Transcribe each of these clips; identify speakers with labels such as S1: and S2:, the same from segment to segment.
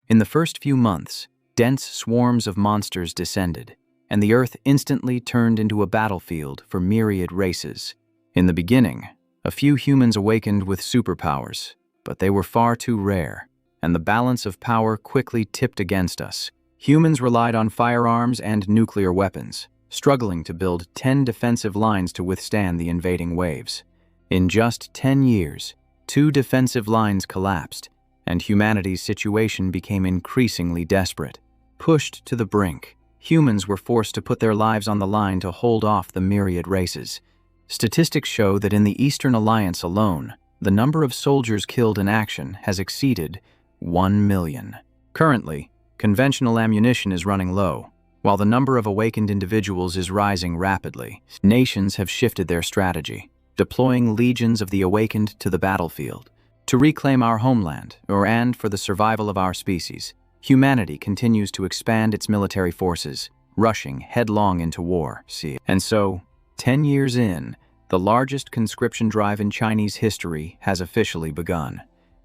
S1: In the first few months, dense swarms of monsters descended, and the Earth instantly turned into a battlefield for myriad races. In the beginning, a few humans awakened with superpowers, but they were far too rare, and the balance of power quickly tipped against us. Humans relied on firearms and nuclear weapons, struggling to build 10 defensive lines to withstand the invading waves. In just 10 years, 2 defensive lines collapsed, and humanity's situation became increasingly desperate. Pushed to the brink, humans were forced to put their lives on the line to hold off the myriad races. Statistics show that in the Eastern Alliance alone, the number of soldiers killed in action has exceeded 1 million. Currently, conventional ammunition is running low, while the number of awakened individuals is rising rapidly. Nations have shifted their strategy, deploying legions of the awakened to the battlefield. To reclaim our homeland, and for the survival of our species, humanity continues to expand its military forces, rushing headlong into war. And so, 10 years in, the largest conscription drive in Chinese history has officially begun.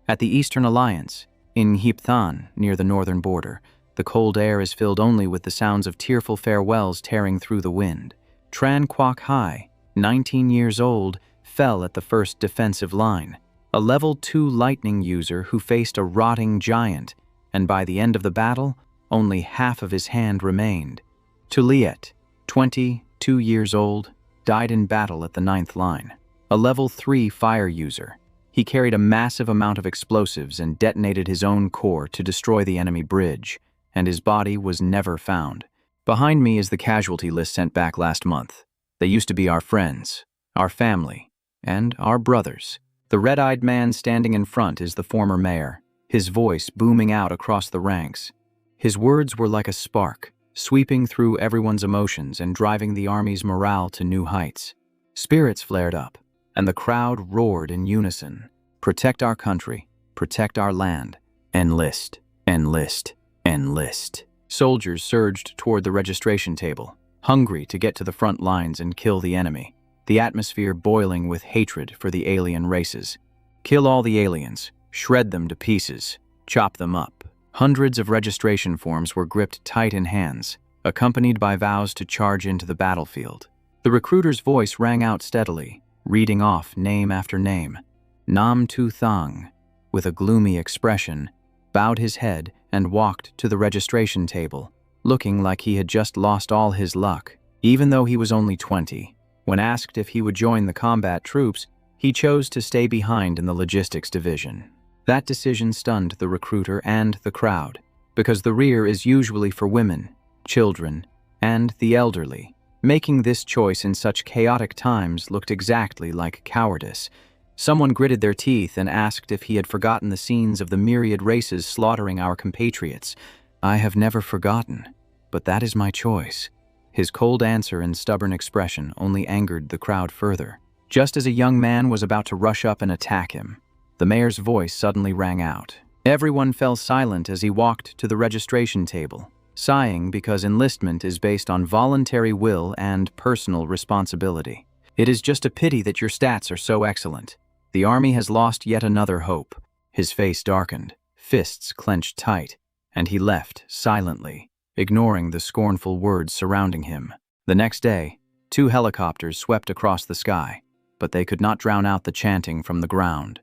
S1: At the Eastern Alliance, in Hepthan, near the northern border, the cold air is filled only with the sounds of tearful farewells tearing through the wind. Tran Quoc Hai, 19 years old, fell at the first defensive line, a level 2 lightning user who faced a rotting giant, and by the end of the battle, only half of his hand remained. Tu Liet, 22 years old, died in battle at the 9th line, a level 3 fire user. He carried a massive amount of explosives and detonated his own core to destroy the enemy bridge, and his body was never found. Behind me is the casualty list sent back last month. They used to be our friends, our family, and our brothers. The red-eyed man standing in front is the former mayor, his voice booming out across the ranks. His words were like a spark, sweeping through everyone's emotions and driving the army's morale to new heights. Spirits flared up, and the crowd roared in unison. Protect our country, protect our land, enlist, enlist, enlist. Soldiers surged toward the registration table, hungry to get to the front lines and kill the enemy, the atmosphere boiling with hatred for the alien races. Kill all the aliens, shred them to pieces, chop them up. Hundreds of registration forms were gripped tight in hands, accompanied by vows to charge into the battlefield. The recruiter's voice rang out steadily, reading off name after name. Nam Tu Thang, with a gloomy expression, bowed his head and walked to the registration table, looking like he had just lost all his luck. Even though he was only 20, when asked if he would join the combat troops, he chose to stay behind in the logistics division. That decision stunned the recruiter and the crowd, because the rear is usually for women, children, and the elderly. Making this choice in such chaotic times looked exactly like cowardice. Someone gritted their teeth and asked if he had forgotten the scenes of the myriad races slaughtering our compatriots. I have never forgotten, but that is my choice. His cold answer and stubborn expression only angered the crowd further. Just as a young man was about to rush up and attack him, the mayor's voice suddenly rang out. Everyone fell silent as he walked to the registration table, sighing because enlistment is based on voluntary will and personal responsibility. It is just a pity that your stats are so excellent. The army has lost yet another hope. His face darkened, fists clenched tight, and he left silently, ignoring the scornful words surrounding him. The next day, 2 helicopters swept across the sky, but they could not drown out the chanting from the ground.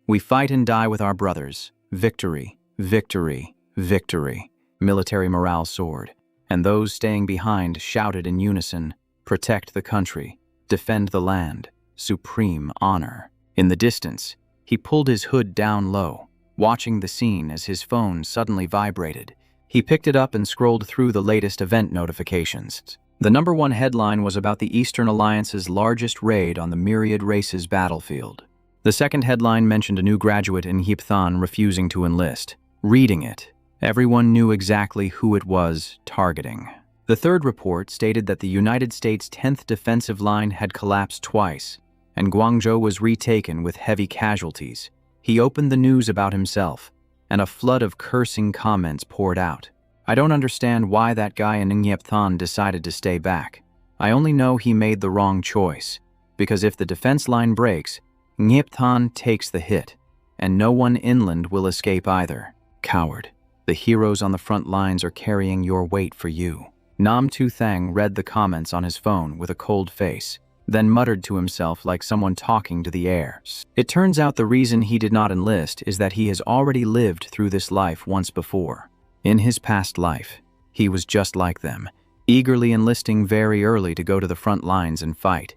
S1: We fight and die with our brothers. Victory, victory, victory. Military morale soared, and those staying behind shouted in unison, protect the country, defend the land, supreme honor. In the distance, he pulled his hood down low, watching the scene as his phone suddenly vibrated. He picked it up and scrolled through the latest event notifications. The number 1 headline was about the Eastern Alliance's largest raid on the myriad races battlefield. The second headline mentioned a new graduate in Hepthan refusing to enlist. Reading it, everyone knew exactly who it was targeting. The third report stated that the United States' 10th defensive line had collapsed twice, and Guangzhou was retaken with heavy casualties. He opened the news about himself, and a flood of cursing comments poured out. I don't understand why that guy in Hepthan decided to stay back. I only know he made the wrong choice, because if the defense line breaks, Hepthan takes the hit, and no one inland will escape either. Coward. The heroes on the front lines are carrying your weight for you. Nam Tu Thang read the comments on his phone with a cold face, then muttered to himself like someone talking to the air. It turns out the reason he did not enlist is that he has already lived through this life once before. In his past life, he was just like them, eagerly enlisting very early to go to the front lines and fight.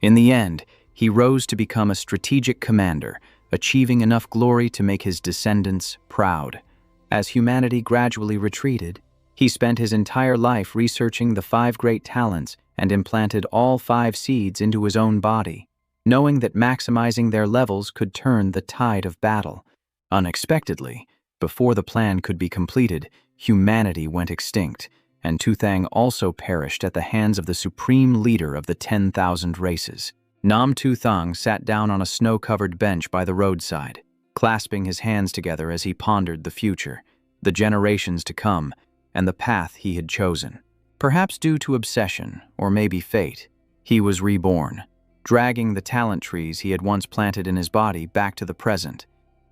S1: In the end, he rose to become a strategic commander, achieving enough glory to make his descendants proud. As humanity gradually retreated, he spent his entire life researching the 5 great talents and implanted all 5 seeds into his own body, knowing that maximizing their levels could turn the tide of battle. Unexpectedly, before the plan could be completed, humanity went extinct, and Tu Thang also perished at the hands of the supreme leader of the 10,000 races. Nam Tu Thang sat down on a snow-covered bench by the roadside, clasping his hands together as he pondered the future, the generations to come, and the path he had chosen. Perhaps due to obsession, or maybe fate, he was reborn, dragging the talent trees he had once planted in his body back to the present.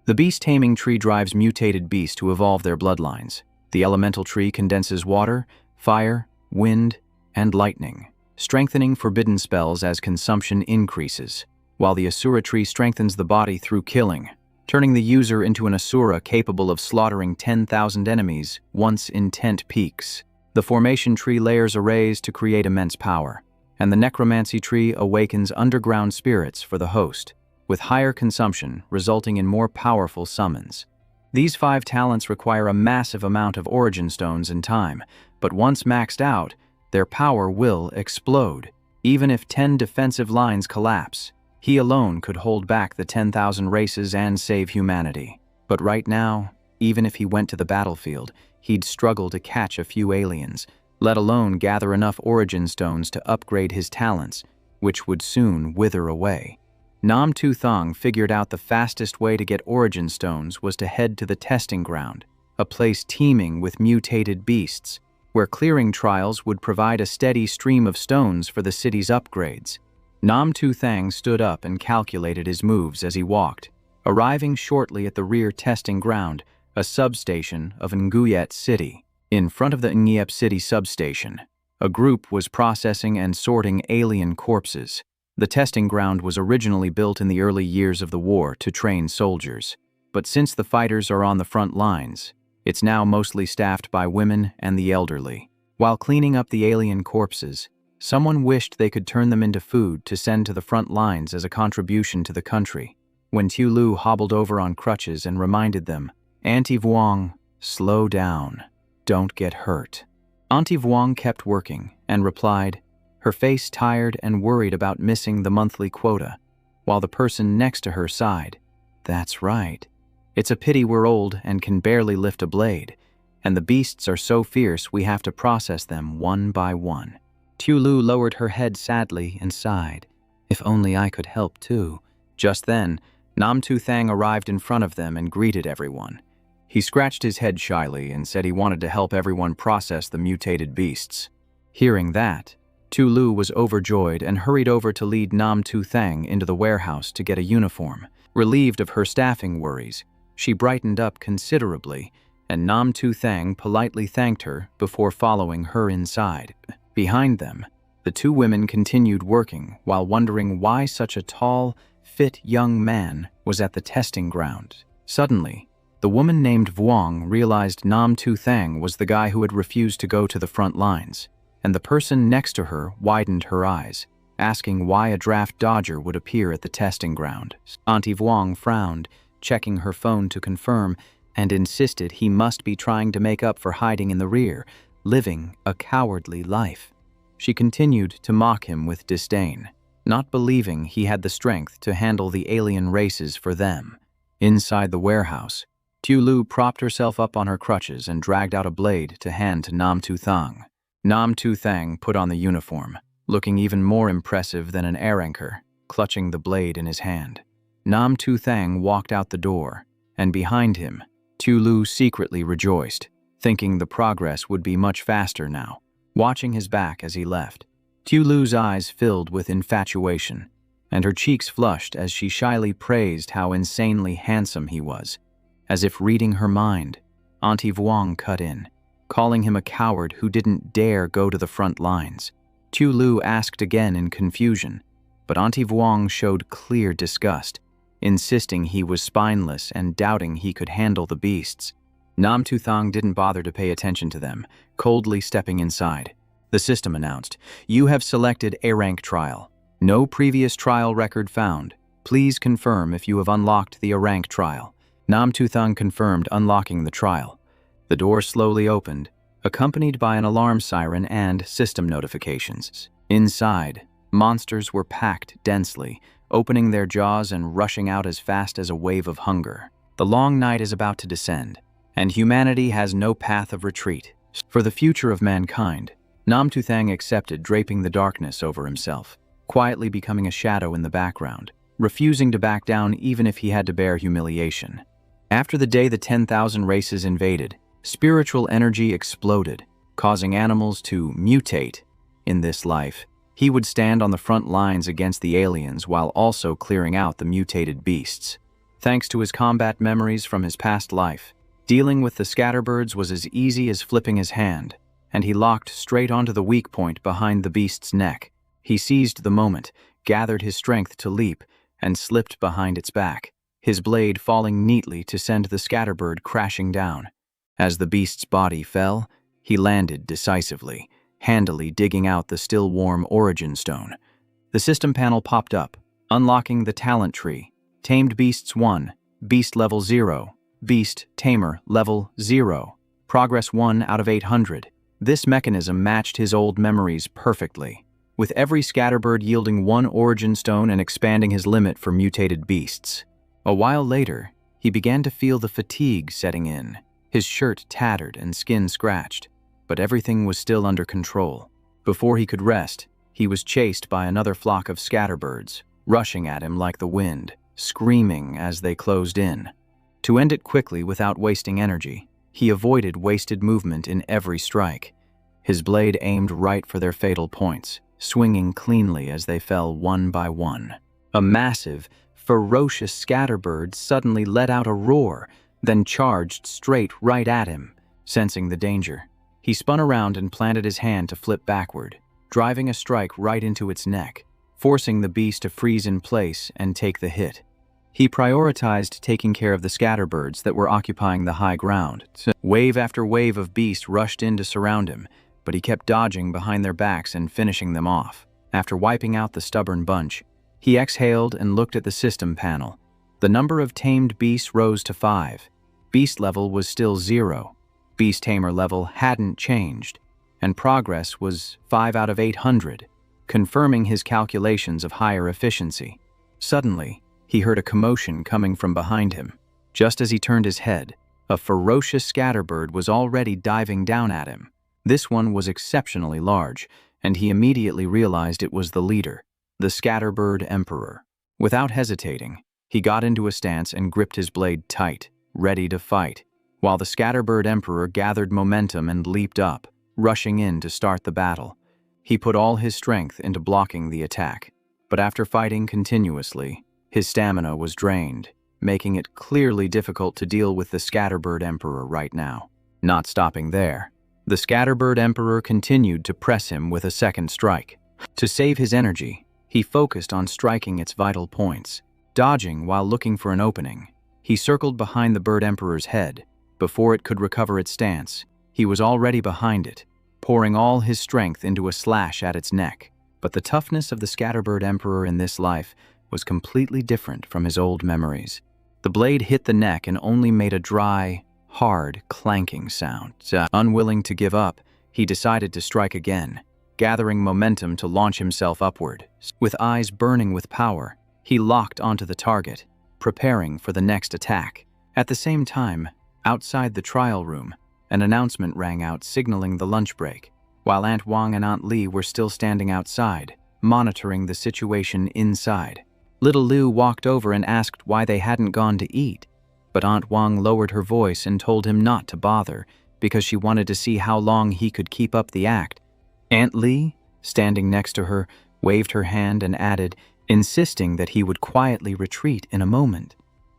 S1: The beast-taming tree drives mutated beasts to evolve their bloodlines. The elemental tree condenses water, fire, wind, and lightning, strengthening forbidden spells as consumption increases, while the Asura tree strengthens the body through killing, turning the user into an Asura capable of slaughtering 10,000 enemies once intent peaks. The formation tree layers arrays to create immense power, and the necromancy tree awakens underground spirits for the host, with higher consumption resulting in more powerful summons. These 5 talents require a massive amount of origin stones and time, but once maxed out, their power will explode. Even if 10 defensive lines collapse, he alone could hold back the 10,000 races and save humanity. But right now, even if he went to the battlefield, he'd struggle to catch a few aliens, let alone gather enough origin stones to upgrade his talents, which would soon wither away. Nam Tu Thang figured out the fastest way to get origin stones was to head to the testing ground, a place teeming with mutated beasts, where clearing trials would provide a steady stream of stones for the city's upgrades. Nam Tu Thang stood up and calculated his moves as he walked, arriving shortly at the rear testing ground, a substation of Nguyet City. In front of the Nguyet City substation, a group was processing and sorting alien corpses. The testing ground was originally built in the early years of the war to train soldiers, but since the fighters are on the front lines, it's now mostly staffed by women and the elderly. While cleaning up the alien corpses, someone wished they could turn them into food to send to the front lines as a contribution to the country. When Tu Lu hobbled over on crutches and reminded them, "Auntie Vuong, slow down. Don't get hurt." Auntie Vuong kept working and replied, her face tired and worried about missing the monthly quota, while the person next to her sighed. "That's right. It's a pity we're old and can barely lift a blade, and the beasts are so fierce we have to process them one by one." Tu Lu lowered her head sadly and sighed. "If only I could help too." Just then, Nam Tu Thang arrived in front of them and greeted everyone. He scratched his head shyly and said he wanted to help everyone process the mutated beasts. Hearing that, Tu Lu was overjoyed and hurried over to lead Nam Tu Thang into the warehouse to get a uniform. Relieved of her staffing worries, she brightened up considerably, and Nam Tu Thang politely thanked her before following her inside. Behind them, the 2 women continued working while wondering why such a tall, fit young man was at the testing ground. Suddenly, the woman named Vuong realized Nam Tu Thang was the guy who had refused to go to the front lines, and the person next to her widened her eyes, asking why a draft dodger would appear at the testing ground. Auntie Vuong frowned, checking her phone to confirm, and insisted he must be trying to make up for hiding in the rear, living a cowardly life. She continued to mock him with disdain, not believing he had the strength to handle the alien races for them. Inside the warehouse, Tu Lu propped herself up on her crutches and dragged out a blade to hand to Nam Tu Thang. Nam Tu Thang put on the uniform, looking even more impressive than an air anchor, clutching the blade in his hand. Nam Tu Thang walked out the door, and behind him, Tu Lu secretly rejoiced, thinking the progress would be much faster now. Watching his back as he left, Tu Lu's eyes filled with infatuation, and her cheeks flushed as she shyly praised how insanely handsome he was. As if reading her mind, Auntie Vuong cut in, calling him a coward who didn't dare go to the front lines. Tu Lu asked again in confusion, but Auntie Vuong showed clear disgust, insisting he was spineless and doubting he could handle the beasts. Nam Tu Thang didn't bother to pay attention to them, coldly stepping inside. The system announced, "You have selected A rank trial. No previous trial record found. Please confirm if you have unlocked the A rank trial." Nam Tu Thang confirmed unlocking the trial. The door slowly opened, accompanied by an alarm siren and system notifications. Inside, monsters were packed densely, opening their jaws and rushing out as fast as a wave of hunger. The long night is about to descend, and humanity has no path of retreat. For the future of mankind, Nam Tu Thang accepted draping the darkness over himself, quietly becoming a shadow in the background, refusing to back down even if he had to bear humiliation. After the day the 10,000 races invaded, spiritual energy exploded, causing animals to mutate. In this life, he would stand on the front lines against the aliens while also clearing out the mutated beasts. Thanks to his combat memories from his past life, dealing with the scatterbirds was as easy as flipping his hand, and he locked straight onto the weak point behind the beast's neck. He seized the moment, gathered his strength to leap, and slipped behind its back, his blade falling neatly to send the scatterbird crashing down. As the beast's body fell, he landed decisively, handily digging out the still warm origin stone. The system panel popped up, unlocking the talent tree. Tamed Beasts 1, Beast Level 0, Beast Tamer Level 0, Progress 1 out of 800. This mechanism matched his old memories perfectly, with every scatterbird yielding 1 origin stone and expanding his limit for mutated beasts. A while later, he began to feel the fatigue setting in, his shirt tattered and skin scratched, but everything was still under control. Before he could rest, he was chased by another flock of scatterbirds, rushing at him like the wind, screaming as they closed in. To end it quickly without wasting energy, he avoided wasted movement in every strike. His blade aimed right for their fatal points, swinging cleanly as they fell one by one. A massive, ferocious scatterbird suddenly let out a roar, then charged straight right at him. Sensing the danger, he spun around and planted his hand to flip backward, driving a strike right into its neck, forcing the beast to freeze in place and take the hit. He prioritized taking care of the scatterbirds that were occupying the high ground. Wave after wave of beasts rushed in to surround him, but he kept dodging behind their backs and finishing them off. After wiping out the stubborn bunch, he exhaled and looked at the system panel. The number of tamed beasts rose to 5. Beast level was still 0. Beast tamer level hadn't changed, and progress was 5 out of 800, confirming his calculations of higher efficiency. Suddenly, he heard a commotion coming from behind him. Just as he turned his head, a ferocious scatterbird was already diving down at him. This one was exceptionally large, and he immediately realized it was the leader, the Scatterbird Emperor. Without hesitating, he got into a stance and gripped his blade tight, ready to fight, while the Scatterbird Emperor gathered momentum and leaped up, rushing in to start the battle. He put all his strength into blocking the attack, but after fighting continuously, his stamina was drained, making it clearly difficult to deal with the Scatterbird Emperor right now. Not stopping there, the Scatterbird Emperor continued to press him with a second strike. To save his energy, he focused on striking its vital points, dodging while looking for an opening. He circled behind the Bird Emperor's head. Before it could recover its stance, he was already behind it, pouring all his strength into a slash at its neck. But the toughness of the Scatterbird Emperor in this life was completely different from his old memories. The blade hit the neck and only made a dry, hard, clanking sound. Unwilling to give up, he decided to strike again, gathering momentum to launch himself upward. With eyes burning with power, he locked onto the target, preparing for the next attack. At the same time, outside the trial room, an announcement rang out signaling the lunch break, while Aunt Wang and Aunt Li were still standing outside, monitoring the situation inside. Little Liu walked over and asked why they hadn't gone to eat, but Aunt Wang lowered her voice and told him not to bother because she wanted to see how long he could keep up the act. Aunt Li, standing next to her, waved her hand and added, insisting that he would quietly retreat in a moment.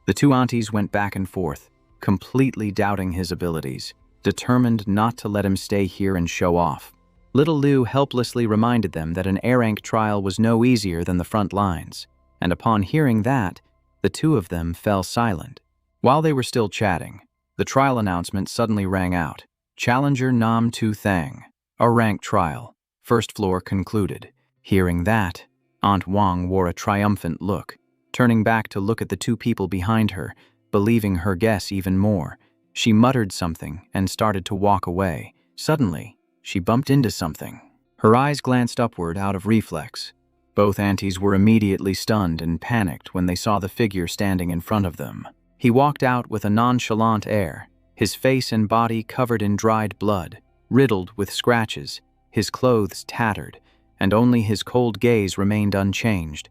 S1: The two aunties went back and forth, completely doubting his abilities, determined not to let him stay here and show off. Little Lu helplessly reminded them that an A-rank trial was no easier than the front lines, and upon hearing that, the two of them fell silent. While they were still chatting, the trial announcement suddenly rang out. Challenger Nam Tu Thang, a rank trial. First floor concluded. Hearing that, Aunt Wang wore a triumphant look, turning back to look at the two people behind her, believing her guess even more. She muttered something and started to walk away. Suddenly, she bumped into something. Her eyes glanced upward out of reflex. Both aunties were immediately stunned and panicked when they saw the figure standing in front of them. He walked out with a nonchalant air, his face and body covered in dried blood, riddled with scratches, his clothes tattered, and only his cold gaze remained unchanged.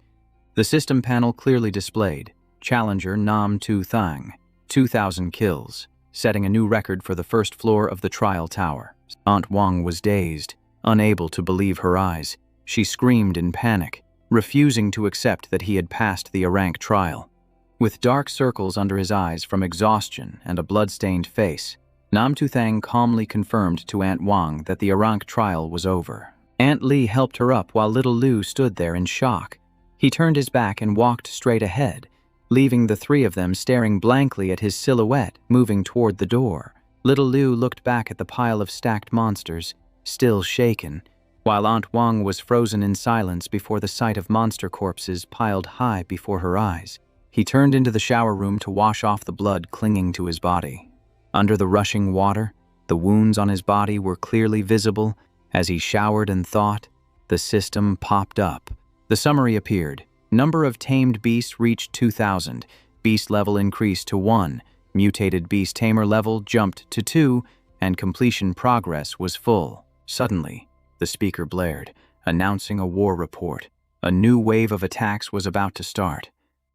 S1: The system panel clearly displayed, Challenger Nam Tu Thang, 2,000 kills, setting a new record for the first floor of the trial tower. Aunt Wang was dazed, unable to believe her eyes. She screamed in panic, refusing to accept that he had passed the A-rank trial. With dark circles under his eyes from exhaustion and a blood-stained face, Nam Tu Thang calmly confirmed to Aunt Wang that the A-rank trial was over. Aunt Li helped her up while little Lu stood there in shock. He turned his back and walked straight ahead, leaving the three of them staring blankly at his silhouette moving toward the door. Little Lu looked back at the pile of stacked monsters, still shaken, while Aunt Wang was frozen in silence before the sight of monster corpses piled high before her eyes. He turned into the shower room to wash off the blood clinging to his body. Under the rushing water, the wounds on his body were clearly visible. As he showered and thought, the system popped up. The summary appeared. Number of tamed beasts reached 2,000. Beast level increased to 1. Mutated beast tamer level jumped to 2, and completion progress was full. Suddenly, the speaker blared, announcing a war report. A new wave of attacks was about to start.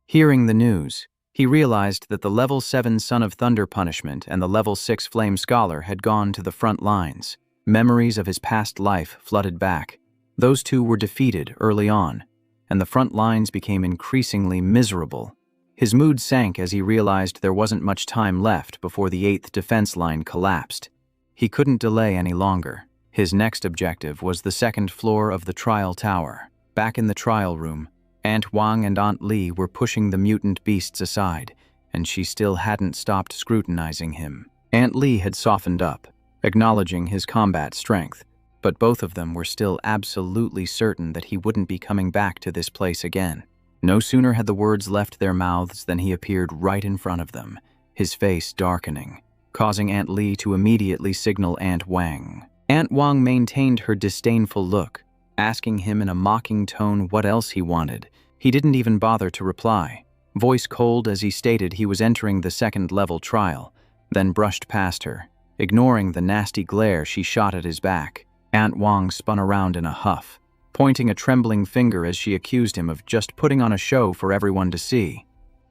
S1: Hearing the news, he realized that the level 7 Son of Thunder punishment and the level 6 Flame Scholar had gone to the front lines. Memories of his past life flooded back. Those two were defeated early on, and the front lines became increasingly miserable. His mood sank as he realized there wasn't much time left before the 8th defense line collapsed. He couldn't delay any longer. His next objective was the second floor of the trial tower. Back in the trial room, Aunt Wang and Aunt Li were pushing the mutant beasts aside, and she still hadn't stopped scrutinizing him. Aunt Li had softened up, acknowledging his combat strength, but both of them were still absolutely certain that he wouldn't be coming back to this place again. No sooner had the words left their mouths than he appeared right in front of them, his face darkening, causing Aunt Li to immediately signal Aunt Wang. Aunt Wang maintained her disdainful look, asking him in a mocking tone what else he wanted. He didn't even bother to reply, voice cold as he stated he was entering the second-level trial, then brushed past her, ignoring the nasty glare she shot at his back. Aunt Wang spun around in a huff, pointing a trembling finger as she accused him of just putting on a show for everyone to see.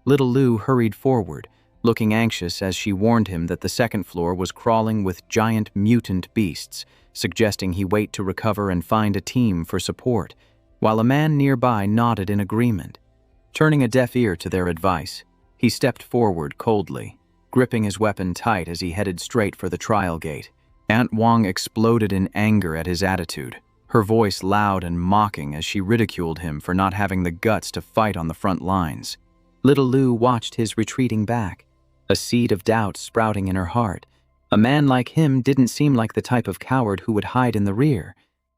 S1: Little Lu hurried forward, looking anxious as she warned him that the second floor was crawling with giant mutant beasts, suggesting he wait to recover and find a team for support, while a man nearby nodded in agreement. Turning a deaf ear to their advice, he stepped forward coldly, gripping his weapon tight as he headed straight for the trial gate. Aunt Wang exploded in anger at his attitude, her voice loud and mocking as she ridiculed him for not having the guts to fight on the front lines. Little Lu watched his retreating back, a seed of doubt sprouting in her heart. A man like him didn't seem like the type of coward who would hide in the rear.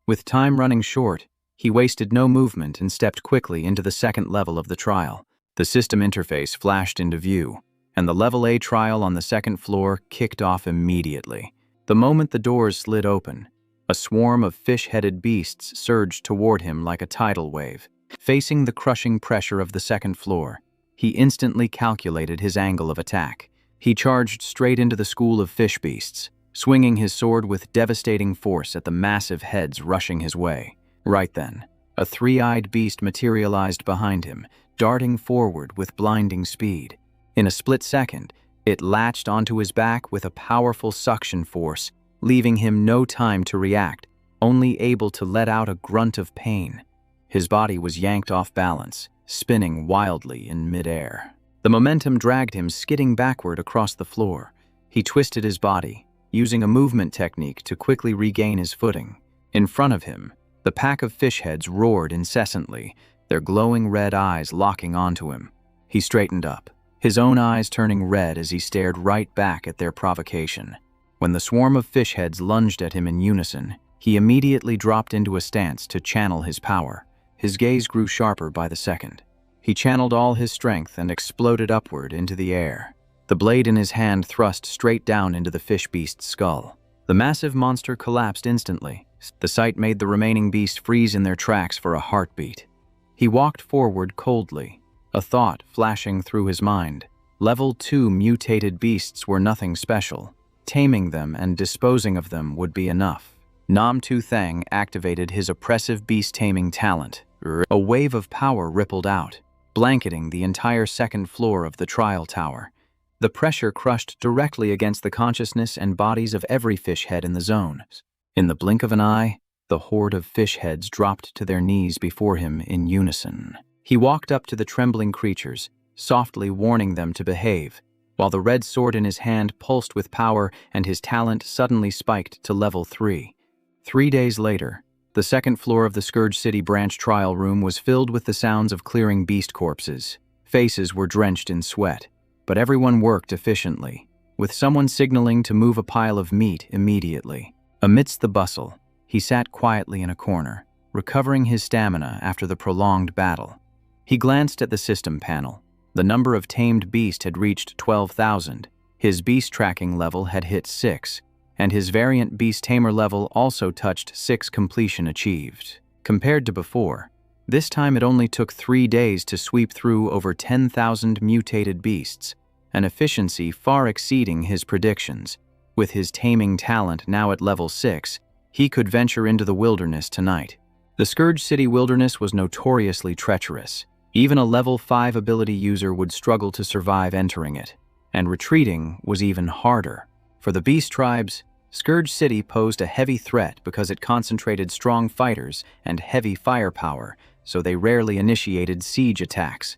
S1: With time running short, he wasted no movement and stepped quickly into the second level of the trial. The system interface flashed into view, and the level A trial on the second floor kicked off immediately. The moment the doors slid open, a swarm of fish-headed beasts surged toward him like a tidal wave. Facing the crushing pressure of the second floor, he instantly calculated his angle of attack. He charged straight into the school of fish beasts, swinging his sword with devastating force at the massive heads rushing his way. Right then, a three-eyed beast materialized behind him, darting forward with blinding speed. In a split second, it latched onto his back with a powerful suction force, leaving him no time to react, only able to let out a grunt of pain. His body was yanked off balance, spinning wildly in midair. The momentum dragged him skidding backward across the floor. He twisted his body, using a movement technique to quickly regain his footing. In front of him, the pack of fish heads roared incessantly, their glowing red eyes locking onto him. He straightened up, his own eyes turning red as he stared right back at their provocation. When the swarm of fish heads lunged at him in unison, he immediately dropped into a stance to channel his power. His gaze grew sharper by the second. He channeled all his strength and exploded upward into the air. The blade in his hand thrust straight down into the fish beast's skull. The massive monster collapsed instantly. The sight made the remaining beast freeze in their tracks for a heartbeat. He walked forward coldly, a thought flashing through his mind. Level 2 mutated beasts were nothing special. Taming them and disposing of them would be enough. Nam Tu Thang activated his oppressive beast-taming talent. A wave of power rippled out, blanketing the entire second floor of the trial tower. The pressure crushed directly against the consciousness and bodies of every fish head in the zone. In the blink of an eye, the horde of fish heads dropped to their knees before him in unison. He walked up to the trembling creatures, softly warning them to behave, while the red sword in his hand pulsed with power and his talent suddenly spiked to level 3. 3 days later, the second floor of the Scourge City branch trial room was filled with the sounds of clearing beast corpses. Faces were drenched in sweat, but everyone worked efficiently, with someone signaling to move a pile of meat immediately. Amidst the bustle, he sat quietly in a corner, recovering his stamina after the prolonged battle. He glanced at the system panel. The number of tamed beasts had reached 12,000. His beast tracking level had hit 6, and his variant beast tamer level also touched 6 completion achieved. Compared to before, this time it only took 3 days to sweep through over 10,000 mutated beasts, an efficiency far exceeding his predictions. With his taming talent now at level 6, he could venture into the wilderness tonight. The Scourge City wilderness was notoriously treacherous. Even a level 5 ability user would struggle to survive entering it, and retreating was even harder. For the beast tribes, Scourge City posed a heavy threat because it concentrated strong fighters and heavy firepower, so they rarely initiated siege attacks.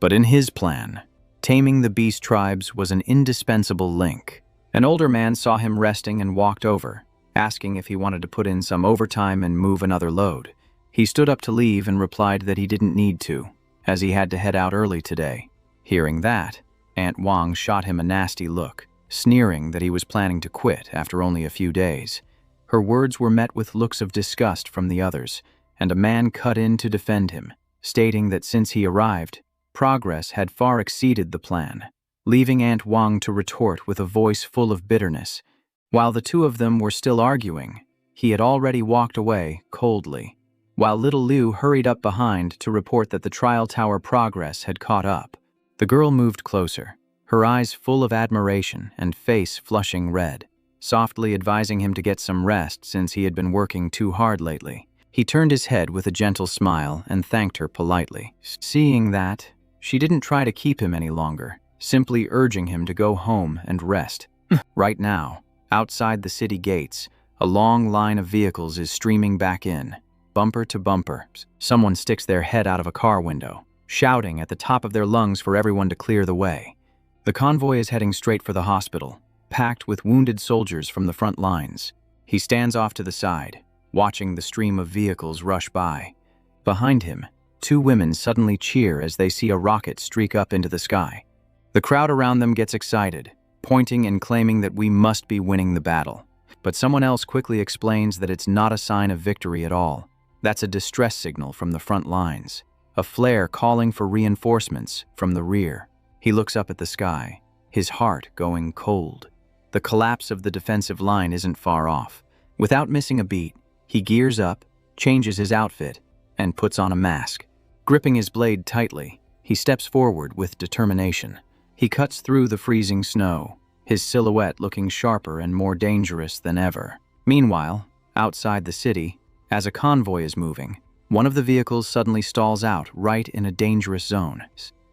S1: But in his plan, taming the beast tribes was an indispensable link. An older man saw him resting and walked over, asking if he wanted to put in some overtime and move another load. He stood up to leave and replied that he didn't need to, as he had to head out early today. Hearing that, Aunt Wang shot him a nasty look, sneering that he was planning to quit after only a few days. Her words were met with looks of disgust from the others, and a man cut in to defend him, stating that since he arrived, progress had far exceeded the plan, leaving Aunt Wang to retort with a voice full of bitterness. While the two of them were still arguing, he had already walked away coldly, while little Liu hurried up behind to report that the trial tower progress had caught up. The girl moved closer, her eyes full of admiration and face flushing red, softly advising him to get some rest since he had been working too hard lately. He turned his head with a gentle smile and thanked her politely. Seeing that, she didn't try to keep him any longer, simply urging him to go home and rest. Right now, outside the city gates, a long line of vehicles is streaming back in, bumper to bumper. Someone sticks their head out of a car window, shouting at the top of their lungs for everyone to clear the way. The convoy is heading straight for the hospital, packed with wounded soldiers from the front lines. He stands off to the side, watching the stream of vehicles rush by. Behind him, 2 women suddenly cheer as they see a rocket streak up into the sky. The crowd around them gets excited, pointing and claiming that we must be winning the battle. But someone else quickly explains that it's not a sign of victory at all. That's a distress signal from the front lines, a flare calling for reinforcements from the rear. He looks up at the sky, his heart going cold. The collapse of the defensive line isn't far off. Without missing a beat, he gears up, changes his outfit, and puts on a mask. Gripping his blade tightly, he steps forward with determination. He cuts through the freezing snow, his silhouette looking sharper and more dangerous than ever. Meanwhile, outside the city, as a convoy is moving, one of the vehicles suddenly stalls out right in a dangerous zone.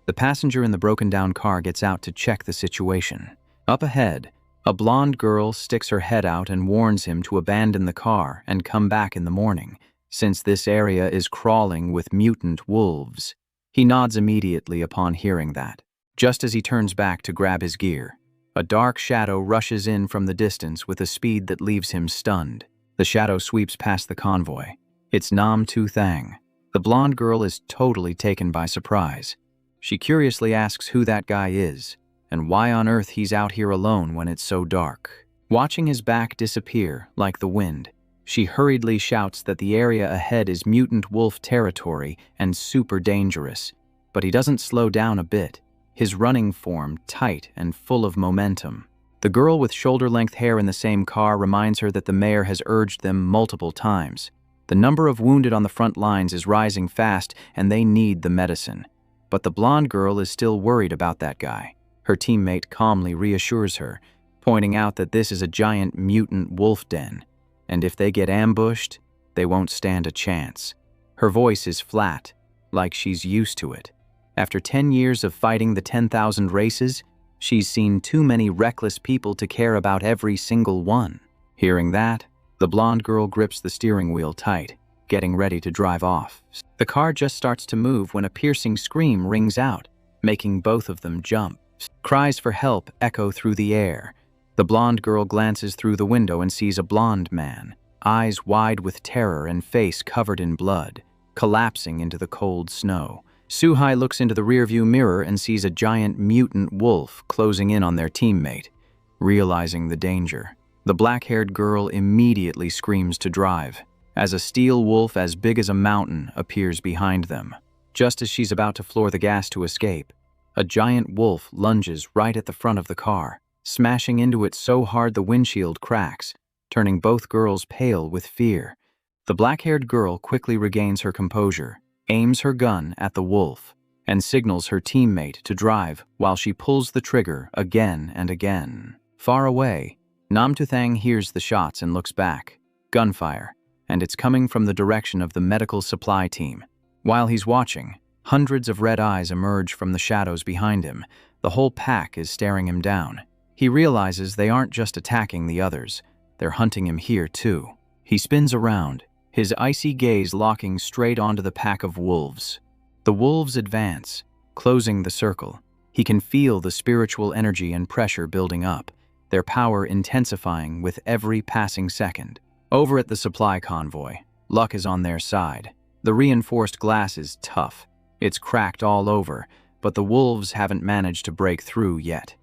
S1: The passenger in the broken-down car gets out to check the situation. Up ahead, a blonde girl sticks her head out and warns him to abandon the car and come back in the morning, since this area is crawling with mutant wolves. He nods immediately upon hearing that. Just as he turns back to grab his gear, a dark shadow rushes in from the distance with a speed that leaves him stunned. The shadow sweeps past the convoy. It's Nam Tu Thang. The blonde girl is totally taken by surprise. She curiously asks who that guy is, and why on earth he's out here alone when it's so dark. Watching his back disappear like the wind, she hurriedly shouts that the area ahead is mutant wolf territory and super dangerous, but he doesn't slow down a bit, his running form tight and full of momentum. The girl with shoulder-length hair in the same car reminds her that the mayor has urged them multiple times. The number of wounded on the front lines is rising fast, and they need the medicine. But the blonde girl is still worried about that guy. Her teammate calmly reassures her, pointing out that this is a giant mutant wolf den, and if they get ambushed, they won't stand a chance. Her voice is flat, like she's used to it. After 10 years of fighting the 10,000 races, she's seen too many reckless people to care about every single one. Hearing that, the blonde girl grips the steering wheel tight, getting ready to drive off. The car just starts to move when a piercing scream rings out, making both of them jump. Cries for help echo through the air. The blonde girl glances through the window and sees a blonde man, eyes wide with terror and face covered in blood, collapsing into the cold snow. Suhai looks into the rearview mirror and sees a giant mutant wolf closing in on their teammate. Realizing the danger, the black-haired girl immediately screams to drive, as a steel wolf as big as a mountain appears behind them. Just as she's about to floor the gas to escape, a giant wolf lunges right at the front of the car, smashing into it so hard the windshield cracks, turning both girls pale with fear. The black-haired girl quickly regains her composure, aims her gun at the wolf, and signals her teammate to drive while she pulls the trigger again and again. Far away, Nam Tu Thang hears the shots and looks back. Gunfire, and it's coming from the direction of the medical supply team. While he's watching, hundreds of red eyes emerge from the shadows behind him. The whole pack is staring him down. He realizes they aren't just attacking the others, they're hunting him here too. He spins around, his icy gaze locking straight onto the pack of wolves. The wolves advance, closing the circle. He can feel the spiritual energy and pressure building up, their power intensifying with every passing second. Over at the supply convoy, luck is on their side. The reinforced glass is tough. It's cracked all over, but the wolves haven't managed to break through yet.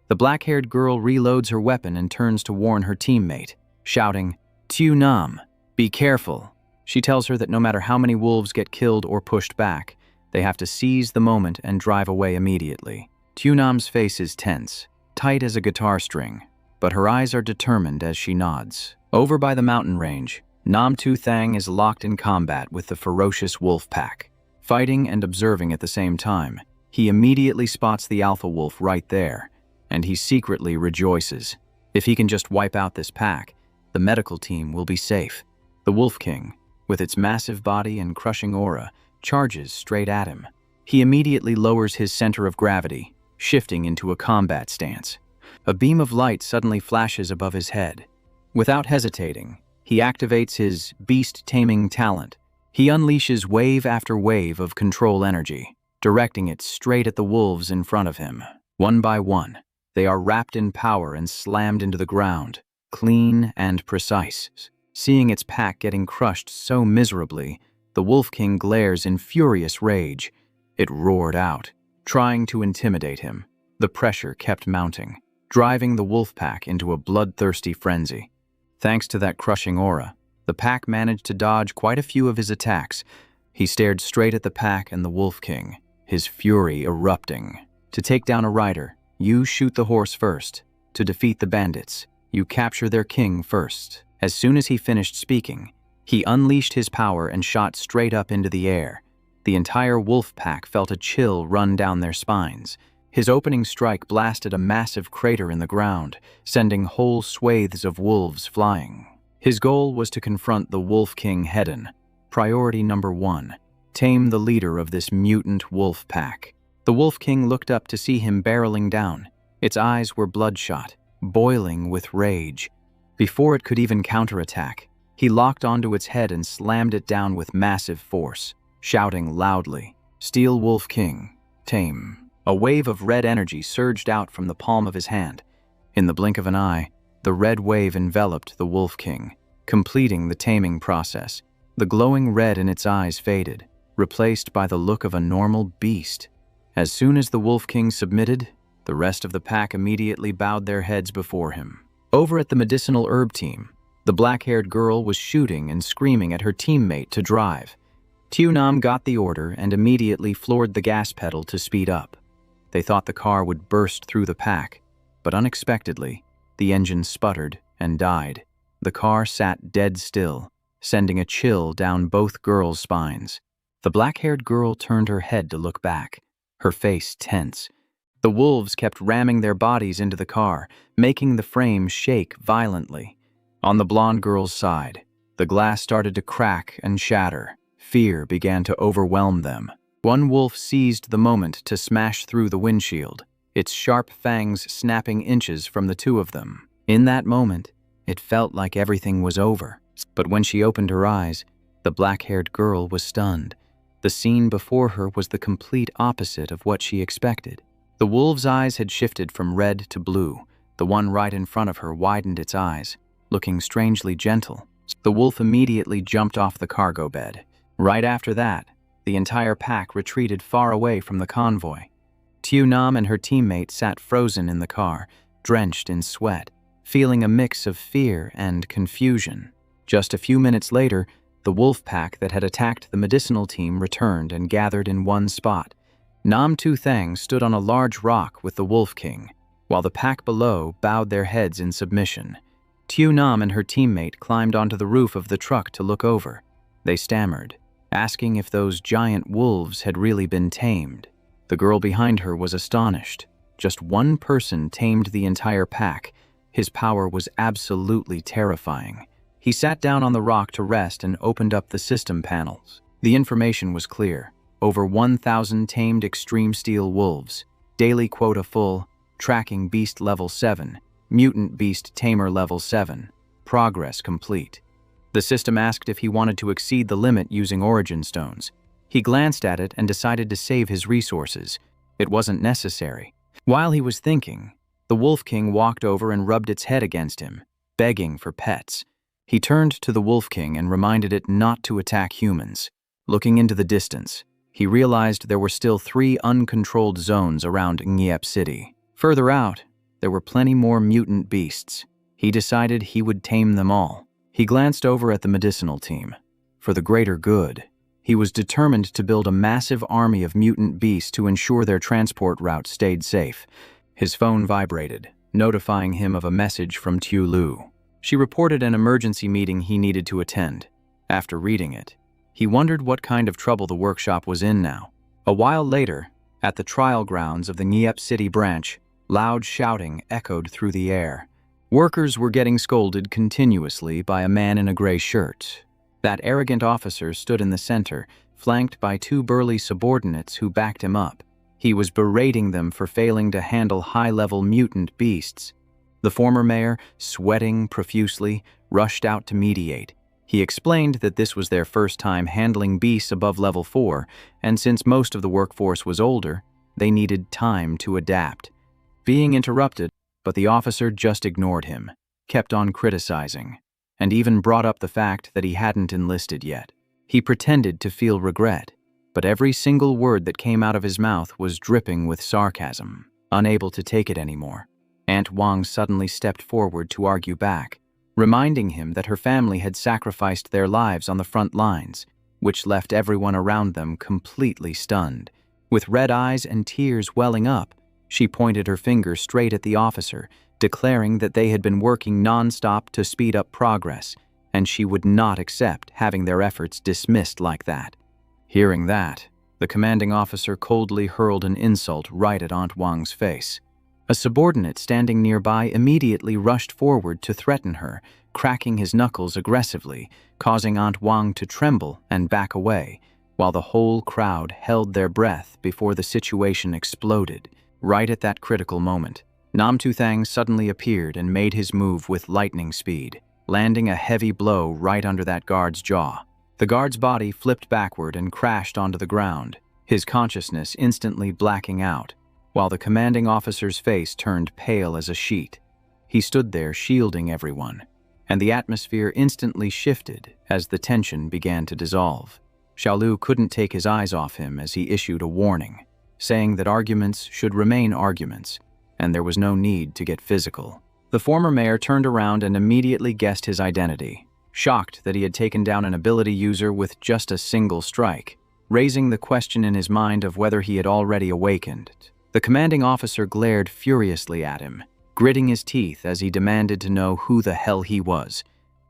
S1: The black-haired girl reloads her weapon and turns to warn her teammate, shouting, "Tu Nam, be careful." She tells her that no matter how many wolves get killed or pushed back, they have to seize the moment and drive away immediately. Tu Nam's face is tense, tight as a guitar string, but her eyes are determined as she nods. Over by the mountain range, Nam Tu Thang is locked in combat with the ferocious wolf pack. Fighting and observing at the same time, he immediately spots the alpha wolf right there, and he secretly rejoices. If he can just wipe out this pack, the medical team will be safe. The Wolf King, with its massive body and crushing aura, charges straight at him. He immediately lowers his center of gravity, shifting into a combat stance. A beam of light suddenly flashes above his head. Without hesitating, he activates his beast-taming talent. He unleashes wave after wave of control energy, directing it straight at the wolves in front of him. One by one, they are wrapped in power and slammed into the ground, clean and precise. Seeing its pack getting crushed so miserably, the Wolf King glares in furious rage. It roared out, trying to intimidate him. The pressure kept mounting, driving the wolf pack into a bloodthirsty frenzy. Thanks to that crushing aura, the pack managed to dodge quite a few of his attacks. He stared straight at the pack and the Wolf King, his fury erupting. To take down a rider, you shoot the horse first. To defeat the bandits, you capture their king first. As soon as he finished speaking, he unleashed his power and shot straight up into the air. The entire wolf pack felt a chill run down their spines. His opening strike blasted a massive crater in the ground, sending whole swathes of wolves flying. His goal was to confront the Wolf King head-on. Priority number 1, tame the leader of this mutant wolf pack. The Wolf King looked up to see him barreling down. Its eyes were bloodshot, boiling with rage. Before it could even counterattack, he locked onto its head and slammed it down with massive force, shouting loudly, "Steel Wolf King, tame." A wave of red energy surged out from the palm of his hand. In the blink of an eye, the red wave enveloped the Wolf King, completing the taming process. The glowing red in its eyes faded, replaced by the look of a normal beast. As soon as the Wolf King submitted, the rest of the pack immediately bowed their heads before him. Over at the medicinal herb team, the black-haired girl was shooting and screaming at her teammate to drive. Nam got the order and immediately floored the gas pedal to speed up. They thought the car would burst through the pack, but unexpectedly, the engine sputtered and died. The car sat dead still, sending a chill down both girls' spines. The black-haired girl turned her head to look back, her face tense. The wolves kept ramming their bodies into the car, making the frame shake violently. On the blonde girl's side, the glass started to crack and shatter. Fear began to overwhelm them. One wolf seized the moment to smash through the windshield, its sharp fangs snapping inches from the two of them. In that moment, it felt like everything was over. But when she opened her eyes, the black-haired girl was stunned. The scene before her was the complete opposite of what she expected. The wolf's eyes had shifted from red to blue. The one right in front of her widened its eyes, looking strangely gentle. The wolf immediately jumped off the cargo bed. Right after that, the entire pack retreated far away from the convoy. Nam and her teammate sat frozen in the car, drenched in sweat, feeling a mix of fear and confusion. Just a few minutes later, the wolf pack that had attacked the medicinal team returned and gathered in one spot. Nam Tu Thang stood on a large rock with the Wolf King, while the pack below bowed their heads in submission. Nam and her teammate climbed onto the roof of the truck to look over. They stammered, asking if those giant wolves had really been tamed. The girl behind her was astonished. Just one person tamed the entire pack. His power was absolutely terrifying. He sat down on the rock to rest and opened up the system panels. The information was clear. Over 1,000 tamed extreme steel wolves. Daily quota full. Tracking beast level 7. Mutant beast tamer level 7. Progress complete. The system asked if he wanted to exceed the limit using origin stones. He glanced at it and decided to save his resources. It wasn't necessary. While he was thinking, the Wolf King walked over and rubbed its head against him, begging for pets. He turned to the Wolf King and reminded it not to attack humans. Looking into the distance, he realized there were still 3 uncontrolled zones around Ngiep City. Further out, there were plenty more mutant beasts. He decided he would tame them all. He glanced over at the medicinal team. For the greater good, he was determined to build a massive army of mutant beasts to ensure their transport route stayed safe. His phone vibrated, notifying him of a message from Tu Lu. She reported an emergency meeting he needed to attend. After reading it, he wondered what kind of trouble the workshop was in now. A while later, at the trial grounds of the Ngiep City branch, loud shouting echoed through the air. Workers were getting scolded continuously by a man in a gray shirt. That arrogant officer stood in the center, flanked by 2 burly subordinates who backed him up. He was berating them for failing to handle high-level mutant beasts. The former mayor, sweating profusely, rushed out to mediate. He explained that this was their first time handling beasts above level 4, and since most of the workforce was older, they needed time to adapt. Being interrupted, but the officer just ignored him, kept on criticizing, and even brought up the fact that he hadn't enlisted yet. He pretended to feel regret, but every single word that came out of his mouth was dripping with sarcasm. Unable to take it anymore, Aunt Wang suddenly stepped forward to argue back, reminding him that her family had sacrificed their lives on the front lines, which left everyone around them completely stunned. With red eyes and tears welling up, she pointed her finger straight at the officer, declaring that they had been working non-stop to speed up progress, and she would not accept having their efforts dismissed like that. Hearing that, the commanding officer coldly hurled an insult right at Aunt Wang's face. A subordinate standing nearby immediately rushed forward to threaten her, cracking his knuckles aggressively, causing Aunt Wang to tremble and back away, while the whole crowd held their breath before the situation exploded. Right at that critical moment, Nam Tu Thang suddenly appeared and made his move with lightning speed, landing a heavy blow right under that guard's jaw. The guard's body flipped backward and crashed onto the ground, his consciousness instantly blacking out. while the commanding officer's face turned pale as a sheet. He stood there shielding everyone, and the atmosphere instantly shifted as the tension began to dissolve. Xiaolu couldn't take his eyes off him as he issued a warning, saying that arguments should remain arguments, and there was no need to get physical. The former mayor turned around and immediately guessed his identity, shocked that he had taken down an ability user with just a single strike, raising the question in his mind of whether he had already awakened. The commanding officer glared furiously at him, gritting his teeth as he demanded to know who the hell he was.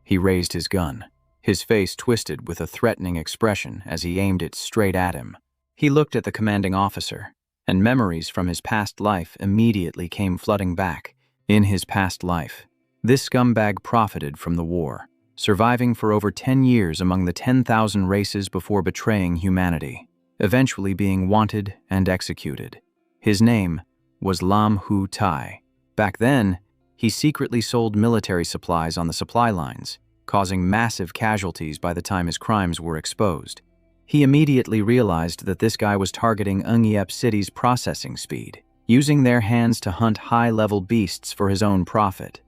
S1: He raised his gun, his face twisted with a threatening expression as he aimed it straight at him. He looked at the commanding officer, and memories from his past life immediately came flooding back. In his past life, this scumbag profited from the war, surviving for over 10 years among the 10,000 races before betraying humanity, eventually being wanted and executed. His name was Lam Hu Tai. Back then, he secretly sold military supplies on the supply lines, causing massive casualties by the time his crimes were exposed. He immediately realized that this guy was targeting Anicaps City's processing speed, using their hands to hunt high-level beasts for his own profit.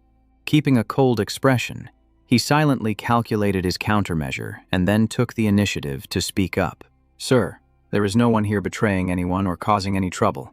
S1: Keeping a cold expression, he silently calculated his countermeasure and then took the initiative to speak up. "Sir, there is no one here betraying anyone or causing any trouble."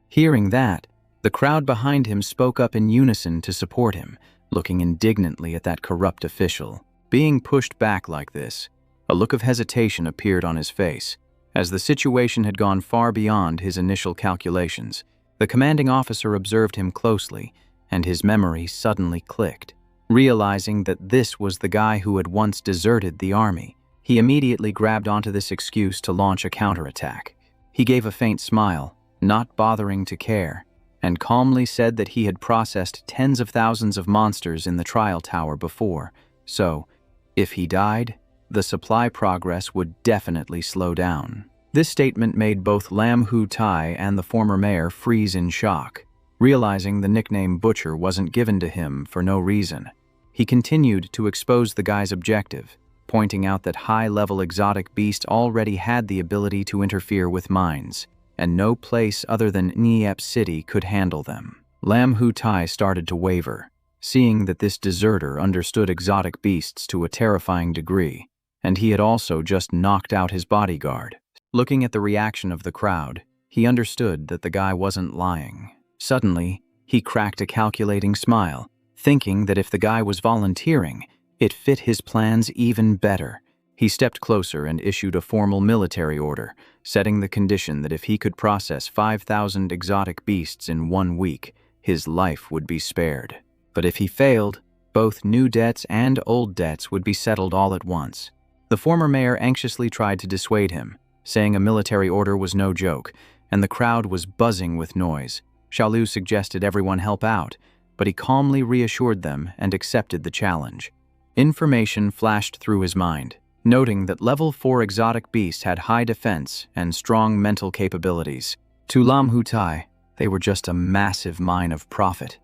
S1: Hearing that, the crowd behind him spoke up in unison to support him, looking indignantly at that corrupt official. Being pushed back like this, a look of hesitation appeared on his face, as the situation had gone far beyond his initial calculations. The commanding officer observed him closely, and his memory suddenly clicked. Realizing that this was the guy who had once deserted the army, he immediately grabbed onto this excuse to launch a counterattack. He gave a faint smile, not bothering to care, and calmly said that he had processed tens of thousands of monsters in the trial tower before, so, if he died, the supply progress would definitely slow down. This statement made both Lam Hu Tai and the former mayor freeze in shock, realizing the nickname Butcher wasn't given to him for no reason. He continued to expose the guy's objective, pointing out that high-level exotic beasts already had the ability to interfere with mines, and no place other than Anicaps City could handle them. Lam Hu Tai started to waver, seeing that this deserter understood exotic beasts to a terrifying degree, and he had also just knocked out his bodyguard. Looking at the reaction of the crowd, he understood that the guy wasn't lying. Suddenly, he cracked a calculating smile, thinking that if the guy was volunteering, it fit his plans even better. He stepped closer and issued a formal military order, setting the condition that if he could process 5,000 exotic beasts in 1 week, his life would be spared. But if he failed, both new debts and old debts would be settled all at once. The former mayor anxiously tried to dissuade him, saying a military order was no joke, and the crowd was buzzing with noise. Xiaolu suggested everyone help out, but he calmly reassured them and accepted the challenge. Information flashed through his mind, noting that level 4 exotic beasts had high defense and strong mental capabilities. To Lam Hu Tai, they were just a massive mine of profit.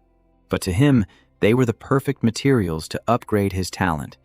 S1: But to him, they were the perfect materials to upgrade his talent.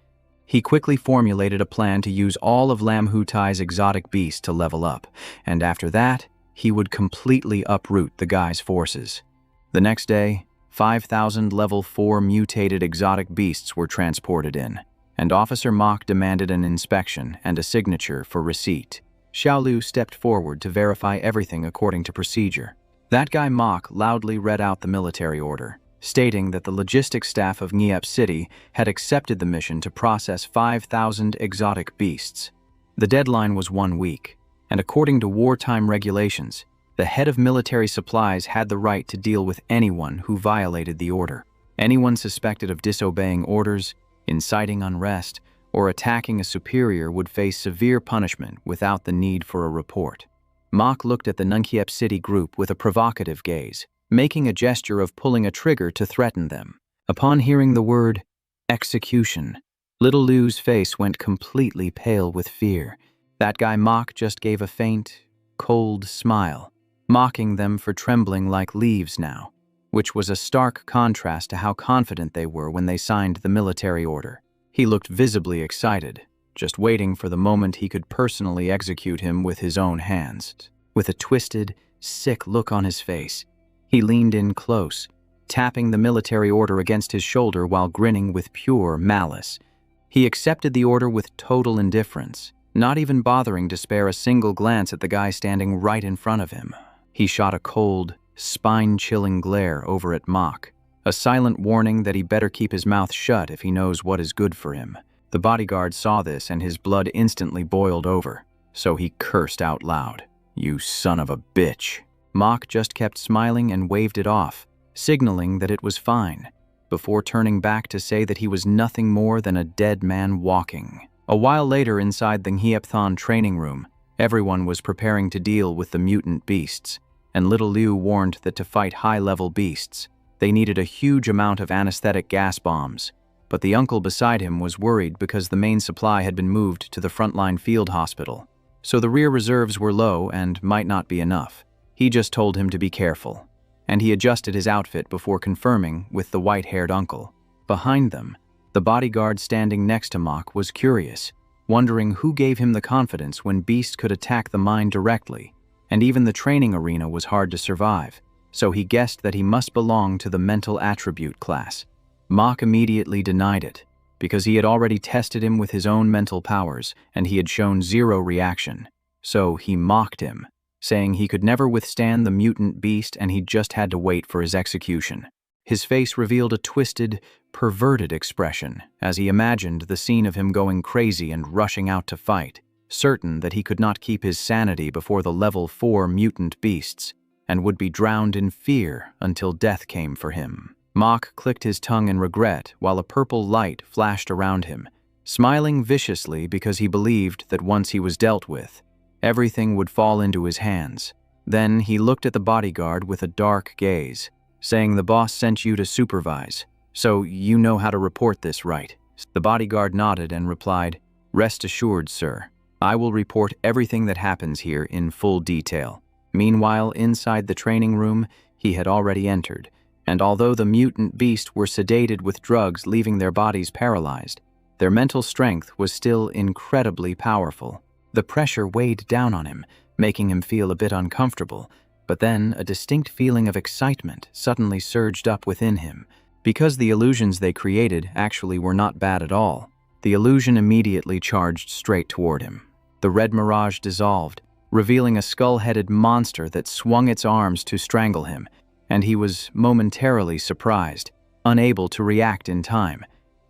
S1: He quickly formulated a plan to use all of Lam Hu Tai's exotic beasts to level up, and after that, he would completely uproot the guy's forces. The next day, 5,000 level 4 mutated exotic beasts were transported in, and Officer Mok demanded an inspection and a signature for receipt. Xiaolu stepped forward to verify everything according to procedure. That guy Mok loudly read out the military order, stating that the logistics staff of Anicaps City had accepted the mission to process 5,000 exotic beasts. The deadline was 1 week, and according to wartime regulations, the head of military supplies had the right to deal with anyone who violated the order. Anyone suspected of disobeying orders, inciting unrest, or attacking a superior would face severe punishment without the need for a report. Mok looked at the Anicaps City group with a provocative gaze, making a gesture of pulling a trigger to threaten them. Upon hearing the word execution, Little Lu's face went completely pale with fear. That guy Mok just gave a faint, cold smile, mocking them for trembling like leaves now, which was a stark contrast to how confident they were when they signed the military order. He looked visibly excited, just waiting for the moment he could personally execute him with his own hands. With a twisted, sick look on his face. He leaned in close, tapping the military order against his shoulder while grinning with pure malice. He accepted the order with total indifference, not even bothering to spare a single glance at the guy standing right in front of him. He shot a cold, spine-chilling glare over at Mach, a silent warning that he better keep his mouth shut if he knows what is good for him. The bodyguard saw this and his blood instantly boiled over, so he cursed out loud. "You son of a bitch." Mach just kept smiling and waved it off, signaling that it was fine, before turning back to say that he was nothing more than a dead man walking. A while later, inside the Ngiepthon training room, everyone was preparing to deal with the mutant beasts, and little Liu warned that to fight high-level beasts, they needed a huge amount of anesthetic gas bombs. But the uncle beside him was worried because the main supply had been moved to the frontline field hospital, so the rear reserves were low and might not be enough. He just told him to be careful, and he adjusted his outfit before confirming with the white-haired uncle. Behind them, the bodyguard standing next to Mach was curious, wondering who gave him the confidence when beasts could attack the mind directly, and even the training arena was hard to survive, so he guessed that he must belong to the mental attribute class. Mach immediately denied it, because he had already tested him with his own mental powers and he had shown zero reaction. So he mocked him, saying he could never withstand the mutant beast and he just had to wait for his execution. His face revealed a twisted, perverted expression as he imagined the scene of him going crazy and rushing out to fight, certain that he could not keep his sanity before the level 4 mutant beasts and would be drowned in fear until death came for him. Mach clicked his tongue in regret while a purple light flashed around him, smiling viciously because he believed that once he was dealt with, everything would fall into his hands. Then he looked at the bodyguard with a dark gaze, saying, "The boss sent you to supervise, so you know how to report this, right?" The bodyguard nodded and replied, "Rest assured, sir. I will report everything that happens here in full detail." Meanwhile, inside the training room, he had already entered, and although the mutant beasts were sedated with drugs leaving their bodies paralyzed, their mental strength was still incredibly powerful. The pressure weighed down on him, making him feel a bit uncomfortable, but then a distinct feeling of excitement suddenly surged up within him. Because the illusions they created actually were not bad at all, the illusion immediately charged straight toward him. The red mirage dissolved, revealing a skull-headed monster that swung its arms to strangle him, and he was momentarily surprised, unable to react in time.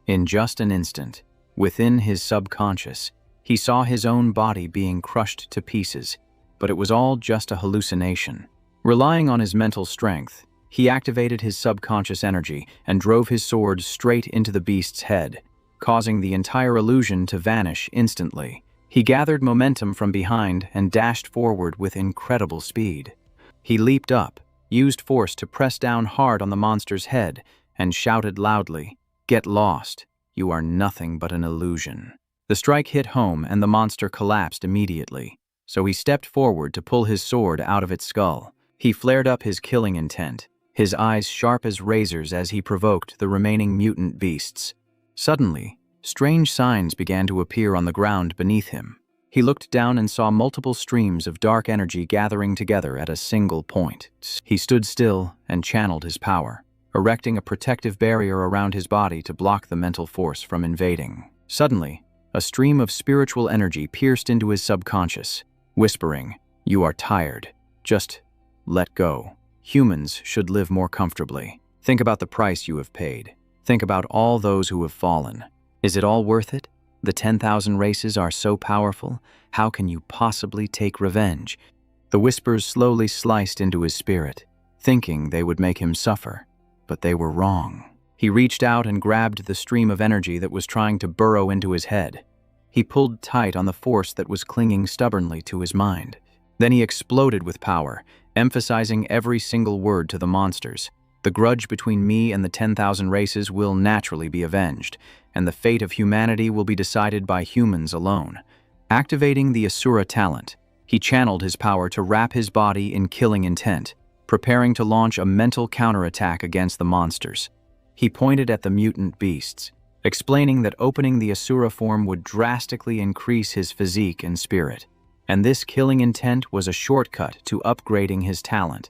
S1: In just an instant, within his subconscious, he saw his own body being crushed to pieces, but it was all just a hallucination. Relying on his mental strength, he activated his subconscious energy and drove his sword straight into the beast's head, causing the entire illusion to vanish instantly. He gathered momentum from behind and dashed forward with incredible speed. He leaped up, used force to press down hard on the monster's head, and shouted loudly, "Get lost. You are nothing but an illusion." The strike hit home and the monster collapsed immediately, so he stepped forward to pull his sword out of its skull. He flared up his killing intent, his eyes sharp as razors as he provoked the remaining mutant beasts. Suddenly, strange signs began to appear on the ground beneath him. He looked down and saw multiple streams of dark energy gathering together at a single point. He stood still and channeled his power, erecting a protective barrier around his body to block the mental force from invading. Suddenly, a stream of spiritual energy pierced into his subconscious, whispering, "You are tired. Just let go. Humans should live more comfortably. Think about the price you have paid. Think about all those who have fallen. Is it all worth it? The 10,000 races are so powerful. How can you possibly take revenge?" The whispers slowly sliced into his spirit, thinking they would make him suffer, but they were wrong. He reached out and grabbed the stream of energy that was trying to burrow into his head. He pulled tight on the force that was clinging stubbornly to his mind. Then he exploded with power, emphasizing every single word to the monsters. "The grudge between me and the 10,000 races will naturally be avenged, and the fate of humanity will be decided by humans alone." Activating the Asura talent, he channeled his power to wrap his body in killing intent, preparing to launch a mental counterattack against the monsters. He pointed at the mutant beasts, explaining that opening the Asura form would drastically increase his physique and spirit. and this killing intent was a shortcut to upgrading his talent.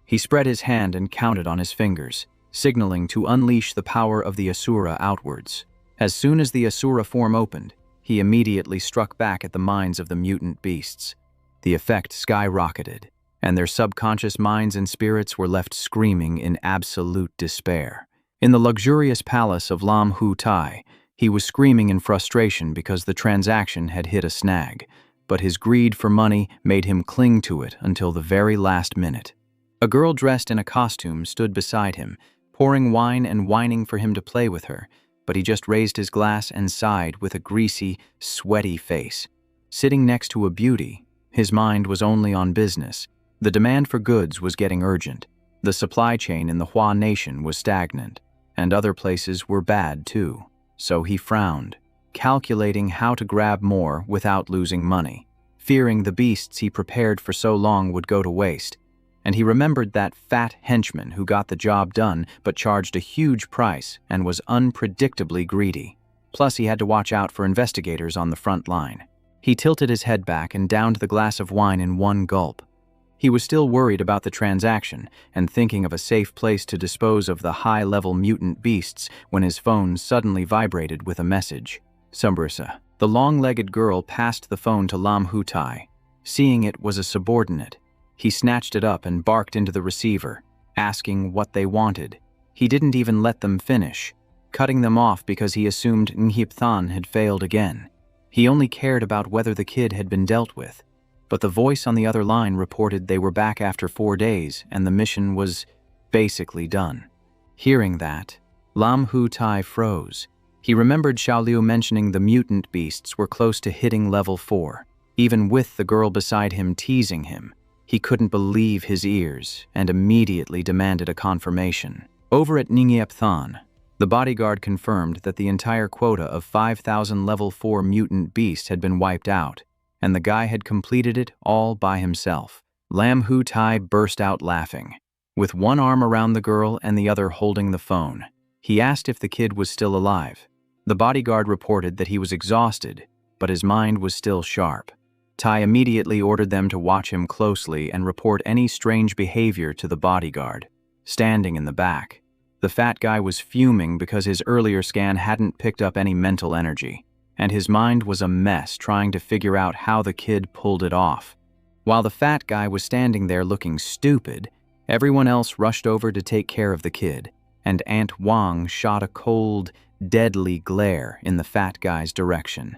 S1: He spread his hand and counted on his fingers, signaling to unleash the power of the Asura outwards. As soon as the Asura form opened, he immediately struck back at the minds of the mutant beasts. The effect skyrocketed, and their subconscious minds and spirits were left screaming in absolute despair. In the luxurious palace of Lam Hu Tai, he was screaming in frustration because the transaction had hit a snag, but his greed for money made him cling to it until the very last minute. A girl dressed in a costume stood beside him, pouring wine and whining for him to play with her, but he just raised his glass and sighed with a greasy, sweaty face. Sitting next to a beauty, his mind was only on business. The demand for goods was getting urgent. The supply chain in the Hua nation was stagnant, and other places were bad too. So he frowned, calculating how to grab more without losing money, fearing the beasts he prepared for so long would go to waste. And he remembered that fat henchman who got the job done but charged a huge price and was unpredictably greedy. Plus, he had to watch out for investigators on the front line. He tilted his head back and downed the glass of wine in one gulp. He was still worried about the transaction and thinking of a safe place to dispose of the high-level mutant beasts when his phone suddenly vibrated with a message. Sumbrisa. The long-legged girl passed the phone to Lam Hu Tai. Seeing it was a subordinate, he snatched it up and barked into the receiver, asking what they wanted. He didn't even let them finish, cutting them off because he assumed Nhip Than had failed again. He only cared about whether the kid had been dealt with. But the voice on the other line reported they were back after 4 days and the mission was basically done. Hearing that, Lam Hu Tai froze. He remembered Xiaoliu mentioning the mutant beasts were close to hitting level 4, even with the girl beside him teasing him. He couldn't believe his ears and immediately demanded a confirmation. Over at Nhip Than, the bodyguard confirmed that the entire quota of 5,000 level 4 mutant beasts had been wiped out, and the guy had completed it all by himself. Lam Hu Tai burst out laughing, with one arm around the girl and the other holding the phone. He asked if the kid was still alive. The bodyguard reported that he was exhausted, but his mind was still sharp. Tai immediately ordered them to watch him closely and report any strange behavior to the bodyguard. Standing in the back, the fat guy was fuming because his earlier scan hadn't picked up any mental energy, and his mind was a mess trying to figure out how the kid pulled it off. While the fat guy was standing there looking stupid, everyone else rushed over to take care of the kid, and Aunt Wang shot a cold, deadly glare in the fat guy's direction.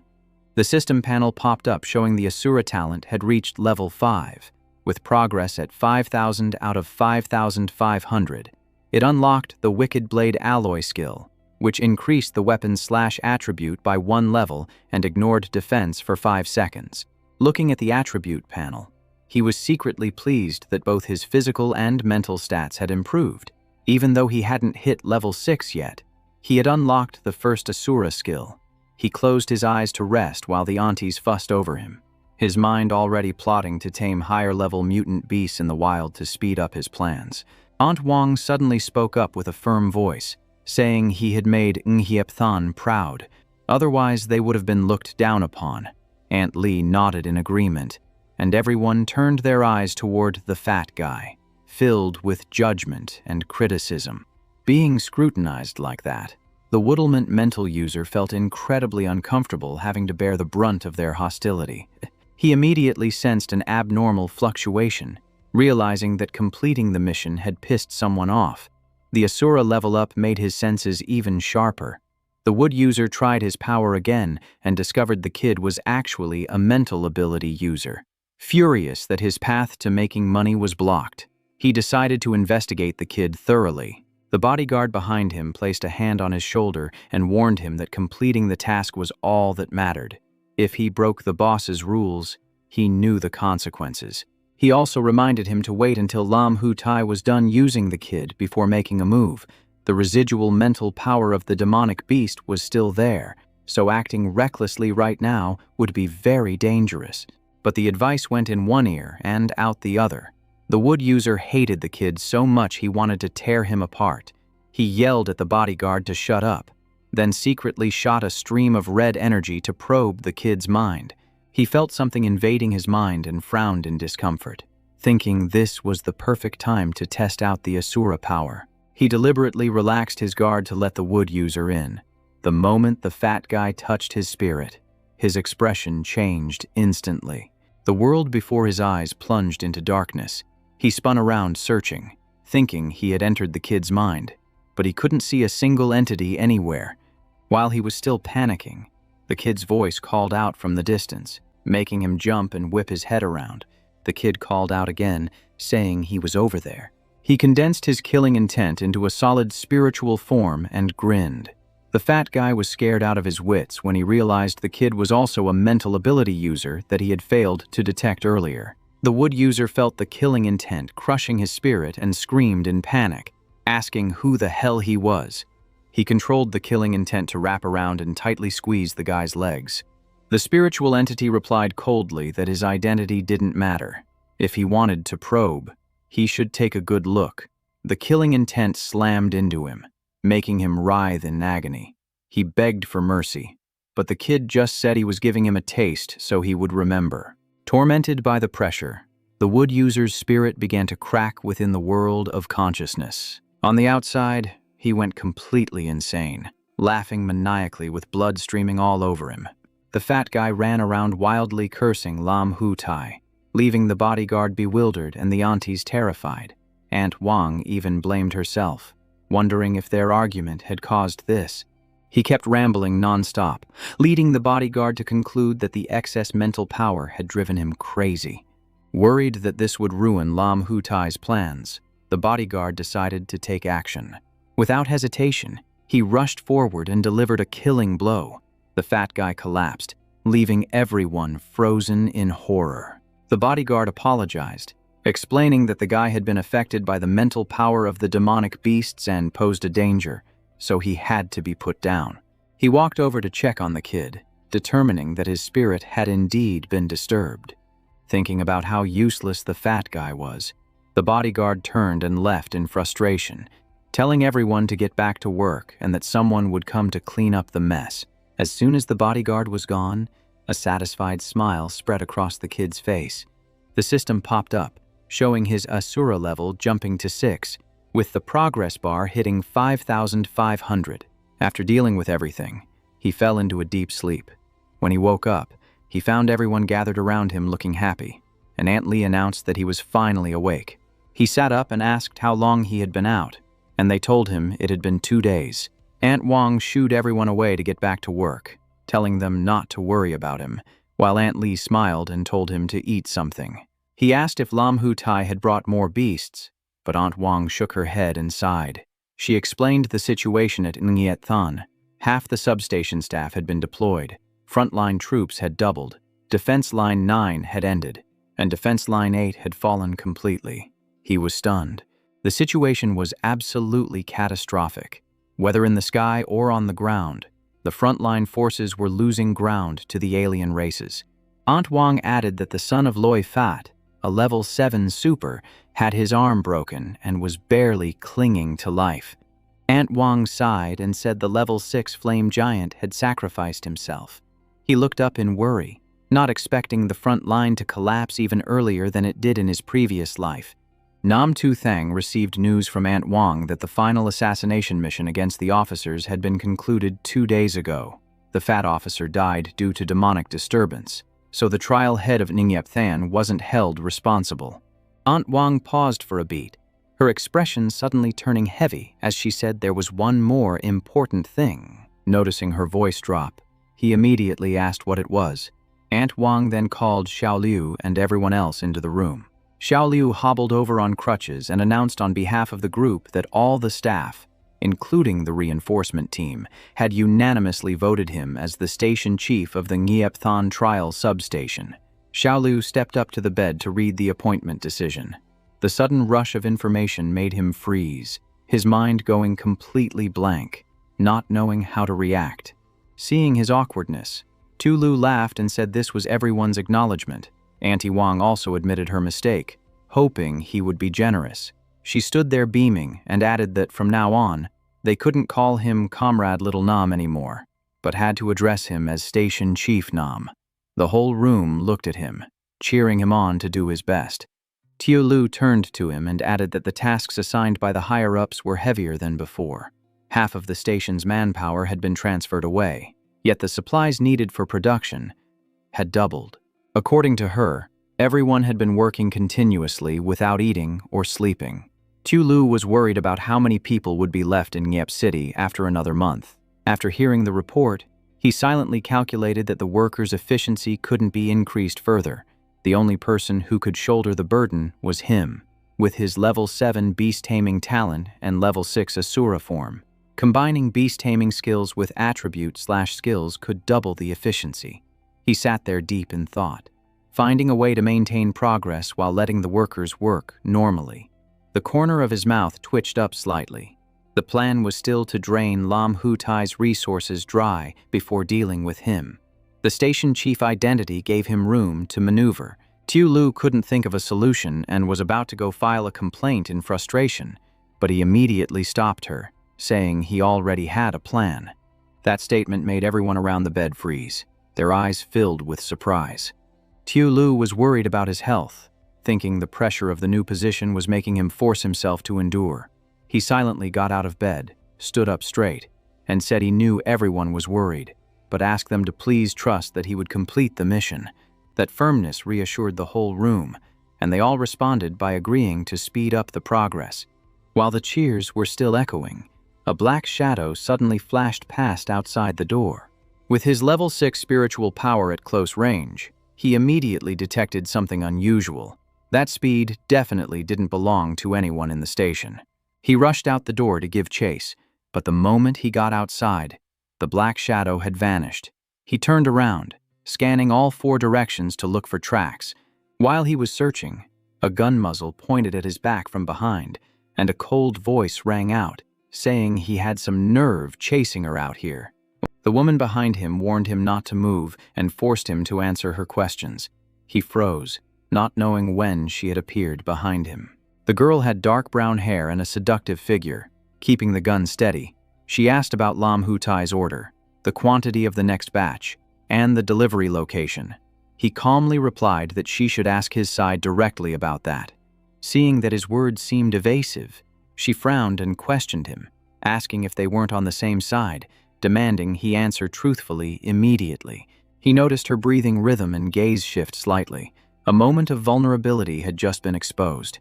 S1: The system panel popped up showing the Asura talent had reached level 5, with progress at 5,000 out of 5,500. It unlocked the Wicked Blade Alloy skill, which increased the weapon's /attribute by 1 level and ignored defense for 5 seconds. Looking at the attribute panel, he was secretly pleased that both his physical and mental stats had improved. Even though he hadn't hit level 6 yet, he had unlocked the first Asura skill. He closed his eyes to rest while the aunties fussed over him, his mind already plotting to tame higher-level mutant beasts in the wild to speed up his plans. Aunt Wang suddenly spoke up with a firm voice, saying he had made Nhip Than proud. Otherwise, they would have been looked down upon. Aunt Lee nodded in agreement, and everyone turned their eyes toward the fat guy, filled with judgment and criticism. Being scrutinized like that, the Woodlement mental user felt incredibly uncomfortable having to bear the brunt of their hostility. He immediately sensed an abnormal fluctuation, realizing that completing the mission had pissed someone off. The Asura level up made his senses even sharper. The wood user tried his power again and discovered the kid was actually a mental ability user. Furious that his path to making money was blocked, he decided to investigate the kid thoroughly. The bodyguard behind him placed a hand on his shoulder and warned him that completing the task was all that mattered. If he broke the boss's rules, he knew the consequences. He also reminded him to wait until Lam Hu Tai was done using the kid before making a move. The residual mental power of the demonic beast was still there, so acting recklessly right now would be very dangerous. But the advice went in one ear and out the other. The wood user hated the kid so much he wanted to tear him apart. He yelled at the bodyguard to shut up, then secretly shot a stream of red energy to probe the kid's mind. He felt something invading his mind and frowned in discomfort, thinking this was the perfect time to test out the Asura power. He deliberately relaxed his guard to let the wood user in. The moment the fat guy touched his spirit, his expression changed instantly. The world before his eyes plunged into darkness. He spun around searching, thinking he had entered the kid's mind, but he couldn't see a single entity anywhere. While he was still panicking, the kid's voice called out from the distance, making him jump and whip his head around. The kid called out again, saying he was over there. He condensed his killing intent into a solid spiritual form and grinned. The fat guy was scared out of his wits when he realized the kid was also a mental ability user that he had failed to detect earlier. The wood user felt the killing intent crushing his spirit and screamed in panic, asking who the hell he was. He controlled the killing intent to wrap around and tightly squeeze the guy's legs. The spiritual entity replied coldly that his identity didn't matter. If he wanted to probe, he should take a good look. The killing intent slammed into him, making him writhe in agony. He begged for mercy, but the kid just said he was giving him a taste so he would remember. Tormented by the pressure, the wood user's spirit began to crack within the world of consciousness. On the outside, he went completely insane, laughing maniacally with blood streaming all over him. The fat guy ran around wildly cursing Lam Hu Tai, leaving the bodyguard bewildered and the aunties terrified. Aunt Wang even blamed herself, wondering if their argument had caused this. He kept rambling nonstop, leading the bodyguard to conclude that the excess mental power had driven him crazy. Worried that this would ruin Lam Hu Tai's plans, the bodyguard decided to take action. Without hesitation, he rushed forward and delivered a killing blow. The fat guy collapsed, leaving everyone frozen in horror. The bodyguard apologized, explaining that the guy had been affected by the mental power of the demonic beasts and posed a danger, so he had to be put down. He walked over to check on the kid, determining that his spirit had indeed been disturbed. Thinking about how useless the fat guy was, the bodyguard turned and left in frustration, telling everyone to get back to work and that someone would come to clean up the mess. As soon as the bodyguard was gone, a satisfied smile spread across the kid's face. The system popped up, showing his Asura level jumping to 6, with the progress bar hitting 5,500. After dealing with everything, he fell into a deep sleep. When he woke up, he found everyone gathered around him looking happy, and Aunt Lee announced that he was finally awake. He sat up and asked how long he had been out, and they told him it had been 2 days. Aunt Wang shooed everyone away to get back to work, telling them not to worry about him, while Aunt Lee smiled and told him to eat something. He asked if Lam Hu Tai had brought more beasts, but Aunt Wang shook her head and sighed. She explained the situation at Nghiet Than. Half the substation staff had been deployed, frontline troops had doubled, Defense Line 9 had ended, and Defense Line 8 had fallen completely. He was stunned. The situation was absolutely catastrophic. Whether in the sky or on the ground, the frontline forces were losing ground to the alien races. Aunt Wang added that the son of Loi Fat, a level 7 super, had his arm broken and was barely clinging to life. Aunt Wang sighed and said the level 6 flame giant had sacrificed himself. He looked up in worry, not expecting the front line to collapse even earlier than it did in his previous life. Nam Tu Thang received news from Aunt Wang that the final assassination mission against the officers had been concluded 2 days ago. The fat officer died due to demonic disturbance, so the trial head of Nghiet Than wasn't held responsible. Aunt Wang paused for a beat, her expression suddenly turning heavy as she said there was one more important thing. Noticing her voice drop, he immediately asked what it was. Aunt Wang then called Xiao Liu and everyone else into the room. Xiao Liu hobbled over on crutches and announced on behalf of the group that all the staff, including the reinforcement team, had unanimously voted him as the station chief of the Nghiet Than trial substation. Xiao Liu stepped up to the bed to read the appointment decision. The sudden rush of information made him freeze, his mind going completely blank, not knowing how to react. Seeing his awkwardness, Tulu laughed and said this was everyone's acknowledgement. Auntie Wang also admitted her mistake, hoping he would be generous. She stood there beaming and added that from now on, they couldn't call him Comrade Little Nam anymore, but had to address him as Station Chief Nam. The whole room looked at him, cheering him on to do his best. Tiu Lu turned to him and added that the tasks assigned by the higher-ups were heavier than before. Half of the station's manpower had been transferred away, yet the supplies needed for production had doubled. According to her, everyone had been working continuously without eating or sleeping. Tiu Lu was worried about how many people would be left in Nghiep City after another month. After hearing the report, he silently calculated that the workers' efficiency couldn't be increased further. The only person who could shoulder the burden was him, with his level 7 beast-taming talent and level 6 Asura form. Combining beast-taming skills with attribute/skills could double the efficiency. He sat there deep in thought, finding a way to maintain progress while letting the workers work normally. The corner of his mouth twitched up slightly. The plan was still to drain Lam Hu Tai's resources dry before dealing with him. The station chief identity gave him room to maneuver. Tiu Lu couldn't think of a solution and was about to go file a complaint in frustration, but he immediately stopped her, saying he already had a plan. That statement made everyone around the bed freeze, their eyes filled with surprise. Tiu Lu was worried about his health, thinking the pressure of the new position was making him force himself to endure. He silently got out of bed, stood up straight, and said he knew everyone was worried, but asked them to please trust that he would complete the mission. That firmness reassured the whole room, and they all responded by agreeing to speed up the progress. While the cheers were still echoing, a black shadow suddenly flashed past outside the door. With his level 6 spiritual power at close range, he immediately detected something unusual. That speed definitely didn't belong to anyone in the station. He rushed out the door to give chase, but the moment he got outside, the black shadow had vanished. He turned around, scanning all 4 directions to look for tracks. While he was searching, a gun muzzle pointed at his back from behind, and a cold voice rang out, saying he had some nerve chasing her out here. The woman behind him warned him not to move and forced him to answer her questions. He froze, not knowing when she had appeared behind him. The girl had dark brown hair and a seductive figure. Keeping the gun steady, she asked about Lam Hu Tai's order, the quantity of the next batch, and the delivery location. He calmly replied that she should ask his side directly about that. Seeing that his words seemed evasive, she frowned and questioned him, asking if they weren't on the same side, demanding he answer truthfully immediately. He noticed her breathing rhythm and gaze shift slightly. A moment of vulnerability had just been exposed.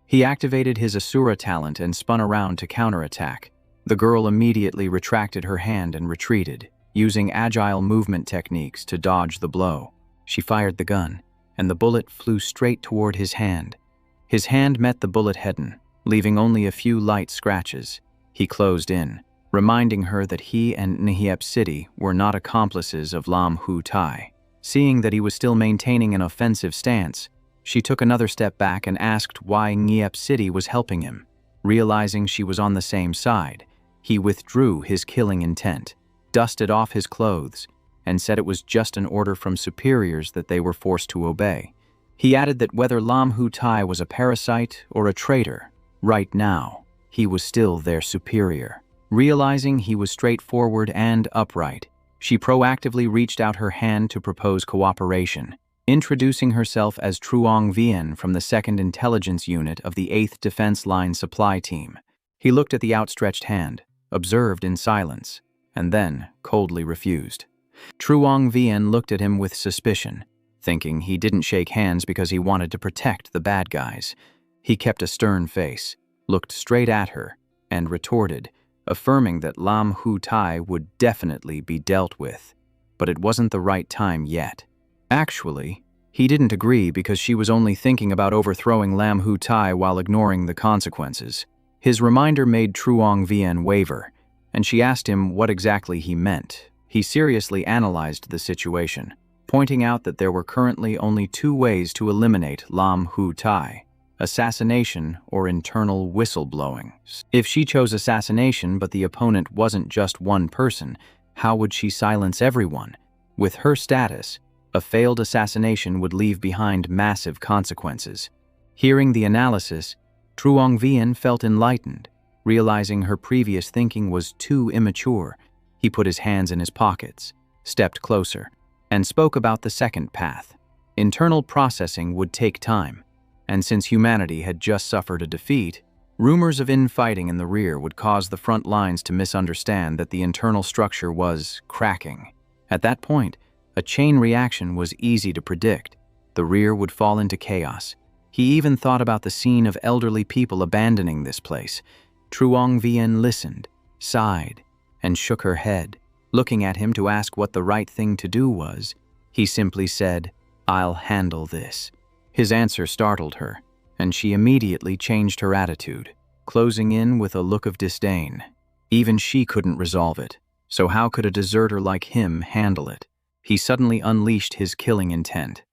S1: He activated his Asura talent and spun around to counterattack. The girl immediately retracted her hand and retreated, using agile movement techniques to dodge the blow. She fired the gun, and the bullet flew straight toward his hand. His hand met the bullet head-on, leaving only a few light scratches. He closed in, reminding her that he and Nghiep City were not accomplices of Lam Hu Tai. Seeing that he was still maintaining an offensive stance, she took another step back and asked why Nghiep City was helping him. Realizing she was on the same side, he withdrew his killing intent, dusted off his clothes, and said it was just an order from superiors that they were forced to obey. He added that whether Lam Hu Tai was a parasite or a traitor, right now, he was still their superior. Realizing he was straightforward and upright, she proactively reached out her hand to propose cooperation, introducing herself as Truong Vien from the 2nd Intelligence Unit of the 8th Defense Line Supply Team. He looked at the outstretched hand, observed in silence, and then coldly refused. Truong Vien looked at him with suspicion, thinking he didn't shake hands because he wanted to protect the bad guys. He kept a stern face, looked straight at her, and retorted, affirming that Lam Hu Tai would definitely be dealt with, but it wasn't the right time yet. Actually, he didn't agree because she was only thinking about overthrowing Lam Hu Tai while ignoring the consequences. His reminder made Truong Vien waver, and she asked him what exactly he meant. He seriously analyzed the situation, pointing out that there were currently only 2 ways to eliminate Lam Hu Tai: assassination or internal whistleblowing. If she chose assassination but the opponent wasn't just one person, how would she silence everyone? With her status, a failed assassination would leave behind massive consequences. Hearing the analysis, Truong Vien felt enlightened. Realizing her previous thinking was too immature, he put his hands in his pockets, stepped closer, and spoke about the second path. Internal processing would take time, and since humanity had just suffered a defeat, rumors of infighting in the rear would cause the front lines to misunderstand that the internal structure was cracking. At that point, a chain reaction was easy to predict. The rear would fall into chaos. He even thought about the scene of elderly people abandoning this place. Truong Vien listened, sighed, and shook her head. Looking at him to ask what the right thing to do was, he simply said, "I'll handle this." His answer startled her, and she immediately changed her attitude, closing in with a look of disdain. Even she couldn't resolve it, so how could a deserter like him handle it? He suddenly unleashed his killing intent.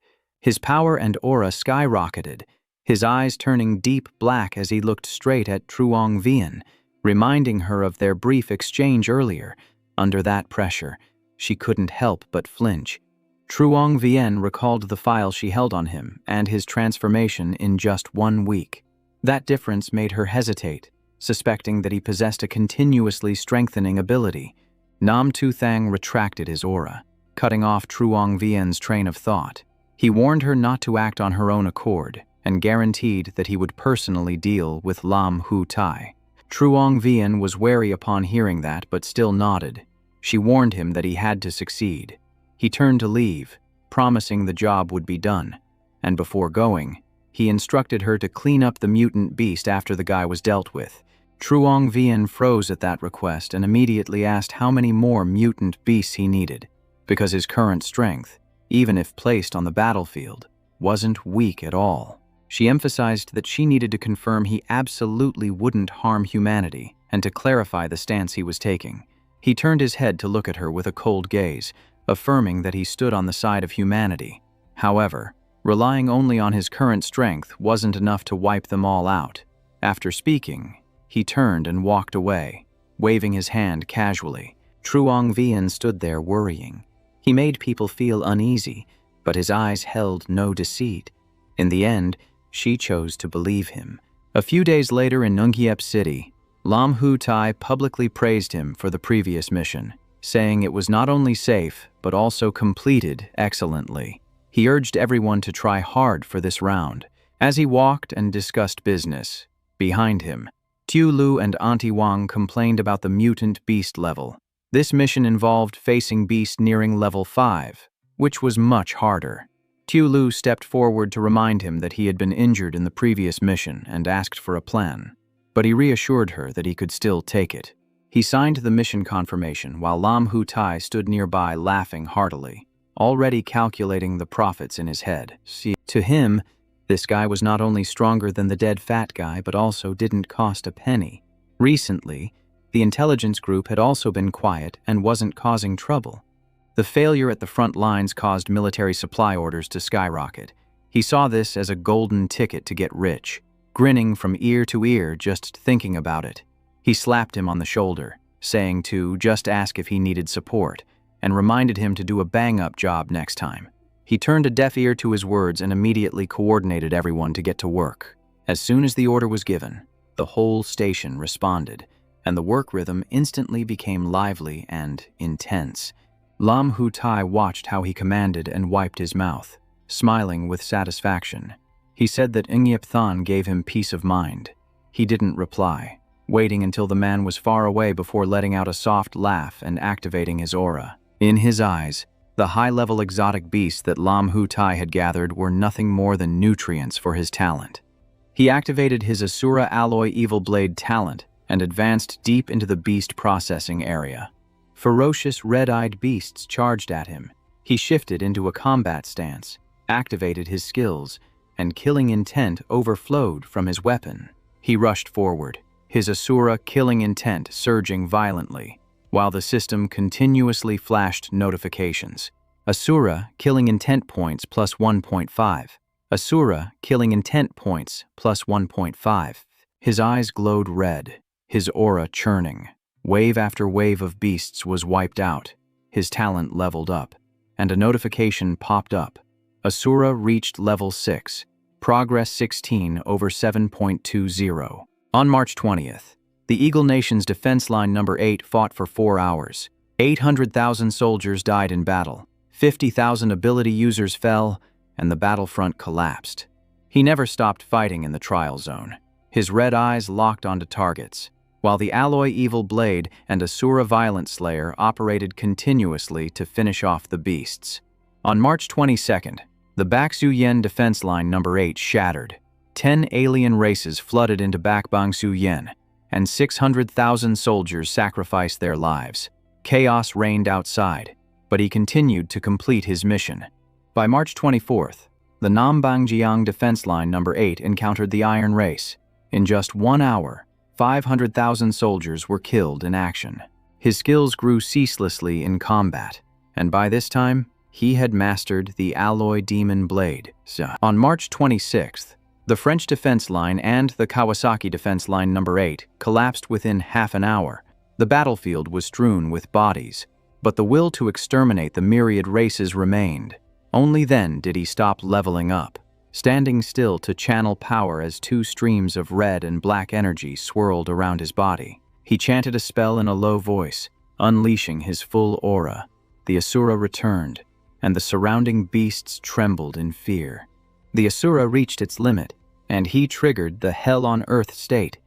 S1: His power and aura skyrocketed, his eyes turning deep black as he looked straight at Truong Vien, reminding her of their brief exchange earlier. Under that pressure, she couldn't help but flinch. Truong Vien recalled the file she held on him and his transformation in just 1 week. That difference made her hesitate, suspecting that he possessed a continuously strengthening ability. Nam Tu Thang retracted his aura, cutting off Truong Vien's train of thought. He warned her not to act on her own accord and guaranteed that he would personally deal with Lam Hu Tai. Truong Vien was wary upon hearing that but still nodded. She warned him that he had to succeed. He turned to leave, promising the job would be done, and before going, he instructed her to clean up the mutant beast after the guy was dealt with. Truong Vien froze at that request and immediately asked how many more mutant beasts he needed, because his current strength, even if placed on the battlefield, wasn't weak at all. She emphasized that she needed to confirm he absolutely wouldn't harm humanity and to clarify the stance he was taking. He turned his head to look at her with a cold gaze, affirming that he stood on the side of humanity. However, relying only on his current strength wasn't enough to wipe them all out. After speaking, he turned and walked away, waving his hand casually. Truong Vien stood there worrying. He made people feel uneasy, but his eyes held no deceit. In the end, she chose to believe him. A few days later in Nungiep City, Lam Hu Tai publicly praised him for the previous mission, saying it was not only safe, but also completed excellently. He urged everyone to try hard for this round. As he walked and discussed business, behind him, Tu Lu and Auntie Wang complained about the mutant beast level. This mission involved facing beasts nearing level 5, which was much harder. Tu Lu stepped forward to remind him that he had been injured in the previous mission and asked for a plan, but he reassured her that he could still take it. He signed the mission confirmation while Lam Hu Tai stood nearby laughing heartily, already calculating the profits in his head. To him, this guy was not only stronger than the dead fat guy but also didn't cost a penny. Recently, the intelligence group had also been quiet and wasn't causing trouble. The failure at the front lines caused military supply orders to skyrocket. He saw this as a golden ticket to get rich, grinning from ear to ear just thinking about it. He slapped him on the shoulder, saying to just ask if he needed support, and reminded him to do a bang-up job next time. He turned a deaf ear to his words and immediately coordinated everyone to get to work. As soon as the order was given, the whole station responded, and the work rhythm instantly became lively and intense. Lam Hu Tai watched how he commanded and wiped his mouth, smiling with satisfaction. He said that Ngiep Than gave him peace of mind. He didn't reply, waiting until the man was far away before letting out a soft laugh and activating his aura. In his eyes, the high-level exotic beasts that Lam Hu Tai had gathered were nothing more than nutrients for his talent. He activated his Asura Alloy Evil Blade talent and advanced deep into the beast processing area. Ferocious red-eyed beasts charged at him. He shifted into a combat stance, activated his skills, and killing intent overflowed from his weapon. He rushed forward, his Asura killing intent surging violently, while the system continuously flashed notifications. Asura killing intent points plus 1.5. Asura killing intent points plus 1.5. His eyes glowed red, his aura churning. Wave after wave of beasts was wiped out, his talent leveled up, and a notification popped up. Asura reached level 6, progress 16 over 7.20. On March 20th, the Eagle Nation's defense line number 8 fought for 4 hours. 800,000 soldiers died in battle. 50,000 ability users fell, and the battlefront collapsed. He never stopped fighting in the trial zone. His red eyes locked onto targets, while the Alloy Evil Blade and Asura Violent Slayer operated continuously to finish off the beasts. On March 22nd, the Baksu-yen defense line number 8 shattered. 10 alien races flooded into Bakbangsu-yen, and 600,000 soldiers sacrificed their lives. Chaos reigned outside, but he continued to complete his mission. By March 24th, the Nambangjiang defense line number 8 encountered the Iron Race. In just 1 hour, 500,000 soldiers were killed in action. His skills grew ceaselessly in combat, and by this time, he had mastered the Alloy Demon Blade. On March 26th, the French defense line and the Kawasaki defense line number 8 collapsed within half an hour. The battlefield was strewn with bodies, but the will to exterminate the myriad races remained. Only then did he stop leveling up, standing still to channel power as 2 streams of red and black energy swirled around his body. He chanted a spell in a low voice, unleashing his full aura. The Asura returned, and the surrounding beasts trembled in fear. The Asura reached its limit, and he triggered the Hell on Earth state.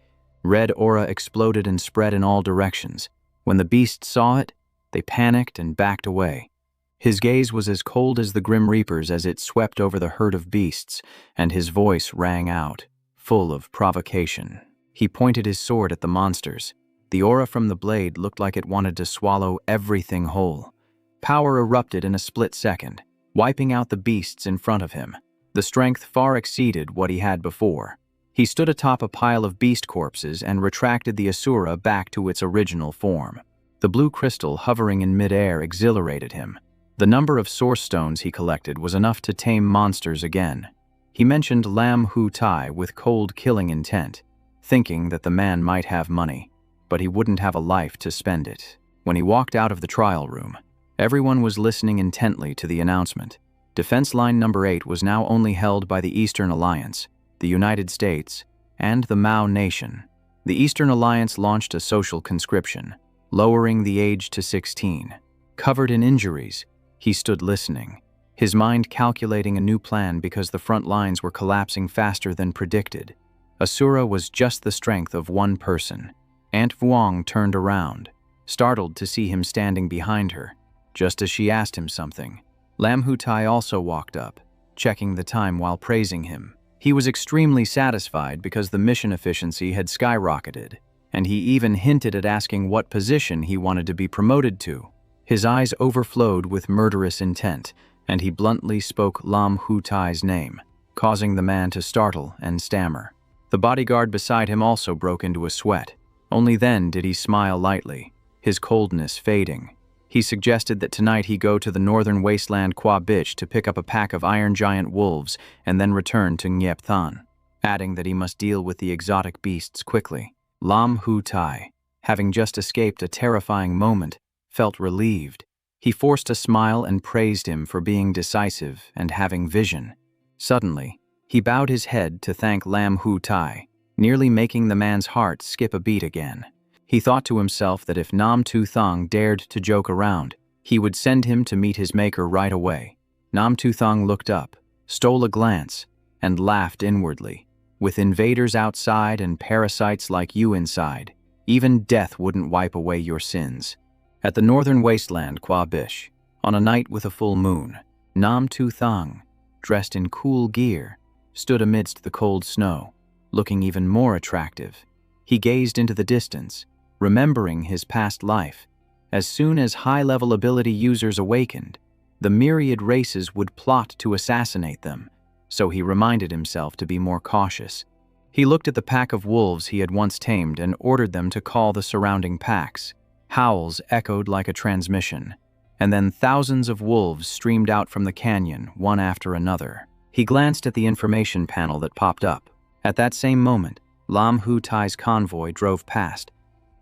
S1: Red aura exploded and spread in all directions. When the beasts saw it, they panicked and backed away. His gaze was as cold as the Grim Reaper's as it swept over the herd of beasts, and his voice rang out, full of provocation. He pointed his sword at the monsters. The aura from the blade looked like it wanted to swallow everything whole. Power erupted in a split second, wiping out the beasts in front of him. The strength far exceeded what he had before. He stood atop a pile of beast corpses and retracted the Asura back to its original form. The blue crystal hovering in midair exhilarated him. The number of source stones he collected was enough to tame monsters again. He mentioned Lam Hu Tai with cold killing intent, thinking that the man might have money, but he wouldn't have a life to spend it. When he walked out of the trial room, everyone was listening intently to the announcement. Defense line number 8 was now only held by the Eastern Alliance, the United States, and the Mao Nation. The Eastern Alliance launched a social conscription, lowering the age to 16. Covered in injuries, he stood listening, his mind calculating a new plan because the front lines were collapsing faster than predicted. Asura was just the strength of one person. Aunt Vuong turned around, startled to see him standing behind her, just as she asked him something. Lam Hu Tai also walked up, checking the time while praising him. He was extremely satisfied because the mission efficiency had skyrocketed, and he even hinted at asking what position he wanted to be promoted to. His eyes overflowed with murderous intent, and he bluntly spoke Lam Hu Tai's name, causing the man to startle and stammer. The bodyguard beside him also broke into a sweat. Only then did he smile lightly, his coldness fading. He suggested that tonight he go to the northern wasteland Kwa Bitch to pick up a pack of iron giant wolves and then return to Ngyep Than, adding that he must deal with the exotic beasts quickly. Lam Hu Tai, having just escaped a terrifying moment, felt relieved. He forced a smile and praised him for being decisive and having vision. Suddenly, he bowed his head to thank Lam Hu Tai, nearly making the man's heart skip a beat again. He thought to himself that if Nam Tu Thang dared to joke around, he would send him to meet his maker right away. Nam Tu Thang looked up, stole a glance, and laughed inwardly. With invaders outside and parasites like you inside, even death wouldn't wipe away your sins. At the northern wasteland Kwa Bish, on a night with a full moon, Nam Tu Thang, dressed in cool gear, stood amidst the cold snow, looking even more attractive. He gazed into the distance, remembering his past life. As soon as high-level ability users awakened, the myriad races would plot to assassinate them, so he reminded himself to be more cautious. He looked at the pack of wolves he had once tamed and ordered them to call the surrounding packs. Howls echoed like a transmission, and then thousands of wolves streamed out from the canyon, one after another. He glanced at the information panel that popped up. At that same moment, Lam Hu Tai's convoy drove past.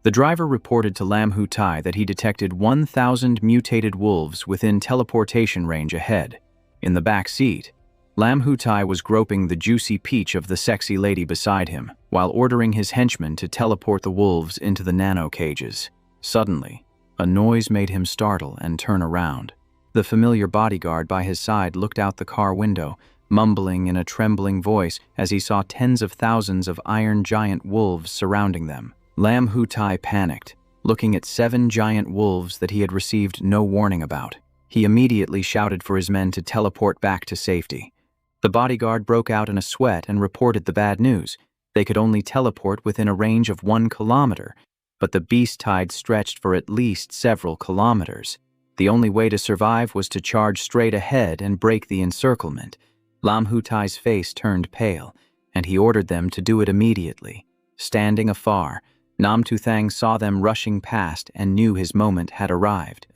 S1: The driver reported to Lam Hu Tai that he detected 1,000 mutated wolves within teleportation range ahead. In the back seat, Lam Hu Tai was groping the juicy peach of the sexy lady beside him, while ordering his henchmen to teleport the wolves into the nano cages. Suddenly, a noise made him startle and turn around. The familiar bodyguard by his side looked out the car window, mumbling in a trembling voice as he saw tens of thousands of iron giant wolves surrounding them. Lam Hutai panicked, looking at 7 giant wolves that he had received no warning about. He immediately shouted for his men to teleport back to safety. The bodyguard broke out in a sweat and reported the bad news. They could only teleport within a range of 1 kilometer, but the beast tide stretched for at least several kilometers. The only way to survive was to charge straight ahead and break the encirclement. Lam Hutai's face turned pale, and he ordered them to do it immediately. Standing afar, Nam Tu Thang saw them rushing past and knew his moment had arrived.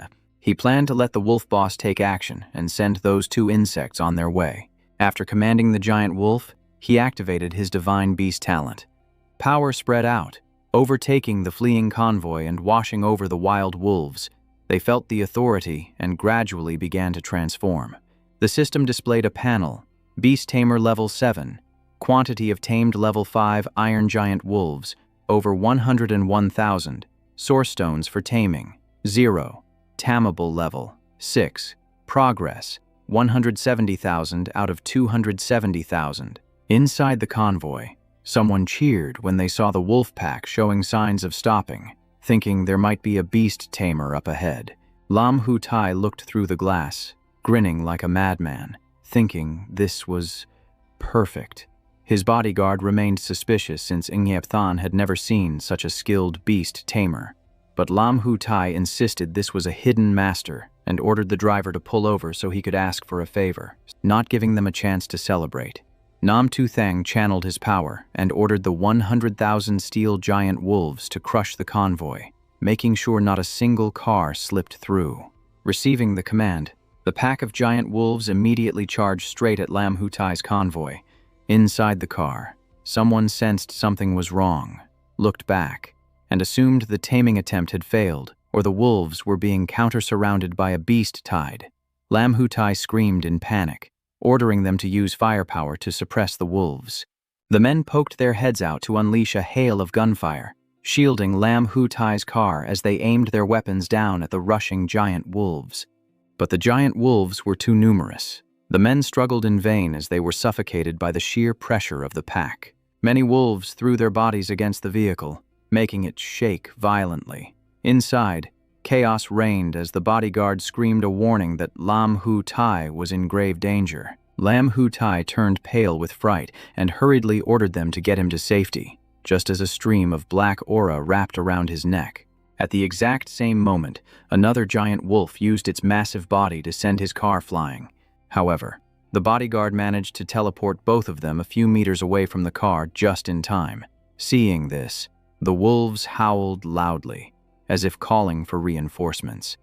S1: He planned to let the wolf boss take action and send those 2 insects on their way. After commanding the giant wolf, he activated his divine beast talent. Power spread out, overtaking the fleeing convoy and washing over the wild wolves. They felt the authority and gradually began to transform. The system displayed a panel: Beast Tamer Level 7, quantity of tamed Level 5 Iron Giant Wolves, over 101,000, Source Stones for Taming, 0, Tamable Level, 6, Progress, 170,000 out of 270,000. Inside the convoy, someone cheered when they saw the wolf pack showing signs of stopping, thinking there might be a beast tamer up ahead. Lam Hutai looked through the glass, grinning like a madman, thinking this was perfect. His bodyguard remained suspicious since Engyep Than had never seen such a skilled beast tamer. But Lam Hutai insisted this was a hidden master and ordered the driver to pull over so he could ask for a favor, not giving them a chance to celebrate. Nam Tu Thang channeled his power and ordered the 100,000 steel giant wolves to crush the convoy, making sure not a single car slipped through. Receiving the command, the pack of giant wolves immediately charged straight at Lam Hutai's convoy. Inside the car, someone sensed something was wrong, looked back, and assumed the taming attempt had failed, or the wolves were being counter-surrounded by a beast tide. Lam Hutai screamed in panic, ordering them to use firepower to suppress the wolves. The men poked their heads out to unleash a hail of gunfire, shielding Lam Hutai's car as they aimed their weapons down at the rushing giant wolves. But the giant wolves were too numerous. The men struggled in vain as they were suffocated by the sheer pressure of the pack. Many wolves threw their bodies against the vehicle, making it shake violently. Inside, chaos reigned as the bodyguard screamed a warning that Lam Hutai was in grave danger. Lam Hutai turned pale with fright and hurriedly ordered them to get him to safety, just as a stream of black aura wrapped around his neck. At the exact same moment, another giant wolf used its massive body to send his car flying. However, the bodyguard managed to teleport both of them a few meters away from the car just in time. Seeing this, the wolves howled loudly, as if calling for reinforcements.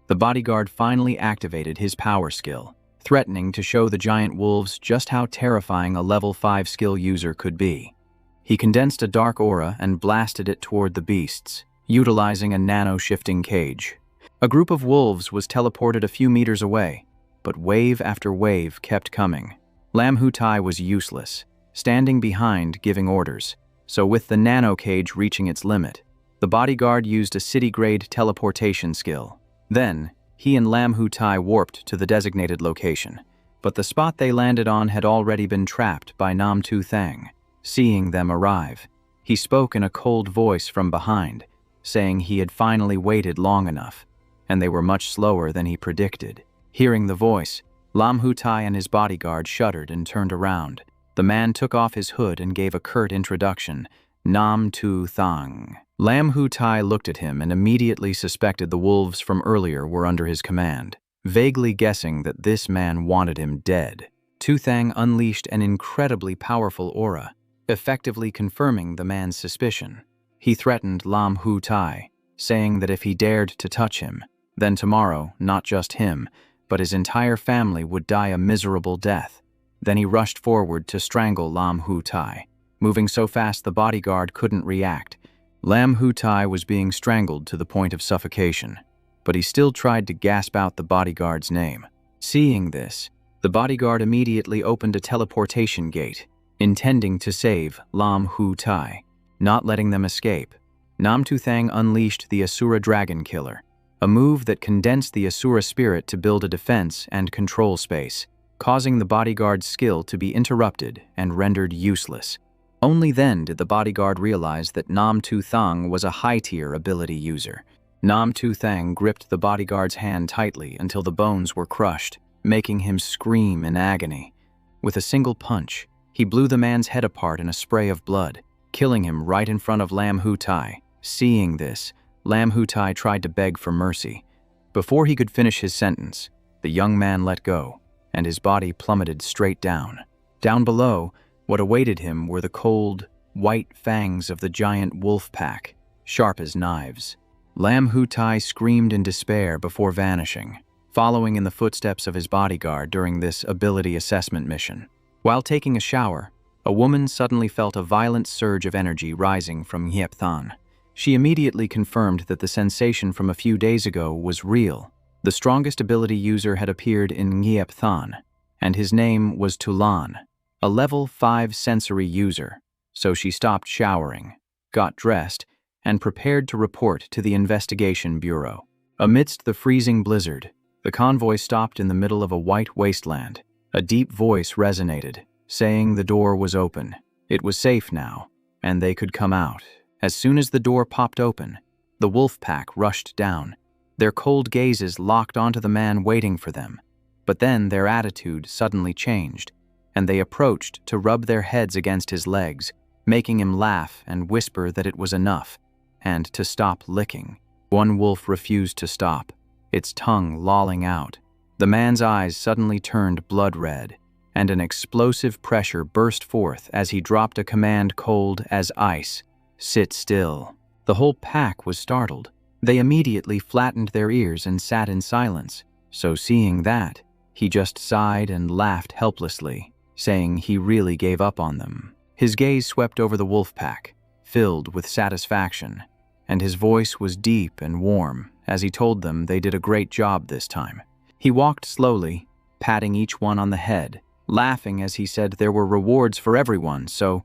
S1: The bodyguard finally activated his power skill, threatening to show the giant wolves just how terrifying a level 5 skill user could be. He condensed a dark aura and blasted it toward the beasts, utilizing a nano-shifting cage. A group of wolves was teleported a few meters away, but wave after wave kept coming. Lam Hutai was useless, standing behind giving orders, so with the nano-cage reaching its limit, the bodyguard used a city-grade teleportation skill. Then, he and Lam Hutai warped to the designated location, but the spot they landed on had already been trapped by Nam Tu Thang. Seeing them arrive, he spoke in a cold voice from behind, saying he had finally waited long enough, and they were much slower than he predicted. Hearing the voice, Lam Hutai and his bodyguard shuddered and turned around. The man took off his hood and gave a curt introduction, Nam Tu Thang. Lam Hutai looked at him and immediately suspected the wolves from earlier were under his command, vaguely guessing that this man wanted him dead. Tu Thang unleashed an incredibly powerful aura, effectively confirming the man's suspicion. He threatened Lam Hutai, saying that if he dared to touch him, then tomorrow, not just him, but his entire family would die a miserable death. Then he rushed forward to strangle Lam Hutai, moving so fast the bodyguard couldn't react. Lam Hutai was being strangled to the point of suffocation, but he still tried to gasp out the bodyguard's name. Seeing this, the bodyguard immediately opened a teleportation gate, intending to save Lam Hutai. Not letting them escape, Nam Tu Thang unleashed the Asura dragon killer, a move that condensed the Asura spirit to build a defense and control space, causing the bodyguard's skill to be interrupted and rendered useless. Only then did the bodyguard realize that Nam Tu Thang was a high-tier ability user. Nam Tu Thang gripped the bodyguard's hand tightly until the bones were crushed, making him scream in agony. With a single punch, he blew the man's head apart in a spray of blood, killing him right in front of Lam Hu Tai. Seeing this, Lam Hu Tai tried to beg for mercy. Before he could finish his sentence, the young man let go, and his body plummeted straight down. Down below, what awaited him were the cold, white fangs of the giant wolf pack, sharp as knives. Lam Hu Tai screamed in despair before vanishing, following in the footsteps of his bodyguard during this ability assessment mission. While taking a shower, a woman suddenly felt a violent surge of energy rising from Ngiep Than. She immediately confirmed that the sensation from a few days ago was real. The strongest ability user had appeared in Ngiep Than, and his name was Tulan, a level 5 sensory user. So she stopped showering, got dressed, and prepared to report to the investigation bureau. Amidst the freezing blizzard, the convoy stopped in the middle of a white wasteland. A deep voice resonated, saying the door was open. It was safe now, and they could come out. As soon as the door popped open, the wolf pack rushed down, their cold gazes locked onto the man waiting for them. But then their attitude suddenly changed, and they approached to rub their heads against his legs, making him laugh and whisper that it was enough, and to stop licking. One wolf refused to stop, its tongue lolling out. The man's eyes suddenly turned blood red, and an explosive pressure burst forth as he dropped a command cold as ice. "Sit still." The whole pack was startled. They immediately flattened their ears and sat in silence. So seeing that, he just sighed and laughed helplessly, saying he really gave up on them. His gaze swept over the wolf pack, filled with satisfaction, and his voice was deep and warm as he told them they did a great job this time. He walked slowly, patting each one on the head, laughing as he said there were rewards for everyone, so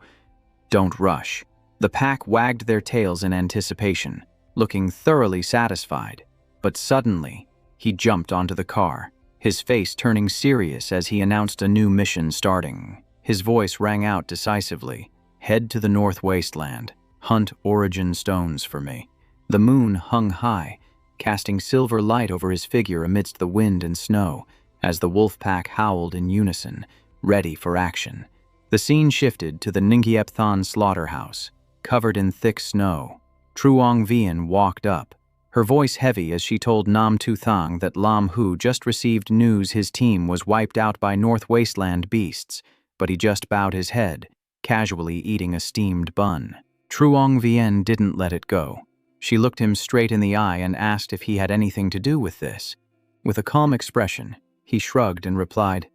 S1: don't rush. The pack wagged their tails in anticipation, looking thoroughly satisfied. But suddenly, he jumped onto the car, his face turning serious as he announced a new mission starting. His voice rang out decisively. "Head to the North Wasteland. Hunt origin stones for me." The moon hung high, casting silver light over his figure amidst the wind and snow, as the wolf pack howled in unison, ready for action. The scene shifted to the Ngiep Than slaughterhouse, covered in thick snow. Truong Vian walked up, her voice heavy as she told Nam Tu Thang that Lam Hu just received news his team was wiped out by North Wasteland beasts, but he just bowed his head, casually eating a steamed bun. Truong Vian didn't let it go. She looked him straight in the eye and asked if he had anything to do with this. With a calm expression, he shrugged and replied,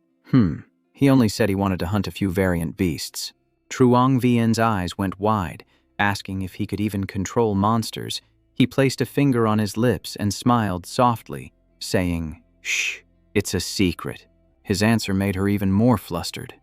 S1: he only said he wanted to hunt a few variant beasts. Truong Vian's eyes went wide, asking if he could even control monsters. He placed a finger on his lips and smiled softly, saying, "Shh, it's a secret." His answer made her even more flustered.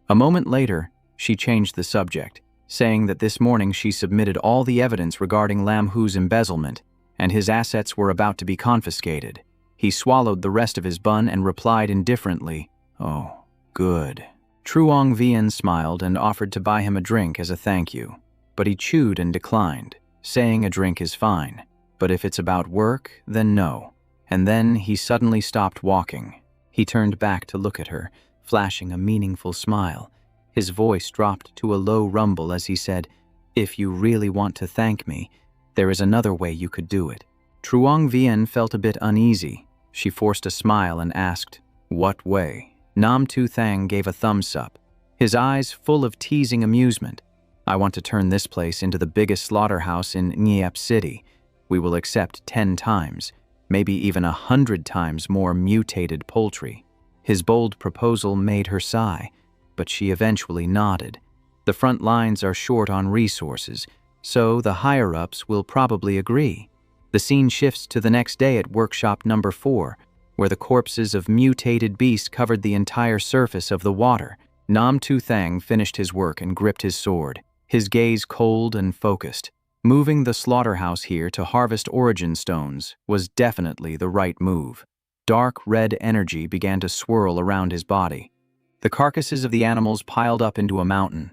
S1: A moment later, she changed the subject, saying that this morning she submitted all the evidence regarding Lam Hu's embezzlement, and his assets were about to be confiscated. He swallowed the rest of his bun and replied indifferently, "Oh, good." Truong Vian smiled and offered to buy him a drink as a thank you, but he chewed and declined, saying a drink is fine, but if it's about work, then no. And then he suddenly stopped walking. He turned back to look at her, flashing a meaningful smile. His voice dropped to a low rumble as he said, "If you really want to thank me, there is another way you could do it." Truong Vian felt a bit uneasy. She forced a smile and asked, "What way?" Nam Tu Thang gave a thumbs up, his eyes full of teasing amusement. "I want to turn this place into the biggest slaughterhouse in Ngiep City. We will accept 10 times, maybe even 100 times more mutated poultry." His bold proposal made her sigh, but she eventually nodded. The front lines are short on resources, so the higher-ups will probably agree. The scene shifts to the next day at workshop number 4, where the corpses of mutated beasts covered the entire surface of the water. Nam Tu Thang finished his work and gripped his sword, his gaze cold and focused. Moving the slaughterhouse here to harvest origin stones was definitely the right move. Dark red energy began to swirl around his body. The carcasses of the animals piled up into a mountain.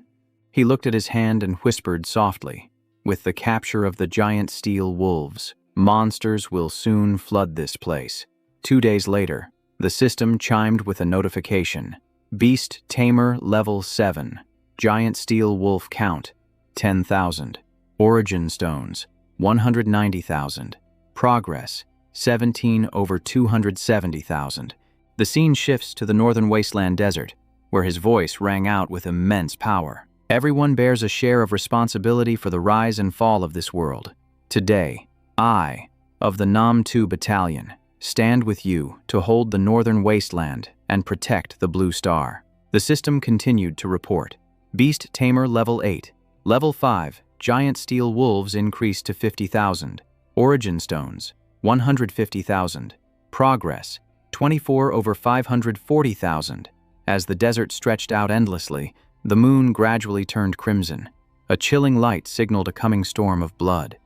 S1: He looked at his hand and whispered softly, "With the capture of the giant steel wolves, monsters will soon flood this place." 2 days later, the system chimed with a notification. Beast Tamer Level 7. Giant Steel Wolf Count, 10,000. Origin Stones, 190,000. Progress, 17 over 270,000. The scene shifts to the northern wasteland desert, where his voice rang out with immense power. Everyone bears a share of responsibility for the rise and fall of this world. Today, I, of the Nam 2 Battalion, stand with you to hold the northern wasteland and protect the Blue Star. The system continued to report. Beast Tamer Level 8. Level 5, Giant Steel Wolves increased to 50,000. Origin Stones, 150,000. Progress, 24 over 540,000. As the desert stretched out endlessly, the moon gradually turned crimson. A chilling light signaled a coming storm of blood.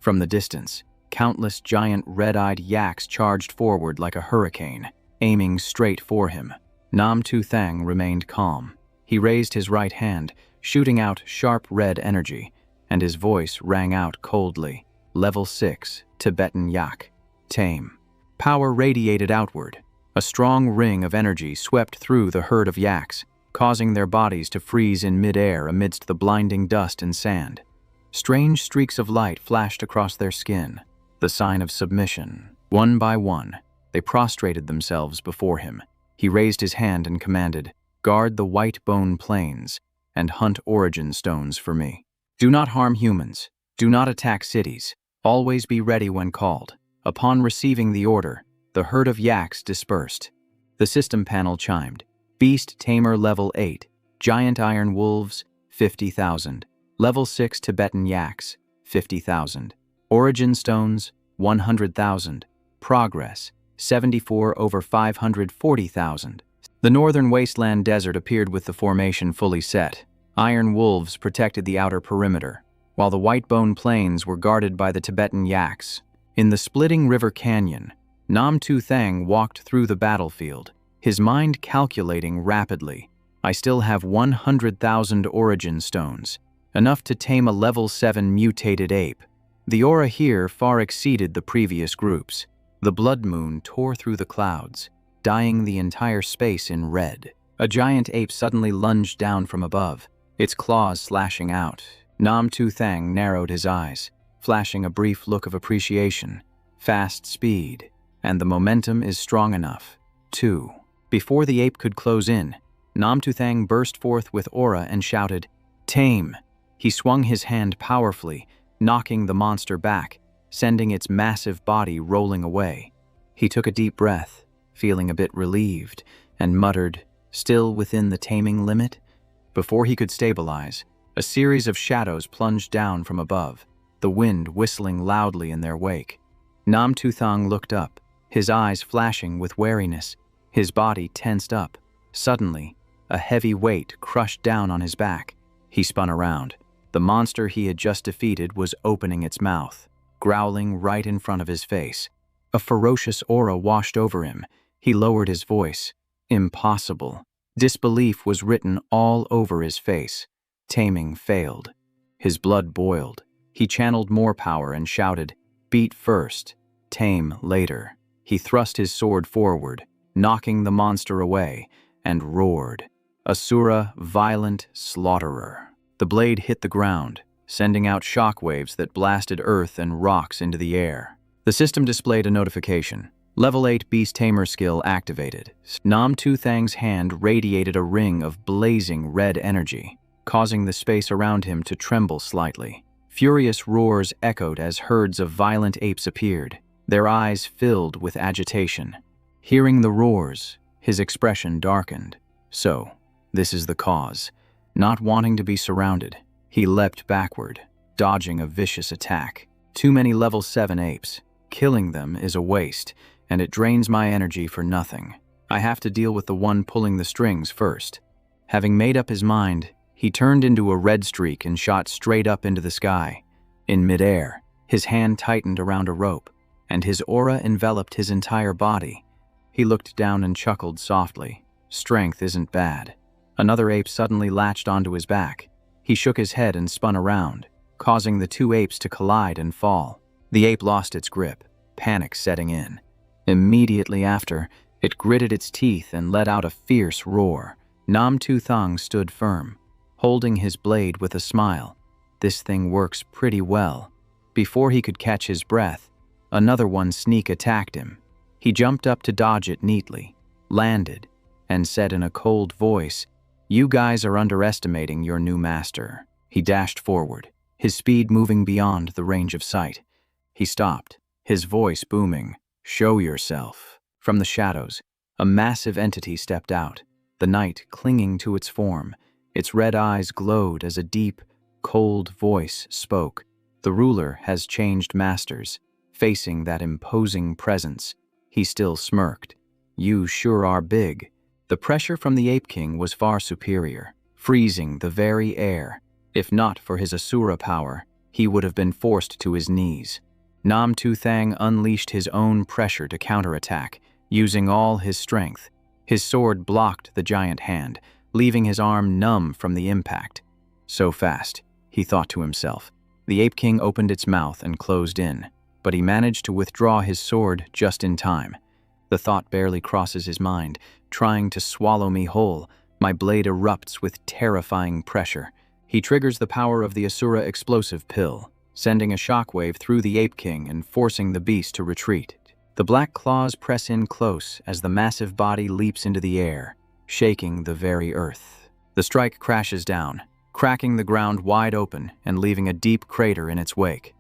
S1: From the distance, countless giant red-eyed yaks charged forward like a hurricane, aiming straight for him. Nam Tu Thang remained calm. He raised his right hand, shooting out sharp red energy, and his voice rang out coldly. Level 6, Tibetan Yak. Tame. Power radiated outward. A strong ring of energy swept through the herd of yaks, causing their bodies to freeze in midair amidst the blinding dust and sand. Strange streaks of light flashed across their skin, the sign of submission. One by one, they prostrated themselves before him. He raised his hand and commanded, "Guard the white bone plains and hunt origin stones for me. Do not harm humans. Do not attack cities. Always be ready when called." Upon receiving the order, the herd of yaks dispersed. The system panel chimed. Beast Tamer Level 8. Giant Iron Wolves, 50,000. Level 6 Tibetan Yaks, 50,000. Origin Stones, 100,000. Progress, 74 over 540,000. The northern wasteland desert appeared with the formation fully set. Iron wolves protected the outer perimeter, while the white bone plains were guarded by the Tibetan yaks. In the splitting river canyon, Nam Tu Thang walked through the battlefield, his mind calculating rapidly. I still have 100,000 origin stones, enough to tame a level 7 mutated ape. The aura here far exceeded the previous groups. The blood moon tore through the clouds, dyeing the entire space in red. A giant ape suddenly lunged down from above, its claws slashing out. Nam Tu Thang narrowed his eyes, flashing a brief look of appreciation. Fast speed, and the momentum is strong enough. 2. Before the ape could close in, Nam Tu Thang burst forth with aura and shouted, "Tame!" He swung his hand powerfully, knocking the monster back, sending its massive body rolling away. He took a deep breath, feeling a bit relieved, and muttered, "Still within the taming limit?" Before he could stabilize, a series of shadows plunged down from above, the wind whistling loudly in their wake. Nam Tu Thang looked up, his eyes flashing with wariness, his body tensed up. Suddenly, a heavy weight crushed down on his back. He spun around. The monster he had just defeated was opening its mouth, growling right in front of his face. A ferocious aura washed over him. He lowered his voice. Impossible. Disbelief was written all over his face. Taming failed. His blood boiled. He channeled more power and shouted, "Beat first, tame later." He thrust his sword forward, knocking the monster away, and roared, "Asura, violent slaughterer." The blade hit the ground, sending out shockwaves that blasted earth and rocks into the air. The system displayed a notification. Level 8 Beast Tamer skill activated. Nam Tu Thang's hand radiated a ring of blazing red energy, causing the space around him to tremble slightly. Furious roars echoed as herds of violent apes appeared, their eyes filled with agitation. Hearing the roars, his expression darkened. So, this is the cause. Not wanting to be surrounded, he leapt backward, dodging a vicious attack. Too many level 7 apes. Killing them is a waste, and it drains my energy for nothing. I have to deal with the one pulling the strings first. Having made up his mind, he turned into a red streak and shot straight up into the sky. In midair, his hand tightened around a rope, and his aura enveloped his entire body. He looked down and chuckled softly. Strength isn't bad. Another ape suddenly latched onto his back. He shook his head and spun around, causing the two apes to collide and fall. The ape lost its grip, panic setting in. Immediately after, it gritted its teeth and let out a fierce roar. Nam Tu Thang stood firm, holding his blade with a smile. This thing works pretty well. Before he could catch his breath, another one sneak attacked him. He jumped up to dodge it neatly, landed, and said in a cold voice, "You guys are underestimating your new master." He dashed forward, his speed moving beyond the range of sight. He stopped, his voice booming, "Show yourself." From the shadows, a massive entity stepped out, the night clinging to its form. Its red eyes glowed as a deep, cold voice spoke. The ruler has changed masters. Facing that imposing presence, he still smirked. "You sure are big." The pressure from the Ape King was far superior, freezing the very air. If not for his Asura power, he would have been forced to his knees. Nam Tu Thang unleashed his own pressure to counterattack, using all his strength. His sword blocked the giant hand, leaving his arm numb from the impact. So fast, he thought to himself. The Ape King opened its mouth and closed in, but he managed to withdraw his sword just in time. The thought barely crosses his mind, trying to swallow me whole. My blade erupts with terrifying pressure. He triggers the power of the Asura explosive pill, sending a shockwave through the Ape King and forcing the beast to retreat. The black claws press in close as the massive body leaps into the air, shaking the very earth. The strike crashes down, cracking the ground wide open and leaving a deep crater in its wake.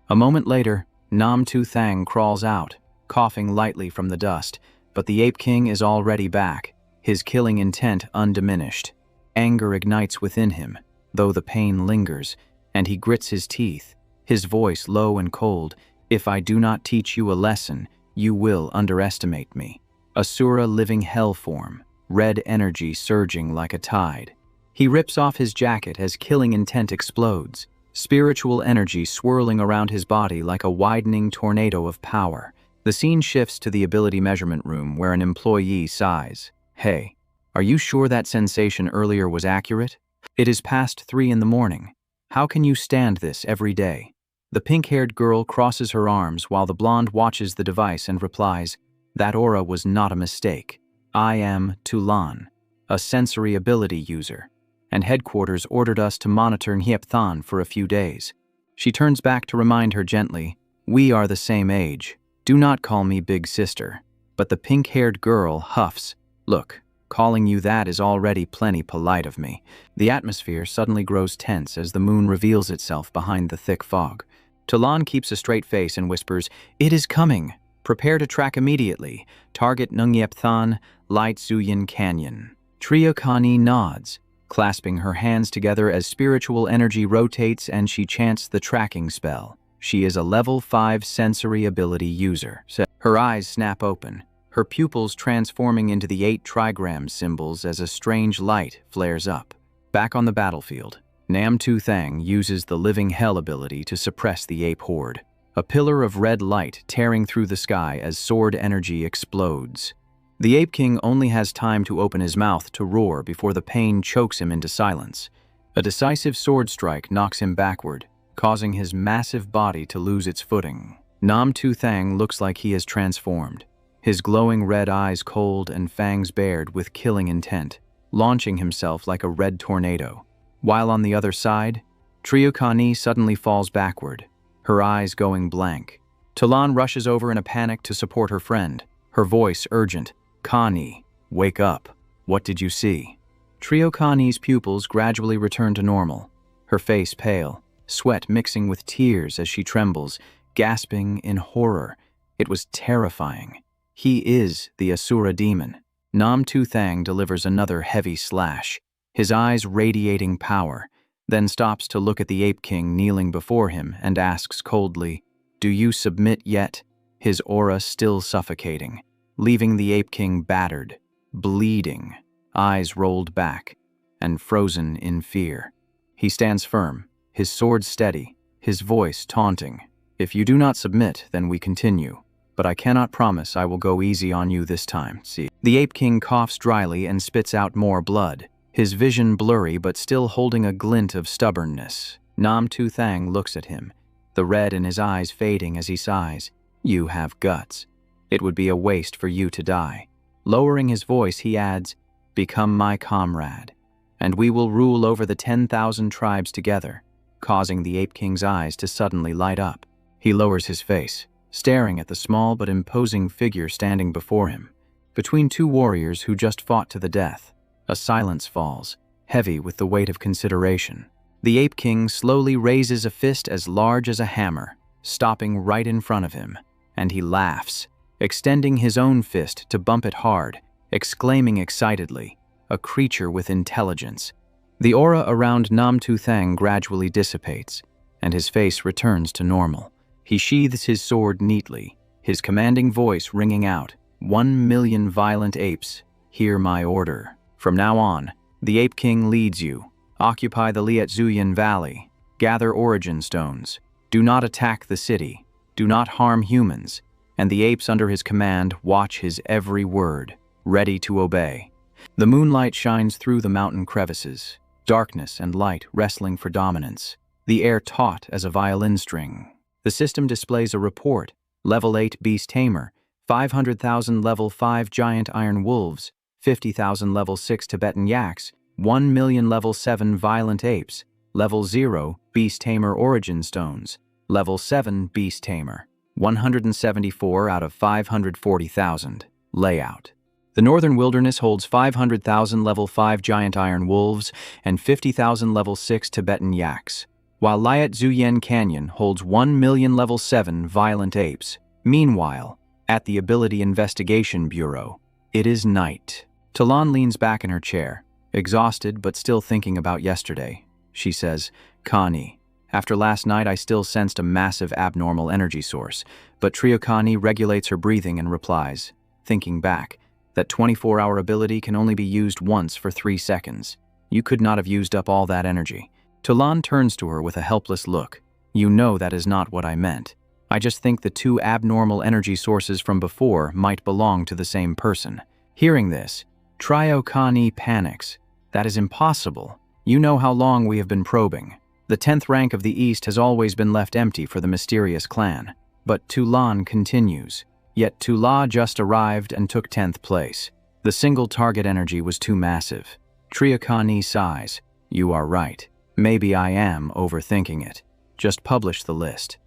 S1: A moment later, Nam Tu Thang crawls out, coughing lightly from the dust, but the Ape King is already back, his killing intent undiminished. Anger ignites within him, though the pain lingers, and he grits his teeth, his voice low and cold. "If I do not teach you a lesson, you will underestimate me." Asura living hell form, red energy surging like a tide. He rips off his jacket as killing intent explodes, spiritual energy swirling around his body like a widening tornado of power. The scene shifts to the ability measurement room where an employee sighs. "Hey, are you sure that sensation earlier was accurate? It is past 3 in the morning. How can you stand this every day?" The pink-haired girl crosses her arms while the blonde watches the device and replies, "That aura was not a mistake. I am Tulan, a sensory ability user, and headquarters ordered us to monitor Nhyepthan for a few days." She turns back to remind her gently, "We are the same age. Do not call me big sister." But the pink-haired girl huffs, "Look, calling you that is already plenty polite of me." The atmosphere suddenly grows tense as the moon reveals itself behind the thick fog. Tulan keeps a straight face and whispers, "It is coming. Prepare to track immediately. Target Nhyepthan, Light Zuyin Canyon." Triokani nods, clasping her hands together as spiritual energy rotates and she chants the tracking spell. She is a level 5 sensory ability user. Her eyes snap open, her pupils transforming into the 8 trigram symbols as a strange light flares up. Back on the battlefield, Nam Tu Thang uses the Living Hell ability to suppress the ape horde. A pillar of red light tearing through the sky as sword energy explodes. The Ape King only has time to open his mouth to roar before the pain chokes him into silence. A decisive sword strike knocks him backward, causing his massive body to lose its footing. Nam Tu Thang looks like he has transformed, his glowing red eyes cold and fangs bared with killing intent, launching himself like a red tornado. While on the other side, Triokani suddenly falls backward, her eyes going blank. Tulan rushes over in a panic to support her friend, her voice urgent, "Kani, wake up. What did you see?" Triokani's pupils gradually return to normal, her face pale, sweat mixing with tears as she trembles, gasping in horror. It was terrifying. He is the Asura demon. Nam Tu Thang delivers another heavy slash, his eyes radiating power, then stops to look at the Ape King kneeling before him and asks coldly, "Do you submit yet?" His aura still suffocating, leaving the Ape King battered, bleeding, eyes rolled back, and frozen in fear. He stands firm, his sword steady, his voice taunting. "If you do not submit, then we continue. But I cannot promise I will go easy on you this time, see." The Ape King coughs dryly and spits out more blood, his vision blurry but still holding a glint of stubbornness. Nam Tu Thang looks at him, the red in his eyes fading as he sighs. "You have guts. It would be a waste for you to die." Lowering his voice, he adds, "Become my comrade, and we will rule over the 10,000 tribes together," causing the Ape King's eyes to suddenly light up. He lowers his face, staring at the small but imposing figure standing before him. Between two warriors who just fought to the death, a silence falls, heavy with the weight of consideration. The Ape King slowly raises a fist as large as a hammer, stopping right in front of him, and he laughs, extending his own fist to bump it hard, exclaiming excitedly, "A creature with intelligence." The aura around Nam Tu Thang gradually dissipates, and his face returns to normal. He sheathes his sword neatly, his commanding voice ringing out, "1,000,000 violent apes, hear my order. From now on, the Ape King leads you. Occupy the Lietzuyan Valley. Gather origin stones. Do not attack the city. Do not harm humans." And the apes under his command watch his every word, ready to obey. The moonlight shines through the mountain crevices, darkness and light wrestling for dominance, the air taut as a violin string. The system displays a report: Level 8 Beast Tamer, 500,000 Level 5 Giant Iron Wolves, 50,000 Level 6 Tibetan Yaks, 1,000,000 Level 7 Violent Apes, Level 0 Beast Tamer Origin Stones, Level 7 Beast Tamer, 174 out of 540,000. Layout: the Northern Wilderness holds 500,000 Level 5 Giant Iron Wolves and 50,000 Level 6 Tibetan Yaks, while Lietzuyan Canyon holds 1,000,000 Level 7 Violent Apes. Meanwhile, at the Ability Investigation Bureau, it is night. Talon leans back in her chair, exhausted but still thinking about yesterday. She says, "Connie, after last night I still sensed a massive abnormal energy source, but Triokani regulates her breathing and replies, thinking back, that 24-hour ability can only be used once for 3 seconds. You could not have used up all that energy." Talon turns to her with a helpless look. "You know that is not what I meant. I just think the 2 abnormal energy sources from before might belong to the same person." Hearing this, Triokani panics. "That is impossible. You know how long we have been probing. The 10th rank of the East has always been left empty for the mysterious clan." But Tulan continues. "Yet Tula just arrived and took 10th place. The single target energy was too massive." Triokani sighs. "You are right. Maybe I am overthinking it. Just publish the list."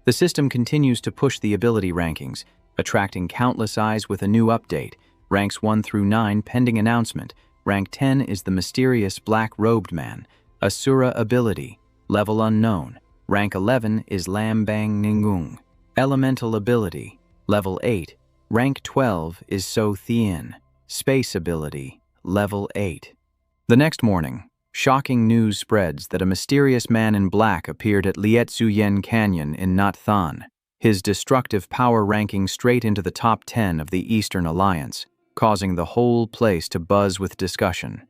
S1: The system continues to push the ability rankings, attracting countless eyes with a new update. Ranks 1 through 9 pending announcement. Rank 10 is the mysterious black-robed man. Asura ability, level unknown. Rank 11 is Lambang Ningung. Elemental ability, level 8. Rank 12 is So Thien. Space ability, level 8. The next morning, shocking news spreads that a mysterious man in black appeared at Lietzuyan Canyon in Nat Than, his destructive power ranking straight into the top 10 of the Eastern Alliance, causing the whole place to buzz with discussion.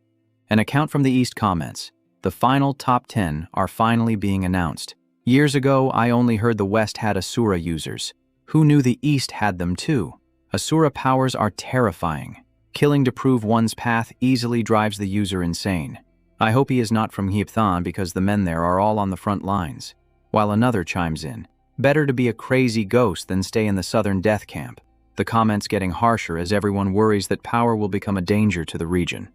S1: An account from the East comments, "The final top 10 are finally being announced. Years ago, I only heard the West had Asura users. Who knew the East had them too? Asura powers are terrifying. Killing to prove one's path easily drives the user insane. I hope he is not from Heapthan because the men there are all on the front lines." While another chimes in, "Better to be a crazy ghost than stay in the southern death camp." The comments getting harsher as everyone worries that power will become a danger to the region.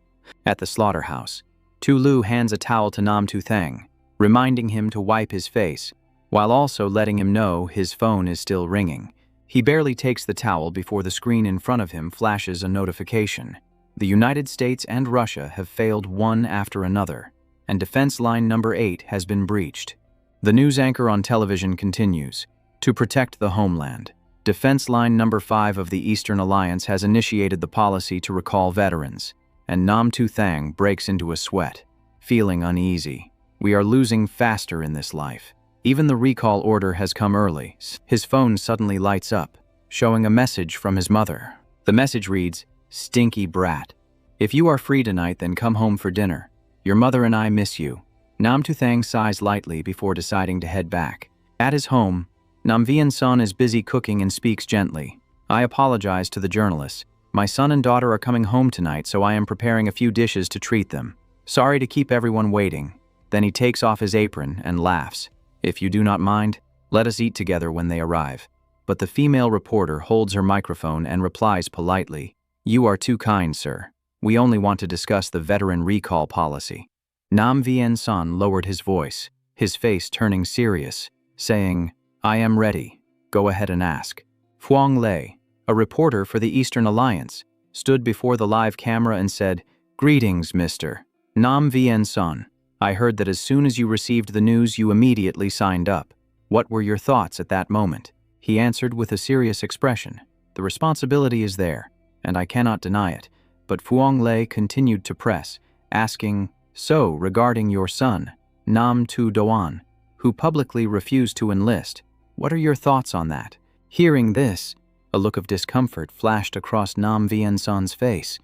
S1: At the slaughterhouse, Tulu hands a towel to Nam Tu Thang, reminding him to wipe his face, while also letting him know his phone is still ringing. He barely takes the towel before the screen in front of him flashes a notification. The United States and Russia have failed one after another, and defense line number 8 has been breached. The news anchor on television continues. "To protect the homeland, defense line number 5 of the Eastern Alliance has initiated the policy to recall veterans," and Nam Tu Thang breaks into a sweat, feeling uneasy. "We are losing faster in this life. Even the recall order has come early." His phone suddenly lights up, showing a message from his mother. The message reads, "Stinky brat. If you are free tonight, then come home for dinner. Your mother and I miss you. Nam Tu-thang sighs lightly before deciding to head back. At his home, Nam Vien-son is busy cooking and speaks gently. I apologize to the journalists. My son and daughter are coming home tonight, so I am preparing a few dishes to treat them. Sorry to keep everyone waiting. Then he takes off his apron and laughs. If you do not mind, let us eat together when they arrive. But the female reporter holds her microphone and replies politely, "You are too kind, sir. We only want to discuss the veteran recall policy." Nam Vien-son lowered his voice, his face turning serious, saying, "I am ready. Go ahead and ask." Huang Lei, a reporter for the Eastern Alliance, stood before the live camera and said, "Greetings, Mr. Nam Vien-son. I heard that as soon as you received the news, you immediately signed up. What were your thoughts at that moment?" He answered with a serious expression. "The responsibility is there, and I cannot deny it." But Huang Lei continued to press, asking, "So, regarding your son, Nam Tu-doan, who publicly refused to enlist, what are your thoughts on that?" Hearing this, a look of discomfort flashed across Nam Vien-son's face.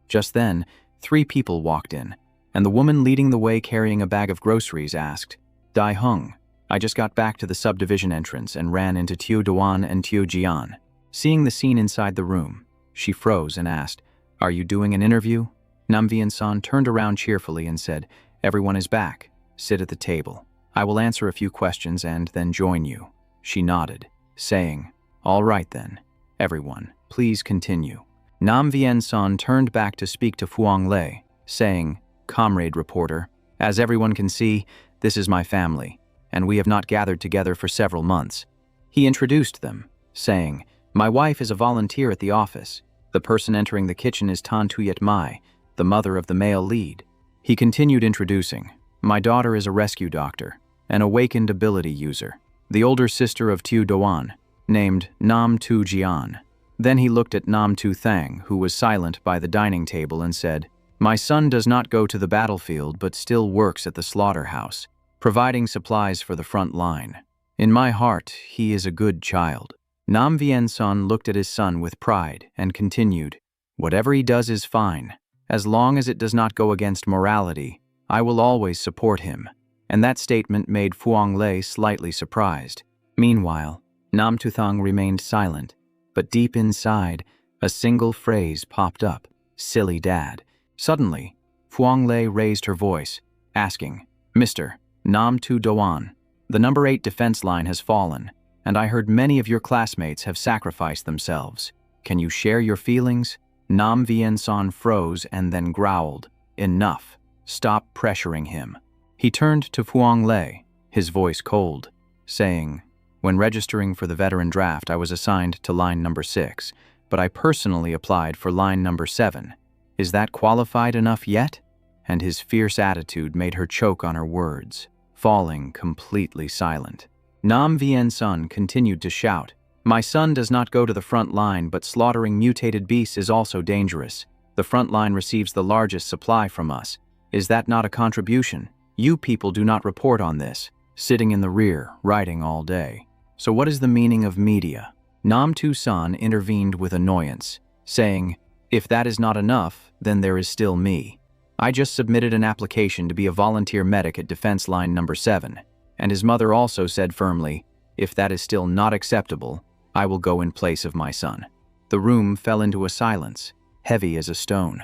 S1: Just then, 3 people walked in, and the woman leading the way carrying a bag of groceries asked, "Dai Hung, I just got back to the subdivision entrance and ran into Tiu Duan and Tiu Jian." Seeing the scene inside the room, she froze and asked, "Are you doing an interview?" Nam Vien-son turned around cheerfully and said, "Everyone is back. Sit at the table. I will answer a few questions and then join you." She nodded, saying, "All right then. Everyone, please continue." Nam Vien-son turned back to speak to Huang Lei, saying, "Comrade reporter, as everyone can see, this is my family, and we have not gathered together for several months." He introduced them, saying, "My wife is a volunteer at the office. The person entering the kitchen is Tan Tuyet Mai, the mother of the male lead." He continued introducing, "My daughter is a rescue doctor, an awakened ability user, the older sister of Tiu Doan, named Nam Tu Jian." Then he looked at Nam Tu-thang, who was silent by the dining table, and said, "My son does not go to the battlefield but still works at the slaughterhouse, providing supplies for the front line. In my heart, he is a good child." Nam Vien-son looked at his son with pride and continued, "Whatever he does is fine. As long as it does not go against morality, I will always support him." And that statement made Huang Lei slightly surprised. Meanwhile, Nam Tu-thang remained silent, but deep inside, a single phrase popped up, "Silly dad." Suddenly, Huang Lei raised her voice, asking, "Mr. Nam Tu-doan, the number 8 defense line has fallen, and I heard many of your classmates have sacrificed themselves. Can you share your feelings?" Nam Vien-son froze and then growled, "Enough. Stop pressuring him." He turned to Huang Lei, his voice cold, saying, "When registering for the veteran draft, I was assigned to line number 6, but I personally applied for line number 7. Is that qualified enough yet?" And his fierce attitude made her choke on her words, falling completely silent. Nam Vien-son continued to shout, "My son does not go to the front line, but slaughtering mutated beasts is also dangerous. The front line receives the largest supply from us. Is that not a contribution? You people do not report on this, sitting in the rear, writing all day. So what is the meaning of media?" Nam Tu-san intervened with annoyance, saying, "If that is not enough, then there is still me. I just submitted an application to be a volunteer medic at defense line number 7. And his mother also said firmly, 'If that is still not acceptable, I will go in place of my son.'" The room fell into a silence, heavy as a stone.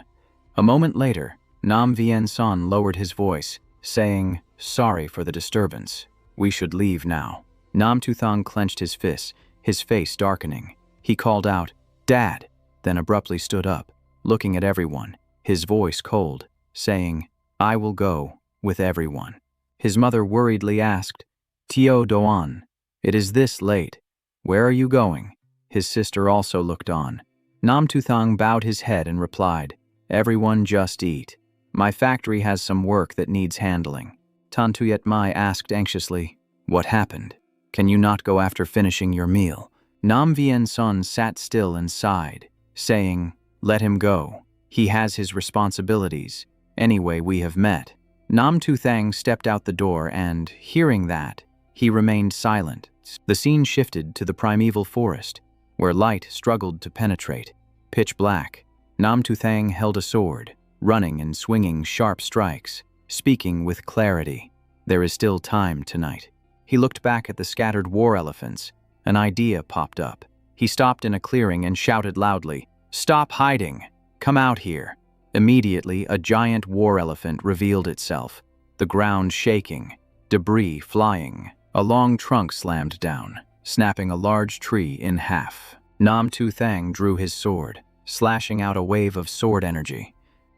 S1: A moment later, Nam Vien-son lowered his voice, saying, "Sorry for the disturbance. We should leave now." Nam Tu-thang clenched his fists, his face darkening. He called out, "Dad," then abruptly stood up, looking at everyone, his voice cold, saying, "I will go with everyone." His mother worriedly asked, "Tio Doan, it is this late. Where are you going?" His sister also looked on. Nam Tu-thang bowed his head and replied, "Everyone just eat. My factory has some work that needs handling." Tan Tuyet Mai asked anxiously, "What happened? Can you not go after finishing your meal?" Nam Vien-son sat still and sighed, saying, "Let him go. He has his responsibilities. Anyway, we have met." Nam Tu-thang stepped out the door and, hearing that, he remained silent. The scene shifted to the primeval forest, where light struggled to penetrate. Pitch black, Nam Tu-thang held a sword, running and swinging sharp strikes, speaking with clarity. There is still time tonight. He looked back at the scattered war elephants. An idea popped up. He stopped in a clearing and shouted loudly, "Stop hiding! Come out here!" Immediately, a giant war elephant revealed itself, the ground shaking, debris flying. A long trunk slammed down, snapping a large tree in half. Nam Tu Thang drew his sword, slashing out a wave of sword energy.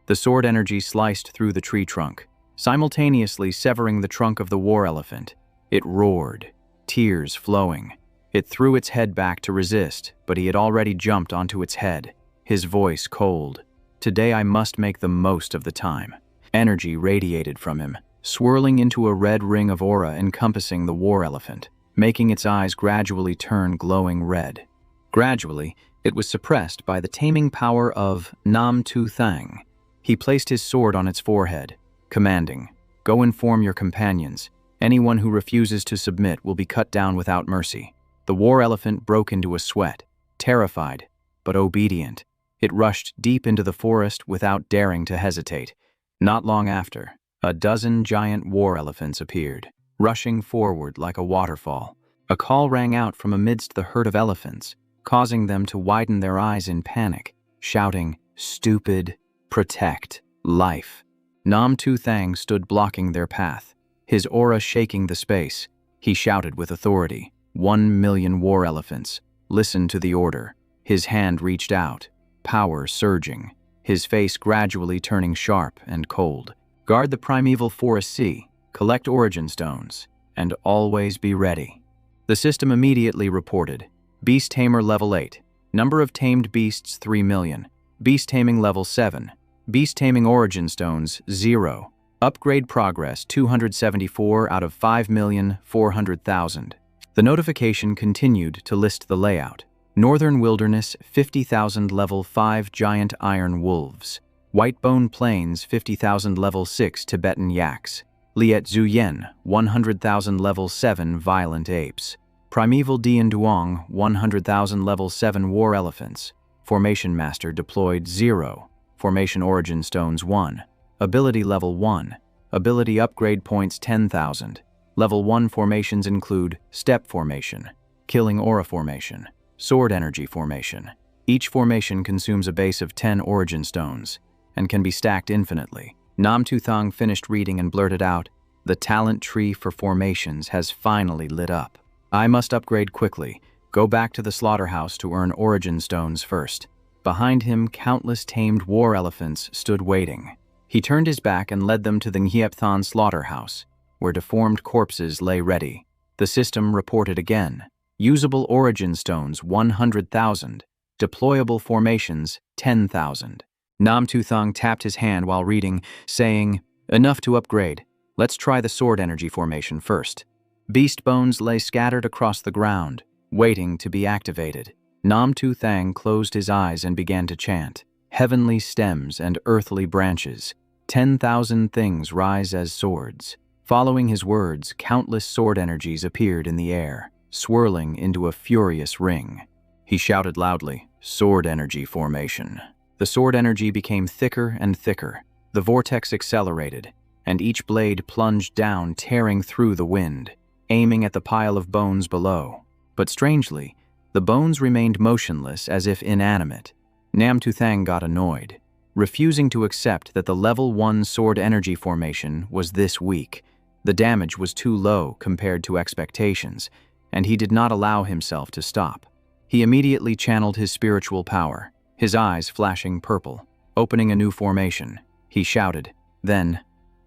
S1: The sword energy sliced through the tree trunk, simultaneously severing the trunk of the war elephant. It roared, tears flowing. It threw its head back to resist, but he had already jumped onto its head, his voice cold. Today I must make the most of the time. Energy radiated from him, swirling into a red ring of aura encompassing the war elephant, making its eyes gradually turn glowing red. Gradually, it was suppressed by the taming power of Nam Tu Thang. He placed his sword on its forehead, commanding, "Go inform your companions. Anyone who refuses to submit will be cut down without mercy." The war elephant broke into a sweat, terrified, but obedient. It rushed deep into the forest without daring to hesitate. Not long after, a dozen giant war elephants appeared, rushing forward like a waterfall. A call rang out from amidst the herd of elephants, causing them to widen their eyes in panic, shouting, "Stupid, protect life." Nam Tu Thang stood blocking their path, his aura shaking the space. He shouted with authority, 1,000,000 war elephants, listen to the order." His hand reached out, power surging, his face gradually turning sharp and cold. "Guard the primeval forest sea, collect origin stones, and always be ready." The system immediately reported, Beast Tamer level 8, number of tamed beasts 3,000,000, Beast Taming level 7, Beast Taming origin stones 0, upgrade progress 274 out of 5,400,000. The notification continued to list the layout. Northern Wilderness 50,000 level 5 giant iron wolves, Whitebone Plains 50,000 level 6 Tibetan yaks, Liet Zuyen 100,000 level 7 violent apes, Primeval Dian Duong 100,000 level 7 war elephants, Formation Master deployed 0, Formation Origin Stones 1, Ability level 1, Ability upgrade points 10,000. Level 1 formations include Step Formation, Killing Aura Formation, Sword Energy Formation. Each formation consumes a base of 10 origin stones and can be stacked infinitely. Nam Tu Thang finished reading and blurted out, "The talent tree for formations has finally lit up. I must upgrade quickly. Go back to the slaughterhouse to earn origin stones first." Behind him, countless tamed war elephants stood waiting. He turned his back and led them to the Ngyepthan slaughterhouse, where deformed corpses lay ready. The system reported again, usable origin stones 100,000, deployable formations 10,000. Nam Tu Thang tapped his hand while reading, saying, "Enough to upgrade. Let's try the sword energy formation first." Beast bones lay scattered across the ground, waiting to be activated. Nam Tu Thang closed his eyes and began to chant, "Heavenly stems and earthly branches, 10,000 things rise as swords." Following his words, countless sword energies appeared in the air, swirling into a furious ring. He shouted loudly, "Sword energy formation." The sword energy became thicker and thicker. The vortex accelerated, and each blade plunged down, tearing through the wind, aiming at the pile of bones below. But strangely, the bones remained motionless as if inanimate. Nam Tu Thang got annoyed, refusing to accept that the level 1 sword energy formation was this weak. The damage was too low compared to expectations, and he did not allow himself to stop. He immediately channeled his spiritual power, his eyes flashing purple, opening a new formation. He shouted, then,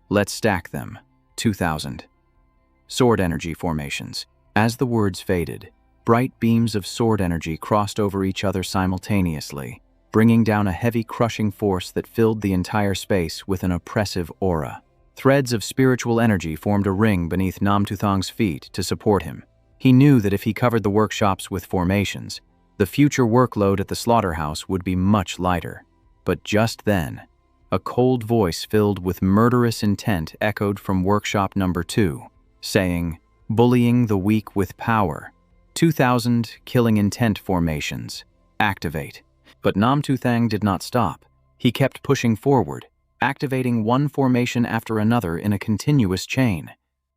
S1: "Let's stack them, 2,000. Sword energy formations. As the words faded, bright beams of sword energy crossed over each other simultaneously, bringing down a heavy crushing force that filled the entire space with an oppressive aura. Threads of spiritual energy formed a ring beneath Nam Tu Thang's feet to support him. He knew that if he covered the workshops with formations, the future workload at the slaughterhouse would be much lighter. But just then, a cold voice filled with murderous intent echoed from workshop number 2, saying, "Bullying the weak with power. 2,000 killing intent formations. Activate." But Nam Tu Thang did not stop. He kept pushing forward, activating one formation after another in a continuous chain.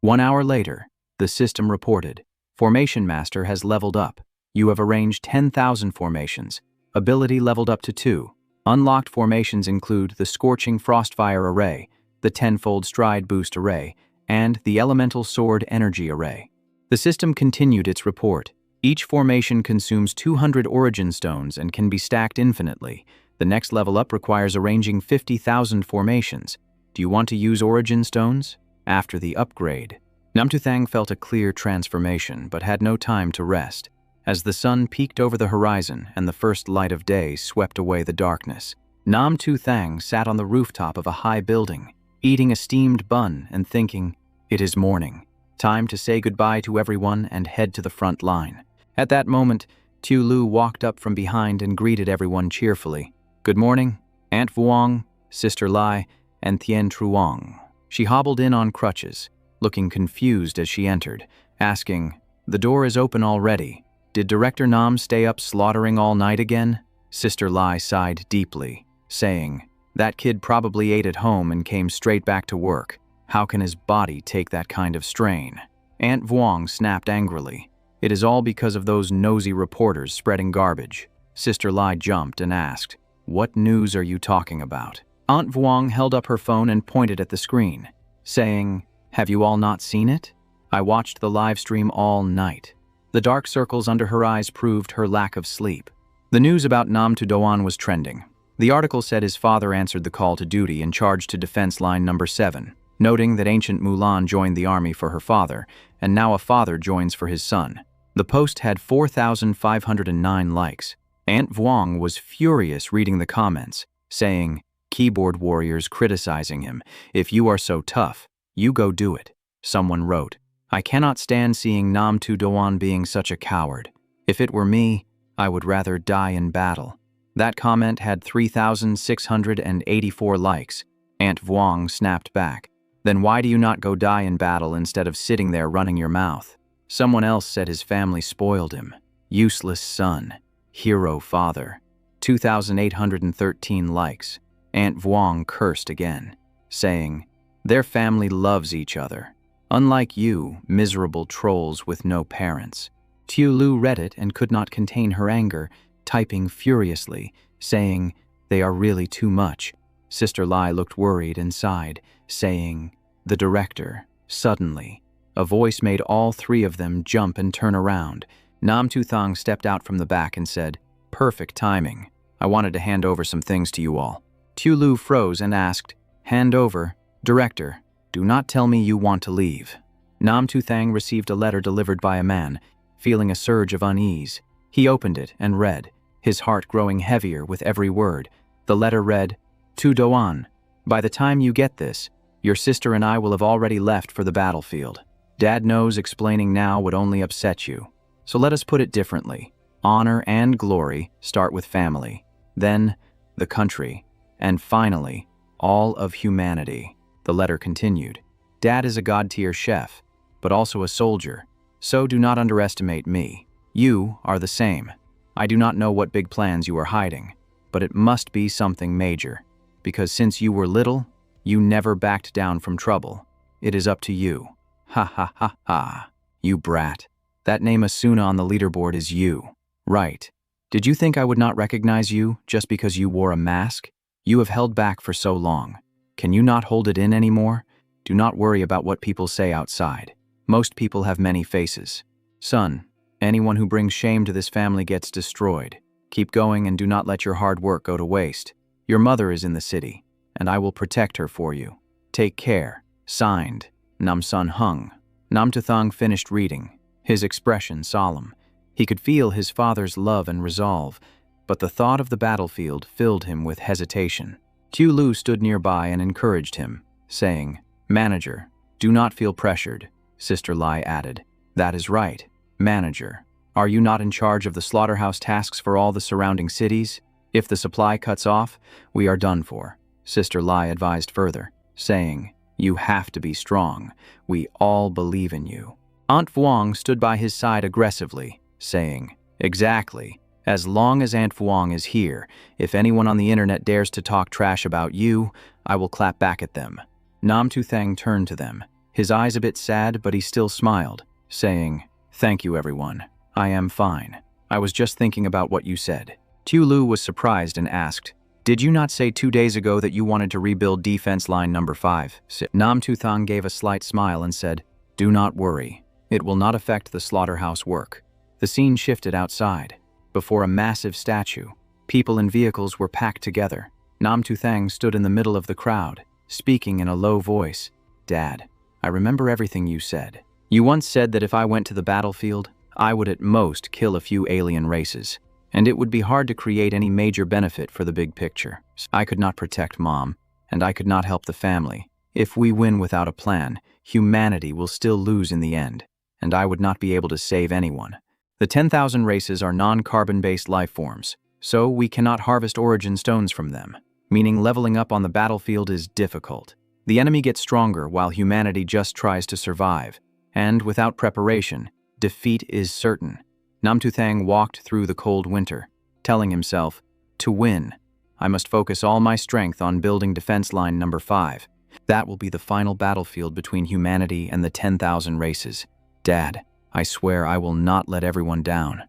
S1: 1 hour later, the system reported, Formation Master has leveled up. You have arranged 10,000 formations. Ability leveled up to 2. Unlocked formations include the Scorching Frostfire Array, the Tenfold Stride Boost Array, and the Elemental Sword Energy Array. The system continued its report. Each formation consumes 200 Origin Stones and can be stacked infinitely. The next level up requires arranging 50,000 formations. Do you want to use Origin Stones? After the upgrade, Namtuthang felt a clear transformation but had no time to rest. As the sun peeked over the horizon and the first light of day swept away the darkness, Namtuthang sat on the rooftop of a high building, eating a steamed bun and thinking, it is morning. Time to say goodbye to everyone and head to the front line. At that moment, Tu Lu walked up from behind and greeted everyone cheerfully. Good morning, Aunt Vuong, Sister Lai, and Thien Truong. She hobbled in on crutches, looking confused as she entered, asking, the door is open already. Did Director Nam stay up slaughtering all night again? Sister Lai sighed deeply, saying, that kid probably ate at home and came straight back to work. How can his body take that kind of strain? Aunt Vuong snapped angrily. It is all because of those nosy reporters spreading garbage. Sister Lai jumped and asked, what news are you talking about? Aunt Vuong held up her phone and pointed at the screen, saying, have you all not seen it? I watched the live stream all night. The dark circles under her eyes proved her lack of sleep. The news about Nam Tudoan was trending. The article said his father answered the call to duty and charged to defense line number 7, noting that ancient Mulan joined the army for her father, and now a father joins for his son. The post had 4,509 likes. Aunt Vuong was furious reading the comments, saying, keyboard warriors criticizing him. If you are so tough, you go do it. Someone wrote, I cannot stand seeing Nam Tudoan being such a coward. If it were me, I would rather die in battle. That comment had 3,684 likes. Aunt Vuong snapped back. Then why do you not go die in battle instead of sitting there running your mouth? Someone else said his family spoiled him. Useless son. Hero father. 2,813 likes. Aunt Vuong cursed again, saying, their family loves each other. Unlike you, miserable trolls with no parents. Tu Lu read it and could not contain her anger, typing furiously, saying, they are really too much. Sister Lai looked worried and sighed, saying, the director. Suddenly, a voice made all three of them jump and turn around. Nam Tu Thang stepped out from the back and said, perfect timing. I wanted to hand over some things to you all. Tu Lu froze and asked, hand over? Director, do not tell me you want to leave. Nam Tu Thang received a letter delivered by a man, feeling a surge of unease. He opened it and read, his heart growing heavier with every word. The letter read, to Doan, by the time you get this, your sister and I will have already left for the battlefield. Dad knows explaining now would only upset you. So let us put it differently. Honor and glory start with family, then the country, and finally, all of humanity. The letter continued. Dad is a god-tier chef, but also a soldier, so do not underestimate me. You are the same. I do not know what big plans you are hiding, but it must be something major, because since you were little, you never backed down from trouble. It is up to you. Ha ha ha ha. You brat. That name Asuna on the leaderboard is you. Right. Did you think I would not recognize you just because you wore a mask? You have held back for so long. Can you not hold it in anymore? Do not worry about what people say outside. Most people have many faces. Son, anyone who brings shame to this family gets destroyed. Keep going and do not let your hard work go to waste. Your mother is in the city, and I will protect her for you. Take care. Signed, Namsun Hung. Namtuthang finished reading, his expression solemn. He could feel his father's love and resolve, but the thought of the battlefield filled him with hesitation. Tu Lu stood nearby and encouraged him, saying, Manager, do not feel pressured. Sister Lai added, that is right. Manager, are you not in charge of the slaughterhouse tasks for all the surrounding cities? If the supply cuts off, we are done for. Sister Lai advised further, saying, you have to be strong. We all believe in you. Aunt Vuong stood by his side aggressively, saying, exactly. As long as Aunt Vuong is here, if anyone on the internet dares to talk trash about you, I will clap back at them. Nam Tu Thang turned to them, his eyes a bit sad, but he still smiled, saying, "Thank you, everyone. I am fine. I was just thinking about what you said." Lu was surprised and asked, "Did you not say 2 days ago that you wanted to rebuild defense line number 5? Nam Tuthang gave a slight smile and said, "Do not worry. It will not affect the slaughterhouse work." The scene shifted outside. Before a massive statue, people and vehicles were packed together. Nam Tuthang stood in the middle of the crowd, speaking in a low voice. "Dad, I remember everything you said. You once said that if I went to the battlefield, I would at most kill a few alien races, and it would be hard to create any major benefit for the big picture. I could not protect Mom, and I could not help the family. If we win without a plan, humanity will still lose in the end, and I would not be able to save anyone. The 10,000 races are non-carbon-based life forms, so we cannot harvest origin stones from them, meaning leveling up on the battlefield is difficult. The enemy gets stronger while humanity just tries to survive, and without preparation, defeat is certain." Nam Tuthang walked through the cold winter, telling himself, "To win, I must focus all my strength on building defense line number 5. That will be the final battlefield between humanity and the 10,000 races. Dad, I swear I will not let everyone down."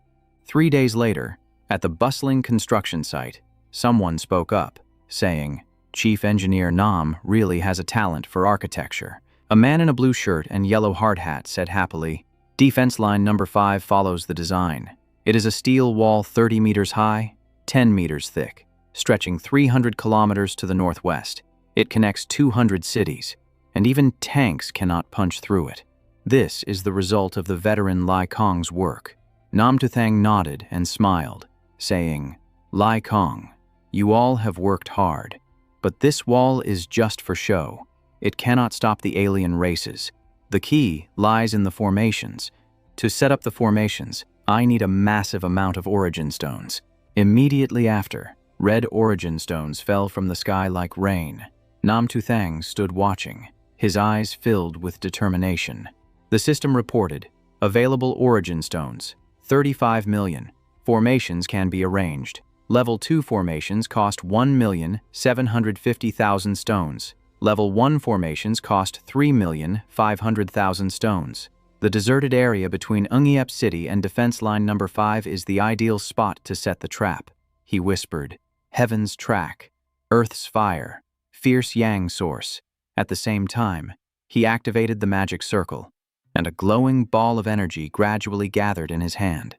S1: 3 days later, at the bustling construction site, someone spoke up, saying, "Chief Engineer Nam really has a talent for architecture." A man in a blue shirt and yellow hard hat said happily, "Defense line number 5 follows the design. It is a steel wall 30 meters high, 10 meters thick, stretching 300 kilometers to the northwest. It connects 200 cities, and even tanks cannot punch through it. This is the result of the veteran Lai Kong's work." Nam Tuthang nodded and smiled, saying, "Lai Kong, you all have worked hard, but this wall is just for show. It cannot stop the alien races. The key lies in the formations. To set up the formations, I need a massive amount of origin stones." Immediately after, red origin stones fell from the sky like rain. Nam Tuthang stood watching, his eyes filled with determination. The system reported, "Available origin stones, 35 million. Formations can be arranged. Level 2 formations cost 1,750,000 stones. Level 1 formations cost 3,500,000 stones. The deserted area between Anicaps City and defense line number 5 is the ideal spot to set the trap." He whispered, "Heaven's track, Earth's fire, fierce yang source." At the same time, he activated the magic circle, and a glowing ball of energy gradually gathered in his hand.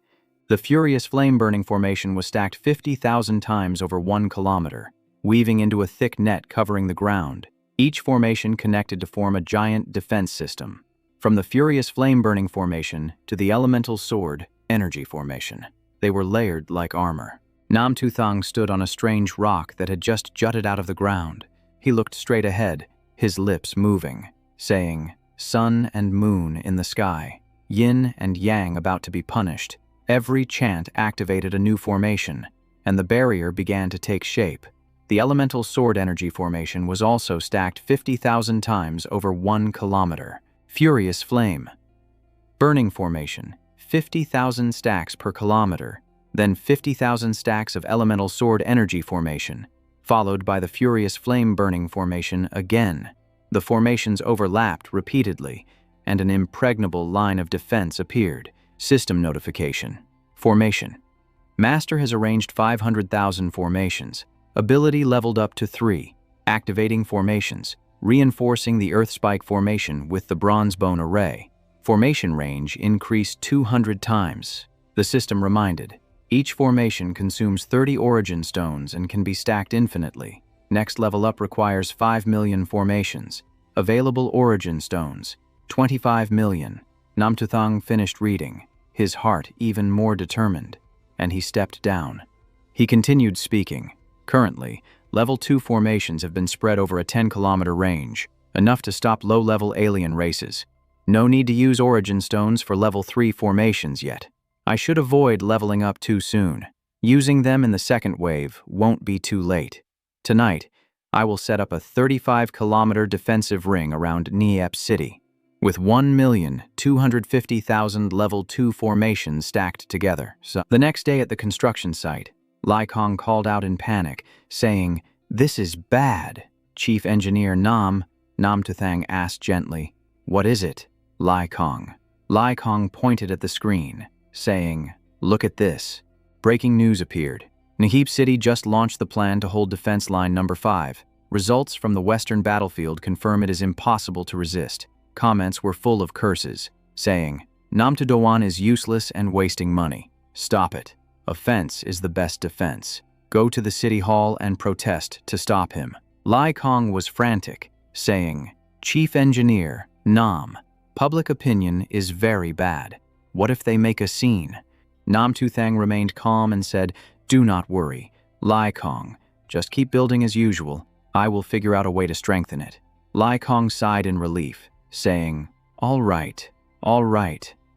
S1: The furious flame-burning formation was stacked 50,000 times over 1 kilometer, weaving into a thick net covering the ground. Each formation connected to form a giant defense system. From the furious flame-burning formation to the elemental sword energy formation, they were layered like armor. Nam Tuthang stood on a strange rock that had just jutted out of the ground. He looked straight ahead, his lips moving, saying, "Sun and moon in the sky, yin and yang about to be punished." Every chant activated a new formation, and the barrier began to take shape. The elemental sword energy formation was also stacked 50,000 times over 1 kilometer. Furious flame. Burning formation, 50,000 stacks per kilometer, then 50,000 stacks of elemental sword energy formation, followed by the furious flame burning formation again. The formations overlapped repeatedly, and an impregnable line of defense appeared. System notification. Formation. Master has arranged 500,000 formations. Ability leveled up to 3. Activating formations. Reinforcing the Earth Spike formation with the Bronze Bone Array. Formation range increased 200 times. The system reminded, each formation consumes 30 origin stones and can be stacked infinitely. Next level up requires 5 million formations. Available origin stones, 25 million. Nam Tuthang finished reading, his heart even more determined, and he stepped down. He continued speaking. Currently, Level 2 formations have been spread over a 10-kilometer range, enough to stop low-level alien races. No need to use origin stones for Level 3 formations yet. I should avoid leveling up too soon. Using them in the second wave won't be too late. Tonight, I will set up a 35-kilometer defensive ring around Anicaps City, with 1,250,000 Level 2 formations stacked together. So, the next day at the construction site, Lai Kong called out in panic, saying, "This is bad." Chief Engineer Nam Tuthang asked gently, "What is it?" Lai Kong. Lai Kong pointed at the screen, saying, "Look at this." Breaking news appeared. Nahib City just launched the plan to hold defense line number 5. Results from the western battlefield confirm it is impossible to resist. Comments were full of curses, saying, "Namtu Doan is useless and wasting money. Stop it. Offense is the best defense. Go to the city hall and protest to stop him." Lai Kong was frantic, saying, "Chief Engineer, Nam, public opinion is very bad. What if they make a scene?" Nam Tu Thang remained calm and said, "Do not worry, Lai Kong. Just keep building as usual. I will figure out a way to strengthen it." Lai Kong sighed in relief, saying, all right,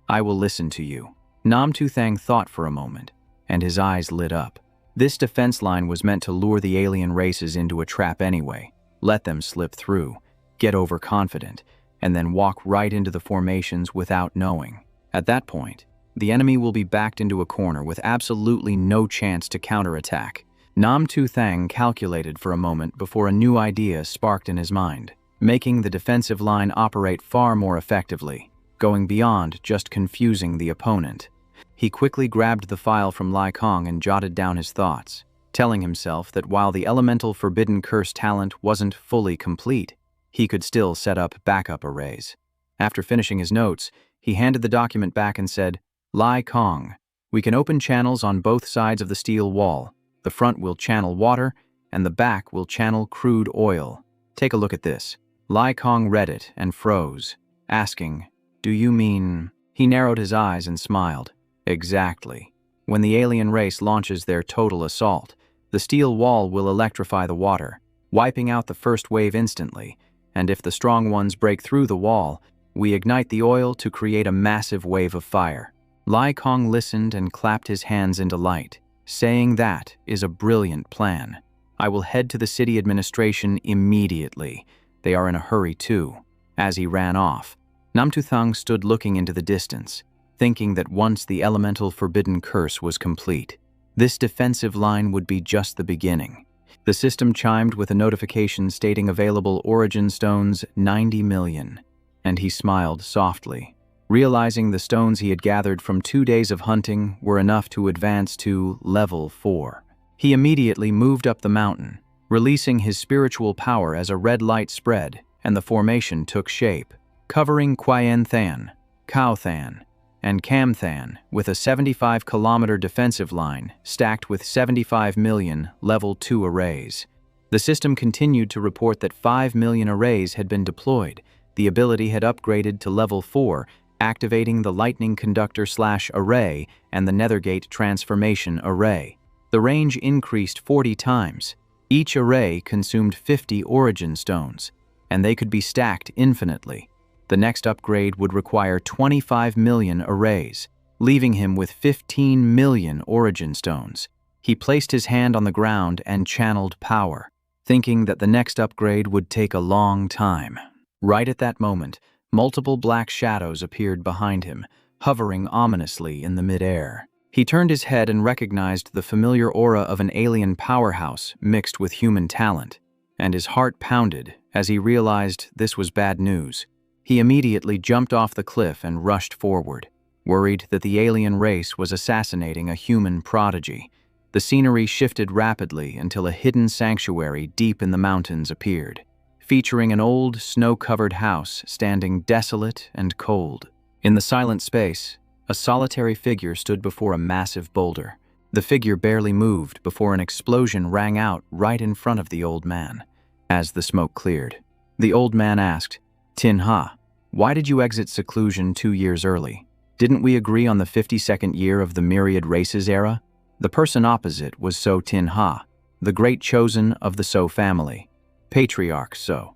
S1: I will listen to you." Nam Tu Thang thought for a moment, and his eyes lit up. This defense line was meant to lure the alien races into a trap anyway, let them slip through, get overconfident, and then walk right into the formations without knowing. At that point, the enemy will be backed into a corner with absolutely no chance to counterattack. Nam Tu Thang calculated for a moment before a new idea sparked in his mind, making the defensive line operate far more effectively, going beyond just confusing the opponent. He quickly grabbed the file from Lai Kong and jotted down his thoughts, telling himself that while the elemental forbidden curse talent wasn't fully complete, he could still set up backup arrays. After finishing his notes, he handed the document back and said, "Lai Kong, we can open channels on both sides of the steel wall. The front will channel water, and the back will channel crude oil. Take a look at this." Lai Kong read it and froze, asking, "Do you mean?" He narrowed his eyes and smiled. "Exactly. When the alien race launches their total assault, the steel wall will electrify the water, wiping out the first wave instantly, and if the strong ones break through the wall, we ignite the oil to create a massive wave of fire." Lai Kong listened and clapped his hands in delight, saying, "That is a brilliant plan. I will head to the city administration immediately. They are in a hurry too." As he ran off, Nam Tu Thang stood looking into the distance, thinking that once the elemental forbidden curse was complete, this defensive line would be just the beginning. The system chimed with a notification stating available origin stones 90 million, and he smiled softly, realizing the stones he had gathered from 2 days of hunting were enough to advance to level 4. He immediately moved up the mountain, releasing his spiritual power as a red light spread and the formation took shape, covering Qian Than, Kao Than, and Cam Than with a 75-kilometer defensive line stacked with 75 million level 2 arrays. The system continued to report that 5 million arrays had been deployed. The ability had upgraded to level 4, activating the Lightning Conductor/Array and the Nethergate Transformation Array. The range increased 40 times. Each array consumed 50 origin stones, and they could be stacked infinitely. The next upgrade would require 25 million arrays, leaving him with 15 million origin stones. He placed his hand on the ground and channeled power, thinking that the next upgrade would take a long time. Right at that moment, multiple black shadows appeared behind him, hovering ominously in the mid-air. He turned his head and recognized the familiar aura of an alien powerhouse mixed with human talent, and his heart pounded as he realized this was bad news. He immediately jumped off the cliff and rushed forward, worried that the alien race was assassinating a human prodigy. The scenery shifted rapidly until a hidden sanctuary deep in the mountains appeared, featuring an old, snow-covered house standing desolate and cold. In the silent space, a solitary figure stood before a massive boulder. The figure barely moved before an explosion rang out right in front of the old man. As the smoke cleared, the old man asked, "Tin Ha, why did you exit seclusion 2 years early? Didn't we agree on the 52nd year of the Myriad Races era?" The person opposite was So Tin Ha, the great chosen of the So family, Patriarch So.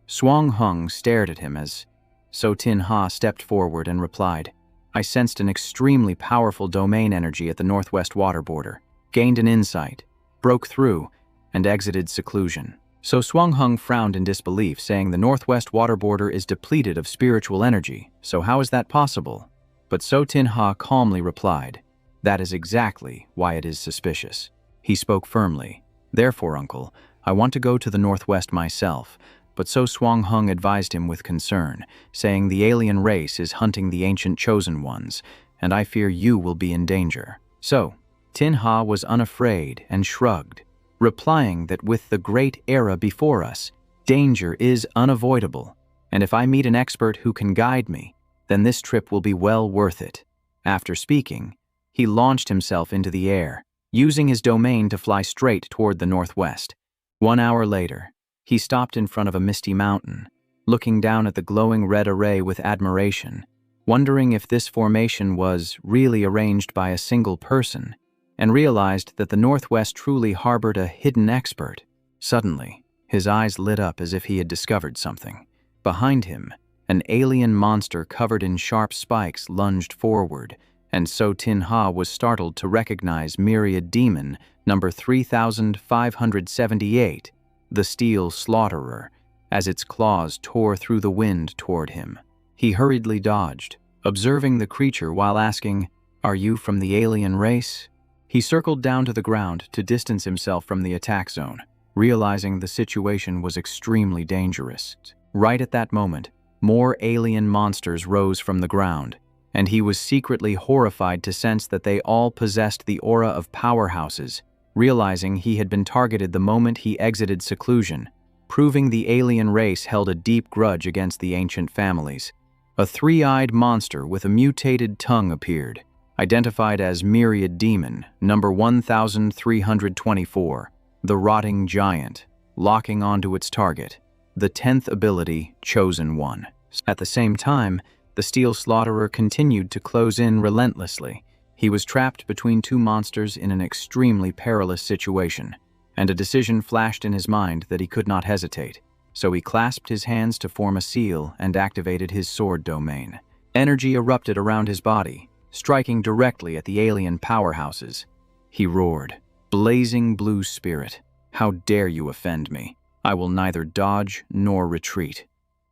S1: Swang Hung stared at him as So Tin Ha stepped forward and replied, "I sensed an extremely powerful domain energy at the northwest water border, gained an insight, broke through, and exited seclusion." So Swang Hung frowned in disbelief, saying the northwest water border is depleted of spiritual energy, so how is that possible? But So Tin Ha calmly replied, "That is exactly why it is suspicious." He spoke firmly, "Therefore, uncle, I want to go to the northwest myself, but So Swang Hung advised him with concern, saying the alien race is hunting the ancient chosen ones, and I fear you will be in danger. So, Tin Ha was unafraid and shrugged, replying that with the great era before us, danger is unavoidable, and if I meet an expert who can guide me, then this trip will be well worth it. After speaking, he launched himself into the air, using his domain to fly straight toward the northwest. 1 hour later, he stopped in front of a misty mountain, looking down at the glowing red array with admiration, wondering if this formation was really arranged by a single person, and realized that the Northwest truly harbored a hidden expert. Suddenly, his eyes lit up as if he had discovered something. Behind him, an alien monster covered in sharp spikes lunged forward, and So Tin Ha was startled to recognize Myriad Demon number 3578, the Steel Slaughterer, as its claws tore through the wind toward him. He hurriedly dodged, observing the creature while asking, "Are you from the alien race?" He circled down to the ground to distance himself from the attack zone, realizing the situation was extremely dangerous. Right at that moment, more alien monsters rose from the ground, and he was secretly horrified to sense that they all possessed the aura of powerhouses, realizing he had been targeted the moment he exited seclusion, proving the alien race held a deep grudge against the ancient families. A three-eyed monster with a mutated tongue appeared, identified as Myriad Demon, number 1324, the Rotting Giant, locking onto its target, the 10th ability, Chosen One. At the same time, the Steel Slaughterer continued to close in relentlessly. He was trapped between two monsters in an extremely perilous situation, and a decision flashed in his mind that he could not hesitate. So he clasped his hands to form a seal and activated his sword domain. Energy erupted around his body, striking directly at the alien powerhouses. He roared, "Blazing blue spirit, how dare you offend me? I will neither dodge nor retreat."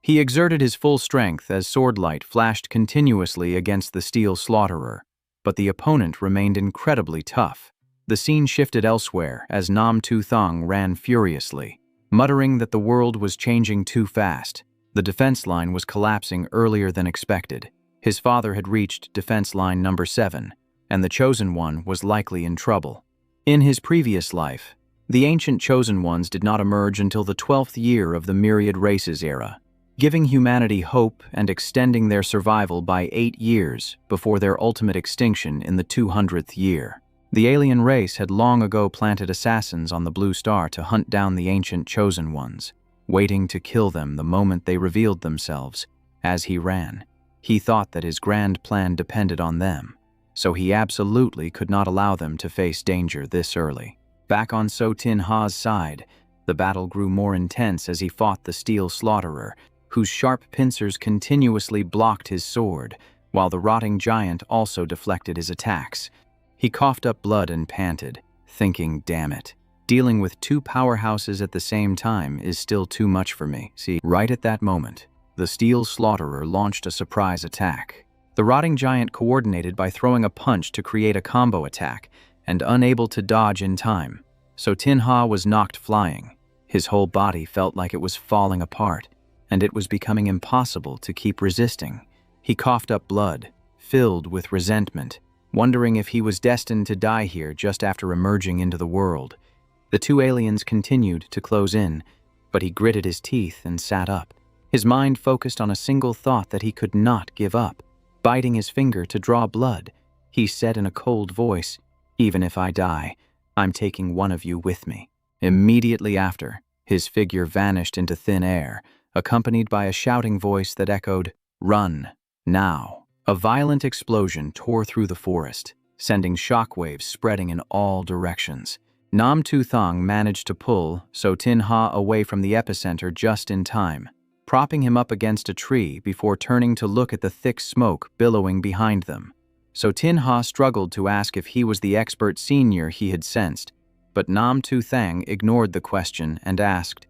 S1: He exerted his full strength as swordlight flashed continuously against the Steel Slaughterer, but the opponent remained incredibly tough. The scene shifted elsewhere as Nam Tu Thong ran furiously, muttering that the world was changing too fast. The defense line was collapsing earlier than expected. His father had reached defense line number 7, and the Chosen One was likely in trouble. In his previous life, the ancient Chosen Ones did not emerge until the 12th year of the Myriad Races era, giving humanity hope and extending their survival by 8 years before their ultimate extinction in the 200th year. The alien race had long ago planted assassins on the Blue Star to hunt down the ancient Chosen Ones, waiting to kill them the moment they revealed themselves. As he ran, he thought that his grand plan depended on them, so he absolutely could not allow them to face danger this early. Back on So Tin Ha's side, the battle grew more intense as he fought the Steel Slaughterer, whose sharp pincers continuously blocked his sword, while the Rotting Giant also deflected his attacks. He coughed up blood and panted, thinking, "Damn it. Dealing with two powerhouses at the same time is still too much for me." Right at that moment, the Steel Slaughterer launched a surprise attack. The Rotting Giant coordinated by throwing a punch to create a combo attack, and unable to dodge in time, so Tin Ha was knocked flying. His whole body felt like it was falling apart, and it was becoming impossible to keep resisting. He coughed up blood, filled with resentment, wondering if he was destined to die here just after emerging into the world. The two aliens continued to close in, but he gritted his teeth and sat up. His mind focused on a single thought that he could not give up. Biting his finger to draw blood, he said in a cold voice, "Even if I die, I'm taking one of you with me." Immediately after, his figure vanished into thin air, accompanied by a shouting voice that echoed, "Run, now." A violent explosion tore through the forest, sending shockwaves spreading in all directions. Nam Tu Thong managed to pull So Tin Ha away from the epicenter just in time, propping him up against a tree before turning to look at the thick smoke billowing behind them. So Tin Ha struggled to ask if he was the expert senior he had sensed, but Nam Tu Thang ignored the question and asked,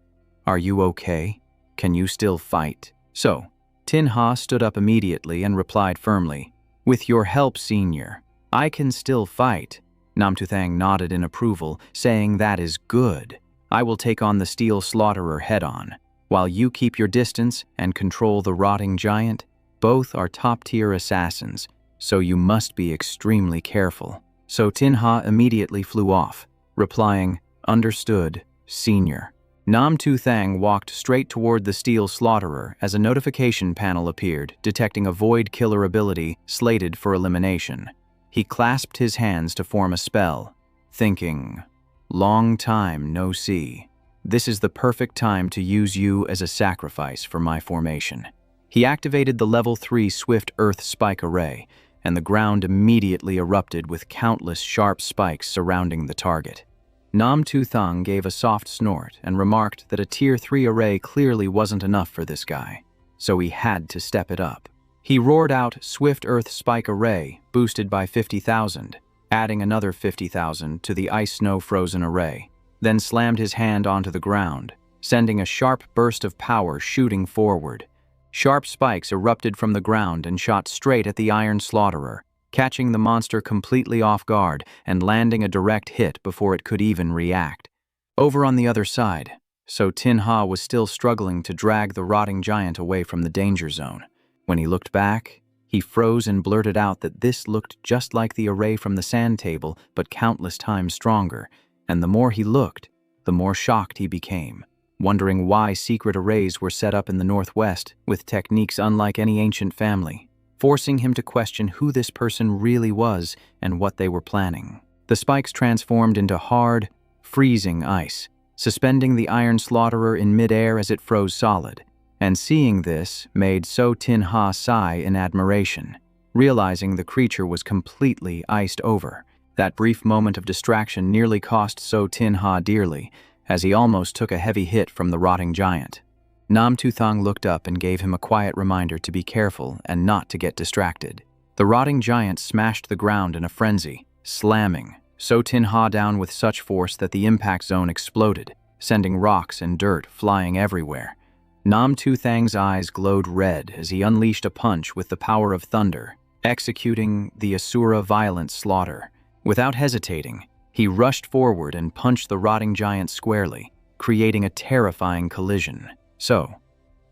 S1: "Are you okay? Can you still fight?" So Tin Ha stood up immediately and replied firmly, "With your help, senior, I can still fight." Nam Tu Thang nodded in approval, saying, "That is good. I will take on the Steel Slaughterer head-on." while you keep your distance and control the rotting giant. Both are top-tier assassins, so you must be extremely careful." So Tinha immediately flew off, replying, "Understood, Senior." Nam Tu Thang walked straight toward the steel slaughterer as a notification panel appeared, detecting a void killer ability slated for elimination. He clasped his hands to form a spell, thinking, "Long time no see. This is the perfect time to use you as a sacrifice for my formation." He activated the level 3 Swift Earth Spike Array, and the ground immediately erupted with countless sharp spikes surrounding the target. Nam Tu Thang gave a soft snort and remarked that a Tier 3 array clearly wasn't enough for this guy, so he had to step it up. He roared out Swift Earth Spike Array, boosted by 50,000, adding another 50,000 to the Ice Snow Frozen Array, then slammed his hand onto the ground, sending a sharp burst of power shooting forward. Sharp spikes erupted from the ground and shot straight at the Iron Slaughterer, catching the monster completely off guard and landing a direct hit before it could even react. Over on the other side, so Tinha was still struggling to drag the rotting giant away from the danger zone. When he looked back, he froze and blurted out that this looked just like the array from the sand table, but countless times stronger, and the more he looked, the more shocked he became, wondering why secret arrays were set up in the Northwest with techniques unlike any ancient family, forcing him to question who this person really was and what they were planning. The spikes transformed into hard, freezing ice, suspending the Iron Slaughterer in midair as it froze solid, and seeing this made So Tinha sigh in admiration, realizing the creature was completely iced over. That brief moment of distraction nearly cost So Tinha dearly, as he almost took a heavy hit from the rotting giant. Nam Tu Thang looked up and gave him a quiet reminder to be careful and not to get distracted. The rotting giant smashed the ground in a frenzy, slamming So Tinha down with such force that the impact zone exploded, sending rocks and dirt flying everywhere. Nam Tu Thang's eyes glowed red as he unleashed a punch with the power of thunder, executing the Asura violent slaughter. Without hesitating, he rushed forward and punched the rotting giant squarely, creating a terrifying collision. So,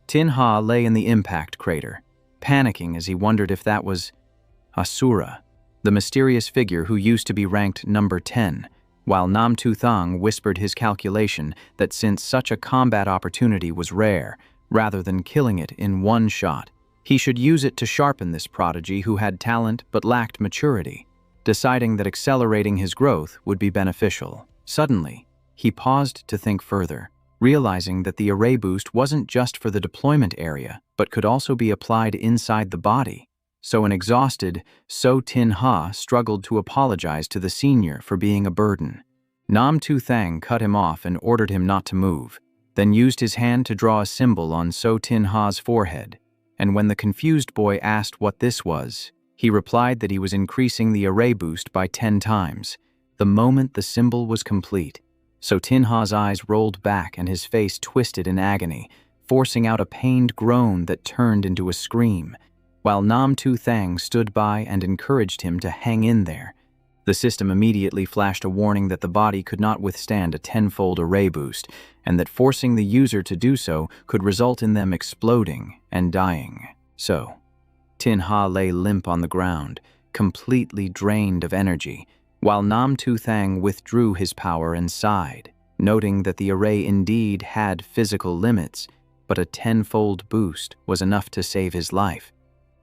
S1: Tinha lay in the impact crater, panicking as he wondered if that was Asura, the mysterious figure who used to be ranked number 10, while Nam Tu Thang whispered his calculation that since such a combat opportunity was rare, rather than killing it in one shot, he should use it to sharpen this prodigy who had talent but lacked maturity, deciding that accelerating his growth would be beneficial. Suddenly, he paused to think further, realizing that the array boost wasn't just for the deployment area, but could also be applied inside the body. So an exhausted So Tinha struggled to apologize to the senior for being a burden. Nam Tu Thang cut him off and ordered him not to move, then used his hand to draw a symbol on So Tinha's forehead, and when the confused boy asked what this was, he replied that he was increasing the array boost by 10 times. The moment the symbol was complete, So Tinha's eyes rolled back and his face twisted in agony, forcing out a pained groan that turned into a scream, while Nam Tu Thang stood by and encouraged him to hang in there. The system immediately flashed a warning that the body could not withstand a 10-fold array boost, and that forcing the user to do so could result in them exploding and dying. So, Tinha lay limp on the ground, completely drained of energy, while Nam Tu Thang withdrew his power and sighed, noting that the array indeed had physical limits, but a 10-fold boost was enough to save his life.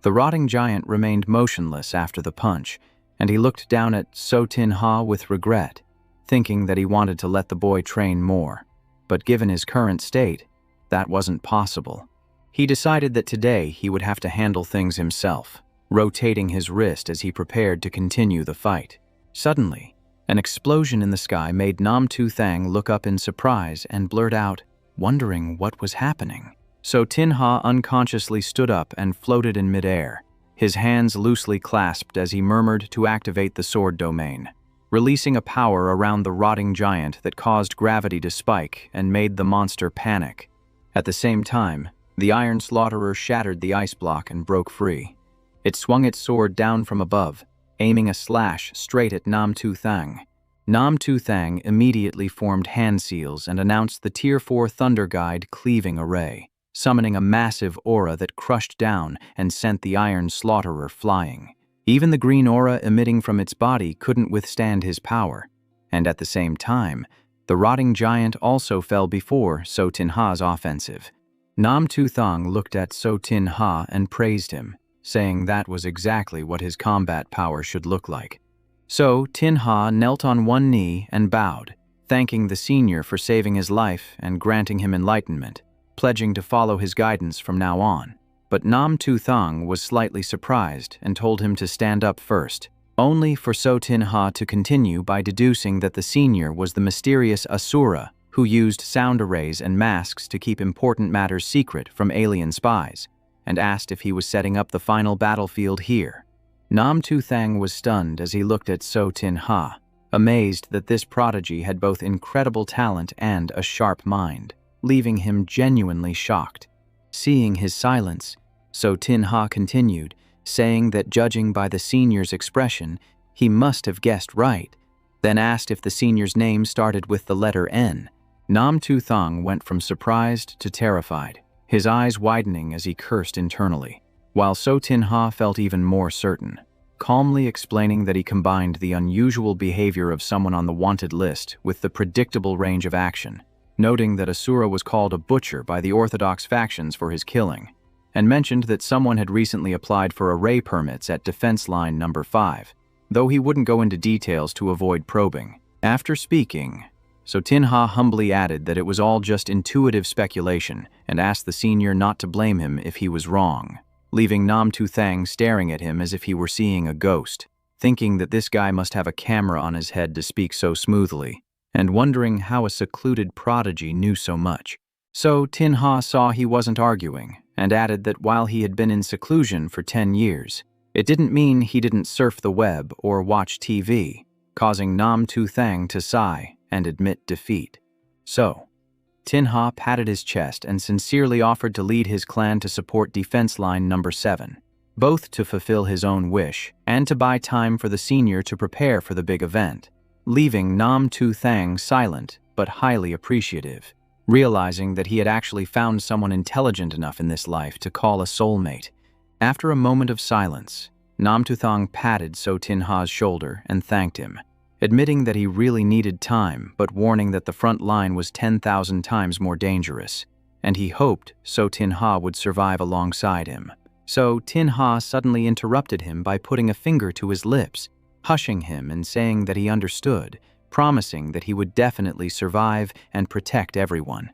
S1: The rotting giant remained motionless after the punch, and he looked down at So Tinha with regret, thinking that he wanted to let the boy train more. But given his current state, that wasn't possible. He decided that today he would have to handle things himself, rotating his wrist as he prepared to continue the fight. Suddenly, an explosion in the sky made Nam Tu Thang look up in surprise and blurt out, wondering what was happening. So Tinha unconsciously stood up and floated in midair, his hands loosely clasped as he murmured to activate the sword domain, releasing a power around the rotting giant that caused gravity to spike and made the monster panic. At the same time, the Iron Slaughterer shattered the ice block and broke free. It swung its sword down from above, aiming a slash straight at Nam Tu Thang. Nam Tu Thang immediately formed hand seals and announced the Tier 4 Thunder Guide cleaving array, summoning a massive aura that crushed down and sent the Iron Slaughterer flying. Even the green aura emitting from its body couldn't withstand his power, and at the same time, the rotting giant also fell before So Tin Ha's offensive. Nam Tu Thang looked at So Tin Ha and praised him, saying that was exactly what his combat power should look like. So Tin Ha knelt on one knee and bowed, thanking the senior for saving his life and granting him enlightenment, pledging to follow his guidance from now on. But Nam Tu Thang was slightly surprised and told him to stand up first, only for So Tin Ha to continue by deducing that the senior was the mysterious Asura who used sound arrays and masks to keep important matters secret from alien spies, and asked if he was setting up the final battlefield here. Nam Tu Thang was stunned as he looked at So Tin Ha, amazed that this prodigy had both incredible talent and a sharp mind, leaving him genuinely shocked. Seeing his silence, So Tin Ha continued, saying that judging by the senior's expression, he must have guessed right, then asked if the senior's name started with the letter N. Nam Tu Thang went from surprised to terrified, his eyes widening as he cursed internally, while So Tin Ha felt even more certain, calmly explaining that he combined the unusual behavior of someone on the wanted list with the predictable range of action, noting that Asura was called a butcher by the orthodox factions for his killing, and mentioned that someone had recently applied for array permits at defense line number 5, though he wouldn't go into details to avoid probing. After speaking, So Tin Ha humbly added that it was all just intuitive speculation and asked the senior not to blame him if he was wrong, leaving Nam Tu Thang staring at him as if he were seeing a ghost, thinking that this guy must have a camera on his head to speak so smoothly, and wondering how a secluded prodigy knew so much. So Tin Ha saw he wasn't arguing, and added that while he had been in seclusion for 10 years, it didn't mean he didn't surf the web or watch TV, causing Nam Tu Thang to sigh and admit defeat. So, Tin Ha patted his chest and sincerely offered to lead his clan to support defense line number 7, both to fulfill his own wish and to buy time for the senior to prepare for the big event, leaving Nam Tu Thang silent but highly appreciative, realizing that he had actually found someone intelligent enough in this life to call a soulmate. After a moment of silence, Nam Tu Thang patted So Tin Ha's shoulder and thanked him, admitting that he really needed time but warning that the front line was 10,000 times more dangerous, and he hoped So Tin Ha would survive alongside him. So Tin Ha suddenly interrupted him by putting a finger to his lips, hushing him and saying that he understood, promising that he would definitely survive and protect everyone.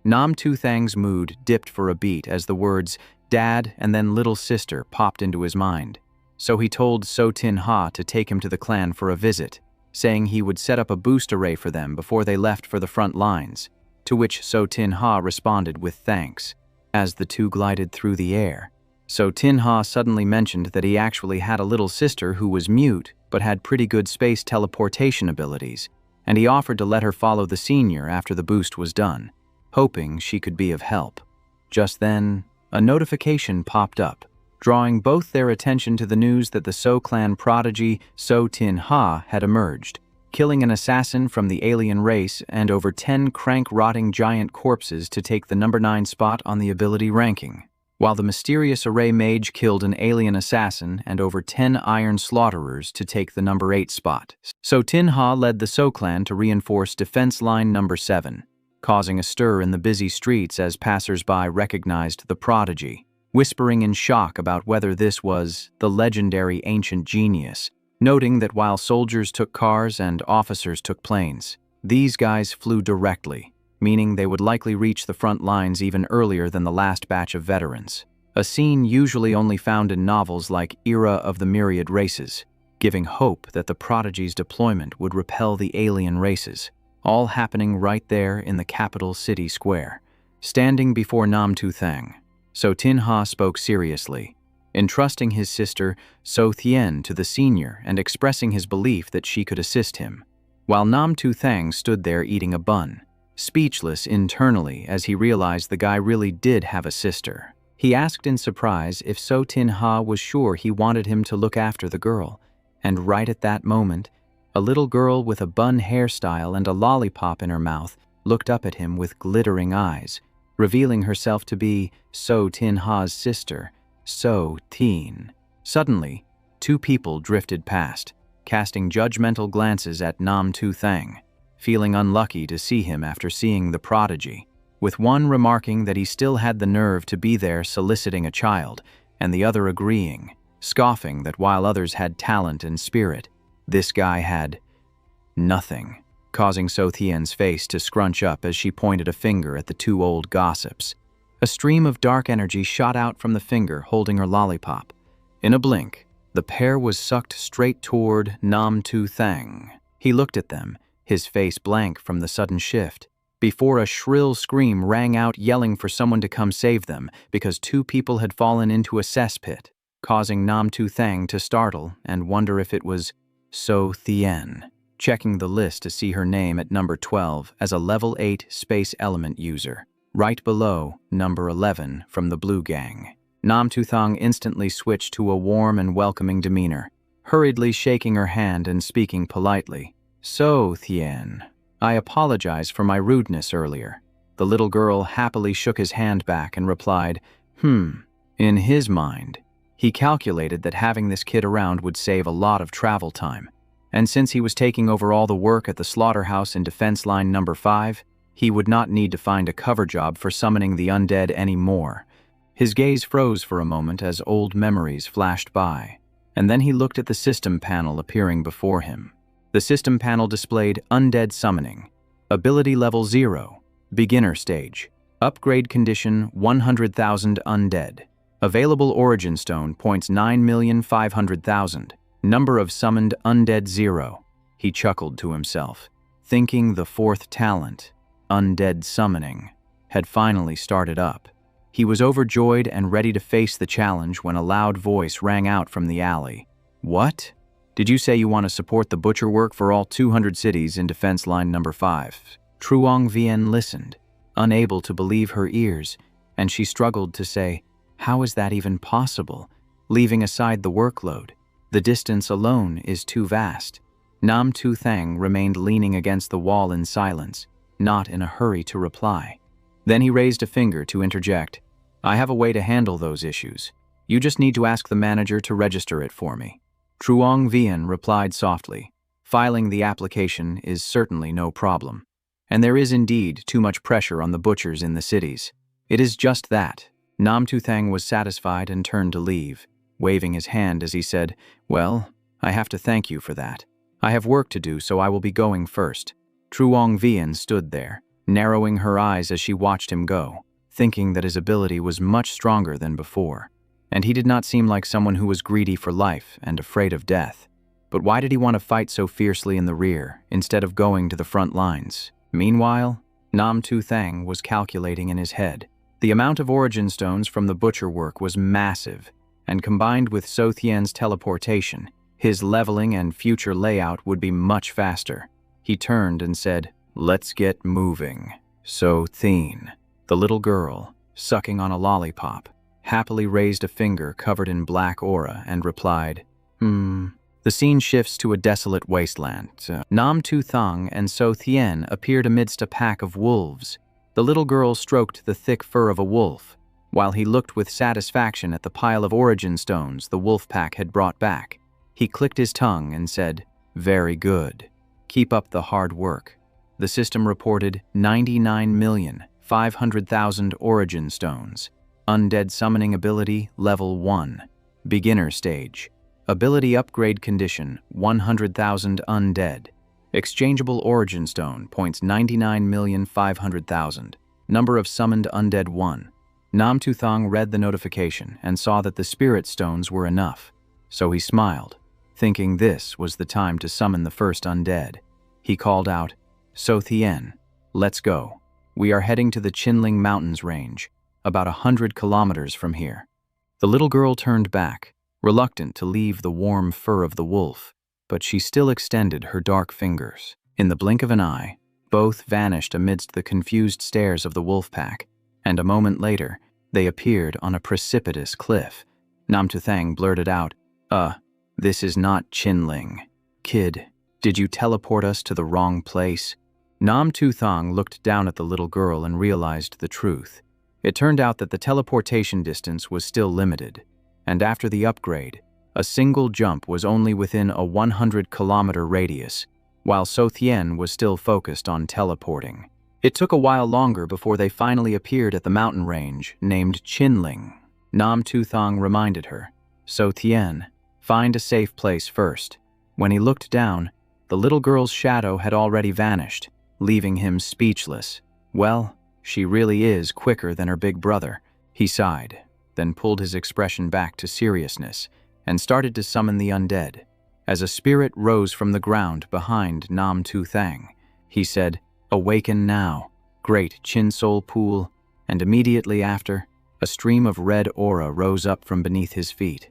S1: Nam Tu Thang's mood dipped for a beat as the words "dad" and then "little sister" popped into his mind. So he told So Tin Ha to take him to the clan for a visit, saying he would set up a boost array for them before they left for the front lines, to which So Tin Ha responded with thanks. As the two glided through the air, So Tin Ha suddenly mentioned that he actually had a little sister who was mute but had pretty good space teleportation abilities, and he offered to let her follow the senior after the boost was done, hoping she could be of help. Just then, a notification popped up, drawing both their attention to the news that the So clan prodigy So Tin Ha had emerged, killing an assassin from the alien race and over 10 crank-rotting giant corpses to take the number 9 spot on the ability ranking, while the mysterious array mage killed an alien assassin and over 10 iron slaughterers to take the number 8 spot. So Tin Ha led the So clan to reinforce defense line number 7, causing a stir in the busy streets as passers-by recognized the prodigy, whispering in shock about whether this was the legendary ancient genius, noting that while soldiers took cars and officers took planes, these guys flew directly, meaning they would likely reach the front lines even earlier than the last batch of veterans, a scene usually only found in novels like Era of the Myriad Races, giving hope that the prodigy's deployment would repel the alien races, all happening right there in the capital city square. Standing before Nam Tu Thang, So Tin Ha spoke seriously, entrusting his sister So Thien to the senior and expressing his belief that she could assist him, while Nam Tu Thang stood there eating a bun, speechless internally as he realized the guy really did have a sister. He asked in surprise if So Tin Ha was sure he wanted him to look after the girl, and right at that moment, A little girl with a bun hairstyle and a lollipop in her mouth looked up at him with glittering eyes, revealing herself to be So Tin Ha's sister, So Tin. Suddenly, two people drifted past, casting judgmental glances at Nam Tu Thang, feeling unlucky to see him after seeing the prodigy, with one remarking that he still had the nerve to be there soliciting a child, and the other agreeing, scoffing that while others had talent and spirit, this guy had nothing, causing So Tien's face to scrunch up as she pointed a finger at the two old gossips. A stream of dark energy shot out from the finger holding her lollipop. In a blink, the pair was sucked straight toward Nam Tu Thang. He looked at them, his face blank from the sudden shift, before a shrill scream rang out yelling for someone to come save them because two people had fallen into a cesspit, causing Nam Tu Thang to startle and wonder if it was So Thien, checking the list to see her name at number 12 as a level 8 space element user, right below number 11 from the Blue Gang. Nam Tu Thang instantly switched to a warm and welcoming demeanor, hurriedly shaking her hand and speaking politely. So Thien, I apologize for my rudeness earlier. The little girl happily shook his hand back and replied, In his mind, he calculated that having this kid around would save a lot of travel time. And since he was taking over all the work at the slaughterhouse in defense line number 5, he would not need to find a cover job for summoning the undead anymore. His gaze froze for a moment as old memories flashed by, and then he looked at the system panel appearing before him. The system panel displayed Undead Summoning, Ability Level 0, Beginner Stage, Upgrade Condition 100,000 Undead, Available Origin Stone points 9,500,000, Number of Summoned Undead 0. He chuckled to himself, thinking the fourth talent, Undead Summoning, had finally started up. He was overjoyed and ready to face the challenge when a loud voice rang out from the alley. What? Did you say you want to support the butcher work for all 200 cities in defense line number 5? Truong Vien listened, unable to believe her ears, and she struggled to say, how is that even possible? Leaving aside the workload, the distance alone is too vast. Nam Tu Thang remained leaning against the wall in silence, not in a hurry to reply. Then he raised a finger to interject. I have a way to handle those issues. You just need to ask the manager to register it for me. Truong Vien replied softly. Filing the application is certainly no problem. And there is indeed too much pressure on the butchers in the cities. It is just that. Nam Tu Thang was satisfied and turned to leave, waving his hand as he said, well, I have to thank you for that. I have work to do, so I will be going first. Truong Vien stood there, narrowing her eyes as she watched him go, thinking that his ability was much stronger than before. And he did not seem like someone who was greedy for life and afraid of death. But why did he want to fight so fiercely in the rear, instead of going to the front lines? Meanwhile, Nam Tu Thang was calculating in his head. The amount of origin stones from the butcher work was massive, and combined with So Thien's teleportation, his leveling and future layout would be much faster. He turned and said, let's get moving. So Thien, the little girl, sucking on a lollipop, happily raised a finger covered in black aura and replied, The scene shifts to a desolate wasteland. Nam Tu Thang and So Thien appeared amidst a pack of wolves. The little girl stroked the thick fur of a wolf, while he looked with satisfaction at the pile of origin stones the wolf pack had brought back. He clicked his tongue and said, very good. Keep up the hard work. The system reported 99,500,000 origin stones. Undead Summoning Ability Level 1. Beginner Stage. Ability Upgrade Condition 100,000 Undead. Exchangeable Origin Stone points 99,500,000. Number of Summoned Undead 1. Nam Tu Thang read the notification and saw that the Spirit Stones were enough, so he smiled, thinking this was the time to summon the first undead. He called out, So Thien, let's go. We are heading to the Chinling Mountains range, about 100 kilometers from here. The little girl turned back, reluctant to leave the warm fur of the wolf, but she still extended her dark fingers. In the blink of an eye, both vanished amidst the confused stares of the wolf pack, and a moment later, they appeared on a precipitous cliff. Nam Tu Thang blurted out, this is not Chinling. Kid, Did you teleport us to the wrong place? Nam Tu Thang looked down at the little girl and realized the truth. It turned out that the teleportation distance was still limited, and after the upgrade, a single jump was only within a 100-kilometer radius, while So Thien was still focused on teleporting. It took a while longer before they finally appeared at the mountain range named Chinling. Nam Tu Thang reminded her, "So Thien, find a safe place first." When he looked down, the little girl's shadow had already vanished, leaving him speechless. "Well, she really is quicker than her big brother," he sighed, then pulled his expression back to seriousness and started to summon the undead. As a spirit rose from the ground behind Nam Tu Thang, he said, "Awaken now, great Chin-Sol pool," and immediately after, a stream of red aura rose up from beneath his feet.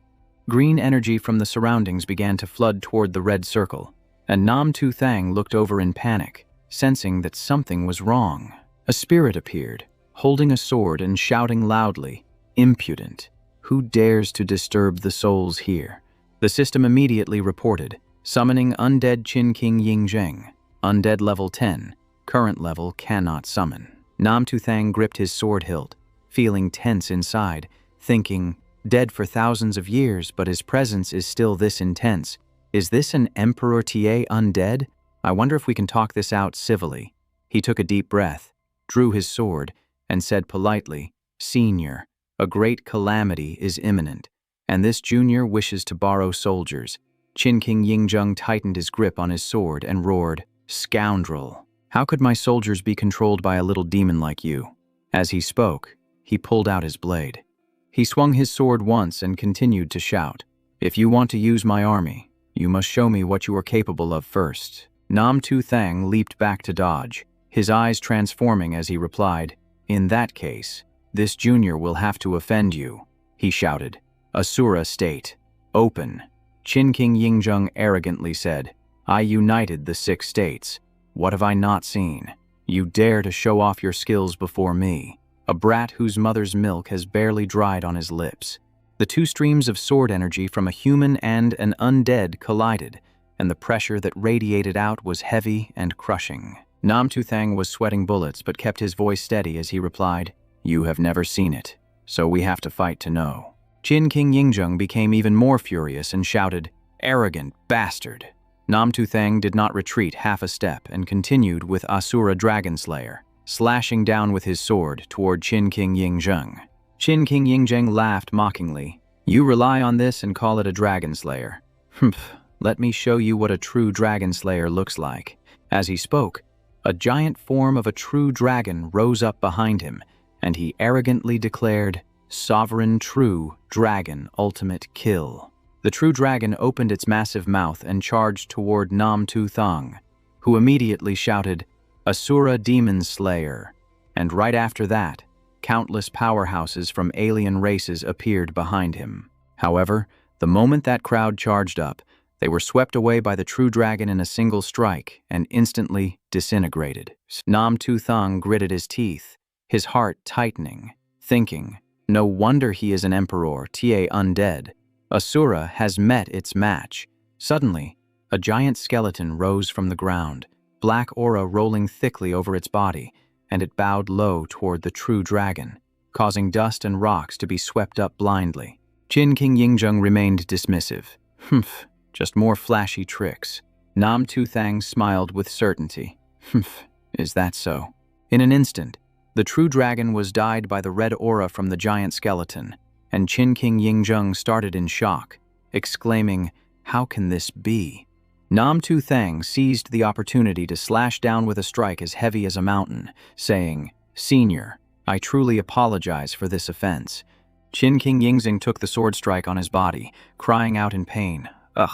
S1: Green energy from the surroundings began to flood toward the red circle, and Nam Tu Thang looked over in panic, sensing that something was wrong. A spirit appeared, holding a sword and shouting loudly, "Impudent! Who dares to disturb the souls here?" The system immediately reported, summoning undead Qin King Ying Zheng, undead level 10, current level cannot summon. Nam Tu Thang gripped his sword hilt, feeling tense inside, thinking, dead for thousands of years, but his presence is still this intense. Is this an Emperor Ta undead? I wonder if we can talk this out civilly. He took a deep breath, drew his sword, and said politely, "Senior, a great calamity is imminent, and this junior wishes to borrow soldiers." Qin King Yingzheng tightened his grip on his sword and roared, "Scoundrel! How could my soldiers be controlled by a little demon like you?" As he spoke, he pulled out his blade. He swung his sword once and continued to shout, "If you want to use my army, you must show me what you are capable of first." Nam Tu Thang leaped back to dodge, his eyes transforming as he replied, "In that case, this junior will have to offend you," he shouted. "Asura state, open." Qin King Yingzheng arrogantly said, "I united the 6 states. What have I not seen? You dare to show off your skills before me, a brat whose mother's milk has barely dried on his lips." The two streams of sword energy from a human and an undead collided, and the pressure that radiated out was heavy and crushing. Nam Tu Thang was sweating bullets but kept his voice steady as he replied, "You have never seen it, so we have to fight to know." Qin King Yingzheng became even more furious and shouted, "Arrogant bastard!" Nam Tu Thang did not retreat half a step and continued with Asura Dragon Slayer, slashing down with his sword toward Qin King Yingzheng. Qin King Yingzheng laughed mockingly. "You rely on this and call it a Dragon Slayer? Humph, let me show you what a true Dragon Slayer looks like." As he spoke, a giant form of a true dragon rose up behind him, and he arrogantly declared, "Sovereign True Dragon Ultimate Kill." The true dragon opened its massive mouth and charged toward Nam Tu Thang, who immediately shouted, "Asura Demon Slayer," and right after that, countless powerhouses from alien races appeared behind him. However, the moment that crowd charged up, they were swept away by the true dragon in a single strike and instantly disintegrated. Nam Tu Thang gritted his teeth, his heart tightening, thinking, no wonder he is an Emperor Ta undead. Asura has met its match. Suddenly, a giant skeleton rose from the ground, black aura rolling thickly over its body, and it bowed low toward the true dragon, causing dust and rocks to be swept up blindly. Qin King Yingzheng remained dismissive. "Humph, just more flashy tricks." Nam Tu Thang smiled with certainty. "Humph, is that so?" In an instant, the true dragon was dyed by the red aura from the giant skeleton, and Qin King Yingzheng started in shock, exclaiming, "How can this be?" Nam Tu Thang seized the opportunity to slash down with a strike as heavy as a mountain, saying, "Senior, I truly apologize for this offense." Qin King Yingzheng took the sword strike on his body, crying out in pain, "Ugh."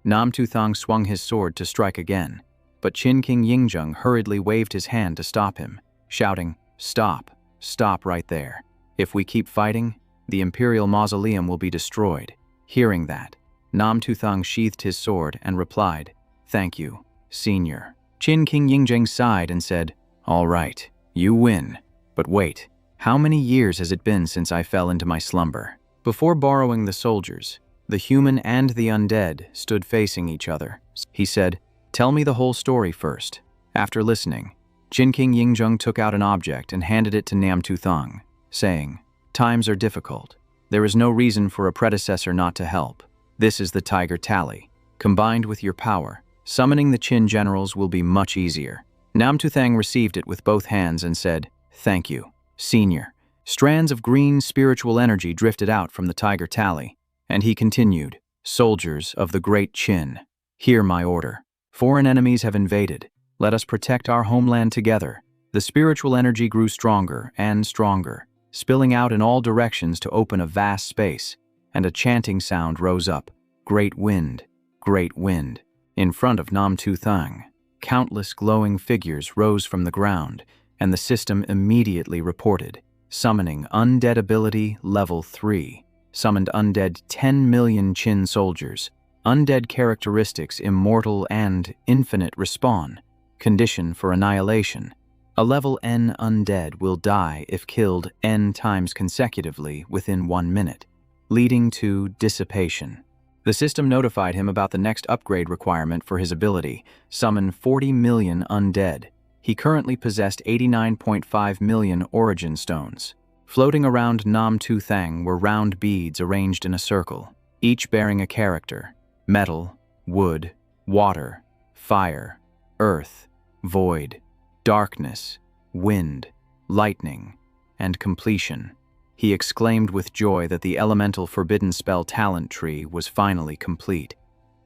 S1: Nam Tu Thang swung his sword to strike again, but Qin King Yingzheng hurriedly waved his hand to stop him, shouting, "Stop, stop right there. If we keep fighting, the Imperial Mausoleum will be destroyed." Hearing that, Nam Tu Thang sheathed his sword and replied, "Thank you, Senior." Qin King Yingzheng sighed and said, "All right, you win. But wait, how many years has it been since I fell into my slumber?" Before borrowing the soldiers, the human and the undead stood facing each other. He said, Tell me the whole story first. After listening, Jin King Yingjung took out an object and handed it to Nam Tu Thang, saying, "Times are difficult. There is no reason for a predecessor not to help. This is the Tiger Tally. Combined with your power, summoning the Qin generals will be much easier." Nam Tu Thang received it with both hands and said, "Thank you, Senior." Strands of green spiritual energy drifted out from the Tiger Tally, and he continued, "Soldiers of the great Qin, hear my order. Foreign enemies have invaded. Let us protect our homeland together." The spiritual energy grew stronger and stronger, spilling out in all directions to open a vast space, and a chanting sound rose up, "Great wind, great wind." In front of Nam Tu Thang, countless glowing figures rose from the ground, and the system immediately reported, summoning undead ability level 3, summoned undead 10 million Qin soldiers, undead characteristics immortal and infinite respawn, condition for annihilation. A level N undead will die if killed N times consecutively within 1 minute, leading to dissipation. The system notified him about the next upgrade requirement for his ability, summon 40 million undead. He currently possessed 89.5 million origin stones. Floating around Nam Tu Thang were round beads arranged in a circle, each bearing a character: metal, wood, water, fire, earth, void, darkness, wind, lightning, and completion. He exclaimed with joy that the elemental forbidden spell talent tree was finally complete.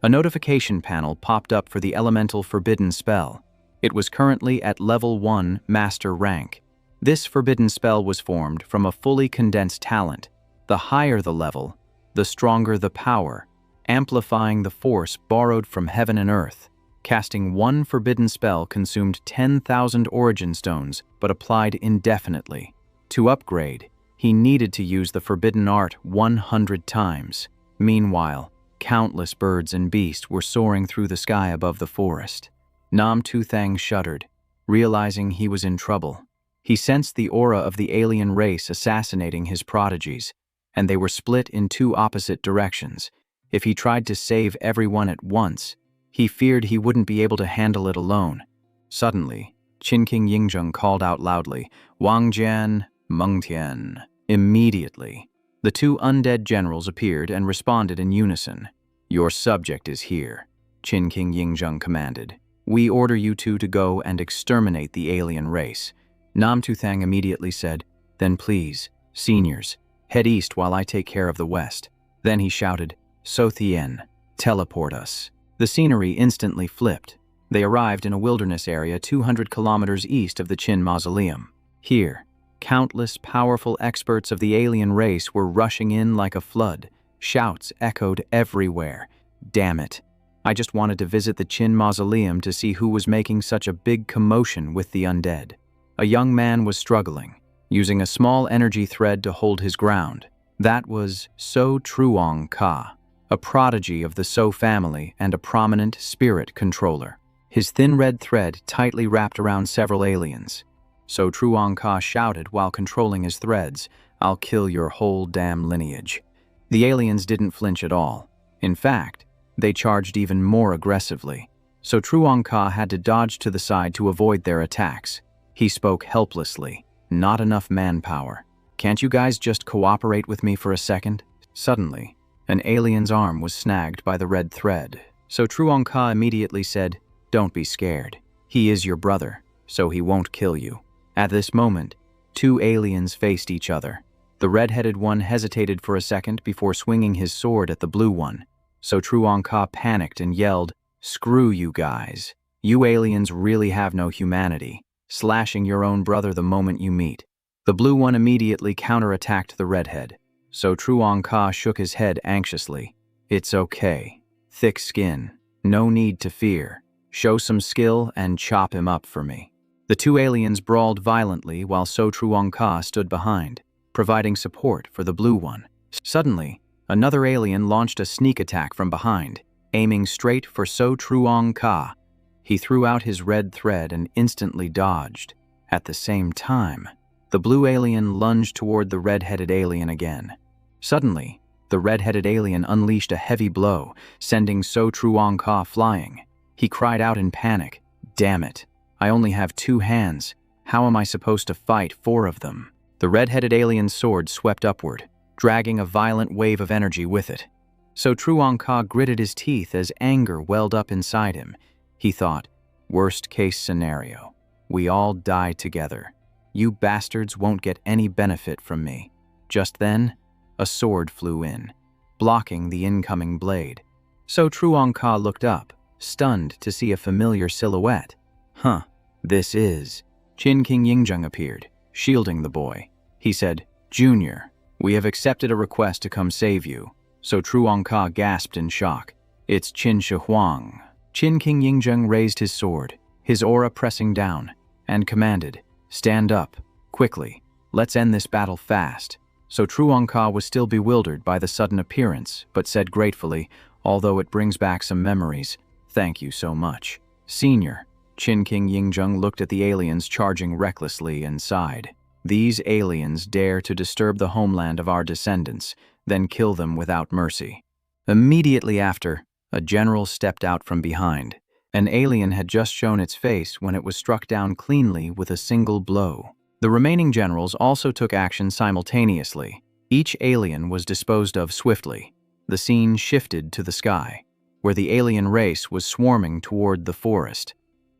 S1: A notification panel popped up for the elemental forbidden spell. It was currently at level 1 master rank. This forbidden spell was formed from a fully condensed talent. The higher the level, the stronger the power, amplifying the force borrowed from heaven and earth. Casting one forbidden spell consumed 10,000 origin stones, but applied indefinitely. To upgrade, he needed to use the forbidden art 100 times. Meanwhile, countless birds and beasts were soaring through the sky above the forest. Nam Tu Thang shuddered, realizing he was in trouble. He sensed the aura of the alien race assassinating his prodigies, and they were split in two opposite directions. If he tried to save everyone at once, he feared he wouldn't be able to handle it alone. Suddenly, Qin King Yingjung called out loudly, "Wang Jian, Meng Tian." Immediately, the two undead generals appeared and responded in unison. "Your subject is here," Qin King Yingjung commanded. "We order you two to go and exterminate the alien race." Nam Tu Thang immediately said, "Then please, seniors, head east while I take care of the west." Then he shouted, "So Thien, teleport us." The scenery instantly flipped. They arrived in a wilderness area 200 kilometers east of the Qin Mausoleum. Here, countless powerful experts of the alien race were rushing in like a flood. Shouts echoed everywhere. "Damn it. I just wanted to visit the Qin Mausoleum to see who was making such a big commotion with the undead." A young man was struggling, using a small energy thread to hold his ground. That was So Truong Ka, a prodigy of the So family and a prominent spirit controller. His thin red thread tightly wrapped around several aliens. So Truong Ka shouted while controlling his threads, "I'll kill your whole damn lineage." The aliens didn't flinch at all. In fact, they charged even more aggressively. So Truong Ka had to dodge to the side to avoid their attacks. He spoke helplessly. "Not enough manpower. Can't you guys just cooperate with me for a second?" Suddenly, an alien's arm was snagged by the red thread. So Truong Ka immediately said, "Don't be scared. He is your brother, so he won't kill you." At this moment, two aliens faced each other. The red-headed one hesitated for a second before swinging his sword at the blue one. So Truong Ka panicked and yelled, "Screw you guys. You aliens really have no humanity, slashing your own brother the moment you meet." The blue one immediately counterattacked the redhead. So Truong Ka shook his head anxiously. "It's okay. Thick skin. No need to fear. Show some skill and chop him up for me." The two aliens brawled violently while So Truong Ka stood behind, providing support for the blue one. Suddenly, another alien launched a sneak attack from behind, aiming straight for So Truong Ka. He threw out his red thread and instantly dodged. At the same time, the blue alien lunged toward the red-headed alien again. Suddenly, the red-headed alien unleashed a heavy blow, sending So Truong Ka flying. He cried out in panic. Damn it. I only have 2 hands. How am I supposed to fight 4 of them? The red-headed alien's sword swept upward, dragging a violent wave of energy with it. So Truong-Ka gritted his teeth as anger welled up inside him. He thought, worst-case scenario. We all die together. You bastards won't get any benefit from me. Just then, a sword flew in, blocking the incoming blade. So Truong-Ka looked up, stunned to see a familiar silhouette. Huh, this is... Chin King Yingjung appeared, shielding the boy. He said, Junior, we have accepted a request to come save you. So Truong-Ka gasped in shock. It's Qin Shi Huang. Chin King Yingjung raised his sword, his aura pressing down, and commanded, stand up, quickly. Let's end this battle fast. So Truong-Ka was still bewildered by the sudden appearance, but said gratefully, although it brings back some memories, thank you so much. Senior. Chin King Yingjung looked at the aliens charging recklessly and sighed. These aliens dare to disturb the homeland of our descendants, then kill them without mercy. Immediately after, a general stepped out from behind. An alien had just shown its face when it was struck down cleanly with a single blow. The remaining generals also took action simultaneously. Each alien was disposed of swiftly. The scene shifted to the sky, where the alien race was swarming toward the forest.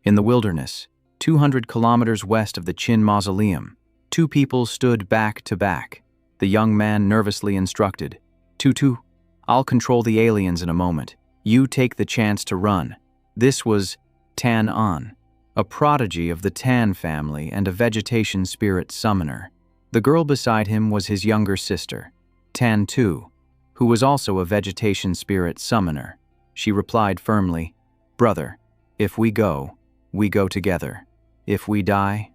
S1: In the wilderness, 200 kilometers west of the Qin Mausoleum, 2 people stood back to back. The young man nervously instructed, Tutu, I'll control the aliens in a moment. You take the chance to run. This was Tan An, a prodigy of the Tan family and a vegetation spirit summoner. The girl beside him was his younger sister, Tan Tu, who was also a vegetation spirit summoner. She replied firmly, Brother, if we go together. If we die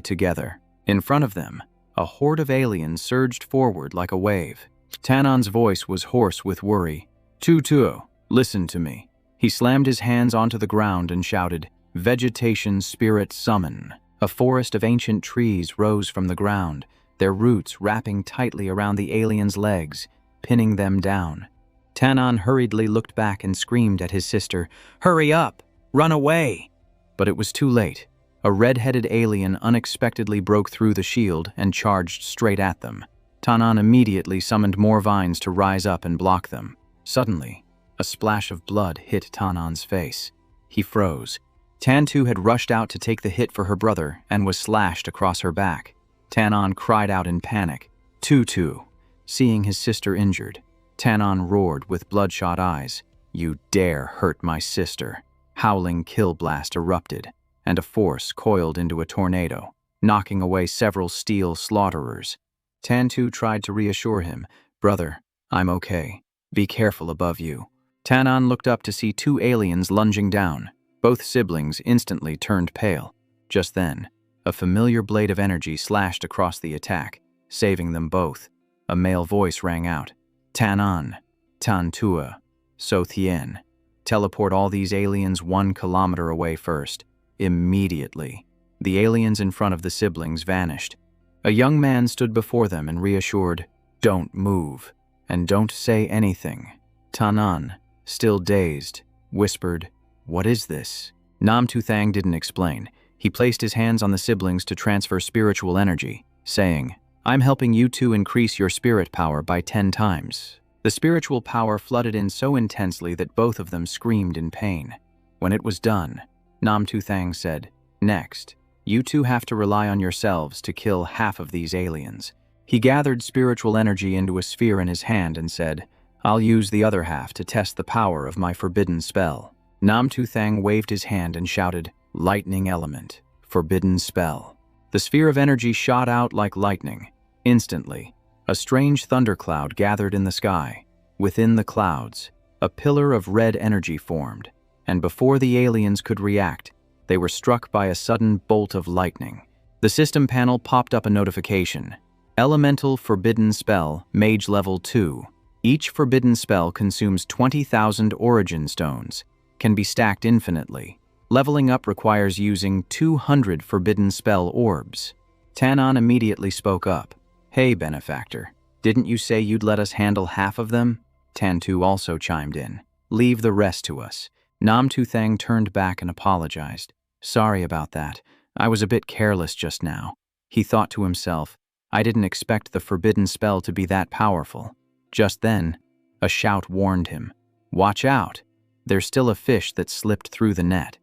S1: together. In front of them, a horde of aliens surged forward like a wave. Tanan's voice was hoarse with worry. Tutu, listen to me. He slammed his hands onto the ground and shouted, Vegetation Spirit Summon. A forest of ancient trees rose from the ground, their roots wrapping tightly around the aliens' legs, pinning them down. Tanan hurriedly looked back and screamed at his sister, Hurry up! Run away! But it was too late. A red-headed alien unexpectedly broke through the shield and charged straight at them. Tanan immediately summoned more vines to rise up and block them. Suddenly, a splash of blood hit Tanan's face. He froze. Tantu had rushed out to take the hit for her brother and was slashed across her back. Tanan cried out in panic, Tutu. Seeing his sister injured, Tanan roared with bloodshot eyes, You dare hurt my sister. Howling kill blast erupted, and a force coiled into a tornado, knocking away several steel slaughterers. Tantu tried to reassure him, Brother, I'm okay. Be careful above you. Tanan looked up to see 2 aliens lunging down. Both siblings instantly turned pale. Just then, a familiar blade of energy slashed across the attack, saving them both. A male voice rang out, Tanan, Tantua, So Thien. Teleport all these aliens 1 kilometer away first. Immediately, the aliens in front of the siblings vanished. A young man stood before them and reassured, Don't move, and don't say anything. Tanan, still dazed, whispered, What is this? Nam Tu Thang didn't explain. He placed his hands on the siblings to transfer spiritual energy, saying, I'm helping you 2 increase your spirit power by 10 times. The spiritual power flooded in so intensely that both of them screamed in pain. When it was done, Nam Tu Thang said, Next, you 2 have to rely on yourselves to kill half of these aliens. He gathered spiritual energy into a sphere in his hand and said, I'll use the other half to test the power of my forbidden spell. Nam Tu Thang waved his hand and shouted, Lightning Element, Forbidden Spell. The sphere of energy shot out like lightning. Instantly, a strange thundercloud gathered in the sky. Within the clouds, a pillar of red energy formed, and before the aliens could react, they were struck by a sudden bolt of lightning. The system panel popped up a notification. Elemental Forbidden Spell, Mage Level 2. Each forbidden spell consumes 20,000 Origin Stones, can be stacked infinitely. Leveling up requires using 200 Forbidden Spell Orbs. Tanan immediately spoke up. Hey, Benefactor, didn't you say you'd let us handle half of them? Tantu also chimed in. Leave the rest to us. Nam Tu Thang turned back and apologized. Sorry about that. I was a bit careless just now. He thought to himself, I didn't expect the forbidden spell to be that powerful. Just then, a shout warned him. Watch out! There's still a fish that slipped through the net.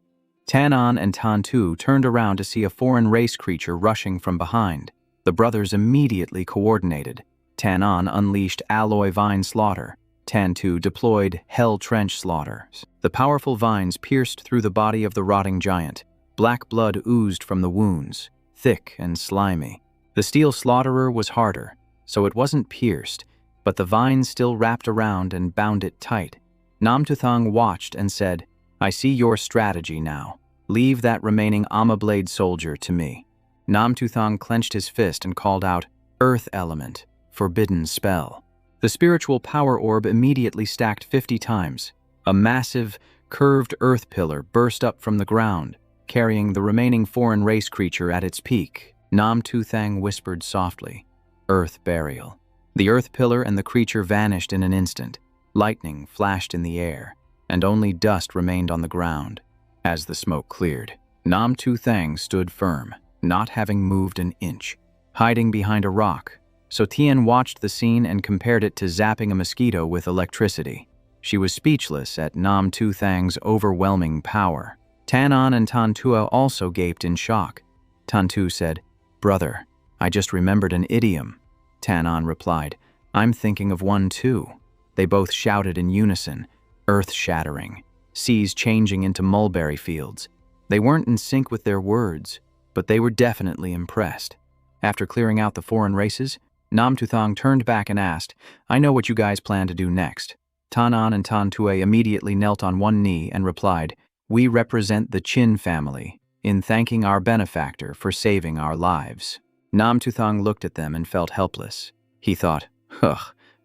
S1: Tanan and Tantu turned around to see a foreign race creature rushing from behind. The brothers immediately coordinated. Tanan unleashed alloy vine slaughter. Tantu deployed hell trench slaughters. The powerful vines pierced through the body of the rotting giant. Black blood oozed from the wounds, thick and slimy. The steel slaughterer was harder, so it wasn't pierced, but the vines still wrapped around and bound it tight. Nam Tu Thang watched and said, I see your strategy now. Leave that remaining Amma Blade soldier to me. Nam Tu Thang clenched his fist and called out, Earth Element, forbidden spell. The spiritual power orb immediately stacked 50 times. A massive, curved earth pillar burst up from the ground, carrying the remaining foreign race creature at its peak. Nam Tu Thang whispered softly, Earth Burial. The earth pillar and the creature vanished in an instant. Lightning flashed in the air, and only dust remained on the ground. As the smoke cleared, Nam Tu Thang stood firm, not having moved an inch, hiding behind a rock. So Tian watched the scene and compared it to zapping a mosquito with electricity. She was speechless at Nam Tu Thang's overwhelming power. Tanan and Tantua also gaped in shock. Tantu said, Brother, I just remembered an idiom. Tanan replied, I'm thinking of one too. They both shouted in unison, earth-shattering, seas changing into mulberry fields. They weren't in sync with their words, but they were definitely impressed. After clearing out the foreign races, Nam Tu Thang turned back and asked, I know what you guys plan to do next. Tanan and Tantue immediately knelt on one knee and replied, We represent the Chin family in thanking our benefactor for saving our lives. Nam Tu Thang looked at them and felt helpless. He thought,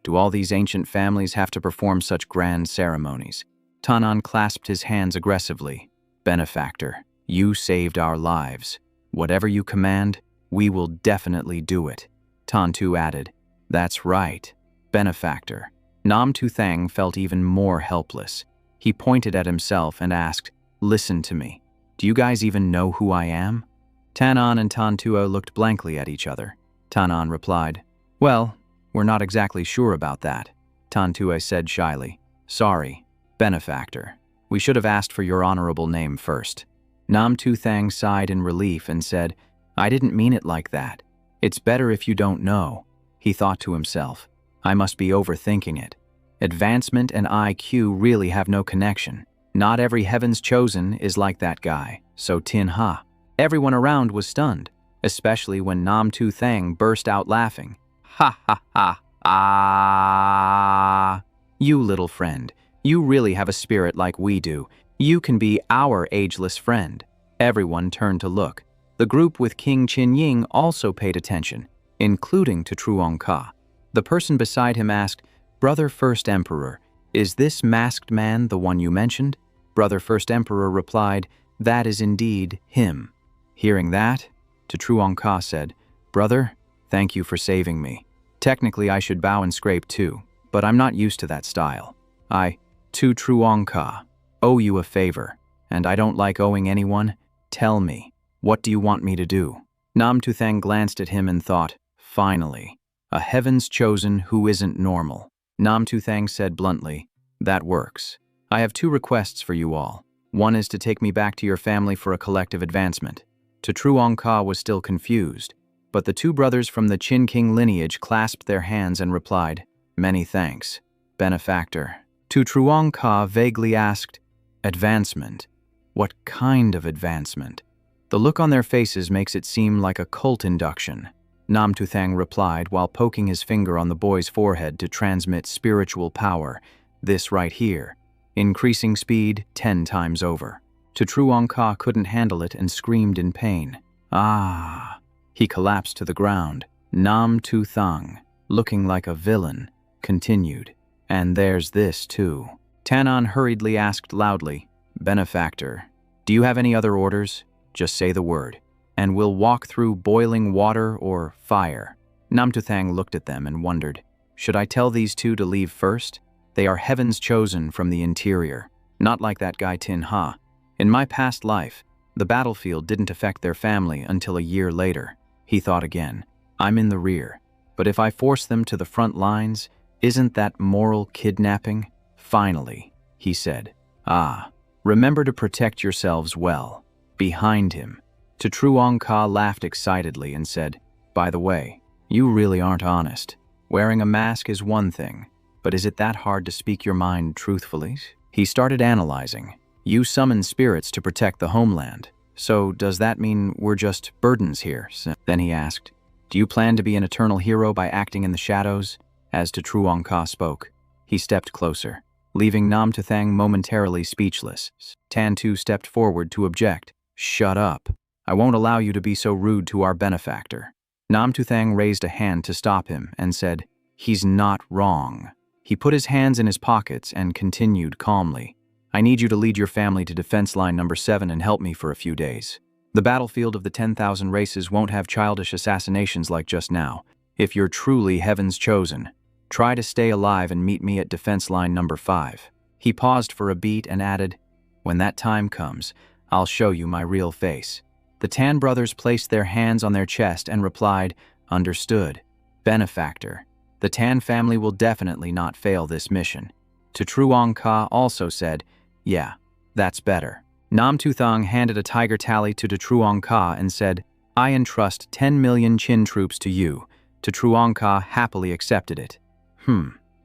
S1: do all these ancient families have to perform such grand ceremonies? Tanan clasped his hands aggressively. Benefactor, you saved our lives. Whatever you command, we will definitely do it. Tantu added, That's right, benefactor. Nam Tu Thang felt even more helpless. He pointed at himself and asked, Listen to me. Do you guys even know who I am? Tanan and Tantua looked blankly at each other. Tanan replied, Well, we're not exactly sure about that. Tantua said shyly, Sorry, benefactor. We should have asked for your honorable name first. Nam Tu Thang sighed in relief and said, I didn't mean it like that. It's better if you don't know. He thought to himself, I must be overthinking it. Advancement and IQ really have no connection. Not every heaven's chosen is like that guy, so Tin Ha. Everyone around was stunned, especially when Nam Tu Thang burst out laughing. Ha ha ha, ah. You little friend, you really have a spirit like we do. You can be our ageless friend. Everyone turned to look. The group with King Qin Ying also paid attention, including to Truong Ka. The person beside him asked, Brother First Emperor, is this masked man the one you mentioned? Brother First Emperor replied, That is indeed him. Hearing that, to Truong Ka said, Brother, thank you for saving me. Technically I should bow and scrape too, but I'm not used to that style. I, to Truong Ka, owe you a favor, and I don't like owing anyone. Tell me. What do you want me to do? Nam Tu Thang glanced at him and thought, Finally, a heaven's chosen who isn't normal. Nam Tu Thang said bluntly, That works. I have 2 requests for you all. One is to take me back to your family for a collective advancement. To Truong Ka was still confused, but the 2 brothers from the Qin King lineage clasped their hands and replied, Many thanks, benefactor. To Truong Ka vaguely asked, Advancement? What kind of advancement? The look on their faces makes it seem like a cult induction. Nam Tu Thang replied while poking his finger on the boy's forehead to transmit spiritual power, this right here, increasing speed 10 times over. To Truong Ka couldn't handle it and screamed in pain. Ah! He collapsed to the ground. Nam Tu Thang, looking like a villain, continued, And there's this too. Tanan hurriedly asked loudly, Benefactor, do you have any other orders? Just say the word, and we'll walk through boiling water or fire. Nam Tu Thang looked at them and wondered, Should I tell these 2 to leave first? They are heaven's chosen from the interior. Not like that guy Tin Ha. In my past life, the battlefield didn't affect their family until a year later. He thought again. I'm in the rear. But if I force them to the front lines, isn't that moral kidnapping? Finally, he said. Ah, remember to protect yourselves well. Behind him. Truong Ka laughed excitedly and said, by the way, you really aren't honest. Wearing a mask is one thing, but is it that hard to speak your mind truthfully? He started analyzing. You summon spirits to protect the homeland. So does that mean we're just burdens here? Then he asked, do you plan to be an eternal hero by acting in the shadows? As Truong Ka spoke, he stepped closer, leaving Nam Tuthang momentarily speechless. Tan Tu stepped forward to object. Shut up. I won't allow you to be so rude to our benefactor. Nam Tuthang raised a hand to stop him and said, he's not wrong. He put his hands in his pockets and continued calmly. I need you to lead your family to defense line number 7 and help me for a few days. The battlefield of the 10,000 races won't have childish assassinations like just now. If you're truly heaven's chosen, try to stay alive and meet me at defense line number 5. He paused for a beat and added, when that time comes, I'll show you my real face. The Tan brothers placed their hands on their chest and replied, understood. Benefactor. The Tan family will definitely not fail this mission. Truong Ka also said, yeah, that's better. Nam Tuthang handed a tiger tally to Truong Ka and said, I entrust 10 million Chin troops to you. Truong Ka happily accepted it.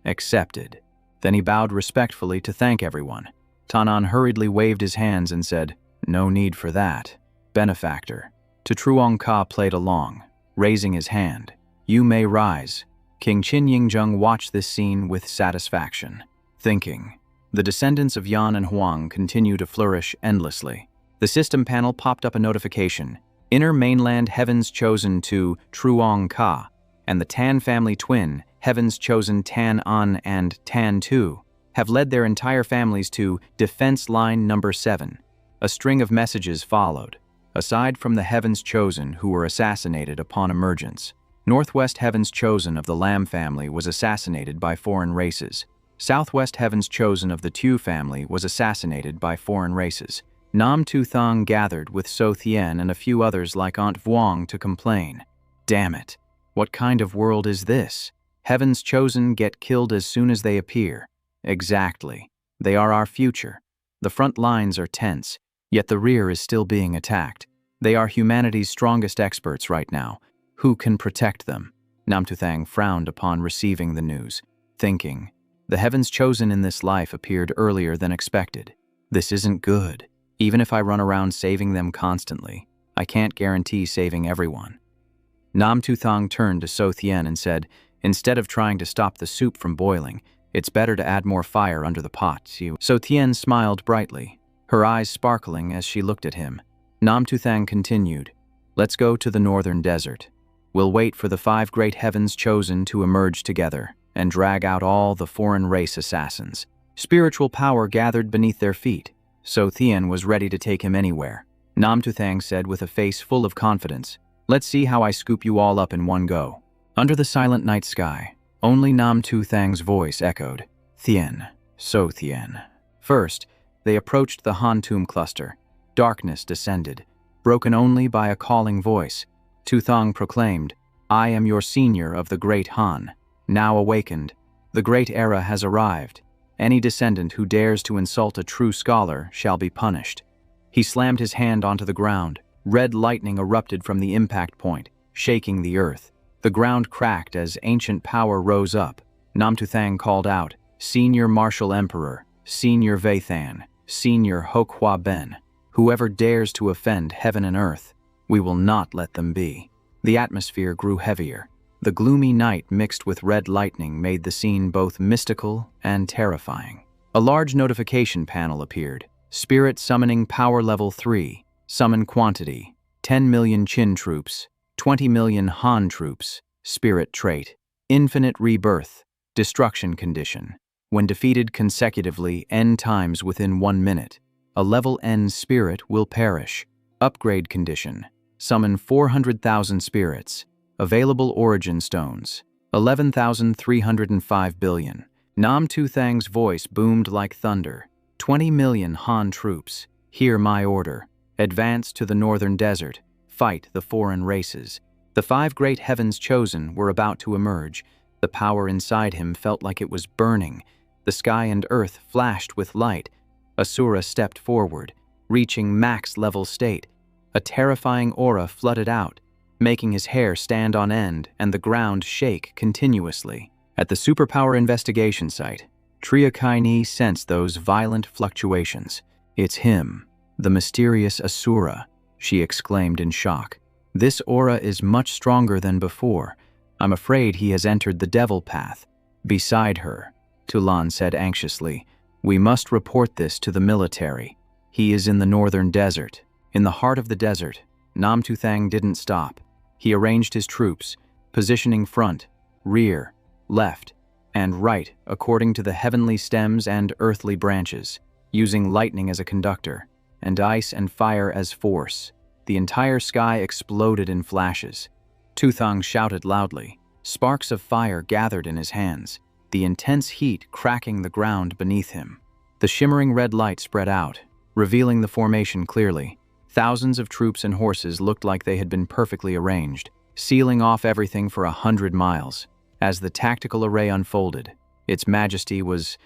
S1: Accepted. Then he bowed respectfully to thank everyone. Tanan hurriedly waved his hands and said, no need for that. Benefactor. Truong Ka played along, raising his hand. You may rise. King Qin Yingjung watched this scene with satisfaction, thinking. The descendants of Yan and Huang continue to flourish endlessly. The system panel popped up a notification. Inner mainland heavens chosen to Truong Ka, and the Tan family twin, heavens chosen Tan An and Tan Tu, have led their entire families to defense line number 7. A string of messages followed. Aside from the heavens chosen who were assassinated upon emergence, Northwest heavens chosen of the Lam family was assassinated by foreign races. Southwest heavens chosen of the Tu family was assassinated by foreign races. Nam Tu Thang gathered with So Thien and a few others like Aunt Vuong to complain. Damn it. What kind of world is this? Heavens chosen get killed as soon as they appear. Exactly. They are our future. The front lines are tense, yet the rear is still being attacked. They are humanity's strongest experts right now. Who can protect them? Nam Tu Thang frowned upon receiving the news, thinking, the heavens chosen in this life appeared earlier than expected. This isn't good. Even if I run around saving them constantly, I can't guarantee saving everyone. Nam Tu Thang turned to So Thien and said, instead of trying to stop the soup from boiling, it's better to add more fire under the pot. So Thien smiled brightly, her eyes sparkling as she looked at him. Nam Tu Thang continued, let's go to the northern desert. We'll wait for the 5 great heavens chosen to emerge together and drag out all the foreign race assassins. Spiritual power gathered beneath their feet. So Thien was ready to take him anywhere. Nam Tu Thang said with a face full of confidence, let's see how I scoop you all up in one go. Under the silent night sky, only Nam Tu Thang's voice echoed, Thien, So Thien. First, they approached the Han tomb cluster. Darkness descended, broken only by a calling voice. Tu Thang proclaimed, I am your senior of the great Han. Now awakened, the great era has arrived. Any descendant who dares to insult a true scholar shall be punished. He slammed his hand onto the ground. Red lightning erupted from the impact point, shaking the earth. The ground cracked as ancient power rose up. Nam Tu Thang called out, Senior Martial Emperor, Senior Vaithan, Senior Hokhwa Ben. Whoever dares to offend heaven and earth, we will not let them be. The atmosphere grew heavier. The gloomy night mixed with red lightning made the scene both mystical and terrifying. A large notification panel appeared. Spirit Summoning Power Level 3. Summon Quantity. 10 million Qin troops. 20 million Han troops. Spirit Trait. Infinite Rebirth. Destruction Condition. When defeated consecutively n times within 1 minute, a level N spirit will perish. Upgrade Condition. Summon 400,000 spirits. Available Origin Stones, 11,305 billion. Nam Tu Thang's voice boomed like thunder. 20 million Han troops. Hear my order. Advance to the northern desert. Fight the foreign races. The 5 great heavens chosen were about to emerge. The power inside him felt like it was burning. The sky and earth flashed with light. Asura stepped forward, reaching max-level state. A terrifying aura flooded out, making his hair stand on end and the ground shake continuously. At the superpower investigation site, Triakaini sensed those violent fluctuations. "It's him, the mysterious Asura," she exclaimed in shock. "This aura is much stronger than before. I'm afraid he has entered the devil path." Beside her, Tulan said anxiously, "We must report this to the military. He is in the northern desert." In the heart of the desert, Namtuthang didn't stop. He arranged his troops, positioning front, rear, left, and right according to the heavenly stems and earthly branches, using lightning as a conductor, and ice and fire as force. The entire sky exploded in flashes. Tuthang shouted loudly. Sparks of fire gathered in his hands, the intense heat cracking the ground beneath him. The shimmering red light spread out, revealing the formation clearly. Thousands of troops and horses looked like they had been perfectly arranged, sealing off everything for 100 miles. As the tactical array unfolded, its majesty was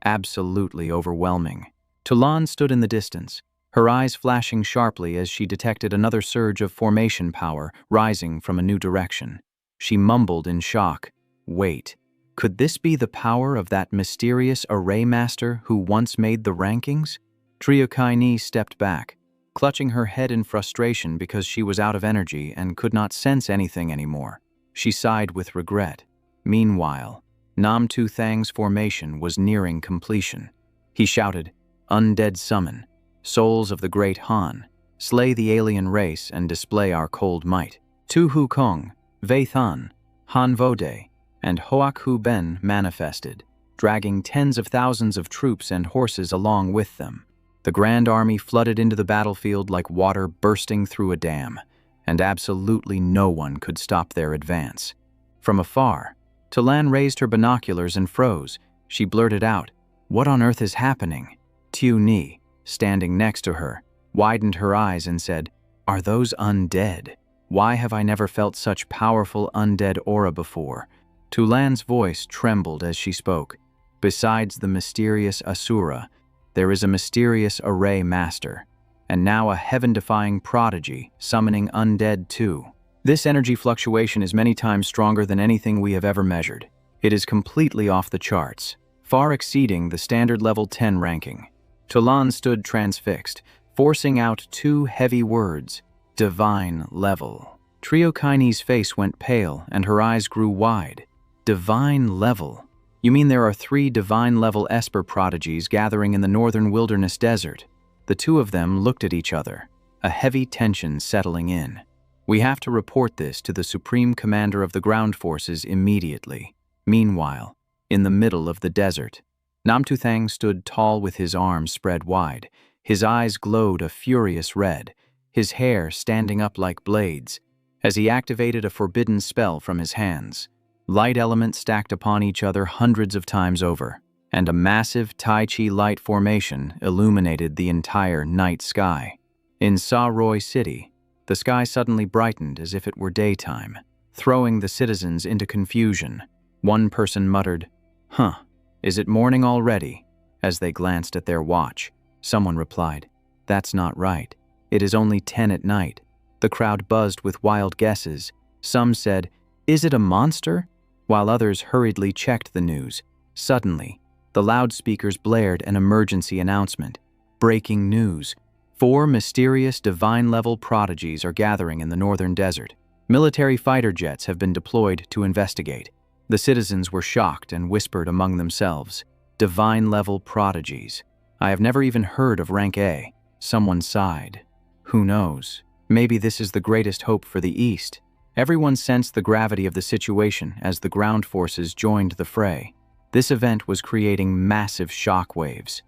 S1: absolutely overwhelming. Tulan stood in the distance, her eyes flashing sharply as she detected another surge of formation power rising from a new direction. She mumbled in shock, "Wait, could this be the power of that mysterious array master who once made the rankings?" Triakaini stepped back, clutching her head in frustration because she was out of energy and could not sense anything anymore. She sighed with regret. Meanwhile, Namtuthang's formation was nearing completion. He shouted, "Undead summon, souls of the great Han, slay the alien race and display our cold might." Tu Hu Kong, Wei Than, Han Vode, and Hoak Hu Ben manifested, dragging tens of thousands of troops and horses along with them. The Grand Army flooded into the battlefield like water bursting through a dam, and absolutely no one could stop their advance. From afar, Tulan raised her binoculars and froze. She blurted out, "What on earth is happening?" Tu Ni, standing next to her, widened her eyes and said, "Are those undead? Why have I never felt such powerful undead aura before?" Tulan's voice trembled as she spoke. "Besides the mysterious Asura, there is a mysterious array master, and now a heaven-defying prodigy summoning undead too. This energy fluctuation is many times stronger than anything we have ever measured. It is completely off the charts, far exceeding the standard level 10 ranking." Tulan stood transfixed, forcing out 2 heavy words, "Divine level." Triakaini's face went pale and her eyes grew wide. "Divine level? You mean there are 3 divine-level Esper prodigies gathering in the northern wilderness desert?" The two of them looked at each other, a heavy tension settling in. "We have to report this to the Supreme Commander of the Ground Forces immediately." Meanwhile, in the middle of the desert, Namtuthang stood tall with his arms spread wide. His eyes glowed a furious red, his hair standing up like blades, as he activated a forbidden spell from his hands. Light elements stacked upon each other hundreds of times over, and a massive Tai Chi light formation illuminated the entire night sky. In Sa Roy City, the sky suddenly brightened as if it were daytime, throwing the citizens into confusion. One person muttered, "Huh, is it morning already?" As they glanced at their watch, someone replied, "That's not right. It is only 10 at night." The crowd buzzed with wild guesses. Some said, "Is it a monster?" While others hurriedly checked the news. Suddenly, the loudspeakers blared an emergency announcement. "Breaking news. 4 mysterious divine-level prodigies are gathering in the northern desert. Military fighter jets have been deployed to investigate." The citizens were shocked and whispered among themselves, "Divine-level prodigies. I have never even heard of rank A." Someone sighed. "Who knows? Maybe this is the greatest hope for the East." Everyone sensed the gravity of the situation as the ground forces joined the fray. This event was creating massive shockwaves.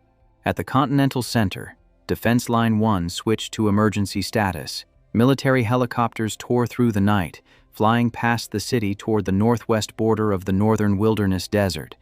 S1: At the Continental Center, Defense Line 1 switched to emergency status. Military helicopters tore through the night, flying past the city toward the northwest border of the northern wilderness desert.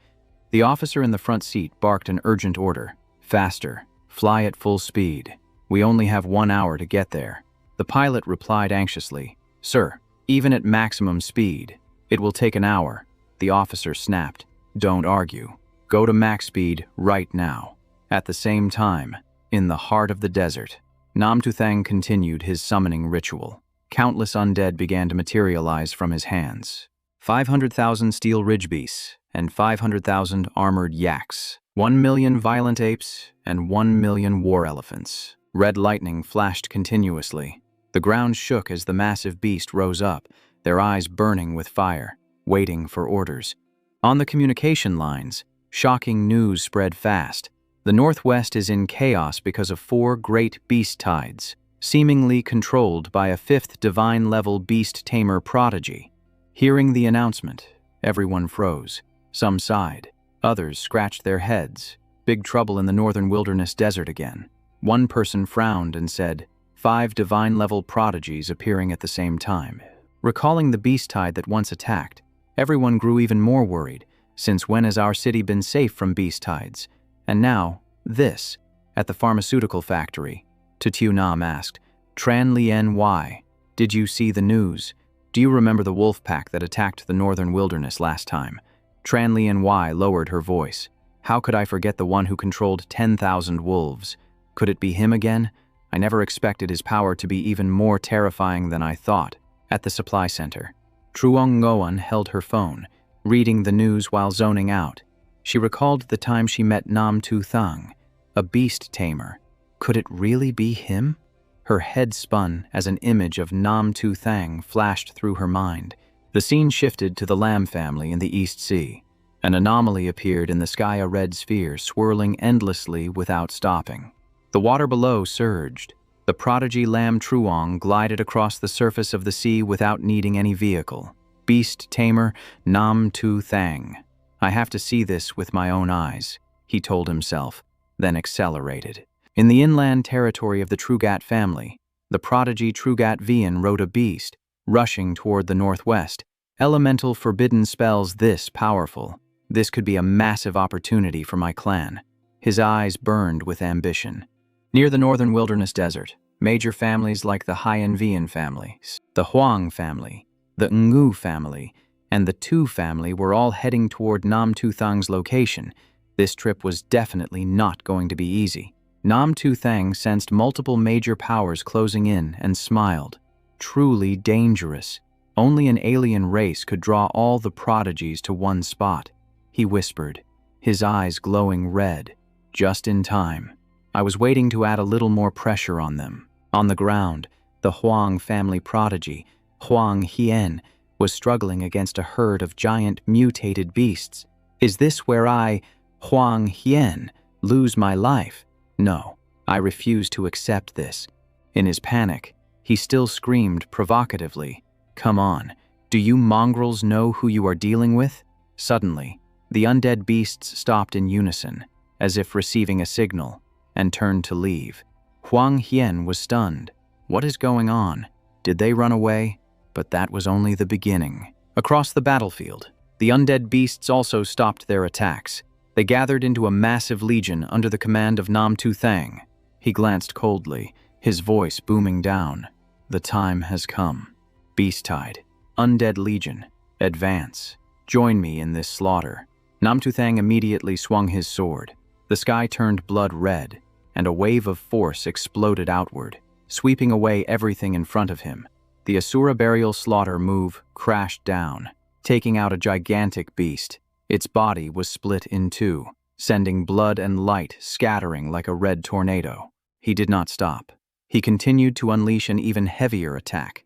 S1: The officer in the front seat barked an urgent order, Faster. Fly at full speed. We only have 1 hour to get there. The pilot replied anxiously. Sir, even at maximum speed, it will take an hour. The officer snapped. Don't argue. Go to max speed right now. At the same time, in the heart of the desert, Namtuthang continued his summoning ritual. Countless undead began to materialize from his hands. 500,000 steel ridge beasts and 500,000 armored yaks, 1 million violent apes and 1 million war elephants. Red lightning flashed continuously. The ground shook as the massive beast rose up, their eyes burning with fire, waiting for orders. On the communication lines, shocking news spread fast. The Northwest is in chaos because of 4 great beast tides, seemingly controlled by a 5th divine-level beast tamer prodigy. Hearing the announcement, everyone froze. Some sighed. Others scratched their heads. Big trouble in the northern wilderness desert again. One person frowned and said, 5 divine-level prodigies appearing at the same time. Recalling the beast tide that once attacked, everyone grew even more worried, since when has our city been safe from beast tides? And now, this. At the pharmaceutical factory, Tu Nam asked, Tran Lien why? Did you see the news? Do you remember the wolf pack that attacked the northern wilderness last time? Tran Lien Y lowered her voice. How could I forget the one who controlled 10,000 wolves? Could it be him again? I never expected his power to be even more terrifying than I thought. At the supply center, Truong Ngoan held her phone, reading the news while zoning out. She recalled the time she met Nam Tu Thang, a beast tamer. Could it really be him? Her head spun as an image of Nam Tu Thang flashed through her mind. The scene shifted to the Lam family in the East Sea. An anomaly appeared in the sky, a red sphere swirling endlessly without stopping. The water below surged. The prodigy Lam Truong glided across the surface of the sea without needing any vehicle. Beast tamer Nam Tu Thang. I have to see this with my own eyes, he told himself, then accelerated. In the inland territory of the Trugat family, the prodigy Trugat Vian rode a beast, rushing toward the northwest. Elemental forbidden spells this powerful. This could be a massive opportunity for my clan. His eyes burned with ambition. Near the northern wilderness desert, major families like the Haiyan Vian family, the Huang family, the Ngu family, and the Tu family were all heading toward Nam Tu Thang's location. This trip was definitely not going to be easy. Nam Tu Thang sensed multiple major powers closing in and smiled. Truly dangerous. Only an alien race could draw all the prodigies to one spot. He whispered, his eyes glowing red. Just in time. I was waiting to add a little more pressure on them. On the ground, the Huang family prodigy, Huang Hien, was struggling against a herd of giant mutated beasts. Is this where I, Huang Hien, lose my life? No, I refuse to accept this. In his panic, he still screamed provocatively, Come on, do you mongrels know who you are dealing with? Suddenly, the undead beasts stopped in unison, as if receiving a signal, and turned to leave. Huang Hien was stunned. What is going on? Did they run away? But that was only the beginning. Across the battlefield, the undead beasts also stopped their attacks. They gathered into a massive legion under the command of Nam Tu Thang. He glanced coldly, his voice booming down. The time has come. Beast Tide, Undead Legion, advance. Join me in this slaughter. Nam Tu Thang immediately swung his sword. The sky turned blood red, and a wave of force exploded outward, sweeping away everything in front of him. The Asura burial slaughter move crashed down, taking out a gigantic beast. Its body was split in two, sending blood and light scattering like a red tornado. He did not stop. He continued to unleash an even heavier attack,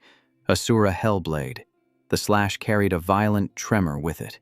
S1: Asura Hellblade. The slash carried a violent tremor with it.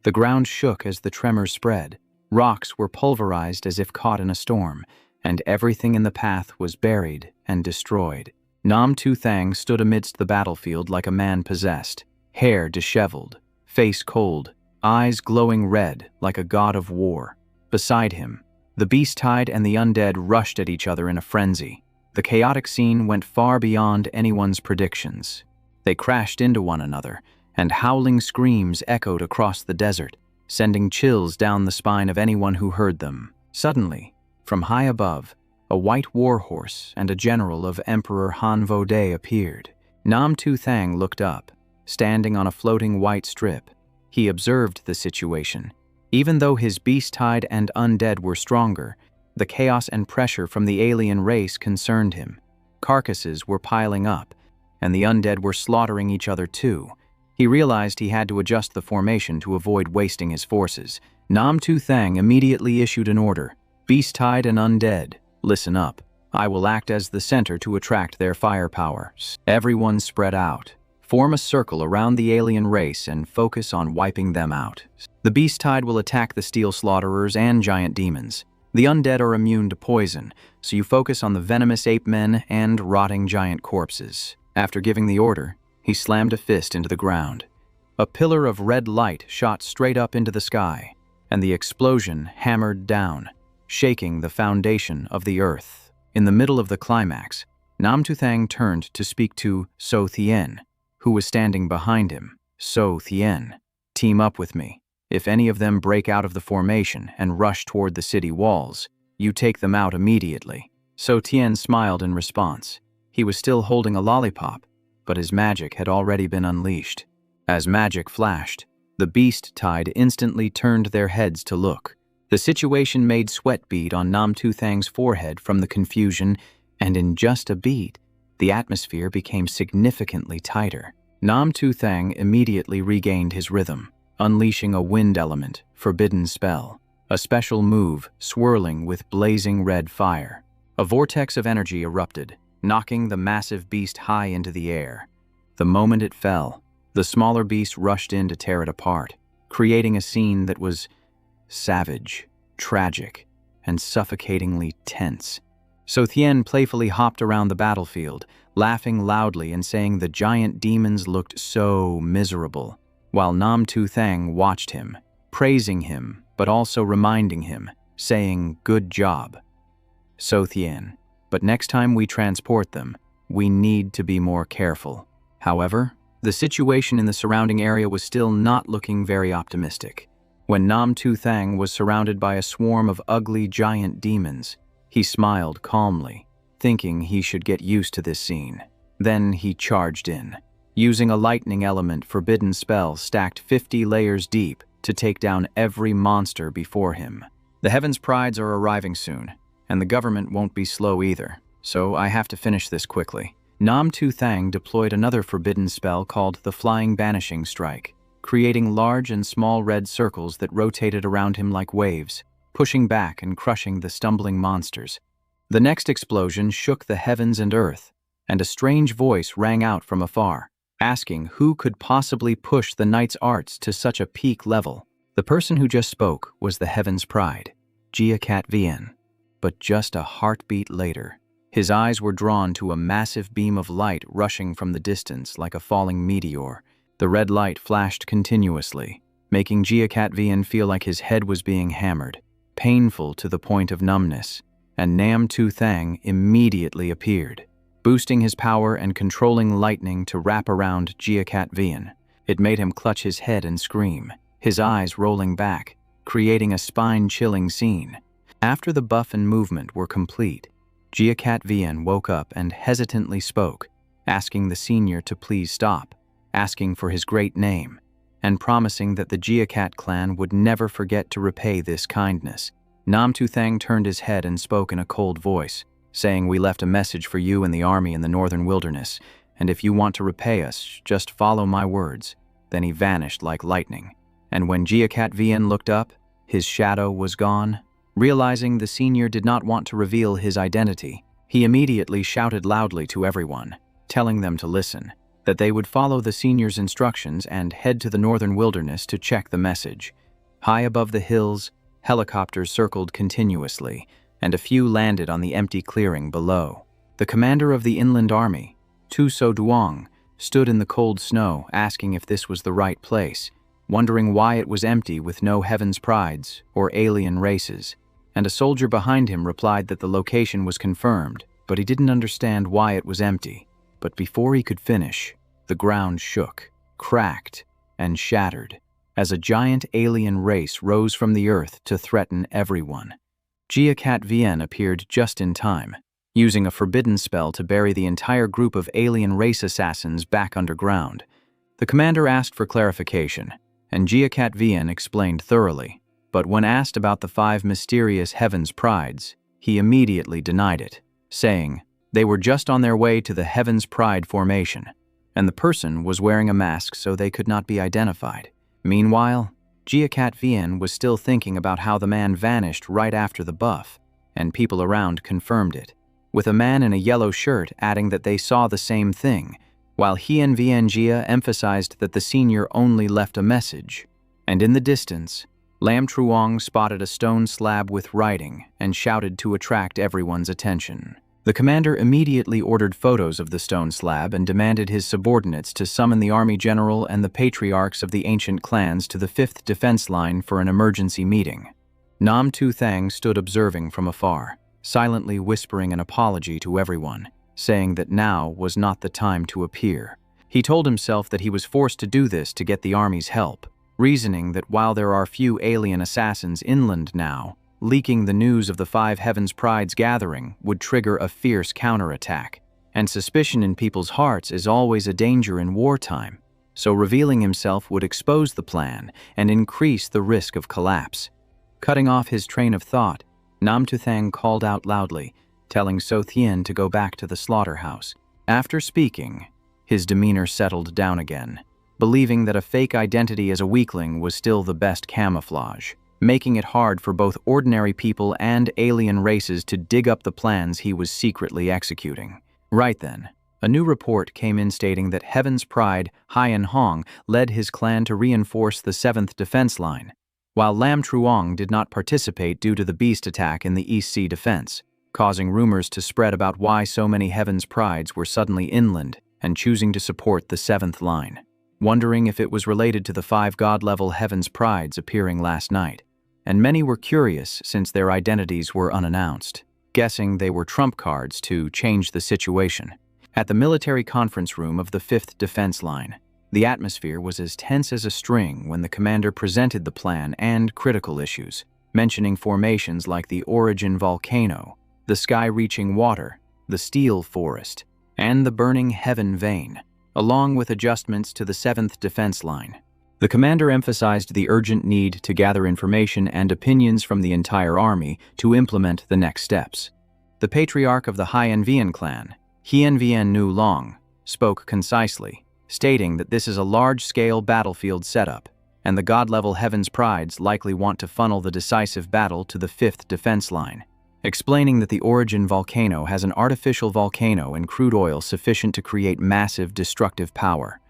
S1: The ground shook as the tremor spread. Rocks were pulverized as if caught in a storm, and everything in the path was buried and destroyed. Nam Tu Thang stood amidst the battlefield like a man possessed, hair disheveled, face cold, eyes glowing red like a god of war. Beside him, the beast tide and the undead rushed at each other in a frenzy. The chaotic scene went far beyond anyone's predictions. They crashed into one another, and howling screams echoed across the desert, sending chills down the spine of anyone who heard them. Suddenly, From high above, a white warhorse and a general of Emperor Hanvo Day appeared. Nam Tu Thang looked up, standing on a floating white strip. He observed the situation. Even though his beast-tide and undead were stronger, the chaos and pressure from the alien race concerned him. Carcasses were piling up, and the undead were slaughtering each other too. He realized he had to adjust the formation to avoid wasting his forces. Nam Tu Thang immediately issued an order. Beast-tide and undead, listen up. I will act as the center to attract their firepower. Everyone spread out. Form a circle around the alien race and focus on wiping them out. The beast-tide will attack the steel slaughterers and giant demons. The undead are immune to poison, so you focus on the venomous ape men and rotting giant corpses. After giving the order, he slammed a fist into the ground. A pillar of red light shot straight up into the sky, and the explosion hammered down, shaking the foundation of the earth. In the middle of the climax, Nam Tu Thang turned to speak to So Thien, who was standing behind him. So Thien, team up with me. If any of them break out of the formation and rush toward the city walls, you take them out immediately. So Tien smiled in response. He was still holding a lollipop, but his magic had already been unleashed. As magic flashed, the beast-tide instantly turned their heads to look. The situation made sweat bead on Nam Tu Thang's forehead from the confusion, and in just a beat, the atmosphere became significantly tighter. Nam Tu Thang immediately regained his rhythm, unleashing a wind element, forbidden spell, a special move swirling with blazing red fire. A vortex of energy erupted, knocking the massive beast high into the air. The moment it fell, the smaller beast rushed in to tear it apart, creating a scene that was savage, tragic, and suffocatingly tense. So Thien playfully hopped around the battlefield, laughing loudly and saying the giant demons looked so miserable, while Nam Tu Thang watched him, praising him, but also reminding him, saying, "Good job, So Thien. But next time we transport them, we need to be more careful." However, the situation in the surrounding area was still not looking very optimistic. When Nam Tu Thang was surrounded by a swarm of ugly giant demons, he smiled calmly, thinking he should get used to this scene. Then he charged in, using a lightning element forbidden spell stacked 50 layers deep to take down every monster before him. The Heaven's Prides are arriving soon, and the government won't be slow either, so I have to finish this quickly. Nam Tu Thang deployed another forbidden spell called the Flying Banishing Strike, creating large and small red circles that rotated around him like waves, pushing back and crushing the stumbling monsters. The next explosion shook the heavens and earth, and a strange voice rang out from afar, asking who could possibly push the knight's arts to such a peak level. The person who just spoke was the Heaven's Pride, Jiakat Vien. But just a heartbeat later, his eyes were drawn to a massive beam of light rushing from the distance like a falling meteor. The red light flashed continuously, making Jiakat Vien feel like his head was being hammered, painful to the point of numbness, and Nam Tu Thang immediately appeared, boosting his power and controlling lightning to wrap around Jiakat Vien. It made him clutch his head and scream, his eyes rolling back, creating a spine-chilling scene. After the buff and movement were complete, Jiakat Vien woke up and hesitantly spoke, asking the senior to please stop, asking for his great name, and promising that the Jiakat clan would never forget to repay this kindness. Nam Tu Thang turned his head and spoke in a cold voice, saying, "We left a message for you in the army in the northern wilderness, and if you want to repay us, just follow my words." Then he vanished like lightning, and when Jiakat Vien looked up, his shadow was gone. Realizing the senior did not want to reveal his identity, he immediately shouted loudly to everyone, telling them to listen, that they would follow the senior's instructions and head to the northern wilderness to check the message. High above the hills, helicopters circled continuously, and a few landed on the empty clearing below. The commander of the inland army, Tu So Duong, stood in the cold snow asking if this was the right place, wondering why it was empty with no Heaven's Prides or alien races. And a soldier behind him replied that the location was confirmed, but he didn't understand why it was empty. But before he could finish, the ground shook, cracked, and shattered, as a giant alien race rose from the earth to threaten everyone. Cat Vien appeared just in time, using a forbidden spell to bury the entire group of alien race assassins back underground. The commander asked for clarification, and Cat Vien explained thoroughly, but when asked about the 5 mysterious Heaven's Prides, he immediately denied it, saying they were just on their way to the Heaven's Pride formation, and the person was wearing a mask so they could not be identified. Meanwhile, Cat Vien was still thinking about how the man vanished right after the buff, and people around confirmed it, with a man in a yellow shirt adding that they saw the same thing, while he and Gia emphasized that the senior only left a message. And in the distance, Lam Truong spotted a stone slab with writing and shouted to attract everyone's attention. The commander immediately ordered photos of the stone slab and demanded his subordinates to summon the army general and the patriarchs of the ancient clans to the 5th defense line for an emergency meeting. Nam Tu Thang stood observing from afar, silently whispering an apology to everyone, saying that now was not the time to appear. He told himself that he was forced to do this to get the army's help, reasoning that while there are few alien assassins inland now, leaking the news of the 5 Heaven's Prides gathering would trigger a fierce counterattack, and suspicion in people's hearts is always a danger in wartime, so revealing himself would expose the plan and increase the risk of collapse. Cutting off his train of thought, Nam Tu Thang called out loudly, telling So Thien to go back to the slaughterhouse. After speaking, his demeanor settled down again, believing that a fake identity as a weakling was still the best camouflage, making it hard for both ordinary people and alien races to dig up the plans he was secretly executing. Right then, a new report came in stating that Heaven's Pride, Haiyan Hong, led his clan to reinforce the 7th defense line, while Lam Truong did not participate due to the beast attack in the East Sea defense, causing rumors to spread about why so many Heaven's Prides were suddenly inland and choosing to support the 7th line, wondering if it was related to the 5 god-level Heaven's Prides appearing last night. And many were curious since their identities were unannounced, guessing they were trump cards to change the situation. At the military conference room of the 5th defense line, the atmosphere was as tense as a string when the commander presented the plan and critical issues, mentioning formations like the Origin Volcano, the Sky-Reaching Water, the Steel Forest, and the Burning Heaven Vein, along with adjustments to the 7th defense line. The commander emphasized the urgent need to gather information and opinions from the entire army to implement the next steps. The patriarch of the Haiyan Vian clan, Hien Vien Nu Long, spoke concisely, stating that this is a large-scale battlefield setup, and the god-level Heaven's Prides likely want to funnel the decisive battle to the 5th defense line, explaining that the Origin Volcano has an artificial volcano and crude oil sufficient to create massive destructive power.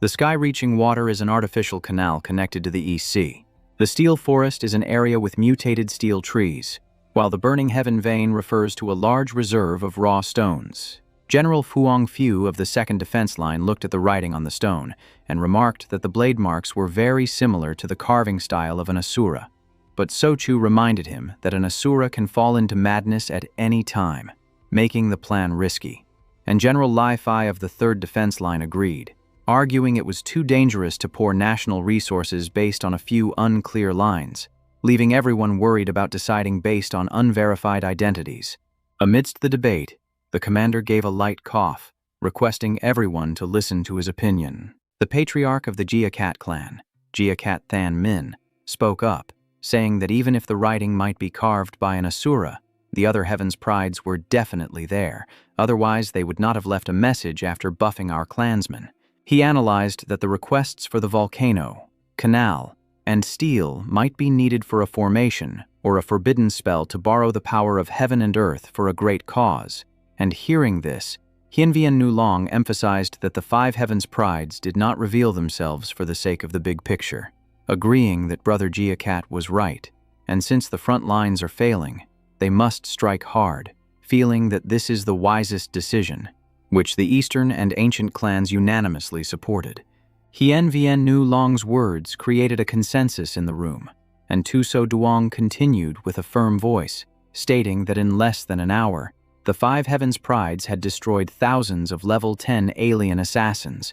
S1: The Sky-Reaching Water is an artificial canal connected to the East Sea. The Steel Forest is an area with mutated steel trees, while the Burning Heaven Vein refers to a large reserve of raw stones. General Fuang Fu of the 2nd defense line looked at the writing on the stone and remarked that the blade marks were very similar to the carving style of an Asura. But So Chu reminded him that an Asura can fall into madness at any time, making the plan risky. And General Lai Fai of the 3rd defense line agreed, arguing it was too dangerous to pour national resources based on a few unclear lines, leaving everyone worried about deciding based on unverified identities. Amidst the debate, the commander gave a light cough, requesting everyone to listen to his opinion. The patriarch of the Cat clan, Cat Than Min, spoke up, saying that even if the writing might be carved by an Asura, the other Heaven's Prides were definitely there, otherwise they would not have left a message after buffing our clansmen. He analyzed that the requests for the volcano, canal, and steel might be needed for a formation or a forbidden spell to borrow the power of heaven and earth for a great cause, and hearing this, Hien Vien Nu Long emphasized that the 5 Heaven's Prides did not reveal themselves for the sake of the big picture, agreeing that Brother Cat was right, and since the front lines are failing, they must strike hard, feeling that this is the wisest decision, which the Eastern and ancient clans unanimously supported. Hien Vien Nu Long's words created a consensus in the room, and Tu So Duong continued with a firm voice, stating that in less than an hour, the 5 Heaven's Prides had destroyed thousands of level 10 alien assassins.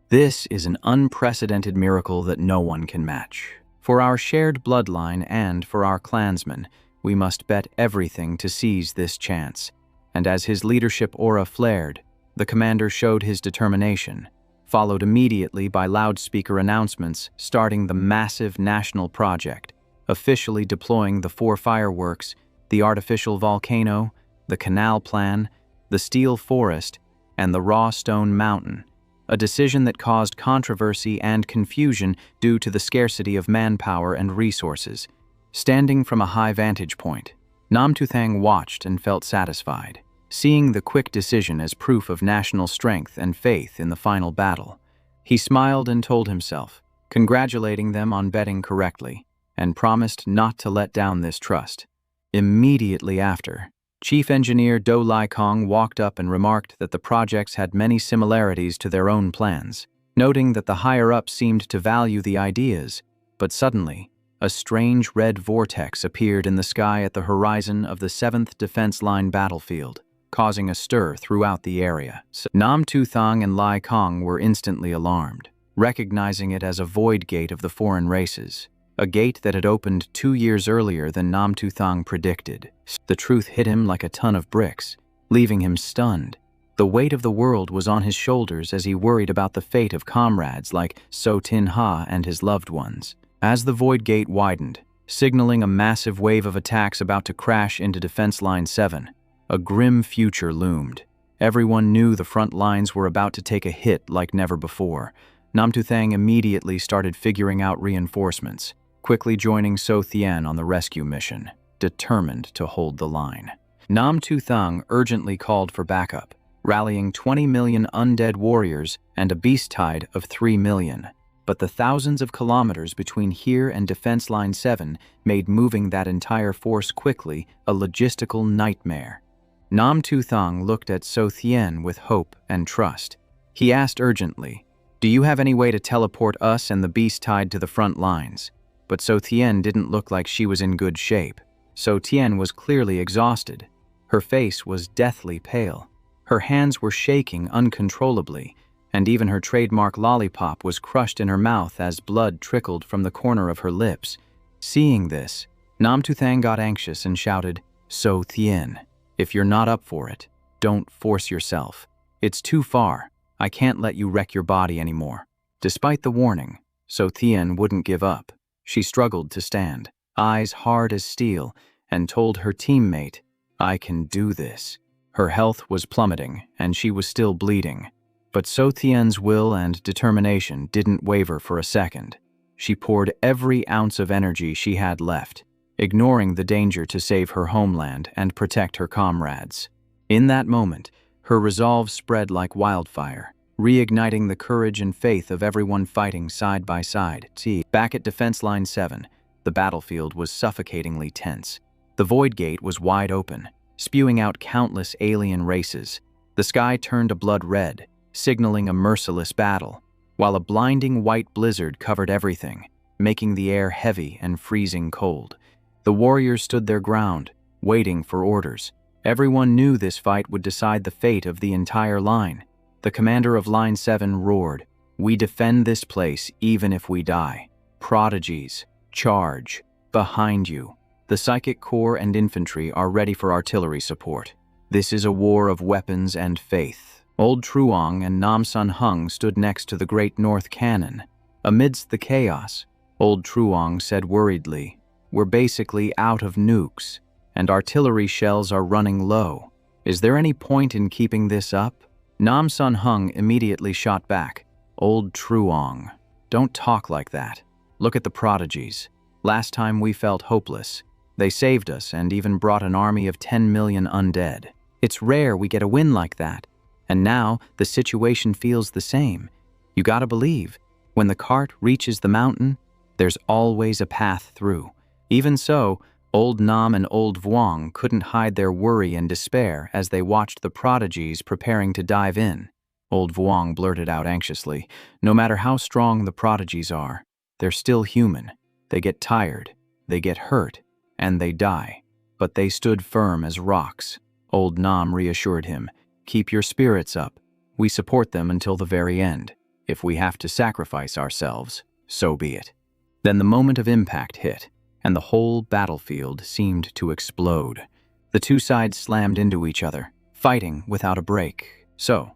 S1: This is an unprecedented miracle that no one can match. For our shared bloodline and for our clansmen, We must bet everything to seize this chance. And as his leadership aura flared, the commander showed his determination, followed immediately by loudspeaker announcements starting the massive national project, officially deploying the 4 fireworks, the artificial volcano, the canal plan, the steel forest, and the raw stone mountain, a decision that caused controversy and confusion due to the scarcity of manpower and resources. Standing from a high vantage point, Namtuthang watched and felt satisfied, seeing the quick decision as proof of national strength and faith in the final battle. He smiled and told himself, congratulating them on betting correctly, and promised not to let down this trust. Immediately after, Chief Engineer Do Lai Kong walked up and remarked that the projects had many similarities to their own plans, noting that the higher-ups seemed to value the ideas, but suddenly, a strange red vortex appeared in the sky at the horizon of the 7th Defense Line battlefield, causing a stir throughout the area. Nam Tu Thang and Lai Kong were instantly alarmed, recognizing it as a void gate of the foreign races, a gate that had opened 2 years earlier than Nam Tu Thang predicted. The truth hit him like a ton of bricks, leaving him stunned. The weight of the world was on his shoulders as he worried about the fate of comrades like So Tin Ha and his loved ones. As the void gate widened, signaling a massive wave of attacks about to crash into Defense Line 7, a grim future loomed. Everyone knew the front lines were about to take a hit like never before. Nam Tu Thang immediately started figuring out reinforcements, quickly joining So Thien on the rescue mission, determined to hold the line. Nam Tu Thang urgently called for backup, rallying 20 million undead warriors and a beast tide of 3 million. But the thousands of kilometers between here and Defense Line 7 made moving that entire force quickly a logistical nightmare. Nam Tu Thang looked at So Thien with hope and trust. He asked urgently, "Do you have any way to teleport us and the beast tide to the front lines?" But So Thien didn't look like she was in good shape. So Thien was clearly exhausted. Her face was deathly pale. Her hands were shaking uncontrollably, and even her trademark lollipop was crushed in her mouth as blood trickled from the corner of her lips. Seeing this, Nam Tu Thang got anxious and shouted, "So Thien, if you're not up for it, don't force yourself. It's too far. I can't let you wreck your body anymore." Despite the warning, So Thien wouldn't give up. She struggled to stand, eyes hard as steel, and told her teammate, "I can do this." Her health was plummeting, and she was still bleeding. But So Thien's will and determination didn't waver for a second. She poured every ounce of energy she had left, ignoring the danger to save her homeland and protect her comrades. In that moment, her resolve spread like wildfire, reigniting the courage and faith of everyone fighting side by side. Back at Defense Line 7, the battlefield was suffocatingly tense. The void gate was wide open, spewing out countless alien races. The sky turned a blood red, signaling a merciless battle, while a blinding white blizzard covered everything, making the air heavy and freezing cold. The warriors stood their ground, waiting for orders. Everyone knew this fight would decide the fate of the entire line. The commander of Line 7 roared, "We defend this place even if we die. Prodigies, charge. Behind you. The Psychic Corps and infantry are ready for artillery support. This is a war of weapons and faith." Old Truong and Nam Sun Hung stood next to the Great North Cannon. Amidst the chaos, Old Truong said worriedly, "We're basically out of nukes, and artillery shells are running low. Is there any point in keeping this up?" Nam Sun Hung immediately shot back, "Old Truong, don't talk like that. Look at the prodigies. Last time we felt hopeless. They saved us and even brought an army of 10 million undead. It's rare we get a win like that. And now the situation feels the same. You gotta believe, when the cart reaches the mountain, there's always a path through." Even so, Old Nam and Old Vuong couldn't hide their worry and despair as they watched the prodigies preparing to dive in. Old Vuong blurted out anxiously, "No matter how strong the prodigies are, they're still human. They get tired, they get hurt, and they die." But they stood firm as rocks. Old Nam reassured him, "Keep your spirits up. We support them until the very end. If we have to sacrifice ourselves, so be it." Then the moment of impact hit, and the whole battlefield seemed to explode. The two sides slammed into each other, fighting without a break. So,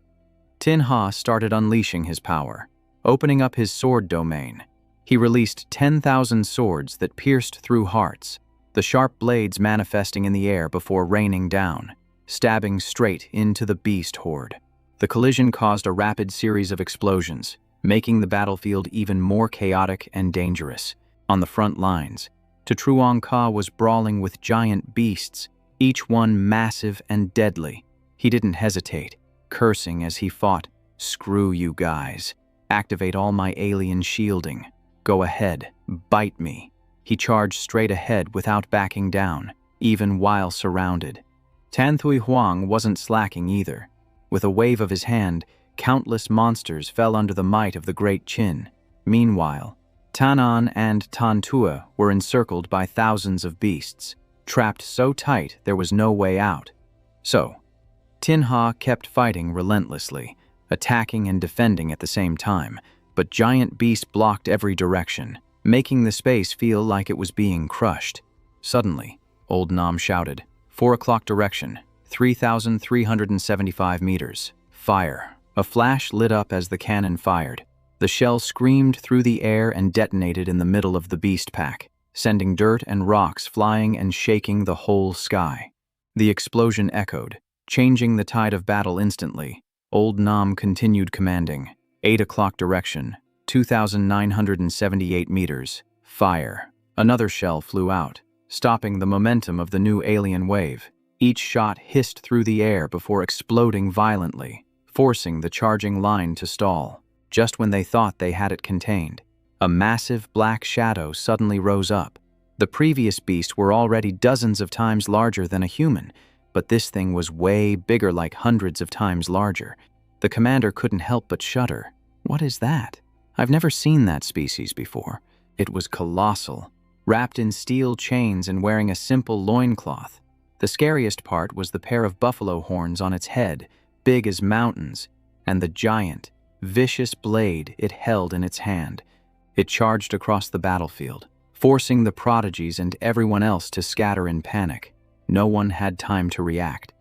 S1: Manhwa started unleashing his power, opening up his sword domain. He released 10,000 swords that pierced through hearts, the sharp blades manifesting in the air before raining down, stabbing straight into the beast horde. The collision caused a rapid series of explosions, making the battlefield even more chaotic and dangerous. On the front lines, Manhwa was brawling with giant beasts, each one massive and deadly. He didn't hesitate, cursing as he fought. "Screw you guys. Activate all my alien shielding. Go ahead, bite me." He charged straight ahead without backing down, even while surrounded. Manhwa wasn't slacking either. With a wave of his hand, countless monsters fell under the might of the Great Qin. Meanwhile, Tanan and Tantua were encircled by thousands of beasts, trapped so tight there was no way out. So, Manhwa kept fighting relentlessly, attacking and defending at the same time, but giant beasts blocked every direction, making the space feel like it was being crushed. Suddenly, Old Nam shouted, 4 o'clock direction, 3,375 meters. Fire. A flash lit up as the cannon fired. The shell screamed through the air and detonated in the middle of the beast pack, sending dirt and rocks flying and shaking the whole sky. The explosion echoed, changing the tide of battle instantly. Old Nam continued commanding, 8 o'clock direction, 2,978 meters. Fire. Another shell flew out, stopping the momentum of the new alien wave. Each shot hissed through the air before exploding violently, forcing the charging line to stall. Just when they thought they had it contained, a massive black shadow suddenly rose up. The previous beasts were already dozens of times larger than a human, but this thing was way bigger, like hundreds of times larger. The commander couldn't help but shudder. What is that? I've never seen that species before. It was colossal, wrapped in steel chains and wearing a simple loincloth. The scariest part was the pair of buffalo horns on its head, big as mountains, and the giant, vicious blade it held in its hand. It charged across the battlefield, forcing the prodigies and everyone else to scatter in panic. No one had time to react.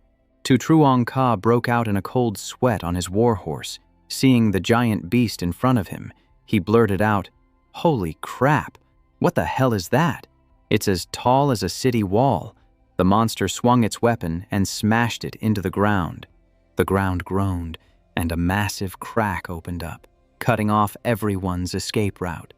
S1: Manhwa broke out in a cold sweat on his warhorse. Seeing the giant beast in front of him, he blurted out, "Holy crap! What the hell is that? It's as tall as a city wall." The monster swung its weapon and smashed it into the ground. The ground groaned, and a massive crack opened up, cutting off everyone's escape route.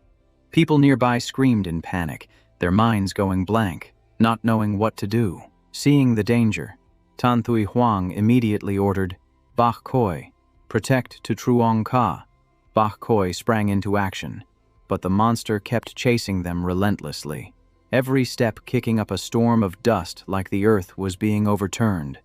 S1: People nearby screamed in panic, their minds going blank, not knowing what to do. Seeing the danger, Manhwa immediately ordered, "Bak Koi, protect Manhwa." Bak Koi sprang into action, but the monster kept chasing them relentlessly, every step kicking up a storm of dust like the earth was being overturned.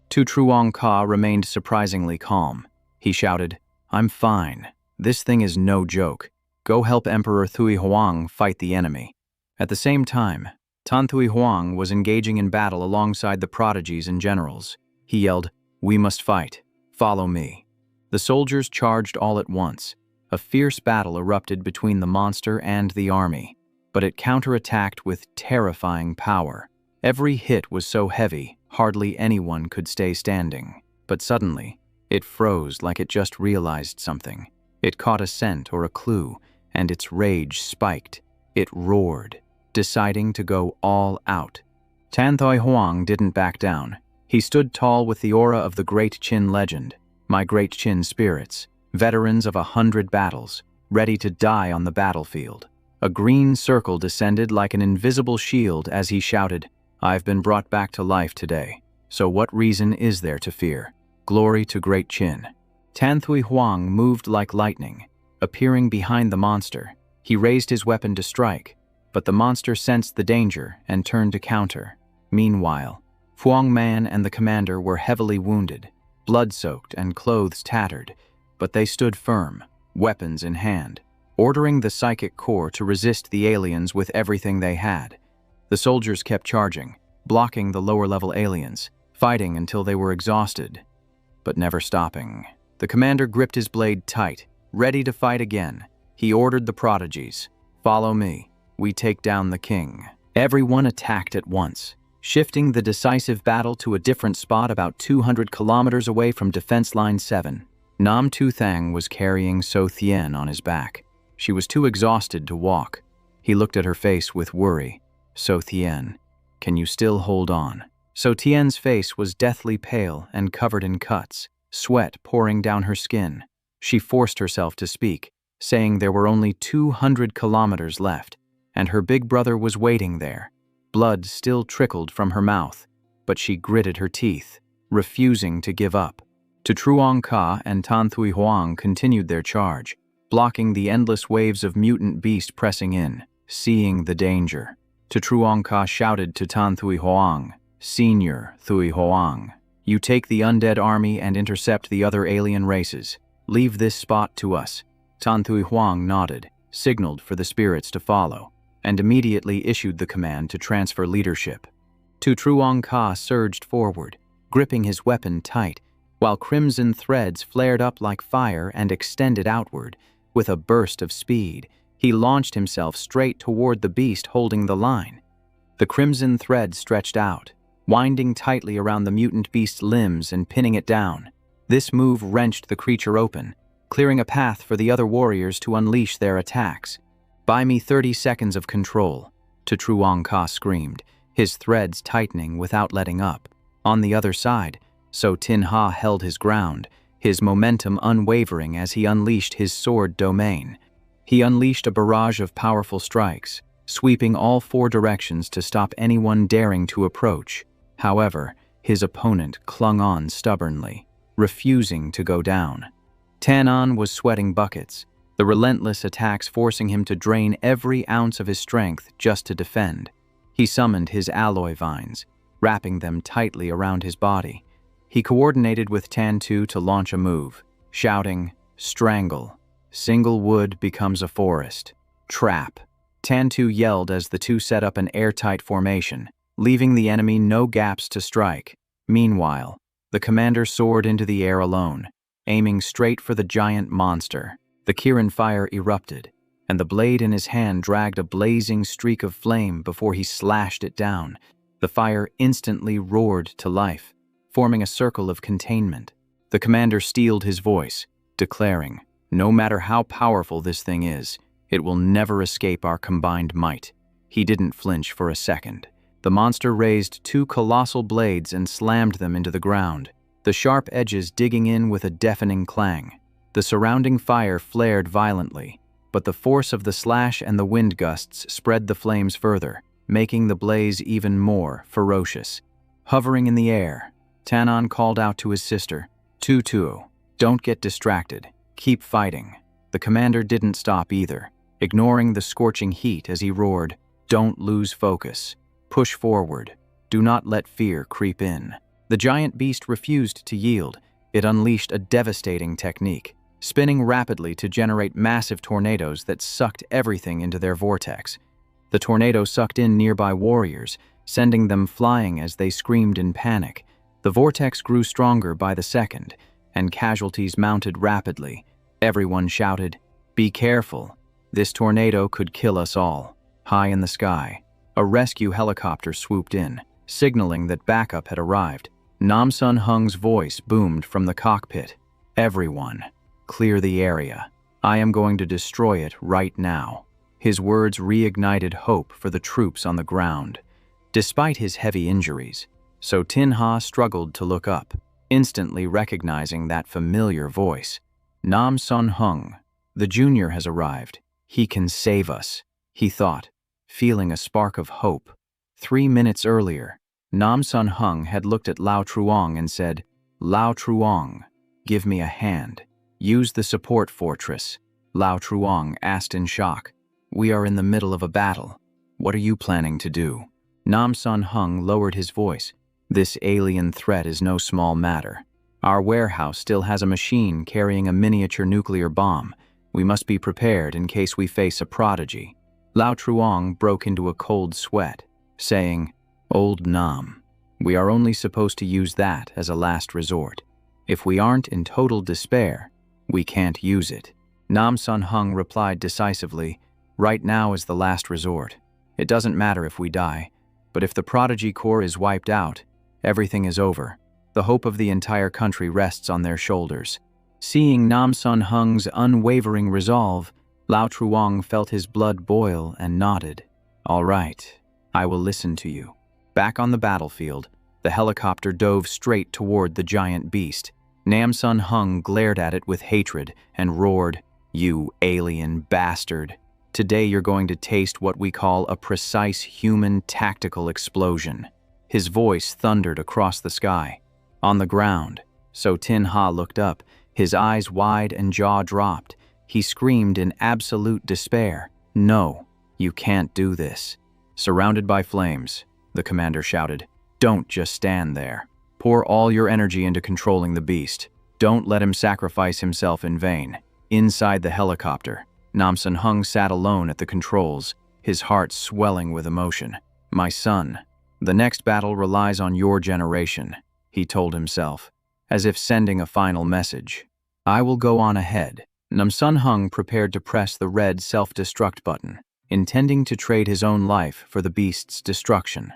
S1: Manhwa remained surprisingly calm. He shouted, "I'm fine. This thing is no joke. Go help Emperor Huang fight the enemy." At the same time, Huang was engaging in battle alongside the prodigies and generals. He yelled, "We must fight. Follow me." The soldiers charged all at once. A fierce battle erupted between the monster and the army, but it counterattacked with terrifying power. Every hit was so heavy, hardly anyone could stay standing. But suddenly, it froze like it just realized something. It caught a scent or a clue, and its rage spiked. It roared, deciding to go all out. Huang didn't back down. He stood tall with the aura of the Great Qin legend, my Great Qin spirits, veterans of 100 battles, ready to die on the battlefield. A green circle descended like an invisible shield as he shouted, "I've been brought back to life today, so what reason is there to fear? Glory to Great Qin." Huang moved like lightning, appearing behind the monster. He raised his weapon to strike, but the monster sensed the danger and turned to counter. Meanwhile, Huang Man and the commander were heavily wounded, blood-soaked and clothes tattered, but they stood firm, weapons in hand, ordering the psychic core to resist the aliens with everything they had. The soldiers kept charging, blocking the lower-level aliens, fighting until they were exhausted, but never stopping. The commander gripped his blade tight, ready to fight again. He ordered the prodigies, "Follow me. We take down the king." Everyone attacked at once, shifting the decisive battle to a different spot about 200 kilometers away from Defense Line 7. Nam Tu Thang was carrying So Thien on his back. She was too exhausted to walk. He looked at her face with worry. So Thien, can you still hold on? So Tien's face was deathly pale and covered in cuts, sweat pouring down her skin. She forced herself to speak, saying there were only 200 kilometers left, and her big brother was waiting there. Blood still trickled from her mouth, but she gritted her teeth, refusing to give up. Tu Truong Ka and Tan Thui Hoang continued their charge, blocking the endless waves of mutant beast pressing in, seeing the danger. Tu Truong Ka shouted to Tan Thui Hoang, "Senior Thui Hoang, you take the undead army and intercept the other alien races. Leave this spot to us." Tan Thui Hoang nodded, signaled for the spirits to follow, and immediately issued the command to transfer leadership. Tu Truong Ka surged forward, gripping his weapon tight, while crimson threads flared up like fire and extended outward. With a burst of speed, he launched himself straight toward the beast holding the line. The crimson thread stretched out, winding tightly around the mutant beast's limbs and pinning it down. This move wrenched the creature open, clearing a path for the other warriors to unleash their attacks. "Buy me 30 seconds of control," Tu Truong Ka screamed, his threads tightening without letting up. On the other side, So Tin Ha held his ground, his momentum unwavering as he unleashed his sword domain. He unleashed a barrage of powerful strikes, sweeping all 4 directions to stop anyone daring to approach. However, his opponent clung on stubbornly, refusing to go down. Tanan was sweating buckets, the relentless attacks forcing him to drain every ounce of his strength just to defend. He summoned his alloy vines, wrapping them tightly around his body. He coordinated with Tantu to launch a move, shouting, "Strangle. Single wood becomes a forest. Trap." Tantu yelled as the two set up an airtight formation, leaving the enemy no gaps to strike. Meanwhile, the commander soared into the air alone, aiming straight for the giant monster. The Kirin fire erupted, and the blade in his hand dragged a blazing streak of flame before he slashed it down. The fire instantly roared to life, forming a circle of containment. The commander steeled his voice, declaring, "No matter how powerful this thing is, it will never escape our combined might." He didn't flinch for a second. The monster raised 2 colossal blades and slammed them into the ground, the sharp edges digging in with a deafening clang. The surrounding fire flared violently, but the force of the slash and the wind gusts spread the flames further, making the blaze even more ferocious. Hovering in the air, Tanan called out to his sister, "Tutu, don't get distracted. Keep fighting." The commander didn't stop either, ignoring the scorching heat as he roared, "Don't lose focus. Push forward. Do not let fear creep in." The giant beast refused to yield. It unleashed a devastating technique, spinning rapidly to generate massive tornadoes that sucked everything into their vortex. The tornado sucked in nearby warriors, sending them flying as they screamed in panic. The vortex grew stronger by the second, and casualties mounted rapidly. Everyone shouted, "Be careful. This tornado could kill us all." High in the sky, a rescue helicopter swooped in, signaling that backup had arrived. Nam Sun Hung's voice boomed from the cockpit. "Everyone, clear the area. I am going to destroy it right now." His words reignited hope for the troops on the ground. Despite his heavy injuries, So Tin Ha struggled to look up, instantly recognizing that familiar voice. "Nam Sun Hung, the junior has arrived. He can save us," he thought, feeling a spark of hope. 3 minutes earlier, Nam Sun Hung had looked at Lao Truong and said, "Lao Truong, give me a hand. Use the support fortress." Lao Truong asked in shock, "We are in the middle of a battle. What are you planning to do?" Nam Sun Hung lowered his voice. "This alien threat is no small matter. Our warehouse still has a machine carrying a miniature nuclear bomb. We must be prepared in case we face a prodigy." Lao Truong broke into a cold sweat, saying, "Old Nam, we are only supposed to use that as a last resort. If we aren't in total despair, we can't use it." Nam Sun Hung replied decisively, "Right now is the last resort. It doesn't matter if we die, but if the Prodigy Corps is wiped out, everything is over. The hope of the entire country rests on their shoulders. Seeing Nam Sun Hung's unwavering resolve, Lao Truong felt his blood boil and nodded. All right, I will listen to you. Back on the battlefield, the helicopter dove straight toward the giant beast. Nam Sun Hung glared at it with hatred and roared, "You alien bastard. Today you're going to taste what we call a precise human tactical explosion." His voice thundered across the sky. On the ground, So Tin Ha looked up, his eyes wide and jaw dropped. He screamed in absolute despair, "No, you can't do this." Surrounded by flames, the commander shouted, "Don't just stand there. Pour all your energy into controlling the beast. Don't let him sacrifice himself in vain." Inside the helicopter, Nam Sun Hung sat alone at the controls, his heart swelling with emotion. "My son, the next battle relies on your generation," he told himself, as if sending a final message. "I will go on ahead." Nam Sun Hung prepared to press the red self-destruct button, intending to trade his own life for the beast's destruction.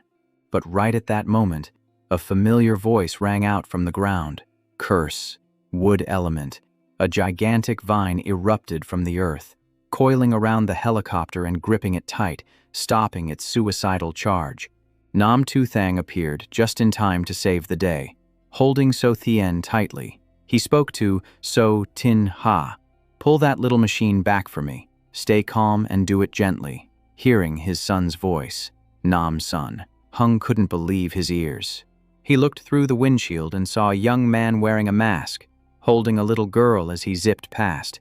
S1: But right at that moment, a familiar voice rang out from the ground. "Curse, wood element." A gigantic vine erupted from the earth, coiling around the helicopter and gripping it tight, stopping its suicidal charge. Nam Tu Thang appeared just in time to save the day. Holding So Thien tightly, he spoke to So Tin Ha. "Pull that little machine back for me. Stay calm and do it gently." Hearing his son's voice, Nam Sun Hung couldn't believe his ears. He looked through the windshield and saw a young man wearing a mask, holding a little girl as he zipped past.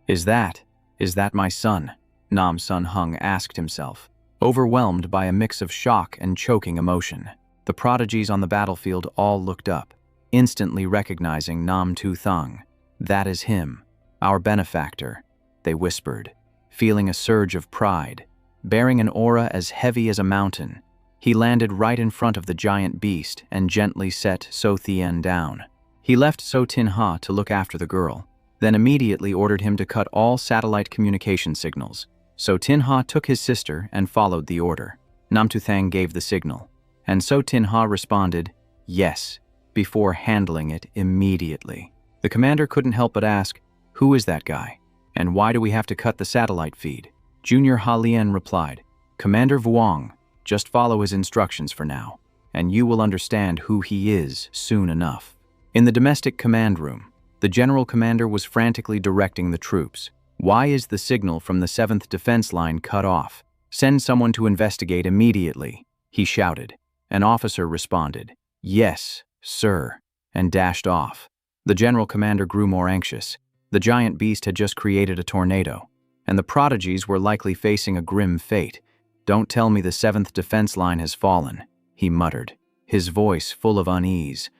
S1: Is that my son?" Nam Sun Hung asked himself, overwhelmed by a mix of shock and choking emotion. The prodigies on the battlefield all looked up, instantly recognizing Nam Tu Thang. "That is him, our benefactor," they whispered, feeling a surge of pride. Bearing an aura as heavy as a mountain, he landed right in front of the giant beast and gently set So Thien down. He left So Tin Ha to look after the girl, then immediately ordered him to cut all satellite communication signals. So Tin Ha took his sister and followed the order. Nam Tu Thang gave the signal, and So Tin Ha responded, "Yes," before handling it immediately. The commander couldn't help but ask, "Who is that guy? And why do we have to cut the satellite feed?" Junior Ha Lien replied, "Commander Vuong, just follow his instructions for now, and you will understand who he is soon enough." In the domestic command room, the general commander was frantically directing the troops. "Why is the signal from the 7th Defense Line cut off? Send someone to investigate immediately," he shouted. An officer responded, "Yes, sir," and dashed off. The general commander grew more anxious. The giant beast had just created a tornado, and the prodigies were likely facing a grim fate. "Don't tell me the 7th Defense Line has fallen," he muttered, his voice full of unease.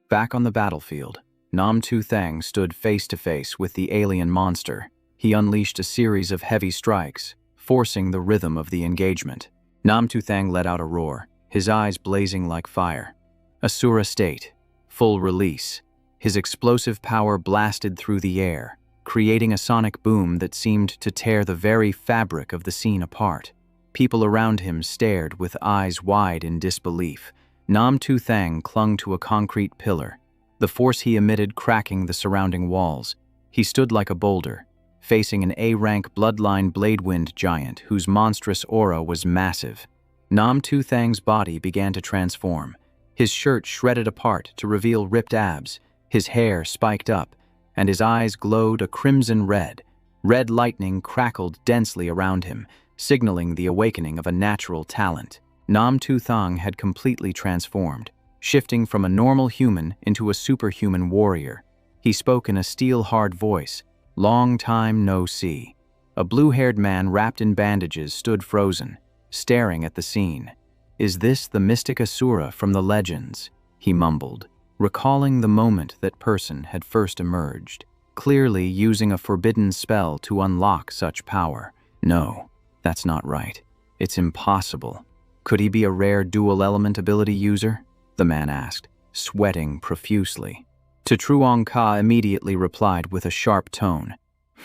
S1: Back on the battlefield, Nam Tu Thang stood face to face with the alien monster. He unleashed a series of heavy strikes, forcing the rhythm of the engagement. Nam Tu Thang let out a roar, his eyes blazing like fire. Asura state, full release. His explosive power blasted through the air, creating a sonic boom that seemed to tear the very fabric of the scene apart. People around him stared with eyes wide in disbelief. Nam Tu Thang clung to a concrete pillar, the force he emitted cracking the surrounding walls. He stood like a boulder, facing an A-rank bloodline Bladewind giant whose monstrous aura was massive. Nam Tu Thang's body began to transform. His shirt shredded apart to reveal ripped abs, his hair spiked up, and his eyes glowed a crimson red. Red lightning crackled densely around him, signaling the awakening of a natural talent. Nam Tu Thang had completely transformed, shifting from a normal human into a superhuman warrior. He spoke in a steel-hard voice, "Long time no see." A blue-haired man wrapped in bandages stood frozen, staring at the scene. "Is this the mystic Asura from the legends?" he mumbled, recalling the moment that person had first emerged, clearly using a forbidden spell to unlock such power. "No, that's not right. It's impossible. Could he be a rare dual-element ability user?" the man asked, sweating profusely. To Truong Ka immediately replied with a sharp tone,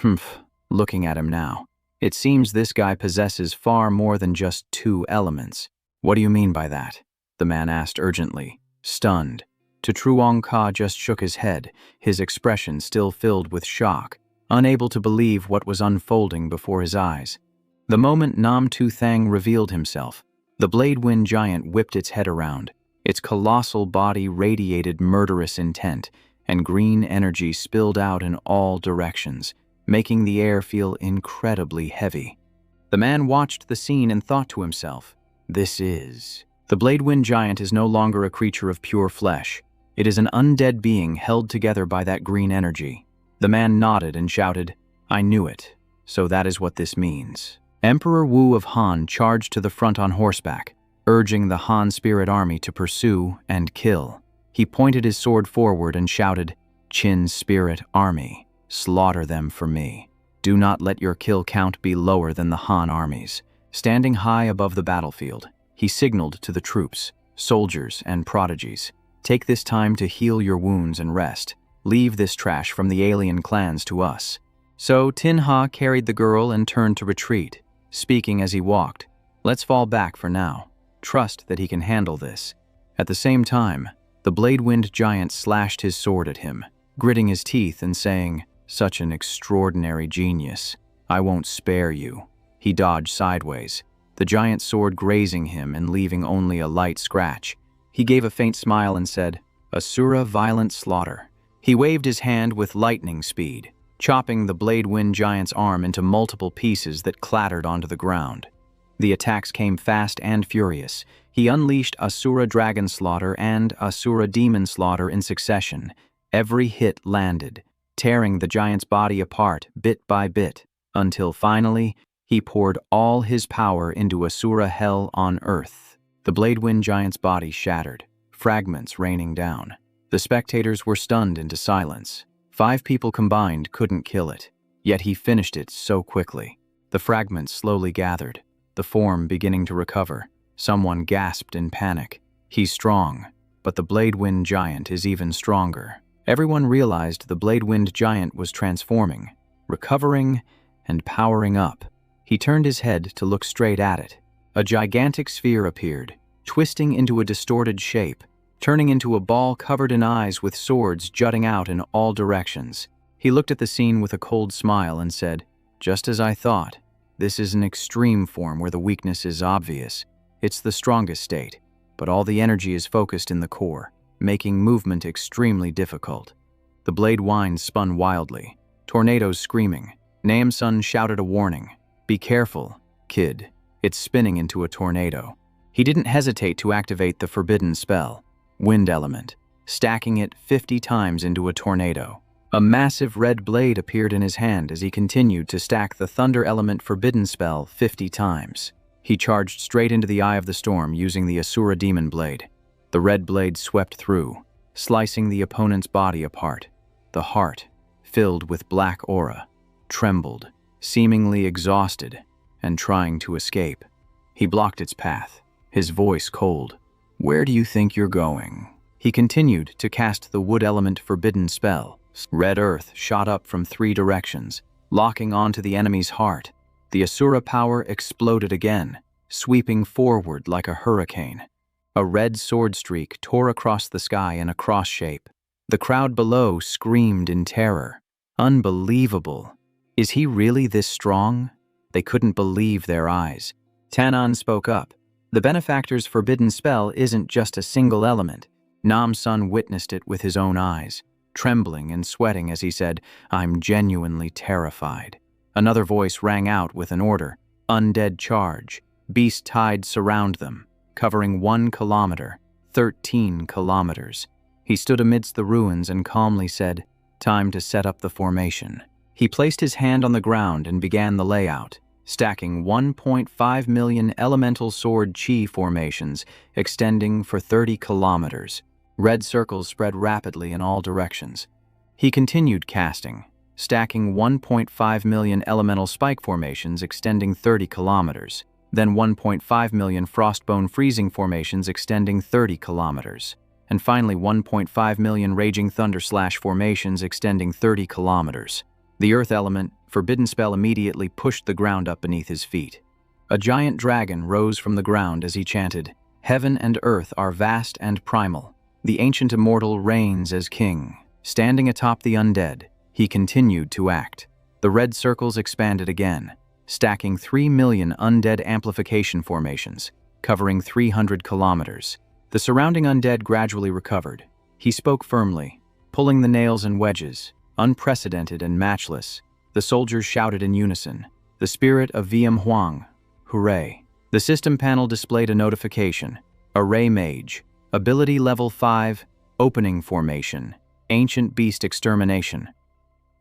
S1: "Humph, looking at him now. It seems this guy possesses far more than just 2 elements. What do you mean by that? The man asked urgently, stunned. Truong Ka just shook his head, his expression still filled with shock, unable to believe what was unfolding before his eyes. The moment Nam Tu Thang revealed himself, the Blade Wind giant whipped its head around. Its colossal body radiated murderous intent, and green energy spilled out in all directions, making the air feel incredibly heavy. The man watched the scene and thought to himself, The Blade Wind giant is no longer a creature of pure flesh. It is an undead being held together by that green energy. The man nodded and shouted, I knew it. So that is what this means. Emperor Wu of Han charged to the front on horseback, urging the Han spirit army to pursue and kill. He pointed his sword forward and shouted, Qin spirit army, slaughter them for me. Do not let your kill count be lower than the Han armies. Standing high above the battlefield, he signaled to the troops, soldiers, and prodigies, take this time to heal your wounds and rest. Leave this trash from the alien clans to us. So Tin Ha carried the girl and turned to retreat, speaking as he walked, Let's fall back for now. Trust that he can handle this. At the same time, the Blade Wind giant slashed his sword at him, gritting his teeth and saying, Such an extraordinary genius. I won't spare you. He dodged sideways, the giant sword grazing him and leaving only a light scratch. He gave a faint smile and said, Asura violent slaughter. He waved his hand with lightning speed, chopping the Blade Wind giant's arm into multiple pieces that clattered onto the ground. The attacks came fast and furious. He unleashed Asura Dragon Slaughter and Asura Demon Slaughter in succession. Every hit landed, tearing the giant's body apart bit by bit, until finally, he poured all his power into Asura Hell on Earth. The Blade Wind giant's body shattered, fragments raining down. The spectators were stunned into silence. 5 people combined couldn't kill it, yet he finished it so quickly. The fragments slowly gathered, the form beginning to recover. Someone gasped in panic. He's strong, but the Blade Wind giant is even stronger. Everyone realized the Blade Wind giant was transforming, recovering, and powering up. He turned his head to look straight at it. A gigantic sphere appeared, twisting into a distorted shape, turning into a ball covered in eyes with swords jutting out in all directions. He looked at the scene with a cold smile and said, Just as I thought. This is an extreme form where the weakness is obvious. It's the strongest state, but all the energy is focused in the core, making movement extremely difficult. The blade winds spun wildly, tornadoes screaming. Nam-sun shouted a warning. Be careful, kid. It's spinning into a tornado. He didn't hesitate to activate the forbidden spell, Wind Element, stacking it 50 times into a tornado. A massive red blade appeared in his hand as he continued to stack the Thunder Element forbidden spell 50 times. He charged straight into the eye of the storm using the Asura Demon Blade. The red blade swept through, slicing the opponent's body apart. The heart, filled with black aura, trembled, seemingly exhausted, and trying to escape. He blocked its path, his voice cold. Where do you think you're going? He continued to cast the Wood Element forbidden spell. Red earth shot up from 3 directions, locking onto the enemy's heart. The Asura power exploded again, sweeping forward like a hurricane. A red sword streak tore across the sky in a cross shape. The crowd below screamed in terror. Unbelievable. Is he really this strong? They couldn't believe their eyes. Tanan spoke up. The benefactor's forbidden spell isn't just a single element. Nam-sun witnessed it with his own eyes, trembling and sweating as he said, I'm genuinely terrified. Another voice rang out with an order. Undead charge. Beast tide surround them, covering 1 kilometer, 13 kilometers. He stood amidst the ruins and calmly said, time to set up the formation. He placed his hand on the ground and began the layout, stacking 1.5 million elemental sword chi formations extending for 30 kilometers. Red circles spread rapidly in all directions. He continued casting, stacking 1.5 million elemental spike formations extending 30 kilometers, then 1.5 million frostbone freezing formations extending 30 kilometers, and finally 1.5 million raging thunder slash formations extending 30 kilometers. The earth element, forbidden spell, immediately pushed the ground up beneath his feet. A giant dragon rose from the ground as he chanted, "Heaven and earth are vast and primal. The ancient immortal reigns as king." Standing atop the undead, he continued to act. The red circles expanded again, stacking 3 million undead amplification formations, covering 300 kilometers. The surrounding undead gradually recovered. He spoke firmly, pulling the nails and wedges, unprecedented and matchless. The soldiers shouted in unison, "The spirit of VM Huang, hooray." The system panel displayed a notification, Array Mage, Ability Level 5, Opening Formation, Ancient Beast Extermination.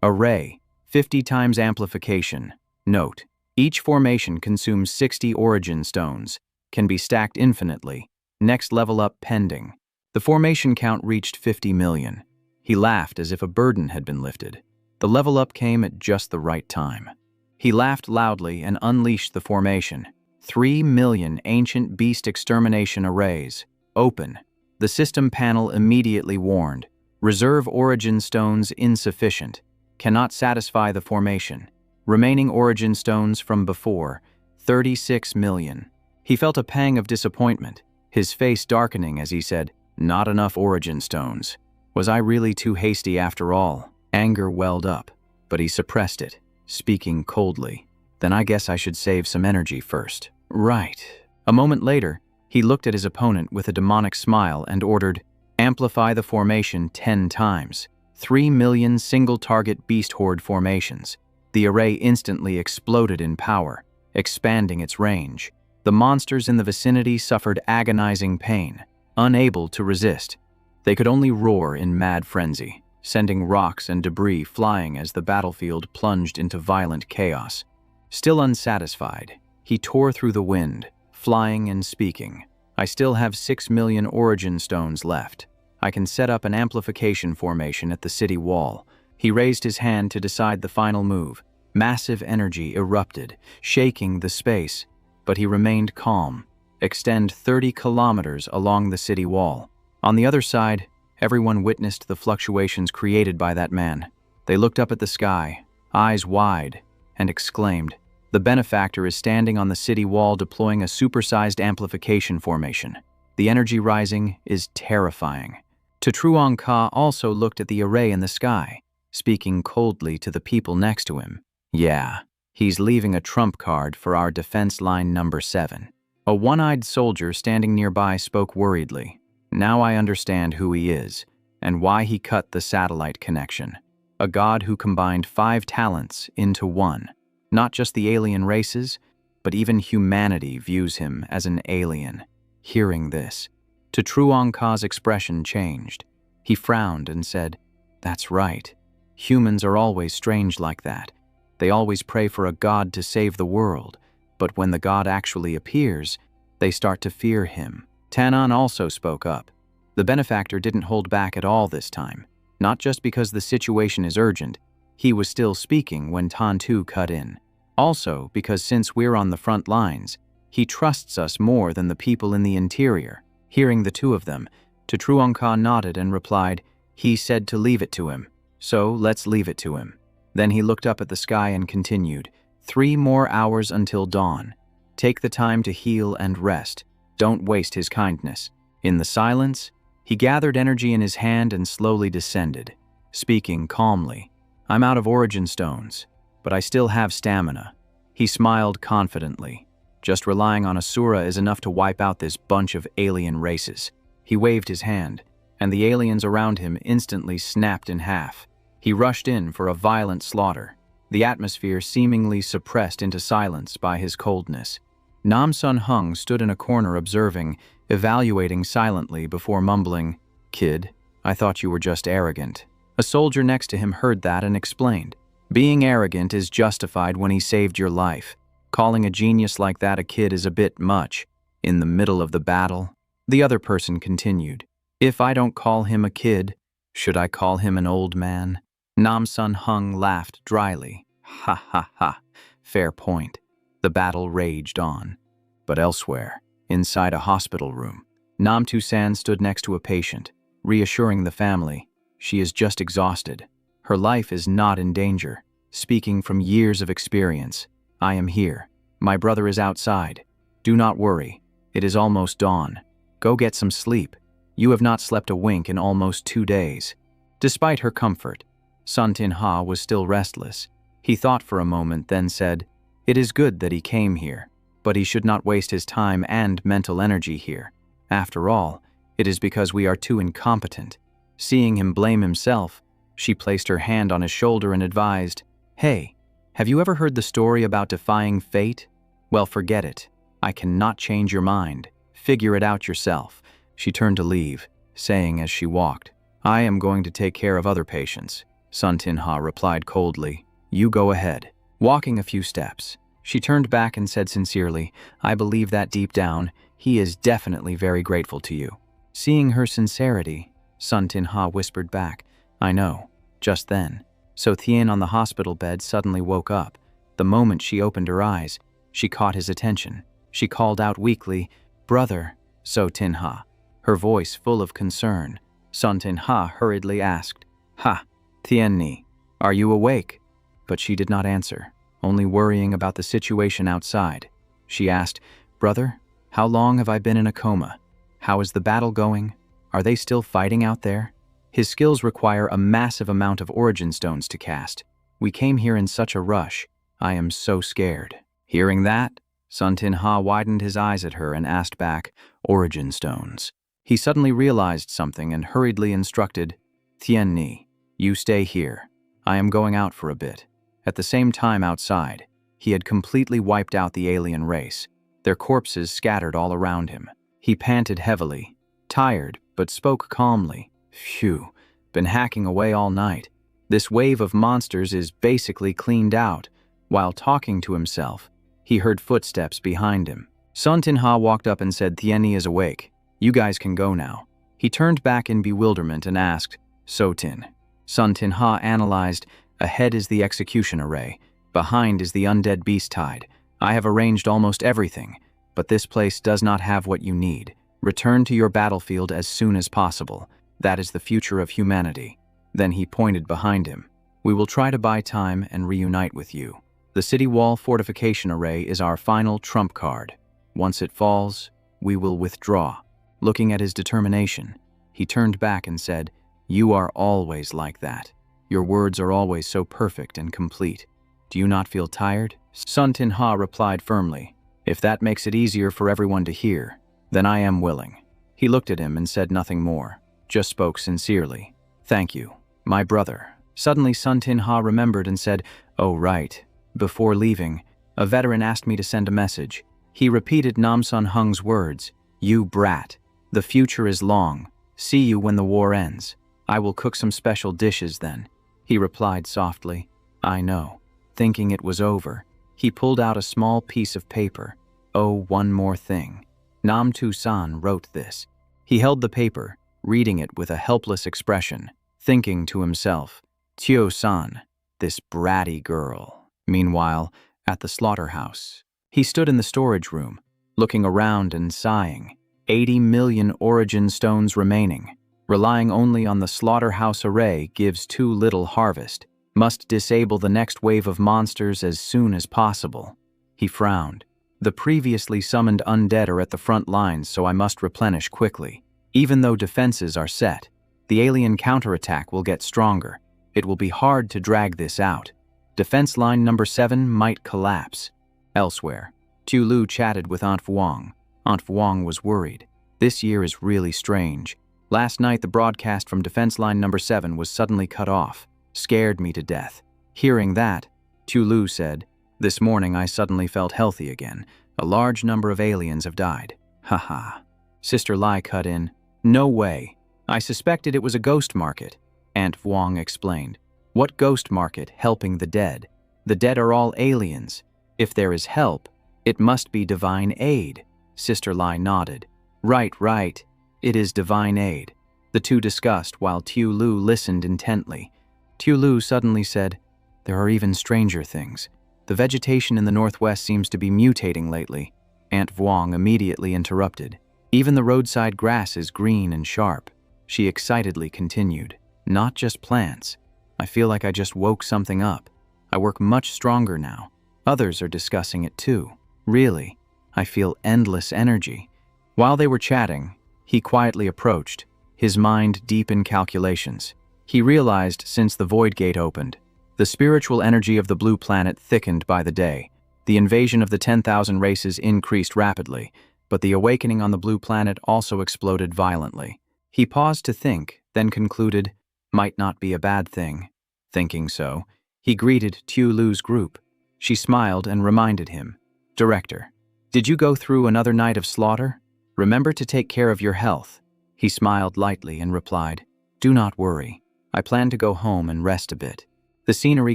S1: Array, 50 times amplification. Note, each formation consumes 60 origin stones, can be stacked infinitely, next level up pending. The formation count reached 50 million. He laughed as if a burden had been lifted. The level up came at just the right time. He laughed loudly and unleashed the formation. 3 million ancient beast extermination arrays. Open. The system panel immediately warned. Reserve origin stones insufficient. Cannot satisfy the formation. Remaining origin stones from before, 36 million. He felt a pang of disappointment, his face darkening as he said, "Not enough origin stones. Was I really too hasty after all?" Anger welled up, but he suppressed it, speaking coldly. "Then I guess I should save some energy first." "Right." A moment later, he looked at his opponent with a demonic smile and ordered, "Amplify the formation 10 times. 3 million single-target beast horde formations." The array instantly exploded in power, expanding its range. The monsters in the vicinity suffered agonizing pain, unable to resist. They could only roar in mad frenzy, sending rocks and debris flying as the battlefield plunged into violent chaos. Still unsatisfied, he tore through the wind, flying and speaking. "I still have 6 million origin stones left. I can set up an amplification formation at the city wall." He raised his hand to decide the final move. Massive energy erupted, shaking the space, but he remained calm. Extend 30 kilometers along the city wall. On the other side, everyone witnessed the fluctuations created by that man. They looked up at the sky, eyes wide, and exclaimed, "The benefactor is standing on the city wall deploying a supersized amplification formation. The energy rising is terrifying." Truong Ka also looked at the array in the sky, speaking coldly to the people next to him. "Yeah, he's leaving a trump card for our defense line number 7. A one-eyed soldier standing nearby spoke worriedly. "Now I understand who he is, and why he cut the satellite connection. A god who combined 5 talents into one. Not just the alien races, but even humanity views him as an alien." Hearing this, Truong Ka's expression changed. He frowned and said, "That's right. Humans are always strange like that. They always pray for a god to save the world, but when the god actually appears, they start to fear him." Tanan also spoke up. The benefactor didn't hold back at all this time, not just because the situation is urgent. He was still speaking when Tantu cut in. Also because since we're on the front lines, he trusts us more than the people in the interior. Hearing the two of them, Truong Ka nodded and replied, "He said to leave it to him, so let's leave it to him." Then he looked up at the sky and continued, 3 more hours until dawn. Take the time to heal and rest. Don't waste his kindness." In the silence, he gathered energy in his hand and slowly descended, speaking calmly. "I'm out of origin stones, but I still have stamina." He smiled confidently. "Just relying on Asura is enough to wipe out this bunch of alien races." He waved his hand, and the aliens around him instantly snapped in half. He rushed in for a violent slaughter, the atmosphere seemingly suppressed into silence by his coldness. Nam Sun Hung stood in a corner observing, evaluating silently before mumbling, "Kid, I thought you were just arrogant." A soldier next to him heard that and explained, "Being arrogant is justified when he saved your life. Calling a genius like that a kid is a bit much. In the middle of the battle." The other person continued, "If I don't call him a kid, should I call him an old man?" Nam Sun Hung laughed dryly. "Ha ha ha, fair point." The battle raged on. But elsewhere, inside a hospital room, Nam Tu-san stood next to a patient, reassuring the family. "She is just exhausted. Her life is not in danger. speaking from years of experience. I am here. My brother is outside. Do not worry. It is almost dawn. Go get some sleep. You have not slept a wink in almost 2 days. Despite her comfort, Sun Tin-ha was still restless. He thought for a moment, then said, "It is good that he came here, but he should not waste his time and mental energy here. After all, it is because we are too incompetent." Seeing him blame himself, she placed her hand on his shoulder and advised, "Hey, have you ever heard the story about defying fate? Well, forget it. I cannot change your mind. Figure it out yourself." She turned to leave, saying as she walked, "I am going to take care of other patients." Sun Tin-ha replied coldly, "You go ahead." Walking a few steps, she turned back and said sincerely, "I believe that deep down, he is definitely very grateful to you." Seeing her sincerity, Sun Tin-ha whispered back, "I know." Just then, So Thien on the hospital bed suddenly woke up. The moment she opened her eyes, she caught his attention. She called out weakly, "Brother." So Tin-ha, her voice full of concern. Sun Tin-ha hurriedly asked, "Ha, Thien-ni, are you awake?" But she did not answer, only worrying about the situation outside. She asked, "Brother, how long have I been in a coma? How is the battle going? Are they still fighting out there?" His skills require a massive amount of origin stones to cast. We came here in such a rush. I am so scared. Hearing that, Sun Tin-ha widened his eyes at her and asked back, "Origin stones." He suddenly realized something and hurriedly instructed, "Thien-ni, you stay here. I am going out for a bit." At the same time outside, he had completely wiped out the alien race, their corpses scattered all around him. He panted heavily, tired, but spoke calmly. "Phew, been hacking away all night. This wave of monsters is basically cleaned out." While talking to himself, he heard footsteps behind him. Sun Tin-ha walked up and said, "Thien-ni is awake. You guys can go now." He turned back in bewilderment and asked, "So Tin?" Sun Tin-ha analyzed, "Ahead is the execution array. Behind is the undead beast tide. I have arranged almost everything, but this place does not have what you need. Return to your battlefield as soon as possible. That is the future of humanity." Then he pointed behind him. "We will try to buy time and reunite with you. The city wall fortification array is our final trump card. Once it falls, we will withdraw." Looking at his determination, he turned back and said, "You are always like that. Your words are always so perfect and complete. Do you not feel tired?" Sun Tin-ha replied firmly, "If that makes it easier for everyone to hear, then I am willing." He looked at him and said nothing more, just spoke sincerely. "Thank you, my brother." Suddenly Sun Tin-ha remembered and said, "Oh right. Before leaving, a veteran asked me to send a message." He repeated Nam Sun Hung's words, "You brat. The future is long. See you when the war ends. I will cook some special dishes then." He replied softly, "I know." Thinking it was over, he pulled out a small piece of paper. "Oh, one more thing. Nam Tu-san wrote this." He held the paper, reading it with a helpless expression, thinking to himself, "Tio-san, this bratty girl." Meanwhile, at the slaughterhouse, he stood in the storage room, looking around and sighing. 80 million origin stones remaining. Relying only on the slaughterhouse array gives too little harvest. Must disable the next wave of monsters as soon as possible. He frowned. The previously summoned undead are at the front lines, so I must replenish quickly. Even though defenses are set, the alien counterattack will get stronger. It will be hard to drag this out. Defense line number 7 might collapse. Elsewhere, Tu Lu chatted with Aunt Vuong. Aunt Vuong was worried. This year is really strange. Last night the broadcast from defense line number 7 was suddenly cut off. Scared me to death. Hearing that, Tu Lu said, "This morning I suddenly felt healthy again. A large number of aliens have died." Haha. Sister Lai cut in, "No way. I suspected it was a ghost market." Aunt Vuong explained, "What ghost market helping the dead? The dead are all aliens. If there is help, it must be divine aid." Sister Lai nodded. Right. It is divine aid." The two discussed while Tu Lu listened intently. Tu Lu suddenly said, "There are even stranger things. The vegetation in the northwest seems to be mutating lately." Aunt Vuong immediately interrupted. "Even the roadside grass is green and sharp." She excitedly continued, "Not just plants. I feel like I just woke something up. I work much stronger now. Others are discussing it too. Really, I feel endless energy." While they were chatting, he quietly approached, his mind deep in calculations. He realized since the void gate opened, the spiritual energy of the blue planet thickened by the day. The invasion of the 10,000 races increased rapidly, but the awakening on the blue planet also exploded violently. He paused to think, then concluded, might not be a bad thing. Thinking so, he greeted Tu Lu's group. She smiled and reminded him, "Director, did you go through another night of slaughter? Remember to take care of your health." He smiled lightly and replied, "Do not worry. I plan to go home and rest a bit." The scenery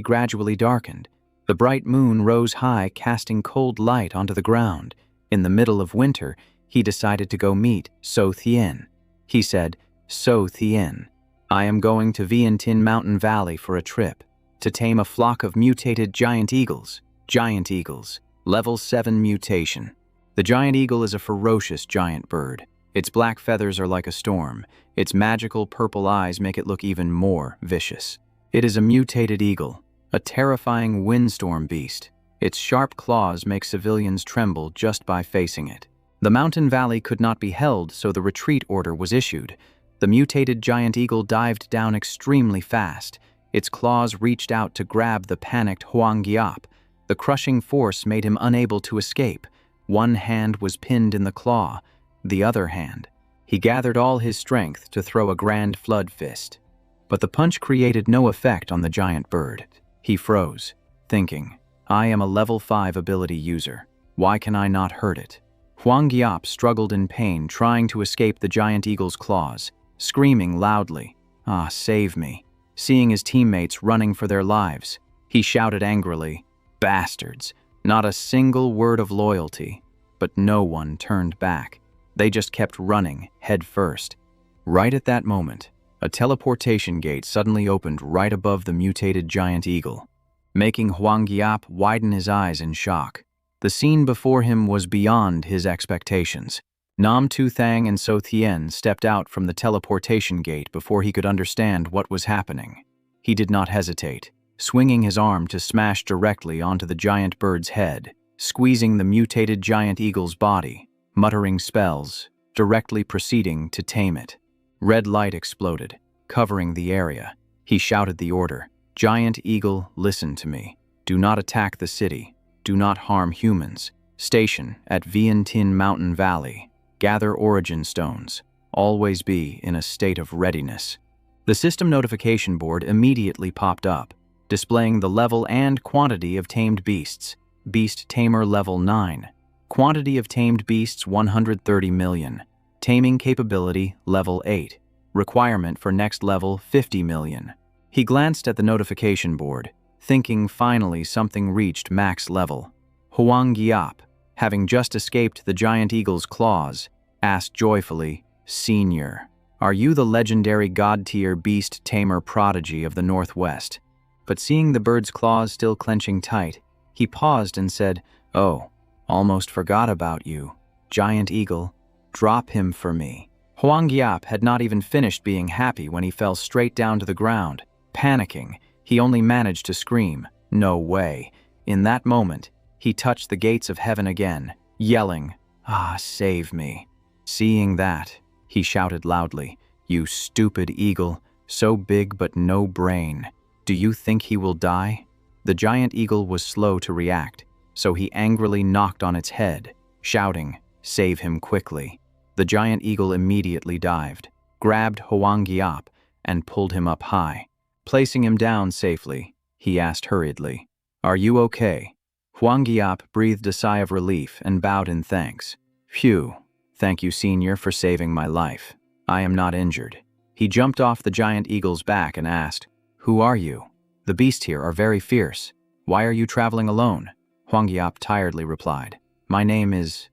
S1: gradually darkened. The bright moon rose high, casting cold light onto the ground. In the middle of winter, he decided to go meet So Thien. He said, "So Thien, I am going to Vientiane Mountain Valley for a trip, to tame a flock of mutated giant eagles. Giant eagles, level 7 mutation. The giant eagle is a ferocious giant bird. Its black feathers are like a storm. Its magical purple eyes make it look even more vicious. It is a mutated eagle, a terrifying windstorm beast. Its sharp claws make civilians tremble just by facing it. The mountain valley could not be held, so the retreat order was issued. The mutated giant eagle dived down extremely fast. Its claws reached out to grab the panicked Huang Giap. The crushing force made him unable to escape. One hand was pinned in the claw, the other hand. He gathered all his strength to throw a grand flood fist. But the punch created no effect on the giant bird. He froze, thinking, I am a level 5 ability user. Why can I not hurt it? Huang Giap struggled in pain, trying to escape the giant eagle's claws, screaming loudly, "Ah, save me!" Seeing his teammates running for their lives, he shouted angrily, "Bastards! Not a single word of loyalty." But no one turned back. They just kept running, head first. Right at that moment, a teleportation gate suddenly opened right above the mutated giant eagle, making Huang Giap widen his eyes in shock. The scene before him was beyond his expectations. Nam Tu Thang and So Thien stepped out from the teleportation gate before he could understand what was happening. He did not hesitate, swinging his arm to smash directly onto the giant bird's head, squeezing the mutated giant eagle's body, muttering spells, directly proceeding to tame it. Red light exploded, covering the area. He shouted the order, "Giant eagle, listen to me. Do not attack the city. Do not harm humans. Station at Vientiane Mountain Valley. Gather origin stones. Always be in a state of readiness." The system notification board immediately popped up, displaying the level and quantity of tamed beasts. Beast Tamer level 9. Quantity of tamed beasts 130 million. Taming capability level 8. Requirement for next level 50 million. He glanced at the notification board, thinking finally something reached max level. Huang Giap, having just escaped the giant eagle's claws, asked joyfully, "Senior, are you the legendary god-tier beast tamer prodigy of the Northwest?" But seeing the bird's claws still clenching tight, he paused and said, "Oh, almost forgot about you. Giant eagle, drop him for me." Huang Giap had not even finished being happy when he fell straight down to the ground. Panicking, he only managed to scream, "No way." In that moment, he touched the gates of heaven again, yelling, "Ah, save me." Seeing that, he shouted loudly, "You stupid eagle, so big but no brain. Do you think he will die?" The giant eagle was slow to react, so he angrily knocked on its head, shouting, "Save him quickly." The giant eagle immediately dived, grabbed Huang Giap, and pulled him up high. Placing him down safely, he asked hurriedly, "Are you okay?" Huang Giap breathed a sigh of relief and bowed in thanks. "Phew, thank you, Senior, for saving my life. I am not injured." He jumped off the giant eagle's back and asked, "Who are you? The beasts here are very fierce. Why are you traveling alone?" Huang Giap tiredly replied, "My name is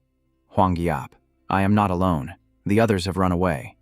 S1: Huang Giap. I am not alone. The others have run away.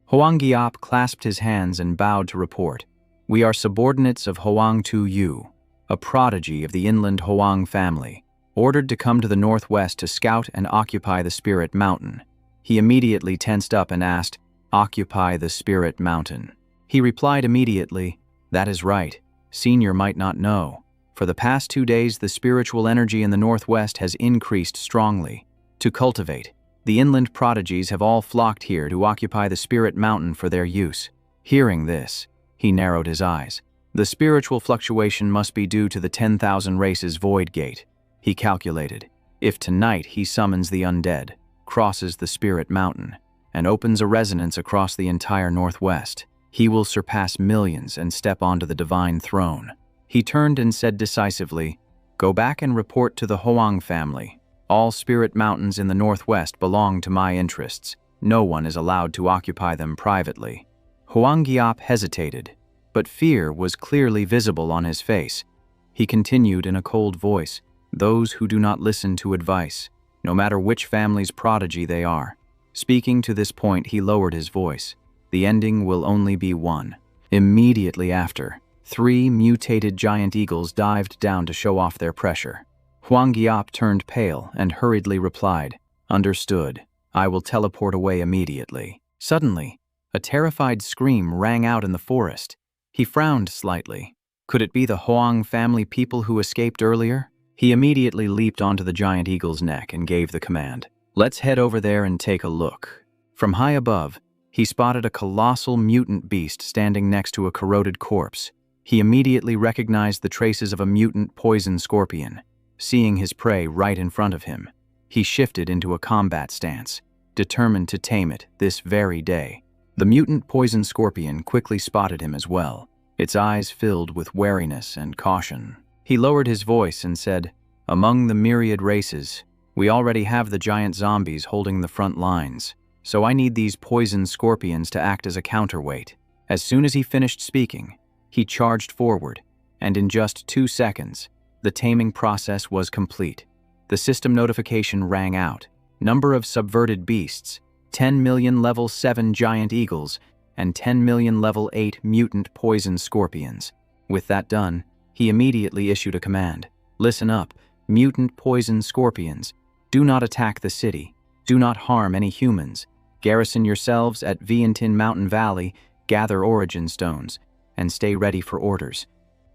S1: Huang Giap clasped his hands and bowed to report, "We are subordinates of Huang Tu Yu, a prodigy of the inland Huang family, ordered to come to the northwest to scout and occupy the Spirit Mountain." He immediately tensed up and asked, "Occupy the Spirit Mountain?" He replied immediately, "That is right. Senior might not know. For the past 2 days, the spiritual energy in the northwest has increased strongly. To cultivate, the inland prodigies have all flocked here to occupy the spirit mountain for their use. Hearing this, he narrowed his eyes. The spiritual fluctuation must be due to the 10,000 races void gate. He calculated, if tonight he summons the undead, crosses the spirit mountain, and opens a resonance across the entire northwest, he will surpass millions and step onto the divine throne. He turned and said decisively, "Go back and report to the Hoang family. All spirit mountains in the northwest belong to my interests. No one is allowed to occupy them privately." Hwanggiop hesitated, but fear was clearly visible on his face. He continued in a cold voice, "Those who do not listen to advice, no matter which family's prodigy they are." Speaking to this point, he lowered his voice. "The ending will only be one." Immediately after, 3 mutated giant eagles dived down to show off their pressure. Hwanggiop turned pale and hurriedly replied, "Understood. I will teleport away immediately." Suddenly, a terrified scream rang out in the forest. He frowned slightly. Could it be the Hoang family people who escaped earlier? He immediately leaped onto the giant eagle's neck and gave the command, "Let's head over there and take a look." From high above, he spotted a colossal mutant beast standing next to a corroded corpse. He immediately recognized the traces of a mutant poison scorpion. Seeing his prey right in front of him, he shifted into a combat stance, determined to tame it this very day. The mutant poison scorpion quickly spotted him as well, its eyes filled with wariness and caution. He lowered his voice and said, "Among the myriad races, we already have the giant zombies holding the front lines, so I need these poison scorpions to act as a counterweight." As soon as he finished speaking, he charged forward, and in just 2 seconds, the taming process was complete. The system notification rang out. Number of subverted beasts, 10 million level 7 giant eagles, and 10 million level 8 mutant poison scorpions. With that done, he immediately issued a command. "Listen up, mutant poison scorpions. Do not attack the city. Do not harm any humans. Garrison yourselves at Vientiane Mountain Valley, gather origin stones, and stay ready for orders."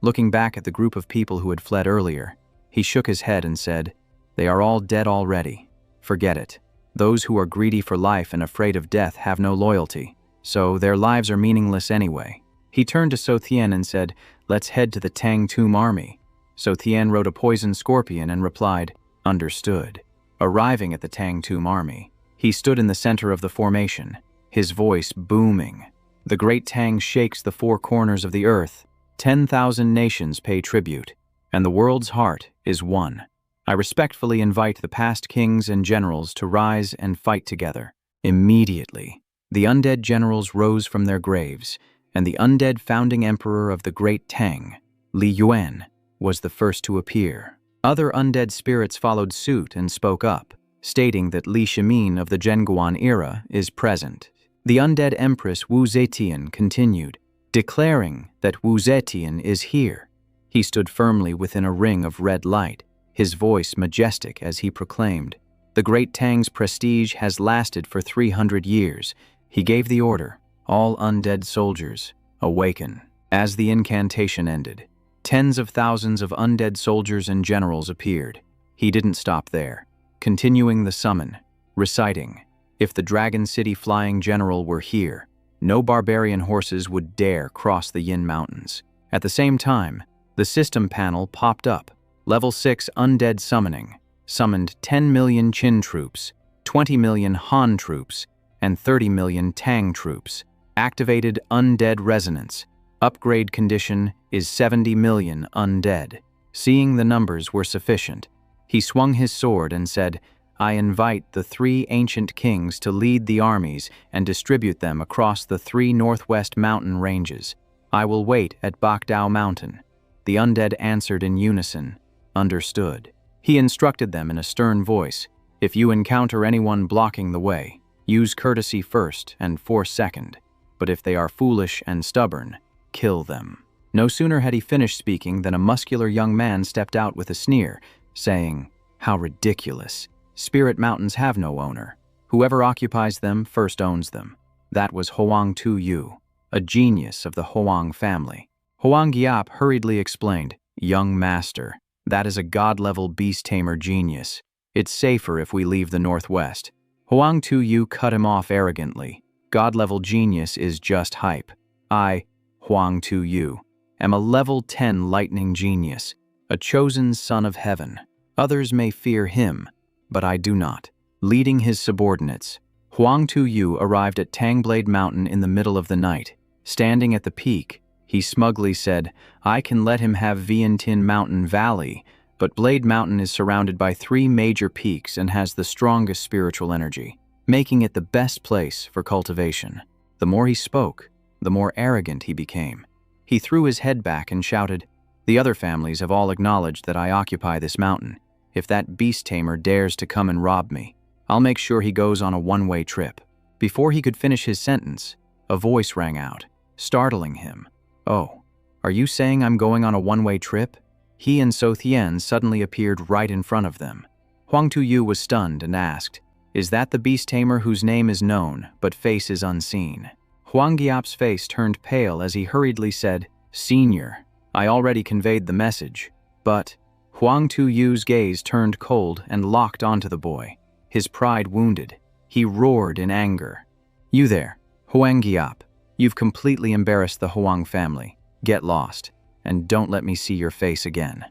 S1: Looking back at the group of people who had fled earlier, he shook his head and said, "They are all dead already. Forget it. Those who are greedy for life and afraid of death have no loyalty, so their lives are meaningless anyway." He turned to So Tien and said, "Let's head to the Tang Tomb army." So Tien rode a poison scorpion and replied, "Understood." Arriving at the Tang Tomb army, he stood in the center of the formation, his voice booming. "The great Tang shakes the 4 corners of the earth. 10,000 nations pay tribute, and the world's heart is one. I respectfully invite the past kings and generals to rise and fight together." Immediately, the undead generals rose from their graves, and the undead founding emperor of the Great Tang, Li Yuan, was the first to appear. Other undead spirits followed suit and spoke up, stating that Li Shimin of the Zhenguan era is present. The undead empress Wu Zetian continued, declaring that Wu Zetian is here. He stood firmly within a ring of red light, his voice majestic as he proclaimed, "The Great Tang's prestige has lasted for 300 years. He gave the order, 'All undead soldiers, awaken.'" As the incantation ended, tens of thousands of undead soldiers and generals appeared. He didn't stop there, continuing the summon, reciting, "If the Dragon City Flying General were here, no barbarian horses would dare cross the Yin Mountains." At the same time, the system panel popped up. Level 6 Undead Summoning, summoned 10 million Qin troops, 20 million Han troops, and 30 million Tang troops. Activated Undead Resonance. Upgrade condition is 70 million undead. Seeing the numbers were sufficient, he swung his sword and said, "I invite the 3 ancient kings to lead the armies and distribute them across the 3 northwest mountain ranges. I will wait at Bakdao Mountain." The undead answered in unison, "Understood." He instructed them in a stern voice, "If you encounter anyone blocking the way, use courtesy first and force second. But if they are foolish and stubborn, kill them." No sooner had he finished speaking than a muscular young man stepped out with a sneer, saying, "How ridiculous. Spirit mountains have no owner. Whoever occupies them first owns them." That was Hoang Tu Yu, a genius of the Hoang family. Hwanggiop hurriedly explained, "Young master, that is a god-level beast-tamer genius. It's safer if we leave the northwest." Huang Tu-Yu cut him off arrogantly. "God-level genius is just hype. I, Huang Tu-Yu, am a level 10 lightning genius, a chosen son of heaven. Others may fear him, but I do not." Leading his subordinates, Huang Tu-Yu arrived at Tangblade Mountain in the middle of the night. Standing at the peak, he smugly said, "I can let him have Vientiane Mountain Valley, but Blade Mountain is surrounded by 3 major peaks and has the strongest spiritual energy, making it the best place for cultivation." The more he spoke, the more arrogant he became. He threw his head back and shouted, "The other families have all acknowledged that I occupy this mountain. If that beast tamer dares to come and rob me, I'll make sure he goes on a one-way trip." Before he could finish his sentence, a voice rang out, startling him. "Oh, are you saying I'm going on a one-way trip?" He and So Thien suddenly appeared right in front of them. Huang Tu-Yu was stunned and asked, "Is that the beast tamer whose name is known, but face is unseen?" Huang Giap's face turned pale as he hurriedly said, "Senior, I already conveyed the message." But Huang Tu-Yu's gaze turned cold and locked onto the boy. His pride wounded, he roared in anger. "You there, Huang Giap, you've completely embarrassed the Huang family. Get lost, and don't let me see your face again."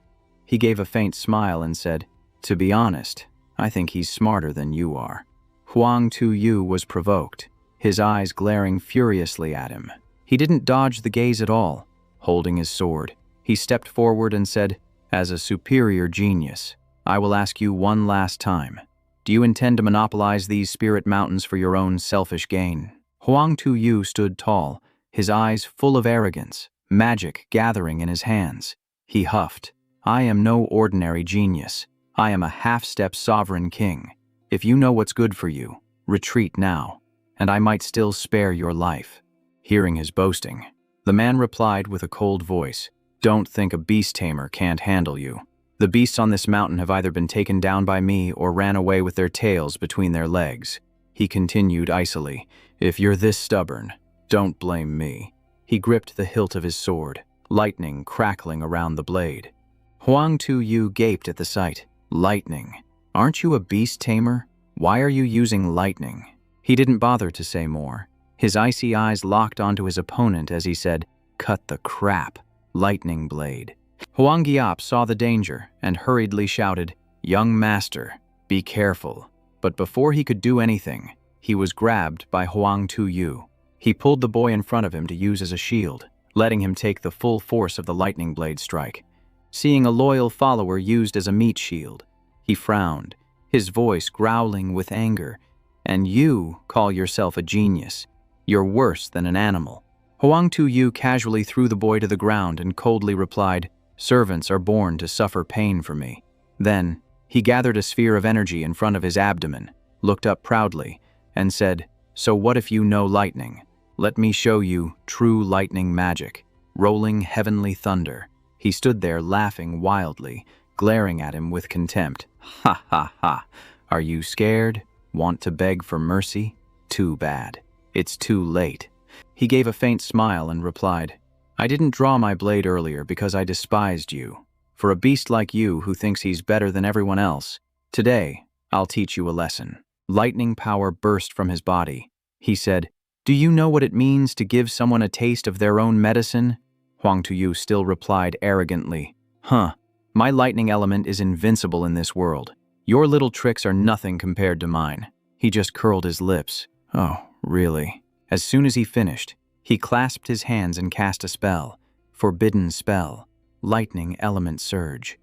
S1: He gave a faint smile and said, "To be honest, I think he's smarter than you are." Huang Tu-Yu was provoked, his eyes glaring furiously at him. He didn't dodge the gaze at all. Holding his sword, he stepped forward and said, "As a superior genius, I will ask you one last time. Do you intend to monopolize these spirit mountains for your own selfish gain?" Huang Tu-Yu stood tall, his eyes full of arrogance, magic gathering in his hands. He huffed, "I am no ordinary genius. I am a half-step sovereign king. If you know what's good for you, retreat now, and I might still spare your life." Hearing his boasting, the man replied with a cold voice, "Don't think a beast tamer can't handle you. The beasts on this mountain have either been taken down by me or ran away with their tails between their legs." He continued icily, "If you're this stubborn, don't blame me." He gripped the hilt of his sword, lightning crackling around the blade. Huang Tu-Yu gaped at the sight. "Lightning? Aren't you a beast tamer? Why are you using lightning?" He didn't bother to say more. His icy eyes locked onto his opponent as he said, "Cut the crap, lightning blade." Huang Giap saw the danger and hurriedly shouted, "Young master, be careful." But before he could do anything, he was grabbed by Huang Tu-Yu. He pulled the boy in front of him to use as a shield, letting him take the full force of the lightning blade strike. Seeing a loyal follower used as a meat shield, he frowned, his voice growling with anger. "And you call yourself a genius? You're worse than an animal." Huang Tu-Yu casually threw the boy to the ground and coldly replied, "Servants are born to suffer pain for me." Then, he gathered a sphere of energy in front of his abdomen, looked up proudly, and said, "So what if you know lightning? Let me show you true lightning magic, rolling heavenly thunder." He stood there laughing wildly, glaring at him with contempt. "Ha ha ha! Are you scared? Want to beg for mercy? Too bad. It's too late." He gave a faint smile and replied, "I didn't draw my blade earlier because I despised you. For a beast like you who thinks he's better than everyone else, today I'll teach you a lesson." Lightning power burst from his body. He said, "Do you know what it means to give someone a taste of their own medicine?" Huang Tu-Yu still replied arrogantly, "Huh, my lightning element is invincible in this world. Your little tricks are nothing compared to mine." He just curled his lips. "Oh, really?" As soon as he finished, he clasped his hands and cast a spell. Forbidden spell. Lightning element surge.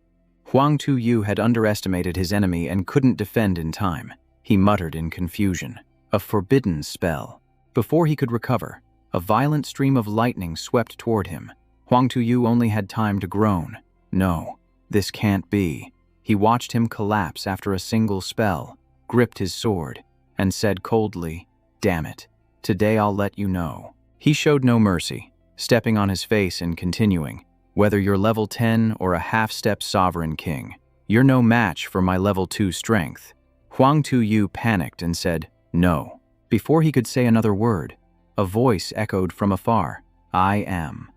S1: Huang Tu-Yu had underestimated his enemy and couldn't defend in time. He muttered in confusion, "A forbidden spell." Before he could recover, a violent stream of lightning swept toward him. Huang Tu-Yu only had time to groan. "No, this can't be." He watched him collapse after a single spell, gripped his sword, and said coldly, "Damn it. Today I'll let you know." He showed no mercy, stepping on his face and continuing, "Whether you're level 10 or a half-step sovereign king, you're no match for my level 2 strength." Huang Tu-Yu panicked and said, "No." Before he could say another word, a voice echoed from afar, "I am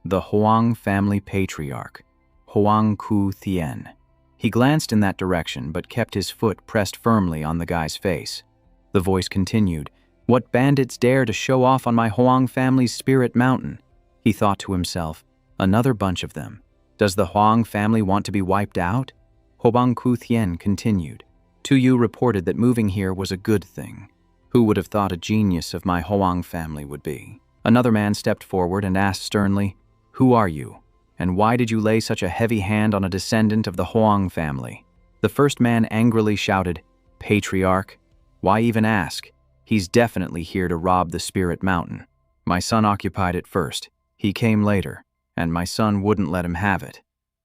S1: the Huang family patriarch. Huang Ku Thien. He glanced in that direction but kept his foot pressed firmly on the guy's face. The voice continued, "What bandits dare to show off on my Huang family's spirit mountain?" He thought to himself, "Another bunch of them. Does the Huang family want to be wiped out?" Huang Ku Thien continued, "Tu Yu reported that moving here was a good thing. Who would have thought a genius of my Huang family would be?" Another man stepped forward and asked sternly, "Who are you? And why did you lay such a heavy hand on a descendant of the Huang family?" The first man angrily shouted, "Patriarch, why even ask? He's definitely here to rob the spirit mountain. My son occupied it first. He came later, and my son wouldn't let him have it."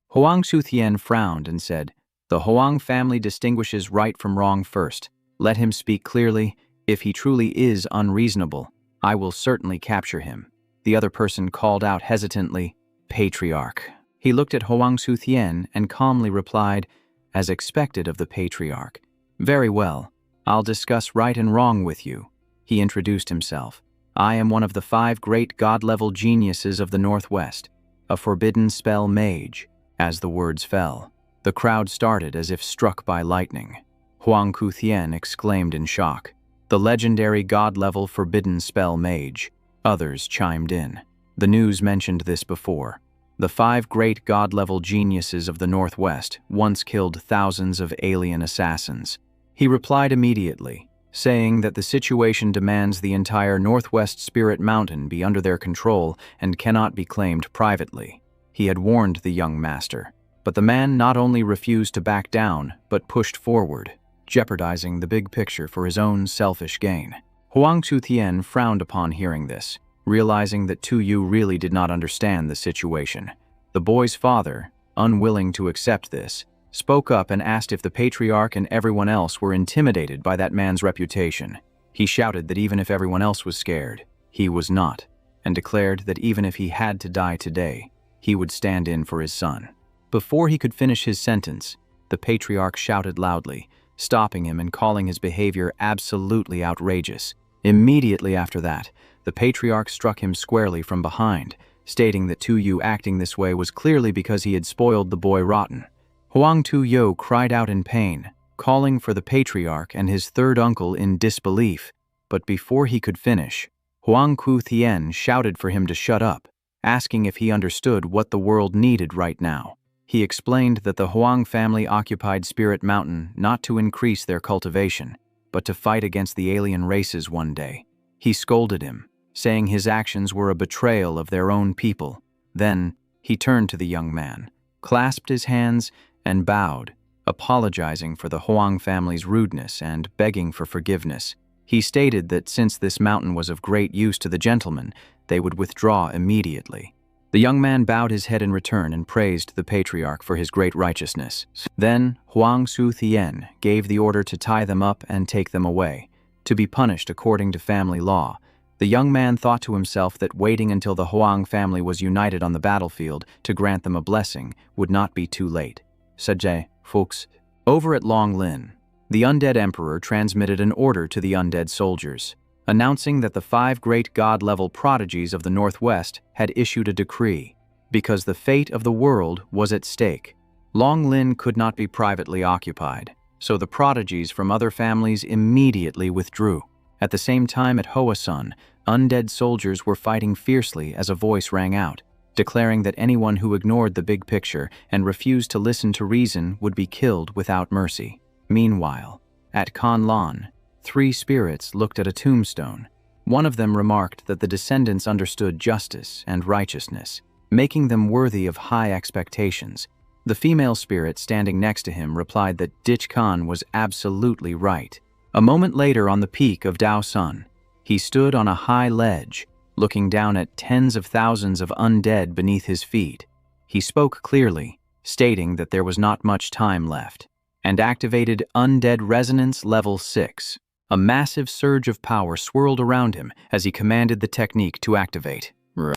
S1: Huang Shutien frowned and said, "The Huang family distinguishes right from wrong first. Let him speak clearly. If he truly is unreasonable, I will certainly capture him." The other person called out hesitantly, "Patriarch." He looked at Huang Shutien and calmly replied, as expected of the patriarch, "Very well. I'll discuss right and wrong with you." He introduced himself. "I am one of the 5 great god-level geniuses of the Northwest, a forbidden spell mage." As the words fell, the crowd started as if struck by lightning. Huang Kuthien exclaimed in shock, "The legendary god-level forbidden spell mage." Others chimed in. The news mentioned this before. The 5 great god-level geniuses of the Northwest once killed thousands of alien assassins. He replied immediately, saying that the situation demands the entire Northwest Spirit Mountain be under their control and cannot be claimed privately. He had warned the young master, but the man not only refused to back down, but pushed forward, jeopardizing the big picture for his own selfish gain. Huang Chutien frowned upon hearing this, realizing that Tu Yu really did not understand the situation. The boy's father, unwilling to accept this, spoke up and asked if the patriarch and everyone else were intimidated by that man's reputation. He shouted that even if everyone else was scared, he was not, and declared that even if he had to die today, he would stand in for his son. Before he could finish his sentence, the patriarch shouted loudly, stopping him and calling his behavior absolutely outrageous. Immediately after that, the patriarch struck him squarely from behind, stating that Tu Yu acting this way was clearly because he had spoiled the boy rotten. Huang Tu Yu cried out in pain, calling for the patriarch and his third uncle in disbelief, but before he could finish, Huang Ku Thien shouted for him to shut up, asking if he understood what the world needed right now. He explained that the Huang family occupied Spirit Mountain not to increase their cultivation, but to fight against the alien races one day. He scolded him, saying his actions were a betrayal of their own people. Then, he turned to the young man, clasped his hands, and bowed, apologizing for the Huang family's rudeness and begging for forgiveness. He stated that since this mountain was of great use to the gentleman, they would withdraw immediately. The young man bowed his head in return and praised the patriarch for his great righteousness. Then Huang Su Thien gave the order to tie them up and take them away, to be punished according to family law. The young man thought to himself that waiting until the Huang family was united on the battlefield to grant them a blessing would not be too late. Sajay, Fuchs. Over at Long Lin, the undead emperor transmitted an order to the undead soldiers, announcing that the 5 great god-level prodigies of the Northwest had issued a decree. Because the fate of the world was at stake, Long Lin could not be privately occupied, so the prodigies from other families immediately withdrew. At the same time at Hoasun, undead soldiers were fighting fiercely as a voice rang out, declaring that anyone who ignored the big picture and refused to listen to reason would be killed without mercy. Meanwhile, at Kanlan, 3 spirits looked at a tombstone. One of them remarked that the descendants understood justice and righteousness, making them worthy of high expectations. The female spirit standing next to him replied that Dich Khan was absolutely right. A moment later on the peak of Dao Sun, he stood on a high ledge, looking down at tens of thousands of undead beneath his feet. He spoke clearly, stating that there was not much time left, and activated Undead Resonance Level 6. A massive surge of power swirled around him as he commanded the technique to activate.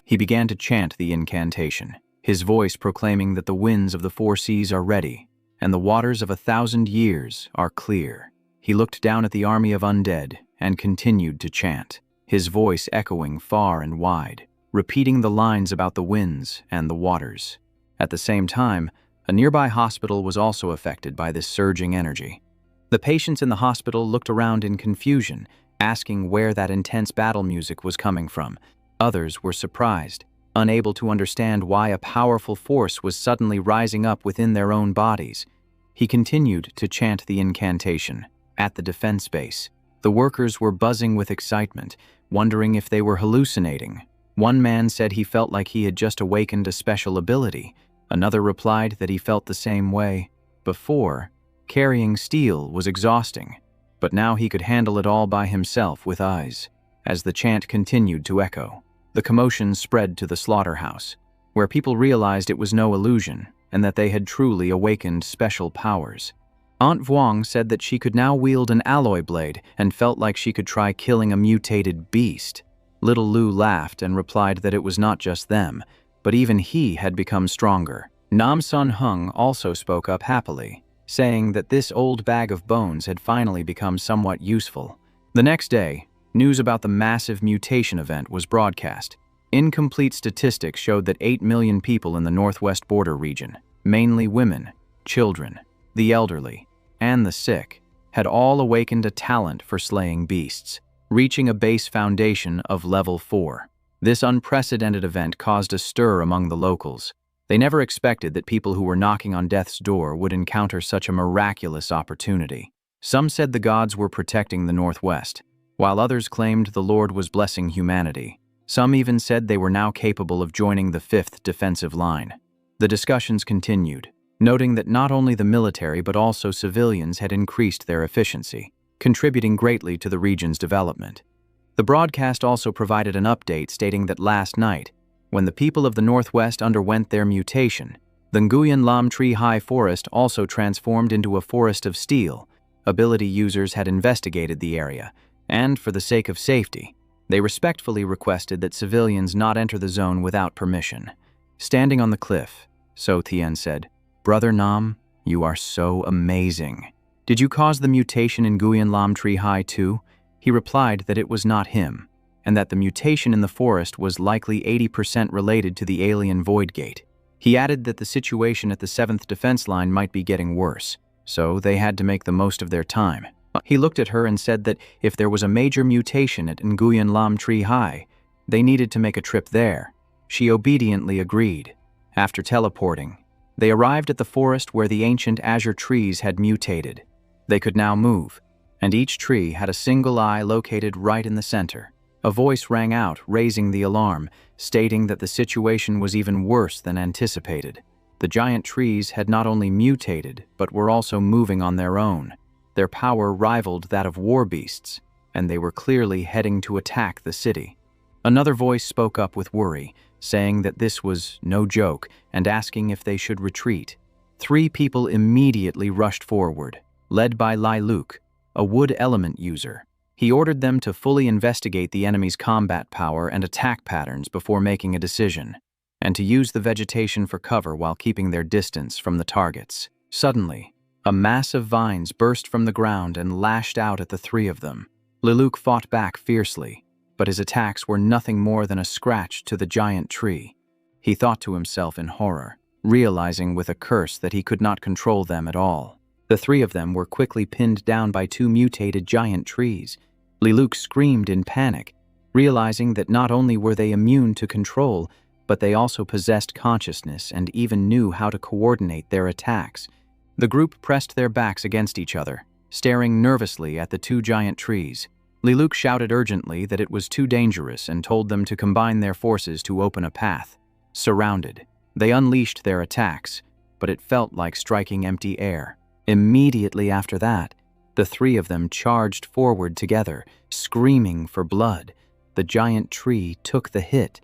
S1: He began to chant the incantation, his voice proclaiming that the winds of the 4 seas are ready, and the waters of 1,000 years are clear. He looked down at the army of undead and continued to chant, his voice echoing far and wide, repeating the lines about the winds and the waters. At the same time, A nearby hospital was also affected by this surging energy. The patients in the hospital looked around in confusion, asking where that intense battle music was coming from. Others were surprised, unable to understand why a powerful force was suddenly rising up within their own bodies. He continued to chant the incantation. At the defense base, the workers were buzzing with excitement, wondering if they were hallucinating. One man said he felt like he had just awakened a special ability. Another replied that he felt the same way. Before, carrying steel was exhausting, but now he could handle it all by himself with eyes. As the chant continued to echo, the commotion spread to the slaughterhouse, where people realized it was no illusion and that they had truly awakened special powers. Aunt Vuong said that she could now wield an alloy blade and felt like she could try killing a mutated beast. Little Lu laughed and replied that it was not just them, but even he had become stronger. Nam Sun Hung also spoke up happily, saying that this old bag of bones had finally become somewhat useful. The next day, news about the massive mutation event was broadcast. Incomplete statistics showed that 8 million people in the northwest border region, mainly women, children, the elderly, and the sick, had all awakened a talent for slaying beasts, reaching a base foundation of level 4. This unprecedented event caused a stir among the locals. They never expected that people who were knocking on death's door would encounter such a miraculous opportunity. Some said the gods were protecting the Northwest, while others claimed the Lord was blessing humanity. Some even said they were now capable of joining the 5th defensive line. The discussions continued, noting that not only the military but also civilians had increased their efficiency, contributing greatly to the region's development. The broadcast also provided an update stating that last night, when the people of the Northwest underwent their mutation, the Nguyen Lam Tree High Forest also transformed into a forest of steel. Ability users had investigated the area, and for the sake of safety, they respectfully requested that civilians not enter the zone without permission. Standing on the cliff, So Tien said, "Brother Nam, you are so amazing. Did you cause the mutation in Nguyen Lam Tree High too?" He replied that it was not him, and that the mutation in the forest was likely 80% related to the alien Void Gate. He added that the situation at the 7th defense line might be getting worse, so they had to make the most of their time. He looked at her and said that if there was a major mutation at Nguyen Lam Tree High, they needed to make a trip there. She obediently agreed. After teleporting, they arrived at the forest where the ancient azure trees had mutated. They could now move, and each tree had a single eye located right in the center. A voice rang out, raising the alarm, stating that the situation was even worse than anticipated. The giant trees had not only mutated, but were also moving on their own. Their power rivaled that of war beasts, and they were clearly heading to attack the city. Another voice spoke up with worry, saying that this was no joke and asking if they should retreat. 3 people immediately rushed forward, led by Lai Luke, a wood element user. He ordered them to fully investigate the enemy's combat power and attack patterns before making a decision, and to use the vegetation for cover while keeping their distance from the targets. Suddenly, a mass of vines burst from the ground and lashed out at the 3 of them. Liluke fought back fiercely, but his attacks were nothing more than a scratch to the giant tree. He thought to himself in horror, realizing with a curse that he could not control them at all. The 3 of them were quickly pinned down by 2 mutated giant trees. Liluke screamed in panic, realizing that not only were they immune to control, but they also possessed consciousness and even knew how to coordinate their attacks. The group pressed their backs against each other, staring nervously at the 2 giant trees. Liluke shouted urgently that it was too dangerous and told them to combine their forces to open a path. Surrounded, they unleashed their attacks, but it felt like striking empty air. Immediately after that, the 3 of them charged forward together, screaming for blood. The giant tree took the hit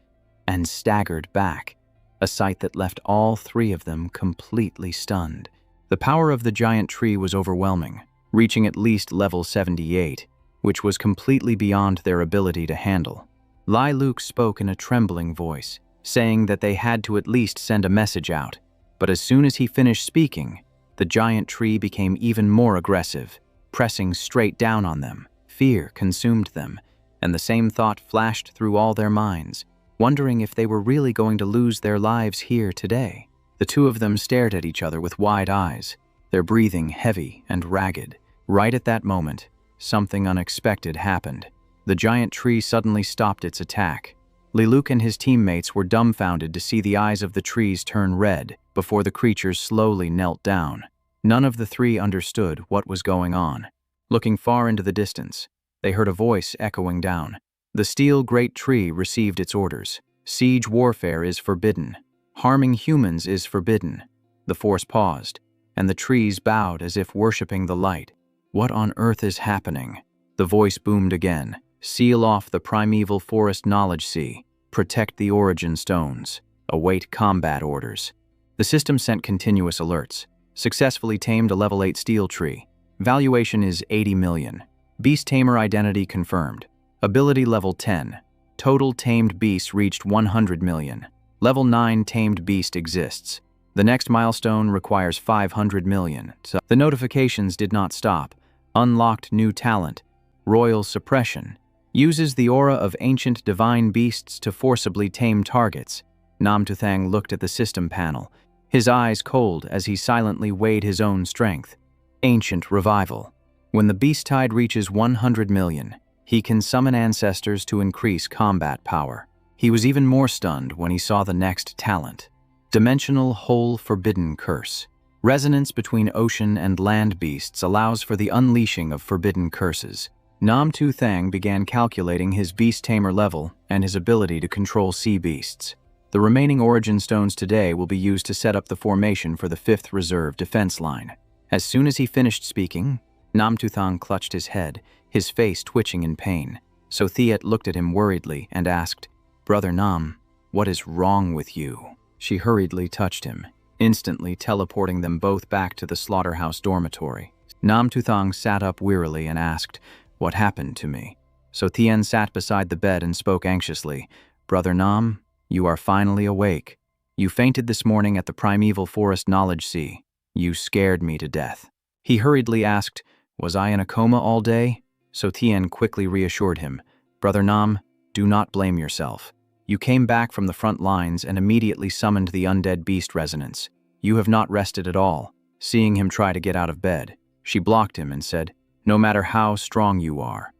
S1: and staggered back, a sight that left all 3 of them completely stunned. The power of the giant tree was overwhelming, reaching at least level 78, which was completely beyond their ability to handle. Lai Luke spoke in a trembling voice, saying that they had to at least send a message out, but as soon as he finished speaking, the giant tree became even more aggressive, pressing straight down on them. Fear consumed them, and the same thought flashed through all their minds, wondering if they were really going to lose their lives here today. The two of them stared at each other with wide eyes, their breathing heavy and ragged. Right at that moment, something unexpected happened. The giant tree suddenly stopped its attack. Liluk and his teammates were dumbfounded to see the eyes of the trees turn red before the creatures slowly knelt down. None of the three understood what was going on. Looking far into the distance, they heard a voice echoing down. The steel great tree received its orders. Siege warfare is forbidden. Harming humans is forbidden. The force paused, and the trees bowed as if worshipping the light. What on earth is happening? The voice boomed again. Seal off the primeval forest knowledge sea. Protect the origin stones. Await combat orders. The system sent continuous alerts. Successfully tamed a level 8 steel tree. Valuation is 80 million. Beast tamer identity confirmed. Ability level 10. Total tamed beasts reached 100 million. Level 9 tamed beast exists. The next milestone requires 500 million. So the notifications did not stop. Unlocked new talent. Royal suppression. Uses the aura of ancient divine beasts to forcibly tame targets. Namtuthang looked at the system panel, his eyes cold as he silently weighed his own strength. Ancient revival. When the beast tide reaches 100 million, he can summon ancestors to increase combat power. He was even more stunned when he saw the next talent. Dimensional whole forbidden curse. Resonance between ocean and land beasts allows for the unleashing of forbidden curses. Nam Tu Thang began calculating his beast tamer level and his ability to control sea beasts. The remaining origin stones today will be used to set up the formation for the 5th reserve defense line. As soon as he finished speaking, Nam Tu Thang clutched his head, his face twitching in pain. So Thiet looked at him worriedly and asked, "Brother Nam, what is wrong with you?" She hurriedly touched him, instantly teleporting them both back to the slaughterhouse dormitory. Nam Tu Thang sat up wearily and asked, "What happened to me?" So Thien sat beside the bed and spoke anxiously, "Brother Nam, you are finally awake. You fainted this morning at the primeval forest knowledge sea. You scared me to death." He hurriedly asked, "Was I in a coma all day?" So Thien quickly reassured him, "Brother Nam, do not blame yourself. You came back from the front lines and immediately summoned the undead beast resonance. You have not rested at all." Seeing him try to get out of bed, she blocked him and said, "No matter how strong you are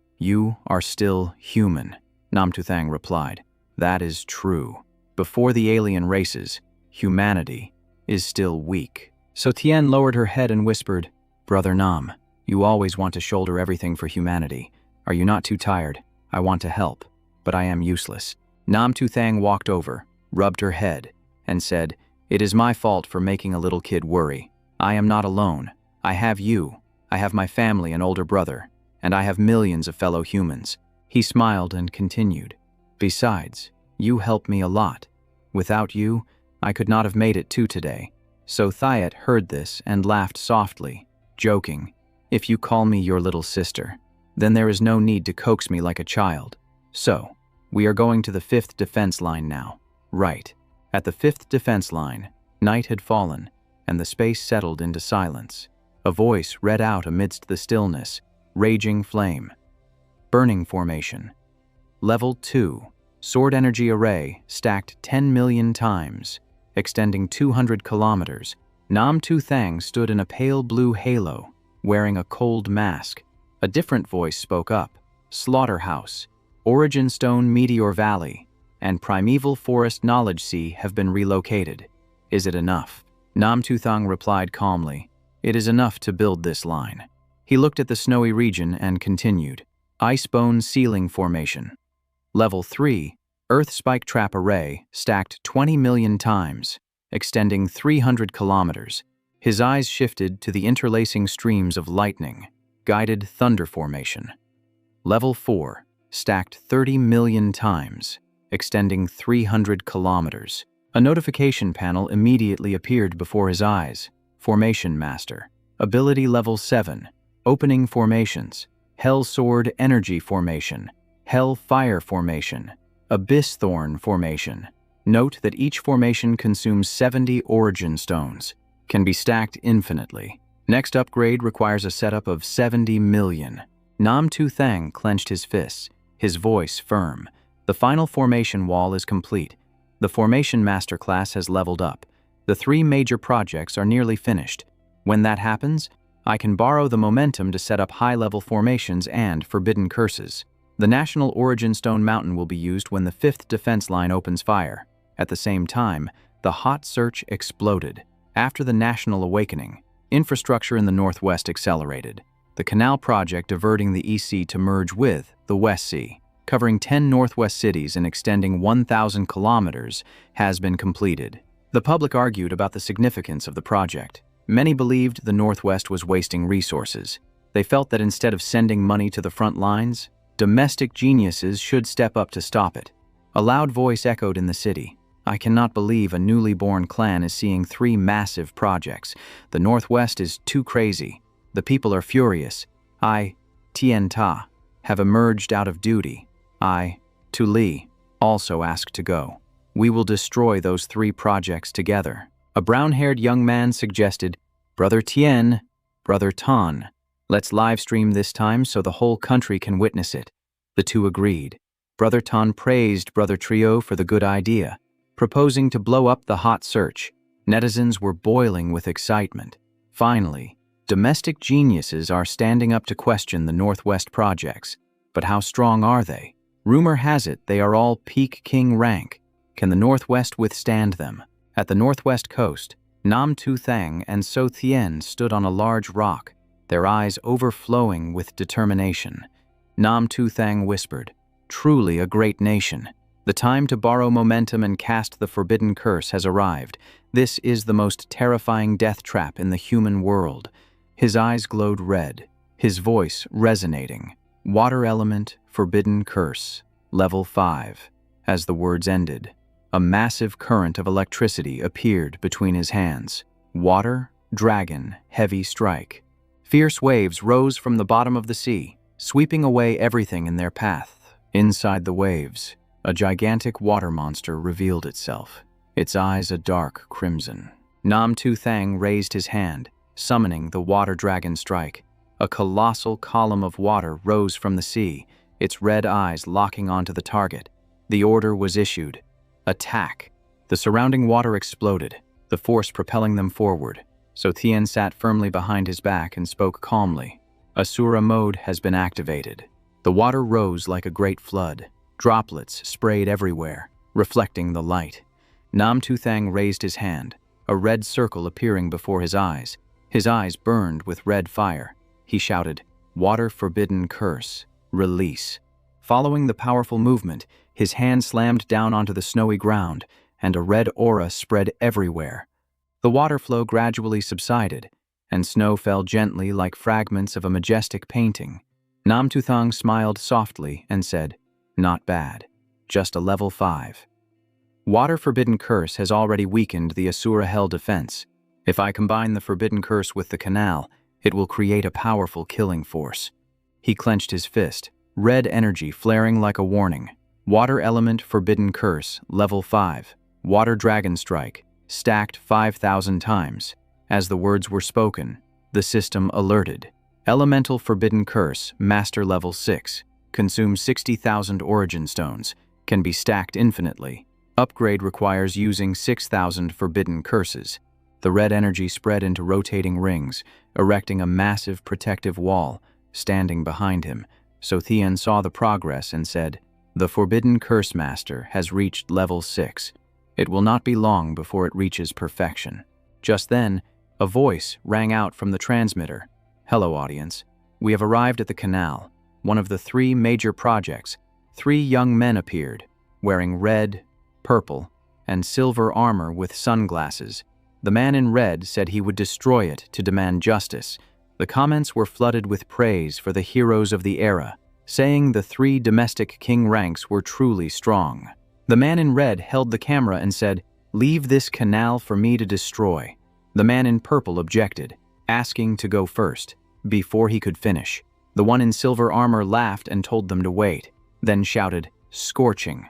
S1: still human." Namtuthang replied, "That is true. Before the alien races, humanity is still weak." So Tien lowered her head and whispered, "Brother Nam, you always want to shoulder everything for humanity. Are you not too tired? I want to help, but I am useless." Nam Tu Thang walked over, rubbed her head, and said, "It is my fault for making a little kid worry. I am not alone. I have you. I have my family and older brother, and I have millions of fellow humans." He smiled and continued, "Besides, you help me a lot. Without you, I could not have made it to today." So Thiet heard this and laughed softly, joking, "If you call me your little sister, then there is no need to coax me like a child. So, we are going to the 5th defense line now." Right. At the 5th defense line, night had fallen, and the space settled into silence. A voice read out amidst the stillness, "Raging flame. Burning formation. Level 2. Sword energy array stacked 10 million times, extending 200 kilometers. Nam Tu Thang stood in a pale blue halo, wearing a cold mask. A different voice spoke up, "Slaughterhouse, Origin Stone Meteor Valley, and Primeval Forest Knowledge Sea have been relocated. Is it enough?" Nam Tu Thang replied calmly, "It is enough to build this line." He looked at the snowy region and continued, "Icebone Sealing Formation. Level 3, Earth Spike Trap Array stacked 20 million times, extending 300 kilometers." His eyes shifted to the interlacing streams of lightning, Guided Thunder Formation. Level 4, stacked 30 million times, extending 300 kilometers. A notification panel immediately appeared before his eyes. Formation Master. Ability Level 7, Opening Formations. Hell Sword Energy Formation. Hell Fire Formation. Abyss Thorn Formation. Note that each formation consumes 70 origin stones, can be stacked infinitely. Next upgrade requires a setup of 70 million. Nam Tu Thang clenched his fists, his voice firm. The final formation wall is complete. The Formation Master class has leveled up. The 3 major projects are nearly finished. When that happens, I can borrow the momentum to set up high-level formations and forbidden curses. The National Origin Stone Mountain will be used when the 5th defense line opens fire. At the same time, the hot search exploded. After the National Awakening, infrastructure in the Northwest accelerated. The canal project diverting the East Sea to merge with the West Sea, covering 10 Northwest cities and extending 1,000 kilometers, has been completed. The public argued about the significance of the project. Many believed the Northwest was wasting resources. They felt that instead of sending money to the front lines, domestic geniuses should step up to stop it. A loud voice echoed in the city. I cannot believe a newly born clan is seeing 3 massive projects. The Northwest is too crazy. The people are furious. I, Tien Ta, have emerged out of duty. I, Tu Li, also ask to go. We will destroy those 3 projects together. A brown-haired young man suggested, Brother Tien, Brother Tan, let's live stream this time so the whole country can witness it. The 2 agreed. Brother Tan praised Brother Trio for the good idea, proposing to blow up the hot search. Netizens were boiling with excitement. Finally, domestic geniuses are standing up to question the Northwest projects. But how strong are they? Rumor has it they are all peak king rank. Can the Northwest withstand them? At the Northwest coast, Nam Tu Thang and So Thien stood on a large rock, their eyes overflowing with determination. Nam Tu Thang whispered, "Truly a great nation. The time to borrow momentum and cast the forbidden curse has arrived. This is the most terrifying death trap in the human world." His eyes glowed red, his voice resonating. Water element, forbidden curse, level 5. As the words ended, a massive current of electricity appeared between his hands. Water, dragon, heavy strike. Fierce waves rose from the bottom of the sea, sweeping away everything in their path. Inside the waves, a gigantic water monster revealed itself, its eyes a dark crimson. Nam Tu Thang raised his hand, summoning the water dragon strike. A colossal column of water rose from the sea, its red eyes locking onto the target. The order was issued. Attack! The surrounding water exploded, the force propelling them forward. So Thien sat firmly behind his back and spoke calmly. Asura mode has been activated. The water rose like a great flood. Droplets sprayed everywhere, reflecting the light. Nam Tu Thang raised his hand, a red circle appearing before his eyes. His eyes burned with red fire. He shouted, "Water forbidden curse, release." Following the powerful movement, his hand slammed down onto the snowy ground, and a red aura spread everywhere. The water flow gradually subsided, and snow fell gently like fragments of a majestic painting. Nam Tu Thang smiled softly and said, "Not bad, just a level 5. Water forbidden curse has already weakened the Asura Hell defense. If I combine the forbidden curse with the canal, it will create a powerful killing force." He clenched his fist, red energy flaring like a warning. Water element forbidden curse, level 5. Water dragon strike, stacked 5,000 times. As the words were spoken, the system alerted. Elemental forbidden curse, master level 6. Consumes 60,000 origin stones. Can be stacked infinitely. Upgrade requires using 6,000 forbidden curses. The red energy spread into rotating rings, erecting a massive protective wall, standing behind him. So Thien saw the progress and said, "The Forbidden Curse Master has reached level 6. It will not be long before it reaches perfection." Just then, a voice rang out from the transmitter. "Hello, audience. We have arrived at the canal, one of the 3 major projects." 3 young men appeared, wearing red, purple, and silver armor with sunglasses. The man in red said he would destroy it to demand justice. The comments were flooded with praise for the heroes of the era, saying the 3 domestic king ranks were truly strong. The man in red held the camera and said, "Leave this canal for me to destroy." The man in purple objected, asking to go first, before he could finish. The one in silver armor laughed and told them to wait, then shouted, "Scorching."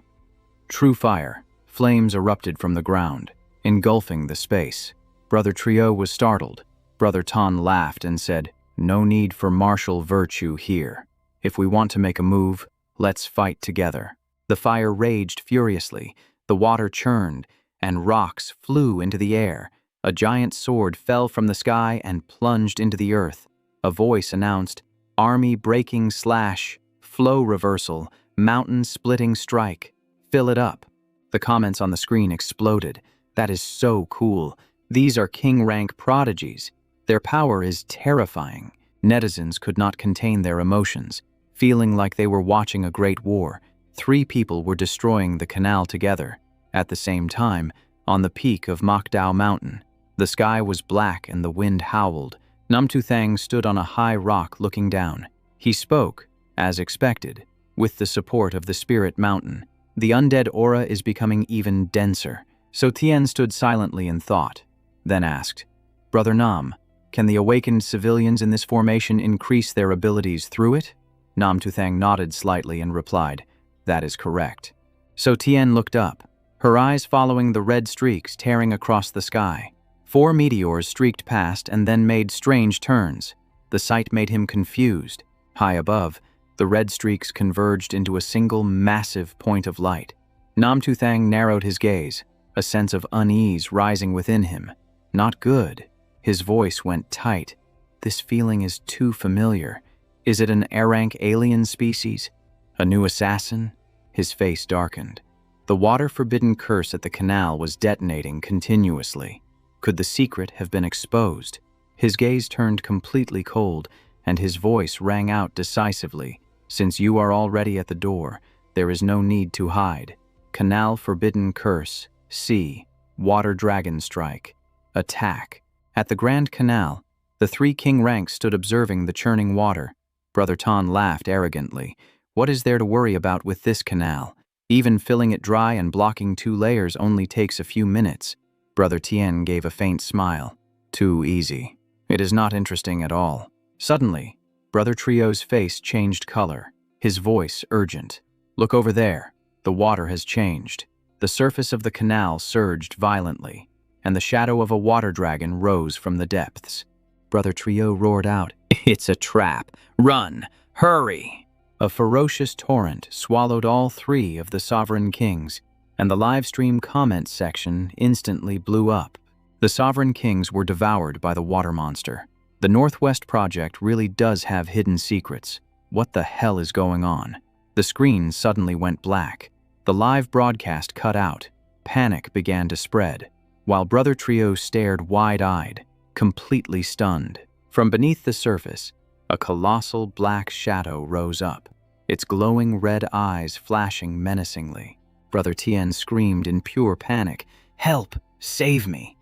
S1: True fire, flames erupted from the ground, engulfing the space. Brother Trio was startled. Brother Tan laughed and said, "No need for martial virtue here. If we want to make a move, let's fight together." The fire raged furiously, the water churned, and rocks flew into the air. A giant sword fell from the sky and plunged into the earth. A voice announced, "Army breaking slash, flow reversal, mountain splitting strike. Fill it up." The comments on the screen exploded. "That is so cool. These are king rank prodigies. Their power is terrifying." Netizens could not contain their emotions. Feeling like they were watching a great war, 3 people were destroying the canal together. At the same time, on the peak of Mokdao Mountain, the sky was black and the wind howled. Namtuthang stood on a high rock looking down. He spoke, as expected, with the support of the spirit mountain. "The undead aura is becoming even denser." So Tien stood silently in thought, then asked, "Brother Nam, can the awakened civilians in this formation increase their abilities through it?" Namtuthang nodded slightly and replied, "That is correct." So Tien looked up, her eyes following the red streaks tearing across the sky. 4 meteors streaked past and then made strange turns. The sight made him confused. High above, the red streaks converged into a single massive point of light. Namtuthang narrowed his gaze, a sense of unease rising within him. Not good. His voice went tight. "This feeling is too familiar. Is it an A-rank alien species? A new assassin?" His face darkened. The water-forbidden curse at the canal was detonating continuously. Could the secret have been exposed? His gaze turned completely cold, and his voice rang out decisively. "Since you are already at the door, there is no need to hide. Canal forbidden curse. C. Water dragon strike. Attack." At the Grand Canal, the 3 king ranks stood observing the churning water. Brother Tan laughed arrogantly. "What is there to worry about with this canal? Even filling it dry and blocking 2 layers only takes a few minutes." Brother Tien gave a faint smile. "Too easy. It is not interesting at all." Suddenly, Brother Trio's face changed color, his voice urgent. "Look over there. The water has changed." The surface of the canal surged violently, and the shadow of a water dragon rose from the depths. Brother Trio roared out, "It's a trap! Run! Hurry!" A ferocious torrent swallowed all 3 of the sovereign kings, and the livestream comments section instantly blew up. The sovereign kings were devoured by the water monster. The Northwest Project really does have hidden secrets. What the hell is going on? The screen suddenly went black. The live broadcast cut out. Panic began to spread, while Brother Trio stared wide-eyed, completely stunned. From beneath the surface, a colossal black shadow rose up, its glowing red eyes flashing menacingly. Brother Tien screamed in pure panic, "Help! Save me!"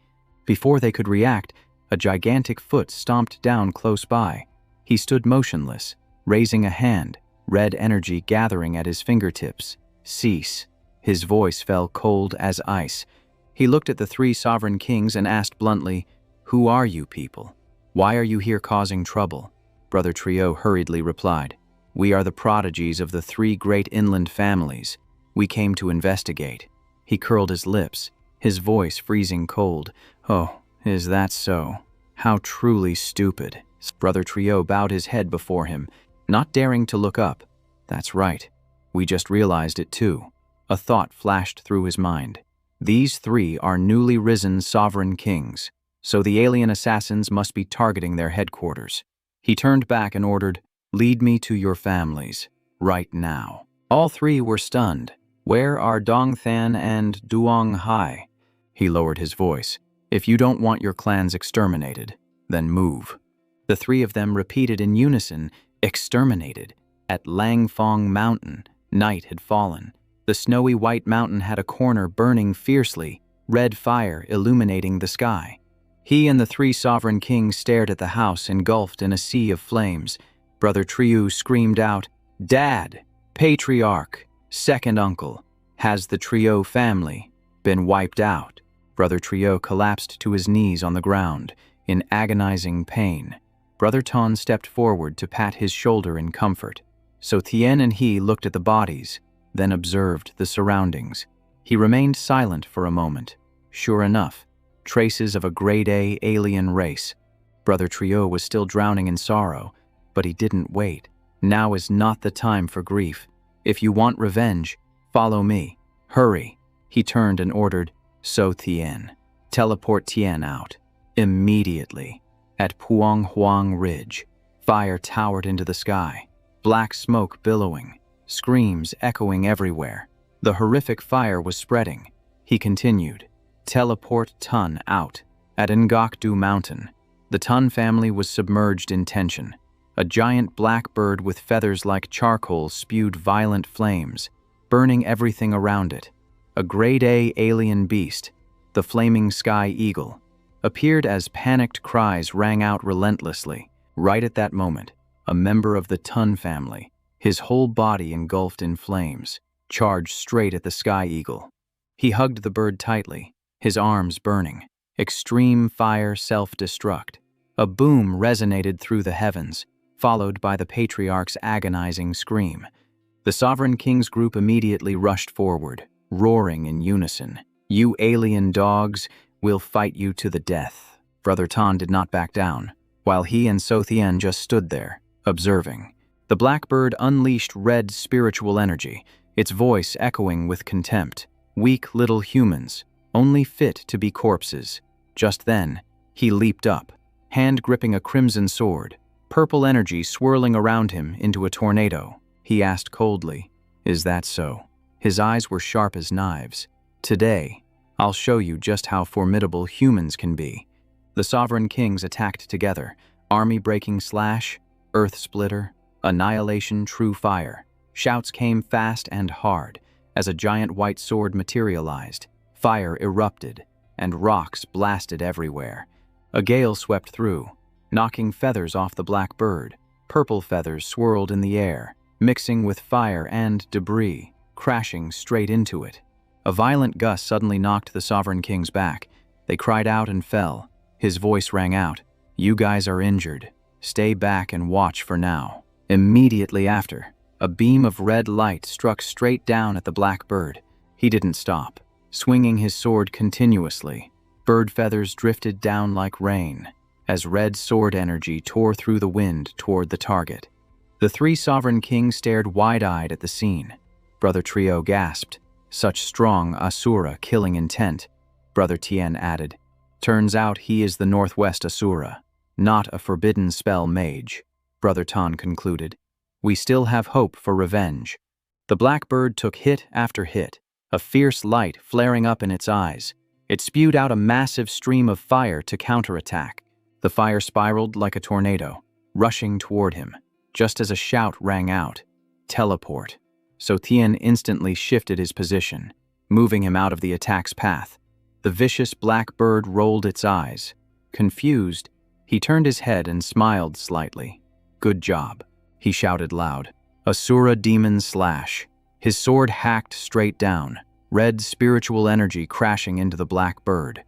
S1: Before they could react, a gigantic foot stomped down close by. He stood motionless, raising a hand, red energy gathering at his fingertips. "Cease." His voice fell cold as ice. He looked at the 3 sovereign kings and asked bluntly, "Who are you people? Why are you here causing trouble?" Brother Trio hurriedly replied, "We are the prodigies of the 3 great inland families. We came to investigate." He curled his lips, his voice freezing cold. "Oh, is that so? How truly stupid." Brother Trio bowed his head before him, not daring to look up. "That's right. We just realized it too." A thought flashed through his mind. These 3 are newly risen sovereign kings, so the alien assassins must be targeting their headquarters. He turned back and ordered, "Lead me to your families, right now." All 3 were stunned. "Where are Dong Than and Duong Hai?" He lowered his voice. "If you don't want your clans exterminated, then move." The 3 of them repeated in unison, "Exterminated." At Langfong Mountain, night had fallen. The snowy white mountain had a corner burning fiercely, red fire illuminating the sky. He and the 3 sovereign kings stared at the house engulfed in a sea of flames. Brother Triu screamed out, "Dad, patriarch, second uncle, has the Trio family been wiped out?" Brother Trio collapsed to his knees on the ground, in agonizing pain. Brother Ton stepped forward to pat his shoulder in comfort. So Tien and he looked at the bodies, then observed the surroundings. He remained silent for a moment. Sure enough, traces of a grade A alien race. Brother Trio was still drowning in sorrow, but he didn't wait. Now is not the time for grief. If you want revenge, follow me. Hurry. He turned and ordered, So Tien. Teleport Tien out. Immediately. At Puong Huang Ridge, fire towered into the sky, black smoke billowing, screams echoing everywhere. The horrific fire was spreading. He continued. Teleport Tun out. At Ngokdu Mountain, the Tun family was submerged in tension. A giant black bird with feathers like charcoal spewed violent flames, burning everything around it. A grade A alien beast, the flaming sky eagle, appeared as panicked cries rang out relentlessly. Right at that moment, a member of the Tun family, his whole body engulfed in flames, charged straight at the sky eagle. He hugged the bird tightly, his arms burning. Extreme fire self-destruct. A boom resonated through the heavens, followed by the patriarch's agonizing scream. The Sovereign King's group immediately rushed forward, roaring in unison. You alien dogs, we'll fight you to the death. Brother Tan did not back down, while he and So Thien just stood there, observing. The blackbird unleashed red spiritual energy, its voice echoing with contempt. Weak little humans, only fit to be corpses. Just then, he leaped up, hand gripping a crimson sword, purple energy swirling around him into a tornado. He asked coldly, "Is that so?" His eyes were sharp as knives. "Today, I'll show you just how formidable humans can be." The Sovereign Kings attacked together, army-breaking slash, earth splitter, annihilation true fire. Shouts came fast and hard as a giant white sword materialized. Fire erupted, and rocks blasted everywhere. A gale swept through, knocking feathers off the black bird. Purple feathers swirled in the air, mixing with fire and debris, crashing straight into it. A violent gust suddenly knocked the Sovereign Kings back. They cried out and fell. His voice rang out, "You guys are injured. Stay back and watch for now." Immediately after, a beam of red light struck straight down at the black bird. He didn't stop, swinging his sword continuously. Bird feathers drifted down like rain, as red sword energy tore through the wind toward the target. The three Sovereign Kings stared wide-eyed at the scene. Brother Trio gasped, "Such strong Asura killing intent." Brother Tien added, "Turns out he is the Northwest Asura, not a forbidden spell mage." Brother Tan concluded, "We still have hope for revenge." The black bird took hit after hit, a fierce light flaring up in its eyes. It spewed out a massive stream of fire to counterattack. The fire spiraled like a tornado, rushing toward him, just as a shout rang out, "Teleport." So Tien instantly shifted his position, moving him out of the attack's path. The vicious black bird rolled its eyes. Confused, he turned his head and smiled slightly. "Good job," he shouted loud. "Asura demon slash." His sword hacked straight down, red spiritual energy crashing into the black bird.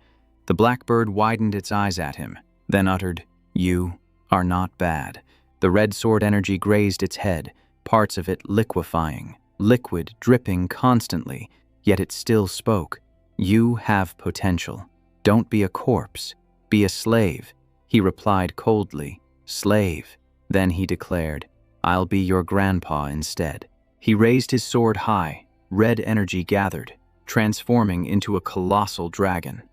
S1: The black bird widened its eyes at him, then uttered, "You are not bad." The red sword energy grazed its head, parts of it liquefying, liquid dripping constantly, yet it still spoke. "You have potential. Don't be a corpse. Be a slave." He replied coldly, "Slave." Then he declared, "I'll be your grandpa instead." He raised his sword high, red energy gathered, transforming into a colossal dragon.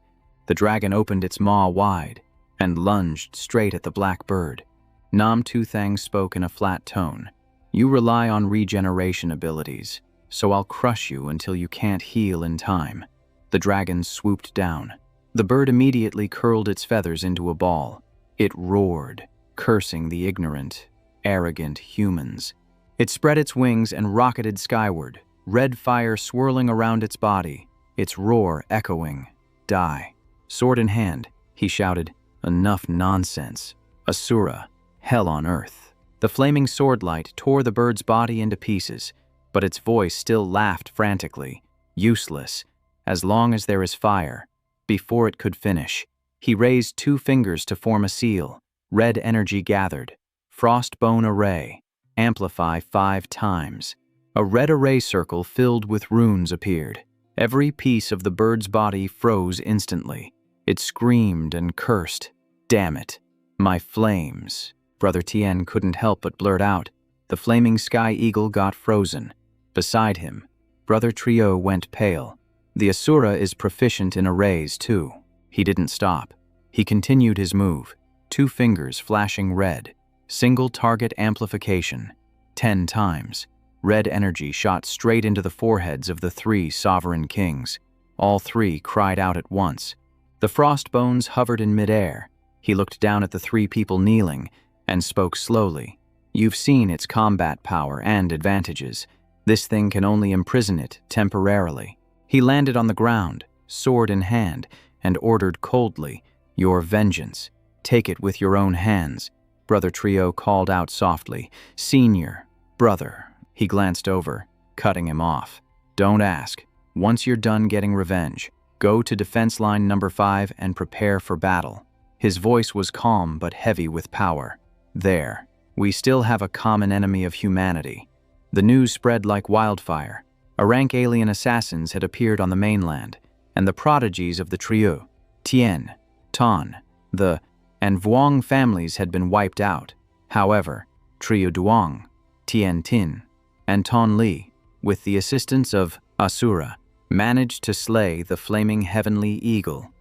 S1: The dragon opened its maw wide and lunged straight at the black bird. Nam Tu Thang spoke in a flat tone, "You rely on regeneration abilities, so I'll crush you until you can't heal in time." The dragon swooped down. The bird immediately curled its feathers into a ball. It roared, cursing the ignorant, arrogant humans. It spread its wings and rocketed skyward, red fire swirling around its body, its roar echoing, "Die." Sword in hand, he shouted, "Enough nonsense. Asura, hell on earth." The flaming sword light tore the bird's body into pieces, but its voice still laughed frantically. "Useless, as long as there is fire." Before it could finish, he raised 2 fingers to form a seal. Red energy gathered. Frostbone array. Amplify 5 times. A red array circle filled with runes appeared. Every piece of the bird's body froze instantly. It screamed and cursed. "Damn it. My flames." Brother Tien couldn't help but blurt out. The flaming sky eagle got frozen. Beside him, Brother Trio went pale. The Asura is proficient in arrays too. He didn't stop. He continued his move, 2 fingers flashing red, single target amplification, 10 times. Red energy shot straight into the foreheads of the 3 sovereign kings. All 3 cried out at once. The frost bones hovered in midair. He looked down at the 3 people kneeling and spoke slowly. You've seen its combat power and advantages. This thing can only imprison it temporarily. He landed on the ground, sword in hand, and ordered coldly, "Your vengeance. Take it with your own hands." Brother Trio called out softly, "Senior, brother." He glanced over, cutting him off. "Don't ask. Once you're done getting revenge, go to defense line number 5 and prepare for battle." His voice was calm but heavy with power. "There. We still have a common enemy of humanity." The news spread like wildfire. Rank alien assassins had appeared on the mainland, and the prodigies of the Trio, Tien, Ton, the, and Vuong families had been wiped out. However, Trio Duong, Tien Tin, and Ton Li, with the assistance of Asura, managed to slay the flaming heavenly eagle.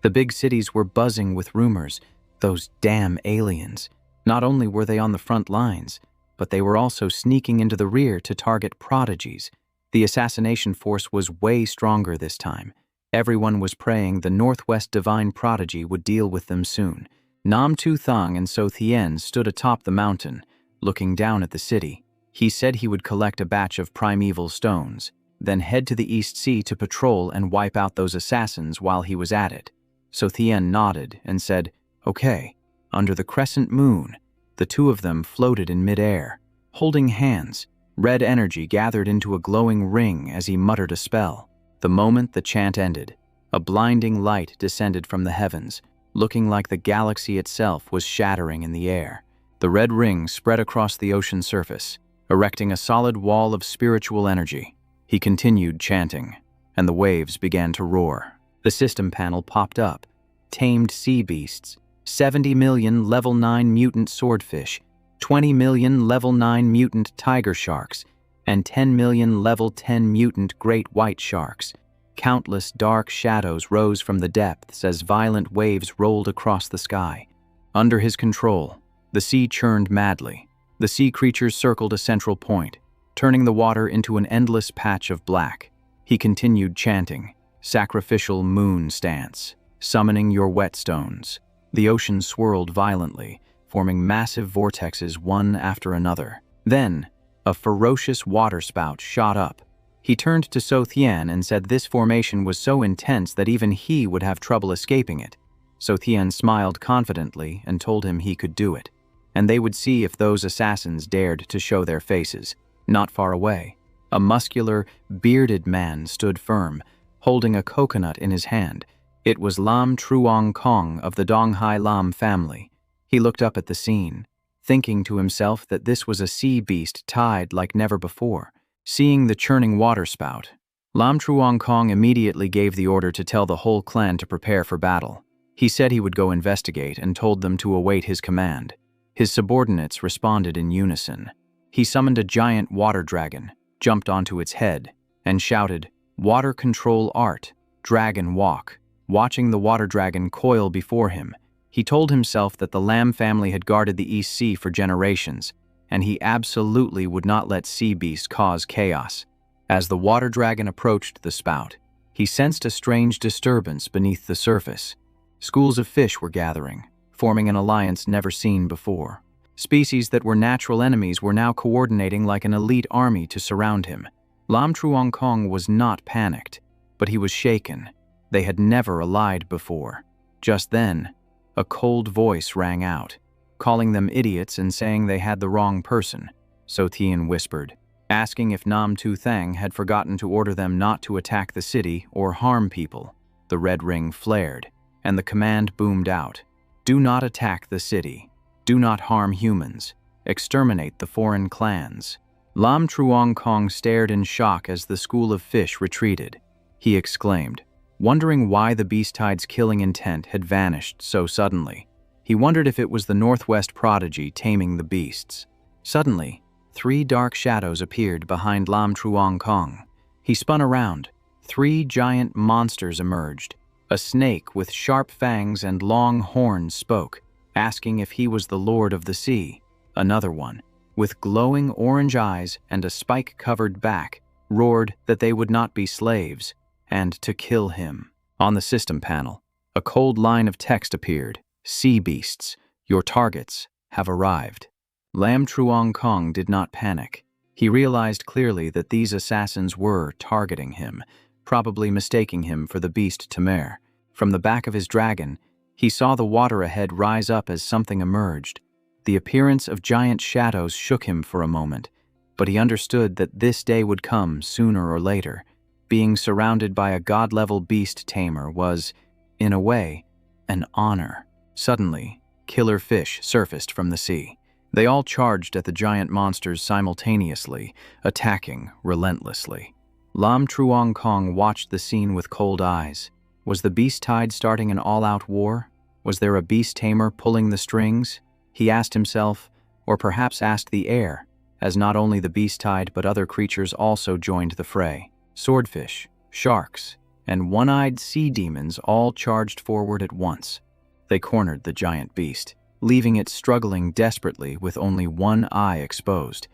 S1: The big cities were buzzing with rumors. Those damn aliens. Not only were they on the front lines, but they were also sneaking into the rear to target prodigies. The assassination force was way stronger this time. Everyone was praying the Northwest Divine Prodigy would deal with them soon. Nam Tu Thang and So Thien stood atop the mountain, looking down at the city. He said he would collect a batch of primeval stones, then head to the East Sea to patrol and wipe out those assassins while he was at it. So Thien nodded and said, "Okay." Under the crescent moon, the 2 of them floated in midair, holding hands. Red energy gathered into a glowing ring as he muttered a spell. The moment the chant ended, a blinding light descended from the heavens, looking like the galaxy itself was shattering in the air. The red ring spread across the ocean surface, erecting a solid wall of spiritual energy. He continued chanting, and the waves began to roar. The system panel popped up. Tamed sea beasts, 70 million level 9 mutant swordfish, 20 million level 9 mutant tiger sharks, and 10 million level 10 mutant great white sharks. Countless dark shadows rose from the depths as violent waves rolled across the sky. Under his control, the sea churned madly. The sea creatures circled a central point, turning the water into an endless patch of black. He continued chanting, "Sacrificial moon stance, summoning your whetstones." The ocean swirled violently, forming massive vortexes one after another. Then, a ferocious waterspout shot up. He turned to So Thien and said this formation was so intense that even he would have trouble escaping it. So Thien smiled confidently and told him he could do it, and they would see if those assassins dared to show their faces. Not far away, a muscular, bearded man stood firm, holding a coconut in his hand. It was Lam Truong Kong of the Donghai Lam family. He looked up at the scene, thinking to himself that this was a sea beast tied like never before. Seeing the churning waterspout, Lam Truong Kong immediately gave the order to tell the whole clan to prepare for battle. He said he would go investigate and told them to await his command. His subordinates responded in unison. He summoned a giant water dragon, jumped onto its head, and shouted, "Water control art, dragon walk." Watching the water dragon coil before him, he told himself that the Lam family had guarded the East Sea for generations, and he absolutely would not let sea beasts cause chaos. As the water dragon approached the spout, he sensed a strange disturbance beneath the surface. Schools of fish were gathering, forming an alliance never seen before. Species that were natural enemies were now coordinating like an elite army to surround him. Lam Truong Kong was not panicked, but he was shaken. They had never allied before. Just then, a cold voice rang out, calling them idiots and saying they had the wrong person. So Thien whispered, asking if Nam Tu Thang had forgotten to order them not to attack the city or harm people. The red ring flared, and the command boomed out. "Do not attack the city. Do not harm humans. Exterminate the foreign clans." Lam Truong Kong stared in shock as the school of fish retreated. He exclaimed, wondering why the beast tide's killing intent had vanished so suddenly. He wondered if it was the Northwest Prodigy taming the beasts. Suddenly, 3 dark shadows appeared behind Lam Truong Kong. He spun around. 3 giant monsters emerged. A snake with sharp fangs and long horns spoke, asking if he was the lord of the sea. Another one, with glowing orange eyes and a spike-covered back, roared that they would not be slaves, and to kill him. On the system panel, a cold line of text appeared. Sea beasts, your targets have arrived. Lam Truong Kong did not panic. He realized clearly that these assassins were targeting him, probably mistaking him for the beast Tamer. From the back of his dragon, he saw the water ahead rise up as something emerged. The appearance of giant shadows shook him for a moment, but he understood that this day would come sooner or later. Being surrounded by a god-level beast tamer was, in a way, an honor. Suddenly, killer fish surfaced from the sea. They all charged at the giant monsters simultaneously, attacking relentlessly. Lam Truong Kong watched the scene with cold eyes. Was the beast tide starting an all-out war? Was there a beast tamer pulling the strings? He asked himself, or perhaps asked the air, as not only the beast tide but other creatures also joined the fray. Swordfish, sharks, and one-eyed sea demons all charged forward at once. They cornered the giant beast, leaving it struggling desperately with only one eye exposed.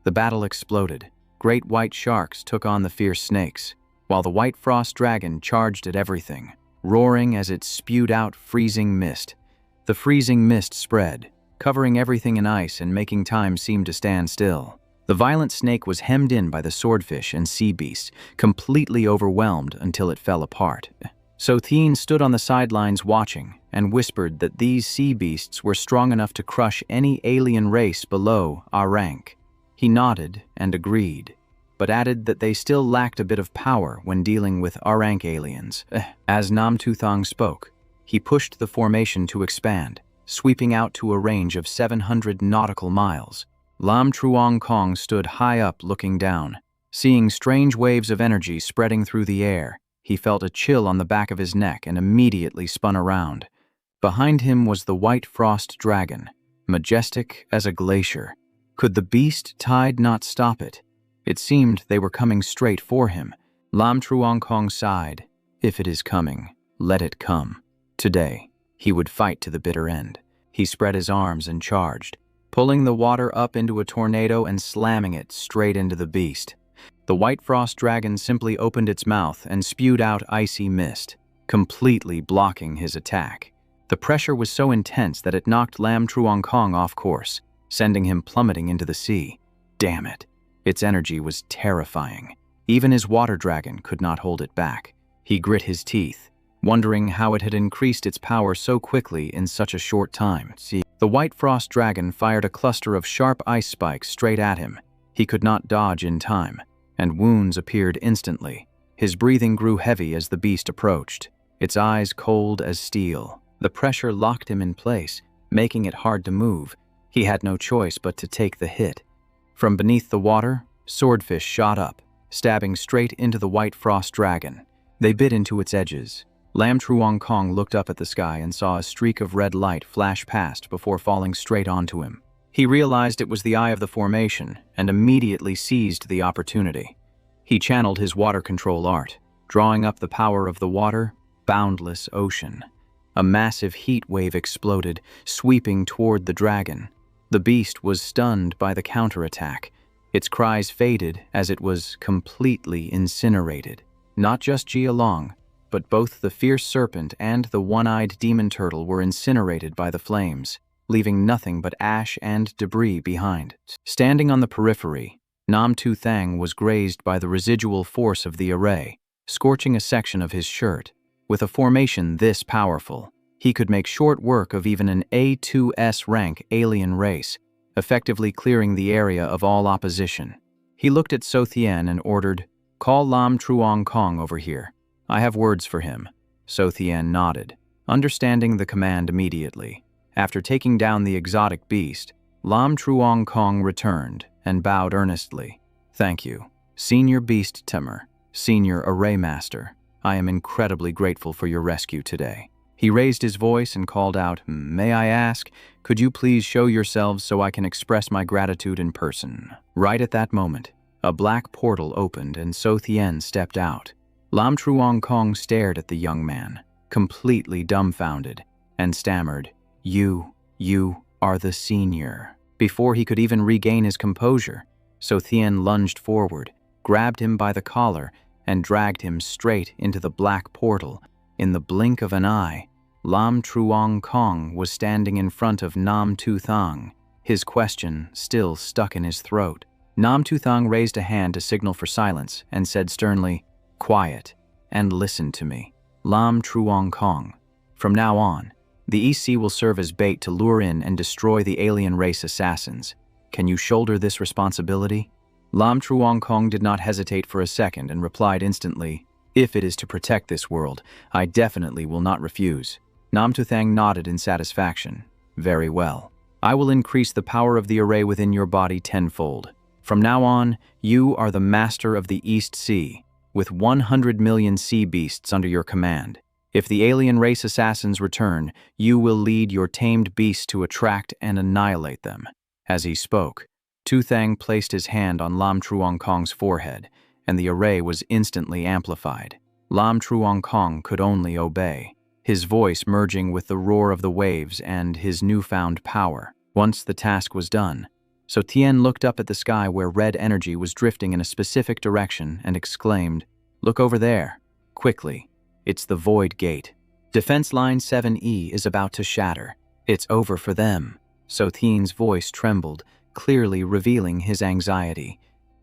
S1: The battle exploded. Great white sharks took on the fierce snakes, while the white frost dragon charged at everything, roaring as it spewed out freezing mist. The freezing mist spread, covering everything in ice and making time seem to stand still. The violent snake was hemmed in by the swordfish and sea beasts, completely overwhelmed until it fell apart. So Thien stood on the sidelines watching and whispered that these sea beasts were strong enough to crush any alien race below our rank. He nodded and agreed, but added that they still lacked a bit of power when dealing with our rank aliens. As Nam Tu Thong spoke, he pushed the formation to expand, sweeping out to a range of 700 nautical miles. Lam Truong Kong stood high up looking down. Seeing strange waves of energy spreading through the air, he felt a chill on the back of his neck and immediately spun around. Behind him was the white frost dragon, majestic as a glacier. Could the beast tide not stop it? It seemed they were coming straight for him. Lam Truong Kong sighed. If it is coming, let it come. Today, he would fight to the bitter end. He spread his arms and charged, pulling the water up into a tornado and slamming it straight into the beast. The white frost dragon simply opened its mouth and spewed out icy mist, completely blocking his attack. The pressure was so intense that it knocked Lam Truong Kong off course, sending him plummeting into the sea. Damn it. Its energy was terrifying. Even his water dragon could not hold it back. He grit his teeth, wondering how it had increased its power so quickly in such a short time. The white frost dragon fired a cluster of sharp ice spikes straight at him. He could not dodge in time, and wounds appeared instantly. His breathing grew heavy as the beast approached, its eyes cold as steel. The pressure locked him in place, making it hard to move. He had no choice but to take the hit. From beneath the water, swordfish shot up, stabbing straight into the white frost dragon. They bit into its edges. Lam Truong Kong looked up at the sky and saw a streak of red light flash past before falling straight onto him. He realized it was the eye of the formation and immediately seized the opportunity. He channeled his water control art, drawing up the power of the water, boundless ocean. A massive heat wave exploded, sweeping toward the dragon. The beast was stunned by the counterattack. Its cries faded as it was completely incinerated. Not just Jia Long, but both the fierce serpent and the one-eyed demon turtle were incinerated by the flames, leaving nothing but ash and debris behind. Standing on the periphery, Nam Tu Thang was grazed by the residual force of the array, scorching a section of his shirt. With a formation this powerful, he could make short work of even an A2S rank alien race, effectively clearing the area of all opposition. He looked at So Thien and ordered, "Call Lam Truong Kong over here. I have words for him." So Thien nodded, understanding the command immediately. After taking down the exotic beast, Lam Truong Kong returned and bowed earnestly. "Thank you, Senior Beast Tamer, Senior Array Master. I am incredibly grateful for your rescue today." He raised his voice and called out, "May I ask, could you please show yourselves so I can express my gratitude in person?" Right at that moment, a black portal opened and So Thien stepped out. Lam Truong Kong stared at the young man, completely dumbfounded, and stammered, You are the senior. Before he could even regain his composure, So Thien lunged forward, grabbed him by the collar, and dragged him straight into the black portal. In the blink of an eye, Lam Truong Kong was standing in front of Nam Tu Thang, his question still stuck in his throat. Nam Tu Thang raised a hand to signal for silence and said sternly, Quiet, and listen to me. Lam Truong Kong, from now on, the East Sea will serve as bait to lure in and destroy the alien race assassins. Can you shoulder this responsibility? Lam Truong Kong did not hesitate for a second and replied instantly, If it is to protect this world, I definitely will not refuse. Nam Tu Thang nodded in satisfaction. Very well. I will increase the power of the array within your body tenfold. From now on, you are the master of the East Sea, with 100 million sea beasts under your command. If the alien race assassins return, you will lead your tamed beasts to attract and annihilate them. As he spoke, Tu Thang placed his hand on Lam Truong Kong's forehead, and the array was instantly amplified. Lam Truong Kong could only obey, his voice merging with the roar of the waves and his newfound power. Once the task was done, So Tien looked up at the sky where red energy was drifting in a specific direction and exclaimed, Look over there, quickly. It's the Void Gate. Defense Line 7E is about to shatter. It's over for them. So Tien's voice trembled, clearly revealing his anxiety.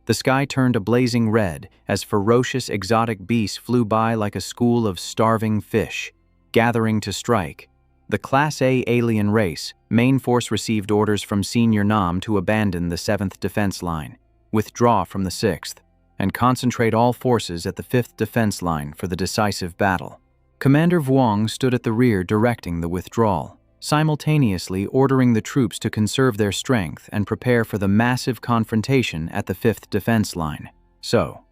S1: The sky turned a blazing red as ferocious exotic beasts flew by like a school of starving fish, gathering to strike. The Class A alien race, main force received orders from Senior Nam to abandon the 7th Defense Line, withdraw from the 6th, and concentrate all forces at the 5th Defense Line for the decisive battle. Commander Vuong stood at the rear directing the withdrawal, simultaneously ordering the troops to conserve their strength and prepare for the massive confrontation at the 5th Defense Line. So,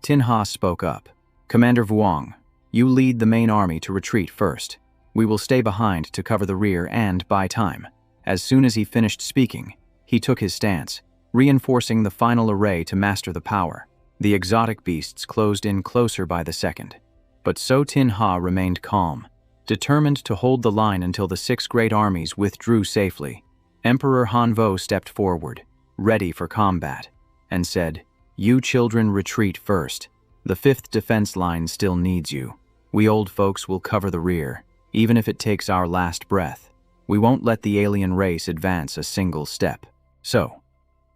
S1: Tin Ha spoke up. Commander Vuong, you lead the main army to retreat first. We will stay behind to cover the rear and buy time. As soon as he finished speaking, he took his stance, reinforcing the final array to master the power. The exotic beasts closed in closer by the second. But So Tin Ha remained calm, determined to hold the line until the 6 great armies withdrew safely. Emperor Hanvo stepped forward, ready for combat, and said, You children retreat first. The 5th Defense Line still needs you. We old folks will cover the rear, even if it takes our last breath. We won't let the alien race advance a single step. So,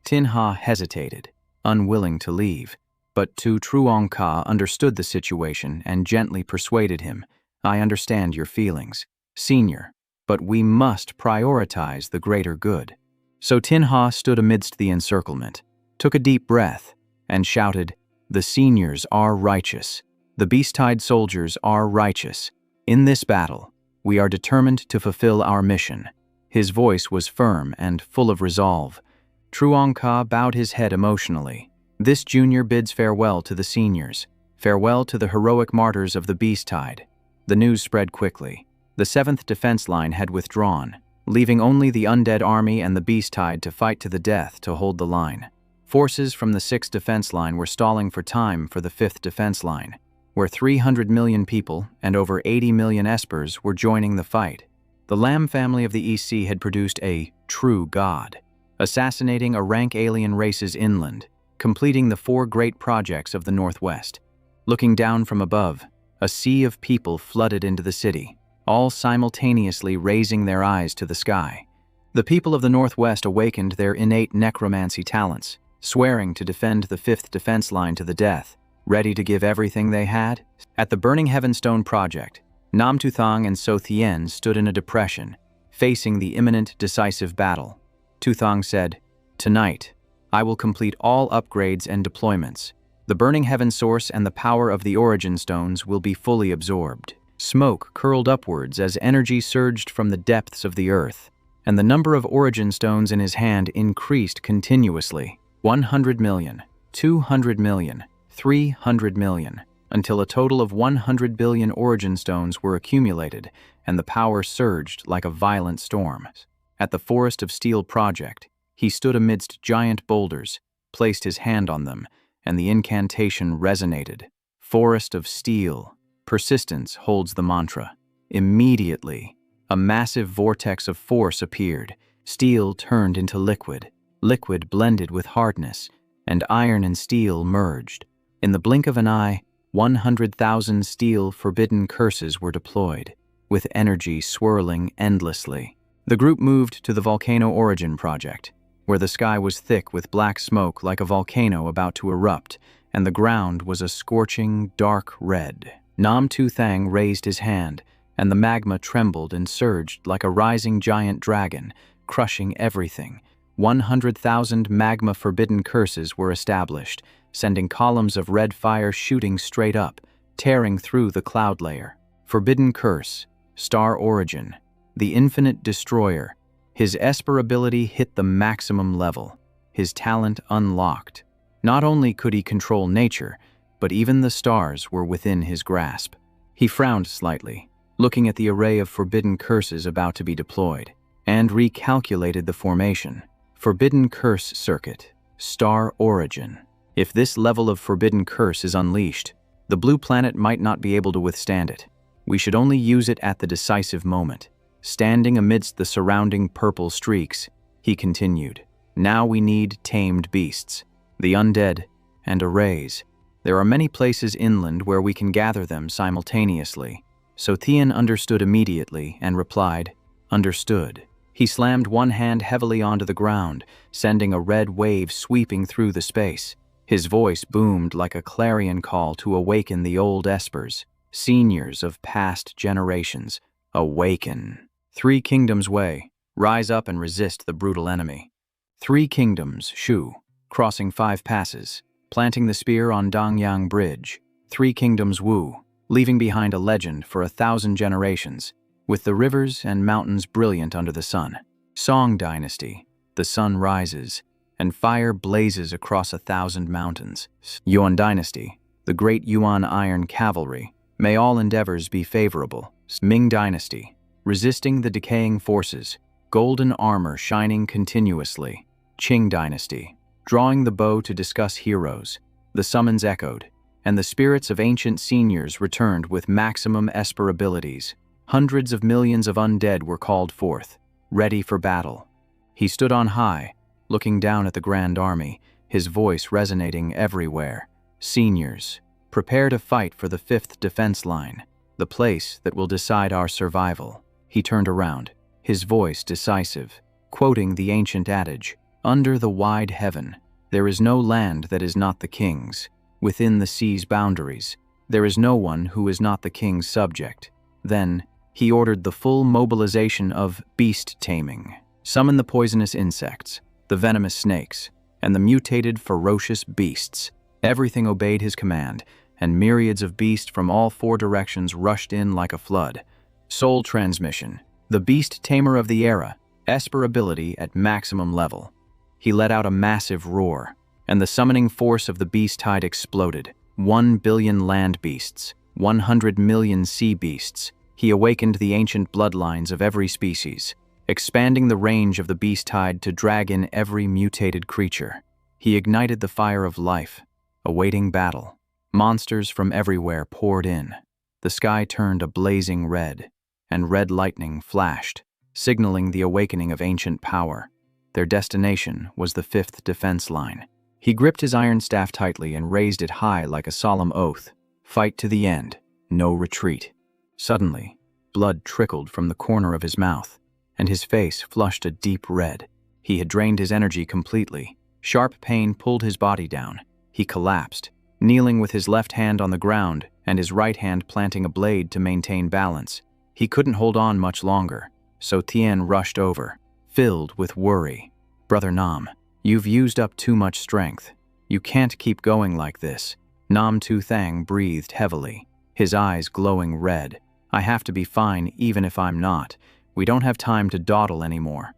S1: Tin Ha hesitated, unwilling to leave, but Tu Truong Ka understood the situation and gently persuaded him, I understand your feelings, Senior, but we must prioritize the greater good. So Tin Ha stood amidst the encirclement, took a deep breath, and shouted, The seniors are righteous. The beast-tide soldiers are righteous. In this battle, we are determined to fulfill our mission. His voice was firm and full of resolve. Truong Ka bowed his head emotionally. This junior bids farewell to the seniors, farewell to the heroic martyrs of the beast-tide. The news spread quickly. The 7th Defense Line had withdrawn, leaving only the undead army and the beast-tide to fight to the death to hold the line. Forces from the 6th Defense Line were stalling for time for the 5th Defense Line, where 300 million people and over 80 million espers were joining the fight. The Lam family of the EC had produced a true god, assassinating a rank alien races inland, completing the 4 great projects of the Northwest. Looking down from above, a sea of people flooded into the city, all simultaneously raising their eyes to the sky. The people of the Northwest awakened their innate necromancy talents, swearing to defend the 5th Defense Line to the death, ready to give everything they had. At the Burning Heavenstone project, Nam Tu Thang and So Thien stood in a depression, facing the imminent decisive battle. Tu Thang said, Tonight, I will complete all upgrades and deployments. The Burning Heaven source and the power of the Origin Stones will be fully absorbed. Smoke curled upwards as energy surged from the depths of the earth, and the number of Origin Stones in his hand increased continuously. 100 million, 200 million, 300 million, until a total of 100 billion Origin Stones were accumulated, and the power surged like a violent storm. At the Forest of Steel project, he stood amidst giant boulders, placed his hand on them, and the incantation resonated. Forest of steel. Persistence holds the mantra. Immediately, a massive vortex of force appeared. Steel turned into liquid. Liquid blended with hardness, and iron and steel merged. In the blink of an eye, 100,000 steel forbidden curses were deployed, with energy swirling endlessly. The group moved to the Volcano Origin Project, where the sky was thick with black smoke like a volcano about to erupt, and the ground was a scorching, dark red. Nam Tu Thang raised his hand, and the magma trembled and surged like a rising giant dragon, crushing everything. 100,000 magma-forbidden curses were established, sending columns of red fire shooting straight up, tearing through the cloud layer. Forbidden Curse, Star Origin, the Infinite Destroyer. His Esper ability hit the maximum level, his talent unlocked. Not only could he control nature, but even the stars were within his grasp. He frowned slightly, looking at the array of forbidden curses about to be deployed, and recalculated the formation. Forbidden Curse Circuit, Star Origin. If this level of forbidden curse is unleashed, the blue planet might not be able to withstand it. We should only use it at the decisive moment. Standing amidst the surrounding purple streaks, he continued. Now we need tamed beasts, the undead, and arrays. There are many places inland where we can gather them simultaneously. So Tian understood immediately and replied, "Understood." He slammed one hand heavily onto the ground, sending a red wave sweeping through the space. His voice boomed like a clarion call to awaken the old espers, seniors of past generations. Awaken. 3 Kingdoms Way. Rise up and resist the brutal enemy. 3 Kingdoms Shu. Crossing 5 passes. Planting the spear on Dongyang Bridge. 3 Kingdoms Wu. Leaving behind a legend for 1,000 generations, with the rivers and mountains brilliant under the sun. Song Dynasty. The sun rises, and fire blazes across 1,000 mountains. Yuan Dynasty. The great Yuan Iron Cavalry. May all endeavors be favorable. Ming Dynasty. Resisting the decaying forces. Golden armor shining continuously. Qing Dynasty. Drawing the bow to discuss heroes. The summons echoed, and the spirits of ancient seniors returned with maximum esper abilities. Hundreds of millions of undead were called forth, ready for battle. He stood on high, looking down at the grand army, his voice resonating everywhere. Seniors, prepare to fight for the 5th defense line, the place that will decide our survival. He turned around, his voice decisive, quoting the ancient adage, "Under the wide heaven, there is no land that is not the king's. Within the sea's boundaries, there is no one who is not the king's subject." Then, he ordered the full mobilization of beast taming. Summon the poisonous insects, the venomous snakes, and the mutated ferocious beasts. Everything obeyed his command, and myriads of beasts from all 4 directions rushed in like a flood. Soul Transmission, the beast tamer of the era, esper ability at maximum level. He let out a massive roar, and the summoning force of the beast tide exploded. 1 billion land beasts, 100 million sea beasts. He awakened the ancient bloodlines of every species, expanding the range of the beast tide to drag in every mutated creature. He ignited the fire of life, awaiting battle. Monsters from everywhere poured in. The sky turned a blazing red, and red lightning flashed, signaling the awakening of ancient power. Their destination was the 5th defense line. He gripped his iron staff tightly and raised it high like a solemn oath. Fight to the end, no retreat. Suddenly, blood trickled from the corner of his mouth, and his face flushed a deep red. He had drained his energy completely. Sharp pain pulled his body down. He collapsed, kneeling with his left hand on the ground and his right hand planting a blade to maintain balance. He couldn't hold on much longer, so Tian rushed over, filled with worry. "Brother Nam, you've used up too much strength. You can't keep going like this." Nam Tu Thang breathed heavily, his eyes glowing red. "I have to be fine even if I'm not. We don't have time to dawdle anymore."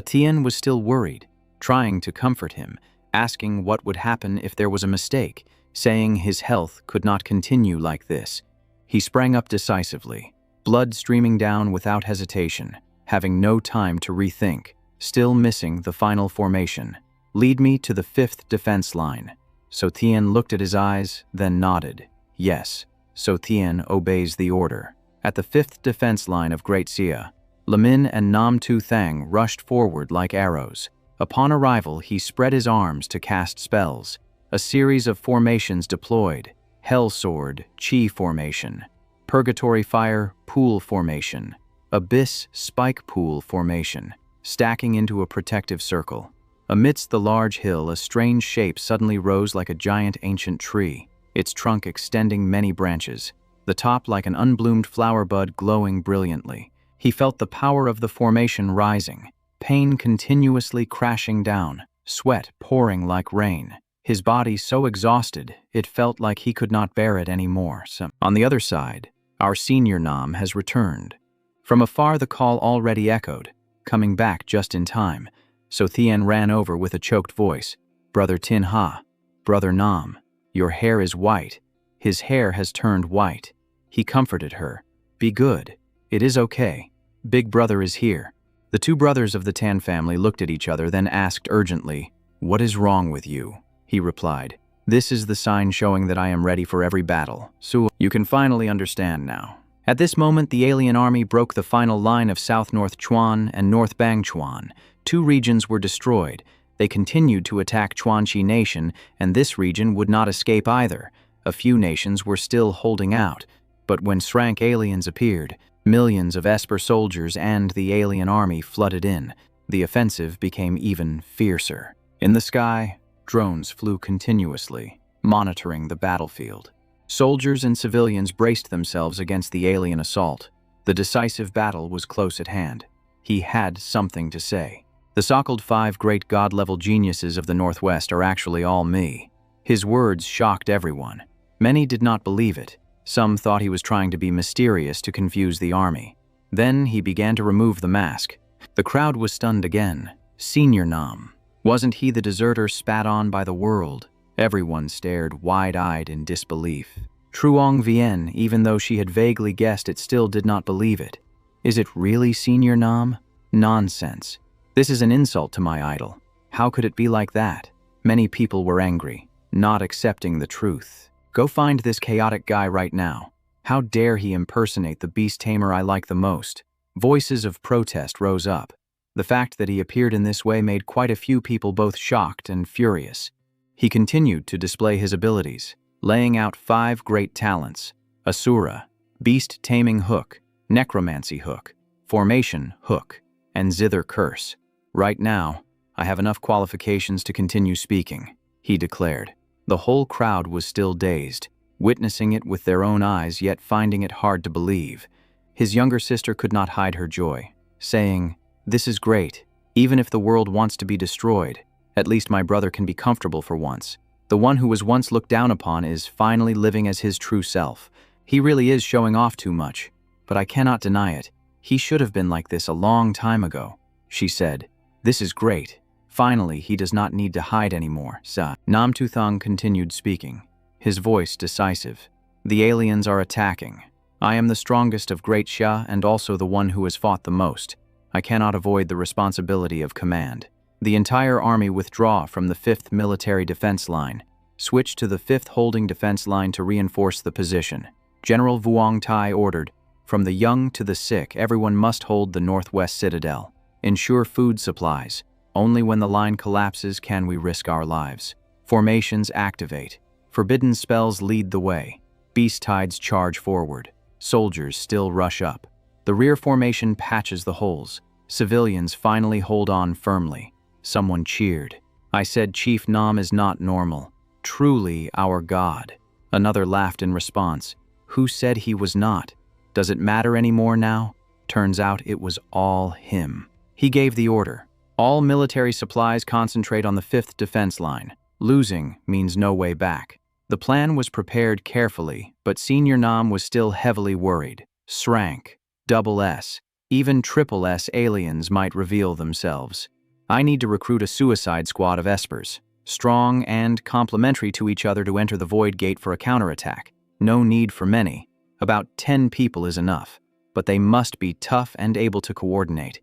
S1: Tian was still worried, trying to comfort him, asking what would happen if there was a mistake, saying his health could not continue like this. He sprang up decisively, blood streaming down without hesitation, having no time to rethink, still missing the final formation. "Lead me to the 5th defense line." So Tian looked at his eyes, then nodded. Yes. So Thien obeys the order. At the 5th defense line of Great Xia, Lamin and Nam Tu Thang rushed forward like arrows. Upon arrival, he spread his arms to cast spells. A series of formations deployed: Hell Sword, Chi Formation; Purgatory Fire, Pool Formation; Abyss, Spike Pool Formation, stacking into a protective circle. Amidst the large hill, a strange shape suddenly rose like a giant ancient tree, its trunk extending many branches, the top like an unbloomed flower bud glowing brilliantly. He felt the power of the formation rising, pain continuously crashing down, sweat pouring like rain. His body so exhausted, it felt like he could not bear it anymore. On the other side, our senior Nam has returned. From afar the call already echoed, coming back just in time. So Thien ran over with a choked voice. "Brother Tin Ha, Brother Nam, your hair is white." His hair has turned white. He comforted her. "Be good. It is okay. Big brother is here." The two brothers of the Tan family looked at each other, then asked urgently, "What is wrong with you?" He replied, "This is the sign showing that I am ready for every battle. So you can finally understand now." At this moment, the alien army broke the final line of South-North Chuan and North Bang Chuan. Two regions were destroyed. They continued to attack Chuanxi Nation, and this region would not escape either. A few nations were still holding out. But when Srank aliens appeared, millions of Esper soldiers and the alien army flooded in. The offensive became even fiercer. In the sky, drones flew continuously, monitoring the battlefield. Soldiers and civilians braced themselves against the alien assault. The decisive battle was close at hand. He had something to say. "The so-called 5 great god-level geniuses of the Northwest are actually all me." His words shocked everyone. Many did not believe it. Some thought he was trying to be mysterious to confuse the army. Then he began to remove the mask. The crowd was stunned again. Senior Nam. Wasn't he the deserter spat on by the world? Everyone stared wide-eyed in disbelief. Truong Vien, even though she had vaguely guessed it, still did not believe it. Is it really Senior Nam? Nonsense. This is an insult to my idol. How could it be like that? Many people were angry, not accepting the truth. Go find this chaotic guy right now. How dare he impersonate the beast tamer I like the most? Voices of protest rose up. The fact that he appeared in this way made quite a few people both shocked and furious. He continued to display his abilities, laying out 5 great talents: Asura, Beast Taming Hook, Necromancy Hook, Formation Hook, and Zither Curse. "Right now, I have enough qualifications to continue speaking," he declared. The whole crowd was still dazed, witnessing it with their own eyes yet finding it hard to believe. His younger sister could not hide her joy, saying, "This is great. Even if the world wants to be destroyed, at least my brother can be comfortable for once. The one who was once looked down upon is finally living as his true self. He really is showing off too much, but I cannot deny it. He should have been like this a long time ago," she said. "This is great. Finally, he does not need to hide anymore." Nam Tu Thang continued speaking, his voice decisive. "The aliens are attacking. I am the strongest of Great Xia and also the one who has fought the most. I cannot avoid the responsibility of command. The entire army withdraw from the 5th military defense line. Switch to the 5th holding defense line to reinforce the position." General Vuong Tai ordered, "From the young to the sick, everyone must hold the northwest citadel. Ensure food supplies. Only when the line collapses can we risk our lives. Formations activate. Forbidden spells lead the way. Beast tides charge forward. Soldiers still rush up. The rear formation patches the holes. Civilians finally hold on firmly." Someone cheered. "I said Chief Nam is not normal. Truly our god." Another laughed in response. "Who said he was not? Does it matter anymore now?" Turns out it was all him. He gave the order. "All military supplies concentrate on the 5th defense line. Losing means no way back." The plan was prepared carefully, but Senior Nam was still heavily worried. Srank, double S, even triple S aliens might reveal themselves. "I need to recruit a suicide squad of Espers, strong and complementary to each other, to enter the Void Gate for a counterattack. No need for many. About 10 people is enough, but they must be tough and able to coordinate."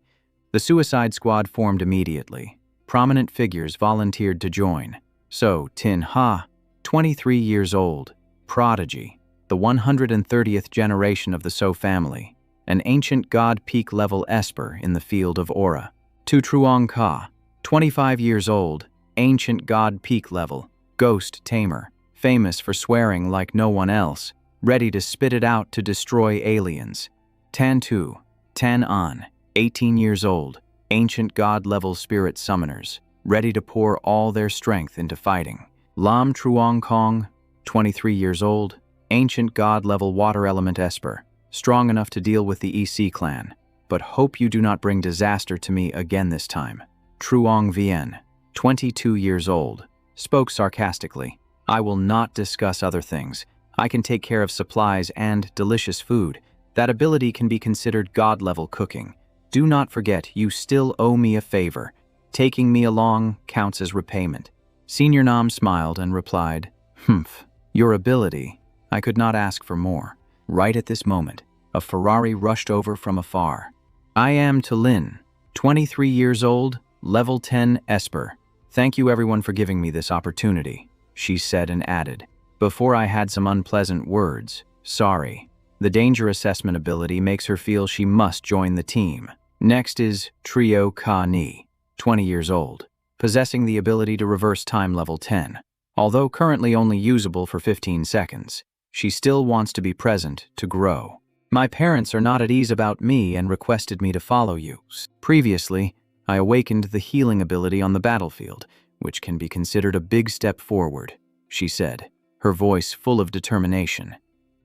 S1: The suicide squad formed immediately. Prominent figures volunteered to join. So, Tin Ha, 23 years old, prodigy, the 130th generation of the So family, an ancient god peak-level esper in the field of aura. Tu Truong Ka, 25 years old, ancient god peak level, ghost tamer, famous for swearing like no one else, ready to spit it out to destroy aliens. Tan Tu, Tan An, 18 years old, ancient god-level spirit summoners, ready to pour all their strength into fighting. Lam Truong Kong, 23 years old, ancient god-level water element esper, strong enough to deal with the EC clan, but hope you do not bring disaster to me again this time. Truong Vien, 22 years old, spoke sarcastically. I will not discuss other things. I can take care of supplies and delicious food. That ability can be considered god-level cooking. Do not forget, you still owe me a favor. Taking me along counts as repayment. Senior Nam smiled and replied, "Humph, your ability. I could not ask for more." Right at this moment, a Ferrari rushed over from afar. I am Talin, 23 years old, level 10 Esper. Thank you everyone for giving me this opportunity, she said and added, before I had some unpleasant words, sorry. The danger assessment ability makes her feel she must join the team. Next is Trio Ka Ni, 20 years old, possessing the ability to reverse time level 10. Although currently only usable for 15 seconds, she still wants to be present to grow. My parents are not at ease about me and requested me to follow you. Previously, I awakened the healing ability on the battlefield, which can be considered a big step forward, she said, her voice full of determination.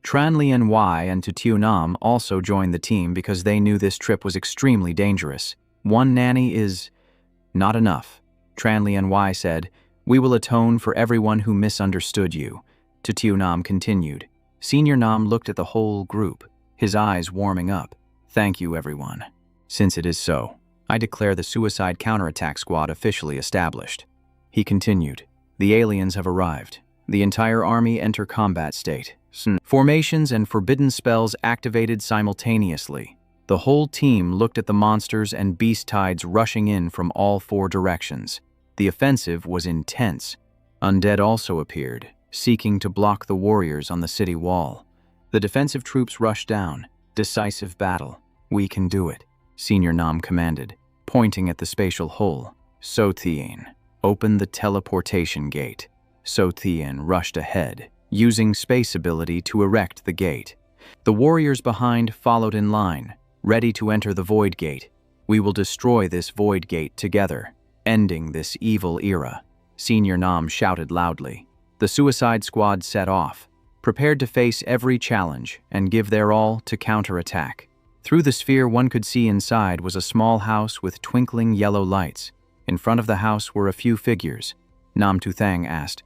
S1: Tran Lien Y and Tutiu Nam also joined the team because they knew this trip was extremely dangerous. One nanny is not enough. Tran Lien Y said, "We will atone for everyone who misunderstood you." Tutiu Nam continued. Senior Nam looked at the whole group, his eyes warming up. Thank you, everyone. Since it is so, I declare the suicide counterattack squad officially established. He continued. The aliens have arrived. The entire army enter combat state. Formations and forbidden spells activated simultaneously. The whole team looked at the monsters and beast tides rushing in from all four directions. The offensive was intense. Undead also appeared, seeking to block the warriors on the city wall. The defensive troops rushed down. Decisive battle. We can do it, Senior Nam commanded, pointing at the spatial hull. So Thien, open the teleportation gate. So Thien rushed ahead, using space ability to erect the gate. The warriors behind followed in line, ready to enter the void gate. We will destroy this void gate together, ending this evil era, Senior Nam shouted loudly. The suicide squad set off, prepared to face every challenge and give their all to counterattack. Through the sphere one could see inside was a small house with twinkling yellow lights. In front of the house were a few figures. Nam Tu Thang asked,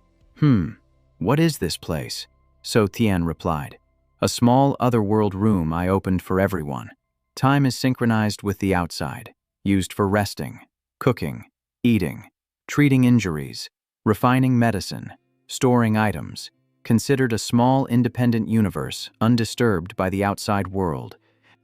S1: what is this place? So Thien replied, a small otherworld room I opened for everyone. Time is synchronized with the outside, used for resting, cooking, eating, treating injuries, refining medicine, storing items, considered a small independent universe undisturbed by the outside world.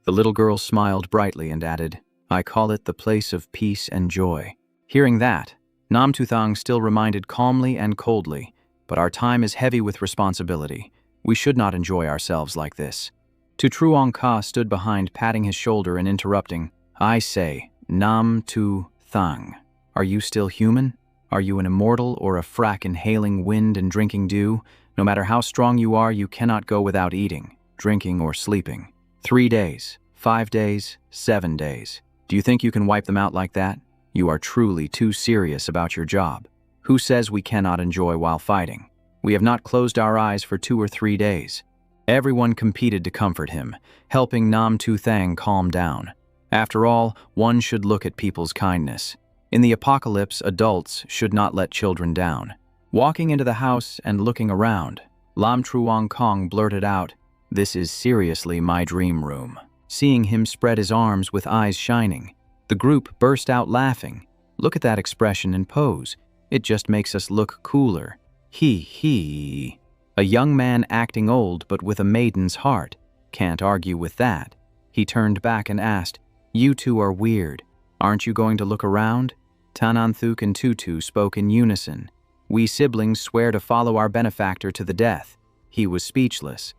S1: The little girl smiled brightly and added, I call it the place of peace and joy. Hearing that, Nam Tu Thang still reminded calmly and coldly, but our time is heavy with responsibility. We should not enjoy ourselves like this. Tu Truong Ka stood behind, patting his shoulder and interrupting, I say, Nam Tu Thang, are you still human? Are you an immortal or a frack inhaling wind and drinking dew? No matter how strong you are, you cannot go without eating, drinking, or sleeping. 3 days, 5 days, 7 days. Do you think you can wipe them out like that? You are truly too serious about your job. Who says we cannot enjoy while fighting? We have not closed our eyes for 2 or 3 days. Everyone competed to comfort him, helping Nam Tu Thang calm down. After all, one should look at people's kindness. In the apocalypse, adults should not let children down. Walking into the house and looking around, Lam Truong Kong blurted out, this is seriously my dream room. Seeing him spread his arms with eyes shining, the group burst out laughing. Look at that expression and pose. It just makes us look cooler. He. A young man acting old but with a maiden's heart. Can't argue with that. He turned back and asked, you two are weird. Aren't you going to look around? Tananthuk and Tutu spoke in unison. We siblings swear to follow our benefactor to the death. He was speechless.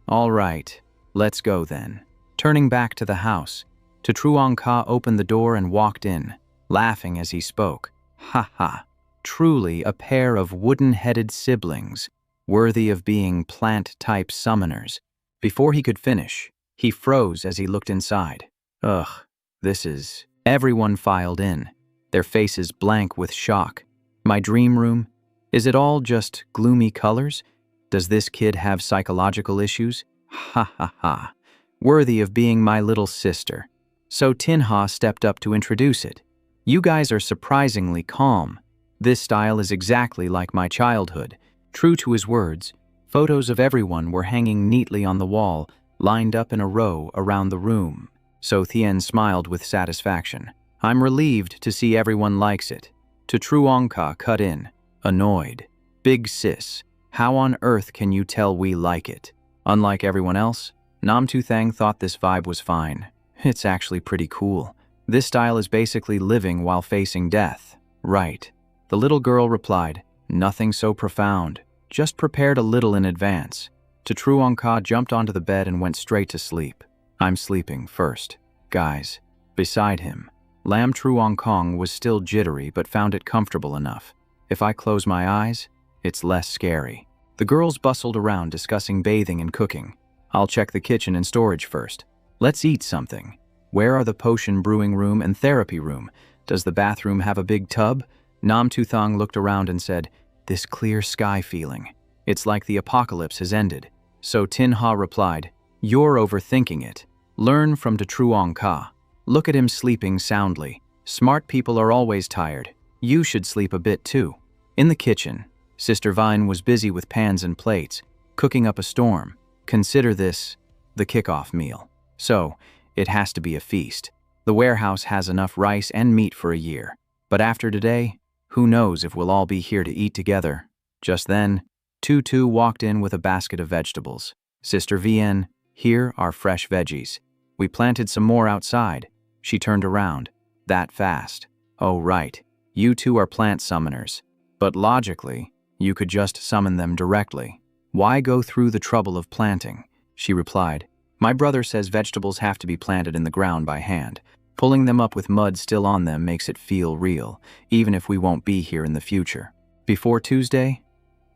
S1: All right. Let's go then. Turning back to the house, Truong Ka opened the door and walked in, laughing as he spoke. Ha ha. Truly a pair of wooden-headed siblings, worthy of being plant-type summoners. Before he could finish, he froze as he looked inside. Ugh, this is... Everyone filed in, their faces blank with shock. My dream room? Is it all just gloomy colors? Does this kid have psychological issues? Ha ha ha. Worthy of being my little sister. So Tinha stepped up to introduce it. You guys are surprisingly calm. This style is exactly like my childhood. True to his words, photos of everyone were hanging neatly on the wall, lined up in a row around the room. So Thien smiled with satisfaction. I'm relieved to see everyone likes it. Truong Ka cut in, annoyed. Big sis, how on earth can you tell we like it? Unlike everyone else, Nam Tu Thang thought this vibe was fine. It's actually pretty cool. This style is basically living while facing death. Right. The little girl replied, nothing so profound, just prepared a little in advance. Truong Ka jumped onto the bed and went straight to sleep. I'm sleeping first. Guys. Beside him, Lam Truong Kong was still jittery but found it comfortable enough. If I close my eyes, it's less scary. The girls bustled around discussing bathing and cooking. I'll check the kitchen and storage first. Let's eat something. Where are the potion brewing room and therapy room? Does the bathroom have a big tub? Nam Tu Thang looked around and said, this clear sky feeling. It's like the apocalypse has ended. So Tin Ha replied, you're overthinking it. Learn from Truong Ka. Look at him sleeping soundly. Smart people are always tired. You should sleep a bit too. In the kitchen, Sister Vine was busy with pans and plates, cooking up a storm. Consider this the kickoff meal. So, it has to be a feast. The warehouse has enough rice and meat for a year. But after today, who knows if we'll all be here to eat together. Just then, Tutu walked in with a basket of vegetables. Sister Vien, here are fresh veggies. We planted some more outside. She turned around. That fast. Oh right, you two are plant summoners. But logically, you could just summon them directly. Why go through the trouble of planting? She replied. My brother says vegetables have to be planted in the ground by hand. Pulling them up with mud still on them makes it feel real, even if we won't be here in the future. Before Tuesday?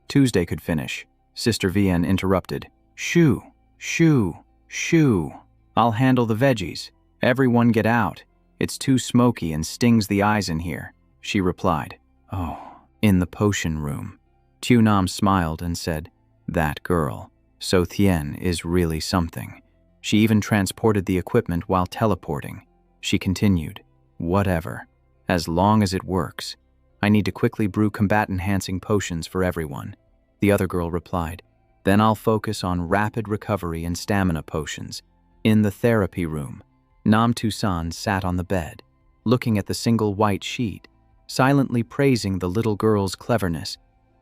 S1: Tuesday could finish. Sister Vien interrupted. Shoo, shoo, shoo. I'll handle the veggies. Everyone get out. It's too smoky and stings the eyes in here, she replied. Oh, in the potion room. Tu Nam smiled and said, that girl, So Thien, is really something. She even transported the equipment while teleporting. She continued, whatever, as long as it works. I need to quickly brew combat-enhancing potions for everyone. The other girl replied, then I'll focus on rapid recovery and stamina potions. In the therapy room, Nam Tusan sat on the bed, looking at the single white sheet, silently praising the little girl's cleverness.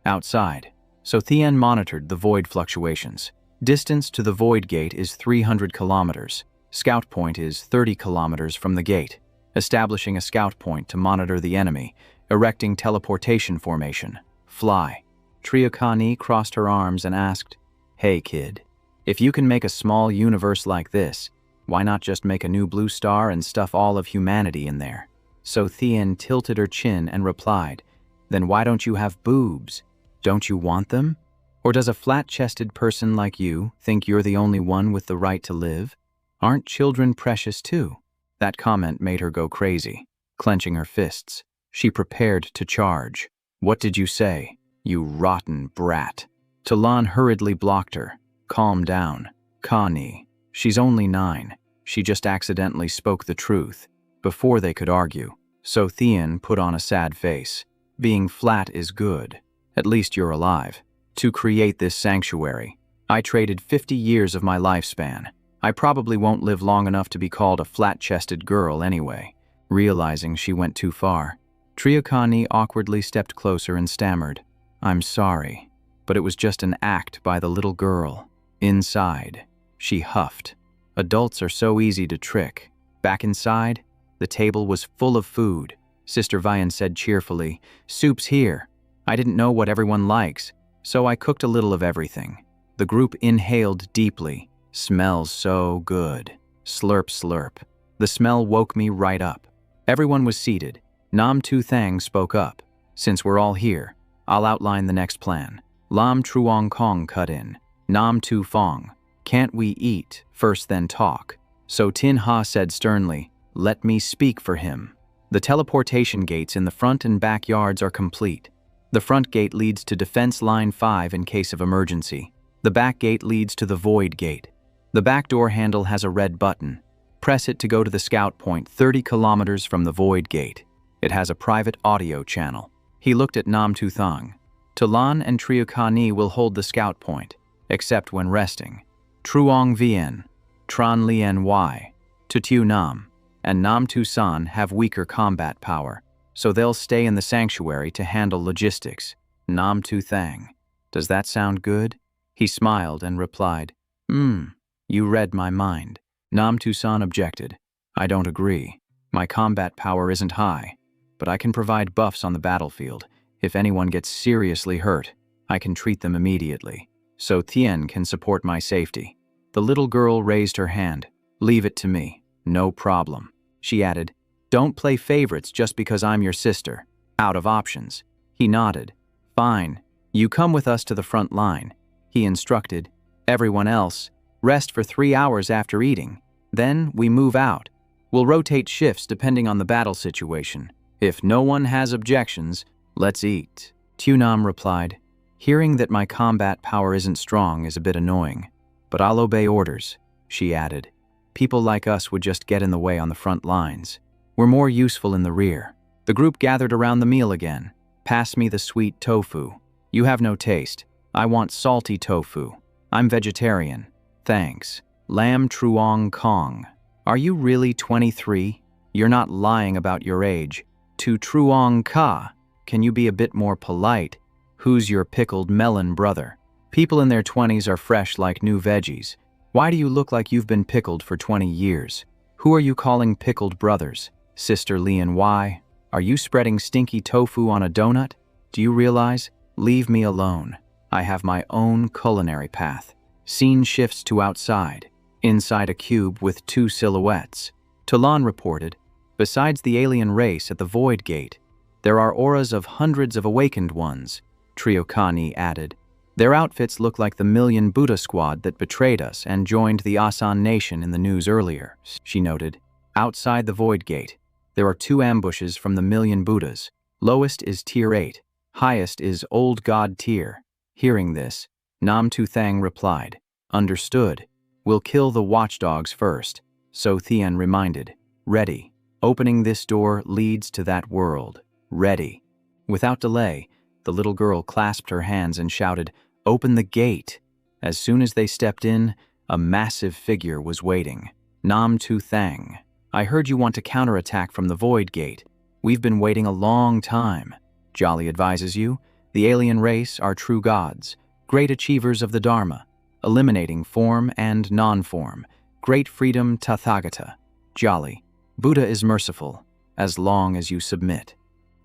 S1: Outside, So Thien monitored the void fluctuations. Distance to the void gate is 300 kilometers. Scout point is 30 kilometers from the gate. Establishing a scout point to monitor the enemy. Erecting teleportation formation. Fly. Triakani crossed her arms and asked, hey kid, if you can make a small universe like this, why not just make a new blue star and stuff all of humanity in there? So Thien tilted her chin and replied, then why don't you have boobs? Don't you want them? Or does a flat-chested person like you think you're the only one with the right to live? Aren't children precious too? That comment made her go crazy. Clenching her fists, she prepared to charge. What did you say, you rotten brat? Talan hurriedly blocked her. Calm down. Kani. She's only 9. She just accidentally spoke the truth. Before they could argue, So Thien put on a sad face. Being flat is good. At least you're alive. To create this sanctuary, I traded 50 years of my lifespan. I probably won't live long enough to be called a flat-chested girl anyway. Realizing she went too far, Triakani awkwardly stepped closer and stammered, I'm sorry, but it was just an act by the little girl. Inside, she huffed. Adults are so easy to trick. Back inside, the table was full of food. Sister Vian said cheerfully, soup's here. I didn't know what everyone likes, so I cooked a little of everything. The group inhaled deeply. Smells so good. Slurp, slurp. The smell woke me right up. Everyone was seated. Nam Tu Thang spoke up. Since we're all here, I'll outline the next plan. Lam Truong Kong cut in. Nam Tu Fong. Can't we eat first then talk? So Tin Ha said sternly, let me speak for him. The teleportation gates in the front and backyards are complete. The front gate leads to Defense Line 5 in case of emergency. The back gate leads to the Void Gate. The back door handle has a red button. Press it to go to the scout point 30 kilometers from the Void Gate. It has a private audio channel. He looked at Nam Tu Thang. Talan and Triukani will hold the scout point, except when resting. Truong Vien, Tran Lien Y, Tutu Nam, and Nam Tu San have weaker combat power, so they'll stay in the sanctuary to handle logistics. Nam Tu Thang. Does that sound good? He smiled and replied, you read my mind. Nam Tu San objected. I don't agree. My combat power isn't high, but I can provide buffs on the battlefield. If anyone gets seriously hurt, I can treat them immediately. So Tien can support my safety. The little girl raised her hand. Leave it to me. No problem. She added, don't play favorites just because I'm your sister. Out of options. He nodded. Fine. You come with us to the front line. He instructed. Everyone else, rest for 3 hours after eating. Then we move out. We'll rotate shifts depending on the battle situation. If no one has objections, let's eat. Tunam replied. Hearing that my combat power isn't strong is a bit annoying, but I'll obey orders, she added. People like us would just get in the way on the front lines. We're more useful in the rear. The group gathered around the meal again. Pass me the sweet tofu. You have no taste. I want salty tofu. I'm vegetarian. Thanks. Lam Truong Kong. Are you really 23? You're not lying about your age. To Truong Ka. Can you be a bit more polite? Who's your pickled melon brother? People in their 20s are fresh like new veggies. Why do you look like you've been pickled for 20 years? Who are you calling pickled brothers? Sister Lian Y? Are you spreading stinky tofu on a donut? Do you realize? Leave me alone. I have my own culinary path. Scene shifts to outside, inside a cube with 2 silhouettes. Talan reported, besides the alien race at the Void Gate, there are auras of hundreds of awakened ones. Triokani added. Their outfits look like the Million Buddha squad that betrayed us and joined the Asan nation in the news earlier, she noted. Outside the Void Gate, there are 2 ambushes from the Million Buddhas. Lowest is Tier 8, highest is Old God Tier. Hearing this, Nam Tu Thang replied, understood. We'll kill the watchdogs first. So Thien reminded, ready. Opening this door leads to that world. Ready. Without delay, the little girl clasped her hands and shouted, open the gate. As soon as they stepped in, a massive figure was waiting. Nam Tu Thang. I heard you want to counterattack from the Void Gate. We've been waiting a long time. Jolly advises you, the alien race are true gods, great achievers of the Dharma, eliminating form and non-form, great freedom Tathagata. Jolly. Buddha is merciful, as long as you submit.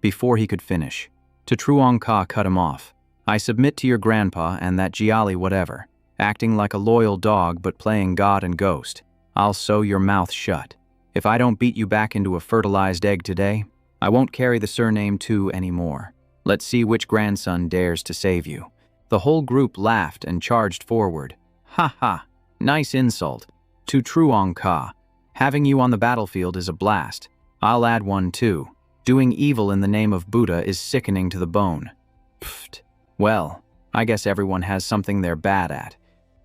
S1: Before he could finish, Truong Ka cut him off. I submit to your grandpa and that Jiali whatever, acting like a loyal dog but playing God and ghost. I'll sew your mouth shut. If I don't beat you back into a fertilized egg today, I won't carry the surname Tu anymore. Let's see which grandson dares to save you. The whole group laughed and charged forward. Ha ha, nice insult. To Truong Ka, having you on the battlefield is a blast. I'll add one too. Doing evil in the name of Buddha is sickening to the bone. Pfft. Well, I guess everyone has something they're bad at.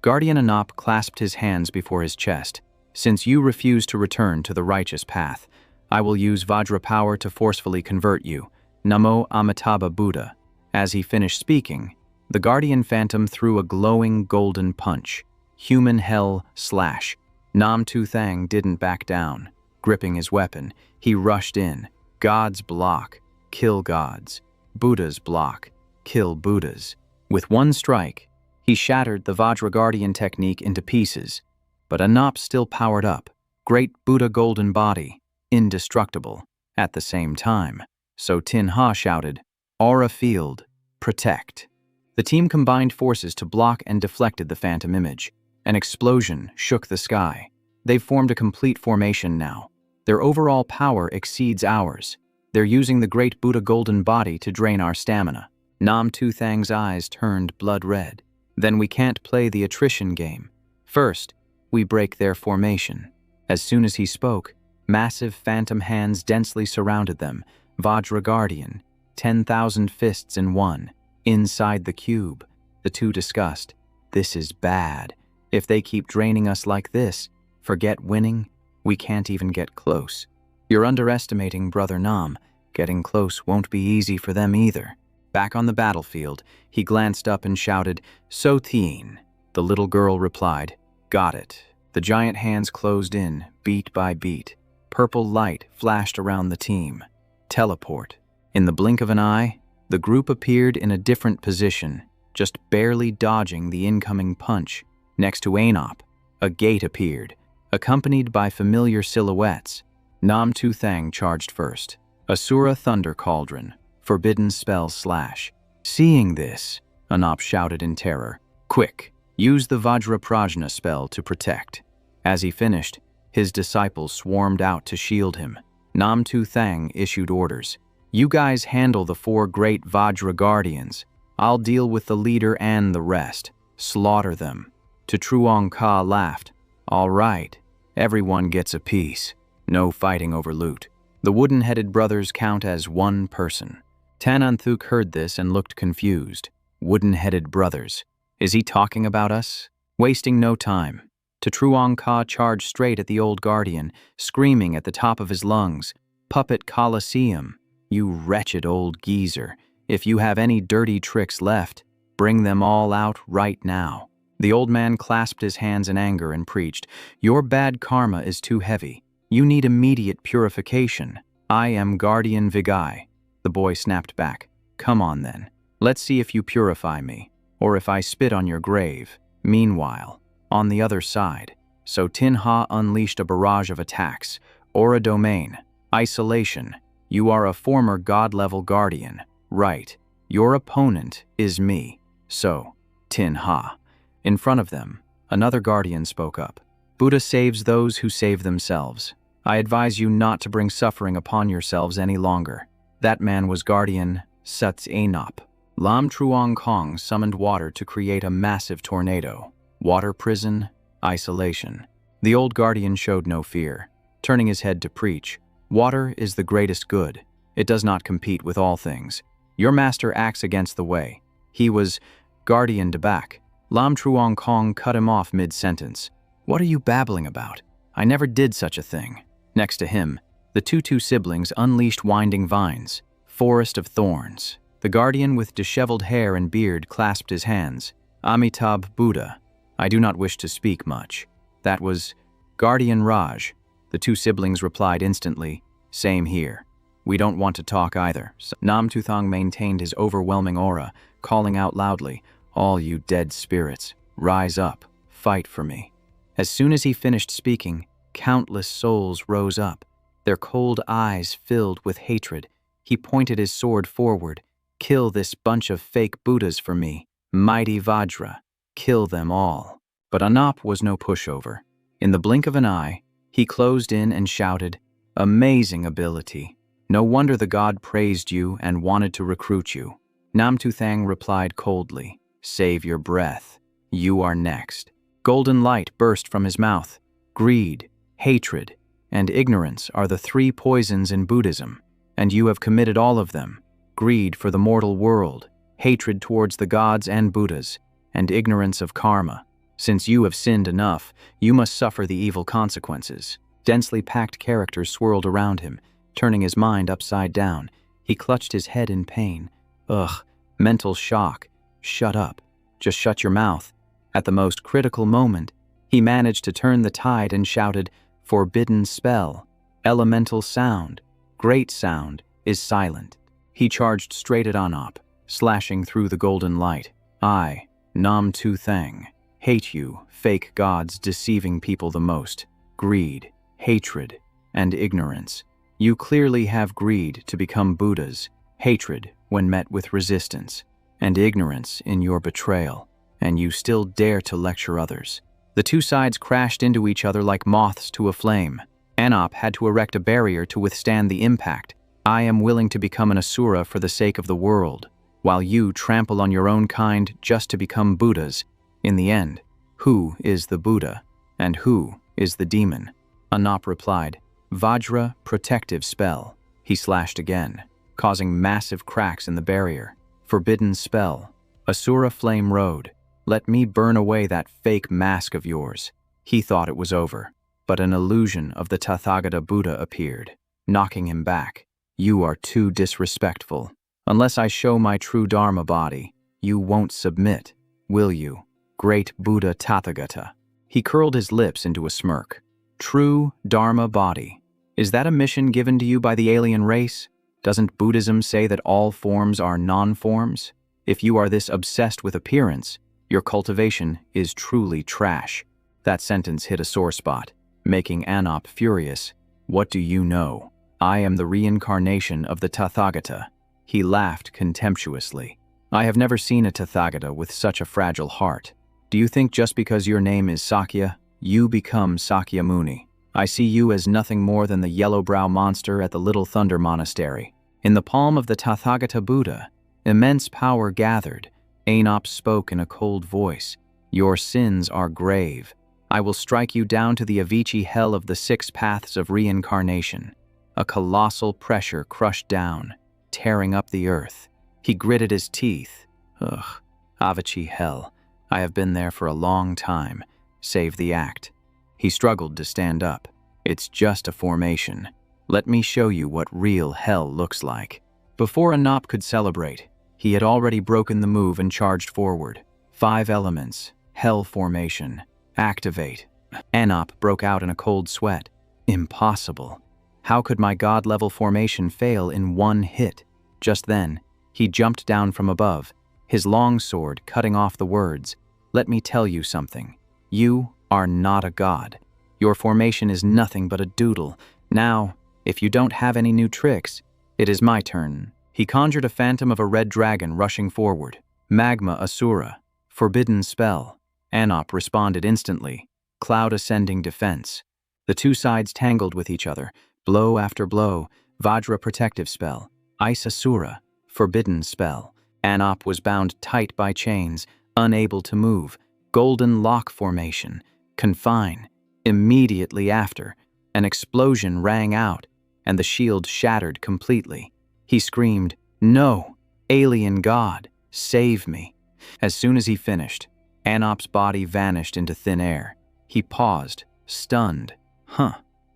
S1: Guardian Anop clasped his hands before his chest. Since you refuse to return to the righteous path, I will use Vajra power to forcefully convert you. Namo Amitabha Buddha. As he finished speaking, the Guardian Phantom threw a glowing golden punch. Human hell slash. Nam Tu Thang didn't back down. Gripping his weapon, he rushed in. Gods block, kill gods. Buddhas block, kill Buddhas. With one strike, he shattered the Vajra Guardian technique into pieces. But Anop still powered up. Great Buddha golden body, indestructible. At the same time, so Tin Ha shouted, Aura field, protect. The team combined forces to block and deflected the phantom image. An explosion shook the sky. They've formed a complete formation now. Their overall power exceeds ours. They're using the great Buddha golden body to drain our stamina. Nam Tu Thang's eyes turned blood red. Then we can't play the attrition game. First, we break their formation. As soon as he spoke, massive phantom hands densely surrounded them. Vajra Guardian, 10,000 fists in one. Inside the cube, the two discussed. This is bad. If they keep draining us like this, forget winning, we can't even get close. You're underestimating Brother Nam. Getting close won't be easy for them either. Back on the battlefield, he glanced up and shouted, "So Teen." The little girl replied, "Got it." The giant hands closed in, beat by beat. Purple light flashed around the team. Teleport. In the blink of an eye, the group appeared in a different position, just barely dodging the incoming punch. Next to Anop, a gate appeared, accompanied by familiar silhouettes. Nam Tu Thang charged first. Asura Thunder Cauldron, Forbidden Spell Slash. Seeing this, Anop shouted in terror, "Quick, use the Vajra Prajna spell to protect." As he finished, his disciples swarmed out to shield him. Nam Tu Thang issued orders. "You guys handle the 4 great Vajra Guardians. I'll deal with the leader and the rest. Slaughter them." To Truong Ka laughed. "All right, everyone gets a piece. No fighting over loot." The wooden-headed brothers count as one person. Tananthuk heard this and looked confused. Wooden-headed brothers. Is he talking about us? Wasting no time, To Truong Ka charged straight at the old guardian, screaming at the top of his lungs, "Puppet Colosseum, you wretched old geezer. If you have any dirty tricks left, bring them all out right now." The old man clasped his hands in anger and preached, "Your bad karma is too heavy. You need immediate purification. I am Guardian Vigai." The boy snapped back, "Come on then. Let's see if you purify me, or if I spit on your grave." Meanwhile, on the other side, So Tin Ha unleashed a barrage of attacks. Aura Domain, Isolation. You are a former god-level guardian. Right. Your opponent is me. So, Tin Ha. In front of them, another guardian spoke up. "Buddha saves those who save themselves. I advise you not to bring suffering upon yourselves any longer." That man was Guardian Suts Anop. Lam Truong Kong summoned water to create a massive tornado. Water prison, isolation. The old guardian showed no fear, turning his head to preach. "Water is the greatest good. It does not compete with all things. Your master acts against the way. He was Guardian Debak." Lam Truong Kong cut him off mid-sentence. "What are you babbling about? I never did such a thing." Next to him, the Tutu siblings unleashed Winding Vines, Forest of Thorns. The guardian with disheveled hair and beard clasped his hands. "Amitabh Buddha, I do not wish to speak much." That was Guardian Raj. The two siblings replied instantly, "Same here. We don't want to talk either." Nam Tuthang maintained his overwhelming aura, calling out loudly, "All you dead spirits, rise up, fight for me." As soon as he finished speaking, countless souls rose up, their cold eyes filled with hatred. He pointed his sword forward. "Kill this bunch of fake Buddhas for me. Mighty Vajra. Kill them all." But Anop was no pushover. In the blink of an eye, he closed in and shouted, "Amazing ability. No wonder the god praised you and wanted to recruit you." Nam Tuthang replied coldly, "Save your breath. You are next." Golden light burst from his mouth. Greed, hatred, and ignorance are the 3 poisons in Buddhism, and you have committed all of them. Greed for the mortal world, hatred towards the gods and Buddhas, and ignorance of karma. Since you have sinned enough, you must suffer the evil consequences. Densely packed characters swirled around him, turning his mind upside down. He clutched his head in pain. Ugh, mental shock. Shut up. Just shut your mouth. At the most critical moment, he managed to turn the tide and shouted, "Forbidden spell. Elemental sound. Great sound is silent." He charged straight at Anop, slashing through the golden light. "I, Nam Tu Thang, hate you, fake gods deceiving people the most. Greed, hatred, and ignorance. You clearly have greed to become Buddhas, hatred when met with resistance. and ignorance in your betrayal, and you still dare to lecture others. The two sides crashed into each other like moths to a flame. Anop had to erect a barrier to withstand the impact. I am willing to become an Asura for the sake of the world, while you trample on your own kind just to become Buddhas. In the end, who is the Buddha, and who is the demon? Anop replied, Vajra protective spell. He slashed again, causing massive cracks in the barrier. Forbidden spell. Asura flame road. Let me burn away that fake mask of yours. He thought it was over, but an illusion of the Tathagata Buddha appeared, knocking him back. You are too disrespectful. Unless I show my true Dharma body, you won't submit, will you, great Buddha Tathagata? He curled his lips into a smirk. True Dharma body. Is that a mission given to you by the alien race? Doesn't Buddhism say that all forms are non-forms? If you are this obsessed with appearance, your cultivation is truly trash. That sentence hit a sore spot, making Anop furious. What do you know? I am the reincarnation of the Tathagata. He laughed contemptuously. I have never seen a Tathagata with such a fragile heart. Do you think just because your name is Sakya, you become Sakyamuni? I see you as nothing more than the yellow-brow monster at the Little Thunder Monastery. In the palm of the Tathagata Buddha, immense power gathered. Anop spoke in a cold voice. Your sins are grave. I will strike you down to the Avicii hell of the 6 paths of reincarnation. A colossal pressure crushed down, tearing up the earth. He gritted his teeth. Ugh, Avicii hell. I have been there for a long time, save the act. He struggled to stand up. It's just a formation. Let me show you what real hell looks like. Before Anop could celebrate, he had already broken the move and charged forward. 5 elements. Hell formation. Activate. Anop broke out in a cold sweat. Impossible. How could my god-level formation fail in one hit? Just then, he jumped down from above, his long sword cutting off the words. Let me tell you something. You are not a god. Your formation is nothing but a doodle. Now, if you don't have any new tricks, it is my turn. He conjured a phantom of a red dragon rushing forward. Magma Asura. Forbidden spell. Anop responded instantly. Cloud ascending defense. The two sides tangled with each other. Blow after blow. Vajra protective spell. Ice Asura. Forbidden spell. Anop was bound tight by chains, unable to move. Golden lock formation. Confine. Immediately after, an explosion rang out, and the shield shattered completely. He screamed, No! Alien God! Save me! As soon as he finished, Anop's body vanished into thin air. He paused, stunned.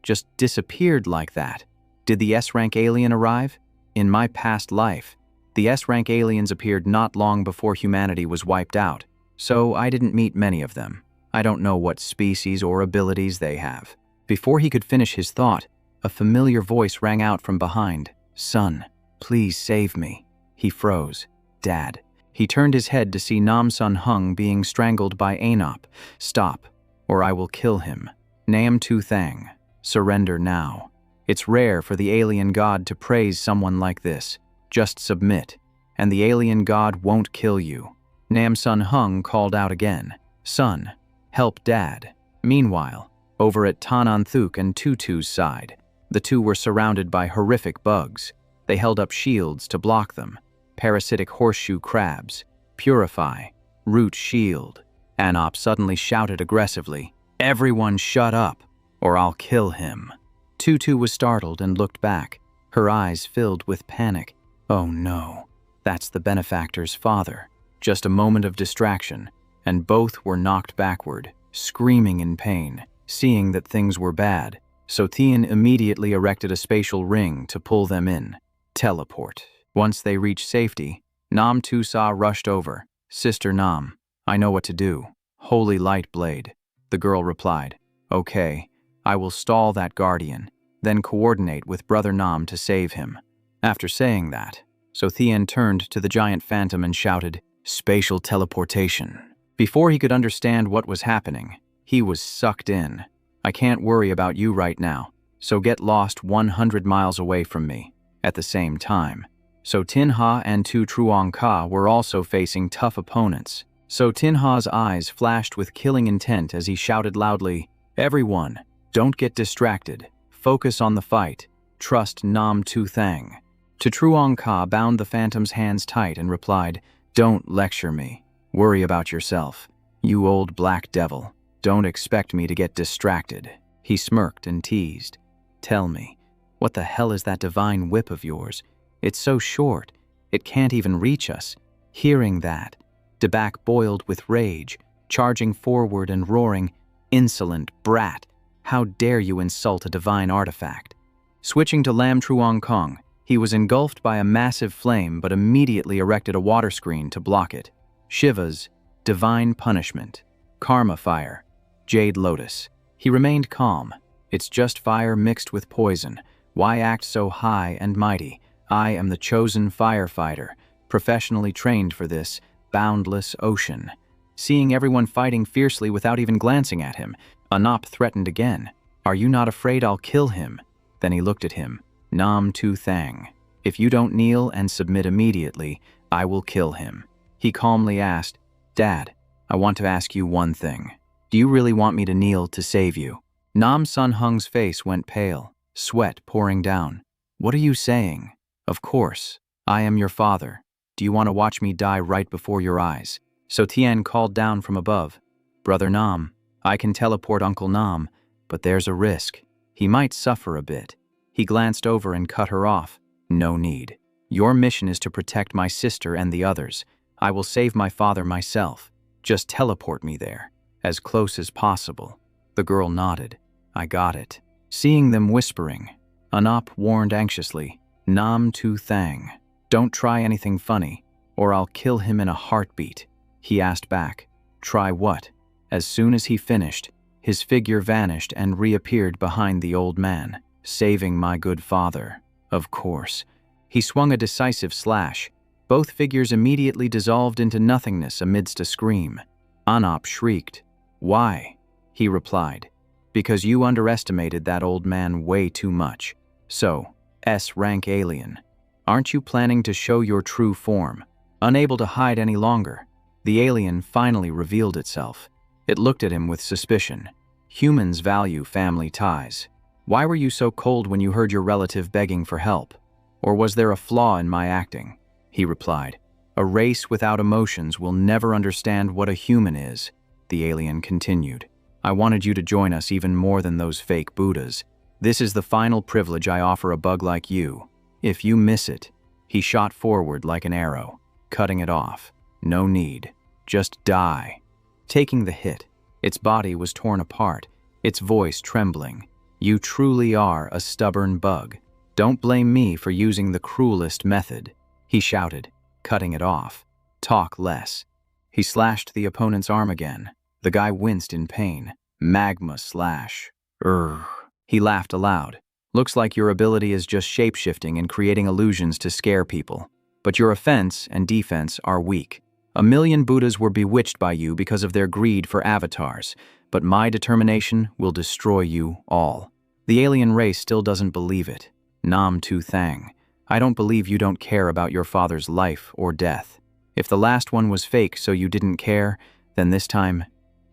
S1: Just disappeared like that. Did the S-rank alien arrive? In my past life, the S-rank aliens appeared not long before humanity was wiped out, so I didn't meet many of them. I don't know what species or abilities they have. Before he could finish his thought, a familiar voice rang out from behind. Son, please save me. He froze. Dad. He turned his head to see Nam Sun Hung being strangled by Anop. Stop, or I will kill him. Nam Tu Thang. Surrender now. It's rare for the alien god to praise someone like this. Just submit, and the alien god won't kill you. Nam Sun Hung called out again. Son, help Dad. Meanwhile, over at Tanan Thuk and Tutu's side, the two were surrounded by horrific bugs. They held up shields to block them. Parasitic horseshoe crabs. Purify. Root shield. Anop suddenly shouted aggressively, Everyone shut up, or I'll kill him. Tutu was startled and looked back, her eyes filled with panic. Oh no, that's the benefactor's father. Just a moment of distraction, and both were knocked backward, screaming in pain. Seeing that things were bad, Sotian immediately erected a spatial ring to pull them in. Teleport. Once they reached safety, Nam Tusa rushed over. Sister Nam, I know what to do. Holy light blade. The girl replied. Okay, I will stall that guardian, then coordinate with Brother Nam to save him. After saying that, Sotian turned to the giant phantom and shouted, Spatial teleportation. Before he could understand what was happening, he was sucked in. I can't worry about you right now, so get lost 100 miles away from me. At the same time, So Tinha and Tu Truong Ka were also facing tough opponents. So Tinha's eyes flashed with killing intent as he shouted loudly, "Everyone, don't get distracted. Focus on the fight. Trust Nam Tu Thang." Tu Truong Ka bound the phantom's hands tight and replied, "Don't lecture me. Worry about yourself. You old black devil. Don't expect me to get distracted." He smirked and teased. "Tell me, what the hell is that divine whip of yours? It's so short, it can't even reach us." Hearing that, Debak boiled with rage, charging forward and roaring, "Insolent brat! How dare you insult a divine artifact?" Switching to Lam Truong Kong, he was engulfed by a massive flame but immediately erected a water screen to block it. Shiva's divine punishment. Karma fire. Jade lotus. He remained calm. "It's just fire mixed with poison. Why act so high and mighty? I am the chosen firefighter, professionally trained for this boundless ocean." Seeing everyone fighting fiercely without even glancing at him, Anop threatened again. "Are you not afraid I'll kill him?" Then he looked at him. "Nam Tu Thang. If you don't kneel and submit immediately, I will kill him." He calmly asked, "Dad, I want to ask you one thing. Do you really want me to kneel to save you?" Nam Sun Hung's face went pale, sweat pouring down. "What are you saying? Of course. I am your father. Do you want to watch me die right before your eyes?" So Tian called down from above, "Brother Nam, I can teleport Uncle Nam, but there's a risk. He might suffer a bit." He glanced over and cut her off. "No need. Your mission is to protect my sister and the others. I will save my father myself. Just teleport me there, as close as possible." The girl nodded. "I got it." Seeing them whispering, Anop warned anxiously, "Nam Tu Thang, don't try anything funny, or I'll kill him in a heartbeat." He asked back, "Try what?" As soon as he finished, his figure vanished and reappeared behind the old man. "Saving my good father, of course." He swung a decisive slash. Both figures immediately dissolved into nothingness amidst a scream. Anop shrieked. "Why?" He replied, "Because you underestimated that old man way too much. So, S-rank alien, aren't you planning to show your true form?" Unable to hide any longer, the alien finally revealed itself. It looked at him with suspicion. "Humans value family ties. Why were you so cold when you heard your relative begging for help? Or was there a flaw in my acting?" He replied, "A race without emotions will never understand what a human is." The alien continued, "I wanted you to join us even more than those fake Buddhas. This is the final privilege I offer a bug like you. If you miss it..." He shot forward like an arrow, cutting it off. "No need. Just die." Taking the hit, its body was torn apart, its voice trembling. "You truly are a stubborn bug. Don't blame me for using the cruelest method," he shouted, cutting it off. "Talk less." He slashed the opponent's arm again. The guy winced in pain. "Magma slash. Urgh." He laughed aloud. "Looks like your ability is just shape-shifting and creating illusions to scare people. But your offense and defense are weak. 1,000,000 Buddhas were bewitched by you because of their greed for avatars, but my determination will destroy you all." The alien race still doesn't believe it. "Nam Tu Thang, I don't believe you don't care about your father's life or death. If the last one was fake so you didn't care, then this time,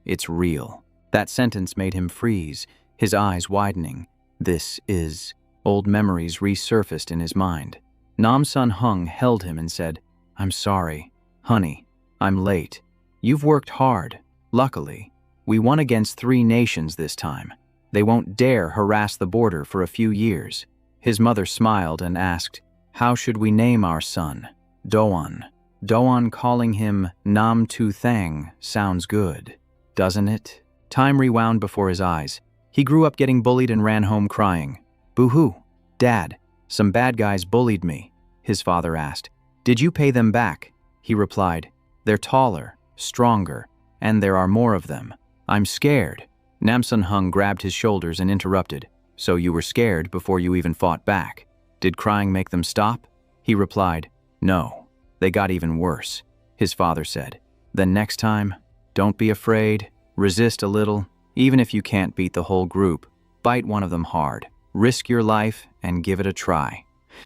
S1: it's real." That sentence made him freeze, his eyes widening. This is... Old memories resurfaced in his mind. Nam Sun Hung held him and said, "I'm sorry. Honey, I'm late. You've worked hard. Luckily, we won against 3 nations this time. They won't dare harass the border for a few years." His mother smiled and asked, "How should we name our son?" "Doan." Doan calling him Nam Tu Thang sounds good, doesn't it? Time rewound before his eyes. He grew up getting bullied and ran home crying. "Boo-hoo, Dad, some bad guys bullied me," his father asked. "Did you pay them back?" He replied, "They're taller, stronger, and there are more of them. I'm scared." Namsun Hung grabbed his shoulders and interrupted. "So you were scared before you even fought back? Did crying make them stop?" He replied, "No, they got even worse." His father said, "Then next time, don't be afraid, resist a little, even if you can't beat the whole group, bite one of them hard, risk your life and give it a try."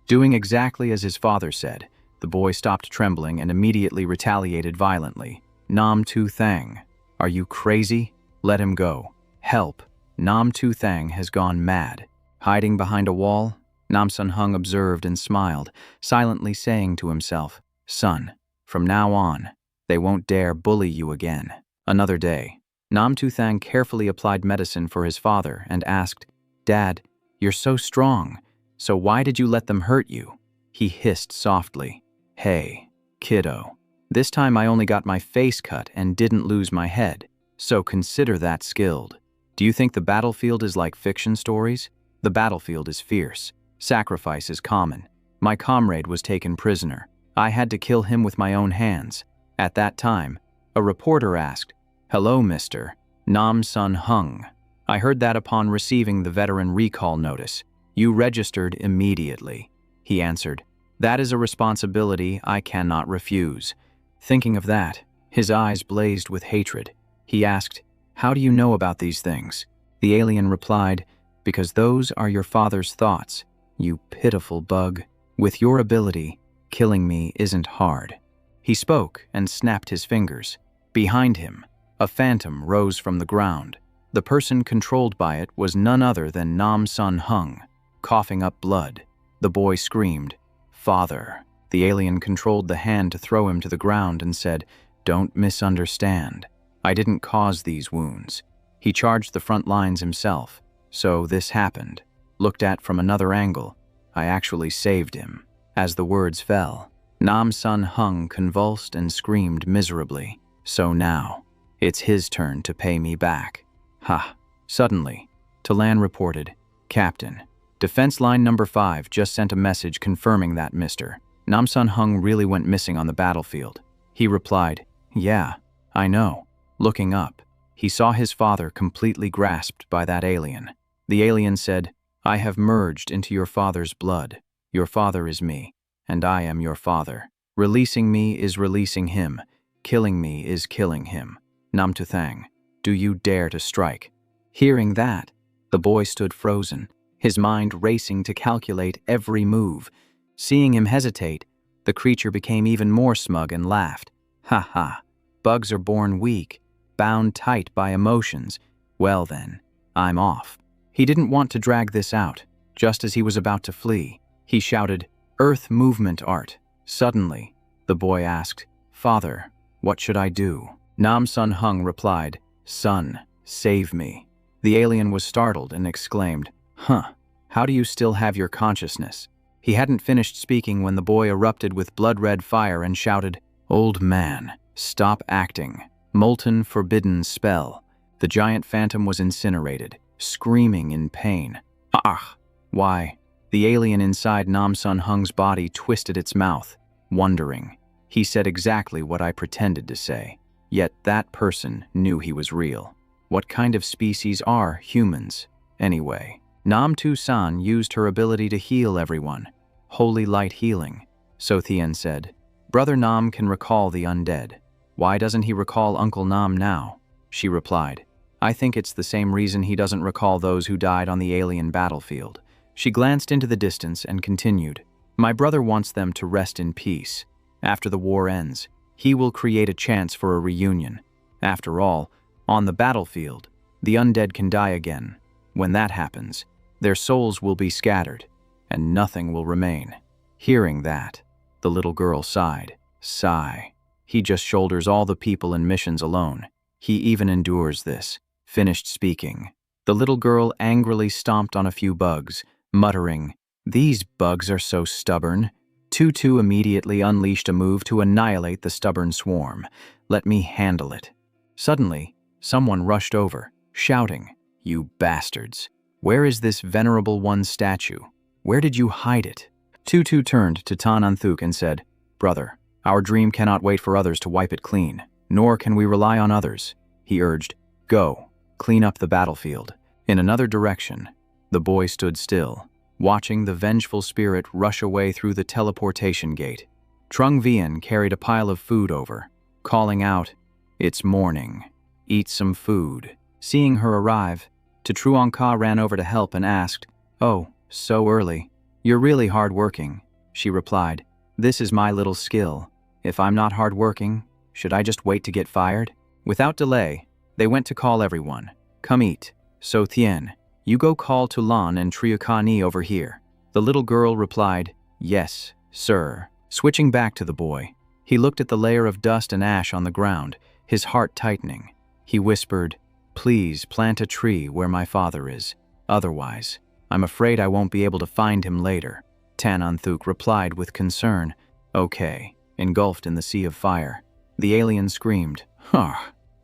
S1: Doing exactly as his father said, the boy stopped trembling and immediately retaliated violently. Nam Tu Thang, are you crazy? Let him go. Help. Nam Tu Thang has gone mad. Hiding behind a wall, Nam Sun Hung observed and smiled, silently saying to himself, Son, from now on, they won't dare bully you again. Another day, Nam Tu Thang carefully applied medicine for his father and asked, Dad, you're so strong, so why did you let them hurt you? He hissed softly, Hey, kiddo, this time I only got my face cut and didn't lose my head, so consider that skilled. Do you think the battlefield is like fiction stories? The battlefield is fierce. Sacrifice is common. My comrade was taken prisoner. I had to kill him with my own hands. At that time, a reporter asked, Hello, Mr. Nam Sun Hung. I heard that upon receiving the veteran recall notice. You registered immediately. He answered, That is a responsibility I cannot refuse. Thinking of that, his eyes blazed with hatred. He asked, How do you know about these things? The alien replied, Because those are your father's thoughts, you pitiful bug. With your ability, killing me isn't hard. He spoke and snapped his fingers. Behind him, a phantom rose from the ground. The person controlled by it was none other than Nam Sun Hung, coughing up blood. The boy screamed, Father. The alien controlled the hand to throw him to the ground and said, Don't misunderstand. I didn't cause these wounds. He charged the front lines himself. So this happened. Looked at from another angle, I actually saved him. As the words fell, Nam Sun Hung convulsed and screamed miserably. So now, it's his turn to pay me back. Ha! Suddenly, Talan reported, Captain, Defense Line number 5 just sent a message confirming that Mr. Nam Sun Hung really went missing on the battlefield. He replied, Yeah, I know. Looking up, he saw his father completely grasped by that alien. The alien said, I have merged into your father's blood. Your father is me, and I am your father. Releasing me is releasing him. Killing me is killing him. Nam Tu Thang, do you dare to strike? Hearing that, the boy stood frozen, his mind racing to calculate every move. Seeing him hesitate, the creature became even more smug and laughed. Ha ha, bugs are born weak, bound tight by emotions. Well then, I'm off. He didn't want to drag this out. Just as he was about to flee, he shouted, Earth movement art. Suddenly, the boy asked, Father, what should I do? Nam Sun Hung replied, Son, save me. The alien was startled and exclaimed, Huh, how do you still have your consciousness? He hadn't finished speaking when the boy erupted with blood-red fire and shouted, Old man, stop acting. Molten forbidden spell. The giant phantom was incinerated, screaming in pain. Ah! Why? The alien inside Nam Sun Hung's body twisted its mouth, wondering. He said exactly what I pretended to say. Yet that person knew he was real. What kind of species are humans, anyway? Nam Tu San used her ability to heal everyone. Holy light healing. So Thien said, Brother Nam can recall the undead. Why doesn't he recall Uncle Nam now? She replied, I think it's the same reason he doesn't recall those who died on the alien battlefield. She glanced into the distance and continued, My brother wants them to rest in peace. After the war ends, he will create a chance for a reunion. After all, on the battlefield, the undead can die again. When that happens, their souls will be scattered, and nothing will remain. Hearing that, the little girl sighed. Sigh. He just shoulders all the people and missions alone. He even endures this. Finished speaking. The little girl angrily stomped on a few bugs, muttering, These bugs are so stubborn. Tutu immediately unleashed a move to annihilate the stubborn swarm. Let me handle it. Suddenly, someone rushed over, shouting, You bastards! Where is this venerable one's statue? Where did you hide it? Tutu turned to Tan Anthuk and said, Brother, our dream cannot wait for others to wipe it clean, nor can we rely on others. He urged, Go, clean up the battlefield. In another direction, the boy stood still, watching the vengeful spirit rush away through the teleportation gate. Trung Vien carried a pile of food over, calling out, It's morning. Eat some food. Seeing her arrive, Truong Ka ran over to help and asked, Oh, so early. "You're really hard-working," she replied. "This is my little skill. If I'm not hard-working, should I just wait to get fired?" Without delay, they went to call everyone. "Come eat. So Thien, you go call Tulan and Triakani over here." The little girl replied, "Yes, sir." Switching back to the boy, he looked at the layer of dust and ash on the ground, his heart tightening. He whispered, "Please plant a tree where my father is. Otherwise, I'm afraid I won't be able to find him later." Tananthuk replied with concern, "Okay," engulfed in the sea of fire. The alien screamed,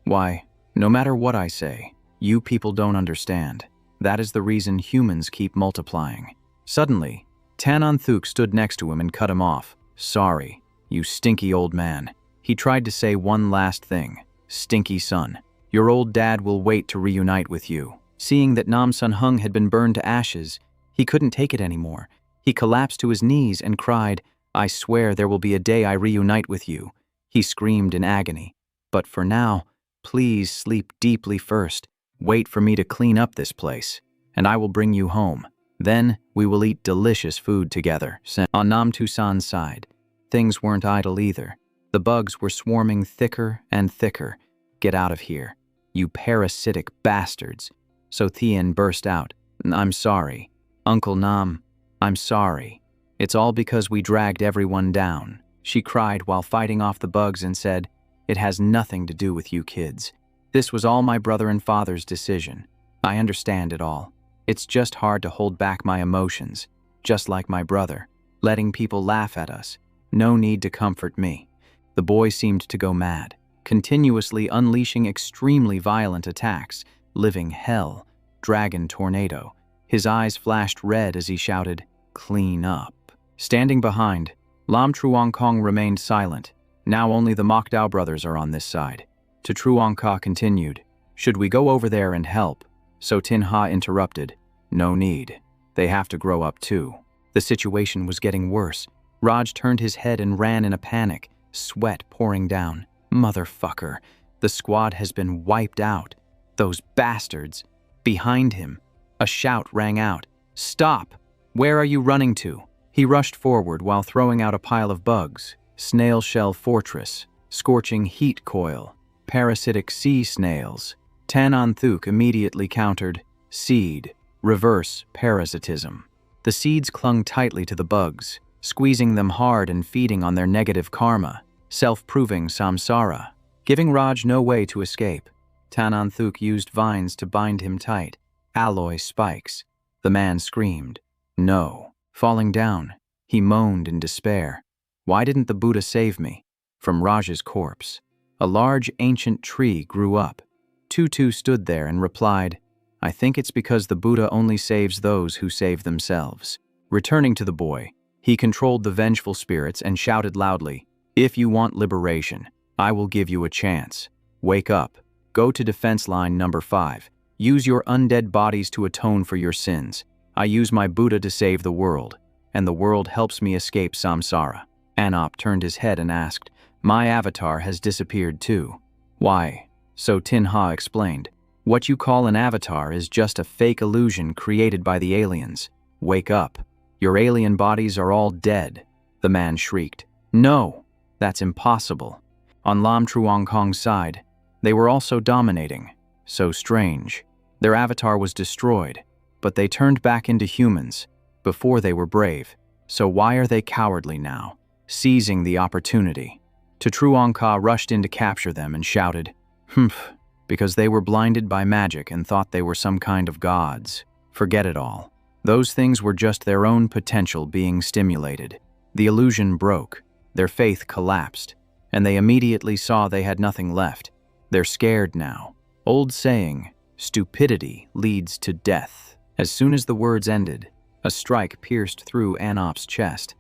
S1: "Why, no matter what I say, you people don't understand. That is the reason humans keep multiplying." Suddenly, Tananthuk stood next to him and cut him off. "Sorry, you stinky old man." He tried to say one last thing. "Stinky son, your old dad will wait to reunite with you." Seeing that Nam Sun Hung had been burned to ashes, he couldn't take it anymore. He collapsed to his knees and cried, "I swear there will be a day I reunite with you." He screamed in agony. "But for now, please sleep deeply first. Wait for me to clean up this place, and I will bring you home. Then we will eat delicious food together." On Nam Tusan's side, things weren't idle either. The bugs were swarming thicker and thicker. "Get out of here, you parasitic bastards." So Thien burst out, "I'm sorry. Uncle Nam, I'm sorry. It's all because we dragged everyone down." She cried while fighting off the bugs and said, "It has nothing to do with you kids. This was all my brother and father's decision. I understand it all. It's just hard to hold back my emotions, just like my brother, letting people laugh at us. No need to comfort me." The boy seemed to go mad, continuously unleashing extremely violent attacks, living hell, dragon tornado. His eyes flashed red as he shouted, "Clean up." Standing behind, Lam Truong Kong remained silent. Now only the Mokdao brothers are on this side. To Truong Ka continued, "Should we go over there and help?" So Tin Ha interrupted, "No need. They have to grow up too." The situation was getting worse. Raj turned his head and ran in a panic, sweat pouring down. Motherfucker, the squad has been wiped out. Those bastards. Behind him, a shout rang out, "Stop! Where are you running to?" He rushed forward while throwing out a pile of bugs. Snail shell fortress, scorching heat coil, parasitic sea snails. Tananthuk immediately countered, "Seed, reverse parasitism." The seeds clung tightly to the bugs, squeezing them hard and feeding on their negative karma, self-proving samsara, giving Raj no way to escape. Tananthuk used vines to bind him tight, alloy spikes. The man screamed, "No." Falling down, he moaned in despair. Why didn't the Buddha save me? From Raj's corpse, a large ancient tree grew up. Tutu stood there and replied, "I think it's because the Buddha only saves those who save themselves." Returning to the boy, he controlled the vengeful spirits and shouted loudly, "If you want liberation, I will give you a chance. Wake up. Go to defense line number 5. Use your undead bodies to atone for your sins. I use my Buddha to save the world, and the world helps me escape samsara." Anop turned his head and asked, "My avatar has disappeared too." "Why?" So Tin Ha explained, "What you call an avatar is just a fake illusion created by the aliens. Wake up. Your alien bodies are all dead." The man shrieked, "No, that's impossible." On Lam Truong Kong's side, they were also dominating. So strange. Their avatar was destroyed, but they turned back into humans. Before they were brave. So why are they cowardly now? Seizing the opportunity. To Truong Ka rushed in to capture them and shouted, "Humph," because they were blinded by magic and thought they were some kind of gods. Forget it all. Those things were just their own potential being stimulated. The illusion broke. Their faith collapsed, and they immediately saw they had nothing left. They're scared now. Old saying, stupidity leads to death. As soon as the words ended, a strike pierced through Anop's chest.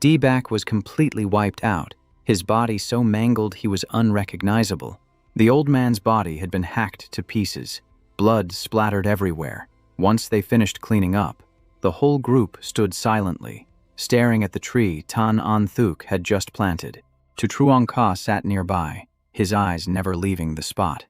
S1: D-Back was completely wiped out, his body so mangled he was unrecognizable. The old man's body had been hacked to pieces. Blood splattered everywhere. Once they finished cleaning up, the whole group stood silently, staring at the tree Tan An Thuk had just planted. Tu Truong Ka sat nearby, his eyes never leaving the spot.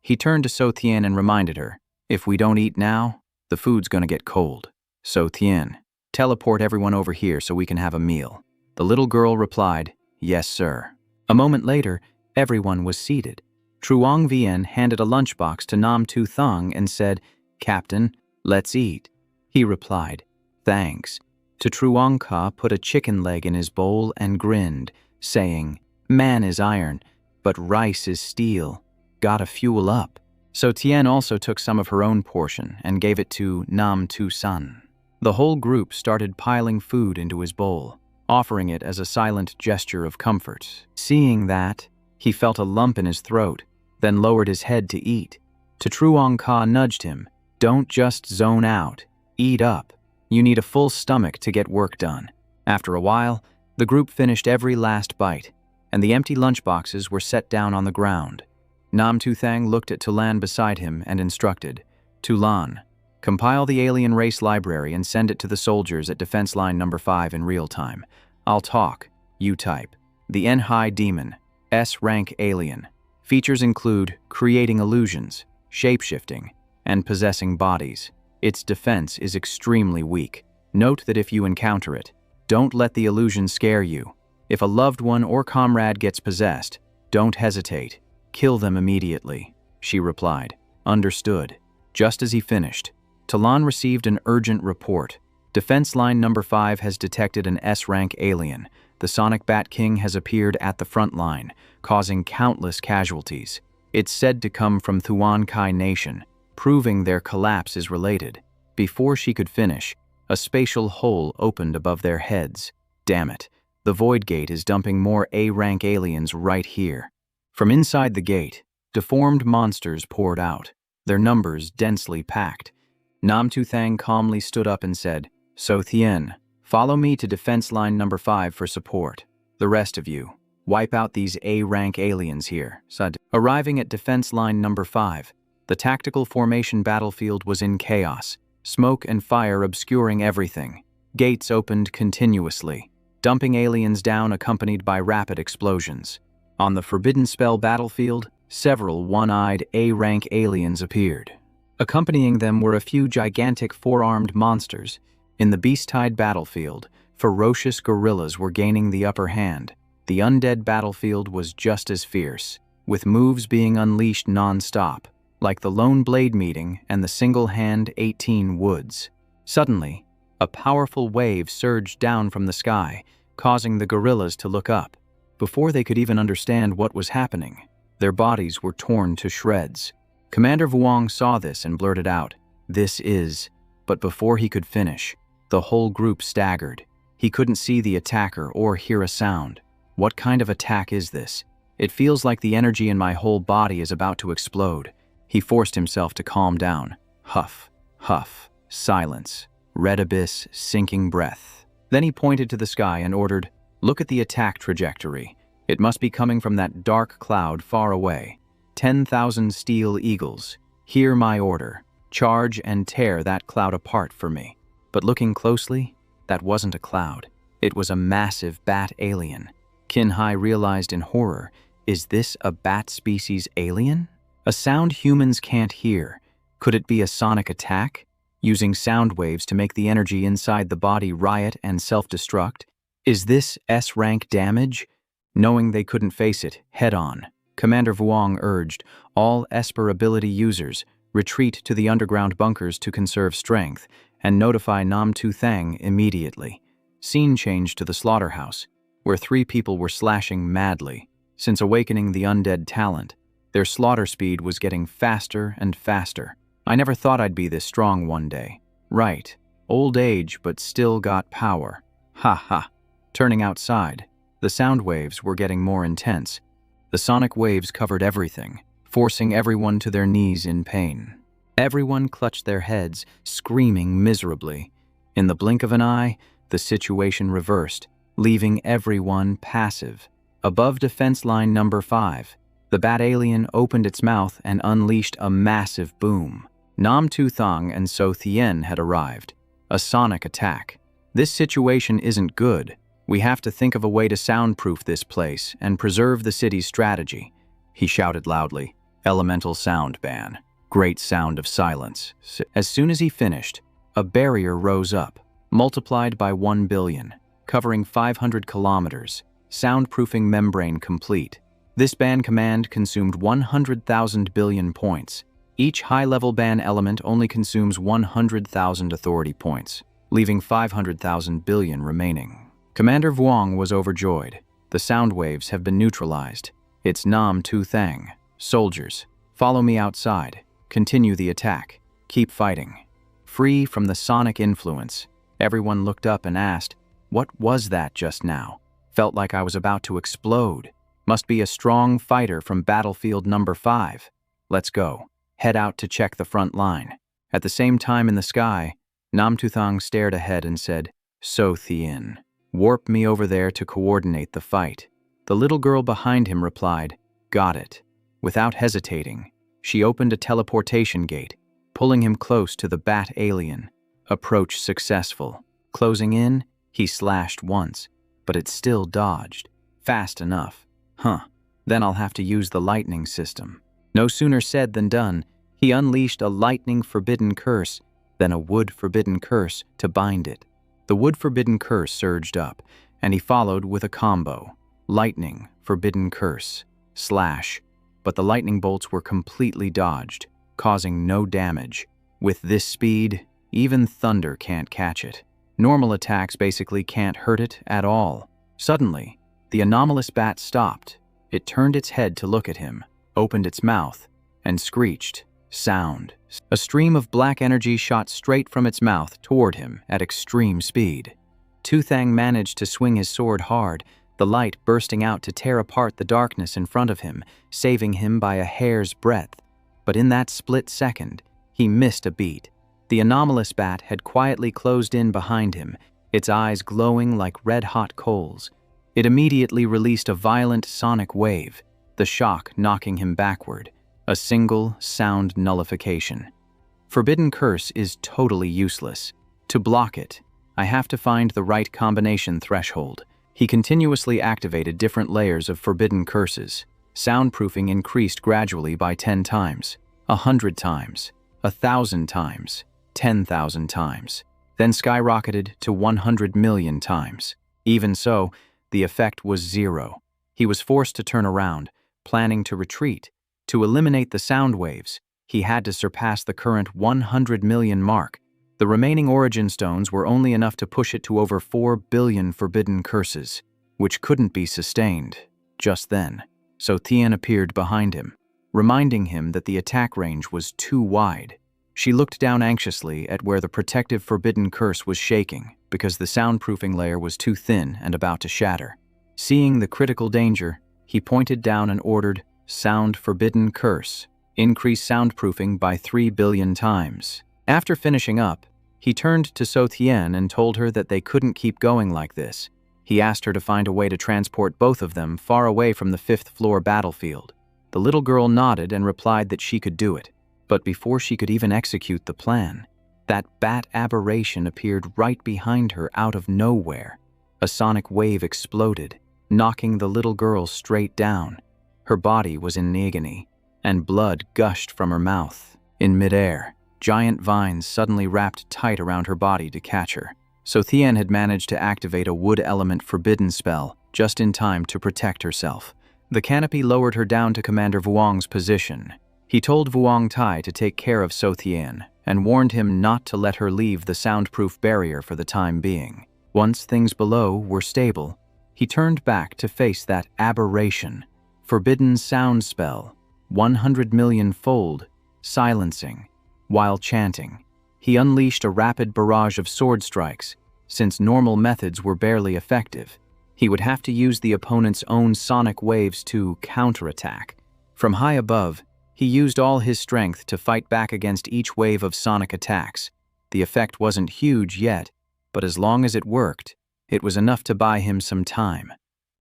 S1: He turned to So Tien and reminded her, "If we don't eat now, the food's gonna get cold." So Tien, Teleport everyone over here so we can have a meal." The little girl replied, "Yes, sir." A moment later, everyone was seated. Truong Vien handed a lunchbox to Nam Tu Thang and said, "Captain, let's eat." He replied, "Thanks." To Truong Ka put a chicken leg in his bowl and grinned, saying, "Man is iron, but rice is steel. Gotta fuel up." So Tien also took some of her own portion and gave it to Nam Tu San. The whole group started piling food into his bowl, offering it as a silent gesture of comfort. Seeing that, he felt a lump in his throat, then lowered his head to eat. To Truong Ka nudged him, "Don't just zone out. Eat up. You need a full stomach to get work done." After a while, the group finished every last bite, and the empty lunchboxes were set down on the ground. Nam Tu Thang looked at Tulan beside him and instructed, "Tulan, compile the alien race library and send it to the soldiers at defense line number 5 in real time. I'll talk, you type. The N-High Demon, S-Rank Alien. Features include creating illusions, shapeshifting, and possessing bodies. Its defense is extremely weak. Note that if you encounter it, don't let the illusion scare you. If a loved one or comrade gets possessed, don't hesitate. Kill them immediately," she replied. "Understood." Just as he finished, Talon received an urgent report. Defense line number 5 has detected an S-rank alien. The Sonic Bat King has appeared at the front line, causing countless casualties. It's said to come from Thuan Kai Nation, proving their collapse is related. Before she could finish, a spatial hole opened above their heads. Damn it, the Void Gate is dumping more A-rank aliens right here. From inside the gate, deformed monsters poured out, their numbers densely packed. Nam Tu Thang calmly stood up and said, "So Thien, follow me to defense line number 5 for support. The rest of you, wipe out these A-rank aliens here." Arriving at defense line number 5, the tactical formation battlefield was in chaos, smoke and fire obscuring everything. Gates opened continuously, dumping aliens down accompanied by rapid explosions. On the Forbidden Spell battlefield, several one-eyed A-rank aliens appeared. Accompanying them were a few gigantic four-armed monsters. In the Beast-Tide battlefield, ferocious gorillas were gaining the upper hand. The undead battlefield was just as fierce, with moves being unleashed non-stop, like the Lone Blade Meeting and the Single-Hand 18 Woods. Suddenly, a powerful wave surged down from the sky, causing the gorillas to look up. Before they could even understand what was happening, their bodies were torn to shreds. Commander Vuong saw this and blurted out, "This is..." But before he could finish, the whole group staggered. He couldn't see the attacker or hear a sound. What kind of attack is this? It feels like the energy in my whole body is about to explode. He forced himself to calm down. Huff, huff, silence, red abyss, sinking breath. Then he pointed to the sky and ordered, "Look at the attack trajectory. It must be coming from that dark cloud far away. 10,000 steel eagles. Hear my order. Charge and tear that cloud apart for me." But looking closely, that wasn't a cloud. It was a massive bat alien. Qin Hai realized in horror, is this a bat species alien? A sound humans can't hear. Could it be a sonic attack? Using sound waves to make the energy inside the body riot and self-destruct? Is this S-rank damage? Knowing they couldn't face it head-on, Commander Vuong urged all Esper ability users retreat to the underground bunkers to conserve strength and notify Nam Tu Thang immediately. Scene changed to the slaughterhouse, where 3 people were slashing madly. Since awakening the undead talent, their slaughter speed was getting faster and faster. "I never thought I'd be this strong one day." Right, old age but still got power. Ha ha. Turning outside, the sound waves were getting more intense. The sonic waves covered everything, forcing everyone to their knees in pain. Everyone clutched their heads, screaming miserably. In the blink of an eye, the situation reversed, leaving everyone passive. Above defense line number 5, the bat alien opened its mouth and unleashed a massive boom. Nam Tu Thang and So Thien had arrived. A sonic attack. This situation isn't good. We have to think of a way to soundproof this place and preserve the city's strategy. He shouted loudly, "Elemental sound ban. Great sound of silence." As soon as he finished, a barrier rose up. multiplied by 1 billion, covering 500 kilometers, soundproofing membrane complete. This ban command consumed 100,000 billion points. Each high-level ban element only consumes 100,000 authority points, leaving 500,000 billion remaining. Commander Vuong was overjoyed. The sound waves have been neutralized. It's Nam Tu Thang. Soldiers, follow me outside. Continue the attack. Keep fighting. Free from the sonic influence, everyone looked up and asked, "What was that just now? Felt like I was about to explode. Must be a strong fighter from battlefield number 5. Let's go. Head out to check the front line." At the same time in the sky, Nam Tu Thang stared ahead and said, "So Thien, warp me over there to coordinate the fight." The little girl behind him replied, "Got it." Without hesitating, she opened a teleportation gate, pulling him close to the bat alien. Approach successful. Closing in, he slashed once, but it still dodged. Fast enough. Then I'll have to use the lightning system. No sooner said than done. He unleashed a lightning forbidden curse, then a wood forbidden curse to bind it. The wood forbidden curse surged up, and he followed with a combo. Lightning forbidden curse. Slash. But the lightning bolts were completely dodged, causing no damage. With this speed, even thunder can't catch it. Normal attacks basically can't hurt it at all. Suddenly, the anomalous bat stopped. It turned its head to look at him, opened its mouth, and screeched. Sound. A stream of black energy shot straight from its mouth toward him at extreme speed. Tu Thang managed to swing his sword hard, the light bursting out to tear apart the darkness in front of him, saving him by a hair's breadth. But in that split second, he missed a beat. The anomalous bat had quietly closed in behind him, its eyes glowing like red-hot coals. It immediately released a violent sonic wave, the shock knocking him backward. A single sound nullification. Forbidden Curse is totally useless. To block it, I have to find the right combination threshold. He continuously activated different layers of forbidden curses. Soundproofing increased gradually by 10 times, 100 times, 1,000 times, 10,000 times, then skyrocketed to 100 million times. Even so, the effect was zero. He was forced to turn around, planning to retreat. To eliminate the sound waves, he had to surpass the current 100 million mark. The remaining origin stones were only enough to push it to over 4 billion forbidden curses, which couldn't be sustained. Just then, So Thien appeared behind him, reminding him that the attack range was too wide. She looked down anxiously at where the protective forbidden curse was shaking, because the soundproofing layer was too thin and about to shatter. Seeing the critical danger, he pointed down and ordered, "Sound forbidden curse. Increase soundproofing by 3 billion times." After finishing up, he turned to So Thien and told her that they couldn't keep going like this. He asked her to find a way to transport both of them far away from the 5th floor battlefield. The little girl nodded and replied that she could do it. But before she could even execute the plan, that bat aberration appeared right behind her out of nowhere. A sonic wave exploded, knocking the little girl straight down. Her body was in agony, and blood gushed from her mouth. In midair, giant vines suddenly wrapped tight around her body to catch her. So Thien had managed to activate a wood element forbidden spell just in time to protect herself. The canopy lowered her down to Commander Vuong's position. He told Vuong Tai to take care of So Thien and warned him not to let her leave the soundproof barrier for the time being. Once things below were stable, he turned back to face that aberration. Forbidden sound spell, 100 million fold, silencing. While chanting, he unleashed a rapid barrage of sword strikes. Since normal methods were barely effective, he would have to use the opponent's own sonic waves to counterattack. From high above, he used all his strength to fight back against each wave of sonic attacks. The effect wasn't huge yet, but as long as it worked, it was enough to buy him some time.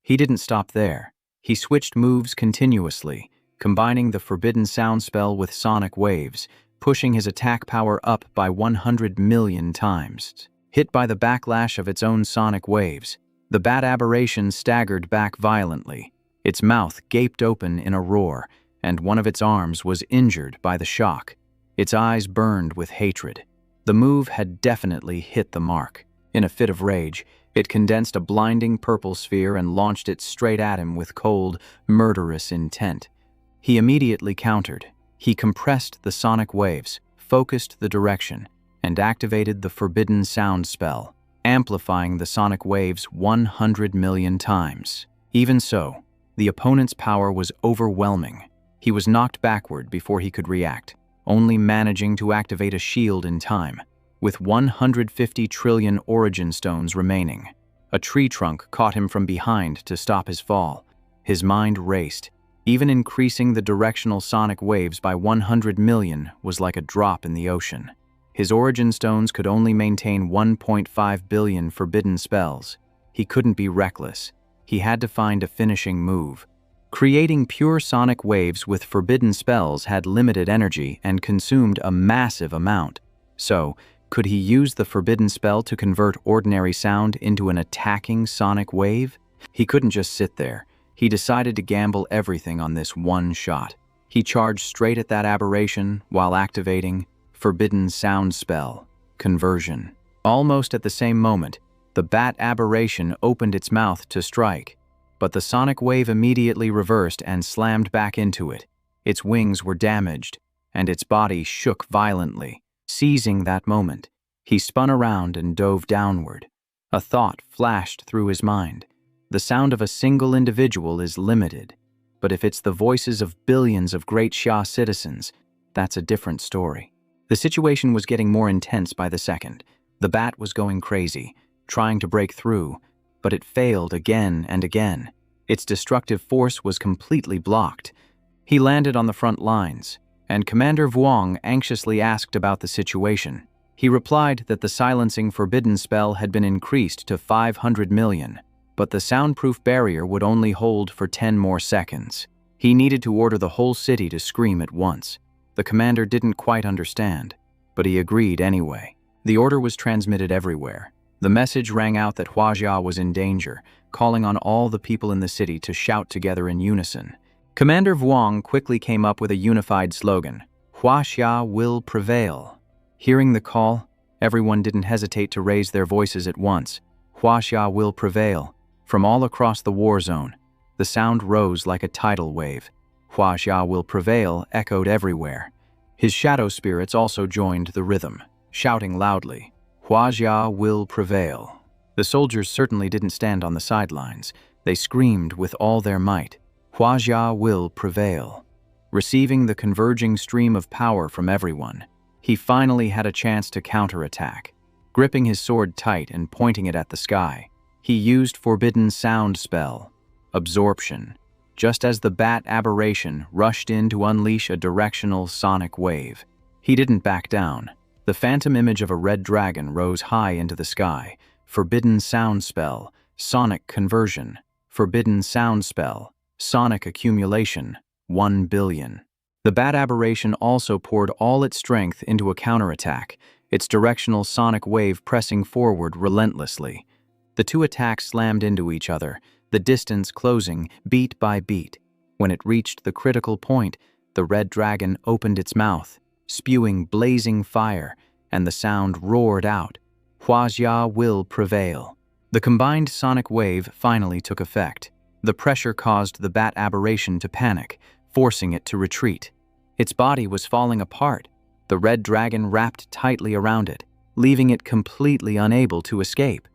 S1: He didn't stop there. He switched moves continuously, combining the forbidden sound spell with sonic waves, pushing his attack power up by 100 million times. Hit by the backlash of its own sonic waves, the bat aberration staggered back violently. Its mouth gaped open in a roar, and one of its arms was injured by the shock. Its eyes burned with hatred. The move had definitely hit the mark. In a fit of rage, it condensed a blinding purple sphere and launched it straight at him with cold, murderous intent. He immediately countered. He compressed the sonic waves, focused the direction, and activated the forbidden sound spell, amplifying the sonic waves 100 million times. Even so, the opponent's power was overwhelming. He was knocked backward before he could react, only managing to activate a shield in time. With 150 trillion origin stones remaining, a tree trunk caught him from behind to stop his fall. His mind raced. Even increasing the directional sonic waves by 100 million was like a drop in the ocean. His origin stones could only maintain 1.5 billion forbidden spells. He couldn't be reckless. He had to find a finishing move. Creating pure sonic waves with forbidden spells had limited energy and consumed a massive amount. So, could he use the forbidden spell to convert ordinary sound into an attacking sonic wave? He couldn't just sit there. He decided to gamble everything on this one shot. He charged straight at that aberration while activating Forbidden Sound Spell, Conversion. Almost at the same moment, the bat aberration opened its mouth to strike, but the sonic wave immediately reversed and slammed back into it. Its wings were damaged, and its body shook violently. Seizing that moment, he spun around and dove downward. A thought flashed through his mind. The sound of a single individual is limited, but if it's the voices of billions of Great Xia citizens, that's a different story. The situation was getting more intense by the second. The bat was going crazy, trying to break through, but it failed again and again. Its destructive force was completely blocked. He landed on the front lines, and Commander Vuong anxiously asked about the situation. He replied that the silencing forbidden spell had been increased to 500 million, but the soundproof barrier would only hold for 10 more seconds. He needed to order the whole city to scream at once. The commander didn't quite understand, but he agreed anyway. The order was transmitted everywhere. The message rang out that Huajia was in danger, calling on all the people in the city to shout together in unison. Commander Vuong quickly came up with a unified slogan: Huajia will prevail. Hearing the call, everyone didn't hesitate to raise their voices at once. Huajia will prevail. From all across the war zone, the sound rose like a tidal wave. Huajia will prevail echoed everywhere. His shadow spirits also joined the rhythm, shouting loudly, Huajia will prevail. The soldiers certainly didn't stand on the sidelines. They screamed with all their might, Huajia will prevail. Receiving the converging stream of power from everyone, he finally had a chance to counterattack. Gripping his sword tight and pointing it at the sky, he used Forbidden Sound Spell, Absorption, just as the bat aberration rushed in to unleash a directional sonic wave. He didn't back down. The phantom image of a red dragon rose high into the sky. Forbidden Sound Spell, Sonic Conversion. Forbidden Sound Spell, Sonic Accumulation, 1 billion. The bat aberration also poured all its strength into a counterattack, its directional sonic wave pressing forward relentlessly. The two attacks slammed into each other, the distance closing beat by beat. When it reached the critical point, the red dragon opened its mouth, spewing blazing fire, and the sound roared out, Huajia will prevail. The combined sonic wave finally took effect. The pressure caused the bat aberration to panic, forcing it to retreat. Its body was falling apart, the red dragon wrapped tightly around it, leaving it completely unable to escape.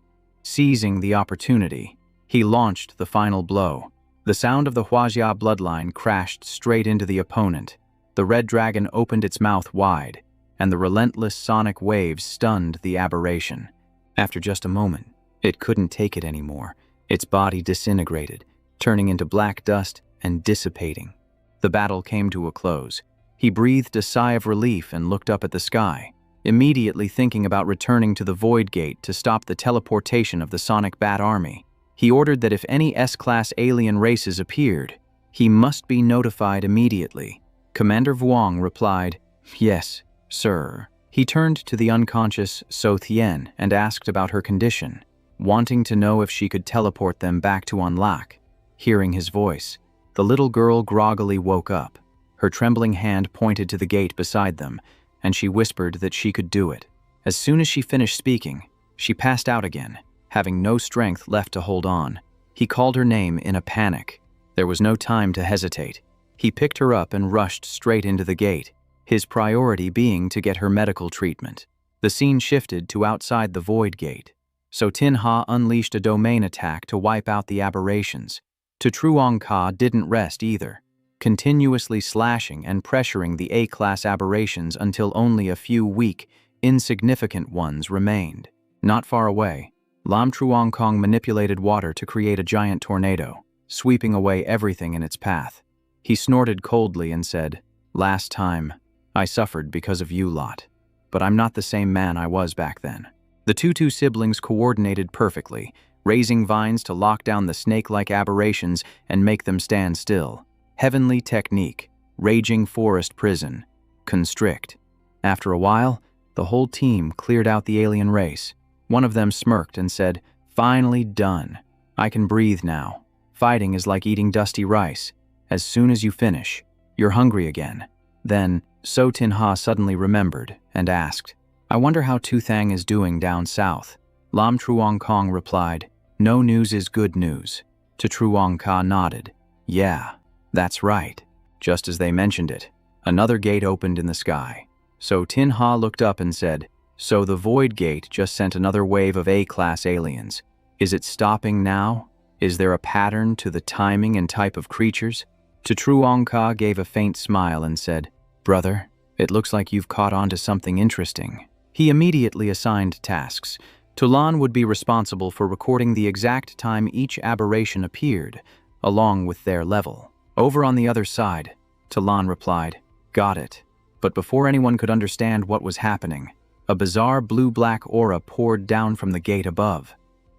S1: Seizing the opportunity, he launched the final blow. The sound of the Huajia bloodline crashed straight into the opponent. The red dragon opened its mouth wide, and the relentless sonic waves stunned the aberration. After just a moment, it couldn't take it anymore. Its body disintegrated, turning into black dust and dissipating. The battle came to a close. He breathed a sigh of relief and looked up at the sky, immediately thinking about returning to the Void Gate to stop the teleportation of the Sonic Bat Army. He ordered that if any S-class alien races appeared, he must be notified immediately. Commander Vuong replied, "Yes, sir." He turned to the unconscious So Thien and asked about her condition, wanting to know if she could teleport them back to Anlak. Hearing his voice, the little girl groggily woke up. Her trembling hand pointed to the gate beside them, and she whispered that she could do it. As soon as she finished speaking, She passed out again, having no strength left to hold on. He called her name in a panic. There was no time to hesitate. He picked her up and rushed straight into the gate, his priority being to get her medical treatment. The scene shifted to outside the void gate. So Tin-Ha unleashed a domain attack to wipe out the aberrations. Truong-Ka didn't rest either, continuously slashing and pressuring the A-class aberrations until only a few weak, insignificant ones remained. Not far away, Lam Truong-Kong manipulated water to create a giant tornado, sweeping away everything in its path. He snorted coldly and said, "Last time, I suffered because of you lot. But I'm not the same man I was back then." The Tutu siblings coordinated perfectly, raising vines to lock down the snake-like aberrations and make them stand still. Heavenly technique, raging forest prison, constrict. After a while, the whole team cleared out the alien race. One of them smirked and said, "Finally done. I can breathe now. Fighting is like eating dusty rice. As soon as you finish, you're hungry again." Then, So Tin-Ha suddenly remembered and asked, "I wonder how Tu-Thang is doing down south?" Lam Truong-Kong replied, "No news is good news." Truong-Ka nodded. "Yeah, that's right." Just as they mentioned it, another gate opened in the sky. So Tin-Ha looked up and said, "So the Void Gate just sent another wave of A-class aliens. Is it stopping now? Is there a pattern to the timing and type of creatures?" Truong-Ka gave a faint smile and said, "Brother, it looks like you've caught on to something interesting." He immediately assigned tasks. Tulan would be responsible for recording the exact time each aberration appeared, along with their level. "Over on the other side," Tulan replied. "Got it." But before anyone could understand what was happening, a bizarre blue-black aura poured down from the gate above.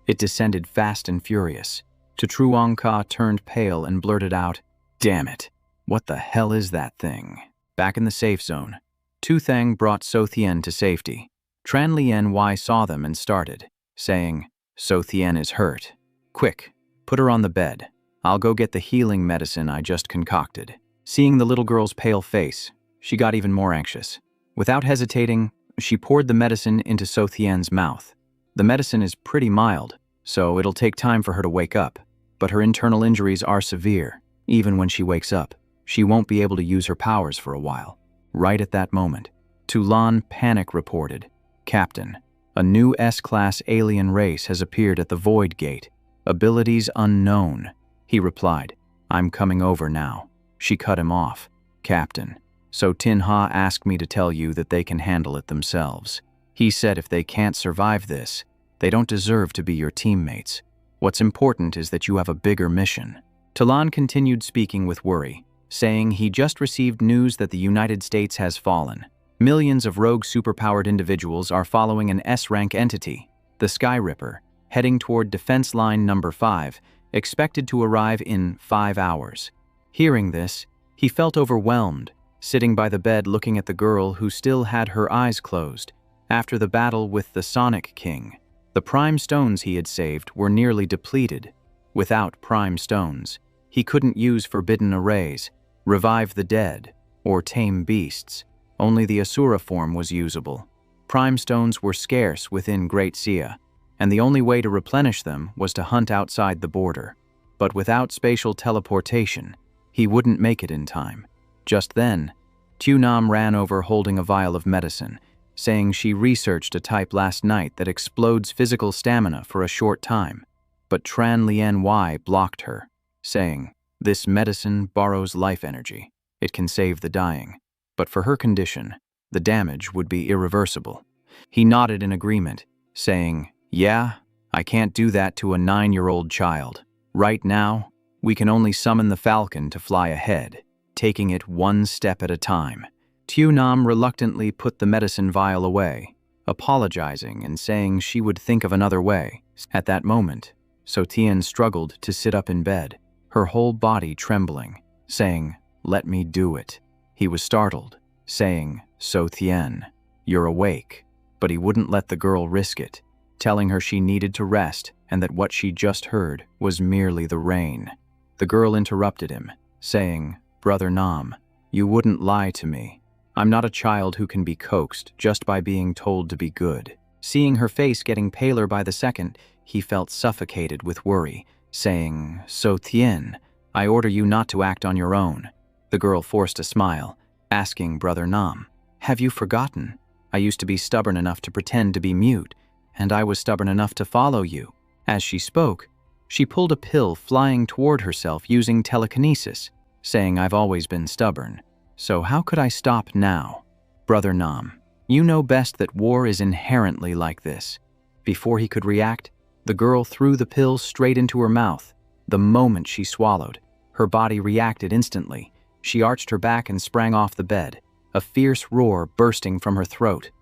S1: It descended fast and furious. Truong-Ka turned pale and blurted out, "Damn it, what the hell is that thing?" Back in the safe zone, Tu-Thang brought So-Thien to safety. Tran Lien Y saw them and started, saying, "So-Thien is hurt. Quick, put her on the bed. I'll go get the healing medicine I just concocted." Seeing the little girl's pale face, she got even more anxious. Without hesitating, she poured the medicine into So-Thien's mouth. The medicine is pretty mild, so it'll take time for her to wake up, but her internal injuries are severe. Even when she wakes up, she won't be able to use her powers for a while. Right at that moment, Tulan panic reported, "Captain, a new S-class alien race has appeared at the Void Gate. Abilities unknown." He replied, "I'm coming over now." She cut him off. "Captain, so Tin-Ha asked me to tell you that they can handle it themselves. He said if they can't survive this, they don't deserve to be your teammates. What's important is that you have a bigger mission." Tulan continued speaking with worry, saying he just received news that the United States has fallen. Millions of rogue superpowered individuals are following an S-rank entity, the Sky Ripper, heading toward Defense Line Number 5, expected to arrive in 5 hours. Hearing this, he felt overwhelmed, sitting by the bed looking at the girl who still had her eyes closed. After the battle with the Sonic King, the Prime Stones he had saved were nearly depleted. Without Prime Stones, he couldn't use Forbidden Arrays, revive the dead, or tame beasts. Only the Asura form was usable. Prime Stones were scarce within Great Sia, and the only way to replenish them was to hunt outside the border. But without spatial teleportation, he wouldn't make it in time. Just then, Tu-Nam ran over holding a vial of medicine, saying she researched a type last night that explodes physical stamina for a short time. But Tran Lien Y blocked her, saying, "This medicine borrows life energy. It can save the dying. But for her condition, the damage would be irreversible." He nodded in agreement, saying, "Yeah, I can't do that to a 9-year-old child. Right now, we can only summon the Falcon to fly ahead, taking it one step at a time." Tu-Nam reluctantly put the medicine vial away, apologizing and saying she would think of another way. At that moment, So-Thien struggled to sit up in bed, her whole body trembling, saying, "Let me do it." He was startled, saying, "So-Thien, you're awake." But he wouldn't let the girl risk it, telling her she needed to rest and that what she just heard was merely the rain. The girl interrupted him, saying, "Brother Nam, you wouldn't lie to me. I'm not a child who can be coaxed just by being told to be good." Seeing her face getting paler by the second, he felt suffocated with worry, saying, "So Tien, I order you not to act on your own." The girl forced a smile, asking Brother Nam, "Have you forgotten? I used to be stubborn enough to pretend to be mute, and I was stubborn enough to follow you." As she spoke, she pulled a pill flying toward herself using telekinesis, saying, "I've always been stubborn, so how could I stop now?" Brother Nam, you know best that war is inherently like this. Before he could react, the girl threw the pill straight into her mouth. The moment she swallowed, her body reacted instantly. She arched her back and sprang off the bed, a fierce roar bursting from her throat.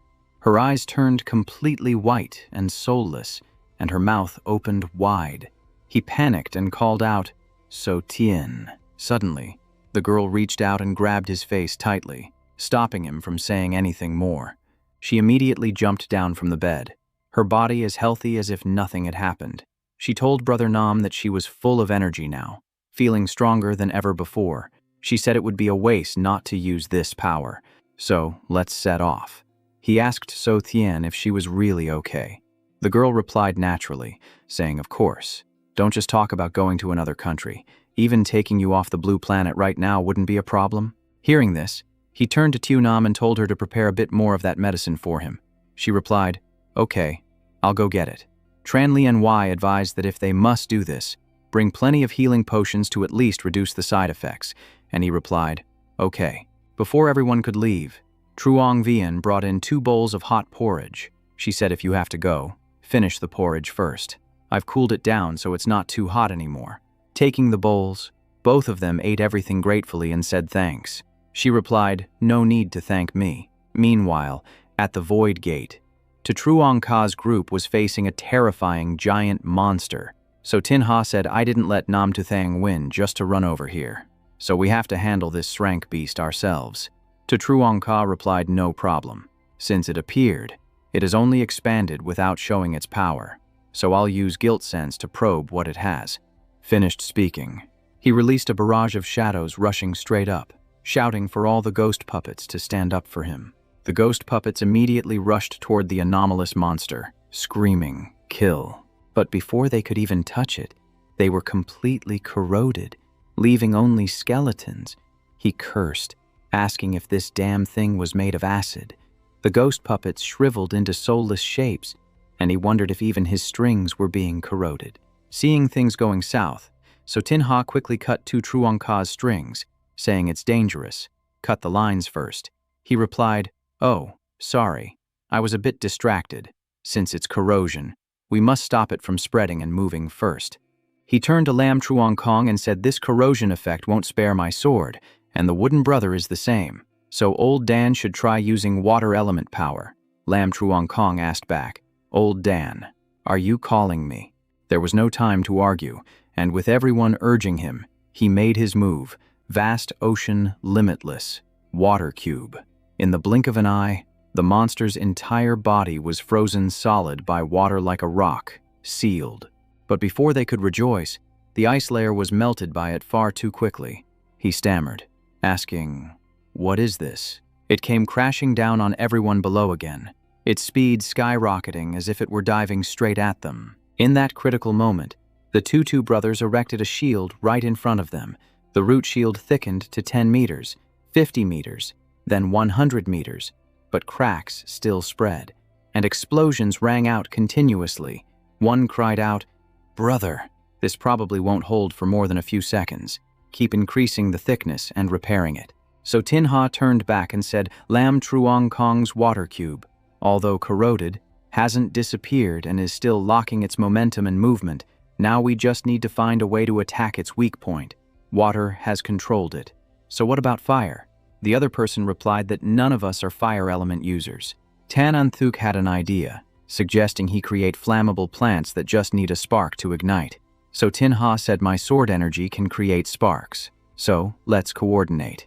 S1: Her eyes turned completely white and soulless, and her mouth opened wide. He panicked and called out, "So Tien." Suddenly, the girl reached out and grabbed his face tightly, stopping him from saying anything more. She immediately jumped down from the bed, her body as healthy as if nothing had happened. She told Brother Nam that she was full of energy now, feeling stronger than ever before. She said it would be a waste not to use this power, so let's set off. He asked So Tien if she was really okay. The girl replied naturally, saying, "Of course. Don't just talk about going to another country. Even taking you off the blue planet right now wouldn't be a problem." Hearing this, he turned to Tu Nam and told her to prepare a bit more of that medicine for him. She replied, "Okay, I'll go get it." Tran Lien Y advised that if they must do this, bring plenty of healing potions to at least reduce the side effects, and he replied, "Okay." Before everyone could leave, Truong Vien brought in 2 bowls of hot porridge. She said, "If you have to go, finish the porridge first. I've cooled it down so it's not too hot anymore." Taking the bowls, both of them ate everything gratefully and said thanks. She replied, "No need to thank me." Meanwhile, at the Void Gate, Truong Ka's group was facing a terrifying giant monster. So Tin Ha said, "I didn't let Nam Tu Thang win just to run over here, so we have to handle this Srank beast ourselves." Truong Ka replied, "No problem. Since it appeared, it has only expanded without showing its power, so I'll use guilt sense to probe what it has." Finished speaking, he released a barrage of shadows rushing straight up, shouting for all the ghost puppets to stand up for him. The ghost puppets immediately rushed toward the anomalous monster, screaming, "Kill." But before they could even touch it, they were completely corroded, leaving only skeletons. He cursed, asking if this damn thing was made of acid. The ghost puppets shriveled into soulless shapes, and he wondered if even his strings were being corroded. Seeing things going south, so Tin Ha quickly cut Truong Ka's strings, saying, "It's dangerous. Cut the lines first." He replied, "Oh, sorry. I was a bit distracted. Since it's corrosion, we must stop it from spreading and moving first." He turned to Lam Truong Kong and said, "This corrosion effect won't spare my sword, and the wooden brother is the same, so Old Dan should try using water element power." Lam Truong Kong asked back, "Old Dan, are you calling me?" There was no time to argue, and with everyone urging him, he made his move. Vast ocean, limitless, water cube. In the blink of an eye, the monster's entire body was frozen solid by water like a rock, sealed. But before they could rejoice, the ice layer was melted by it far too quickly. He stammered, asking, "What is this?" It came crashing down on everyone below again, its speed skyrocketing as if it were diving straight at them. In that critical moment, the Tutu brothers erected a shield right in front of them. The root shield thickened to 10 meters, 50 meters, then 100 meters, but cracks still spread, and explosions rang out continuously. One cried out, "Brother, this probably won't hold for more than a few seconds. Keep increasing the thickness and repairing it." So Tin Ha turned back and said, "Lam Truong Kong's water cube, although corroded, hasn't disappeared and is still locking its momentum and movement. Now we just need to find a way to attack its weak point. Water has controlled it. So what about fire?" The other person replied that none of us are fire element users. Tan Anthuk had an idea, suggesting he create flammable plants that just need a spark to ignite. So Tin Ha said, "My sword energy can create sparks. So let's coordinate."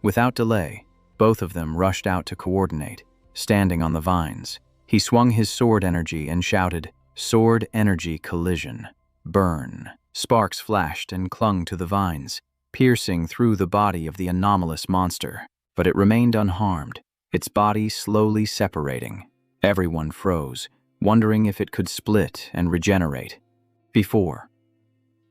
S1: Without delay, both of them rushed out to coordinate, standing on the vines. He swung his sword energy and shouted, "Sword energy collision. Burn." Sparks flashed and clung to the vines, piercing through the body of the anomalous monster, but it remained unharmed, its body slowly separating. Everyone froze, wondering if it could split and regenerate. Before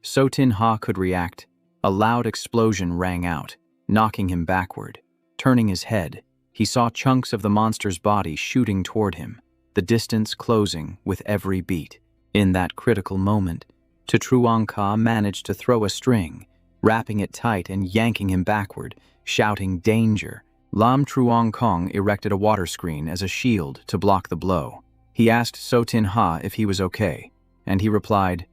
S1: So Tin-Ha could react, a loud explosion rang out, knocking him backward. Turning his head, he saw chunks of the monster's body shooting toward him, the distance closing with every beat. In that critical moment, Ka managed to throw a string, wrapping it tight and yanking him backward, shouting danger. Lam Truong Kong erected a water screen as a shield to block the blow. He asked So Tin-Ha if he was okay, and he replied,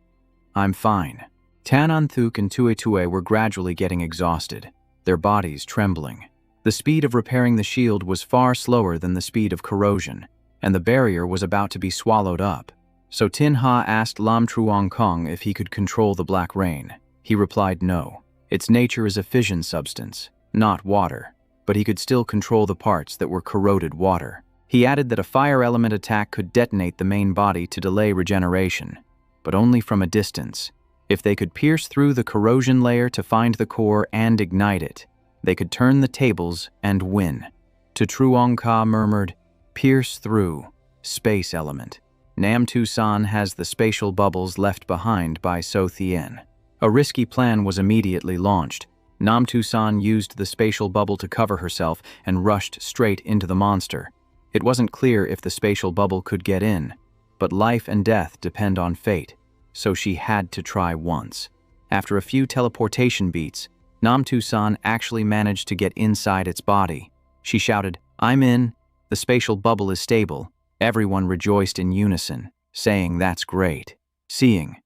S1: "I'm fine." Tan An Thuk and Tue Tue were gradually getting exhausted, their bodies trembling. The speed of repairing the shield was far slower than the speed of corrosion, and the barrier was about to be swallowed up. So Tin-Ha asked Lam Truong Kong if he could control the black rain. He replied no. Its nature is a fission substance, not water, but he could still control the parts that were corroded water. He added that a fire element attack could detonate the main body to delay regeneration, but only from a distance. If they could pierce through the corrosion layer to find the core and ignite it, they could turn the tables and win. To Truong Ka murmured, "Pierce through, space element." Nam Tu San has the spatial bubbles left behind by So Thien. A risky plan was immediately launched. Nam Tu San used the spatial bubble to cover herself and rushed straight into the monster. It wasn't clear if the spatial bubble could get in, but life and death depend on fate, so she had to try once. After a few teleportation beats, Nam Tu San actually managed to get inside its body. She shouted, "I'm in. The spatial bubble is stable." Everyone rejoiced in unison, saying that's great. Seeing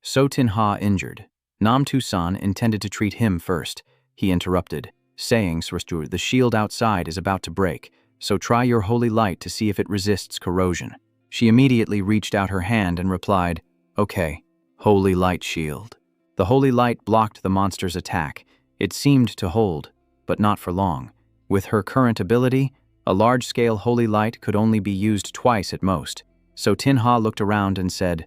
S1: So Tin-Ha injured, Nam Tu San intended to treat him first. He interrupted, saying, "The shield outside is about to break, so try your holy light to see if it resists corrosion." She immediately reached out her hand and replied, "Okay, holy light shield." The holy light blocked the monster's attack. It seemed to hold, but not for long. With her current ability, a large-scale holy light could only be used twice at most. So Tin-Ha looked around and said,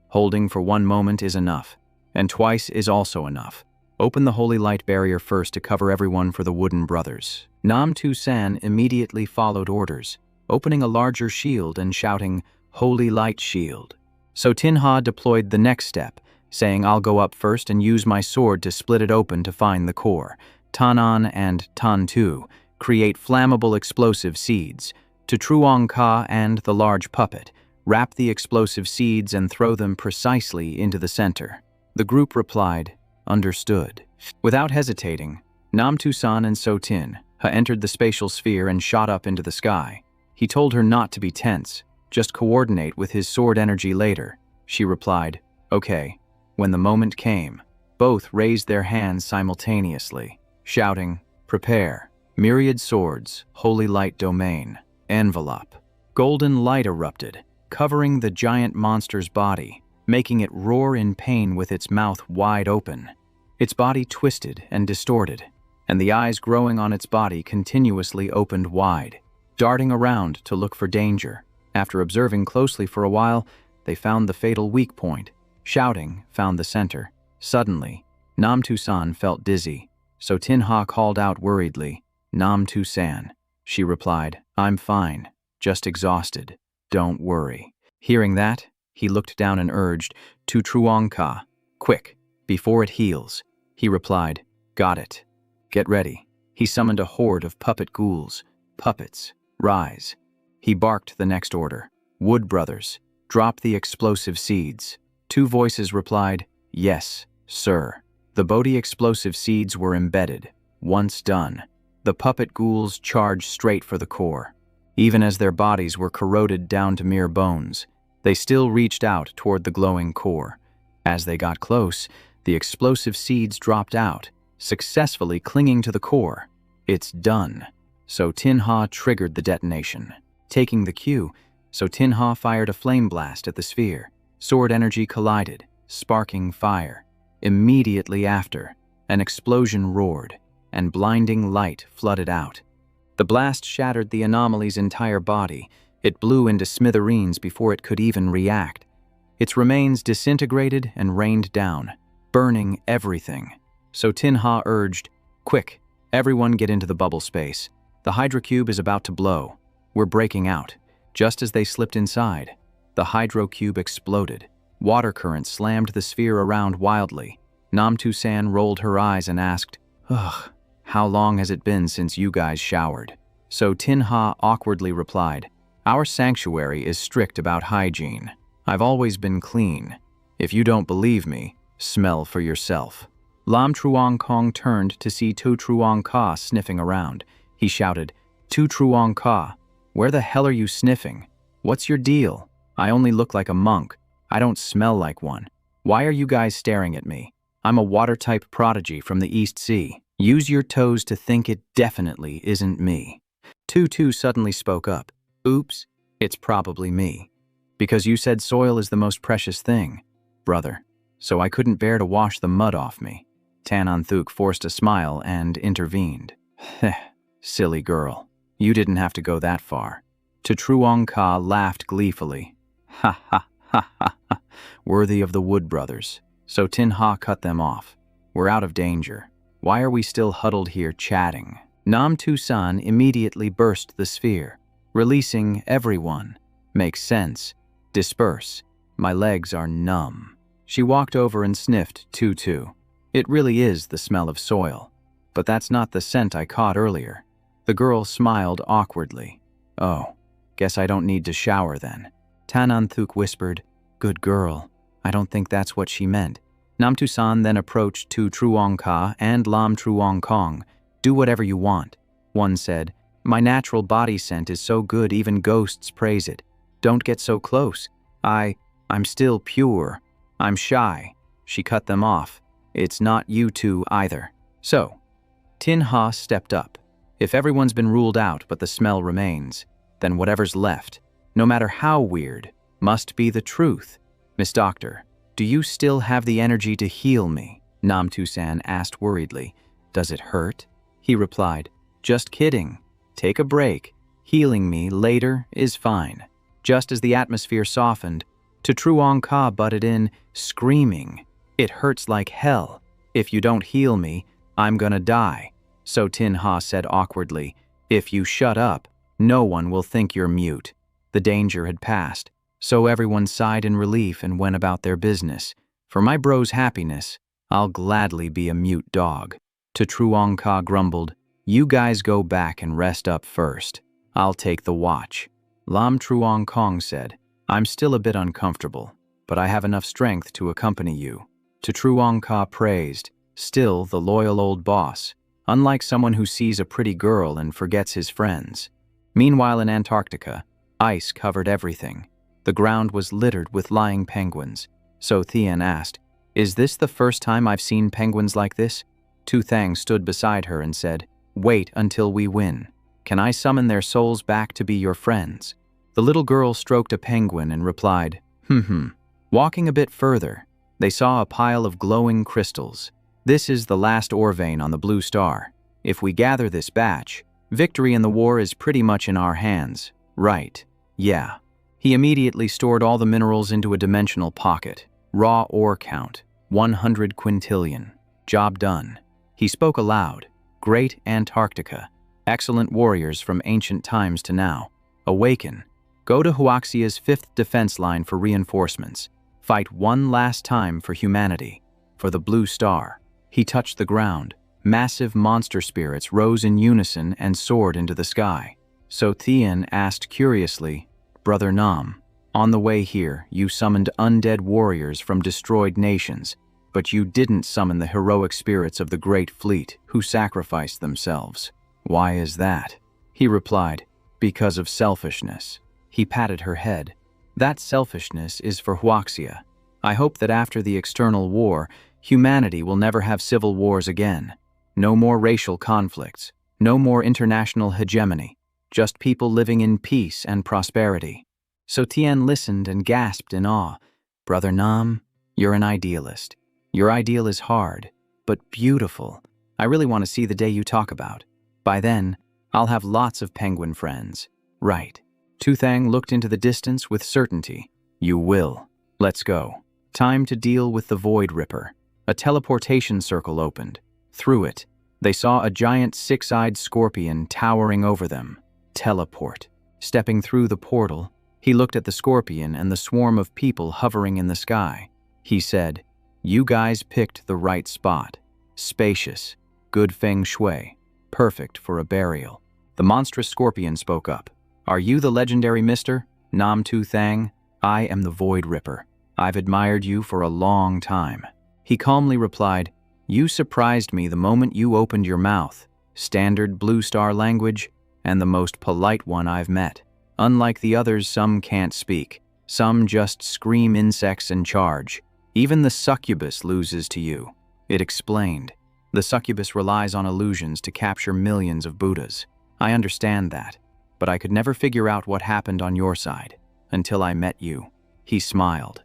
S1: "Holding for one moment is enough, and twice is also enough. Open the holy light barrier first to cover everyone for the Wooden Brothers." Nam Tu San immediately followed orders, opening a larger shield and shouting, "Holy light shield." So Tin-Ha deployed the next step, saying, "I'll go up first and use my sword to split it open to find the core." Tanan and Tan-Tu create flammable explosive seeds. To Truong Ka and the large puppet, wrap the explosive seeds and throw them precisely into the center. The group replied, "Understood." Without hesitating, Nam Tu San and So Tin-Ha entered the spatial sphere and shot up into the sky. He told her not to be tense, just coordinate with his sword energy later. She replied, "Okay." When the moment came, both raised their hands simultaneously, shouting, "Prepare." Myriad swords, holy light domain, envelope. Golden light erupted, covering the giant monster's body, making it roar in pain with its mouth wide open. Its body twisted and distorted, and the eyes growing on its body continuously opened wide, darting around to look for danger. After observing closely for a while, they found the fatal weak point. Shouting, found the center. Suddenly, Nam Tu San felt dizzy, so Tin-Ha called out worriedly, "Nam Tu San." She replied, "I'm fine, just exhausted. Don't worry." Hearing that, he looked down and urged, "To Truong Ka, quick, before it heals." He replied, "Got it. Get ready." He summoned a horde of puppet ghouls. "Puppets, rise." He barked the next order, "Wood Brothers, drop the explosive seeds." Two voices replied, "Yes, sir." The Bodhi explosive seeds were embedded. Once done, the puppet ghouls charged straight for the core. Even as their bodies were corroded down to mere bones, they still reached out toward the glowing core. As they got close, the explosive seeds dropped out, successfully clinging to the core. "It's done." So Tin-Ha triggered the detonation. Taking the cue, So Tin-Ha fired a flame blast at the sphere. Sword energy collided, sparking fire. Immediately after, an explosion roared, and blinding light flooded out. The blast shattered the anomaly's entire body. It blew into smithereens before it could even react. Its remains disintegrated and rained down, burning everything. So Tin-Ha urged, "Quick, everyone get into the bubble space. The Hydra Cube is about to blow. We're breaking out." Just as they slipped inside, The hydrocube exploded. Water currents slammed the sphere around wildly. Namtu-san rolled her eyes and asked, "Ugh, how long has it been since you guys showered?" So Tin-Ha awkwardly replied, "Our sanctuary is strict about hygiene. I've always been clean. If you don't believe me, smell for yourself." Lam Truong Kong turned to see Tu Truong Ka sniffing around. He shouted, "Tu Truong Ka, where the hell are you sniffing? What's your deal? I only look like a monk. I don't smell like one. Why are you guys staring at me? I'm a water-type prodigy from the East Sea. Use your toes to think it definitely isn't me." Tutu suddenly spoke up. "Oops, it's probably me. Because you said soil is the most precious thing, brother. So I couldn't bear to wash the mud off me." Tananthuk forced a smile and intervened. "Heh, silly girl. You didn't have to go that far." Tutruong Ka laughed gleefully. "Ha ha ha ha ha, worthy of the Wood Brothers." So Tin-Ha cut them off. "We're out of danger. Why are we still huddled here chatting?" Nam Tu-san immediately burst the sphere, releasing everyone. "Makes sense. Disperse. My legs are numb." She walked over and sniffed Tutu. "It really is the smell of soil. But that's not the scent I caught earlier." The girl smiled awkwardly. "Oh, guess I don't need to shower then." Tananthuk whispered, "Good girl. I don't think that's what she meant." Namtu-san then approached Tu Truong Ka and Lam Truong Kong. "Do whatever you want." One said, "My natural body scent is so good even ghosts praise it. Don't get so close. I'm still pure. I'm shy." She cut them off. "It's not you two either." So, Tin-Ha stepped up. "If everyone's been ruled out but the smell remains, then whatever's left, no matter how weird, must be the truth. Miss Doctor, do you still have the energy to heal me?" Namtu-san asked worriedly. "Does it hurt?" He replied, "Just kidding. Take a break. Healing me later is fine." Just as the atmosphere softened, Tutruong Ka butted in, screaming, "It hurts like hell. If you don't heal me, I'm gonna die." So Tin-Ha said awkwardly, "If you shut up, no one will think you're mute." The danger had passed, so everyone sighed in relief and went about their business. "For my bro's happiness, I'll gladly be a mute dog." Tutruong Ka grumbled, "You guys go back and rest up first. I'll take the watch." Lam Truong Kong said, "I'm still a bit uncomfortable, but I have enough strength to accompany you." Tutruong Ka praised, still the loyal old boss, unlike someone who sees a pretty girl and forgets his friends. Meanwhile in Antarctica, ice covered everything. The ground was littered with lying penguins. So Thien asked, "Is this the first time I've seen penguins like this?" Tu Thang stood beside her and said, "Wait until we win. Can I summon their souls back to be your friends?" The little girl stroked a penguin and replied, Walking a bit further, they saw a pile of glowing crystals. "This is the last ore vein on the blue star. If we gather this batch, victory in the war is pretty much in our hands." "Right. Yeah." He immediately stored all the minerals into a dimensional pocket. Raw ore count, 100 quintillion. Job done. He spoke aloud. "Great Antarctica. Excellent warriors from ancient times to now. Awaken. Go to Huaxia's 5th defense line for reinforcements. Fight one last time for humanity. For the blue star." He touched the ground. Massive monster spirits rose in unison and soared into the sky. So Thien asked curiously, "Brother Nam, on the way here, you summoned undead warriors from destroyed nations, but you didn't summon the heroic spirits of the Great Fleet who sacrificed themselves. Why is that?" He replied, "Because of selfishness." He patted her head. "That selfishness is for Huaxia. I hope that after the external war, humanity will never have civil wars again. No more racial conflicts, no more international hegemony, just people living in peace and prosperity." So Tien listened and gasped in awe. "Brother Nam, you're an idealist. Your ideal is hard, but beautiful. I really want to see the day you talk about. By then, I'll have lots of penguin friends." "Right." Tu Thang looked into the distance with certainty. "You will. Let's go. Time to deal with the Void Ripper." A teleportation circle opened. Through it, they saw a giant six-eyed scorpion towering over them. Teleport. Stepping through the portal, He looked at the scorpion and the swarm of people hovering in the sky. He said, "You guys picked the right spot. Spacious, good feng shui, perfect for a burial." The monstrous scorpion spoke up. "Are you the legendary Mr. Nam Tu Thang? I am the Void Ripper. I've admired you for a long time." He calmly replied, "You surprised me the moment you opened your mouth. Standard Blue Star language, and the most polite one I've met. Unlike the others, some can't speak. Some just scream insects and charge. Even the succubus loses to you." It explained. The succubus relies on illusions to capture millions of Buddhas. I understand that, but I could never figure out what happened on your side, until I met you. He smiled.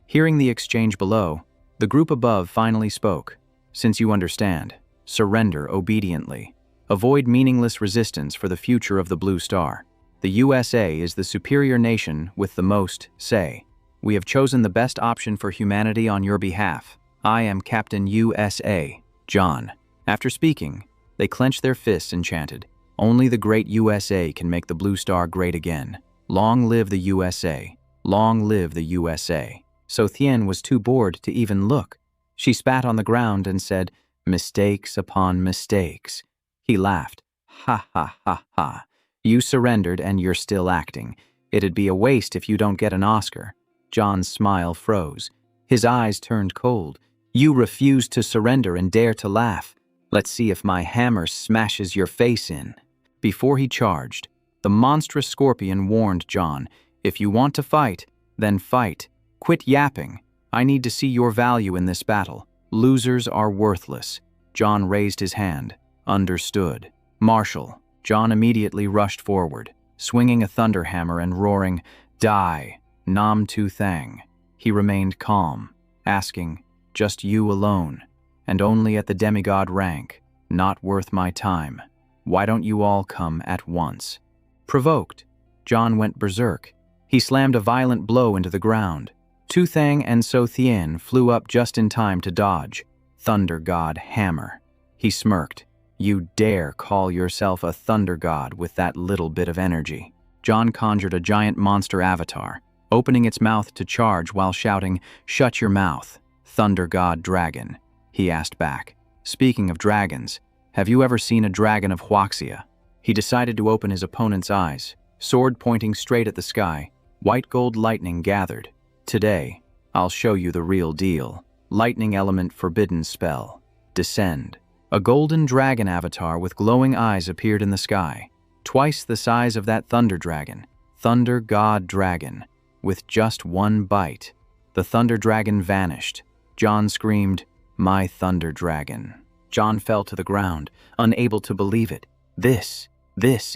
S1: Hearing the exchange below, the group above finally spoke. "Since you understand, surrender obediently. Avoid meaningless resistance for the future of the Blue Star. The USA is the superior nation with the most say. We have chosen the best option for humanity on your behalf. I am Captain USA, John." After speaking, they clenched their fists and chanted, "Only the great USA can make the Blue Star great again. Long live the USA. Long live the USA." So Thien was too bored to even look. She spat on the ground and said, "Mistakes upon mistakes." He laughed. "Ha ha ha ha. You surrendered and you're still acting. It'd be a waste if you don't get an Oscar." John's smile froze. His eyes turned cold. "You refuse to surrender and dare to laugh. Let's see if my hammer smashes your face in." Before he charged, the monstrous scorpion warned John, "If you want to fight, then fight. Quit yapping. I need to see your value in this battle. Losers are worthless." John raised his hand. "Understood. Marshal." John immediately rushed forward, swinging a thunder hammer and roaring, "Die, Nam Tu Thang." He remained calm, asking, "Just you alone, and only at the demigod rank. Not worth my time. Why don't you all come at once?" Provoked, John went berserk. He slammed a violent blow into the ground. Tu Thang and So Thien flew up just in time to dodge. Thunder God hammer. He smirked. "You dare call yourself a thunder god with that little bit of energy." John conjured a giant monster avatar, opening its mouth to charge while shouting, "Shut your mouth, thunder god dragon." He asked back, "Speaking of dragons, have you ever seen a dragon of Huaxia?" He decided to open his opponent's eyes, sword pointing straight at the sky. White gold lightning gathered. "Today, I'll show you the real deal. Lightning element forbidden spell. Descend." A golden dragon avatar with glowing eyes appeared in the sky, twice the size of that thunder dragon. Thunder god dragon. With just one bite, the thunder dragon vanished. John screamed, "My thunder dragon." John fell to the ground, unable to believe it. This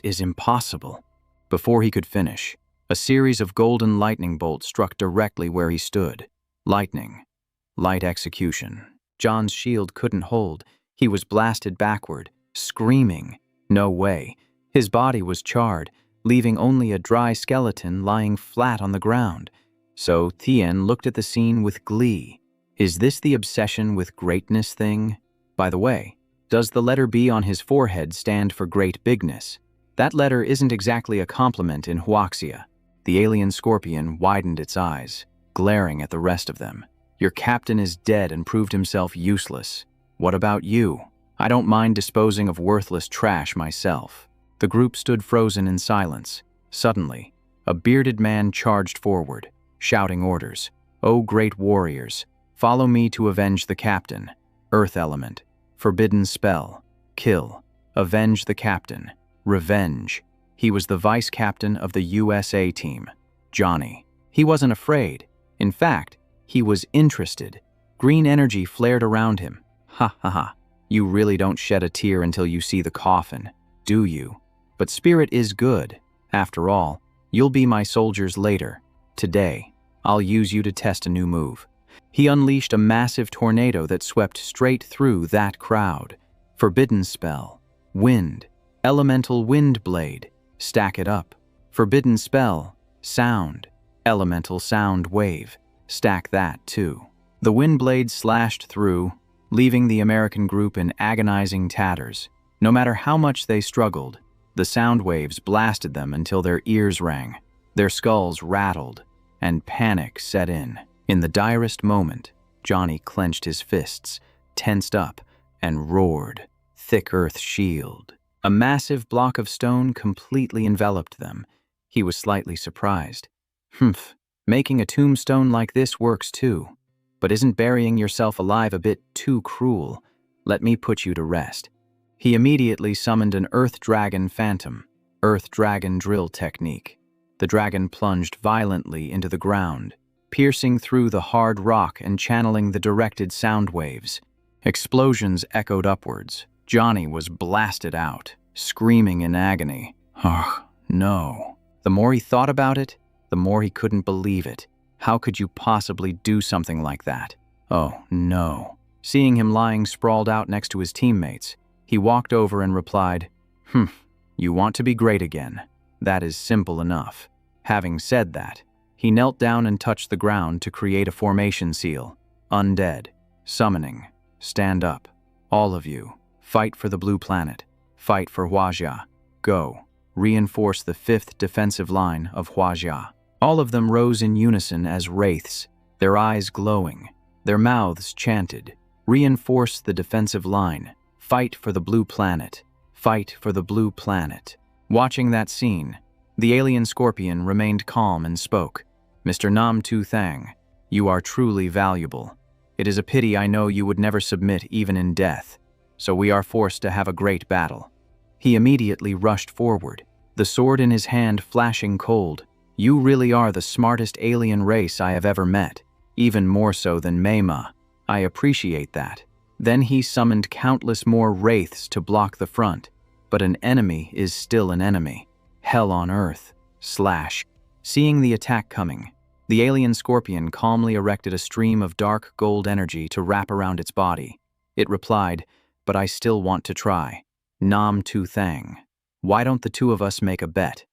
S1: is impossible." Before he could finish, a series of golden lightning bolts struck directly where he stood. Lightning. Light execution. John's shield couldn't hold. He was blasted backward, screaming. No way. His body was charred, leaving only a dry skeleton lying flat on the ground. So Thien looked at the scene with glee. Is this the obsession with greatness thing? By the way, does the letter B on his forehead stand for great bigness? That letter isn't exactly a compliment in Huaxia. The alien scorpion widened its eyes, glaring at the rest of them. "Your captain is dead and proved himself useless. What about you? I don't mind disposing of worthless trash myself." The group stood frozen in silence. Suddenly, a bearded man charged forward, shouting orders. "O great warriors, follow me to avenge the captain. Earth element. Forbidden spell. Kill. Avenge the captain. Revenge." He was the vice captain of the USA team, Johnny. He wasn't afraid. In fact, he was interested. Green energy flared around him. "Ha ha ha. You really don't shed a tear until you see the coffin, do you? But spirit is good. After all, you'll be my soldiers later. Today, I'll use you to test a new move." He unleashed a massive tornado that swept straight through that crowd. Forbidden spell. Wind. Elemental wind blade. Stack it up. Forbidden spell. Sound. Elemental sound wave. Stack that too. The wind blade slashed through, leaving the American group in agonizing tatters. No matter how much they struggled, the sound waves blasted them until their ears rang. Their skulls rattled, and panic set in. In the direst moment, Johnny clenched his fists, tensed up, and roared. Thick earth shield. A massive block of stone completely enveloped them. He was slightly surprised. Humph, making a tombstone like this works too. But isn't burying yourself alive a bit too cruel? Let me put you to rest. He immediately summoned an Earth Dragon Phantom, Earth Dragon Drill Technique. The dragon plunged violently into the ground, piercing through the hard rock and channeling the directed sound waves. Explosions echoed upwards. Johnny was blasted out, screaming in agony. Oh, no. The more he thought about it, the more he couldn't believe it. How could you possibly do something like that? Oh, no. Seeing him lying sprawled out next to his teammates, he walked over and replied, You want to be great again. That is simple enough. Having said that, he knelt down and touched the ground to create a formation seal. Undead. Summoning. Stand up. All of you. Fight for the blue planet. Fight for Huajia. Go. Reinforce the 5th defensive line of Huajia. All of them rose in unison as wraiths, their eyes glowing, their mouths chanted. Reinforce the defensive line. Fight for the blue planet. Fight for the blue planet. Watching that scene, the alien scorpion remained calm and spoke. Mr. Nam Tu Thang, you are truly valuable. It is a pity I know you would never submit even in death, so we are forced to have a great battle. He immediately rushed forward, the sword in his hand flashing cold. You really are the smartest alien race I have ever met, even more so than Meima. I appreciate that. Then he summoned countless more wraiths to block the front, but an enemy is still an enemy. Hell on earth. / Seeing the attack coming, the alien scorpion calmly erected a stream of dark gold energy to wrap around its body. It replied, but I still want to try. Nam Tu Thang. Why don't the two of us make a bet?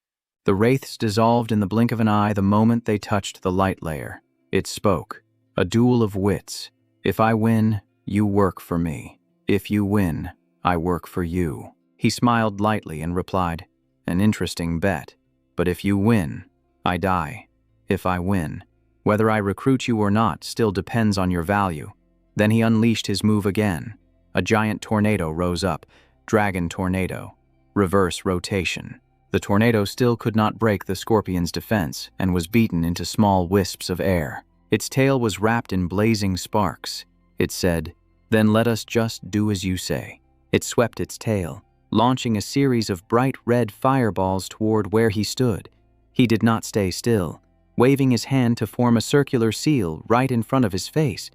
S1: The wraiths dissolved in the blink of an eye the moment they touched the light layer. It spoke. A duel of wits. If I win, you work for me. If you win, I work for you. He smiled lightly and replied, an interesting bet. But if you win, I die. If I win, whether I recruit you or not still depends on your value. Then he unleashed his move again. A giant tornado rose up. Dragon tornado. Reverse rotation. The tornado still could not break the scorpion's defense and was beaten into small wisps of air. Its tail was wrapped in blazing sparks. It said, then let us just do as you say. It swept its tail, launching a series of bright red fireballs toward where he stood. He did not stay still, waving his hand to form a circular seal right in front of his face.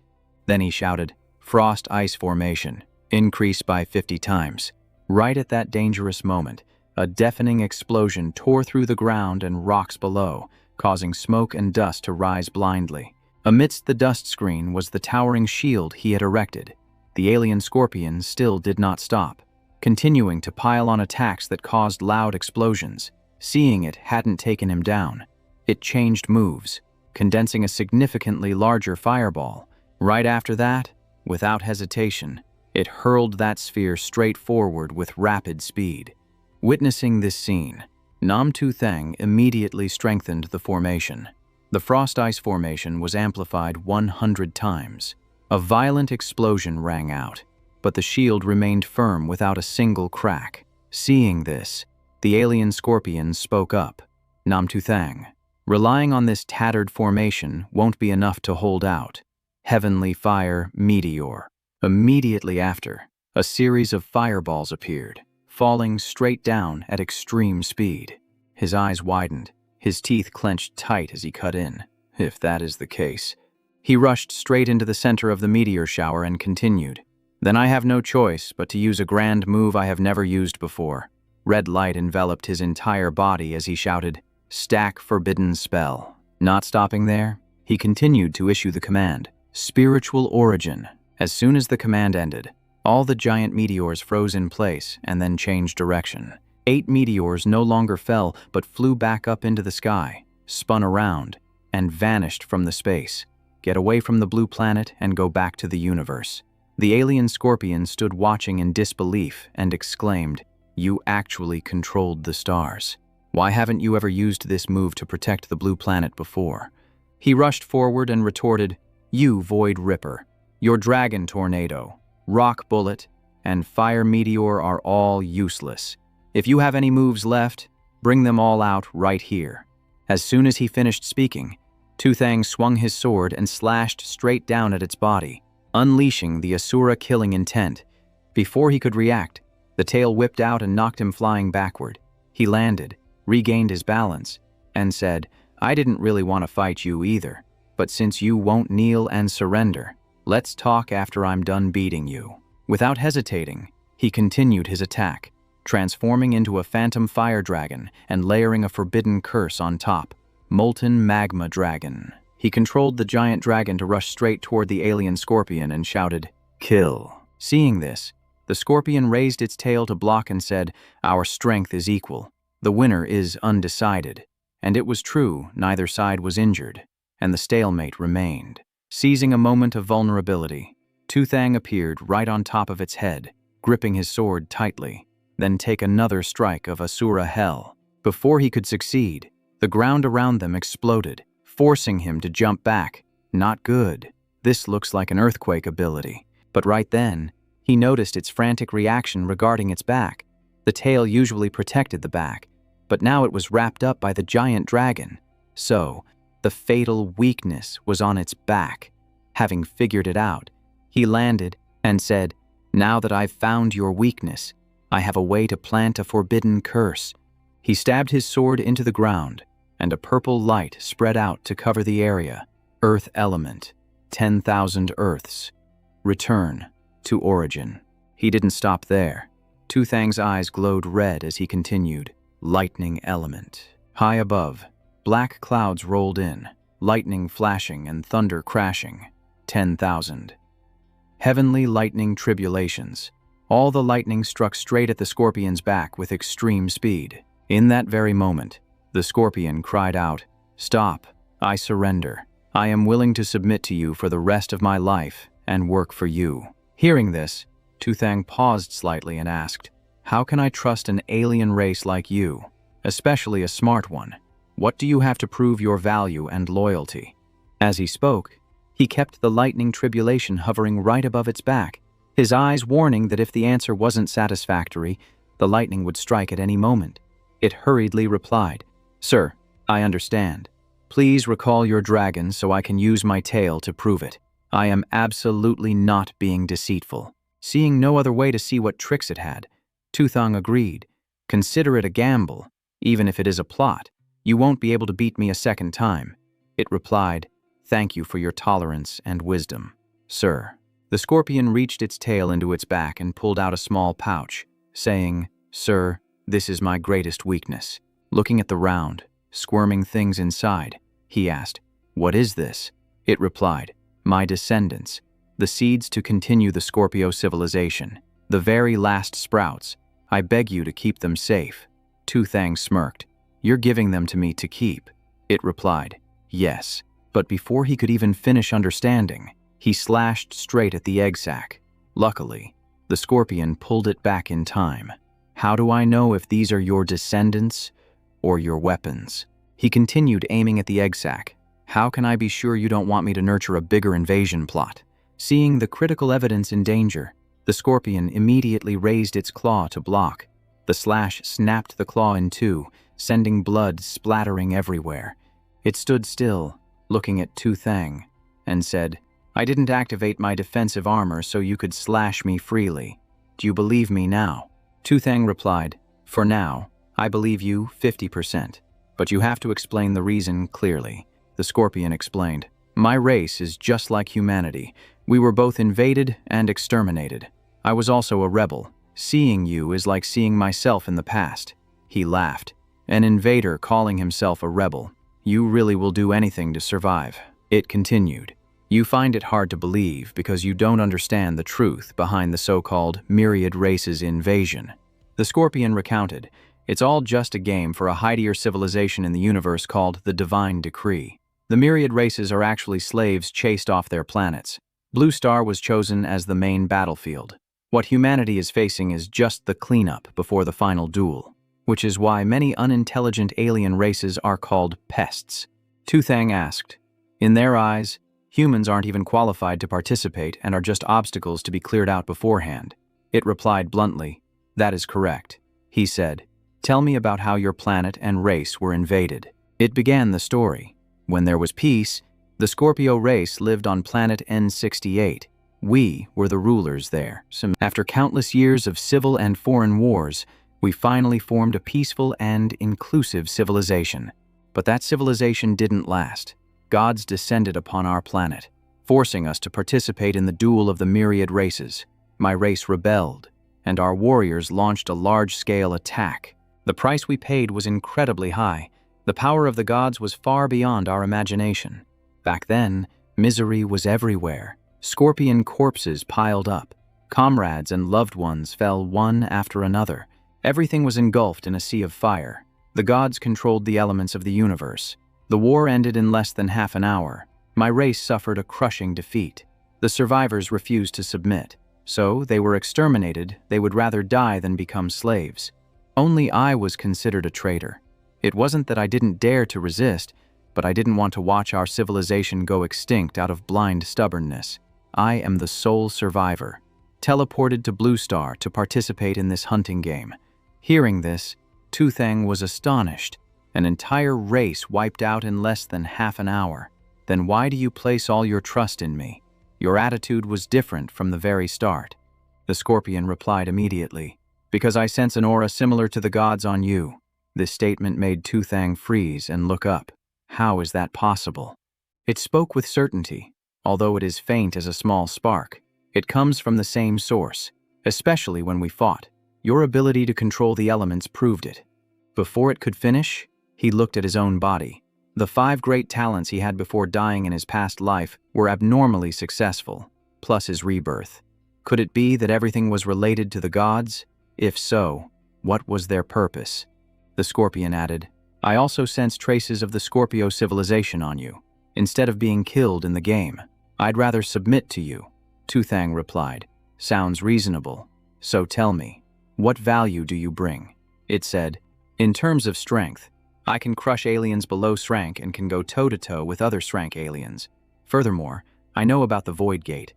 S1: Then he shouted, Frost Ice Formation, increase by 50 times. Right at that dangerous moment, a deafening explosion tore through the ground and rocks below, causing smoke and dust to rise blindly. Amidst the dust screen was the towering shield he had erected. The alien scorpion still did not stop, continuing to pile on attacks that caused loud explosions. Seeing it hadn't taken him down. It changed moves, condensing a significantly larger fireball. Right after that, without hesitation, it hurled that sphere straight forward with rapid speed. Witnessing this scene, Nam Tu Thang immediately strengthened the formation. The Frost Ice Formation was amplified 100 times. A violent explosion rang out, but the shield remained firm without a single crack. Seeing this, the alien scorpion spoke up. Nam Tu Thang, relying on this tattered formation won't be enough to hold out. Heavenly Fire Meteor. Immediately after, a series of fireballs appeared, falling straight down at extreme speed. His eyes widened, his teeth clenched tight as he cut in. If that is the case. He rushed straight into the center of the meteor shower and continued. Then I have no choice but to use a grand move I have never used before. Red light enveloped his entire body as he shouted, Stack Forbidden Spell. Not stopping there, he continued to issue the command, Spiritual Origin. As soon as the command ended, all the giant meteors froze in place and then changed direction. 8 meteors no longer fell but flew back up into the sky, spun around, and vanished from the space. Get away from the blue planet and go back to the universe. The alien scorpion stood watching in disbelief and exclaimed, You actually controlled the stars. Why haven't you ever used this move to protect the blue planet before? He rushed forward and retorted, You, Void Ripper, your Dragon Tornado, Rock Bullet, and Fire Meteor are all useless. If you have any moves left, bring them all out right here. As soon as he finished speaking, Tuthang swung his sword and slashed straight down at its body, unleashing the Asura killing intent. Before he could react, the tail whipped out and knocked him flying backward. He landed, regained his balance, and said, I didn't really want to fight you either, but since you won't kneel and surrender, let's talk after I'm done beating you. Without hesitating, he continued his attack, transforming into a phantom fire dragon and layering a forbidden curse on top, Molten Magma Dragon. He controlled the giant dragon to rush straight toward the alien scorpion and shouted, Kill. Seeing this, the scorpion raised its tail to block and said, Our strength is equal. The winner is undecided. And it was true, neither side was injured, and the stalemate remained. Seizing a moment of vulnerability, Tuthang appeared right on top of its head, gripping his sword tightly, then take another strike of Asura hell. Before he could succeed, the ground around them exploded, forcing him to jump back. Not good. This looks like an earthquake ability. But right then, he noticed its frantic reaction regarding its back. The tail usually protected the back, but now it was wrapped up by the giant dragon. So, the fatal weakness was on its back. Having figured it out, he landed and said, Now that I've found your weakness, I have a way to plant a forbidden curse. He stabbed his sword into the ground, and a purple light spread out to cover the area. Earth element, 10,000 Earths. Return to origin. He didn't stop there. Tuthang's eyes glowed red as he continued. Lightning element. High above, black clouds rolled in, lightning flashing and thunder crashing. 10,000. Heavenly lightning tribulations. All the lightning struck straight at the scorpion's back with extreme speed. In that very moment, the scorpion cried out, Stop, I surrender. I am willing to submit to you for the rest of my life and work for you. Hearing this, Tuthang paused slightly and asked, How can I trust an alien race like you, especially a smart one? What do you have to prove your value and loyalty? As he spoke, he kept the lightning tribulation hovering right above its back, his eyes warning that if the answer wasn't satisfactory, the lightning would strike at any moment. It hurriedly replied, Sir, I understand. Please recall your dragon so I can use my tail to prove it. I am absolutely not being deceitful. Seeing no other way to see what tricks it had, Tuthang agreed. Consider it a gamble. Even if it is a plot, you won't be able to beat me a second time. It replied, Thank you for your tolerance and wisdom, sir. The scorpion reached its tail into its back and pulled out a small pouch, saying, Sir, this is my greatest weakness. Looking at the round, squirming things inside, he asked, What is this? It replied, My descendants, the seeds to continue the Scorpio civilization, the very last sprouts. I beg you to keep them safe. Tuthang smirked. You're giving them to me to keep. It replied, Yes. But before he could even finish understanding, he slashed straight at the egg sac. Luckily, the scorpion pulled it back in time. How do I know if these are your descendants or your weapons? He continued aiming at the egg sac. How can I be sure you don't want me to nurture a bigger invasion plot? Seeing the critical evidence in danger, the scorpion immediately raised its claw to block. The slash snapped the claw in two, sending blood splattering everywhere. It stood still, looking at Tuthang, and said, I didn't activate my defensive armor so you could slash me freely. Do you believe me now? Tuthang replied, For now, I believe you 50%, but you have to explain the reason clearly. The scorpion explained, My race is just like humanity. We were both invaded and exterminated. I was also a rebel. Seeing you is like seeing myself in the past. He laughed. An invader calling himself a rebel. You really will do anything to survive. It continued. You find it hard to believe because you don't understand the truth behind the so-called myriad races invasion. The scorpion recounted, It's all just a game for a mightier civilization in the universe called the Divine Decree. The myriad races are actually slaves chased off their planets. Blue Star was chosen as the main battlefield. What humanity is facing is just the cleanup before the final duel. which is why many unintelligent alien races are called pests. Tuthang asked. In their eyes, humans aren't even qualified to participate and are just obstacles to be cleared out beforehand. It replied bluntly, "That is correct." He said, "Tell me about how your planet and race were invaded." It began the story. When there was peace, the Scorpio race lived on planet N68. We were the rulers there. After countless years of civil and foreign wars, we finally formed a peaceful and inclusive civilization. But that civilization didn't last. Gods descended upon our planet, forcing us to participate in the duel of the myriad races. My race rebelled, and our warriors launched a large-scale attack. The price we paid was incredibly high. The power of the gods was far beyond our imagination. Back then, misery was everywhere. Scorpion corpses piled up. Comrades and loved ones fell one after another. Everything was engulfed in a sea of fire. The gods controlled the elements of the universe. The war ended in less than half an hour. My race suffered a crushing defeat. The survivors refused to submit, so they were exterminated. They would rather die than become slaves. Only I was considered a traitor. It wasn't that I didn't dare to resist, but I didn't want to watch our civilization go extinct out of blind stubbornness. I am the sole survivor, teleported to Blue Star to participate in this hunting game. Hearing this, Tuthang was astonished. An entire race wiped out in less than half an hour. Then why do you place all your trust in me? Your attitude was different from the very start. The Scorpion replied immediately, "Because I sense an aura similar to the gods on you." This statement made Tuthang freeze and look up. How is that possible? It spoke with certainty, although it is faint as a small spark. It comes from the same source, especially when we fought. Your ability to control the elements proved it. Before it could finish, he looked at his own body. The 5 great talents he had before dying in his past life were abnormally successful, plus his rebirth. Could it be that everything was related to the gods? If so, what was their purpose? The Scorpion added, "I also sense traces of the Scorpio civilization on you. Instead of being killed in the game, I'd rather submit to you." Tuthang replied, "Sounds reasonable. So tell me, what value do you bring?" It said, "In terms of strength, I can crush aliens below Srank and can go toe-to-toe with other Srank aliens. Furthermore, I know about the Void Gate."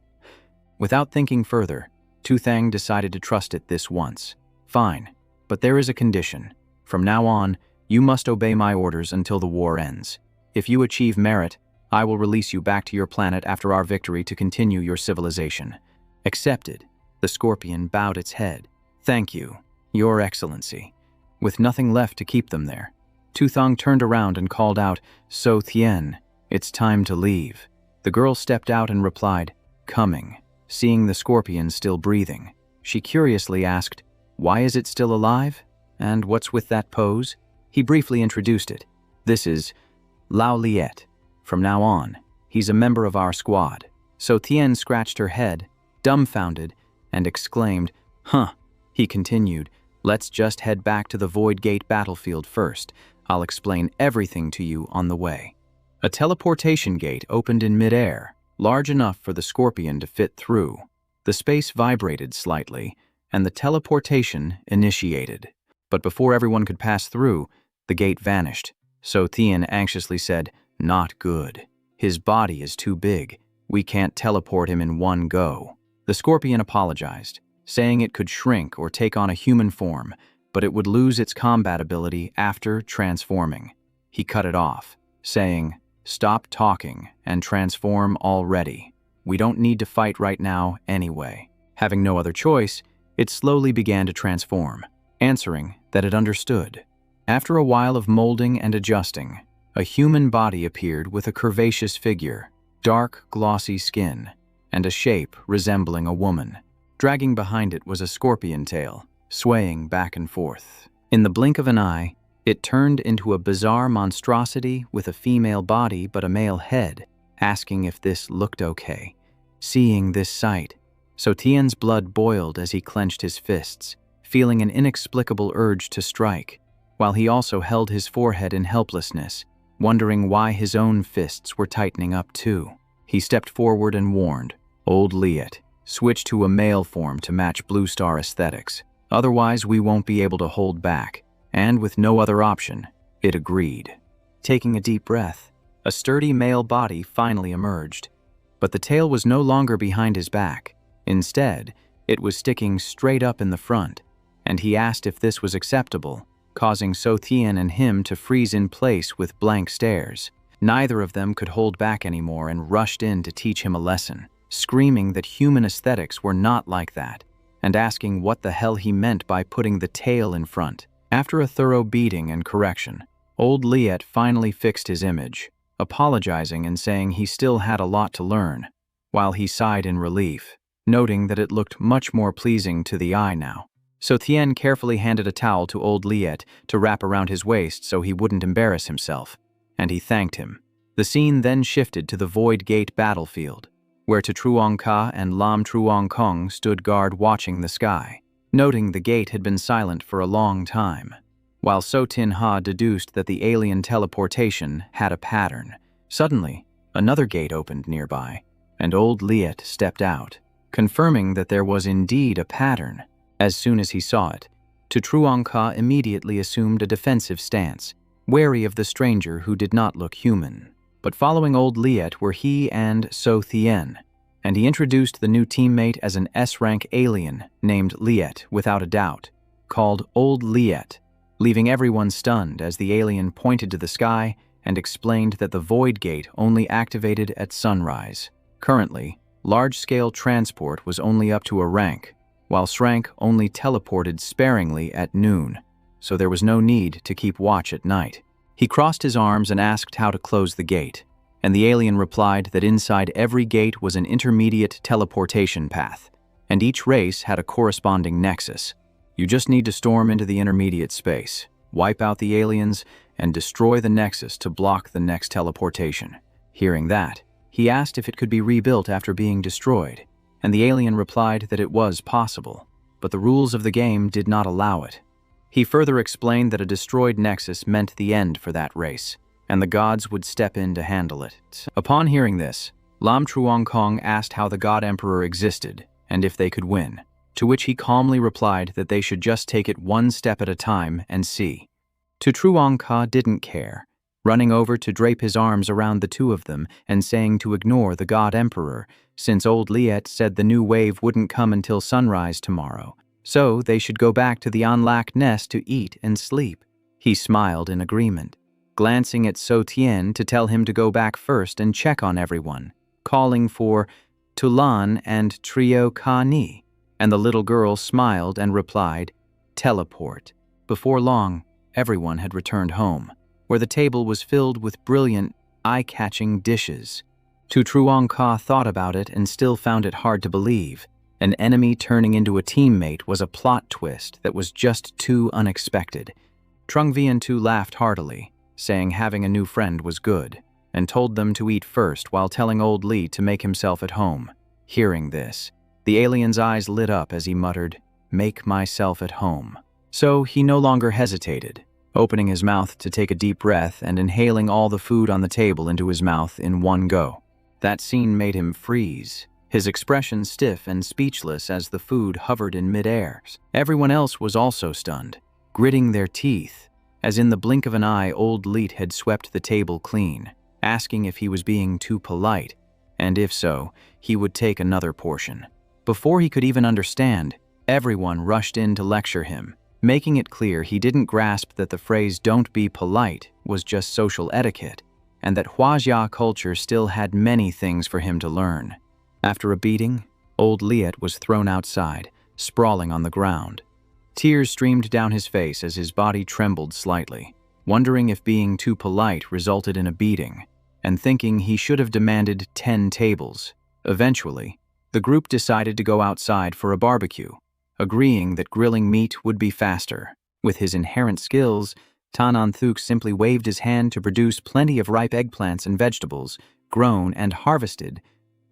S1: Without thinking further, Tuthang decided to trust it this once. "Fine, but there is a condition. From now on, you must obey my orders until the war ends. If you achieve merit, I will release you back to your planet after our victory to continue your civilization." Accepted. The Scorpion bowed its head. "Thank you, Your Excellency." With nothing left to keep them there, Tuthang turned around and called out, "So Thien, it's time to leave." The girl stepped out and replied, "Coming." Seeing the Scorpion still breathing, she curiously asked, "Why is it still alive? And what's with that pose?" He briefly introduced it. "This is Lao Liet. From now on, he's a member of our squad." So Thien scratched her head, dumbfounded, and exclaimed, "Huh." He continued, "Let's just head back to the Void Gate battlefield first. I'll explain everything to you on the way." A teleportation gate opened in midair, large enough for the Scorpion to fit through. The space vibrated slightly, and the teleportation initiated. But before everyone could pass through, the gate vanished. So Thien anxiously said, "Not good. His body is too big. We can't teleport him in one go." The Scorpion apologized, saying it could shrink or take on a human form, but it would lose its combat ability after transforming. He cut it off, saying, "Stop talking and transform already. We don't need to fight right now anyway." Having no other choice, it slowly began to transform, answering that it understood. After a while of molding and adjusting, a human body appeared with a curvaceous figure, dark, glossy skin, and a shape resembling a woman. Dragging behind it was a scorpion tail, swaying back and forth. In the blink of an eye, it turned into a bizarre monstrosity with a female body but a male head, asking if this looked okay. Seeing this sight, Sotien's blood boiled as he clenched his fists, feeling an inexplicable urge to strike, while he also held his forehead in helplessness, wondering why his own fists were tightening up too. He stepped forward and warned, "Old Liet, switch to a male form to match Blue Star aesthetics. Otherwise, we won't be able to hold back." and with no other option, it agreed. Taking a deep breath, a sturdy male body finally emerged. But the tail was no longer behind his back. Instead, it was sticking straight up in the front, and he asked if this was acceptable, causing So Tien and him to freeze in place with blank stares. Neither of them could hold back anymore and rushed in to teach him a lesson, screaming that human aesthetics were not like that, and asking what the hell he meant by putting the tail in front. After a thorough beating and correction, old Liet finally fixed his image, apologizing and saying he still had a lot to learn, while he sighed in relief, noting that it looked much more pleasing to the eye now. So Tien carefully handed a towel to old Liet to wrap around his waist so he wouldn't embarrass himself, and he thanked him. The scene then shifted to the Void Gate battlefield, where Truong Ka and Lam Truong Kong stood guard watching the sky, noting the gate had been silent for a long time, while So Tin Ha deduced that the alien teleportation had a pattern. Suddenly, another gate opened nearby, and old Liet stepped out, confirming that there was indeed a pattern. As soon as he saw it, Truong Ka immediately assumed a defensive stance, wary of the stranger who did not look human. But following old Liet were he and So Tien, and he introduced the new teammate as an S-rank alien named Liet without a doubt, called Old Liet, leaving everyone stunned as the alien pointed to the sky and explained that the Void Gate only activated at sunrise. Currently, large-scale transport was only up to a rank, while Shrank only teleported sparingly at noon, so there was no need to keep watch at night. He crossed his arms and asked how to close the gate, and the alien replied that inside every gate was an intermediate teleportation path, and each race had a corresponding nexus. You just need to storm into the intermediate space, wipe out the aliens, and destroy the nexus to block the next teleportation. Hearing that, he asked if it could be rebuilt after being destroyed, and the alien replied that it was possible, but the rules of the game did not allow it. He further explained that a destroyed nexus meant the end for that race, and the gods would step in to handle it. Upon hearing this, Lam Truong Kong asked how the God Emperor existed and if they could win, to which he calmly replied that they should just take it one step at a time and see. Truong Ka didn't care, running over to drape his arms around the two of them and saying to ignore the God Emperor, since old Liet said the new wave wouldn't come until sunrise tomorrow, so they should go back to the Anlak nest to eat and sleep. He smiled in agreement, glancing at So Tien to tell him to go back first and check on everyone, calling for Tulan and Trio Ka Ni, and the little girl smiled and replied, "Teleport." Before long, everyone had returned home, where the table was filled with brilliant, eye-catching dishes. Truong Ka thought about it and still found it hard to believe. An enemy turning into a teammate was a plot twist that was just too unexpected. Trung Vien Tu laughed heartily, saying having a new friend was good, and told them to eat first while telling old Li to make himself at home. Hearing this, the alien's eyes lit up as he muttered, "Make myself at home." So he no longer hesitated, opening his mouth to take a deep breath and inhaling all the food on the table into his mouth in one go. That scene made him freeze, his expression stiff and speechless as the food hovered in midair. Everyone else was also stunned, gritting their teeth, as in the blink of an eye old Leet had swept the table clean, asking if he was being too polite, and if so, he would take another portion. Before he could even understand, everyone rushed in to lecture him, making it clear he didn't grasp that the phrase "don't be polite" was just social etiquette, and that Huajia culture still had many things for him to learn. After a beating, old Liet was thrown outside, sprawling on the ground. Tears streamed down his face as his body trembled slightly, wondering if being too polite resulted in a beating, and thinking he should have demanded 10 tables. Eventually, the group decided to go outside for a barbecue, agreeing that grilling meat would be faster. With his inherent skills, Tan An Thuk simply waved his hand to produce plenty of ripe eggplants and vegetables, grown and harvested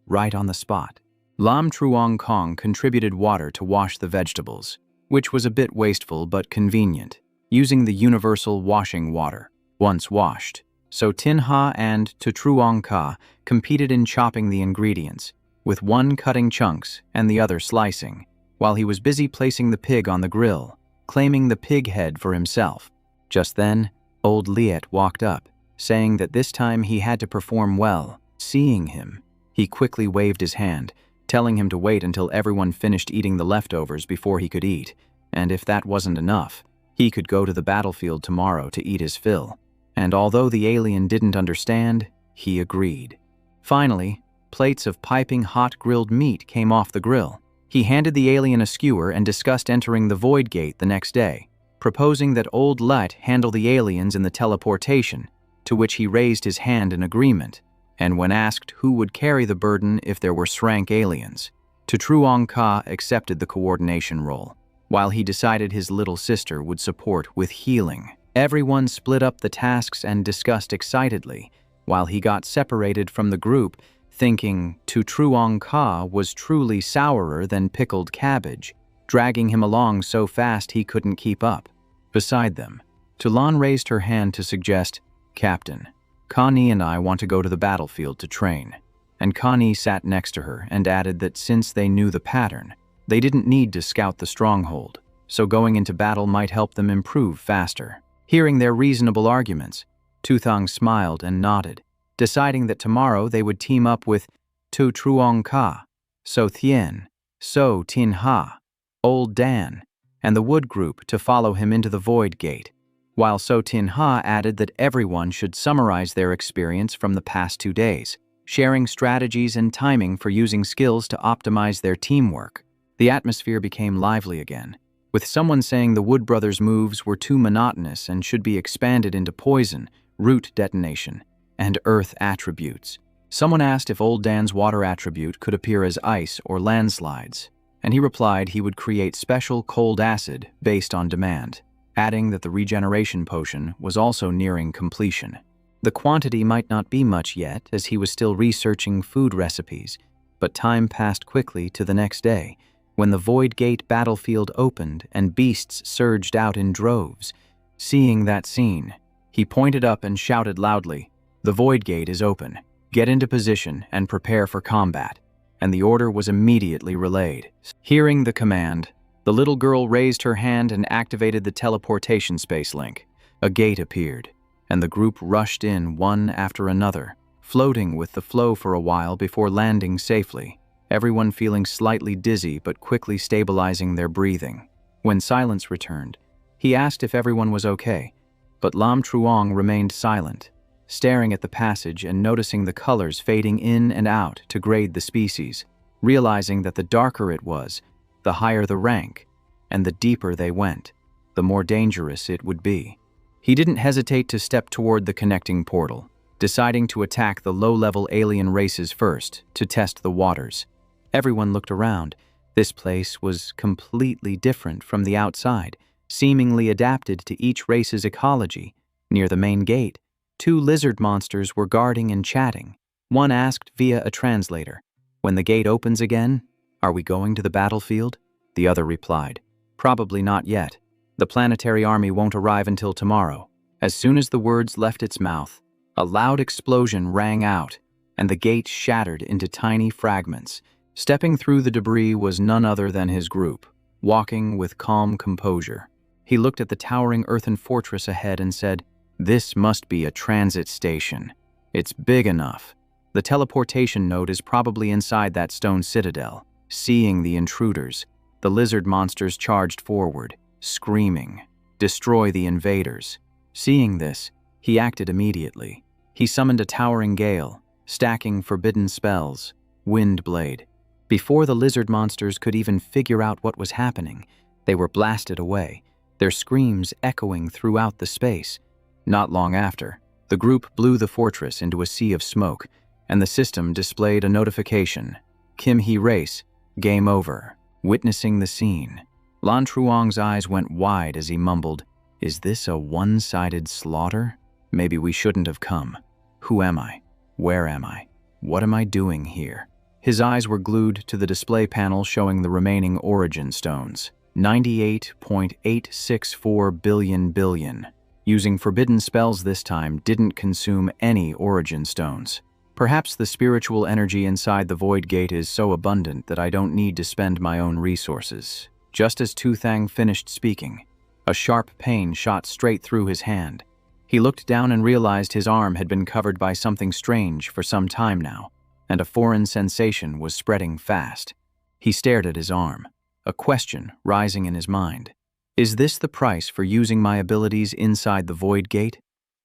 S1: right on the spot. Lam Truong Kong contributed water to wash the vegetables, which was a bit wasteful but convenient, using the universal washing water, once washed. So Tin Ha and Truong Ka competed in chopping the ingredients, with one cutting chunks and the other slicing, while he was busy placing the pig on the grill. claiming the pig head for himself. Just then, old Liet walked up, saying that this time he had to perform well. Seeing him, he quickly waved his hand, telling him to wait until everyone finished eating the leftovers before he could eat, and if that wasn't enough, he could go to the battlefield tomorrow to eat his fill. And although the alien didn't understand, he agreed. Finally, plates of piping hot grilled meat came off the grill. He handed the alien a skewer and discussed entering the Void Gate the next day, proposing that old Let handle the aliens in the teleportation, to which he raised his hand in agreement, and when asked who would carry the burden if there were Shrank aliens, Truong Ka accepted the coordination role, while he decided his little sister would support with healing. Everyone split up the tasks and discussed excitedly, while he got separated from the group, thinking Truong Ka was truly sourer than pickled cabbage, dragging him along so fast he couldn't keep up. Beside them, Tulan raised her hand to suggest, "Captain, Connie and I want to go to the battlefield to train." And Connie sat next to her and added that since they knew the pattern, they didn't need to scout the stronghold, so going into battle might help them improve faster. Hearing their reasonable arguments, Tuthang smiled and nodded, deciding that tomorrow they would team up with Tu Truong Ka, So Thien, So Tin Ha, Old Dan, and the Wood Group to follow him into the Void Gate, while So Tin Ha added that everyone should summarize their experience from the past 2 days, sharing strategies and timing for using skills to optimize their teamwork. The atmosphere became lively again, with someone saying the Wood Brothers' moves were too monotonous and should be expanded into poison, root detonation, and earth attributes. Someone asked if Old Dan's water attribute could appear as ice or landslides, and he replied he would create special cold acid based on demand, adding that the regeneration potion was also nearing completion. The quantity might not be much yet, as he was still researching food recipes, but time passed quickly to the next day, when the Void Gate battlefield opened and beasts surged out in droves. Seeing that scene, he pointed up and shouted loudly, "The Void Gate is open. Get into position and prepare for combat." And the order was immediately relayed. Hearing the command, the little girl raised her hand and activated the teleportation space link. A gate appeared, and the group rushed in one after another, floating with the flow for a while before landing safely, everyone feeling slightly dizzy but quickly stabilizing their breathing. When silence returned, he asked if everyone was okay, but Lam Truong remained silent, staring at the passage and noticing the colors fading in and out to grade the species, realizing that the darker it was, the higher the rank, and the deeper they went, the more dangerous it would be. He didn't hesitate to step toward the connecting portal, deciding to attack the low-level alien races first to test the waters. Everyone looked around. This place was completely different from the outside, seemingly adapted to each race's ecology. Near the main gate, 2 lizard monsters were guarding and chatting. One asked via a translator, "When the gate opens again, are we going to the battlefield?" The other replied, "Probably not yet. The planetary army won't arrive until tomorrow." As soon as the words left its mouth, a loud explosion rang out, and the gate shattered into tiny fragments. Stepping through the debris was none other than his group, walking with calm composure. He looked at the towering earthen fortress ahead and said, "This must be a transit station. It's big enough. The teleportation node is probably inside that stone citadel." Seeing the intruders, the lizard monsters charged forward, screaming, "Destroy the invaders." Seeing this, he acted immediately. He summoned a towering gale, stacking forbidden spells, Wind Blade. Before the lizard monsters could even figure out what was happening, they were blasted away, their screams echoing throughout the space. Not long after, the group blew the fortress into a sea of smoke, and the system displayed a notification, "Kim Hee Race, game over." Witnessing the scene, Lan Truong's eyes went wide as he mumbled, "Is this a one-sided slaughter? Maybe we shouldn't have come. Who am I? Where am I? What am I doing here?" His eyes were glued to the display panel showing the remaining origin stones, 98.864 billion. Using forbidden spells this time didn't consume any origin stones. Perhaps the spiritual energy inside the Void Gate is so abundant that I don't need to spend my own resources. Just as Tuthang finished speaking, A sharp pain shot straight through his hand. He looked down and realized his arm had been covered by something strange for some time now, and a foreign sensation was spreading fast. He stared at his arm, a question rising in his mind. Is this the price for using my abilities inside the Void Gate?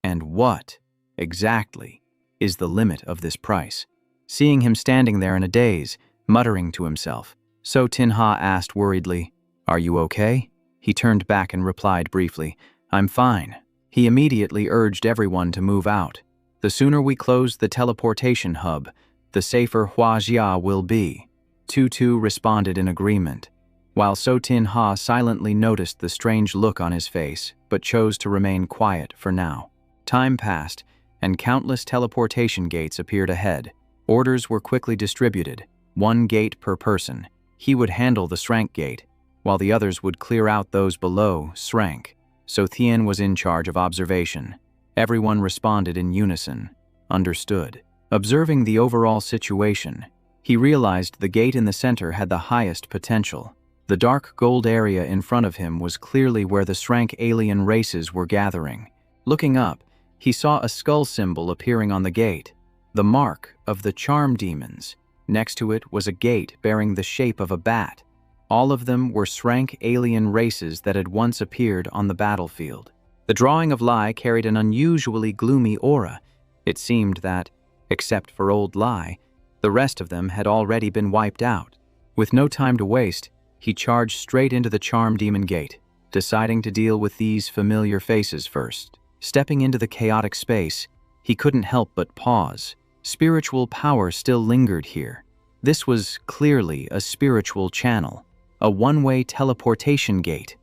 S1: And what, exactly, is the limit of this price? Seeing him standing there in a daze, muttering to himself, So Tin-Ha asked worriedly, "Are you okay?" He turned back and replied briefly, "I'm fine." He immediately urged everyone to move out. The sooner we close the teleportation hub, the safer Huajia will be. Tutu responded in agreement, while So Tin-Ha silently noticed the strange look on his face, but chose to remain quiet for now. Time passed, and countless teleportation gates appeared ahead. Orders were quickly distributed, 1 gate per person. He would handle the Srank gate, while the others would clear out those below Srank. So Thien was in charge of observation. Everyone responded in unison. Understood. Observing the overall situation, he realized the gate in the center had the highest potential. The dark gold area in front of him was clearly where the Srank alien races were gathering. Looking up, he saw a skull symbol appearing on the gate, the mark of the charm demons. Next to it was a gate bearing the shape of a bat. All of them were Srank alien races that had once appeared on the battlefield. The drawing of Lai carried an unusually gloomy aura. It seemed that, except for old Lai, the rest of them had already been wiped out. With no time to waste, he charged straight into the Charm Demon Gate, deciding to deal with these familiar faces first. Stepping into the chaotic space, he couldn't help but pause. Spiritual power still lingered here. This was clearly a spiritual channel, a one-way teleportation gate.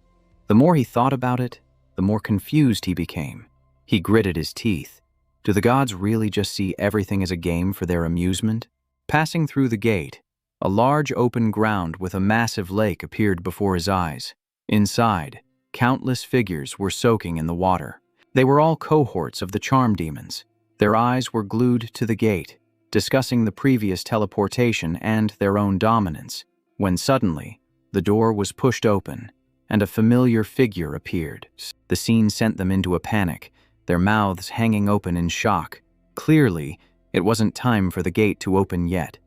S1: The more he thought about it, the more confused he became. He gritted his teeth. Do the gods really just see everything as a game for their amusement? Passing through the gate, a large open ground with a massive lake appeared before his eyes. Inside, countless figures were soaking in the water. They were all cohorts of the charm demons. Their eyes were glued to the gate, discussing the previous teleportation and their own dominance, when suddenly, the door was pushed open, and a familiar figure appeared. The scene sent them into a panic, their mouths hanging open in shock. Clearly, it wasn't time for the gate to open yet.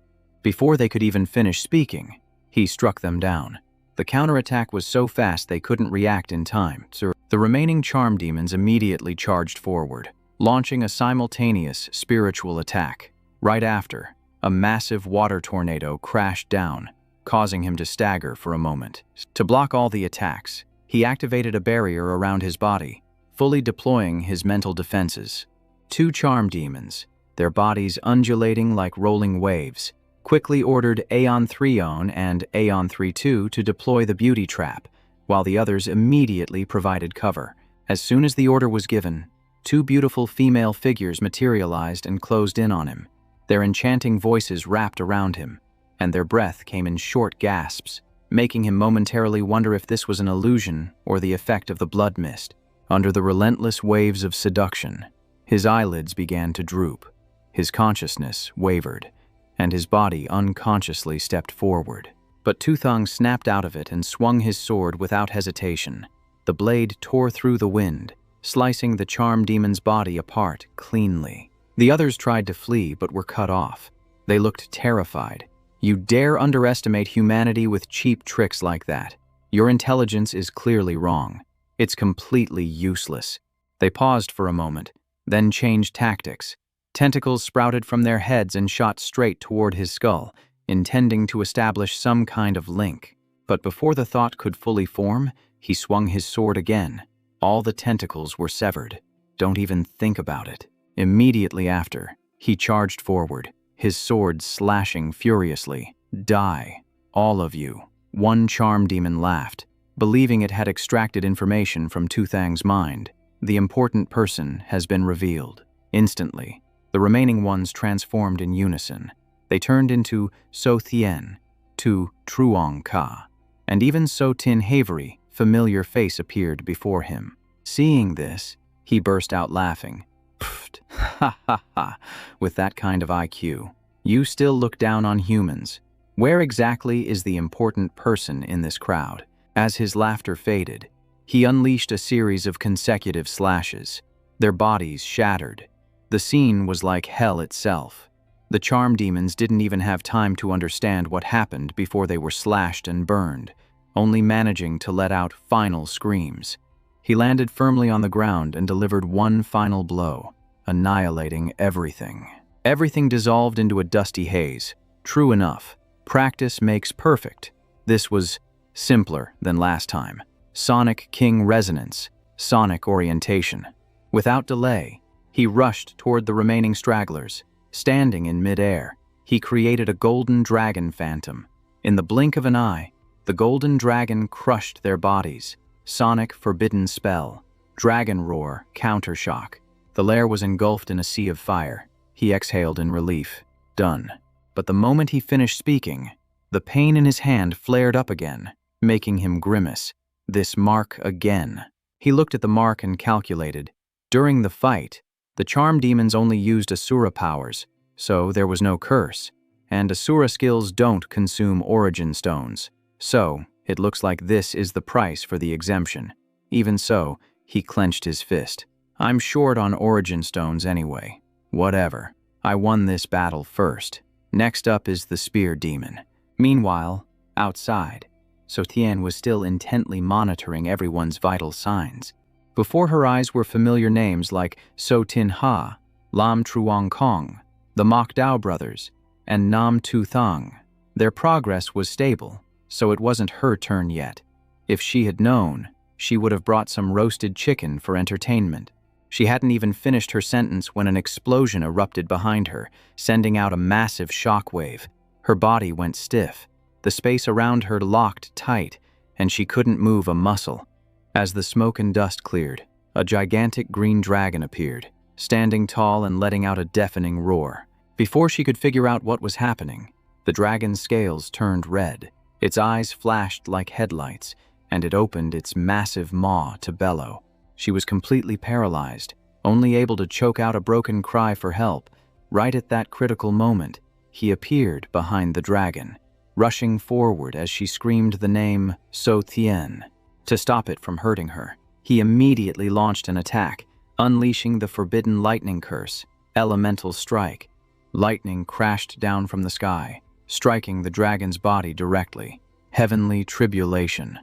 S1: Before they could even finish speaking, he struck them down. The counterattack was so fast they couldn't react in time. The remaining charm demons immediately charged forward, launching a simultaneous spiritual attack. Right after, a massive water tornado crashed down, causing him to stagger for a moment. To block all the attacks, he activated a barrier around his body, fully deploying his mental defenses. 2 charm demons, their bodies undulating like rolling waves, quickly ordered Aeon 3-On and Aeon 3-2 to deploy the beauty trap, while the others immediately provided cover. As soon as the order was given, 2 beautiful female figures materialized and closed in on him. Their enchanting voices wrapped around him, and their breath came in short gasps, making him momentarily wonder if this was an illusion or the effect of the blood mist. Under the relentless waves of seduction, his eyelids began to droop, his consciousness wavered, and his body unconsciously stepped forward. But Tuthong snapped out of it and swung his sword without hesitation. The blade tore through the wind, slicing the charm demon's body apart cleanly. The others tried to flee but were cut off. They looked terrified. You dare underestimate humanity with cheap tricks like that. Your intelligence is clearly wrong. It's completely useless. They paused for a moment, then changed tactics. Tentacles sprouted from their heads and shot straight toward his skull, intending to establish some kind of link. But before the thought could fully form, he swung his sword again. All the tentacles were severed. Don't even think about it. Immediately after, he charged forward, his sword slashing furiously. Die, all of you. One charm demon laughed, believing it had extracted information from Tuthang's mind. The important person has been revealed. Instantly, the remaining ones transformed in unison. They turned into So Thien, to Truong Ka, and even So Tin Havery, familiar face appeared before him. Seeing this, he burst out laughing. Pfft, ha ha ha, with that kind of IQ, you still look down on humans. Where exactly is the important person in this crowd? As his laughter faded, He unleashed a series of consecutive slashes. Their bodies shattered. The scene was like hell itself. The charm demons didn't even have time to understand what happened before they were slashed and burned, only managing to let out final screams. He landed firmly on the ground and delivered one final blow, annihilating everything. Everything dissolved into a dusty haze. True enough, practice makes perfect. This was simpler than last time. Sonic King Resonance, Sonic Orientation. Without delay, he rushed toward the remaining stragglers. Standing in midair, he created a golden dragon phantom. In the blink of an eye, the golden dragon crushed their bodies. Sonic Forbidden Spell, Dragon Roar, Countershock. The lair was engulfed in a sea of fire. He exhaled in relief. Done. But the moment he finished speaking, the pain in his hand flared up again, making him grimace. This mark again. He looked at the mark and calculated. During the fight, the charm demons only used Asura powers, so there was no curse, and Asura skills don't consume origin stones. So, it looks like this is the price for the exemption. Even so, he clenched his fist. I'm short on origin stones anyway. Whatever. I won this battle first. Next up is the spear demon. Meanwhile, outside, Sotian was still intently monitoring everyone's vital signs. Before her eyes were familiar names like So Tin Ha, Lam Truong Kong, the Mok Dao brothers, and Nam Tu Thang. Their progress was stable, so it wasn't her turn yet. If she had known, she would have brought some roasted chicken for entertainment. She hadn't even finished her sentence when an explosion erupted behind her, sending out a massive shockwave. Her body went stiff. The space around her locked tight, and she couldn't move a muscle. As the smoke and dust cleared, a gigantic green dragon appeared, standing tall and letting out a deafening roar. Before she could figure out what was happening, the dragon's scales turned red. Its eyes flashed like headlights, and it opened its massive maw to bellow. She was completely paralyzed, only able to choke out a broken cry for help. Right at that critical moment, he appeared behind the dragon, rushing forward as she screamed the name So Tien. To stop it from hurting her, he immediately launched an attack, unleashing the forbidden lightning curse, Elemental Strike. Lightning crashed down from the sky, striking the dragon's body directly. Heavenly Tribulation.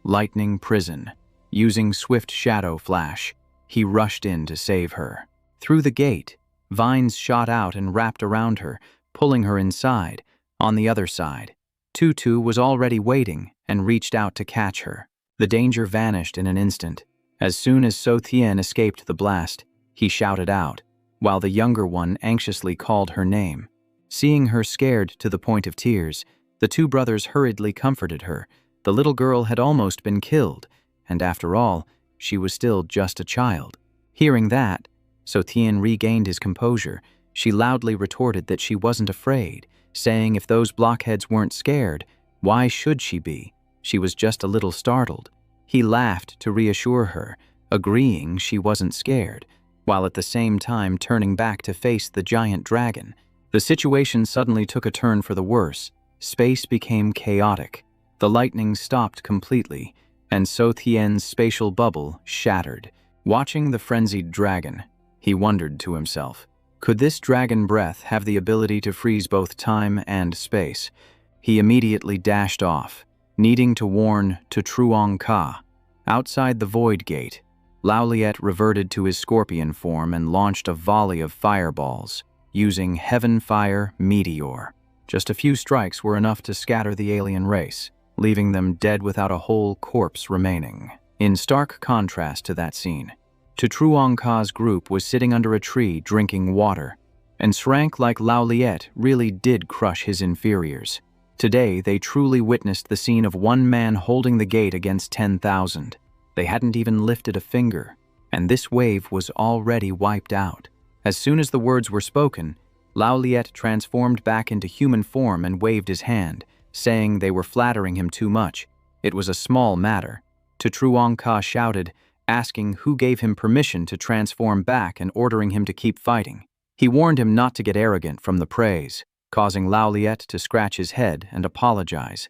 S1: Lightning Prison. Using swift shadow flash, he rushed in to save her. Through the gate, vines shot out and wrapped around her, pulling her inside. On the other side, Tutu was already waiting and reached out to catch her. The danger vanished in an instant. As soon as So Tien escaped the blast, he shouted out, while the younger one anxiously called her name. Seeing her scared to the point of tears, the two brothers hurriedly comforted her. The little girl had almost been killed, and after all, she was still just a child. Hearing that, So Tien regained his composure. She loudly retorted that she wasn't afraid, saying if those blockheads weren't scared, why should she be? She was just a little startled. He laughed to reassure her, agreeing she wasn't scared, while at the same time turning back to face the giant dragon. The situation suddenly took a turn for the worse. Space became chaotic. The lightning stopped completely, and So Tien's spatial bubble shattered. Watching the frenzied dragon, he wondered to himself, could this dragon breath have the ability to freeze both time and space? He immediately dashed off, needing to warn to Truong Ka. Outside the Void Gate, Lauliet reverted to his scorpion form and launched a volley of fireballs, using Heaven Fire Meteor. Just a few strikes were enough to scatter the alien race, leaving them dead without a whole corpse remaining. In stark contrast to that scene, Truong Ka's group was sitting under a tree drinking water, and Srank like Lauliet really did crush his inferiors. Today, they truly witnessed the scene of one man holding the gate against 10,000. They hadn't even lifted a finger, and this wave was already wiped out. As soon as the words were spoken, Lauliet transformed back into human form and waved his hand, saying they were flattering him too much. It was a small matter. Truong Ka shouted, asking who gave him permission to transform back and ordering him to keep fighting. He warned him not to get arrogant from the praise, causing Lauliet to scratch his head and apologize.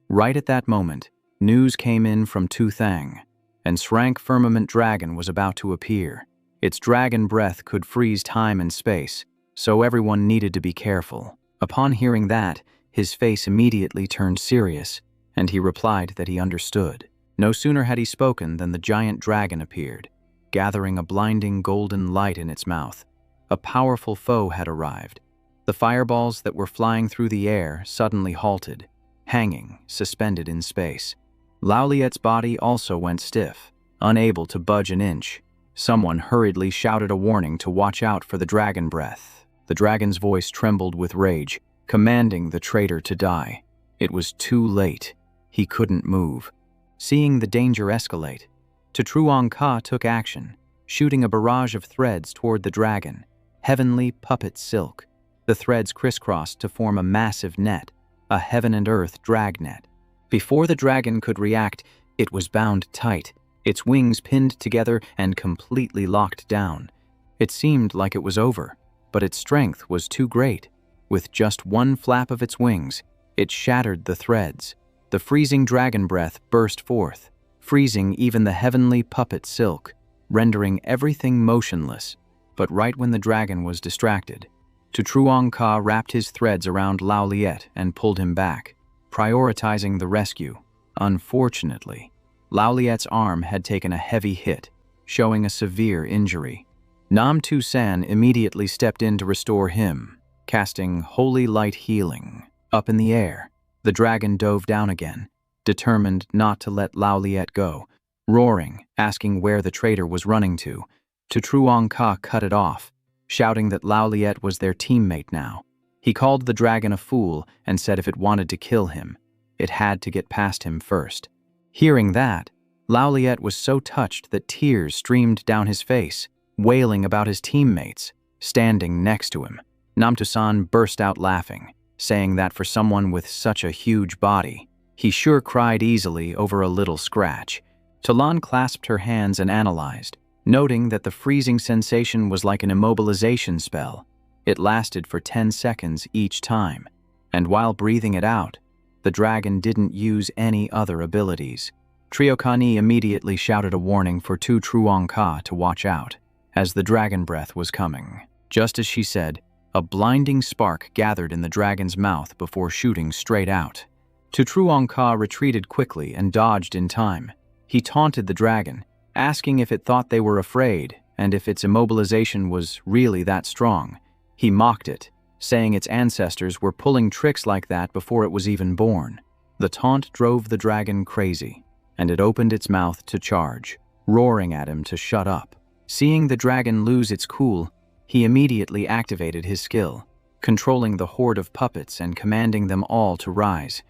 S1: Right at that moment, news came in from Tu Thang. and Srank Firmament Dragon was about to appear. Its dragon breath could freeze time and space, so everyone needed to be careful. Upon hearing that, his face immediately turned serious, and he replied that he understood. No sooner had he spoken than the giant dragon appeared, gathering a blinding golden light in its mouth. A powerful foe had arrived. The fireballs that were flying through the air suddenly halted, hanging, suspended in space. Laoliette's body also went stiff, unable to budge an inch. Someone hurriedly shouted a warning to watch out for the dragon breath. The dragon's voice trembled with rage, commanding the traitor to die. It was too late. He couldn't move. Seeing the danger escalate, Tutruong Ka took action, shooting a barrage of threads toward the dragon, heavenly puppet silk. The threads crisscrossed to form a massive net, a heaven and earth dragnet. Before the dragon could react, it was bound tight, its wings pinned together and completely locked down. It seemed like it was over, but its strength was too great. With just one flap of its wings, it shattered the threads. The freezing dragon breath burst forth, freezing even the heavenly puppet silk, rendering everything motionless. But right when the dragon was distracted, Tutruong Ka wrapped his threads around Laoliette and pulled him back, prioritizing the rescue. Unfortunately, Laoliette's arm had taken a heavy hit, showing a severe injury. Nam Tu San immediately stepped in to restore him, casting Holy Light Healing. Up in the air, the dragon dove down again, determined not to let Laoliette go, roaring, asking where the traitor was running to. Tutruong Ka cut it off, shouting that Laoliette was their teammate now. He called the dragon a fool and said if it wanted to kill him, it had to get past him first. Hearing that, Laoliette was so touched that tears streamed down his face, wailing about his teammates, standing next to him. Nam Tu San burst out laughing, saying that for someone with such a huge body, he sure cried easily over a little scratch. Talan clasped her hands and analyzed, noting that the freezing sensation was like an immobilization spell. It lasted for 10 seconds each time, and while breathing it out, the dragon didn't use any other abilities. Triokani immediately shouted a warning for Tutruong Ka to watch out, as the dragon breath was coming. Just as she said, a blinding spark gathered in the dragon's mouth before shooting straight out. Tutruong Ka retreated quickly and dodged in time. He taunted the dragon, asking if it thought they were afraid and if its immobilization was really that strong. He mocked it, saying its ancestors were pulling tricks like that before it was even born. The taunt drove the dragon crazy, and it opened its mouth to charge, roaring at him to shut up. Seeing the dragon lose its cool, he immediately activated his skill, controlling the horde of puppets and commanding them all to rise.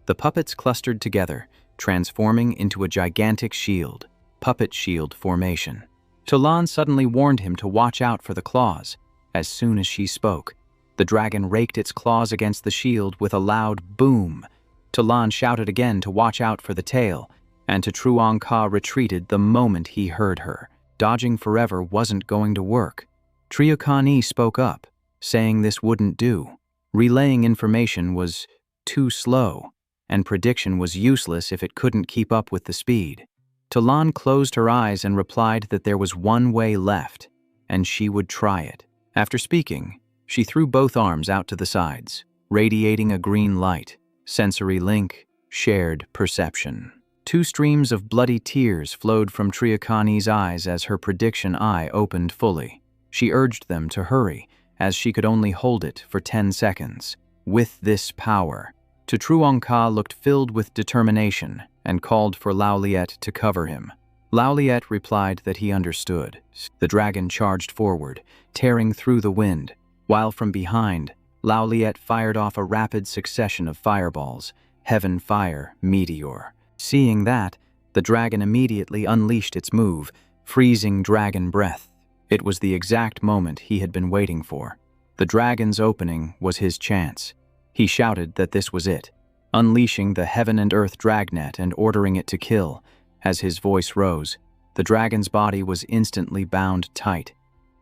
S1: The puppets clustered together, transforming into a gigantic shield, puppet shield formation. Talan suddenly warned him to watch out for the claws. As soon as she spoke, the dragon raked its claws against the shield with a loud boom. Talan shouted again to watch out for the tail, and Tutruong Ka retreated the moment he heard her. Dodging forever wasn't going to work. Triokani spoke up, saying this wouldn't do. Relaying information was too slow, and prediction was useless if it couldn't keep up with the speed. Talan closed her eyes and replied that there was one way left, and she would try it. After speaking, she threw both arms out to the sides, radiating a green light. Sensory link, shared perception. 2 streams of bloody tears flowed from Triokani's eyes as her prediction eye opened fully. She urged them to hurry, as she could only hold it for 10 seconds. With this power, Tutruong Ka looked filled with determination and called for Laoliette to cover him. Laoliette replied that he understood. The dragon charged forward, tearing through the wind, while from behind, Laoliette fired off a rapid succession of fireballs, heaven fire, meteor. Seeing that, the dragon immediately unleashed its move, freezing dragon breath. It was the exact moment he had been waiting for. The dragon's opening was his chance. He shouted that this was it, unleashing the heaven and earth dragnet and ordering it to kill. As his voice rose, the dragon's body was instantly bound tight.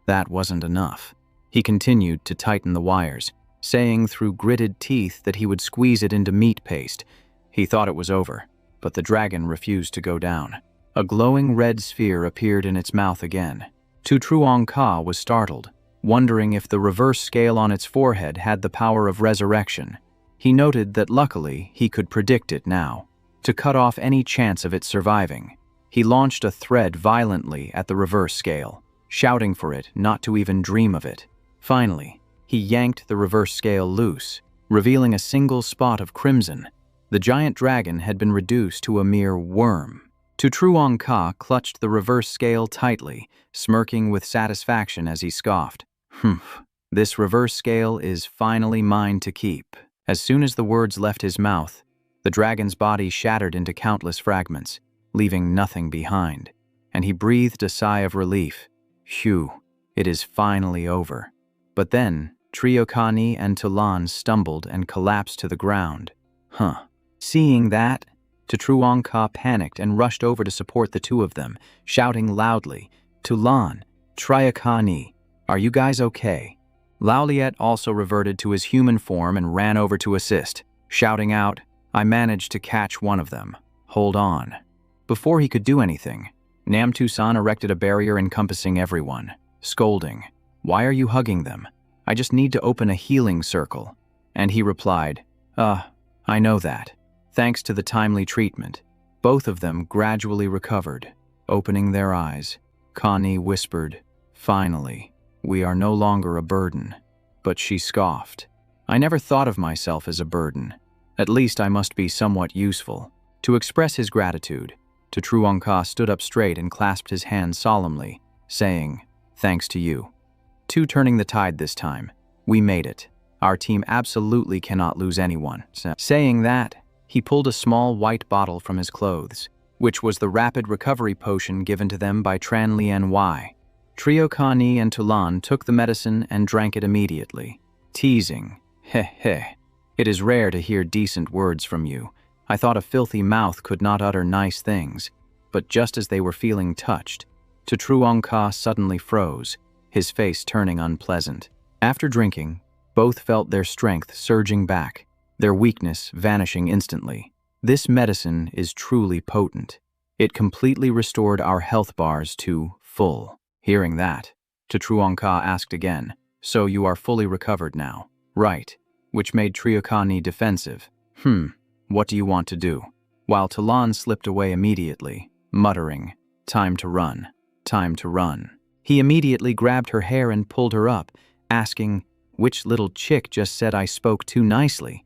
S1: That wasn't enough. He continued to tighten the wires, saying through gritted teeth that he would squeeze it into meat paste. He thought it was over, but the dragon refused to go down. A glowing red sphere appeared in its mouth again. Tu Truong Ka was startled, wondering if the reverse scale on its forehead had the power of resurrection. He noted that luckily he could predict it now. To cut off any chance of it surviving, he launched a thread violently at the reverse scale, shouting for it not to even dream of it. Finally, he yanked the reverse scale loose, revealing a single spot of crimson. The giant dragon had been reduced to a mere worm. Tu Truong Ka clutched the reverse scale tightly, smirking with satisfaction as he scoffed. Humph, this reverse scale is finally mine to keep. As soon as the words left his mouth, the dragon's body shattered into countless fragments, leaving nothing behind, and he breathed a sigh of relief. Phew, it is finally over. But then, Triokani and Tulan stumbled and collapsed to the ground. Seeing that, Truong Ka panicked and rushed over to support the two of them, shouting loudly, "Tulan, Triokani, are you guys okay?" Lauliet also reverted to his human form and ran over to assist, shouting out, "I managed to catch one of them. Hold on." Before he could do anything, Namtu-san erected a barrier encompassing everyone, scolding, "Why are you hugging them? I just need to open a healing circle." And he replied, I know that. Thanks to the timely treatment, both of them gradually recovered, opening their eyes. Connie whispered, "Finally, we are no longer a burden." But she scoffed. "I never thought of myself as a burden. At least I must be somewhat useful." To express his gratitude, Truong Ka stood up straight and clasped his hands solemnly, saying, "Thanks to you. Two turning the tide this time. We made it. Our team absolutely cannot lose anyone." Saying that, he pulled a small white bottle from his clothes, which was the rapid recovery potion given to them by Tran Lien Wai. Triokani and Tulan took the medicine and drank it immediately, teasing, "Heh. It is rare to hear decent words from you. I thought a filthy mouth could not utter nice things." But just as they were feeling touched, Truong Ka suddenly froze, his face turning unpleasant. After drinking, both felt their strength surging back, their weakness vanishing instantly. This medicine is truly potent. It completely restored our health bars to full. Hearing that, Truong Ka asked again, "So you are fully recovered now?" "Right," which made Triokani defensive. What do you want to do?" While Tulan slipped away immediately, muttering, "Time to run, time to run." He immediately grabbed her hair and pulled her up, asking, "Which little chick just said I spoke too nicely?"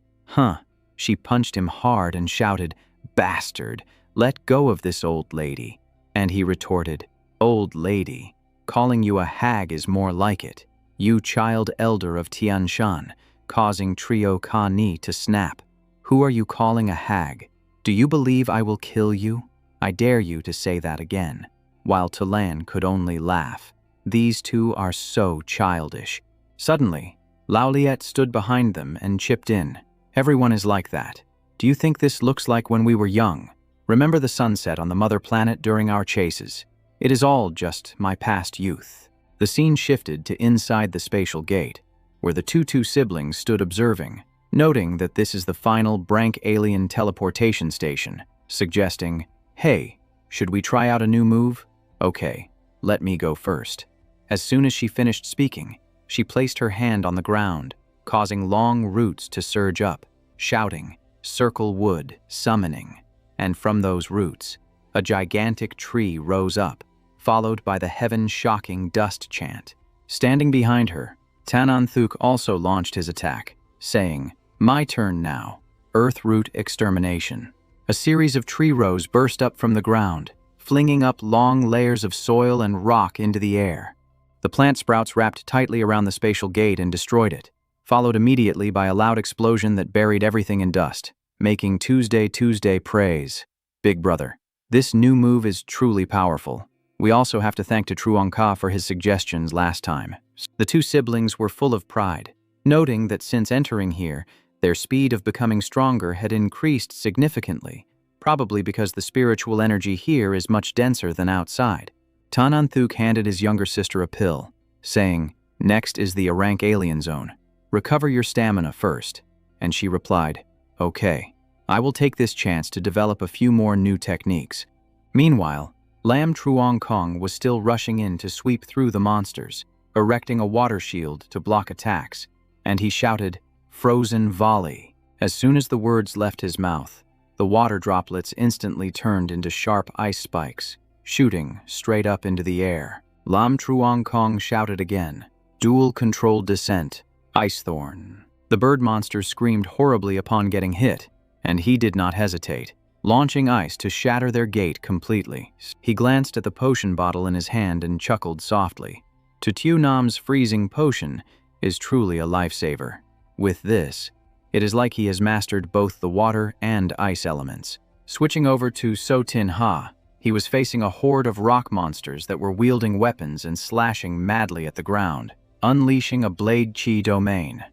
S1: She punched him hard and shouted, "Bastard, let go of this old lady." And he retorted, "Old lady, calling you a hag is more like it. You child elder of Tianshan," causing Triokani to snap. "Who are you calling a hag? Do you believe I will kill you? I dare you to say that again." While Tulan could only laugh. These two are so childish. Suddenly, Lauliet stood behind them and chipped in. "Everyone is like that. Do you think this looks like when we were young? Remember the sunset on the mother planet during our chases? It is all just my past youth." The scene shifted to inside the spatial gate, where the two siblings stood observing, noting that this is the final Brank alien teleportation station, suggesting, "Hey, should we try out a new move? Okay, let me go first." As soon as she finished speaking, she placed her hand on the ground, causing long roots to surge up, shouting, "Circle wood, summoning." And from those roots, a gigantic tree rose up, followed by the heaven-shocking dust chant. Standing behind her, Tananthuk also launched his attack, saying, "My turn now, Earth Root Extermination." A series of tree rows burst up from the ground, flinging up long layers of soil and rock into the air. The plant sprouts wrapped tightly around the spatial gate and destroyed it, followed immediately by a loud explosion that buried everything in dust, making Tuesday praise. Big brother, this new move is truly powerful. We also have to thank Truong Ka for his suggestions last time. The two siblings were full of pride, noting that since entering here, their speed of becoming stronger had increased significantly, probably because the spiritual energy here is much denser than outside. Tananthuk handed his younger sister a pill, saying, "Next is the Arank alien zone. Recover your stamina first." And she replied, "Okay, I will take this chance to develop a few more new techniques." Meanwhile, Lam Truong Kong was still rushing in to sweep through the monsters, erecting a water shield to block attacks, and he shouted, "Frozen volley." As soon as the words left his mouth, the water droplets instantly turned into sharp ice spikes, shooting straight up into the air. Lam Truong Kong shouted again, "Dual-controlled descent, Ice Thorn." The bird monster screamed horribly upon getting hit, and he did not hesitate, launching ice to shatter their gate completely. He glanced at the potion bottle in his hand and chuckled softly. To Tu Nam's freezing potion is truly a lifesaver. With this, it is like he has mastered both the water and ice elements. Switching over to So Tin Ha, he was facing a horde of rock monsters that were wielding weapons and slashing madly at the ground, unleashing a Blade Chi domain.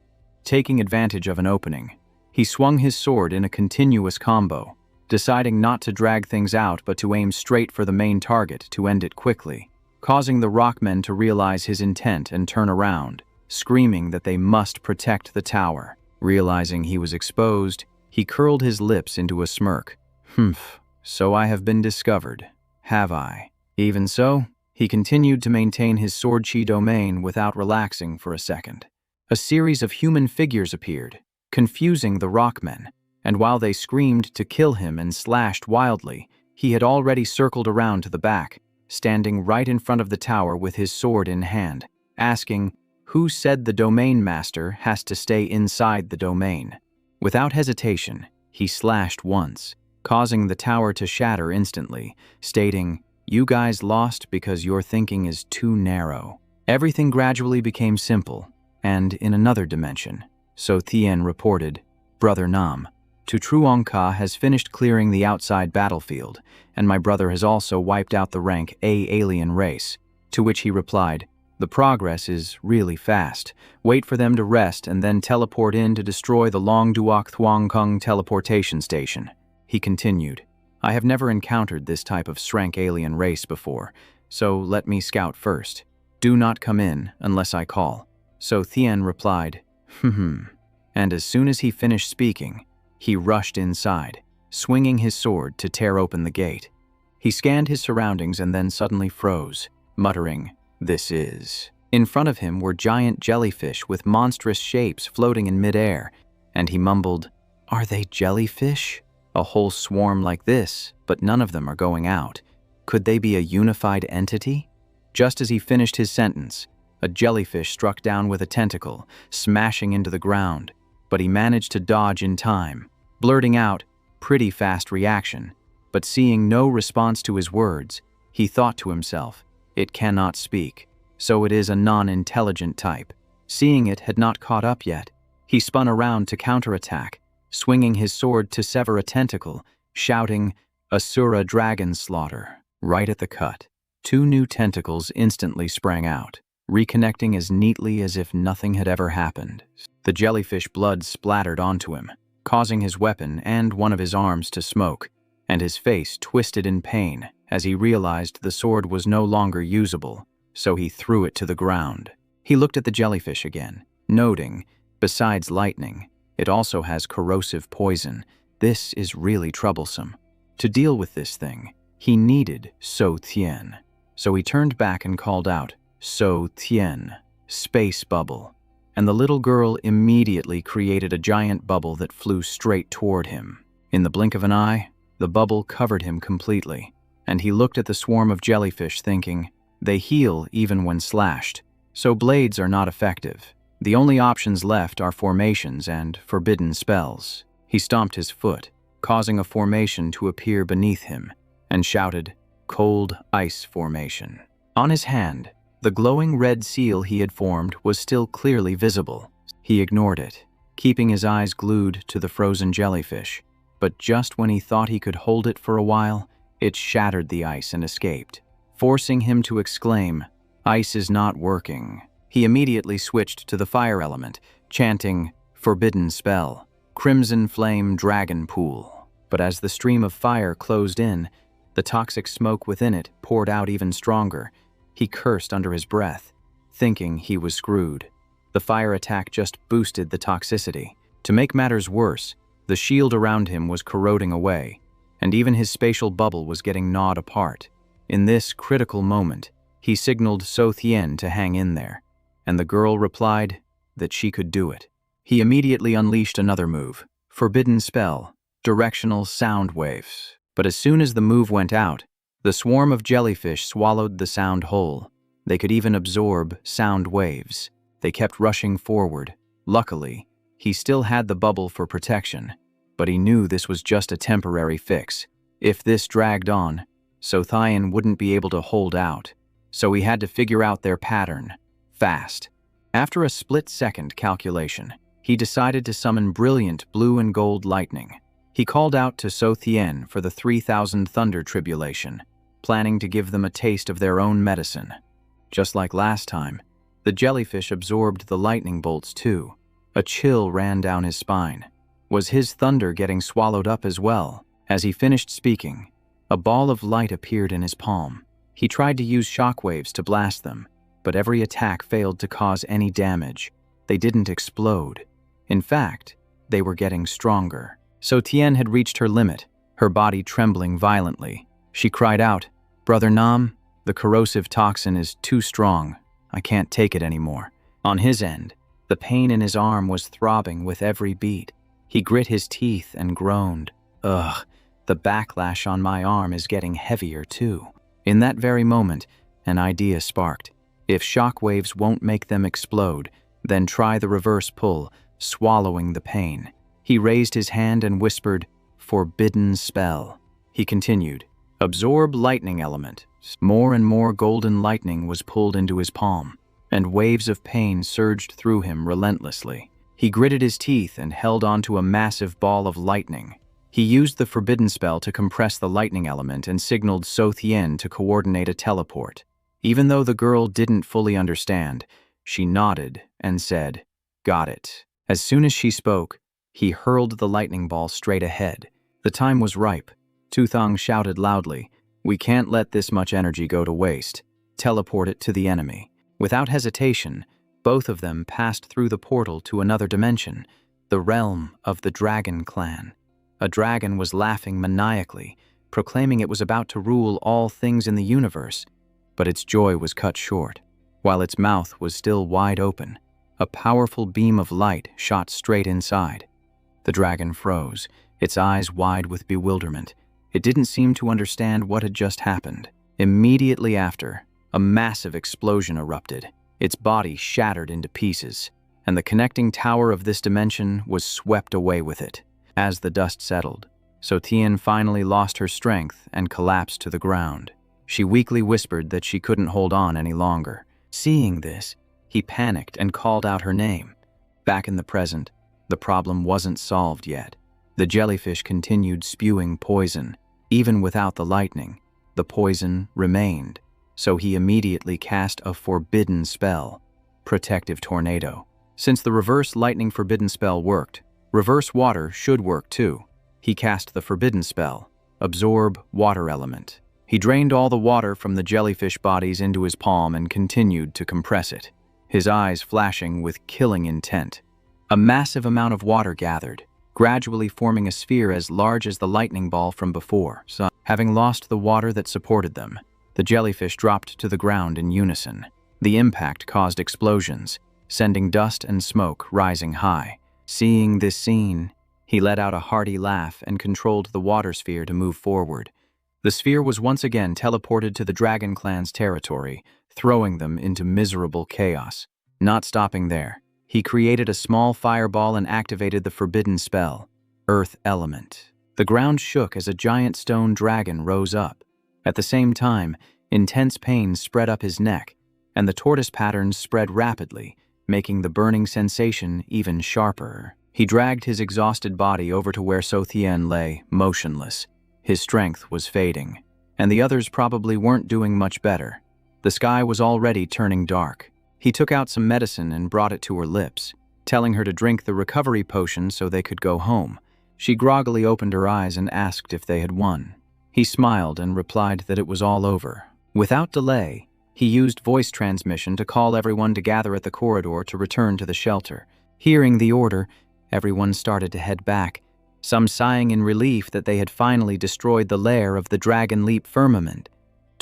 S1: Taking advantage of an opening, he swung his sword in a continuous combo, deciding not to drag things out but to aim straight for the main target to end it quickly, causing the rockmen to realize his intent and turn around, screaming that they must protect the tower. Realizing he was exposed, he curled his lips into a smirk. "Humph, so I have been discovered, have I?" Even so, he continued to maintain his sword chi domain without relaxing for a second. A series of human figures appeared, confusing the rockmen, and while they screamed to kill him and slashed wildly, he had already circled around to the back, standing right in front of the tower with his sword in hand, asking, "Who said the domain master has to stay inside the domain?" Without hesitation, he slashed once, causing the tower to shatter instantly, stating, "You guys lost because your thinking is too narrow." Everything gradually became simple, and in another dimension, So Thien reported, "Brother Nam, Tu Truong Ka has finished clearing the outside battlefield, and my brother has also wiped out the rank A alien race," to which he replied, "The progress is really fast. Wait for them to rest and then teleport in to destroy the Long Duok Thuong Kung teleportation station." He continued, "I have never encountered this type of Shrank alien race before, so let me scout first. Do not come in unless I call." So Thien replied, and as soon as he finished speaking, he rushed inside, swinging his sword to tear open the gate. He scanned his surroundings and then suddenly froze, muttering, "This is..." In front of him were giant jellyfish with monstrous shapes floating in midair, and he mumbled, "Are they jellyfish? A whole swarm like this, but none of them are going out. Could they be a unified entity?" Just as he finished his sentence, a jellyfish struck down with a tentacle, smashing into the ground, but he managed to dodge in time, blurting out, "Pretty fast reaction," but seeing no response to his words, he thought to himself, "It cannot speak, so it is a non-intelligent type." Seeing it had not caught up yet, he spun around to counterattack, swinging his sword to sever a tentacle, shouting, "Asura dragon slaughter," right at the cut. Two new tentacles instantly sprang out, reconnecting as neatly as if nothing had ever happened. The jellyfish blood splattered onto him, causing his weapon and one of his arms to smoke, and his face twisted in pain as he realized the sword was no longer usable, so he threw it to the ground. He looked at the jellyfish again, noting, besides lightning, it also has corrosive poison. This is really troublesome. To deal with this thing, he needed So Thien. So he turned back and called out, "So Thien, space bubble." And the little girl immediately created a giant bubble that flew straight toward him. In the blink of an eye, the bubble covered him completely, and he looked at the swarm of jellyfish thinking, they heal even when slashed, so blades are not effective. The only options left are formations and forbidden spells. He stomped his foot, causing a formation to appear beneath him, and shouted, "Cold ice formation." On his hand, the glowing red seal he had formed was still clearly visible. He ignored it, keeping his eyes glued to the frozen jellyfish, but just when he thought he could hold it for a while, it shattered the ice and escaped, forcing him to exclaim, "Ice is not working." He immediately switched to the fire element, chanting, "Forbidden spell, Crimson Flame Dragon Pool." But as the stream of fire closed in, the toxic smoke within it poured out even stronger. He cursed under his breath, thinking he was screwed. The fire attack just boosted the toxicity. To make matters worse, the shield around him was corroding away, and even his spatial bubble was getting gnawed apart. In this critical moment, he signaled So Thien to hang in there, and the girl replied that she could do it. He immediately unleashed another move, Forbidden Spell, Directional Sound Waves. But as soon as the move went out, the swarm of jellyfish swallowed the sound whole. They could even absorb sound waves. They kept rushing forward. Luckily, he still had the bubble for protection, but he knew this was just a temporary fix. If this dragged on, So Thien wouldn't be able to hold out, so he had to figure out their pattern, fast. After a split-second calculation, he decided to summon brilliant blue and gold lightning. He called out to So Thien for the 3,000 thunder tribulation, planning to give them a taste of their own medicine. Just like last time, the jellyfish absorbed the lightning bolts too. A chill ran down his spine. Was his thunder getting swallowed up as well? As he finished speaking, a ball of light appeared in his palm. He tried to use shockwaves to blast them, but every attack failed to cause any damage. They didn't explode. In fact, they were getting stronger. So Thien had reached her limit, her body trembling violently. She cried out, "Brother Nam, the corrosive toxin is too strong. I can't take it anymore." On his end, the pain in his arm was throbbing with every beat. He grit his teeth and groaned, "Ugh, the backlash on my arm is getting heavier too." In that very moment, an idea sparked. If shockwaves won't make them explode, then try the reverse pull, swallowing the pain. He raised his hand and whispered, "Forbidden Spell." He continued, "Absorb lightning element." More and more golden lightning was pulled into his palm, and waves of pain surged through him relentlessly. He gritted his teeth and held onto a massive ball of lightning. He used the Forbidden Spell to compress the lightning element and signaled So Thien to coordinate a teleport. Even though the girl didn't fully understand, she nodded and said, "Got it." As soon as she spoke, he hurled the lightning ball straight ahead. The time was ripe. Tuthong shouted loudly, "We can't let this much energy go to waste. Teleport it to the enemy." Without hesitation, both of them passed through the portal to another dimension, the realm of the Dragon Clan. A dragon was laughing maniacally, proclaiming it was about to rule all things in the universe, but its joy was cut short. While its mouth was still wide open, a powerful beam of light shot straight inside. The dragon froze, its eyes wide with bewilderment. It didn't seem to understand what had just happened. Immediately after, a massive explosion erupted. Its body shattered into pieces, and the connecting tower of this dimension was swept away with it. As the dust settled, So Thien finally lost her strength and collapsed to the ground. She weakly whispered that she couldn't hold on any longer. Seeing this, he panicked and called out her name. Back in the present, the problem wasn't solved yet. The jellyfish continued spewing poison. Even without the lightning, the poison remained. So he immediately cast a forbidden spell, Protective Tornado. Since the reverse lightning forbidden spell worked, reverse water should work too. He cast the forbidden spell, Absorb Water Element. He drained all the water from the jellyfish bodies into his palm and continued to compress it, his eyes flashing with killing intent. A massive amount of water gathered, gradually forming a sphere as large as the lightning ball from before. So, having lost the water that supported them, the jellyfish dropped to the ground in unison. The impact caused explosions, sending dust and smoke rising high. Seeing this scene, he let out a hearty laugh and controlled the water sphere to move forward. The sphere was once again teleported to the Dragon Clan's territory, throwing them into miserable chaos. Not stopping there, he created a small fireball and activated the forbidden spell, Earth Element. The ground shook as a giant stone dragon rose up. At the same time, intense pain spread up his neck, and the tortoise patterns spread rapidly, making the burning sensation even sharper. He dragged his exhausted body over to where So Thien lay, motionless. His strength was fading, and the others probably weren't doing much better. The sky was already turning dark. He took out some medicine and brought it to her lips, telling her to drink the recovery potion so they could go home. She groggily opened her eyes and asked if they had won. He smiled and replied that it was all over. Without delay, he used voice transmission to call everyone to gather at the corridor to return to the shelter. Hearing the order, everyone started to head back, some sighing in relief that they had finally destroyed the lair of the Dragon Leap firmament.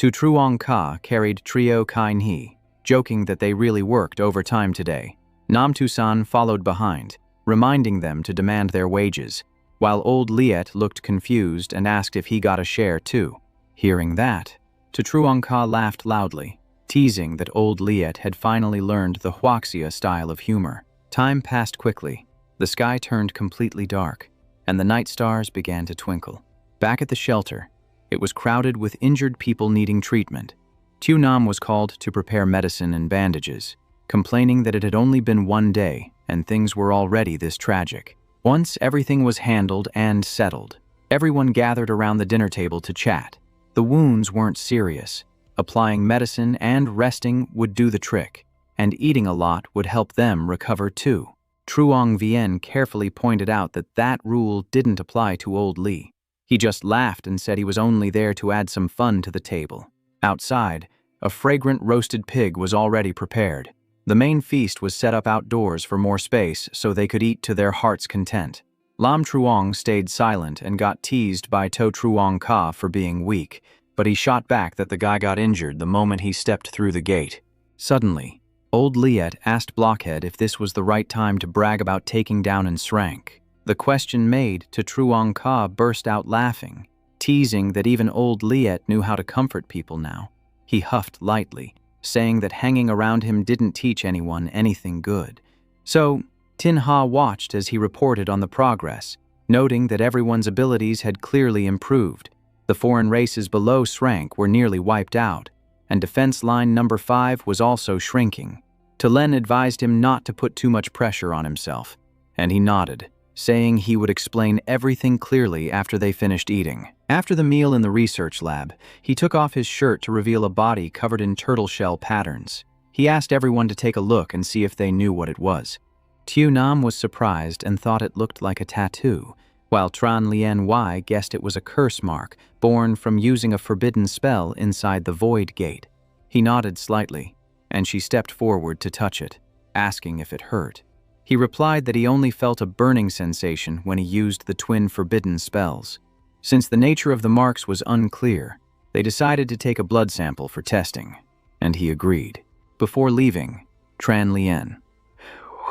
S1: Tu Truong Ka carried Trio Kain He, joking that they really worked overtime today. Nam Tu-san followed behind, reminding them to demand their wages, while old Liet looked confused and asked if he got a share too. Hearing that, Tu Truong Ka laughed loudly, teasing that old Liet had finally learned the Huaxia style of humor. Time passed quickly. The sky turned completely dark, and the night stars began to twinkle. Back at the shelter, it was crowded with injured people needing treatment. Tu Nam was called to prepare medicine and bandages, complaining that it had only been one day and things were already this tragic. Once everything was handled and settled, everyone gathered around the dinner table to chat. The wounds weren't serious. Applying medicine and resting would do the trick, and eating a lot would help them recover too. Truong Vien carefully pointed out that that rule didn't apply to old Li. He just laughed and said he was only there to add some fun to the table. Outside, a fragrant roasted pig was already prepared. The main feast was set up outdoors for more space so they could eat to their heart's content. Lam Truong stayed silent and got teased by To Truong Ka for being weak, but he shot back that the guy got injured the moment he stepped through the gate. Suddenly, old Liet asked Blockhead if this was the right time to brag about taking down and shrank. The question made To Truong Ka burst out laughing, teasing that even old Liet knew how to comfort people now. He huffed lightly, saying that hanging around him didn't teach anyone anything good. So, Tin Ha watched as he reported on the progress, noting that everyone's abilities had clearly improved. The foreign races below shrank were nearly wiped out, and defense line number 5 was also shrinking. Talen advised him not to put too much pressure on himself, and he nodded, saying he would explain everything clearly after they finished eating. After the meal in the research lab, he took off his shirt to reveal a body covered in turtle shell patterns. He asked everyone to take a look and see if they knew what it was. Tu Nam was surprised and thought it looked like a tattoo, while Tran Lien Wai guessed it was a curse mark born from using a forbidden spell inside the Void Gate. He nodded slightly, and she stepped forward to touch it, asking if it hurt. He replied that he only felt a burning sensation when he used the twin forbidden spells. Since the nature of the marks was unclear, they decided to take a blood sample for testing, and he agreed. Before leaving, Tran Lien,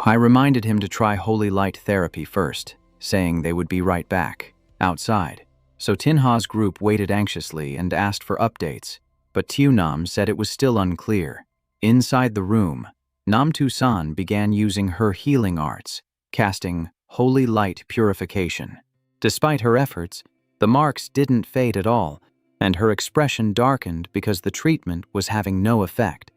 S1: I reminded him to try holy light therapy first, saying they would be right back, outside. So Tin Ha's group waited anxiously and asked for updates, but Tu Nam said it was still unclear. Inside the room, Nam Tu-san began using her healing arts, casting holy light purification. Despite her efforts, the marks didn't fade at all, and her expression darkened because the treatment was having no effect.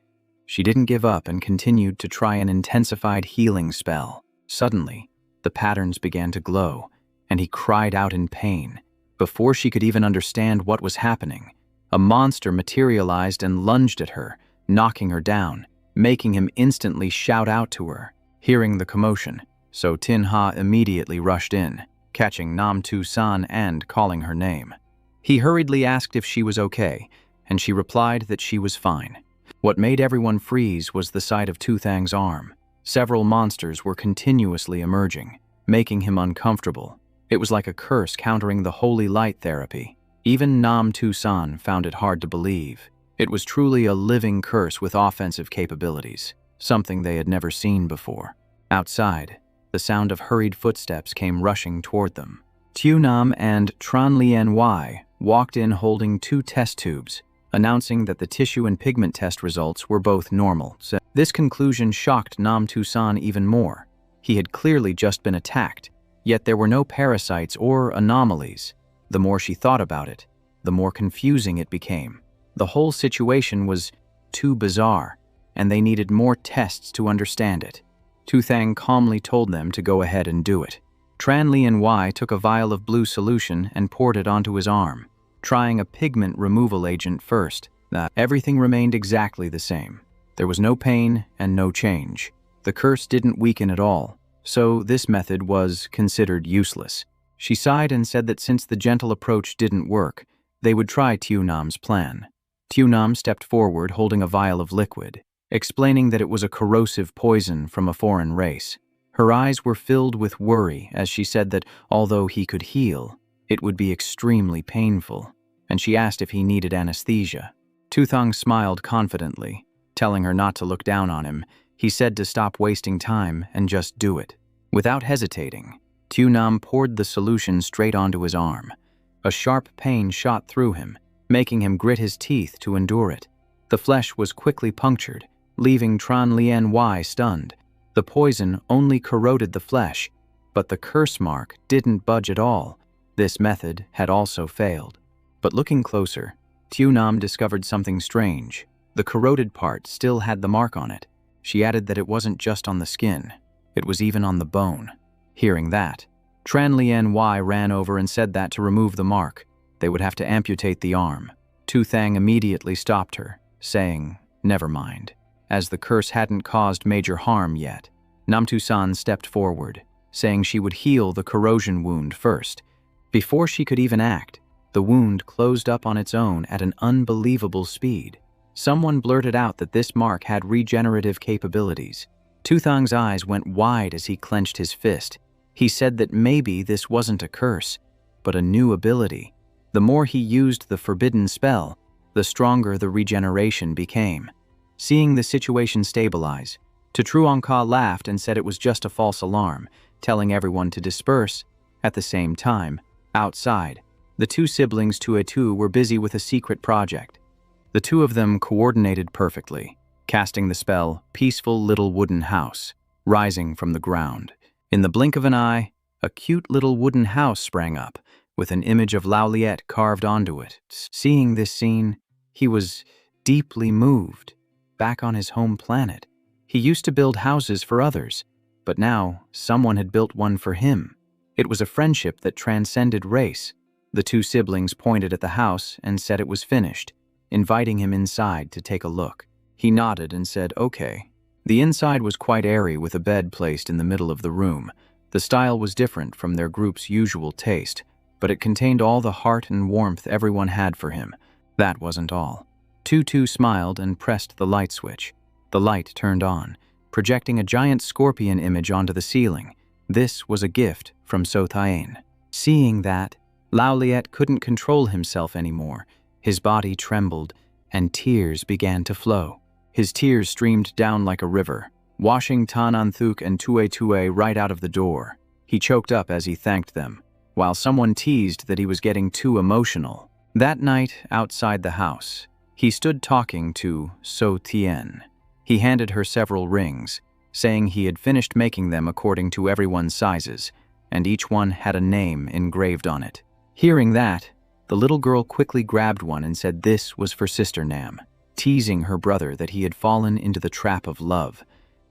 S1: She didn't give up and continued to try an intensified healing spell. Suddenly, the patterns began to glow, and he cried out in pain. Before she could even understand what was happening, a monster materialized and lunged at her, knocking her down, making him instantly shout out to her. Hearing the commotion, So Tin Ha immediately rushed in, catching Nam Tu-san and calling her name. He hurriedly asked if she was okay, and she replied that she was fine. What made everyone freeze was the sight of Tu Thang's arm. Several monsters were continuously emerging, making him uncomfortable. It was like a curse countering the holy light therapy. Even Nam Tu-san found it hard to believe. It was truly a living curse with offensive capabilities, something they had never seen before. Outside, the sound of hurried footsteps came rushing toward them. Tu Nam and Tran Lien Wai walked in holding 2 test tubes, announcing that the tissue and pigment test results were both normal. This conclusion shocked Nam Tu-san even more. He had clearly just been attacked, yet there were no parasites or anomalies. The more she thought about it, the more confusing it became. The whole situation was too bizarre, and they needed more tests to understand it. Tu Thang calmly told them to go ahead and do it. Tran Lien Wai took a vial of blue solution and poured it onto his arm, trying a pigment removal agent first. Everything remained exactly the same. There was no pain and no change. The curse didn't weaken at all, so this method was considered useless. She sighed and said that since the gentle approach didn't work, they would try Tu Nam's plan. Tu Nam stepped forward holding a vial of liquid, explaining that it was a corrosive poison from a foreign race. Her eyes were filled with worry as she said that although he could heal, it would be extremely painful, and she asked if he needed anesthesia. Tuthong smiled confidently, telling her not to look down on him. He said to stop wasting time and just do it. Without hesitating, Nam poured the solution straight onto his arm. A sharp pain shot through him, making him grit his teeth to endure it. The flesh was quickly punctured, leaving Tran Lien Y stunned. The poison only corroded the flesh, but the curse mark didn't budge at all. This method had also failed. But looking closer, Nam discovered something strange. The corroded part still had the mark on it. She added that it wasn't just on the skin, it was even on the bone. Hearing that, Tran Lien Y ran over and said that to remove the mark, they would have to amputate the arm. Tu Thang immediately stopped her, saying, "Never mind," as the curse hadn't caused major harm yet. Nam Tu San stepped forward, saying she would heal the corrosion wound first. Before she could even act, the wound closed up on its own at an unbelievable speed. Someone blurted out that this mark had regenerative capabilities. Tu Thang's eyes went wide as he clenched his fist. He said that maybe this wasn't a curse, but a new ability. The more he used the forbidden spell, the stronger the regeneration became. Seeing the situation stabilize, Truongka laughed and said it was just a false alarm, telling everyone to disperse. At the same time, outside, the two siblings Tuetu were busy with a secret project. The two of them coordinated perfectly, casting the spell Peaceful Little Wooden House, rising from the ground. In the blink of an eye, a cute little wooden house sprang up, with an image of Lao Liet carved onto it. Seeing this scene, he was deeply moved. Back on his home planet, he used to build houses for others, but now someone had built one for him. It was a friendship that transcended race. The two siblings pointed at the house and said it was finished, inviting him inside to take a look. He nodded and said, "Okay." The inside was quite airy with a bed placed in the middle of the room. The style was different from their group's usual taste, but it contained all the heart and warmth everyone had for him. That wasn't all. Tutu smiled and pressed the light switch. The light turned on, projecting a giant scorpion image onto the ceiling. This was a gift from So Thien. Seeing that, Lao Liet couldn't control himself anymore. His body trembled, and tears began to flow. His tears streamed down like a river, washing Tan Anthuk and Tue Tue right out of the door. He choked up as he thanked them, while someone teased that he was getting too emotional. That night, outside the house, he stood talking to So Tien. He handed her several rings, saying he had finished making them according to everyone's sizes, and each one had a name engraved on it. Hearing that, the little girl quickly grabbed one and said this was for Sister Nam, teasing her brother that he had fallen into the trap of love.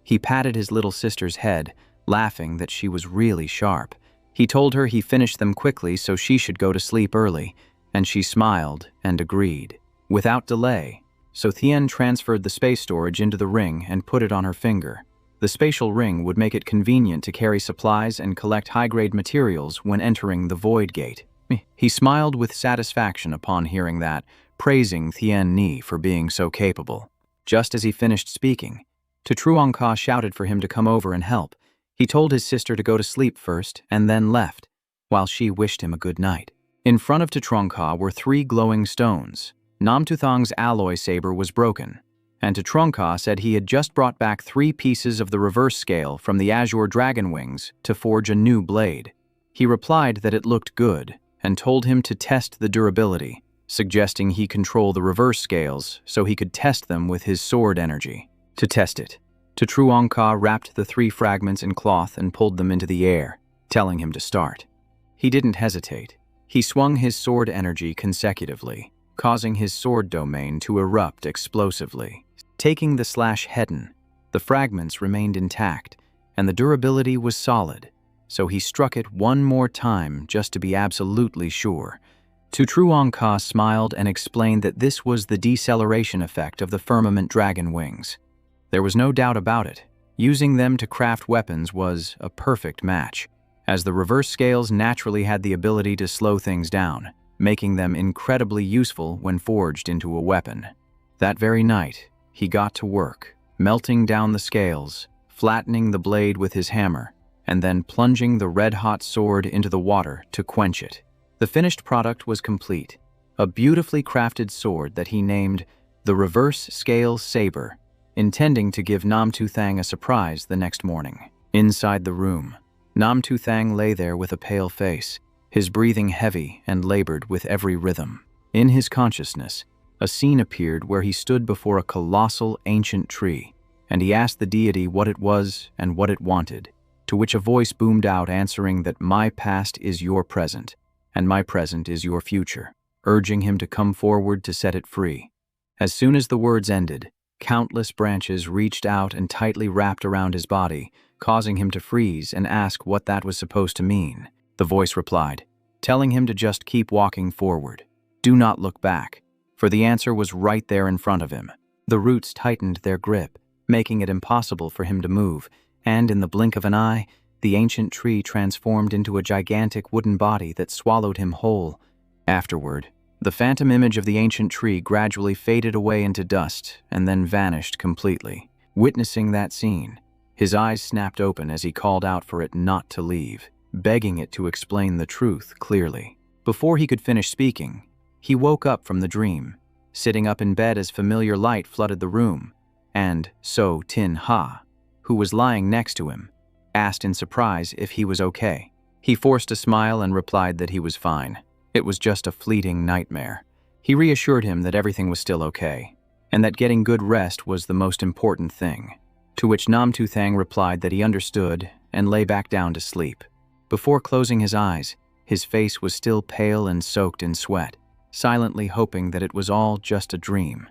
S1: He patted his little sister's head, laughing that she was really sharp. He told her he finished them quickly so she should go to sleep early, and she smiled and agreed. Without delay, So Thien transferred the space storage into the ring and put it on her finger. The spatial ring would make it convenient to carry supplies and collect high-grade materials when entering the Void Gate. He smiled with satisfaction upon hearing that, praising Thien Ni for being so capable. Just as he finished speaking, Truongka shouted for him to come over and help. He told his sister to go to sleep first and then left, while she wished him a good night. In front of Truongka were 3 glowing stones. Nam Tuthang's alloy saber was broken, and Truongka said he had just brought back 3 pieces of the reverse scale from the Azure Dragon Wings to forge a new blade. He replied that it looked good, and told him to test the durability, suggesting he control the reverse scales so he could test them with his sword energy. To test it, Truongka wrapped the 3 fragments in cloth and pulled them into the air, telling him to start. He didn't hesitate. He swung his sword energy consecutively, causing his sword domain to erupt explosively. Taking the slash Hedden, the fragments remained intact, and the durability was solid, so he struck it one more time just to be absolutely sure. Truongka smiled and explained that this was the deceleration effect of the firmament dragon wings. There was no doubt about it. Using them to craft weapons was a perfect match, as the reverse scales naturally had the ability to slow things down, making them incredibly useful when forged into a weapon. That very night, he got to work, melting down the scales, flattening the blade with his hammer, and then plunging the red-hot sword into the water to quench it. The finished product was complete, a beautifully crafted sword that he named the reverse scale saber, intending to give Nam-Tu Thang a surprise the next morning. Inside the room, Nam-Tu Thang lay there with a pale face, his breathing heavy and labored with every rhythm. In his consciousness, a scene appeared where he stood before a colossal ancient tree, and he asked the deity what it was and what it wanted, to which a voice boomed out answering that my past is your present, and my present is your future, urging him to come forward to set it free. As soon as the words ended, countless branches reached out and tightly wrapped around his body, causing him to freeze and ask what that was supposed to mean. The voice replied, telling him to just keep walking forward. Do not look back, for the answer was right there in front of him. The roots tightened their grip, making it impossible for him to move, and in the blink of an eye, the ancient tree transformed into a gigantic wooden body that swallowed him whole. Afterward, the phantom image of the ancient tree gradually faded away into dust and then vanished completely. Witnessing that scene, his eyes snapped open as he called out for it not to leave, begging it to explain the truth clearly. Before he could finish speaking, he woke up from the dream, sitting up in bed as familiar light flooded the room, and So Tin Ha, who was lying next to him, asked in surprise if he was okay. He forced a smile and replied that he was fine. It was just a fleeting nightmare. He reassured him that everything was still okay, and that getting good rest was the most important thing, to which Nam-Tu Thang replied that he understood and lay back down to sleep. Before closing his eyes, his face was still pale and soaked in sweat, silently hoping that it was all just a dream.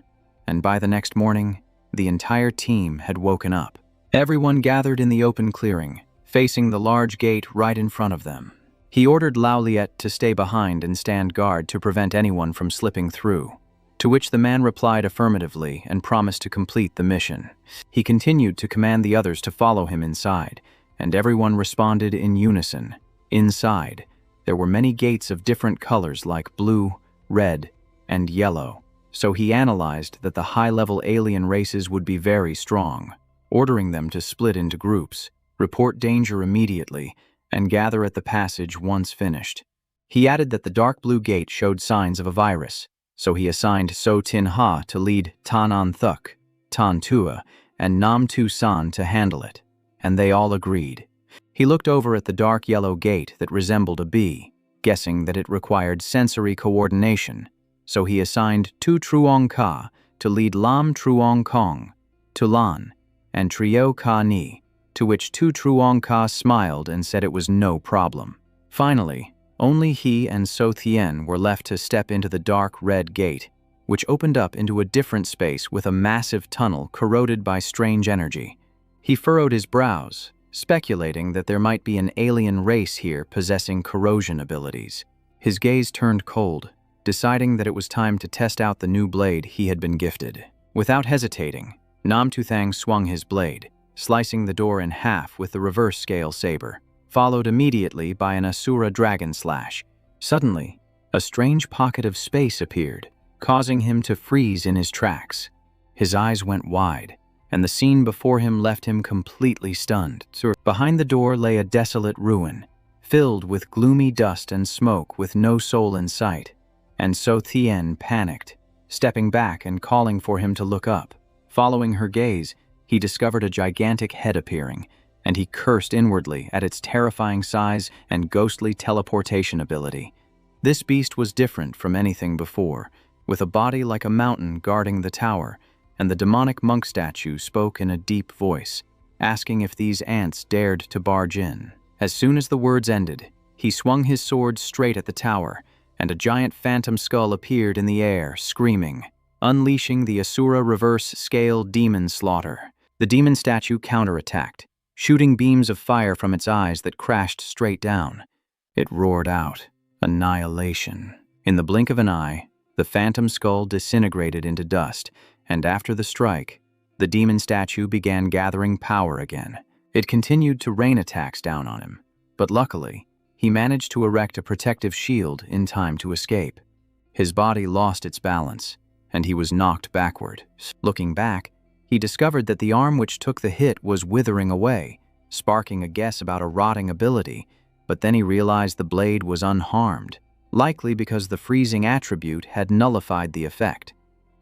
S1: And by the next morning, the entire team had woken up. Everyone gathered in the open clearing, facing the large gate right in front of them. He ordered Lao Liet to stay behind and stand guard to prevent anyone from slipping through, to which the man replied affirmatively and promised to complete the mission. He continued to command the others to follow him inside, and everyone responded in unison. Inside, there were many gates of different colors like blue, red, and yellow, so he analyzed that the high-level alien races would be very strong, ordering them to split into groups, report danger immediately, and gather at the passage once finished. He added that the dark blue gate showed signs of a virus, so he assigned So Tin Ha to lead Tan An Thuk, Tan Tua, and Nam Tu San to handle it, and they all agreed. He looked over at the dark yellow gate that resembled a bee, guessing that it required sensory coordination, so he assigned Tu Truong Ka to lead Lam Truong Kong, Tulan, and Trio Ka Ni, to which Tu Truong Ka smiled and said it was no problem. Finally, only he and So Thien were left to step into the dark red gate, which opened up into a different space with a massive tunnel corroded by strange energy. He furrowed his brows, speculating that there might be an alien race here possessing corrosion abilities. His gaze turned cold, deciding that it was time to test out the new blade he had been gifted. Without hesitating, Nam-Tu Thang swung his blade, slicing the door in half with the reverse scale saber, followed immediately by an Asura dragon slash. Suddenly, a strange pocket of space appeared, causing him to freeze in his tracks. His eyes went wide, and the scene before him left him completely stunned. Behind the door lay a desolate ruin, filled with gloomy dust and smoke with no soul in sight, and So Thien panicked, stepping back and calling for him to look up. Following her gaze, he discovered a gigantic head appearing, and he cursed inwardly at its terrifying size and ghostly teleportation ability. This beast was different from anything before, with a body like a mountain guarding the tower, and the demonic monk statue spoke in a deep voice, asking if these ants dared to barge in. As soon as the words ended, he swung his sword straight at the tower, and a giant phantom skull appeared in the air, screaming, unleashing the Asura reverse scale demon slaughter. The demon statue counterattacked, shooting beams of fire from its eyes that crashed straight down. It roared out, annihilation. In the blink of an eye, the phantom skull disintegrated into dust, and after the strike, the demon statue began gathering power again. It continued to rain attacks down on him, but luckily, he managed to erect a protective shield in time to escape. His body lost its balance, and he was knocked backward. Looking back, he discovered that the arm which took the hit was withering away, sparking a guess about a rotting ability, but then he realized the blade was unharmed, likely because the freezing attribute had nullified the effect.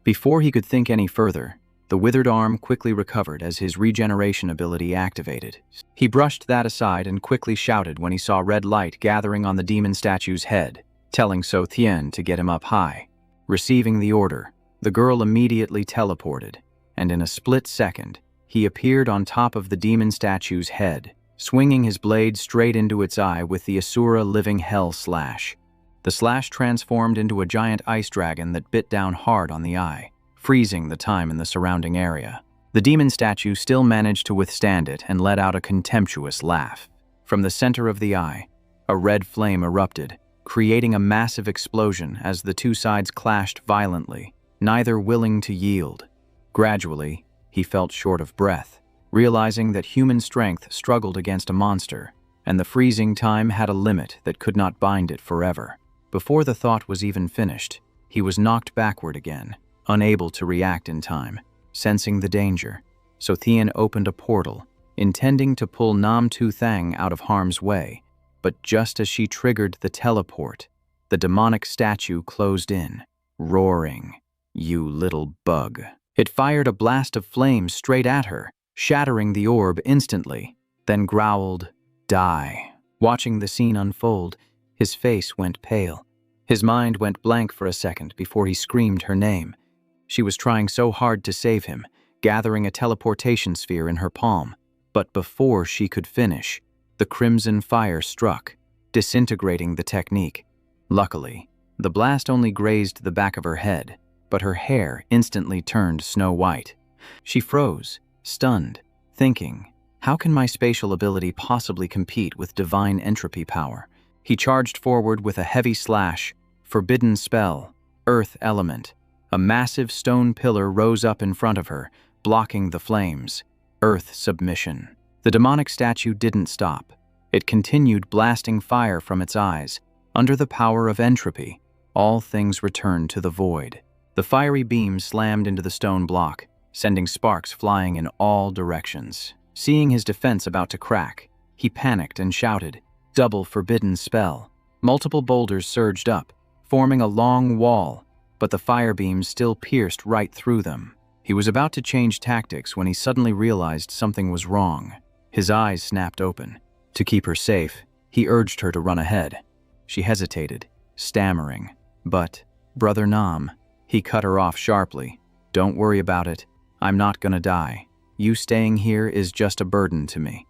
S1: Before he could think any further, the withered arm quickly recovered as his regeneration ability activated. He brushed that aside and quickly shouted when he saw red light gathering on the demon statue's head, telling So Thien to get him up high. Receiving the order, the girl immediately teleported, and in a split second, he appeared on top of the demon statue's head, swinging his blade straight into its eye with the Asura living hell slash. The slash transformed into a giant ice dragon that bit down hard on the eye, freezing the time in the surrounding area. The demon statue still managed to withstand it and let out a contemptuous laugh. From the center of the eye, a red flame erupted, creating a massive explosion as the two sides clashed violently, neither willing to yield. Gradually, he felt short of breath, realizing that human strength struggled against a monster, and the freezing time had a limit that could not bind it forever. Before the thought was even finished, he was knocked backward again, unable to react in time. Sensing the danger, So Thien opened a portal, intending to pull Nam Tu Thang out of harm's way, but just as she triggered the teleport, the demonic statue closed in, roaring, "You little bug." It fired a blast of flames straight at her, shattering the orb instantly, then growled, "Die." Watching the scene unfold, his face went pale. His mind went blank for a second before he screamed her name. She was trying so hard to save him, gathering a teleportation sphere in her palm. But before she could finish, the crimson fire struck, disintegrating the technique. Luckily, the blast only grazed the back of her head, but her hair instantly turned snow white. She froze, stunned, thinking, how can my spatial ability possibly compete with divine entropy power? He charged forward with a heavy slash, forbidden spell, earth element. A massive stone pillar rose up in front of her, blocking the flames. Earth submission. The demonic statue didn't stop. It continued blasting fire from its eyes. Under the power of entropy, all things returned to the void. The fiery beam slammed into the stone block, sending sparks flying in all directions. Seeing his defense about to crack, he panicked and shouted, "Double forbidden spell." Multiple boulders surged up, forming a long wall, but the fire beams still pierced right through them. He was about to change tactics when he suddenly realized something was wrong. His eyes snapped open. To keep her safe, he urged her to run ahead. She hesitated, stammering, "But, Brother Nam," he cut her off sharply. "Don't worry about it. I'm not gonna die. You staying here is just a burden to me."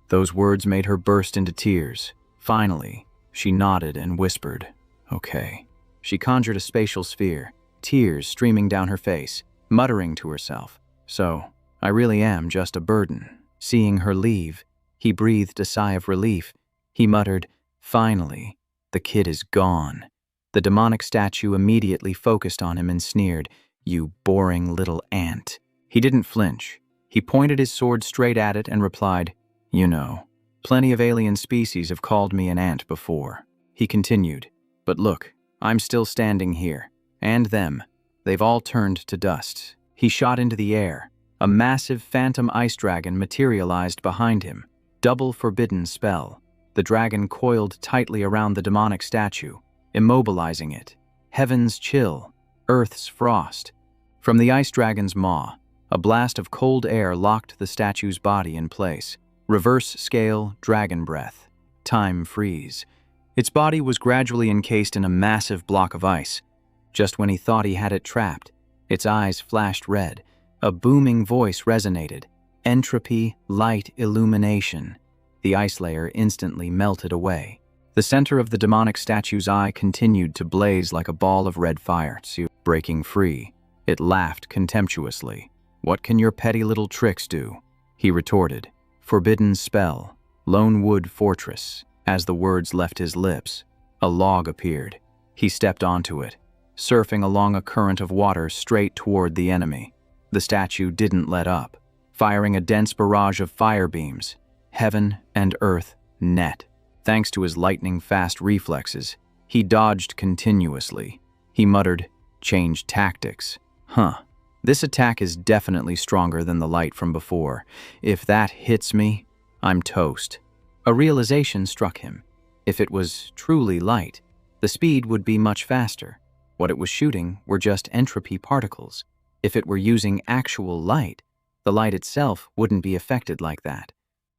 S1: Those words made her burst into tears. Finally, she nodded and whispered, "Okay." She conjured a spatial sphere, tears streaming down her face, muttering to herself, "So, I really am just a burden." Seeing her leave, he breathed a sigh of relief. He muttered, "Finally, the kid is gone." The demonic statue immediately focused on him and sneered, "You boring little ant." He didn't flinch. He pointed his sword straight at it and replied, "You know, plenty of alien species have called me an ant before." He continued, "But look, I'm still standing here. And them. They've all turned to dust." He shot into the air. A massive phantom ice dragon materialized behind him. Double forbidden spell. The dragon coiled tightly around the demonic statue, immobilizing it. Heaven's chill. Earth's frost. From the ice dragon's maw, a blast of cold air locked the statue's body in place. Reverse scale dragon breath. Time freeze. Its body was gradually encased in a massive block of ice. Just when he thought he had it trapped, its eyes flashed red. A booming voice resonated. "Entropy, light, illumination." The ice layer instantly melted away. The center of the demonic statue's eye continued to blaze like a ball of red fire. Breaking free, it laughed contemptuously. "What can your petty little tricks do?" He retorted. "Forbidden spell, Lone Wood Fortress." As the words left his lips, a log appeared. He stepped onto it, surfing along a current of water straight toward the enemy. The statue didn't let up, firing a dense barrage of fire beams. Heaven and earth net. Thanks to his lightning-fast reflexes, he dodged continuously. He muttered, "Change tactics. This attack is definitely stronger than the light from before. If that hits me, I'm toast." A realization struck him. If it was truly light, the speed would be much faster. What it was shooting were just entropy particles. If it were using actual light, the light itself wouldn't be affected like that.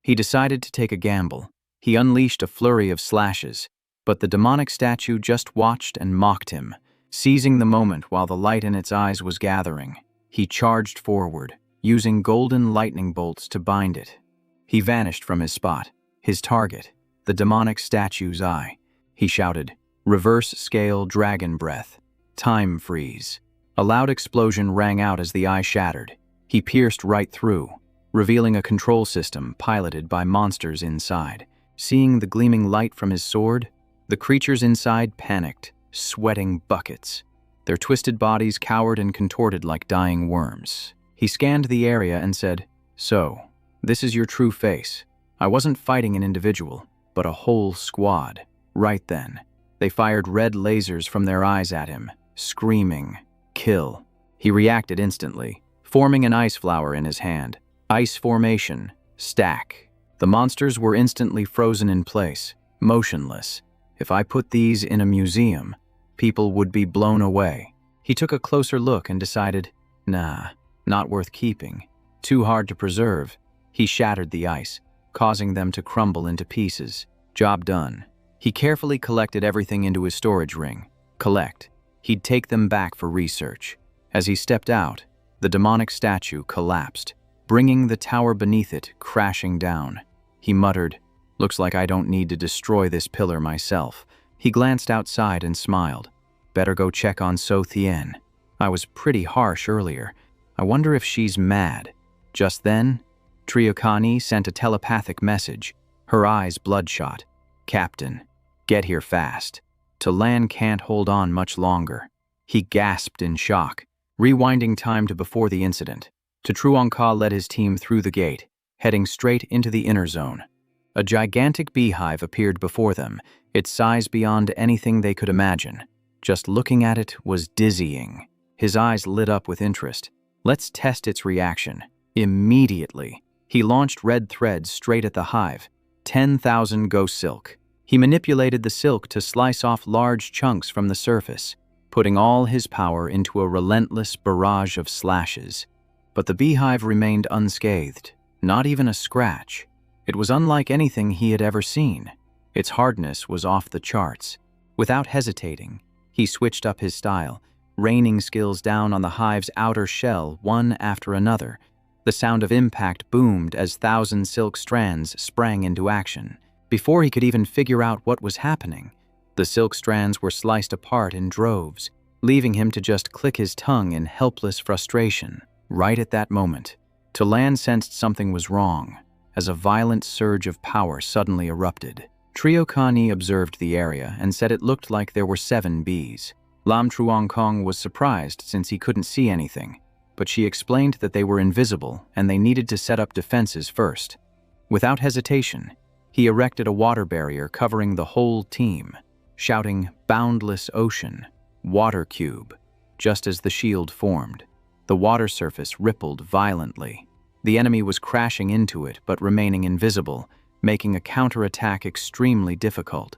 S1: He decided to take a gamble. He unleashed a flurry of slashes, but the demonic statue just watched and mocked him. Seizing the moment while the light in its eyes was gathering, he charged forward, using golden lightning bolts to bind it. He vanished from his spot, his target, the demonic statue's eye. He shouted, "Reverse scale dragon breath. Time freeze." A loud explosion rang out as the eye shattered. He pierced right through, revealing a control system piloted by monsters inside. Seeing the gleaming light from his sword, the creatures inside panicked, sweating buckets. Their twisted bodies cowered and contorted like dying worms. He scanned the area and said, "So, this is your true face. I wasn't fighting an individual, but a whole squad." Right then, they fired red lasers from their eyes at him, screaming, "Kill." He reacted instantly, forming an ice flower in his hand. Ice formation, stack. The monsters were instantly frozen in place, motionless. If I put these in a museum, people would be blown away. He took a closer look and decided, nah, not worth keeping. Too hard to preserve. He shattered the ice, causing them to crumble into pieces. Job done. He carefully collected everything into his storage ring. Collect. He'd take them back for research. As he stepped out, the demonic statue collapsed, bringing the tower beneath it crashing down. He muttered, "Looks like I don't need to destroy this pillar myself." He glanced outside and smiled. Better go check on So Thien. I was pretty harsh earlier. I wonder if she's mad. Just then, Triokani sent a telepathic message, her eyes bloodshot. "Captain, get here fast. Tolan can't hold on much longer." He gasped in shock, rewinding time to before the incident. Truongka led his team through the gate, heading straight into the inner zone. A gigantic beehive appeared before them, its size beyond anything they could imagine. Just looking at it was dizzying. His eyes lit up with interest. Let's test its reaction. Immediately, he launched red threads straight at the hive. 10,000 ghost silk. He manipulated the silk to slice off large chunks from the surface, putting all his power into a relentless barrage of slashes. But the beehive remained unscathed, not even a scratch. It was unlike anything he had ever seen. Its hardness was off the charts. Without hesitating, he switched up his style, raining skills down on the hive's outer shell one after another. The sound of impact boomed as 1,000 silk strands sprang into action. Before he could even figure out what was happening, the silk strands were sliced apart in droves, leaving him to just click his tongue in helpless frustration. Right at that moment, Tolan sensed something was wrong, as a violent surge of power suddenly erupted. Triokani observed the area and said it looked like there were 7 bees. Lam Truongkong was surprised since he couldn't see anything, but she explained that they were invisible and they needed to set up defenses first. Without hesitation, he erected a water barrier covering the whole team, shouting, "Boundless ocean, water cube," just as the shield formed. The water surface rippled violently. The enemy was crashing into it but remaining invisible, making a counterattack extremely difficult.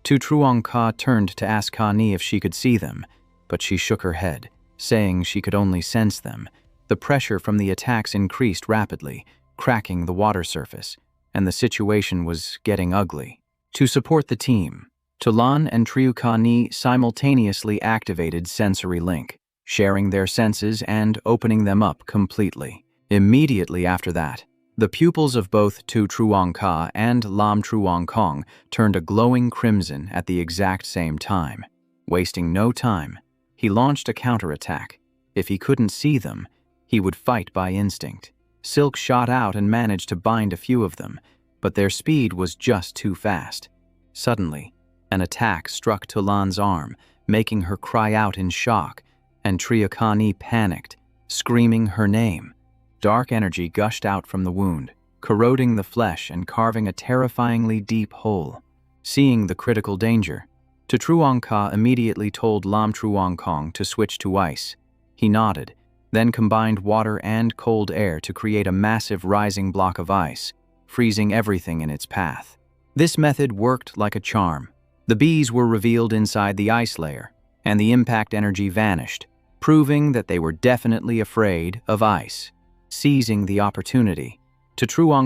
S1: Truongka turned to ask Kani if she could see them, but she shook her head, saying she could only sense them. The pressure from the attacks increased rapidly, cracking the water surface, and the situation was getting ugly. To support the team, Tolan and Triokani simultaneously activated Sensory Link, sharing their senses and opening them up completely. Immediately after that, the pupils of both Truongka and Lam Truongkong turned a glowing crimson at the exact same time. Wasting no time, he launched a counterattack. If he couldn't see them, he would fight by instinct. Silk shot out and managed to bind a few of them, but their speed was just too fast. Suddenly, an attack struck Tolan's arm, making her cry out in shock, and Triokani panicked, screaming her name. Dark energy gushed out from the wound, corroding the flesh and carving a terrifyingly deep hole. Seeing the critical danger, Truongka immediately told Lam Truongkong to switch to ice. He nodded, then combined water and cold air to create a massive rising block of ice, freezing everything in its path. This method worked like a charm. The bees were revealed inside the ice layer, and the impact energy vanished, proving that they were definitely afraid of ice. Seizing the opportunity,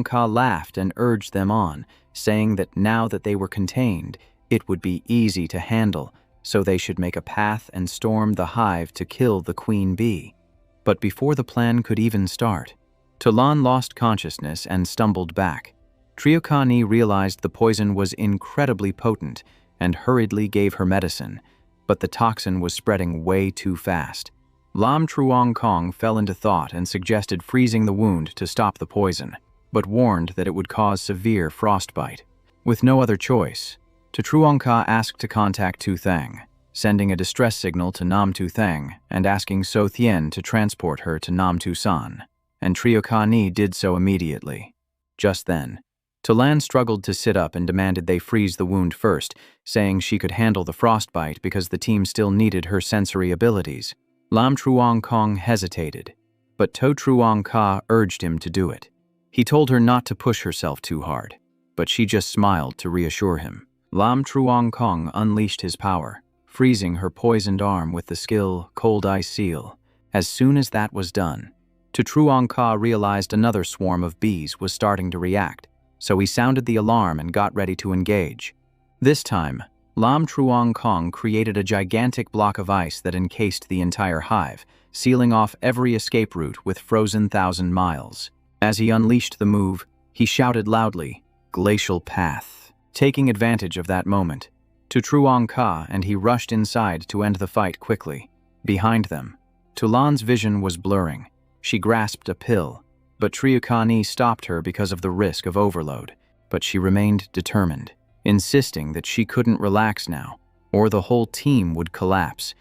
S1: Ka laughed and urged them on, saying that now that they were contained, it would be easy to handle, so they should make a path and storm the hive to kill the queen bee. But before the plan could even start, Tulan lost consciousness and stumbled back. Triokani realized the poison was incredibly potent and hurriedly gave her medicine, but the toxin was spreading way too fast. Lam Truong Kong fell into thought and suggested freezing the wound to stop the poison, but warned that it would cause severe frostbite. With no other choice, Truong Ka asked to contact Tu Thang, sending a distress signal to Nam Tu Thang and asking So Thien to transport her to Nam Tu San, and Triokani did so immediately. Just then, Tulan struggled to sit up and demanded they freeze the wound first, saying she could handle the frostbite because the team still needed her sensory abilities. Lam Truong Kong hesitated, but To Truong Ka urged him to do it. He told her not to push herself too hard, but she just smiled to reassure him. Lam Truong Kong unleashed his power, freezing her poisoned arm with the skill Cold Ice Seal. As soon as that was done, To Truong Ka realized another swarm of bees was starting to react, so he sounded the alarm and got ready to engage. This time, Lam Truong Kong created a gigantic block of ice that encased the entire hive, sealing off every escape route with frozen 1,000 miles. As he unleashed the move, he shouted loudly, "Glacial Path." Taking advantage of that moment, To Truong Ka and he rushed inside to end the fight quickly. Behind them, Tulan's vision was blurring. She grasped a pill, but Triokani stopped her because of the risk of overload, but she remained determined, insisting that she couldn't relax now, or the whole team would collapse.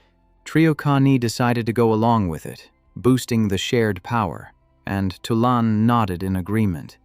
S1: Triokani decided to go along with it, boosting the shared power, and Tulan nodded in agreement.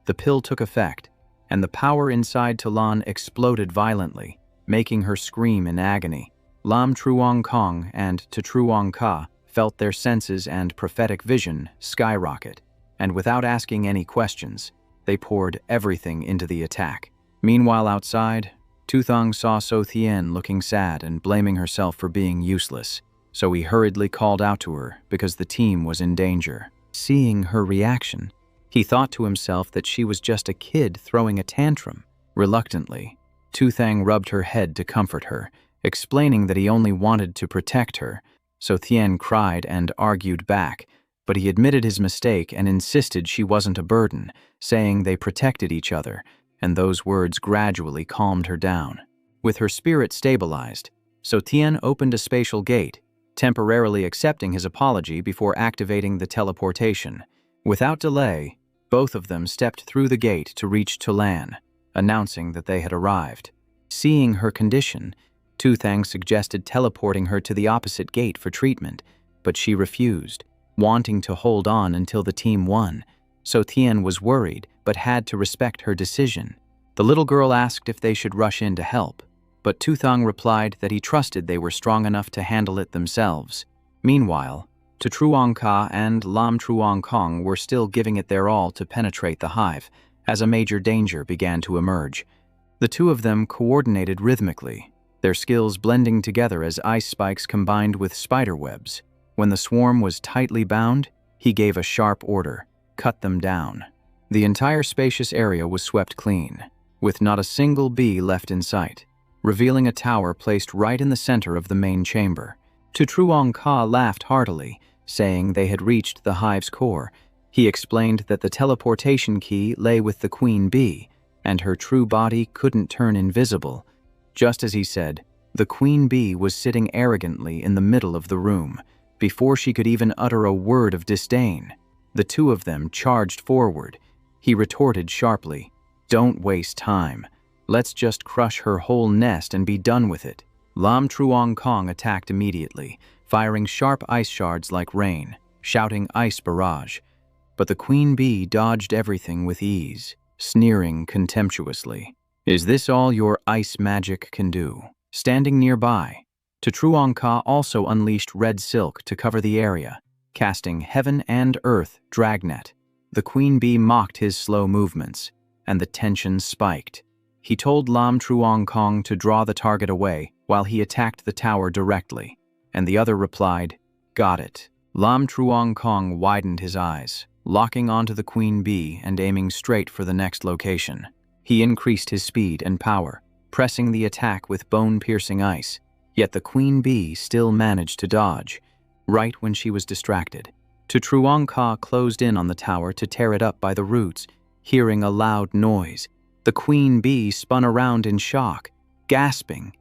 S1: The pill took effect, and the power inside Tulan exploded violently, making her scream in agony. Lam Truong Kong and To Truong Ka felt their senses and prophetic vision skyrocket, and without asking any questions, they poured everything into the attack. Meanwhile outside, Tu Thang saw So Thien looking sad and blaming herself for being useless, so he hurriedly called out to her because the team was in danger. Seeing her reaction, he thought to himself that she was just a kid throwing a tantrum. Reluctantly, Tu Thang rubbed her head to comfort her, explaining that he only wanted to protect her. So Thien cried and argued back, but he admitted his mistake and insisted she wasn't a burden, saying they protected each other, and those words gradually calmed her down. With her spirit stabilized, So Thien opened a spatial gate, temporarily accepting his apology before activating the teleportation. Without delay, both of them stepped through the gate to reach Tulan, announcing that they had arrived. Seeing her condition, Tu Thang suggested teleporting her to the opposite gate for treatment, but she refused, wanting to hold on until the team won. So Thien was worried, but had to respect her decision. The little girl asked if they should rush in to help, but Tu Thang replied that he trusted they were strong enough to handle it themselves. Meanwhile, To Truong Ka and Lam Truong Kong were still giving it their all to penetrate the hive, as a major danger began to emerge. The two of them coordinated rhythmically, their skills blending together as ice spikes combined with spider webs. When the swarm was tightly bound, he gave a sharp order: cut them down. The entire spacious area was swept clean, with not a single bee left in sight, revealing a tower placed right in the center of the main chamber. Tu Truong Ka laughed heartily, saying they had reached the hive's core. He explained that the teleportation key lay with the queen bee, and her true body couldn't turn invisible. Just as he said, the queen bee was sitting arrogantly in the middle of the room. Before she could even utter a word of disdain, the two of them charged forward. He retorted sharply, "Don't waste time. Let's just crush her whole nest and be done with it." Lam Truong Kong attacked immediately, firing sharp ice shards like rain, shouting ice barrage. But the queen bee dodged everything with ease, sneering contemptuously. "Is this all your ice magic can do?" Standing nearby, To Truong Ka also unleashed red silk to cover the area, casting heaven and earth dragnet. The queen bee mocked his slow movements, and the tension spiked. He told Lam Truong Kong to draw the target away, while he attacked the tower directly, and the other replied, "Got it." Lam Truong Kong widened his eyes, locking onto the queen bee and aiming straight for the next location. He increased his speed and power, pressing the attack with bone-piercing ice, yet the queen bee still managed to dodge, right when she was distracted. Tu Truong Ka closed in on the tower to tear it up by the roots. Hearing a loud noise, the queen bee spun around in shock, gasping.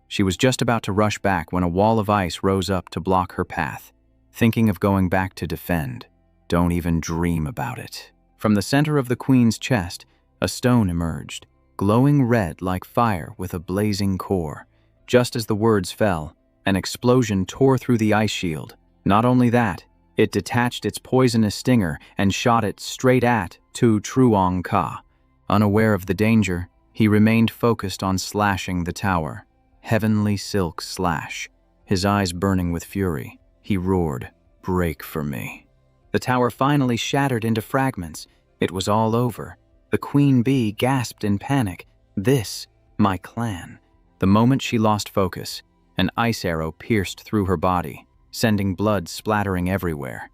S1: She was just about to rush back when a wall of ice rose up to block her path. Thinking of going back to defend, don't even dream about it. From the center of the queen's chest, a stone emerged, glowing red like fire with a blazing core. Just as the words fell, an explosion tore through the ice shield. Not only that, it detached its poisonous stinger and shot it straight at Tu Truong Ka. Unaware of the danger, he remained focused on slashing the tower. Heavenly silk slash. His eyes burning with fury, he roared, "Break for me." The tower finally shattered into fragments. It was all over. The queen bee gasped in panic. "This, my clan." The moment she lost focus, an ice arrow pierced through her body, sending blood splattering everywhere.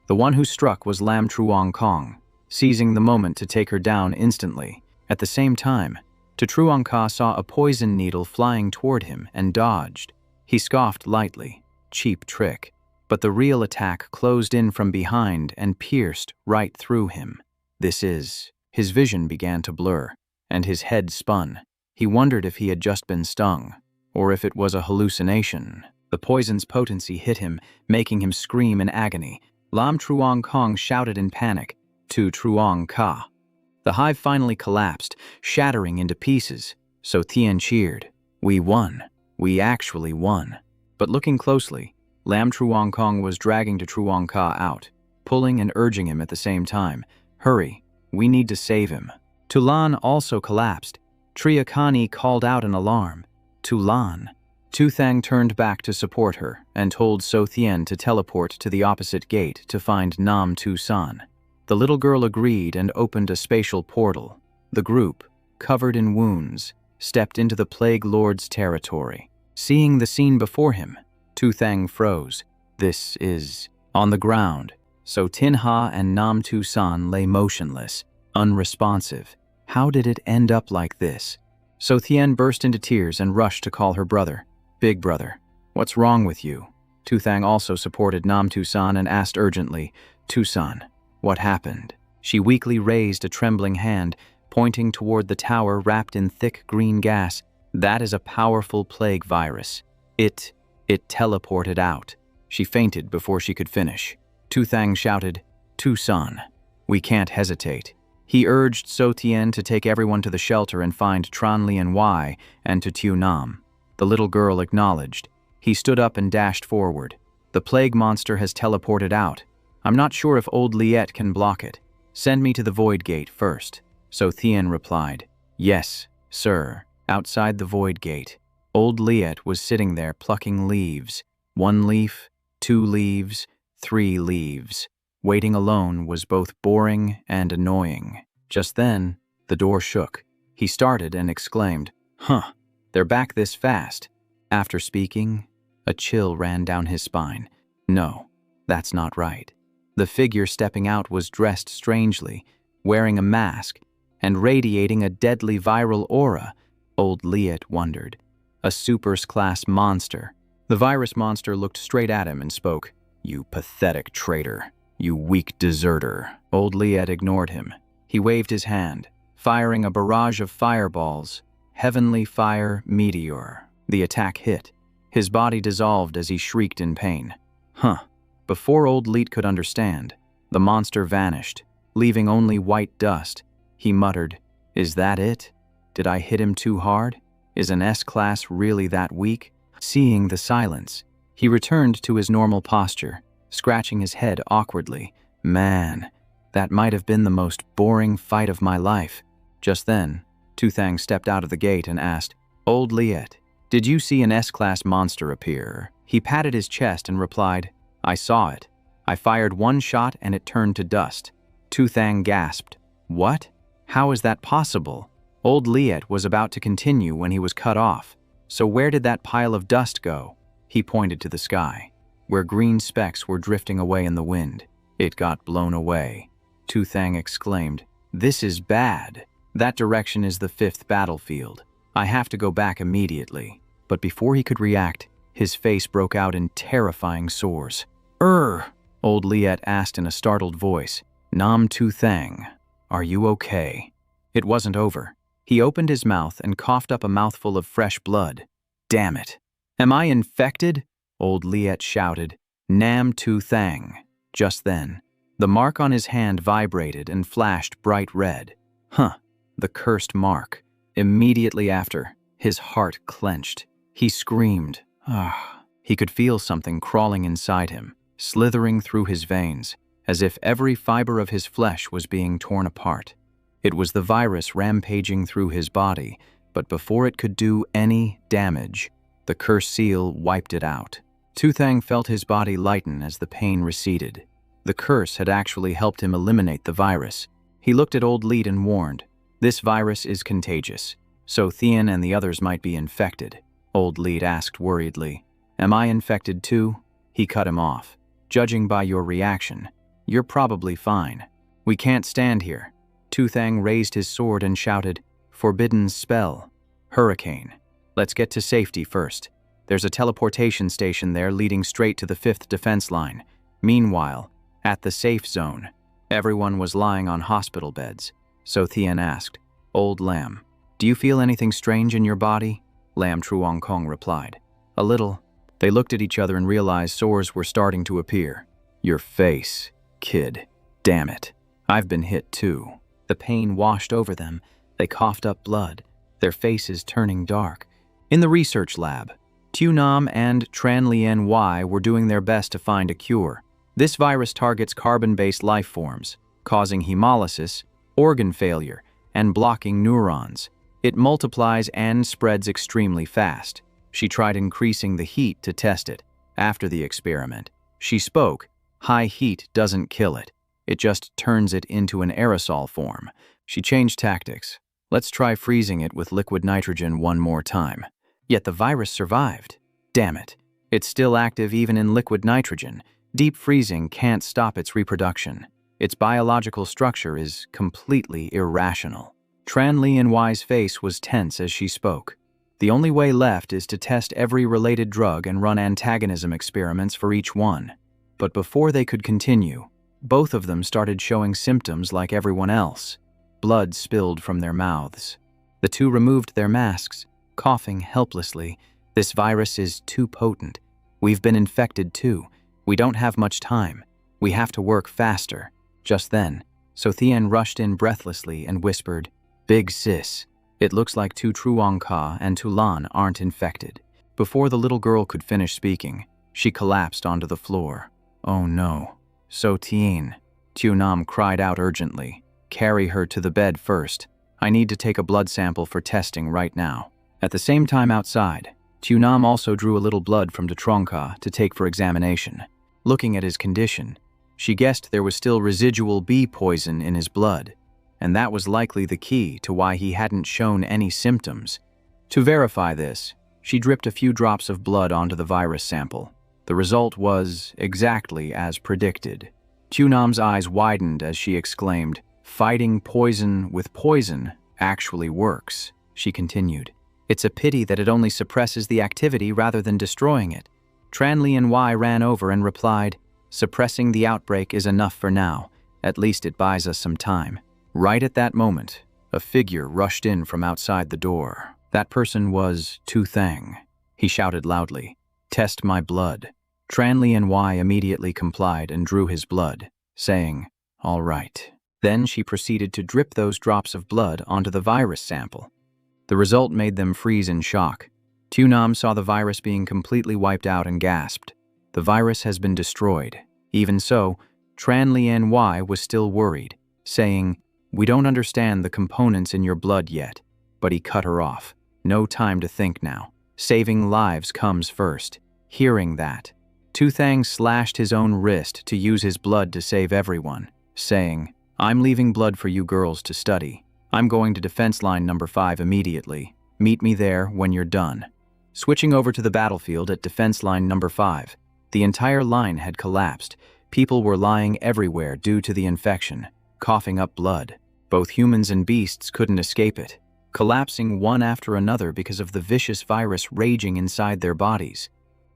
S1: The one who struck was Lam Truong Kong, seizing the moment to take her down instantly. At the same time, Tu Truong Ka saw a poison needle flying toward him and dodged. He scoffed lightly, "Cheap trick." But the real attack closed in from behind and pierced right through him. His vision began to blur, and his head spun. He wondered if he had just been stung, or if it was a hallucination. The poison's potency hit him, making him scream in agony. Lam Truong Kong shouted in panic, "Tu Truong Ka." The hive finally collapsed, shattering into pieces. So Tian cheered, "We won. We actually won." But looking closely, Lam Truong Kong was dragging Tu Truong Ka out, pulling and urging him at the same time. "Hurry, we need to save him." Tulan also collapsed. Triakani called out in alarm. "Tulan." Tu Thang turned back to support her and told So Thien to teleport to the opposite gate to find Nam Tu San. The little girl agreed and opened a spatial portal. The group, covered in wounds, stepped into the Plague Lord's territory. Seeing the scene before him, Tu Thang froze. This is on the ground, so Tin Ha and Nam Tu San lay motionless, unresponsive. How did it end up like this? So Thien burst into tears and rushed to call her brother. "Big brother, what's wrong with you?" Tu Thang also supported Nam Tu San and asked urgently, "Tu San, what happened?" She weakly raised a trembling hand, pointing toward the tower wrapped in thick green gas. "That is a powerful plague virus. It teleported out." She fainted before she could finish. Tu Thang shouted, "Tu San, we can't hesitate." He urged So Tien to take everyone to the shelter and find Tran Lien Wai and to Tu Nam. The little girl acknowledged. He stood up and dashed forward. "The plague monster has teleported out. I'm not sure if old Liet can block it. Send me to the void gate first." So Thien replied, "Yes, sir." Outside the void gate, old Liet was sitting there plucking leaves. 1 leaf, 2 leaves, 3 leaves. Waiting alone was both boring and annoying. Just then, the door shook. He started and exclaimed, "They're back this fast." After speaking, a chill ran down his spine. No, that's not right. The figure stepping out was dressed strangely, wearing a mask, and radiating a deadly viral aura. Old Liet wondered. A supers-class monster. The virus monster looked straight at him and spoke, "You pathetic traitor. You weak deserter." Old Liet ignored him. He waved his hand, firing a barrage of fireballs. Heavenly fire meteor. The attack hit. His body dissolved as he shrieked in pain. Before old Liet could understand, the monster vanished, leaving only white dust. He muttered, "Is that it? Did I hit him too hard? Is an S-class really that weak?" Seeing the silence, he returned to his normal posture, scratching his head awkwardly. "Man, that might have been the most boring fight of my life." Just then, Tu Thang stepped out of the gate and asked, "Old Liet, did you see an S-class monster appear?" He patted his chest and replied, "I saw it. I fired 1 shot and it turned to dust." Tu Thang gasped, "What? How is that possible?" Old Liet was about to continue when he was cut off. So where did that pile of dust go? He pointed to the sky, where green specks were drifting away in the wind. It got blown away. Tu Thang exclaimed, "This is bad. That direction is the 5th battlefield. I have to go back immediately." But before he could react, his face broke out in terrifying sores. Old Liet asked in a startled voice. "Nam Tu Thang, are you okay?" It wasn't over. He opened his mouth and coughed up a mouthful of fresh blood. "Damn it. Am I infected?" Old Liet shouted. "Nam Tu Thang." Just then, the mark on his hand vibrated and flashed bright red. The cursed mark. Immediately after, his heart clenched. He screamed. He could feel something crawling inside him, slithering through his veins, as if every fiber of his flesh was being torn apart. It was the virus rampaging through his body, but before it could do any damage, the curse seal wiped it out. Tu Thang felt his body lighten as the pain receded. The curse had actually helped him eliminate the virus. He looked at Old Lead and warned, "This virus is contagious, so Thien and the others might be infected." Old Lead asked worriedly, "Am I infected too?" He cut him off. "Judging by your reaction, you're probably fine. We can't stand here." Tu Thang raised his sword and shouted, "Forbidden spell. Hurricane. Let's get to safety first. There's a teleportation station there leading straight to the 5th defense line." Meanwhile, at the safe zone, everyone was lying on hospital beds. So Thien asked, "Old Lam, do you feel anything strange in your body?" Lam Truong Kong replied, "A little." They looked at each other and realized sores were starting to appear. "Your face, kid. Damn it. I've been hit too." The pain washed over them. They coughed up blood, their faces turning dark. In the research lab, Tu Nam and Tran Lien Y were doing their best to find a cure. This virus targets carbon-based life forms, causing hemolysis, organ failure, and blocking neurons. It multiplies and spreads extremely fast. She tried increasing the heat to test it. After the experiment, she spoke, "High heat doesn't kill it. It just turns it into an aerosol form." She changed tactics. "Let's try freezing it with liquid nitrogen one more time." Yet the virus survived. Damn it. It's still active even in liquid nitrogen. Deep freezing can't stop its reproduction. Its biological structure is completely irrational. Tran Lien Y's face was tense as she spoke. The only way left is to test every related drug and run antagonism experiments for each one. But before they could continue, both of them started showing symptoms like everyone else. Blood spilled from their mouths. The two removed their masks, coughing helplessly. "This virus is too potent. We've been infected too. We don't have much time. We have to work faster." Just then, Sothien rushed in breathlessly and whispered, "Big sis, it looks like Tu Truong Ka and Tu Lan aren't infected." Before the little girl could finish speaking, she collapsed onto the floor. "Oh no." "So Tien," Tu Nam cried out urgently, "carry her to the bed first. I need to take a blood sample for testing right now." At the same time outside, Tu Nam also drew a little blood from Detrongka to take for examination. Looking at his condition, she guessed there was still residual bee poison in his blood, and that was likely the key to why he hadn't shown any symptoms. To verify this, she dripped a few drops of blood onto the virus sample. The result was exactly as predicted. Tu Nam's eyes widened as she exclaimed, "Fighting poison with poison actually works," she continued. "It's a pity that it only suppresses the activity rather than destroying it." Tran Lien Y ran over and replied, "Suppressing the outbreak is enough for now. At least it buys us some time." Right at that moment, a figure rushed in from outside the door. That person was Tu Thang. He shouted loudly, "Test my blood." Tran Lien Y immediately complied and drew his blood, saying, "All right." Then she proceeded to drip those drops of blood onto the virus sample. The result made them freeze in shock. Tu Nam saw the virus being completely wiped out and gasped. "The virus has been destroyed." Even so, Tran Lien Y was still worried, saying, "We don't understand the components in your blood yet." But he cut her off. "No time to think now. Saving lives comes first." Hearing that, Tu Thang slashed his own wrist to use his blood to save everyone, saying, "I'm leaving blood for you girls to study. I'm going to defense line number 5 immediately. Meet me there when you're done." Switching over to the battlefield at defense line number 5, the entire line had collapsed. People were lying everywhere due to the infection, coughing up blood. Both humans and beasts couldn't escape it, collapsing one after another because of the vicious virus raging inside their bodies.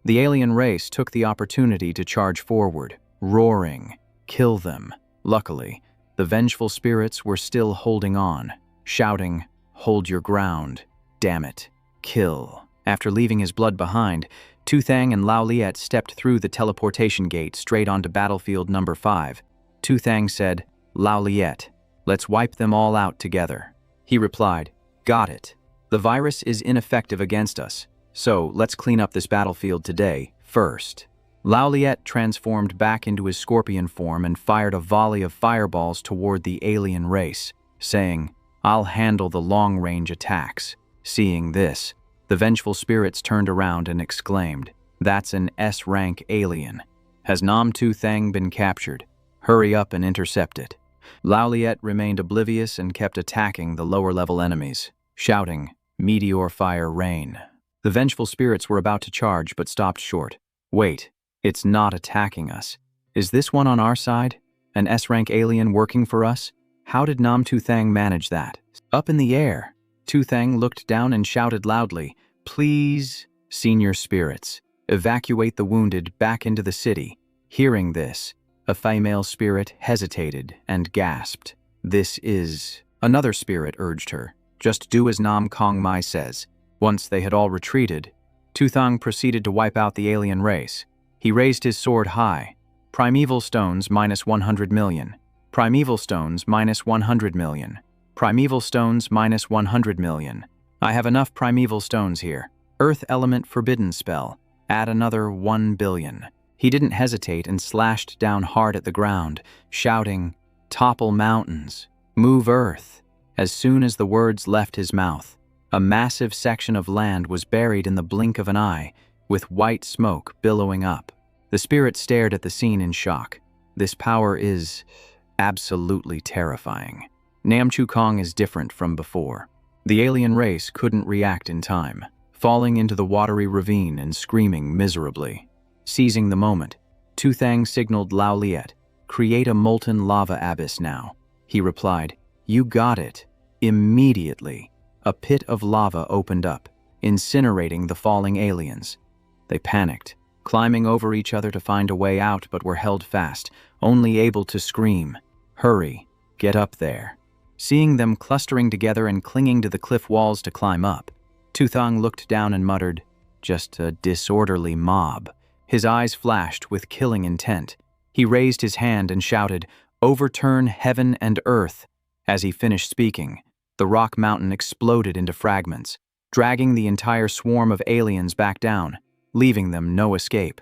S1: The alien race took the opportunity to charge forward, roaring, "Kill them!" Luckily, the vengeful spirits were still holding on, shouting, "Hold your ground, damn it, kill." After leaving his blood behind, Tu Thang and Lao Liet stepped through the teleportation gate straight onto battlefield number 5. Tu Thang said, "Lao Liet, let's wipe them all out together." He replied, "Got it. The virus is ineffective against us, so let's clean up this battlefield today first." Lao Liet transformed back into his scorpion form and fired a volley of fireballs toward the alien race, saying, "I'll handle the long-range attacks." Seeing this, the vengeful spirits turned around and exclaimed, "That's an S-rank alien. Has Nam Tu Thang been captured? Hurry up and intercept it." Lao Liet remained oblivious and kept attacking the lower-level enemies, shouting, "Meteor fire rain." The vengeful spirits were about to charge but stopped short. "Wait, it's not attacking us. Is this one on our side? An S-rank alien working for us? How did Nam Tu Thang manage that?" Up in the air, Tu Thang looked down and shouted loudly, "Please, senior spirits, evacuate the wounded back into the city." Hearing this, a female spirit hesitated and gasped. "This is..." Another spirit urged her, "Just do as Nam Kong Mai says." Once they had all retreated, Tu Thang proceeded to wipe out the alien race. He raised his sword high. "Primeval stones minus 100 million. Primeval stones minus 100 million. Primeval stones minus 100 million. I have enough primeval stones here. Earth element forbidden spell. Add another 1 billion. He didn't hesitate and slashed down hard at the ground, shouting, "Topple mountains. Move earth." As soon as the words left his mouth, a massive section of land was buried in the blink of an eye, with white smoke billowing up. The spirit stared at the scene in shock. This power is absolutely terrifying. Nam Chu Kong is different from before. The alien race couldn't react in time, falling into the watery ravine and screaming miserably. Seizing the moment, Tu Thang signaled Lao Liet, "Create a molten lava abyss now." He replied, "You got it." Immediately, a pit of lava opened up, incinerating the falling aliens. They panicked, climbing over each other to find a way out, but were held fast, only able to scream, "Hurry, get up there." Seeing them clustering together and clinging to the cliff walls to climb up, Tu Thang looked down and muttered, "Just a disorderly mob." His eyes flashed with killing intent. He raised his hand and shouted, "Overturn heaven and earth." As he finished speaking, the rock mountain exploded into fragments, dragging the entire swarm of aliens back down, leaving them no escape.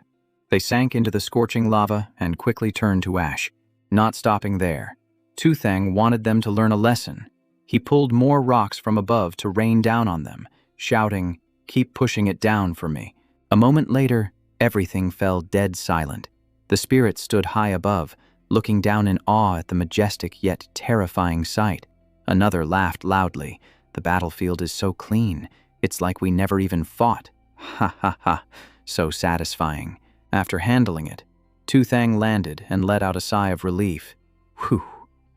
S1: They sank into the scorching lava and quickly turned to ash. Not stopping there, Tu Thang wanted them to learn a lesson. He pulled more rocks from above to rain down on them, shouting, "Keep pushing it down for me." A moment later, everything fell dead silent. The spirit stood high above, looking down in awe at the majestic yet terrifying sight. Another laughed loudly. "The battlefield is so clean. It's like we never even fought." Ha ha ha, so satisfying. After handling it, Tu Thang landed and let out a sigh of relief. Whew.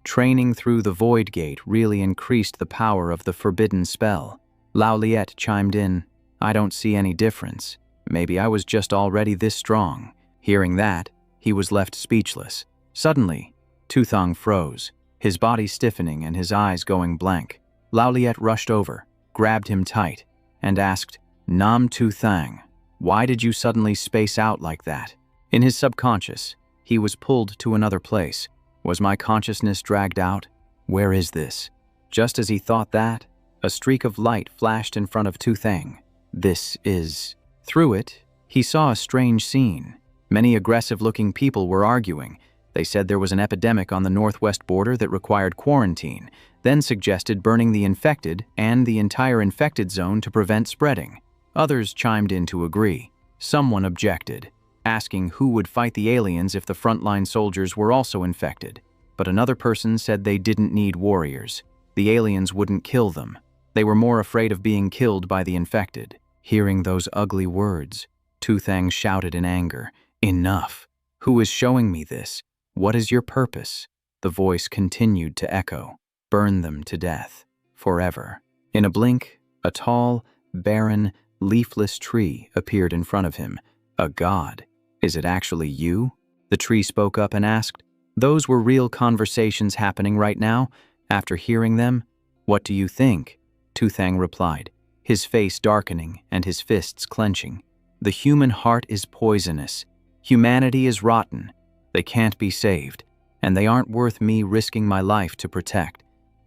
S1: Training through the void gate really increased the power of the forbidden spell. Lao Liet chimed in, "I don't see any difference. Maybe I was just already this strong." Hearing that, he was left speechless. Suddenly, Tu Thang froze, his body stiffening and his eyes going blank. Lao Liet rushed over, grabbed him tight, and asked, "Nam Tu Thang, why did you suddenly space out like that?" In his subconscious, he was pulled to another place. Was my consciousness dragged out? Where is this? Just as he thought that, a streak of light flashed in front of Tu Thang. This is... Through it, he saw a strange scene. Many aggressive-looking people were arguing. They said there was an epidemic on the northwest border that required quarantine, then suggested burning the infected and the entire infected zone to prevent spreading. Others chimed in to agree. Someone objected, asking who would fight the aliens if the frontline soldiers were also infected. But another person said they didn't need warriors. The aliens wouldn't kill them. They were more afraid of being killed by the infected. Hearing those ugly words, Tuthang shouted in anger, "Enough! Who is showing me this? What is your purpose?" The voice continued to echo, "Burn them to death, forever." In a blink, a tall, barren, leafless tree appeared in front of him. A god. "Is it actually you?" The tree spoke up and asked. Those were real conversations happening right now. After hearing them, "What do you think?" Tuthang replied, his face darkening and his fists clenching. "The human heart is poisonous. Humanity is rotten. They can't be saved, and they aren't worth me risking my life to protect."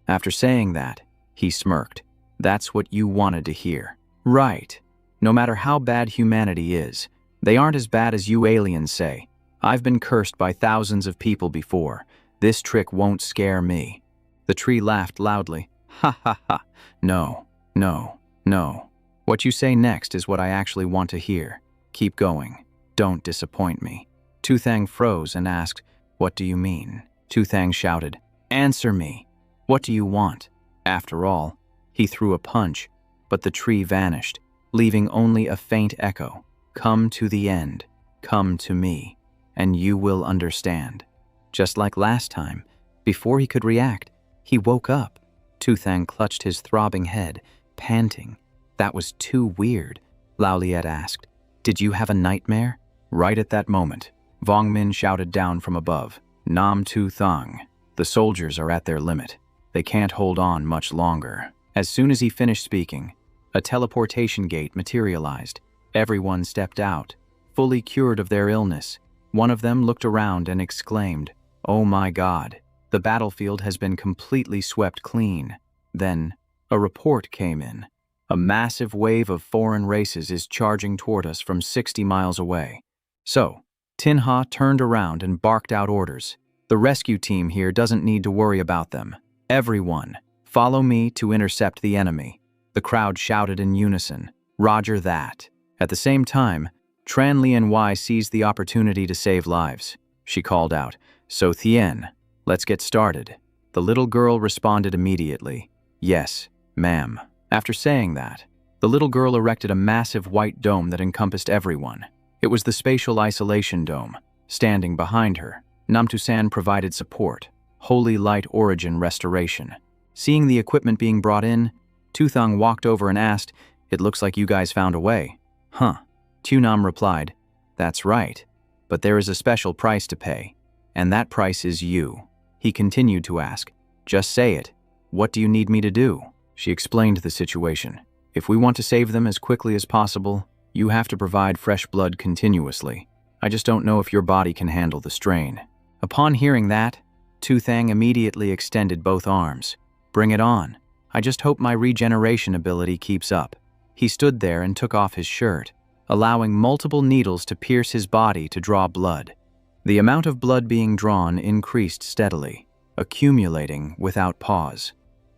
S1: After saying that, he smirked. "That's what you wanted to hear. Right. No matter how bad humanity is, they aren't as bad as you aliens say. I've been cursed by thousands of people before. This trick won't scare me." The tree laughed loudly. "Ha ha ha. No, no, no. What you say next is what I actually want to hear. Keep going. Don't disappoint me." Tuthang froze and asked, "What do you mean?" Tuthang shouted, "Answer me. What do you want?" After all, he threw a punch, but the tree vanished, leaving only a faint echo. "Come to the end. Come to me, and you will understand." Just like last time, before he could react, he woke up. Tuthang clutched his throbbing head, panting. "That was too weird," Laoliet asked. "Did you have a nightmare?" Right at that moment, Vongmin shouted down from above, "Nam Tu Thang. The soldiers are at their limit. They can't hold on much longer." As soon as he finished speaking, a teleportation gate materialized. Everyone stepped out, fully cured of their illness. One of them looked around and exclaimed, "Oh my God, the battlefield has been completely swept clean." Then, a report came in. "A massive wave of foreign races is charging toward us from 60 miles away." So, Tinha turned around and barked out orders. "The rescue team here doesn't need to worry about them. Everyone, follow me to intercept the enemy." The crowd shouted in unison, "Roger that." At the same time, Tran Lianwei seized the opportunity to save lives. She called out, "So Thien, let's get started." The little girl responded immediately, "Yes, ma'am." After saying that, the little girl erected a massive white dome that encompassed everyone. It was the spatial isolation dome. Standing behind her, Namtusan provided support, holy light origin restoration. Seeing the equipment being brought in, Tuthang walked over and asked, "It looks like you guys found a way." "Huh." Tunam replied, "That's right, but there is a special price to pay, and that price is you." He continued to ask, "Just say it. What do you need me to do?" She explained the situation. "If we want to save them as quickly as possible, you have to provide fresh blood continuously. I just don't know if your body can handle the strain." Upon hearing that, Tuthang immediately extended both arms. "Bring it on. I just hope my regeneration ability keeps up." He stood there and took off his shirt, allowing multiple needles to pierce his body to draw blood. The amount of blood being drawn increased steadily, accumulating without pause.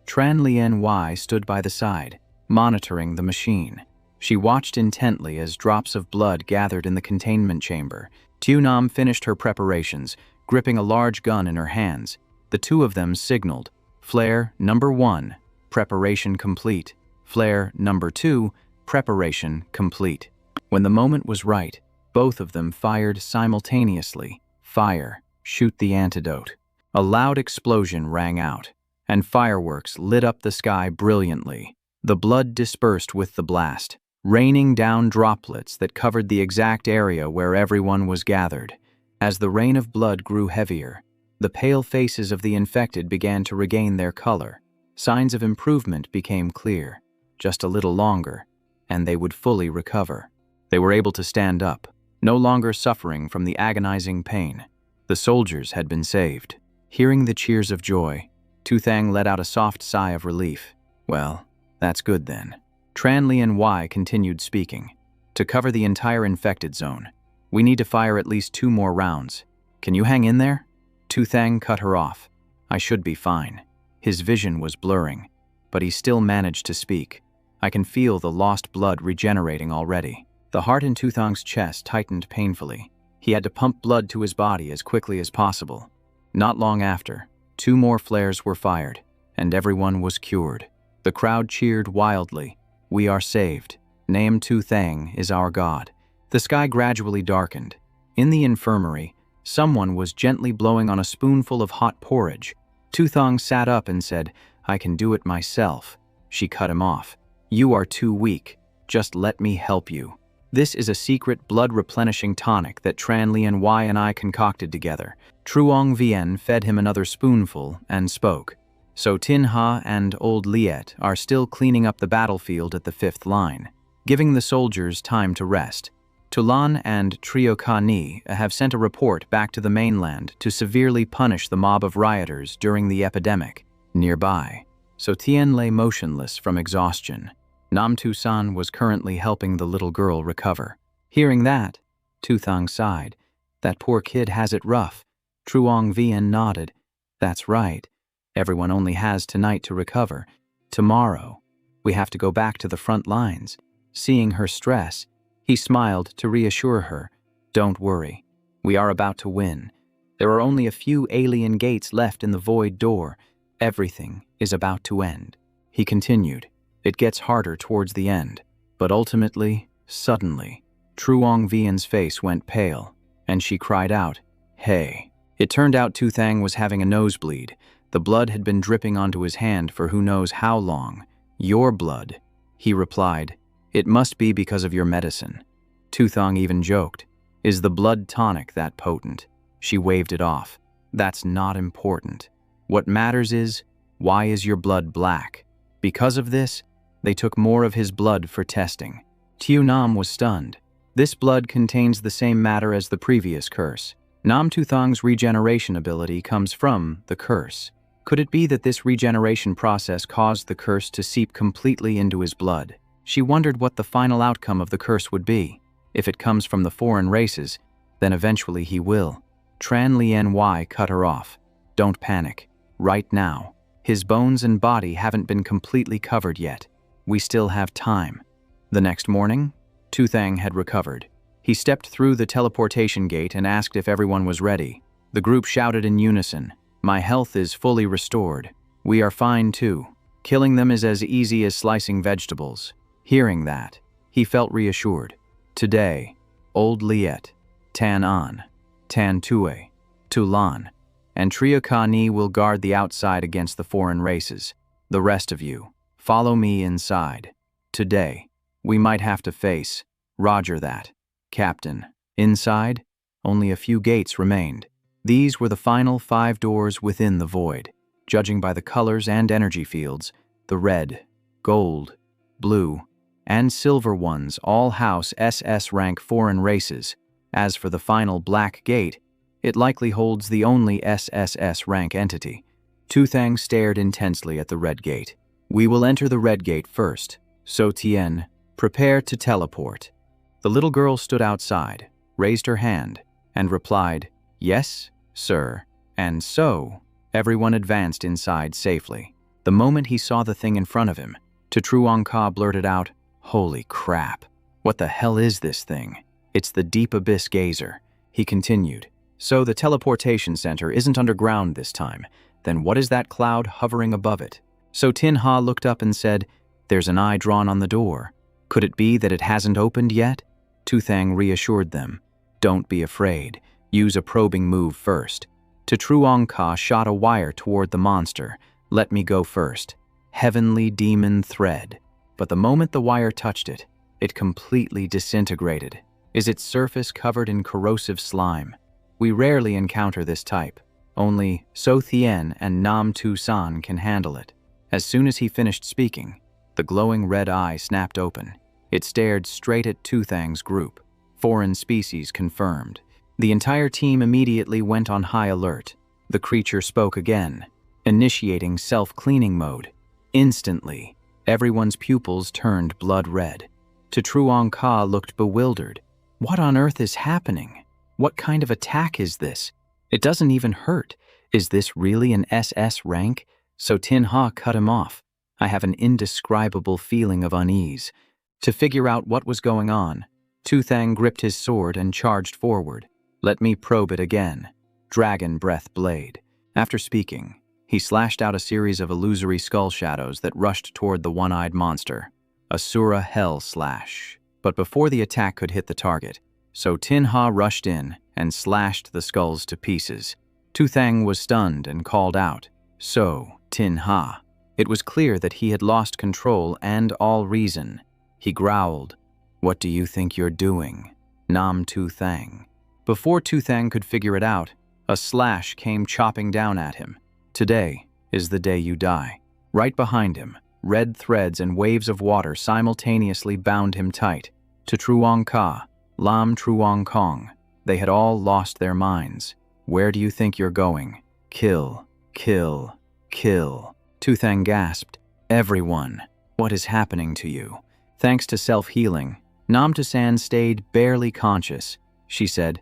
S1: Tran Lianwei stood by the side, monitoring the machine. She watched intently as drops of blood gathered in the containment chamber. Tunam finished her preparations, gripping a large gun in her hands. The two of them signaled, "Flare number 1, preparation complete. Flare number 2, preparation complete." When the moment was right, both of them fired simultaneously. "Fire, shoot the antidote." A loud explosion rang out, and fireworks lit up the sky brilliantly. The blood dispersed with the blast, raining down droplets that covered the exact area where everyone was gathered. As the rain of blood grew heavier, the pale faces of the infected began to regain their color. Signs of improvement became clear. Just a little longer, and they would fully recover. They were able to stand up, no longer suffering from the agonizing pain. The soldiers had been saved. Hearing the cheers of joy, Tuthang let out a soft sigh of relief. "Well, that's good then." Tran Lianwei continued speaking. "To cover the entire infected zone, we need to fire at least 2 more rounds. Can you hang in there?" Tuthang cut her off. "I should be fine." His vision was blurring, but he still managed to speak. "I can feel the lost blood regenerating already." The heart in Tuthang's chest tightened painfully. He had to pump blood to his body as quickly as possible. Not long after, 2 more flares were fired, and everyone was cured. The crowd cheered wildly. "We are saved. Naam Tu Thang is our god. The sky gradually darkened. In the infirmary, someone was gently blowing on a spoonful of hot porridge. Tu Thang sat up and said, "I can do it myself." She cut him off. "You are too weak. Just let me help you. This is a secret blood-replenishing tonic that Tran Lien Y and I concocted together." Truong Vien fed him another spoonful and spoke. "So Tin Ha and Old Liet are still cleaning up the battlefield at the 5th line, giving the soldiers time to rest. Tulan and Trio Ka Ni have sent a report back to the mainland to severely punish the mob of rioters during the epidemic." Nearby, So Tien lay motionless from exhaustion. Nam Tu San was currently helping the little girl recover. Hearing that, Tu Thang sighed. "That poor kid has it rough." Truong Vien nodded. "That's right. Everyone only has tonight to recover. Tomorrow, we have to go back to the front lines." Seeing her stress, he smiled to reassure her. "Don't worry. We are about to win. There are only a few alien gates left in the void door. Everything is about to end." He continued. "It gets harder towards the end, but ultimately, suddenly, Truong Vien's face went pale, and she cried out, 'Hey!' It turned out Tu Thang was having a nosebleed. The blood had been dripping onto his hand for who knows how long. "Your blood," he replied. "It must be because of your medicine." Tu Thang even joked, "Is the blood tonic that potent?" She waved it off. "That's not important. What matters is, why is your blood black?" Because of this, they took more of his blood for testing. Tiu Nam was stunned. This blood contains the same matter as the previous curse. Nam Tu Thang's regeneration ability comes from the curse. Could it be that this regeneration process caused the curse to seep completely into his blood? She wondered what the final outcome of the curse would be. If it comes from the foreign races, then eventually he will. Tran Lien Y cut her off. "Don't panic. Right now, his bones and body haven't been completely covered yet. We still have time." The next morning, Tu Thang had recovered. He stepped through the teleportation gate and asked if everyone was ready. The group shouted in unison, "My health is fully restored. We are fine too. Killing them is as easy as slicing vegetables." Hearing that, he felt reassured. Today, Old Liet, Tan An, Tan Tue, Tulan, and Trio Ka Ni will guard the outside against the foreign races. The rest of you, follow me inside. Today, we might have to face. Roger that, Captain. Inside, only a few gates remained. These were the final 5 doors within the void. Judging by the colors and energy fields, the red, gold, blue, and silver ones all house SS rank foreign races. As for the final black gate, it likely holds the only SSS rank entity. Tu Thang stared intensely at the red gate. "We will enter the red gate first. So Tien, prepare to teleport." The little girl stood outside, raised her hand, and replied, "Yes, sir." And so, everyone advanced inside safely. The moment he saw the thing in front of him, Truong Ka blurted out, "Holy crap. What the hell is this thing?" "It's the Deep Abyss Gazer." He continued, "So the teleportation center isn't underground this time. Then what is that cloud hovering above it?" So Tin Ha looked up and said, "There's an eye drawn on the door. Could it be that it hasn't opened yet?" Tu Thang reassured them, "Don't be afraid. Use a probing move first." Truong Ka shot a wire toward the monster. "Let me go first." Heavenly demon thread. But the moment the wire touched it, it completely disintegrated. Is its surface covered in corrosive slime? We rarely encounter this type. Only So Thien and Nam Tu San can handle it. As soon as he finished speaking, the glowing red eye snapped open. It stared straight at Tu Thang's group. Foreign species confirmed. The entire team immediately went on high alert. The creature spoke again, initiating self-cleaning mode. Instantly, everyone's pupils turned blood red. Truong Ka looked bewildered. What on earth is happening? What kind of attack is this? It doesn't even hurt. Is this really an SS rank? So Tin Ha cut him off. I have an indescribable feeling of unease. To figure out what was going on, Tu Thang gripped his sword and charged forward. "Let me probe it again." Dragon breath blade. After speaking, he slashed out a series of illusory skull shadows that rushed toward the one-eyed monster. Asura hell slash. But before the attack could hit the target, So Tin-Ha rushed in and slashed the skulls to pieces. Tu-Thang was stunned and called out, "So, Tin-Ha." It was clear that he had lost control and all reason. He growled, "What do you think you're doing, Nam Tu-Thang?" Before Tu-Thang could figure it out, a slash came chopping down at him. "Today is the day you die." Right behind him, red threads and waves of water simultaneously bound him tight. To Truong Ka, Lam Truong Kong, they had all lost their minds. "Where do you think you're going? Kill, kill, kill." Tu-Thang gasped, "Everyone, what is happening to you?" Thanks to self-healing, Nam Tu-San stayed barely conscious. She said,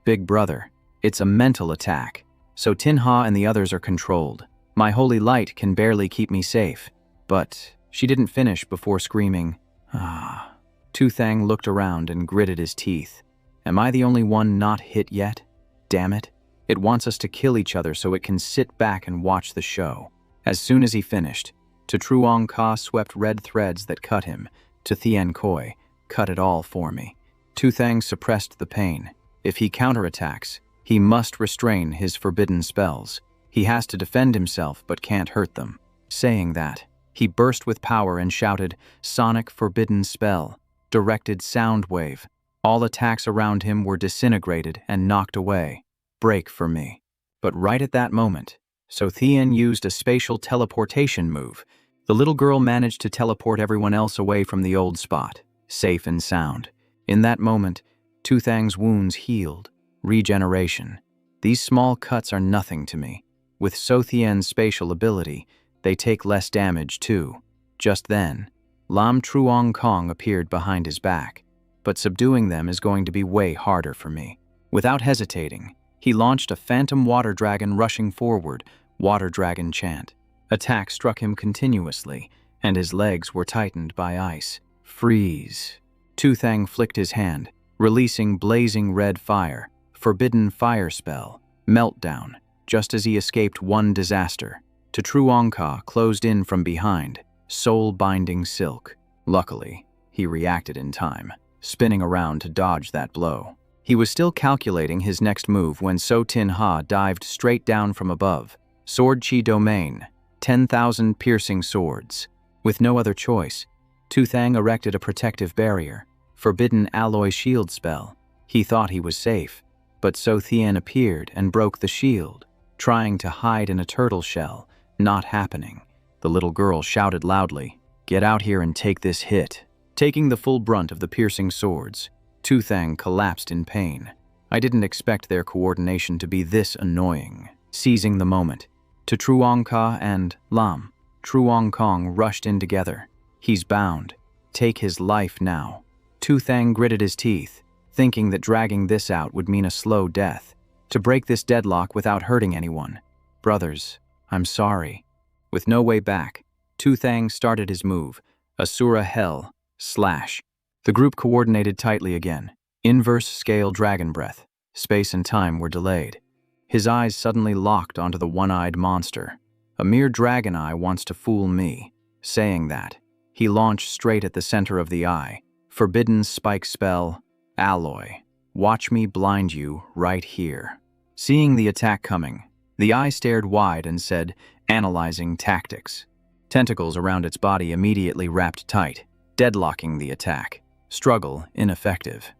S1: Big brother, it's a mental attack. So Tin-Ha and the others are controlled. My holy light can barely keep me safe." But she didn't finish before screaming, "Ah." Tu-Thang looked around and gritted his teeth. "Am I the only one not hit yet? Damn it. It wants us to kill each other so it can sit back and watch the show." As soon as he finished, To Truong Ka swept red threads that cut him. To Thien Koi, "Cut it all for me." Tu-Thang suppressed the pain. If he counterattacks, he must restrain his forbidden spells. He has to defend himself but can't hurt them. Saying that, he burst with power and shouted, "Sonic Forbidden Spell, Directed Sound Wave." All attacks around him were disintegrated and knocked away. "Break for me." But right at that moment, So Thien used a spatial teleportation move. The little girl managed to teleport everyone else away from the old spot, safe and sound. In that moment, Tu-Thang's wounds healed. Regeneration. These small cuts are nothing to me. With So Thien's spatial ability, they take less damage too. Just then, Lam Truong Kong appeared behind his back. But subduing them is going to be way harder for me. Without hesitating, he launched a phantom water dragon rushing forward, water dragon chant. Attack struck him continuously, and his legs were tightened by ice. Freeze. Tu-Thang flicked his hand, releasing blazing red fire, forbidden fire spell, meltdown, just as he escaped one disaster. To Truong Ka closed in from behind, soul-binding silk. Luckily, he reacted in time, spinning around to dodge that blow. He was still calculating his next move when So Tin-Ha dived straight down from above. Sword Chi Domain, 10,000 piercing swords. With no other choice, Tu-Thang erected a protective barrier, forbidden alloy shield spell. He thought he was safe, but So Thien appeared and broke the shield, trying to hide in a turtle shell. Not happening. The little girl shouted loudly, "Get out here and take this hit." Taking the full brunt of the piercing swords, Tu-Thang collapsed in pain. I didn't expect their coordination to be this annoying. Seizing the moment, To Truong Ka and Lam Truong Kong rushed in together. "He's bound. Take his life now." Tu-Thang gritted his teeth, thinking that dragging this out would mean a slow death. To break this deadlock without hurting anyone. "Brothers, I'm sorry." With no way back, Tu-Thang started his move, Asura hell slash. The group coordinated tightly again. Inverse scale dragon breath. Space and time were delayed. His eyes suddenly locked onto the one-eyed monster. "A mere dragon eye wants to fool me." Saying that, he launched straight at the center of the eye. Forbidden spike spell, alloy. "Watch me blind you right here." Seeing the attack coming, the eye stared wide and said, "Analyzing tactics." Tentacles around its body immediately wrapped tight, deadlocking the attack. Struggle ineffective.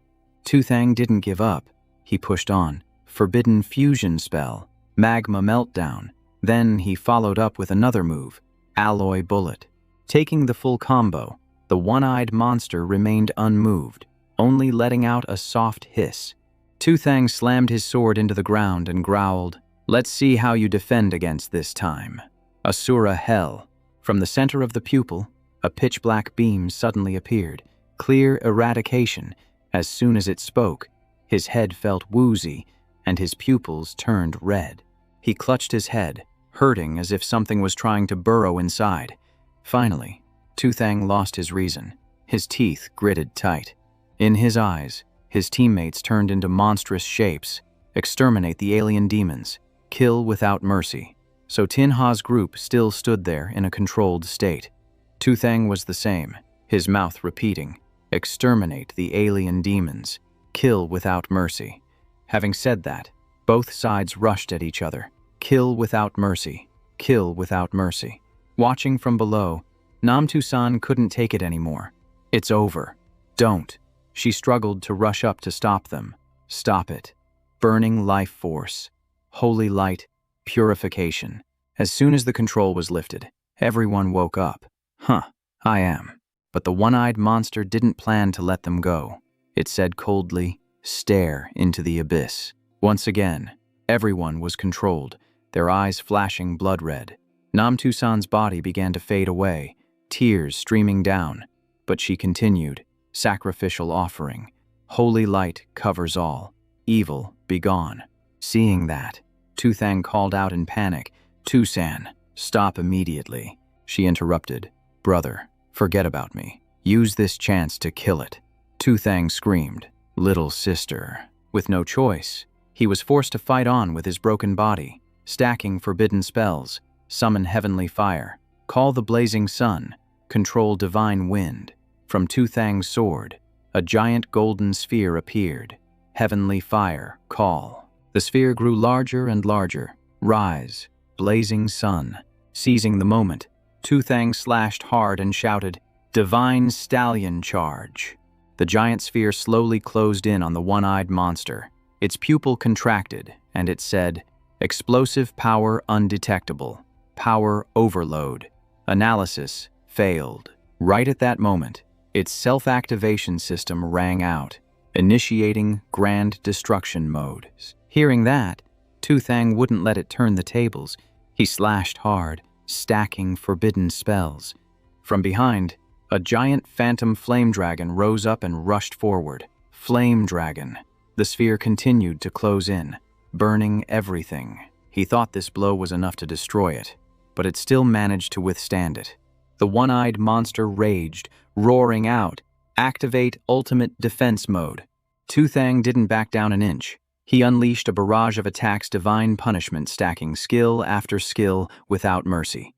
S1: Tu-Thang didn't give up. He pushed on. Forbidden fusion spell, magma meltdown. Then he followed up with another move, alloy bullet. Taking the full combo, the one-eyed monster remained unmoved, only letting out a soft hiss. Tu-Thang slammed his sword into the ground and growled, "Let's see how you defend against this time." Asura hell. From the center of the pupil, a pitch-black beam suddenly appeared. Clear eradication. As soon as it spoke, his head felt woozy, and his pupils turned red. He clutched his head, hurting as if something was trying to burrow inside. Finally, Tu-Thang lost his reason. His teeth gritted tight. In his eyes, his teammates turned into monstrous shapes. Exterminate the alien demons. Kill without mercy. So Tin-Ha's group still stood there in a controlled state. Tu Thang was the same, his mouth repeating, "Exterminate the alien demons. Kill without mercy." Having said that, both sides rushed at each other. Kill without mercy. Kill without mercy. Watching from below, Nam Tu-san couldn't take it anymore. "It's over. Don't." She struggled to rush up to stop them. "Stop it. Burning life force. Holy light. Purification." As soon as the control was lifted, everyone woke up. I am. But the one-eyed monster didn't plan to let them go. It said coldly, "Stare into the abyss." Once again, everyone was controlled, their eyes flashing blood red. Nam Tu-san's body began to fade away, tears streaming down, but she continued, "Sacrificial offering. Holy light covers all. Evil be gone." Seeing that, Tu Thang called out in panic, "Tu-san, stop immediately." She interrupted, "Brother, forget about me. Use this chance to kill it." Tu Thang screamed, "Little sister." With no choice, he was forced to fight on with his broken body, stacking forbidden spells, summon heavenly fire, call the blazing sun, control divine wind. From Tu Thang's sword, a giant golden sphere appeared. Heavenly fire, call. The sphere grew larger and larger. Rise, blazing sun. Seizing the moment, Tu Thang slashed hard and shouted, "Divine stallion charge." The giant sphere slowly closed in on the one-eyed monster. Its pupil contracted, and it said, "Explosive power undetectable. Power overload. Analysis failed." Right at that moment, its self-activation system rang out, initiating grand destruction mode. Hearing that, Tu Thang wouldn't let it turn the tables. He slashed hard, stacking forbidden spells. From behind, a giant phantom flame dragon rose up and rushed forward. Flame dragon. The sphere continued to close in, burning everything. He thought this blow was enough to destroy it, but it still managed to withstand it. The one-eyed monster raged, roaring out, "Activate ultimate defense mode." Tu Thang didn't back down an inch. He unleashed a barrage of attacks, divine punishment, stacking skill after skill without mercy.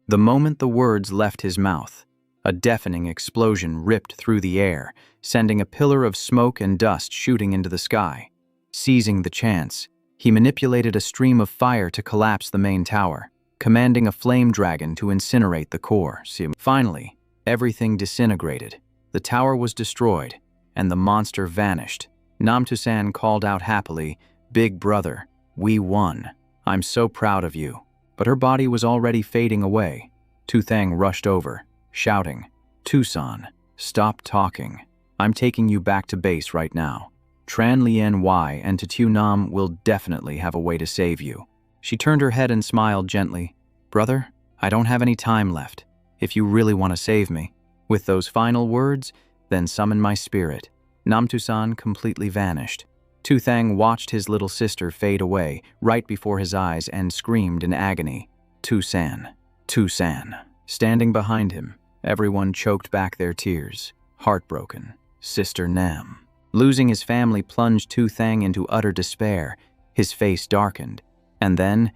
S1: The moment the words left his mouth, a deafening explosion ripped through the air, sending a pillar of smoke and dust shooting into the sky. Seizing the chance, he manipulated a stream of fire to collapse the main tower, commanding a flame dragon to incinerate the core. Finally, everything disintegrated. The tower was destroyed, and the monster vanished. Nam Tu-san called out happily, "Big brother, we won. I'm so proud of you." But her body was already fading away. Tu Thang rushed over, shouting, "Tu-san, stop talking. I'm taking you back to base right now. Tran Lien Y and Tatu Nam will definitely have a way to save you." She turned her head and smiled gently. "Brother, I don't have any time left, if you really want to save me." With those final words, "Then summon my spirit." Nam Tu-san completely vanished. Tu Thang watched his little sister fade away right before his eyes and screamed in agony, "Tu-san, Tu-san." Standing behind him, everyone choked back their tears, heartbroken. Sister Nam. Losing his family plunged Tu Thang into utter despair. His face darkened. And then,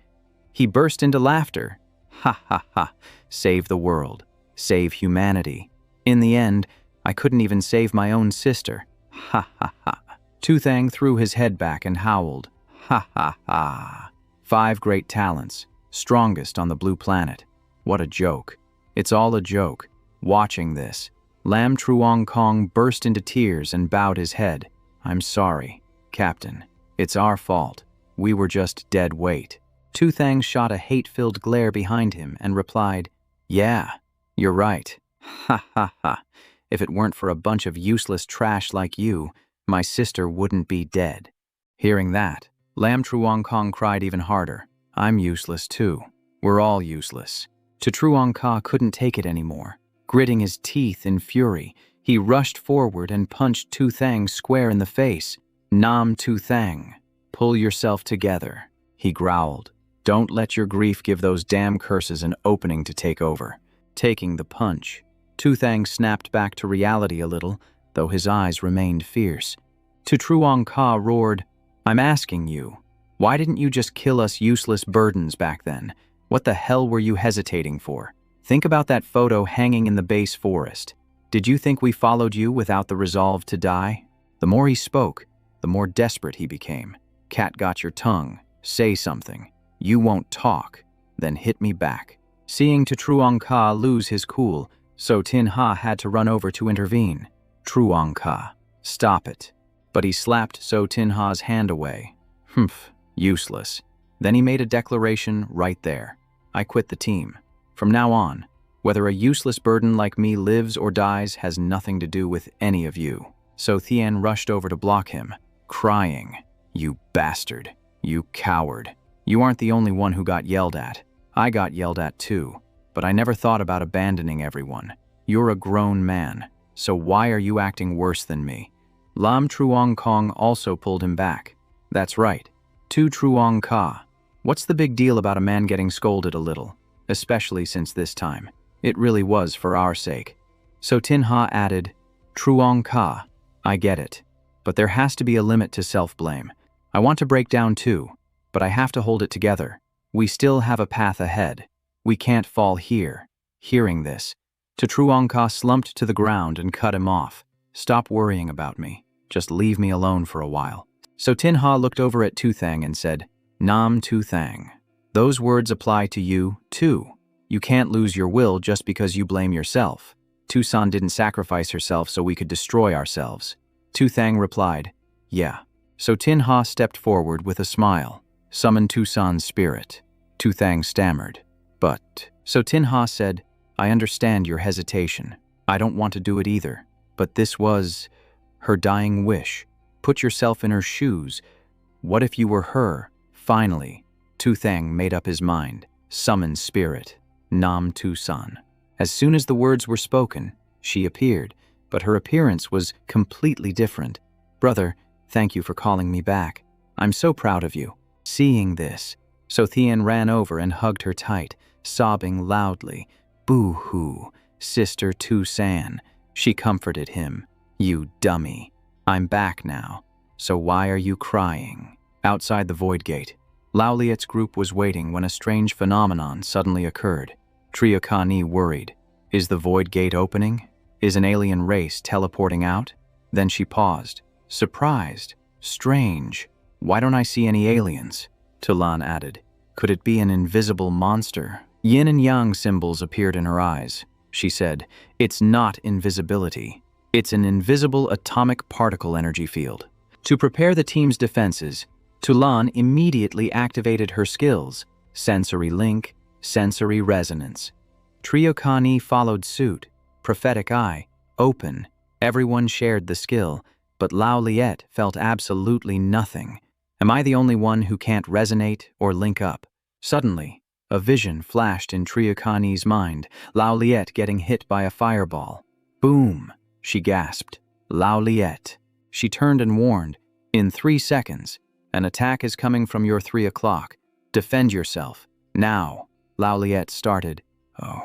S1: he burst into laughter. "Ha ha ha, save the world, save humanity. In the end, I couldn't even save my own sister. Ha ha ha." Tu Thang threw his head back and howled. "Ha ha ha. 5 great talents, strongest on the blue planet. What a joke. It's all a joke." Watching this, Lam Truong Kong burst into tears and bowed his head. "I'm sorry, Captain. It's our fault. We were just dead weight." Tu Thang shot a hate-filled glare behind him and replied, "Yeah, you're right. Ha ha ha. If it weren't for a bunch of useless trash like you, my sister wouldn't be dead." Hearing that, Lam Truong Kong cried even harder. "I'm useless too. We're all useless." Tu Truong Ka couldn't take it anymore. Gritting his teeth in fury, he rushed forward and punched Tu Thang square in the face. "Nam Tu Thang, pull yourself together," he growled. "Don't let your grief give those damn curses an opening to take over." Taking the punch, Tu Thang snapped back to reality a little, though his eyes remained fierce. Tu Truong Ka roared, "I'm asking you, why didn't you just kill us useless burdens back then? What the hell were you hesitating for?" Think about that photo hanging in the base forest. Did you think we followed you without the resolve to die? The more he spoke, the more desperate he became. Cat got your tongue. Say something. You won't talk. Then hit me back. Seeing Truong Ka lose his cool, So Tin Ha had to run over to intervene. Truong Ka, stop it. But he slapped So Tin Ha's hand away. Humph, useless. Then he made a declaration right there. I quit the team. From now on, whether a useless burden like me lives or dies has nothing to do with any of you. So Thien rushed over to block him, crying, You bastard. You coward. You aren't the only one who got yelled at. I got yelled at too, but I never thought about abandoning everyone. You're a grown man, so why are you acting worse than me? Lam Truong Kong also pulled him back. That's right. Tu Truong Ka. What's the big deal about a man getting scolded a little? Especially since this time. It really was for our sake. So Tin Ha added, Truong Ka, I get it. But there has to be a limit to self-blame. I want to break down too, but I have to hold it together. We still have a path ahead. We can't fall here. Hearing this, Truong Ka slumped to the ground and cut him off. Stop worrying about me. Just leave me alone for a while. So Tin Ha looked over at Tu Thang and said, Nam Tu Thang. Those words apply to you, too. You can't lose your will just because you blame yourself. Tucson didn't sacrifice herself so we could destroy ourselves. Tu Thang replied, Yeah. So Tin Ha stepped forward with a smile, summoned Tucson's spirit. Tu Thang stammered. But, so Tin Ha said, I understand your hesitation. I don't want to do it either. But this was her dying wish. Put yourself in her shoes. What if you were her? Finally, Tu Thang made up his mind. Summon spirit. Nam Tucson. As soon as the words were spoken, she appeared, but her appearance was completely different. Brother, thank you for calling me back. I'm so proud of you. Seeing this, So Thien ran over and hugged her tight, sobbing loudly. Boo-hoo, Sister Tu San. She comforted him. You dummy. I'm back now. So why are you crying? Outside the void gate, Lao Liet's group was waiting when a strange phenomenon suddenly occurred. Trio Kani worried. Is the void gate opening? Is an alien race teleporting out? Then she paused, surprised. Strange. Why don't I see any aliens? Tulan added. Could it be an invisible monster? Yin and yang symbols appeared in her eyes. She said, It's not invisibility. It's an invisible atomic particle energy field. To prepare the team's defenses, Tulan immediately activated her skills, sensory link, sensory resonance. Trio Kani followed suit, prophetic eye, open. Everyone shared the skill, but Lao Liet felt absolutely nothing. Am I the only one who can't resonate or link up? Suddenly, a vision flashed in Trio Kani's mind, Lao Liet getting hit by a fireball. Boom, she gasped. Lao Liet. She turned and warned, In 3 seconds, an attack is coming from your 3 o'clock. Defend yourself. Now. Lao Liet started. Oh.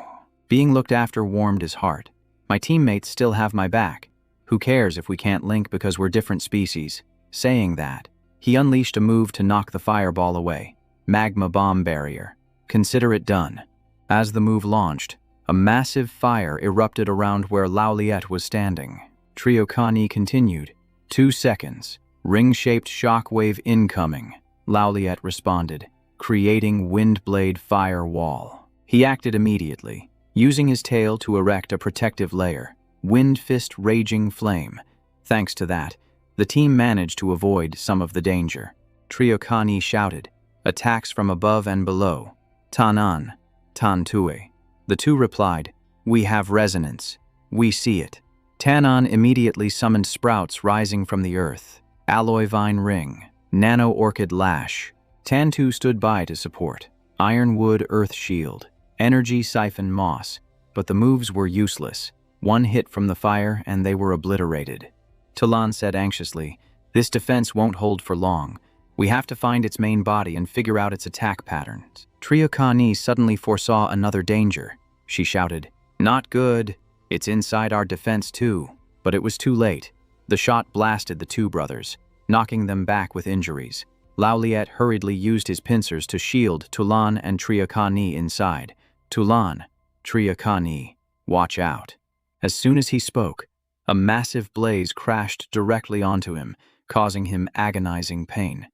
S1: Being looked after warmed his heart. My teammates still have my back. Who cares if we can't link because we're different species? Saying that, he unleashed a move to knock the fireball away. Magma bomb barrier. Consider it done. As the move launched, a massive fire erupted around where Lao Liet was standing. Trio Kani continued. 2 seconds. Ring-shaped shockwave incoming. Lao Liet responded, creating windblade fire wall. He acted immediately, using his tail to erect a protective layer. Wind fist raging flame. Thanks to that, the team managed to avoid some of the danger. Trio Kani shouted, Attacks from above and below. Tanan, Tantue. The two replied, We have resonance. We see it. Tanan immediately summoned sprouts rising from the earth. Alloy vine ring. Nano orchid lash. Tantu stood by to support. Ironwood earth shield. Energy siphon moss. But the moves were useless. One hit from the fire and they were obliterated. Tulan said anxiously, This defense won't hold for long. We have to find its main body and figure out its attack patterns. Trio Kani suddenly foresaw another danger. She shouted, Not good. It's inside our defense too. But it was too late. The shot blasted the two brothers, knocking them back with injuries. Lao Liet hurriedly used his pincers to shield Tulan and Trio Kani inside. Tulan, Triakani, watch out." As soon as he spoke, a massive blaze crashed directly onto him, causing him agonizing pain.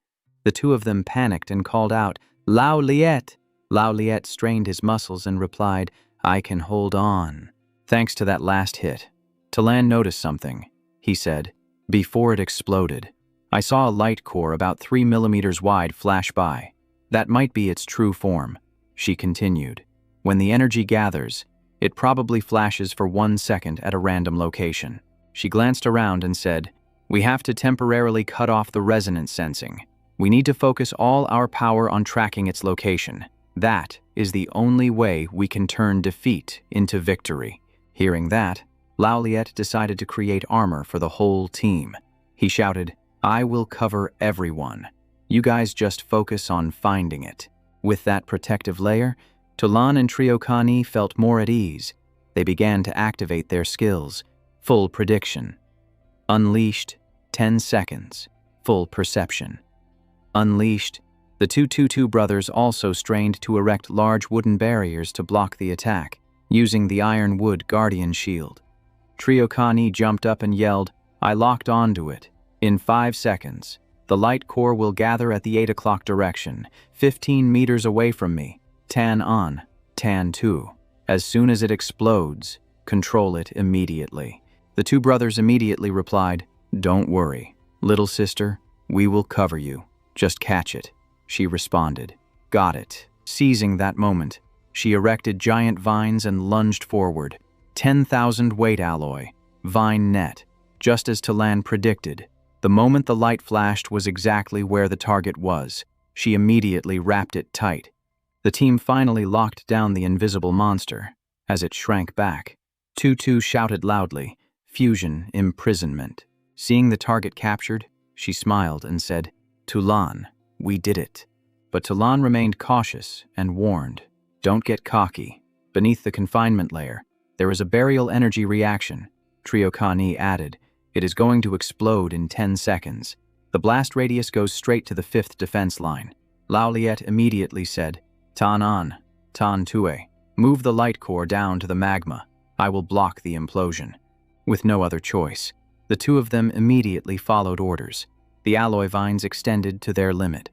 S1: The two of them panicked and called out, "Lao Liet!" Lao Liet strained his muscles and replied, "I can hold on." Thanks to that last hit, Talan noticed something. He said, "Before it exploded, I saw a light core about 3 millimeters wide flash by. That might be its true form." She continued, "When the energy gathers, it probably flashes for 1 second at a random location." She glanced around and said, "We have to temporarily cut off the resonance sensing. We need to focus all our power on tracking its location. That is the only way we can turn defeat into victory." Hearing that, Lao Liet decided to create armor for the whole team. He shouted, "I will cover everyone. You guys just focus on finding it." With that protective layer, Talan and Triokani felt more at ease. They began to activate their skills. Full prediction. Unleashed, 10 seconds. Full perception. Unleashed, the 222 brothers also strained to erect large wooden barriers to block the attack, using the iron wood guardian shield. Triokani jumped up and yelled, "I locked onto it. In 5 seconds, the light core will gather at the 8 o'clock direction, 15 meters away from me. Tan on, Tan 2. As soon as it explodes, control it immediately." The two brothers immediately replied, "Don't worry, little sister, we will cover you. Just catch it." She responded, "Got it." Seizing that moment, she erected giant vines and lunged forward. 10,000 weight alloy, vine net, just as Talan predicted. The moment the light flashed was exactly where the target was. She immediately wrapped it tight. The team finally locked down the invisible monster. As it shrank back, Tutu shouted loudly, "Fusion imprisonment." Seeing the target captured, she smiled and said, "Tulan, we did it." But Tulan remained cautious and warned, "Don't get cocky. Beneath the confinement layer, there is a burial energy reaction." Triokani added, "It is going to explode in 10 seconds. The blast radius goes straight to the 5th defense line." Lao Liet immediately said, "Tan on, Tan Tue. Move the light core down to the magma. I will block the implosion." With no other choice, the two of them immediately followed orders. The alloy vines extended to their limit.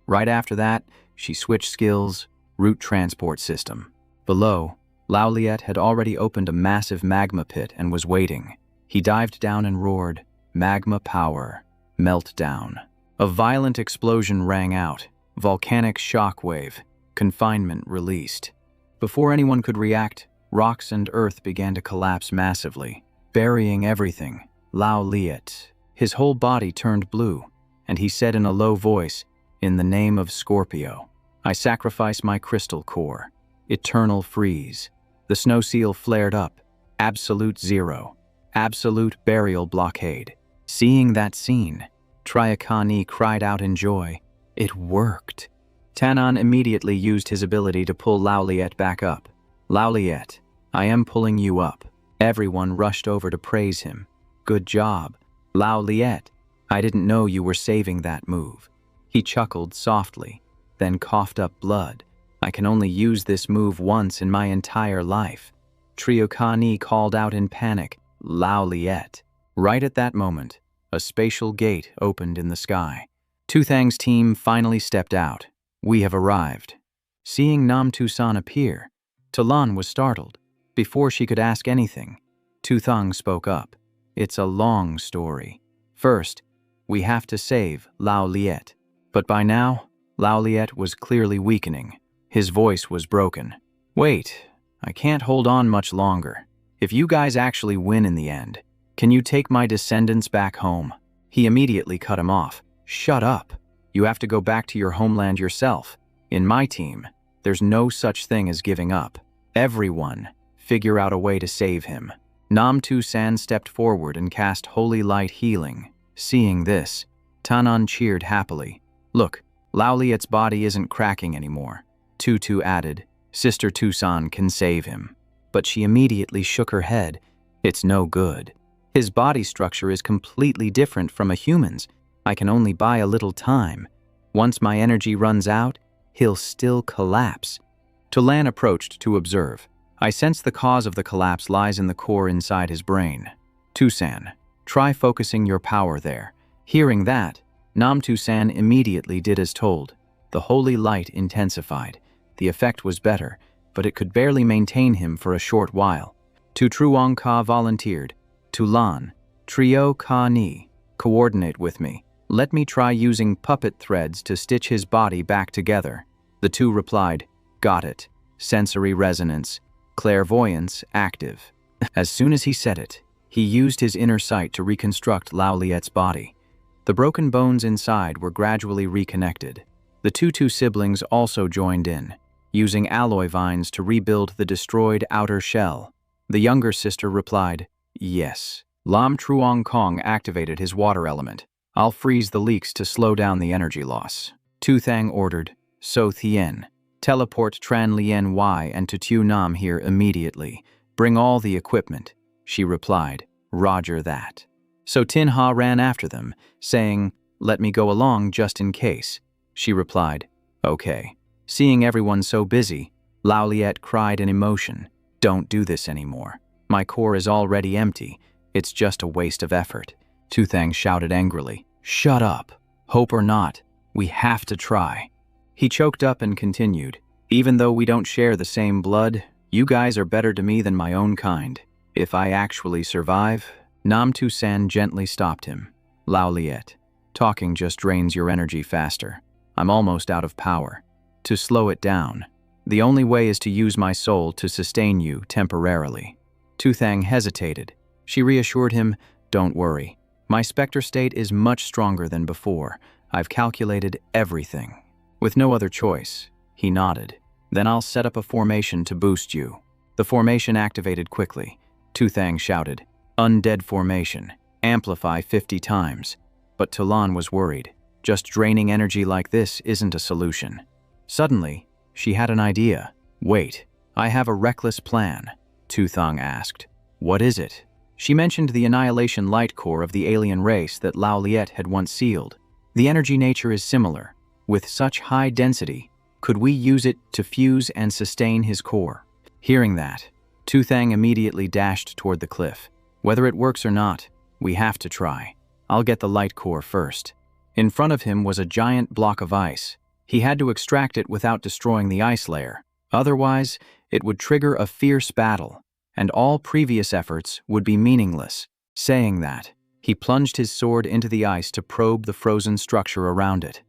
S1: Right after that, she switched skills, route transport system. Below, Lao Liet had already opened a massive magma pit and was waiting. He dived down and roared, "Magma power, meltdown." A violent explosion rang out, volcanic shockwave, confinement released. Before anyone could react, rocks and earth began to collapse massively, burying everything. Lao Liet, his whole body turned blue, and he said in a low voice, "In the name of Scorpio, I sacrifice my crystal core. Eternal freeze." The snow seal flared up. Absolute zero. Absolute burial blockade. Seeing that scene, Triakani cried out in joy. It worked. Tanan immediately used his ability to pull Lao Liet back up. "Lao Liet, I am pulling you up." Everyone rushed over to praise him. "Good job. Lao Liet, I didn't know you were saving that move." He chuckled softly, then coughed up blood. "I can only use this move once in my entire life." Triokani called out in panic, "Lao Liet." Right at that moment, a spatial gate opened in the sky. Tuthang's team finally stepped out. "We have arrived." Seeing Nam Tusan appear, Talan was startled. Before she could ask anything, Tuthang spoke up. "It's a long story. First, we have to save Lao Liet." But by now, Lao Liet was clearly weakening. His voice was broken. "Wait, I can't hold on much longer. If you guys actually win in the end, can you take my descendants back home?" He immediately cut him off. "Shut up. You have to go back to your homeland yourself. In my team, there's no such thing as giving up. Everyone, figure out a way to save him." Nam Tu-san stepped forward and cast Holy Light Healing. Seeing this, Tanan cheered happily. "Look, Lao Liet's body isn't cracking anymore." Tutu added, "Sister Tusan can save him." But she immediately shook her head. "It's no good. His body structure is completely different from a human's. I can only buy a little time. Once my energy runs out, he'll still collapse." Tulan approached to observe. I sense the cause of the collapse lies in the core inside his brain. Tusan, try focusing your power there. Hearing that, Nam Tusan immediately did as told. The holy light intensified. The effect was better, but it could barely maintain him for a short while. Tu Truong Ka volunteered. Tulan, Trio Ka Ni, coordinate with me. Let me try using puppet threads to stitch his body back together. The two replied, got it. Sensory resonance. Clairvoyance active. As soon as he said it, he used his inner sight to reconstruct Lao Liet's body. The broken bones inside were gradually reconnected. The two siblings also joined in, using alloy vines to rebuild the destroyed outer shell. The younger sister replied, yes. Lam Truong Kong activated his water element. I'll freeze the leaks to slow down the energy loss. Tu Thang ordered, So Thien, teleport Tran Lien Y and Tu Nam here immediately. Bring all the equipment. She replied, Roger that. So Tin Ha ran after them, saying, let me go along just in case. She replied, okay. Seeing everyone so busy, Lao Liet cried in emotion, don't do this anymore. My core is already empty. It's just a waste of effort. Tu Thang shouted angrily, shut up. Hope or not, we have to try. He choked up and continued, even though we don't share the same blood, you guys are better to me than my own kind. If I actually survive, Nam Tusan gently stopped him. Lao Liet, talking just drains your energy faster. I'm almost out of power. To slow it down, the only way is to use my soul to sustain you temporarily. Tu Thang hesitated. She reassured him, don't worry. My specter state is much stronger than before. I've calculated everything. With no other choice, he nodded. Then I'll set up a formation to boost you. The formation activated quickly. Tu Thang shouted, undead formation, amplify 50 times. But Tulan was worried. Just draining energy like this isn't a solution. Suddenly, she had an idea. Wait, I have a reckless plan, Tu Thang asked. What is it? She mentioned the annihilation light core of the alien race that Lao Liet had once sealed. The energy nature is similar. With such high density, could we use it to fuse and sustain his core? Hearing that, Tu Thang immediately dashed toward the cliff. Whether it works or not, we have to try. I'll get the light core first. In front of him was a giant block of ice. He had to extract it without destroying the ice layer. Otherwise, it would trigger a fierce battle, and all previous efforts would be meaningless. Saying that, he plunged his sword into the ice to probe the frozen structure around it.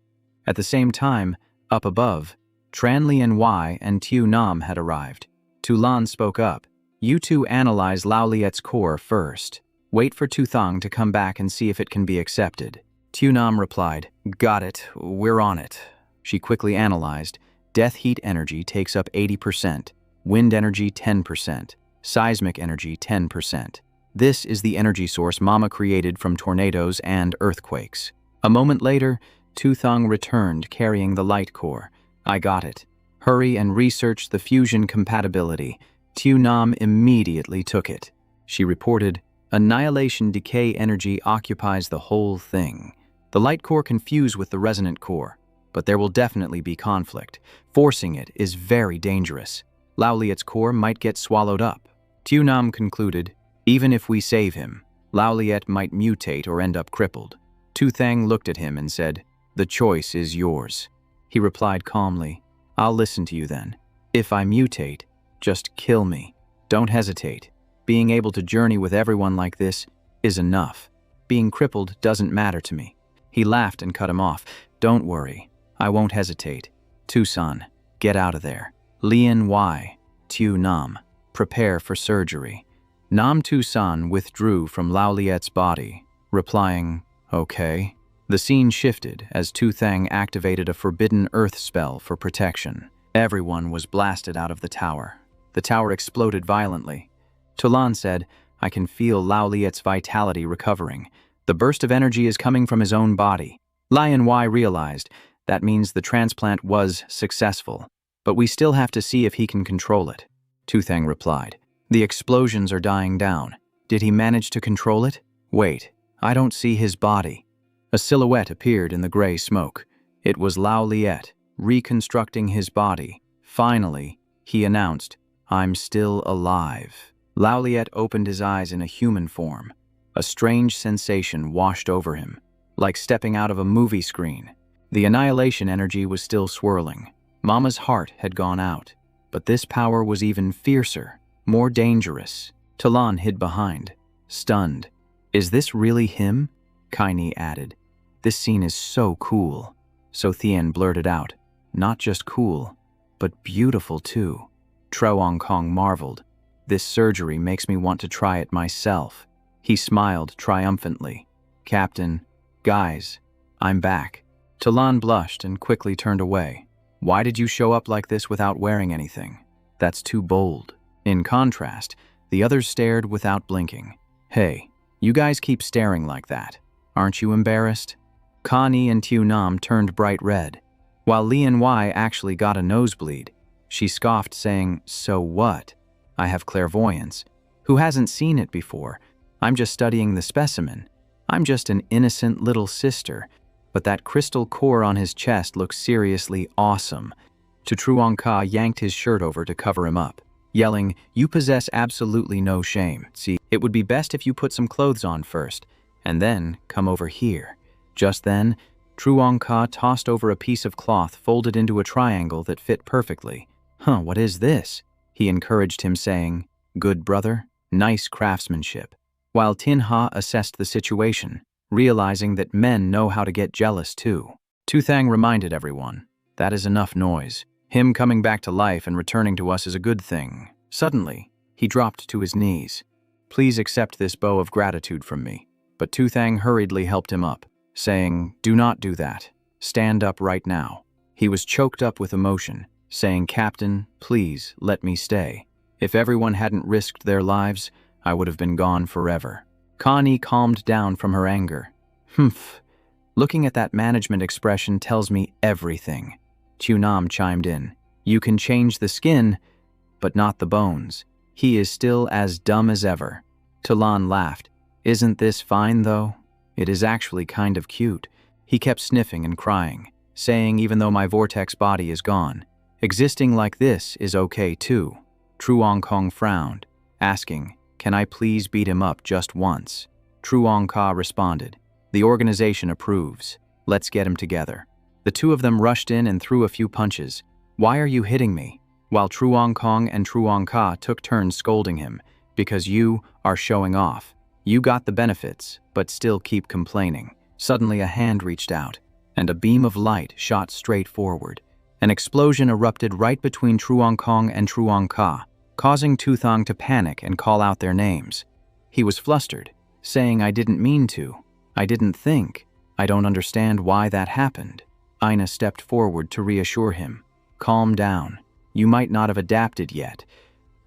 S1: At the same time, up above, Tran Lien Y and Tu Nam had arrived. Tu Lan spoke up. You two analyze Lao Liet's core first. Wait for Tu Thang to come back and see if it can be accepted. Tu Nam replied, got it, we're on it. She quickly analyzed. Death heat energy takes up 80%, wind energy 10%, seismic energy 10%. This is the energy source Mama created from tornadoes and earthquakes. A moment later, Tu Thang returned carrying the light core. I got it. Hurry and research the fusion compatibility. Tu Nam immediately took it. She reported, annihilation decay energy occupies the whole thing. The light core can fuse with the resonant core, but there will definitely be conflict. Forcing it is very dangerous. Lao Liet's core might get swallowed up. Tu Nam concluded, even if we save him, Lao Liet might mutate or end up crippled. Tu Thang looked at him and said, the choice is yours. He replied calmly, I'll listen to you then. If I mutate, just kill me. Don't hesitate. Being able to journey with everyone like this is enough. Being crippled doesn't matter to me. He laughed and cut him off. Don't worry. I won't hesitate. Tucson, get out of there. Lien Y, Tu Nam, prepare for surgery. Nam Tucson withdrew from Lao Liet's body, replying, okay. The scene shifted as Tu Thang activated a forbidden earth spell for protection. Everyone was blasted out of the tower. The tower exploded violently. Tulan said, I can feel Lao Liet's vitality recovering. The burst of energy is coming from his own body. Lion Y realized that means the transplant was successful, but we still have to see if he can control it. Tu Thang replied, the explosions are dying down. Did he manage to control it? Wait, I don't see his body. A silhouette appeared in the gray smoke. It was Lao Liet, reconstructing his body. Finally, he announced, I'm still alive. Lauliet opened his eyes in a human form. A strange sensation washed over him, like stepping out of a movie screen. The annihilation energy was still swirling. Mama's heart had gone out, but this power was even fiercer, more dangerous. Talon hid behind, stunned. Is this really him? Kaini added. This scene is so cool. So Thien blurted out, not just cool, but beautiful too. Truong Kong marveled. This surgery makes me want to try it myself. He smiled triumphantly. Captain, guys, I'm back. Talon blushed and quickly turned away. Why did you show up like this without wearing anything? That's too bold. In contrast, the others stared without blinking. Hey, you guys keep staring like that. Aren't you embarrassed? Connie and Tiu Nam turned bright red, while Lian Wai actually got a nosebleed. She scoffed, saying, so what? I have clairvoyance. Who hasn't seen it before? I'm just studying the specimen. I'm just an innocent little sister. But that crystal core on his chest looks seriously awesome. Truong Ka yanked his shirt over to cover him up, yelling, you possess absolutely no shame. See, it would be best if you put some clothes on first, and then come over here. Just then, Truong Ka tossed over a piece of cloth folded into a triangle that fit perfectly. What is this? He encouraged him, saying, good brother, nice craftsmanship. While Tin Ha assessed the situation, realizing that men know how to get jealous too. Tu Thang reminded everyone, that is enough noise. Him coming back to life and returning to us is a good thing. Suddenly, he dropped to his knees. Please accept this bow of gratitude from me. But Tu Thang hurriedly helped him up, saying, do not do that. Stand up right now. He was choked up with emotion, saying, Captain, please let me stay. If everyone hadn't risked their lives, I would have been gone forever. Connie calmed down from her anger. Looking at that management expression tells me everything. Tu Nam chimed in. You can change the skin, but not the bones. He is still as dumb as ever. Talon laughed. Isn't this fine, though? It is actually kind of cute. He kept sniffing and crying, saying even though my vortex body is gone, existing like this is okay too. Truong Kong frowned, asking, can I please beat him up just once? Truong Ka responded, the organization approves. Let's get him together. The two of them rushed in and threw a few punches. Why are you hitting me? While Truong Kong and Truong Ka took turns scolding him, because you are showing off. You got the benefits, but still keep complaining. Suddenly a hand reached out, and a beam of light shot straight forward. An explosion erupted right between Truong Kong and Truong Ka, causing Tu Thang to panic and call out their names. He was flustered, saying, I didn't mean to. I didn't think. I don't understand why that happened. Ina stepped forward to reassure him. Calm down. You might not have adapted yet,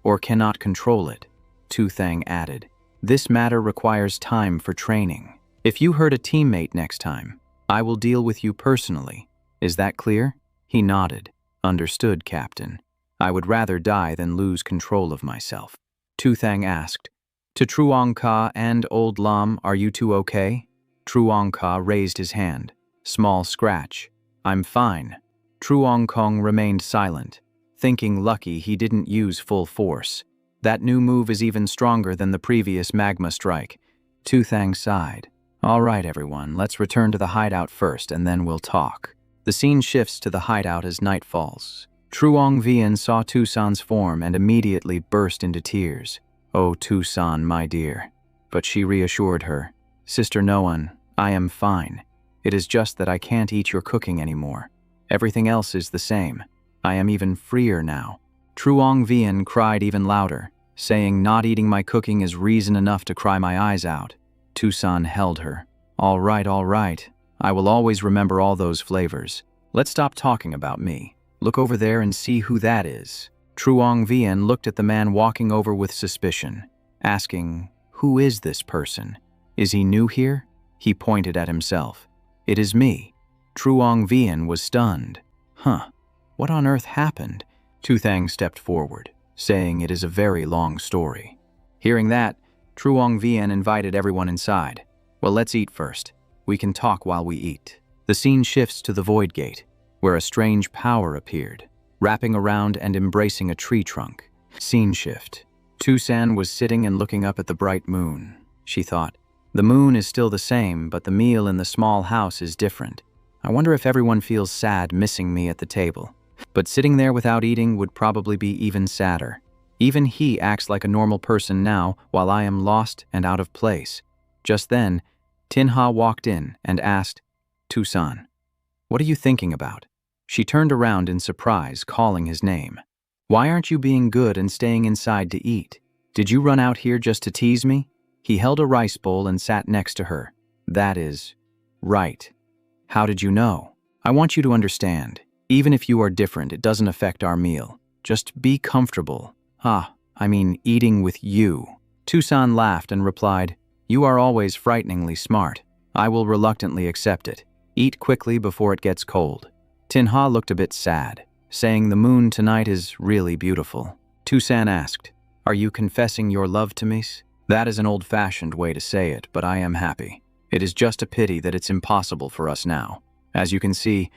S1: or cannot control it. Tu Thang added, this matter requires time for training. If you hurt a teammate next time, I will deal with you personally. Is that clear? He nodded. Understood, Captain. I would rather die than lose control of myself. Tu Thang asked, to Truong Ka and Old Lam, are you two okay? Truong Ka raised his hand. Small scratch. I'm fine. Truong Kong remained silent, thinking lucky he didn't use full force. That new move is even stronger than the previous magma strike. Tu Thang sighed. All right, everyone, let's return to the hideout first and then we'll talk. The scene shifts to the hideout as night falls. Truong Vian saw Tucson's form and immediately burst into tears. Oh, Tucson, my dear. But she reassured her. Sister Noan, I am fine. It is just that I can't eat your cooking anymore. Everything else is the same. I am even freer now. Truong Vian cried even louder, saying not eating my cooking is reason enough to cry my eyes out. Tucson held her. All right. I will always remember all those flavors. Let's stop talking about me. Look over there and see who that is. Truong Vian looked at the man walking over with suspicion, asking, who is this person? Is he new here? He pointed at himself. It is me. Truong Vian was stunned. What on earth happened? Tu Thang stepped forward, saying it is a very long story. Hearing that, Truong Vian invited everyone inside. Well, let's eat first. We can talk while we eat. The scene shifts to the Void Gate, where a strange power appeared, wrapping around and embracing a tree trunk. Scene shift. Tucson was sitting and looking up at the bright moon. She thought, the moon is still the same, but the meal in the small house is different. I wonder if everyone feels sad missing me at the table. But sitting there without eating would probably be even sadder. Even he acts like a normal person now, while I am lost and out of place. Just then, Tinha walked in and asked, Tucson, what are you thinking about? She turned around in surprise, calling his name. Why aren't you being good and staying inside to eat? Did you run out here just to tease me? He held a rice bowl and sat next to her. That is right. How did you know? I want you to understand. Even if you are different, it doesn't affect our meal. Just be comfortable. Eating with you. Tucson laughed and replied, you are always frighteningly smart. I will reluctantly accept it. Eat quickly before it gets cold. Tinha looked a bit sad, saying the moon tonight is really beautiful. Tucson asked, are you confessing your love to me? That is an old-fashioned way to say it, but I am happy. It is just a pity that it's impossible for us now. As you can see,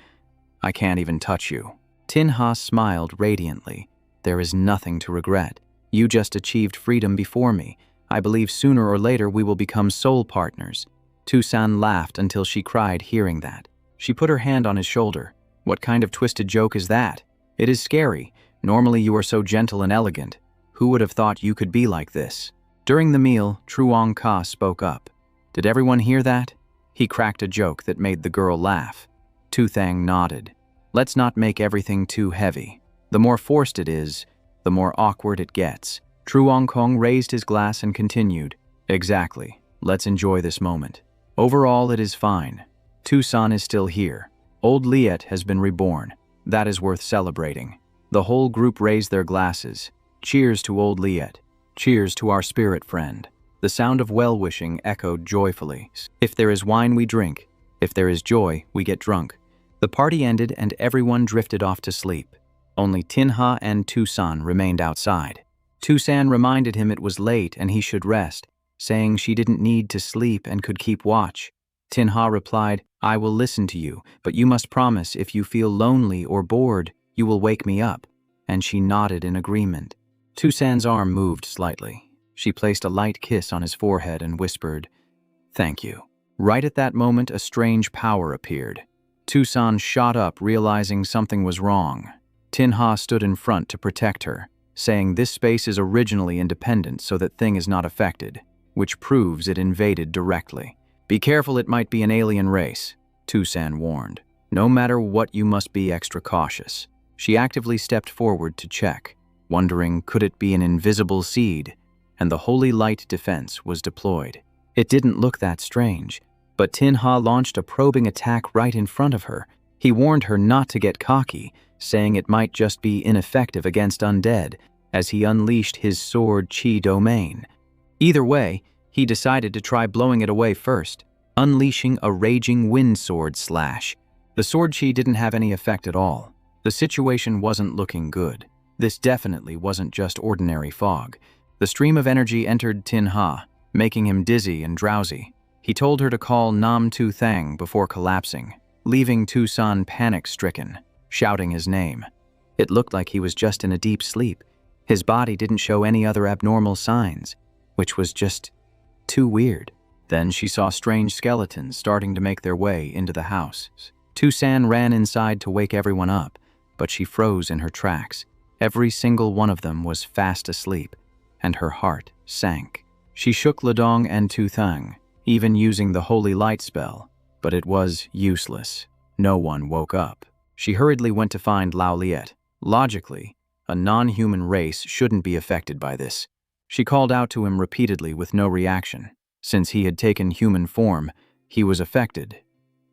S1: I can't even touch you. Tinha smiled radiantly. There is nothing to regret. You just achieved freedom before me. I believe sooner or later we will become soul partners. Tucson laughed until she cried hearing that. She put her hand on his shoulder. What kind of twisted joke is that? It is scary. Normally you are so gentle and elegant. Who would have thought you could be like this? During the meal, Truong Ka spoke up. Did everyone hear that? He cracked a joke that made the girl laugh. Tu Thang nodded. Let's not make everything too heavy. The more forced it is, the more awkward it gets. Truong Kong raised his glass and continued. Exactly. Let's enjoy this moment. Overall, it is fine. Tucson is still here. Old Liet has been reborn. That is worth celebrating. The whole group raised their glasses. Cheers to old Liet. Cheers to our spirit friend. The sound of well-wishing echoed joyfully. If there is wine, we drink. If there is joy, we get drunk. The party ended and everyone drifted off to sleep. Only Tinha and Tucson remained outside. Tucson reminded him it was late and he should rest, saying she didn't need to sleep and could keep watch. Tinha replied, I will listen to you, but you must promise if you feel lonely or bored, you will wake me up. And she nodded in agreement. Tucson's arm moved slightly. She placed a light kiss on his forehead and whispered, Thank you. Right at that moment, a strange power appeared. Tucson shot up, realizing something was wrong. Tinha stood in front to protect her, saying this space is originally independent so that thing is not affected, which proves it invaded directly. Be careful, it might be an alien race, Tucson warned. No matter what, you must be extra cautious. She actively stepped forward to check, wondering could it be an invisible seed, and the holy light defense was deployed. It didn't look that strange, but Tinha launched a probing attack right in front of her. He warned her not to get cocky, saying it might just be ineffective against undead, as he unleashed his sword chi domain. Either way, he decided to try blowing it away first, unleashing a raging wind sword slash. The sword chi didn't have any effect at all. The situation wasn't looking good. This definitely wasn't just ordinary fog. The stream of energy entered Tinha, making him dizzy and drowsy. He told her to call Nam Tu Thang before collapsing, leaving Tucson panic-stricken, shouting his name. It looked like he was just in a deep sleep. His body didn't show any other abnormal signs, which was just too weird. Then she saw strange skeletons starting to make their way into the house. Tucson ran inside to wake everyone up, but she froze in her tracks. Every single one of them was fast asleep, and her heart sank. She shook Ledong and Tu Thang, even using the holy light spell, but it was useless. No one woke up. She hurriedly went to find Lao Liet. Logically, a non-human race shouldn't be affected by this. She called out to him repeatedly with no reaction. Since he had taken human form, he was affected,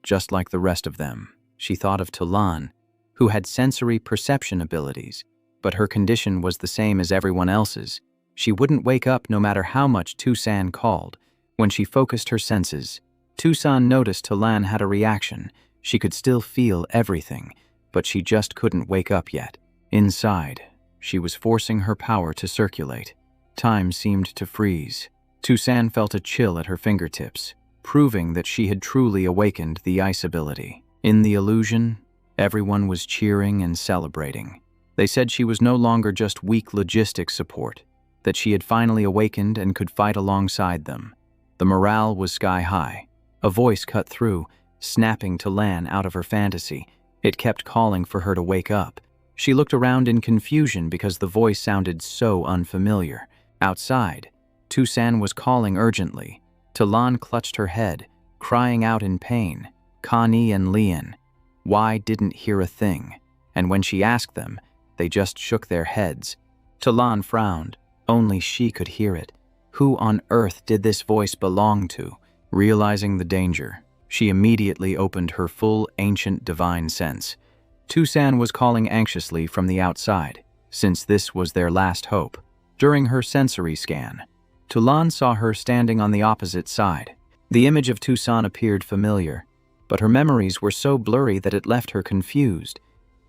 S1: just like the rest of them. She thought of Tulan, who had sensory perception abilities, but her condition was the same as everyone else's. She wouldn't wake up no matter how much Tucson called. When she focused her senses, Tucson noticed Tulan had a reaction. She could still feel everything, but she just couldn't wake up yet. Inside, she was forcing her power to circulate. Time seemed to freeze. Tucson felt a chill at her fingertips, proving that she had truly awakened the ice ability. In the illusion, everyone was cheering and celebrating. They said she was no longer just weak logistics support, that she had finally awakened and could fight alongside them. The morale was sky high. A voice cut through, snapping Lan out of her fantasy. It kept calling for her to wake up. She looked around in confusion because the voice sounded so unfamiliar. Outside, Tusan was calling urgently. Lan clutched her head, crying out in pain. Connie and Lian. Why didn't hear a thing? And when she asked them, they just shook their heads. Lan frowned. Only she could hear it. Who on earth did this voice belong to? Realizing the danger, she immediately opened her full ancient divine sense. Tusan was calling anxiously from the outside, since this was their last hope. During her sensory scan, Lan saw her standing on the opposite side. The image of Tusan appeared familiar, but her memories were so blurry that it left her confused.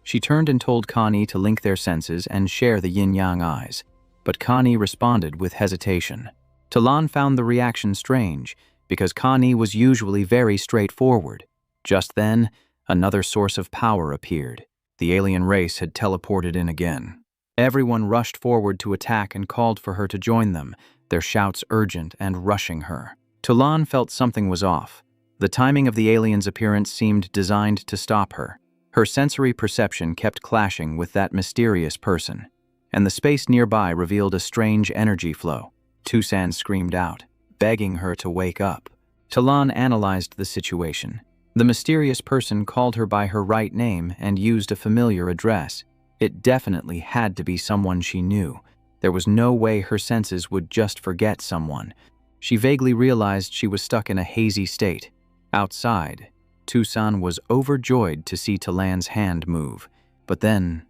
S1: She turned and told Connie to link their senses and share the yin-yang eyes, but Connie responded with hesitation. Lan found the reaction strange, because Connie was usually very straightforward. Just then, another source of power appeared. The alien race had teleported in again. Everyone rushed forward to attack and called for her to join them, their shouts urgent and rushing her. Lan felt something was off. The timing of the alien's appearance seemed designed to stop her. Her sensory perception kept clashing with that mysterious person, and the space nearby revealed a strange energy flow. Tusan screamed out, begging her to wake up. Lan analyzed the situation. The mysterious person called her by her right name and used a familiar address. It definitely had to be someone she knew. There was no way her senses would just forget someone. She vaguely realized she was stuck in a hazy state. Outside, Tusan was overjoyed to see Lan's hand move. But then,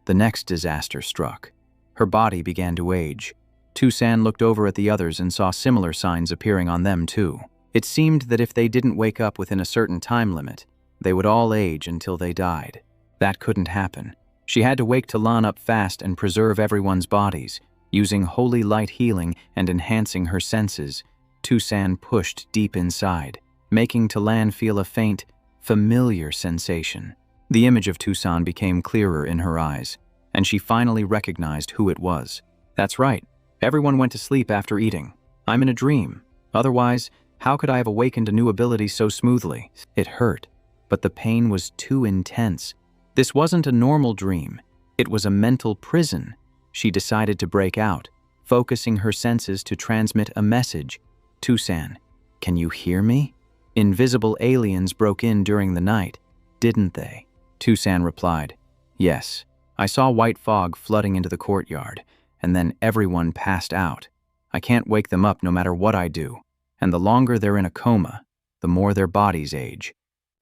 S1: the next disaster struck. Her body began to age. Tusan looked over at the others and saw similar signs appearing on them too. It seemed that if they didn't wake up within a certain time limit, they would all age until they died. That couldn't happen. She had to wake Lan up fast and preserve everyone's bodies. Using holy light healing and enhancing her senses, Tusan pushed deep inside, making Lan feel a faint, familiar sensation. The image of Tusan became clearer in her eyes, and she finally recognized who it was. That's right. Everyone went to sleep after eating. I'm in a dream. Otherwise, how could I have awakened a new ability so smoothly? It hurt, but the pain was too intense. This wasn't a normal dream. It was a mental prison. She decided to break out, focusing her senses to transmit a message. Tusan, can you hear me? Invisible aliens broke in during the night, didn't they? Tusan replied, yes. I saw white fog flooding into the courtyard, and then everyone passed out. I can't wake them up no matter what I do, and the longer they're in a coma, the more their bodies age.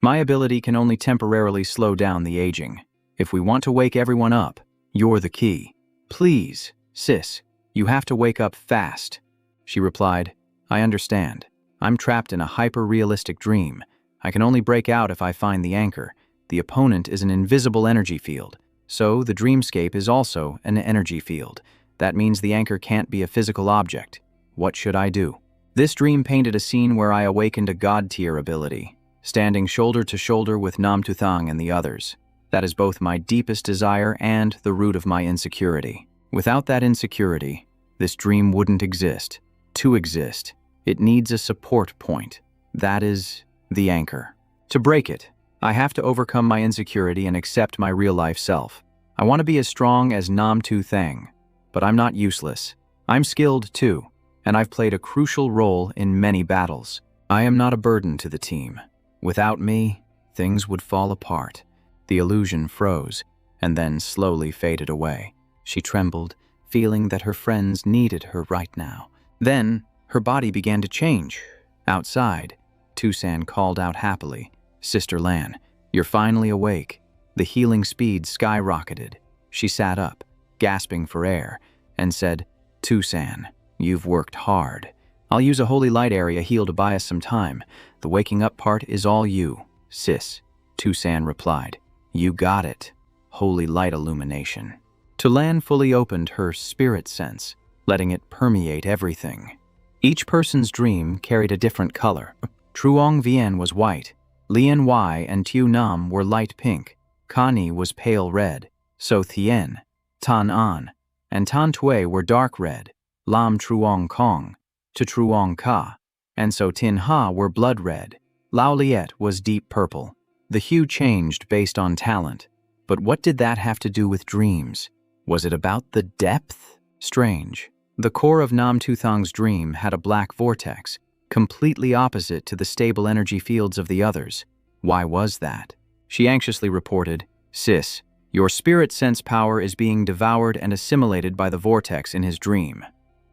S1: My ability can only temporarily slow down the aging. If we want to wake everyone up, you're the key. Please, sis, you have to wake up fast. She replied, I understand. I'm trapped in a hyper-realistic dream. I can only break out if I find the anchor. The opponent is an invisible energy field, so the dreamscape is also an energy field. That means the anchor can't be a physical object. What should I do? This dream painted a scene where I awakened a god-tier ability, standing shoulder to shoulder with Nam Tuthang and the others. That is both my deepest desire and the root of my insecurity. Without that insecurity, this dream wouldn't exist. To exist, it needs a support point. That is the anchor. To break it, I have to overcome my insecurity and accept my real-life self. I want to be as strong as Nam Tuthang, but I'm not useless. I'm skilled too, and I've played a crucial role in many battles. I am not a burden to the team. Without me, things would fall apart. The illusion froze, and then slowly faded away. She trembled, feeling that her friends needed her right now. Then, her body began to change. Outside, Tusan called out happily, Sister Lan, you're finally awake. The healing speed skyrocketed. She sat up, gasping for air, and said, Tusan, you've worked hard. I'll use a holy light area heal to buy us some time. The waking up part is all you, sis. Tusan replied, you got it. Holy light illumination. Lan fully opened her spirit sense, letting it permeate everything. Each person's dream carried a different color. Truong Vien was white, Lian Wai and Tu Nam were light pink, Connie was pale red, So Thien, Tan An, and Tan Tui were dark red, Lam Truong Kong, to Truong Ka, and so Tin Ha were blood red. Lao Liet was deep purple. The hue changed based on talent. But what did that have to do with dreams? Was it about the depth? Strange. The core of Nam Tu Thang's dream had a black vortex, completely opposite to the stable energy fields of the others. Why was that? She anxiously reported, "Sis, your spirit sense power is being devoured and assimilated by the vortex in his dream."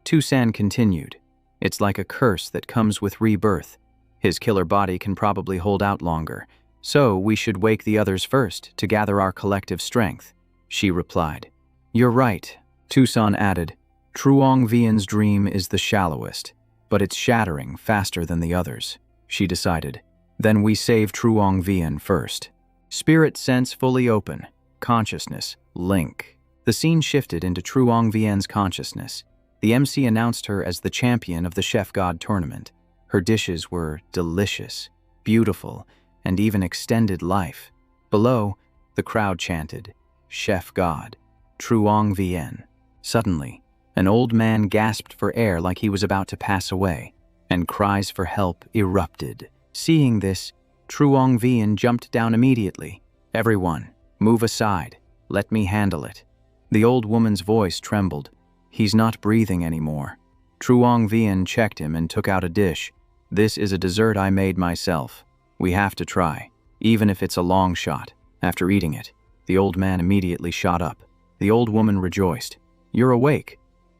S1: Tusan continued, "It's like a curse that comes with rebirth. His killer body can probably hold out longer, so we should wake the others first to gather our collective strength." She replied, "You're right." Tucson added, "Truong Vien's dream is the shallowest, but it's shattering faster than the others." She decided, "Then we save Truong Vien first." Spirit sense fully open. Consciousness, link. The scene shifted into Truong Vien's consciousness. The MC announced her as the champion of the Chef God tournament. Her dishes were delicious, beautiful, and even extended life. Below, the crowd chanted, "Chef God, Truong Vien." Suddenly, an old man gasped for air like he was about to pass away, and cries for help erupted. Seeing this, Truong Vien jumped down immediately. "Everyone, move aside. Let me handle it." The old woman's voice trembled. "He's not breathing anymore." Truong Vien checked him and took out a dish. "This is a dessert I made myself. We have to try, even if it's a long shot." After eating it, the old man immediately shot up. The old woman rejoiced. "You're awake."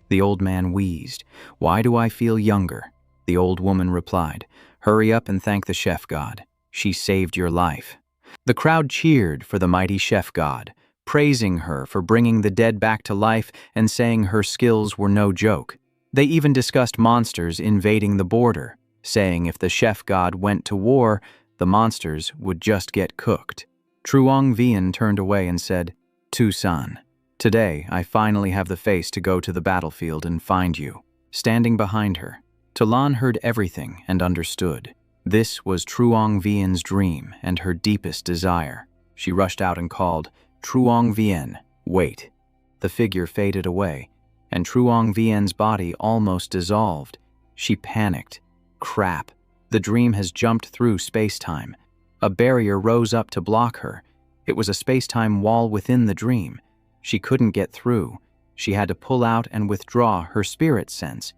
S1: The old man wheezed. "Why do I feel younger?" The old woman replied, "Hurry up and thank the Chef God. She saved your life." The crowd cheered for the mighty Chef God, praising her for bringing the dead back to life and saying her skills were no joke. They even discussed monsters invading the border, saying if the Chef God went to war, the monsters would just get cooked. Truong Vien turned away and said, "Tusan, today I finally have the face to go to the battlefield and find you." Standing behind her, Talan heard everything and understood. This was Truong Vien's dream and her deepest desire. She rushed out and called, "Truong Vien, wait." The figure faded away, and Truong Vien's body almost dissolved. She panicked. Crap, the dream has jumped through space-time. A barrier rose up to block her. It was a space-time wall within the dream. She couldn't get through. She had to pull out and withdraw her spirit sense.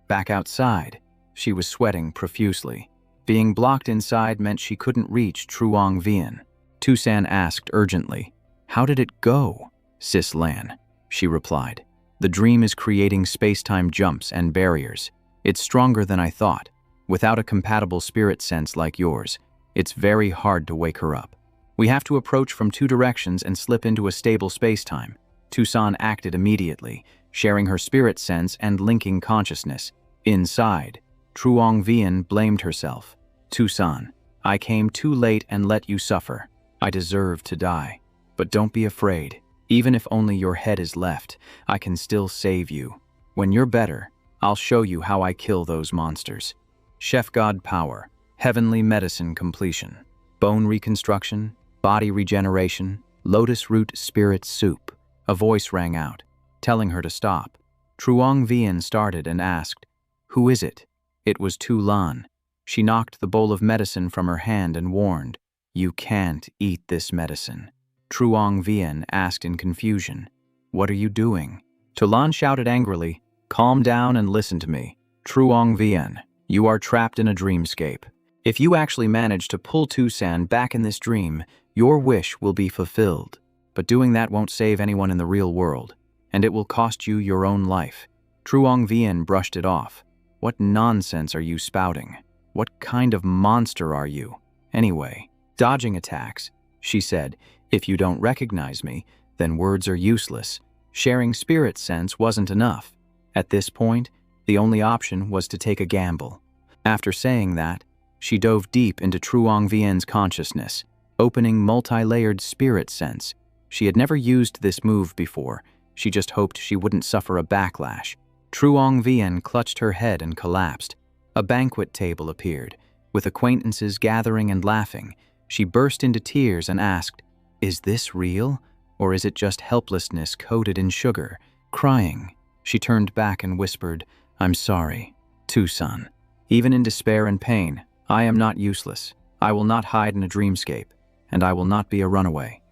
S1: Back outside, she was sweating profusely. Being blocked inside meant she couldn't reach Truong Vien. Tusan asked urgently, "How did it go?" "Sis Lan," she replied. "The dream is creating space-time jumps and barriers. It's stronger than I thought. Without a compatible spirit sense like yours, it's very hard to wake her up. We have to approach from two directions and slip into a stable space-time." Tucson acted immediately, sharing her spirit sense and linking consciousness. Inside, Truong Vien blamed herself. "Tucson, I came too late and let you suffer. I deserve to die. But don't be afraid. Even if only your head is left, I can still save you. When you're better, I'll show you how I kill those monsters." Chef God power, heavenly medicine completion, bone reconstruction, body regeneration, lotus root spirit soup. A voice rang out, telling her to stop. Truong Vien started and asked, "Who is it?" It was Tu Lan. She knocked the bowl of medicine from her hand and warned, "You can't eat this medicine." Truong Vien asked in confusion, "What are you doing?" Tu Lan shouted angrily, "Calm down and listen to me. Truong Vien, you are trapped in a dreamscape. If you actually manage to pull Tusan back in this dream, your wish will be fulfilled. But doing that won't save anyone in the real world, and it will cost you your own life." Truong Vien brushed it off. "What nonsense are you spouting? What kind of monster are you? Anyway, dodging attacks," she said. "If you don't recognize me, then words are useless. Sharing spirit sense wasn't enough. At this point, the only option was to take a gamble." After saying that, she dove deep into Truong Vien's consciousness, opening multi-layered spirit sense. She had never used this move before. She just hoped she wouldn't suffer a backlash. Truong Vien clutched her head and collapsed. A banquet table appeared, with acquaintances gathering and laughing. She burst into tears and asked, "Is this real? Or is it just helplessness coated in sugar? Crying, she turned back and whispered, "I'm sorry, Tucson. Even in despair and pain, I am not useless. I will not hide in a dreamscape, and I will not be a runaway.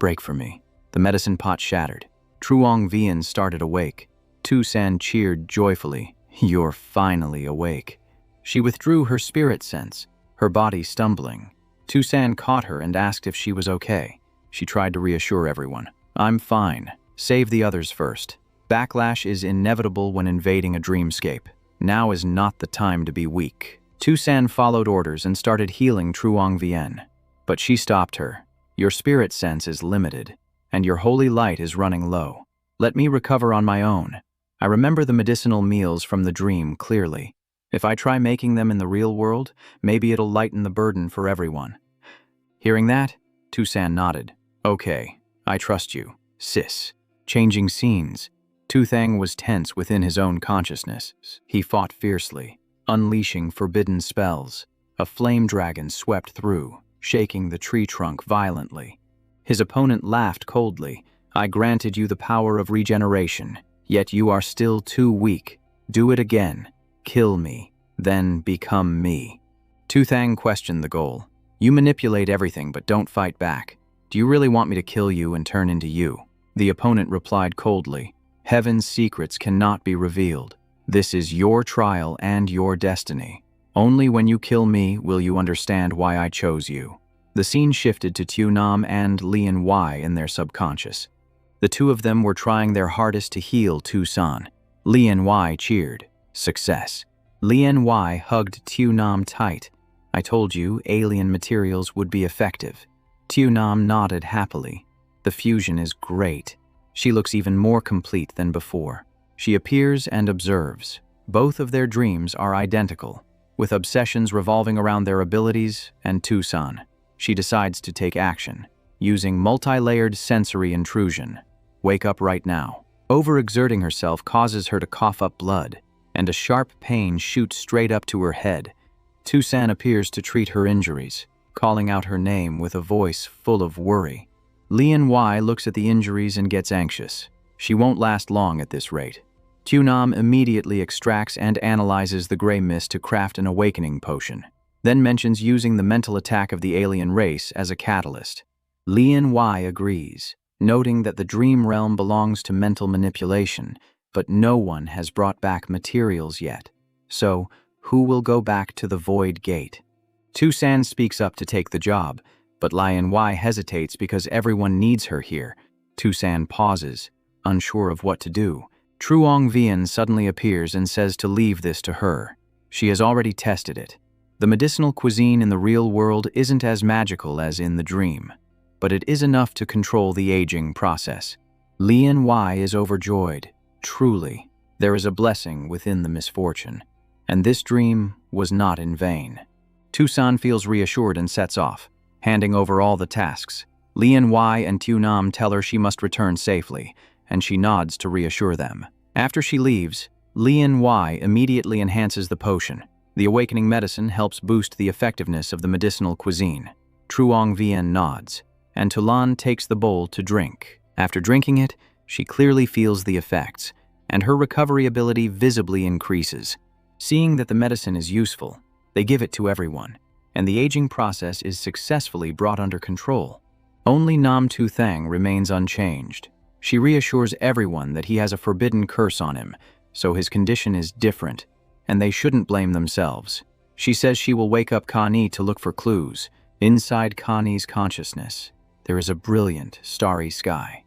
S1: Break for me." The medicine pot shattered. Truong Vian started awake. Tucson cheered joyfully. "You're finally awake." She withdrew her spirit sense, her body stumbling. Tucson caught her and asked if she was okay. She tried to reassure everyone. "I'm fine. Save the others first. Backlash is inevitable when invading a dreamscape. Now is not the time to be weak." Tucson followed orders and started healing Truong Vian. But she stopped her. "Your spirit sense is limited, and your holy light is running low. Let me recover on my own. I remember the medicinal meals from the dream clearly. If I try making them in the real world, maybe it'll lighten the burden for everyone." Hearing that, Tucson nodded. "Okay, I trust you, sis." Changing scenes. Tuthang was tense within his own consciousness. He fought fiercely, unleashing forbidden spells. A flame dragon swept through, shaking the tree trunk violently. His opponent laughed coldly. "I granted you the power of regeneration, yet you are still too weak. Do it again. Kill me, then become me." Tuthang questioned the goal. "You manipulate everything but don't fight back. Do you really want me to kill you and turn into you?" The opponent replied coldly. "Heaven's secrets cannot be revealed. This is your trial and your destiny. Only when you kill me will you understand why I chose you." The scene shifted to Tu Nam and Lian Wai in their subconscious. The two of them were trying their hardest to heal Tucson. Lian Wai cheered. Success. Lian Wai hugged Tu Nam tight. "I told you alien materials would be effective." Tu Nam nodded happily. "The fusion is great. She looks even more complete than before." She appears and observes. Both of their dreams are identical, with obsessions revolving around their abilities and Tucson. She decides to take action, using multi-layered sensory intrusion. "Wake up right now." Overexerting herself causes her to cough up blood, and a sharp pain shoots straight up to her head. Tucson appears to treat her injuries, calling out her name with a voice full of worry. Lian Wai looks at the injuries and gets anxious. She won't last long at this rate. Tu Nam immediately extracts and analyzes the gray mist to craft an awakening potion, then mentions using the mental attack of the alien race as a catalyst. Lian Wai agrees, noting that the dream realm belongs to mental manipulation, but no one has brought back materials yet. So, who will go back to the Void Gate? Tucson speaks up to take the job, but Lian Wai hesitates because everyone needs her here. Tucson pauses, unsure of what to do. Truong Vian suddenly appears and says to leave this to her. She has already tested it. The medicinal cuisine in the real world isn't as magical as in the dream, but it is enough to control the aging process. Lian Wai is overjoyed. Truly, there is a blessing within the misfortune, and this dream was not in vain. Tucson feels reassured and sets off, handing over all the tasks. Lian Wai and Tu Nam tell her she must return safely, and she nods to reassure them. After she leaves, Lian Wai immediately enhances the potion. The awakening medicine helps boost the effectiveness of the medicinal cuisine. Truong Vian nods, and Tulan takes the bowl to drink. After drinking it, she clearly feels the effects, and her recovery ability visibly increases. Seeing that the medicine is useful, they give it to everyone, and the aging process is successfully brought under control. Only Nam Tu Thang remains unchanged. She reassures everyone that he has a forbidden curse on him, so his condition is different, and they shouldn't blame themselves. She says she will wake up Connie to look for clues. Inside Connie's consciousness, there is a brilliant, starry sky.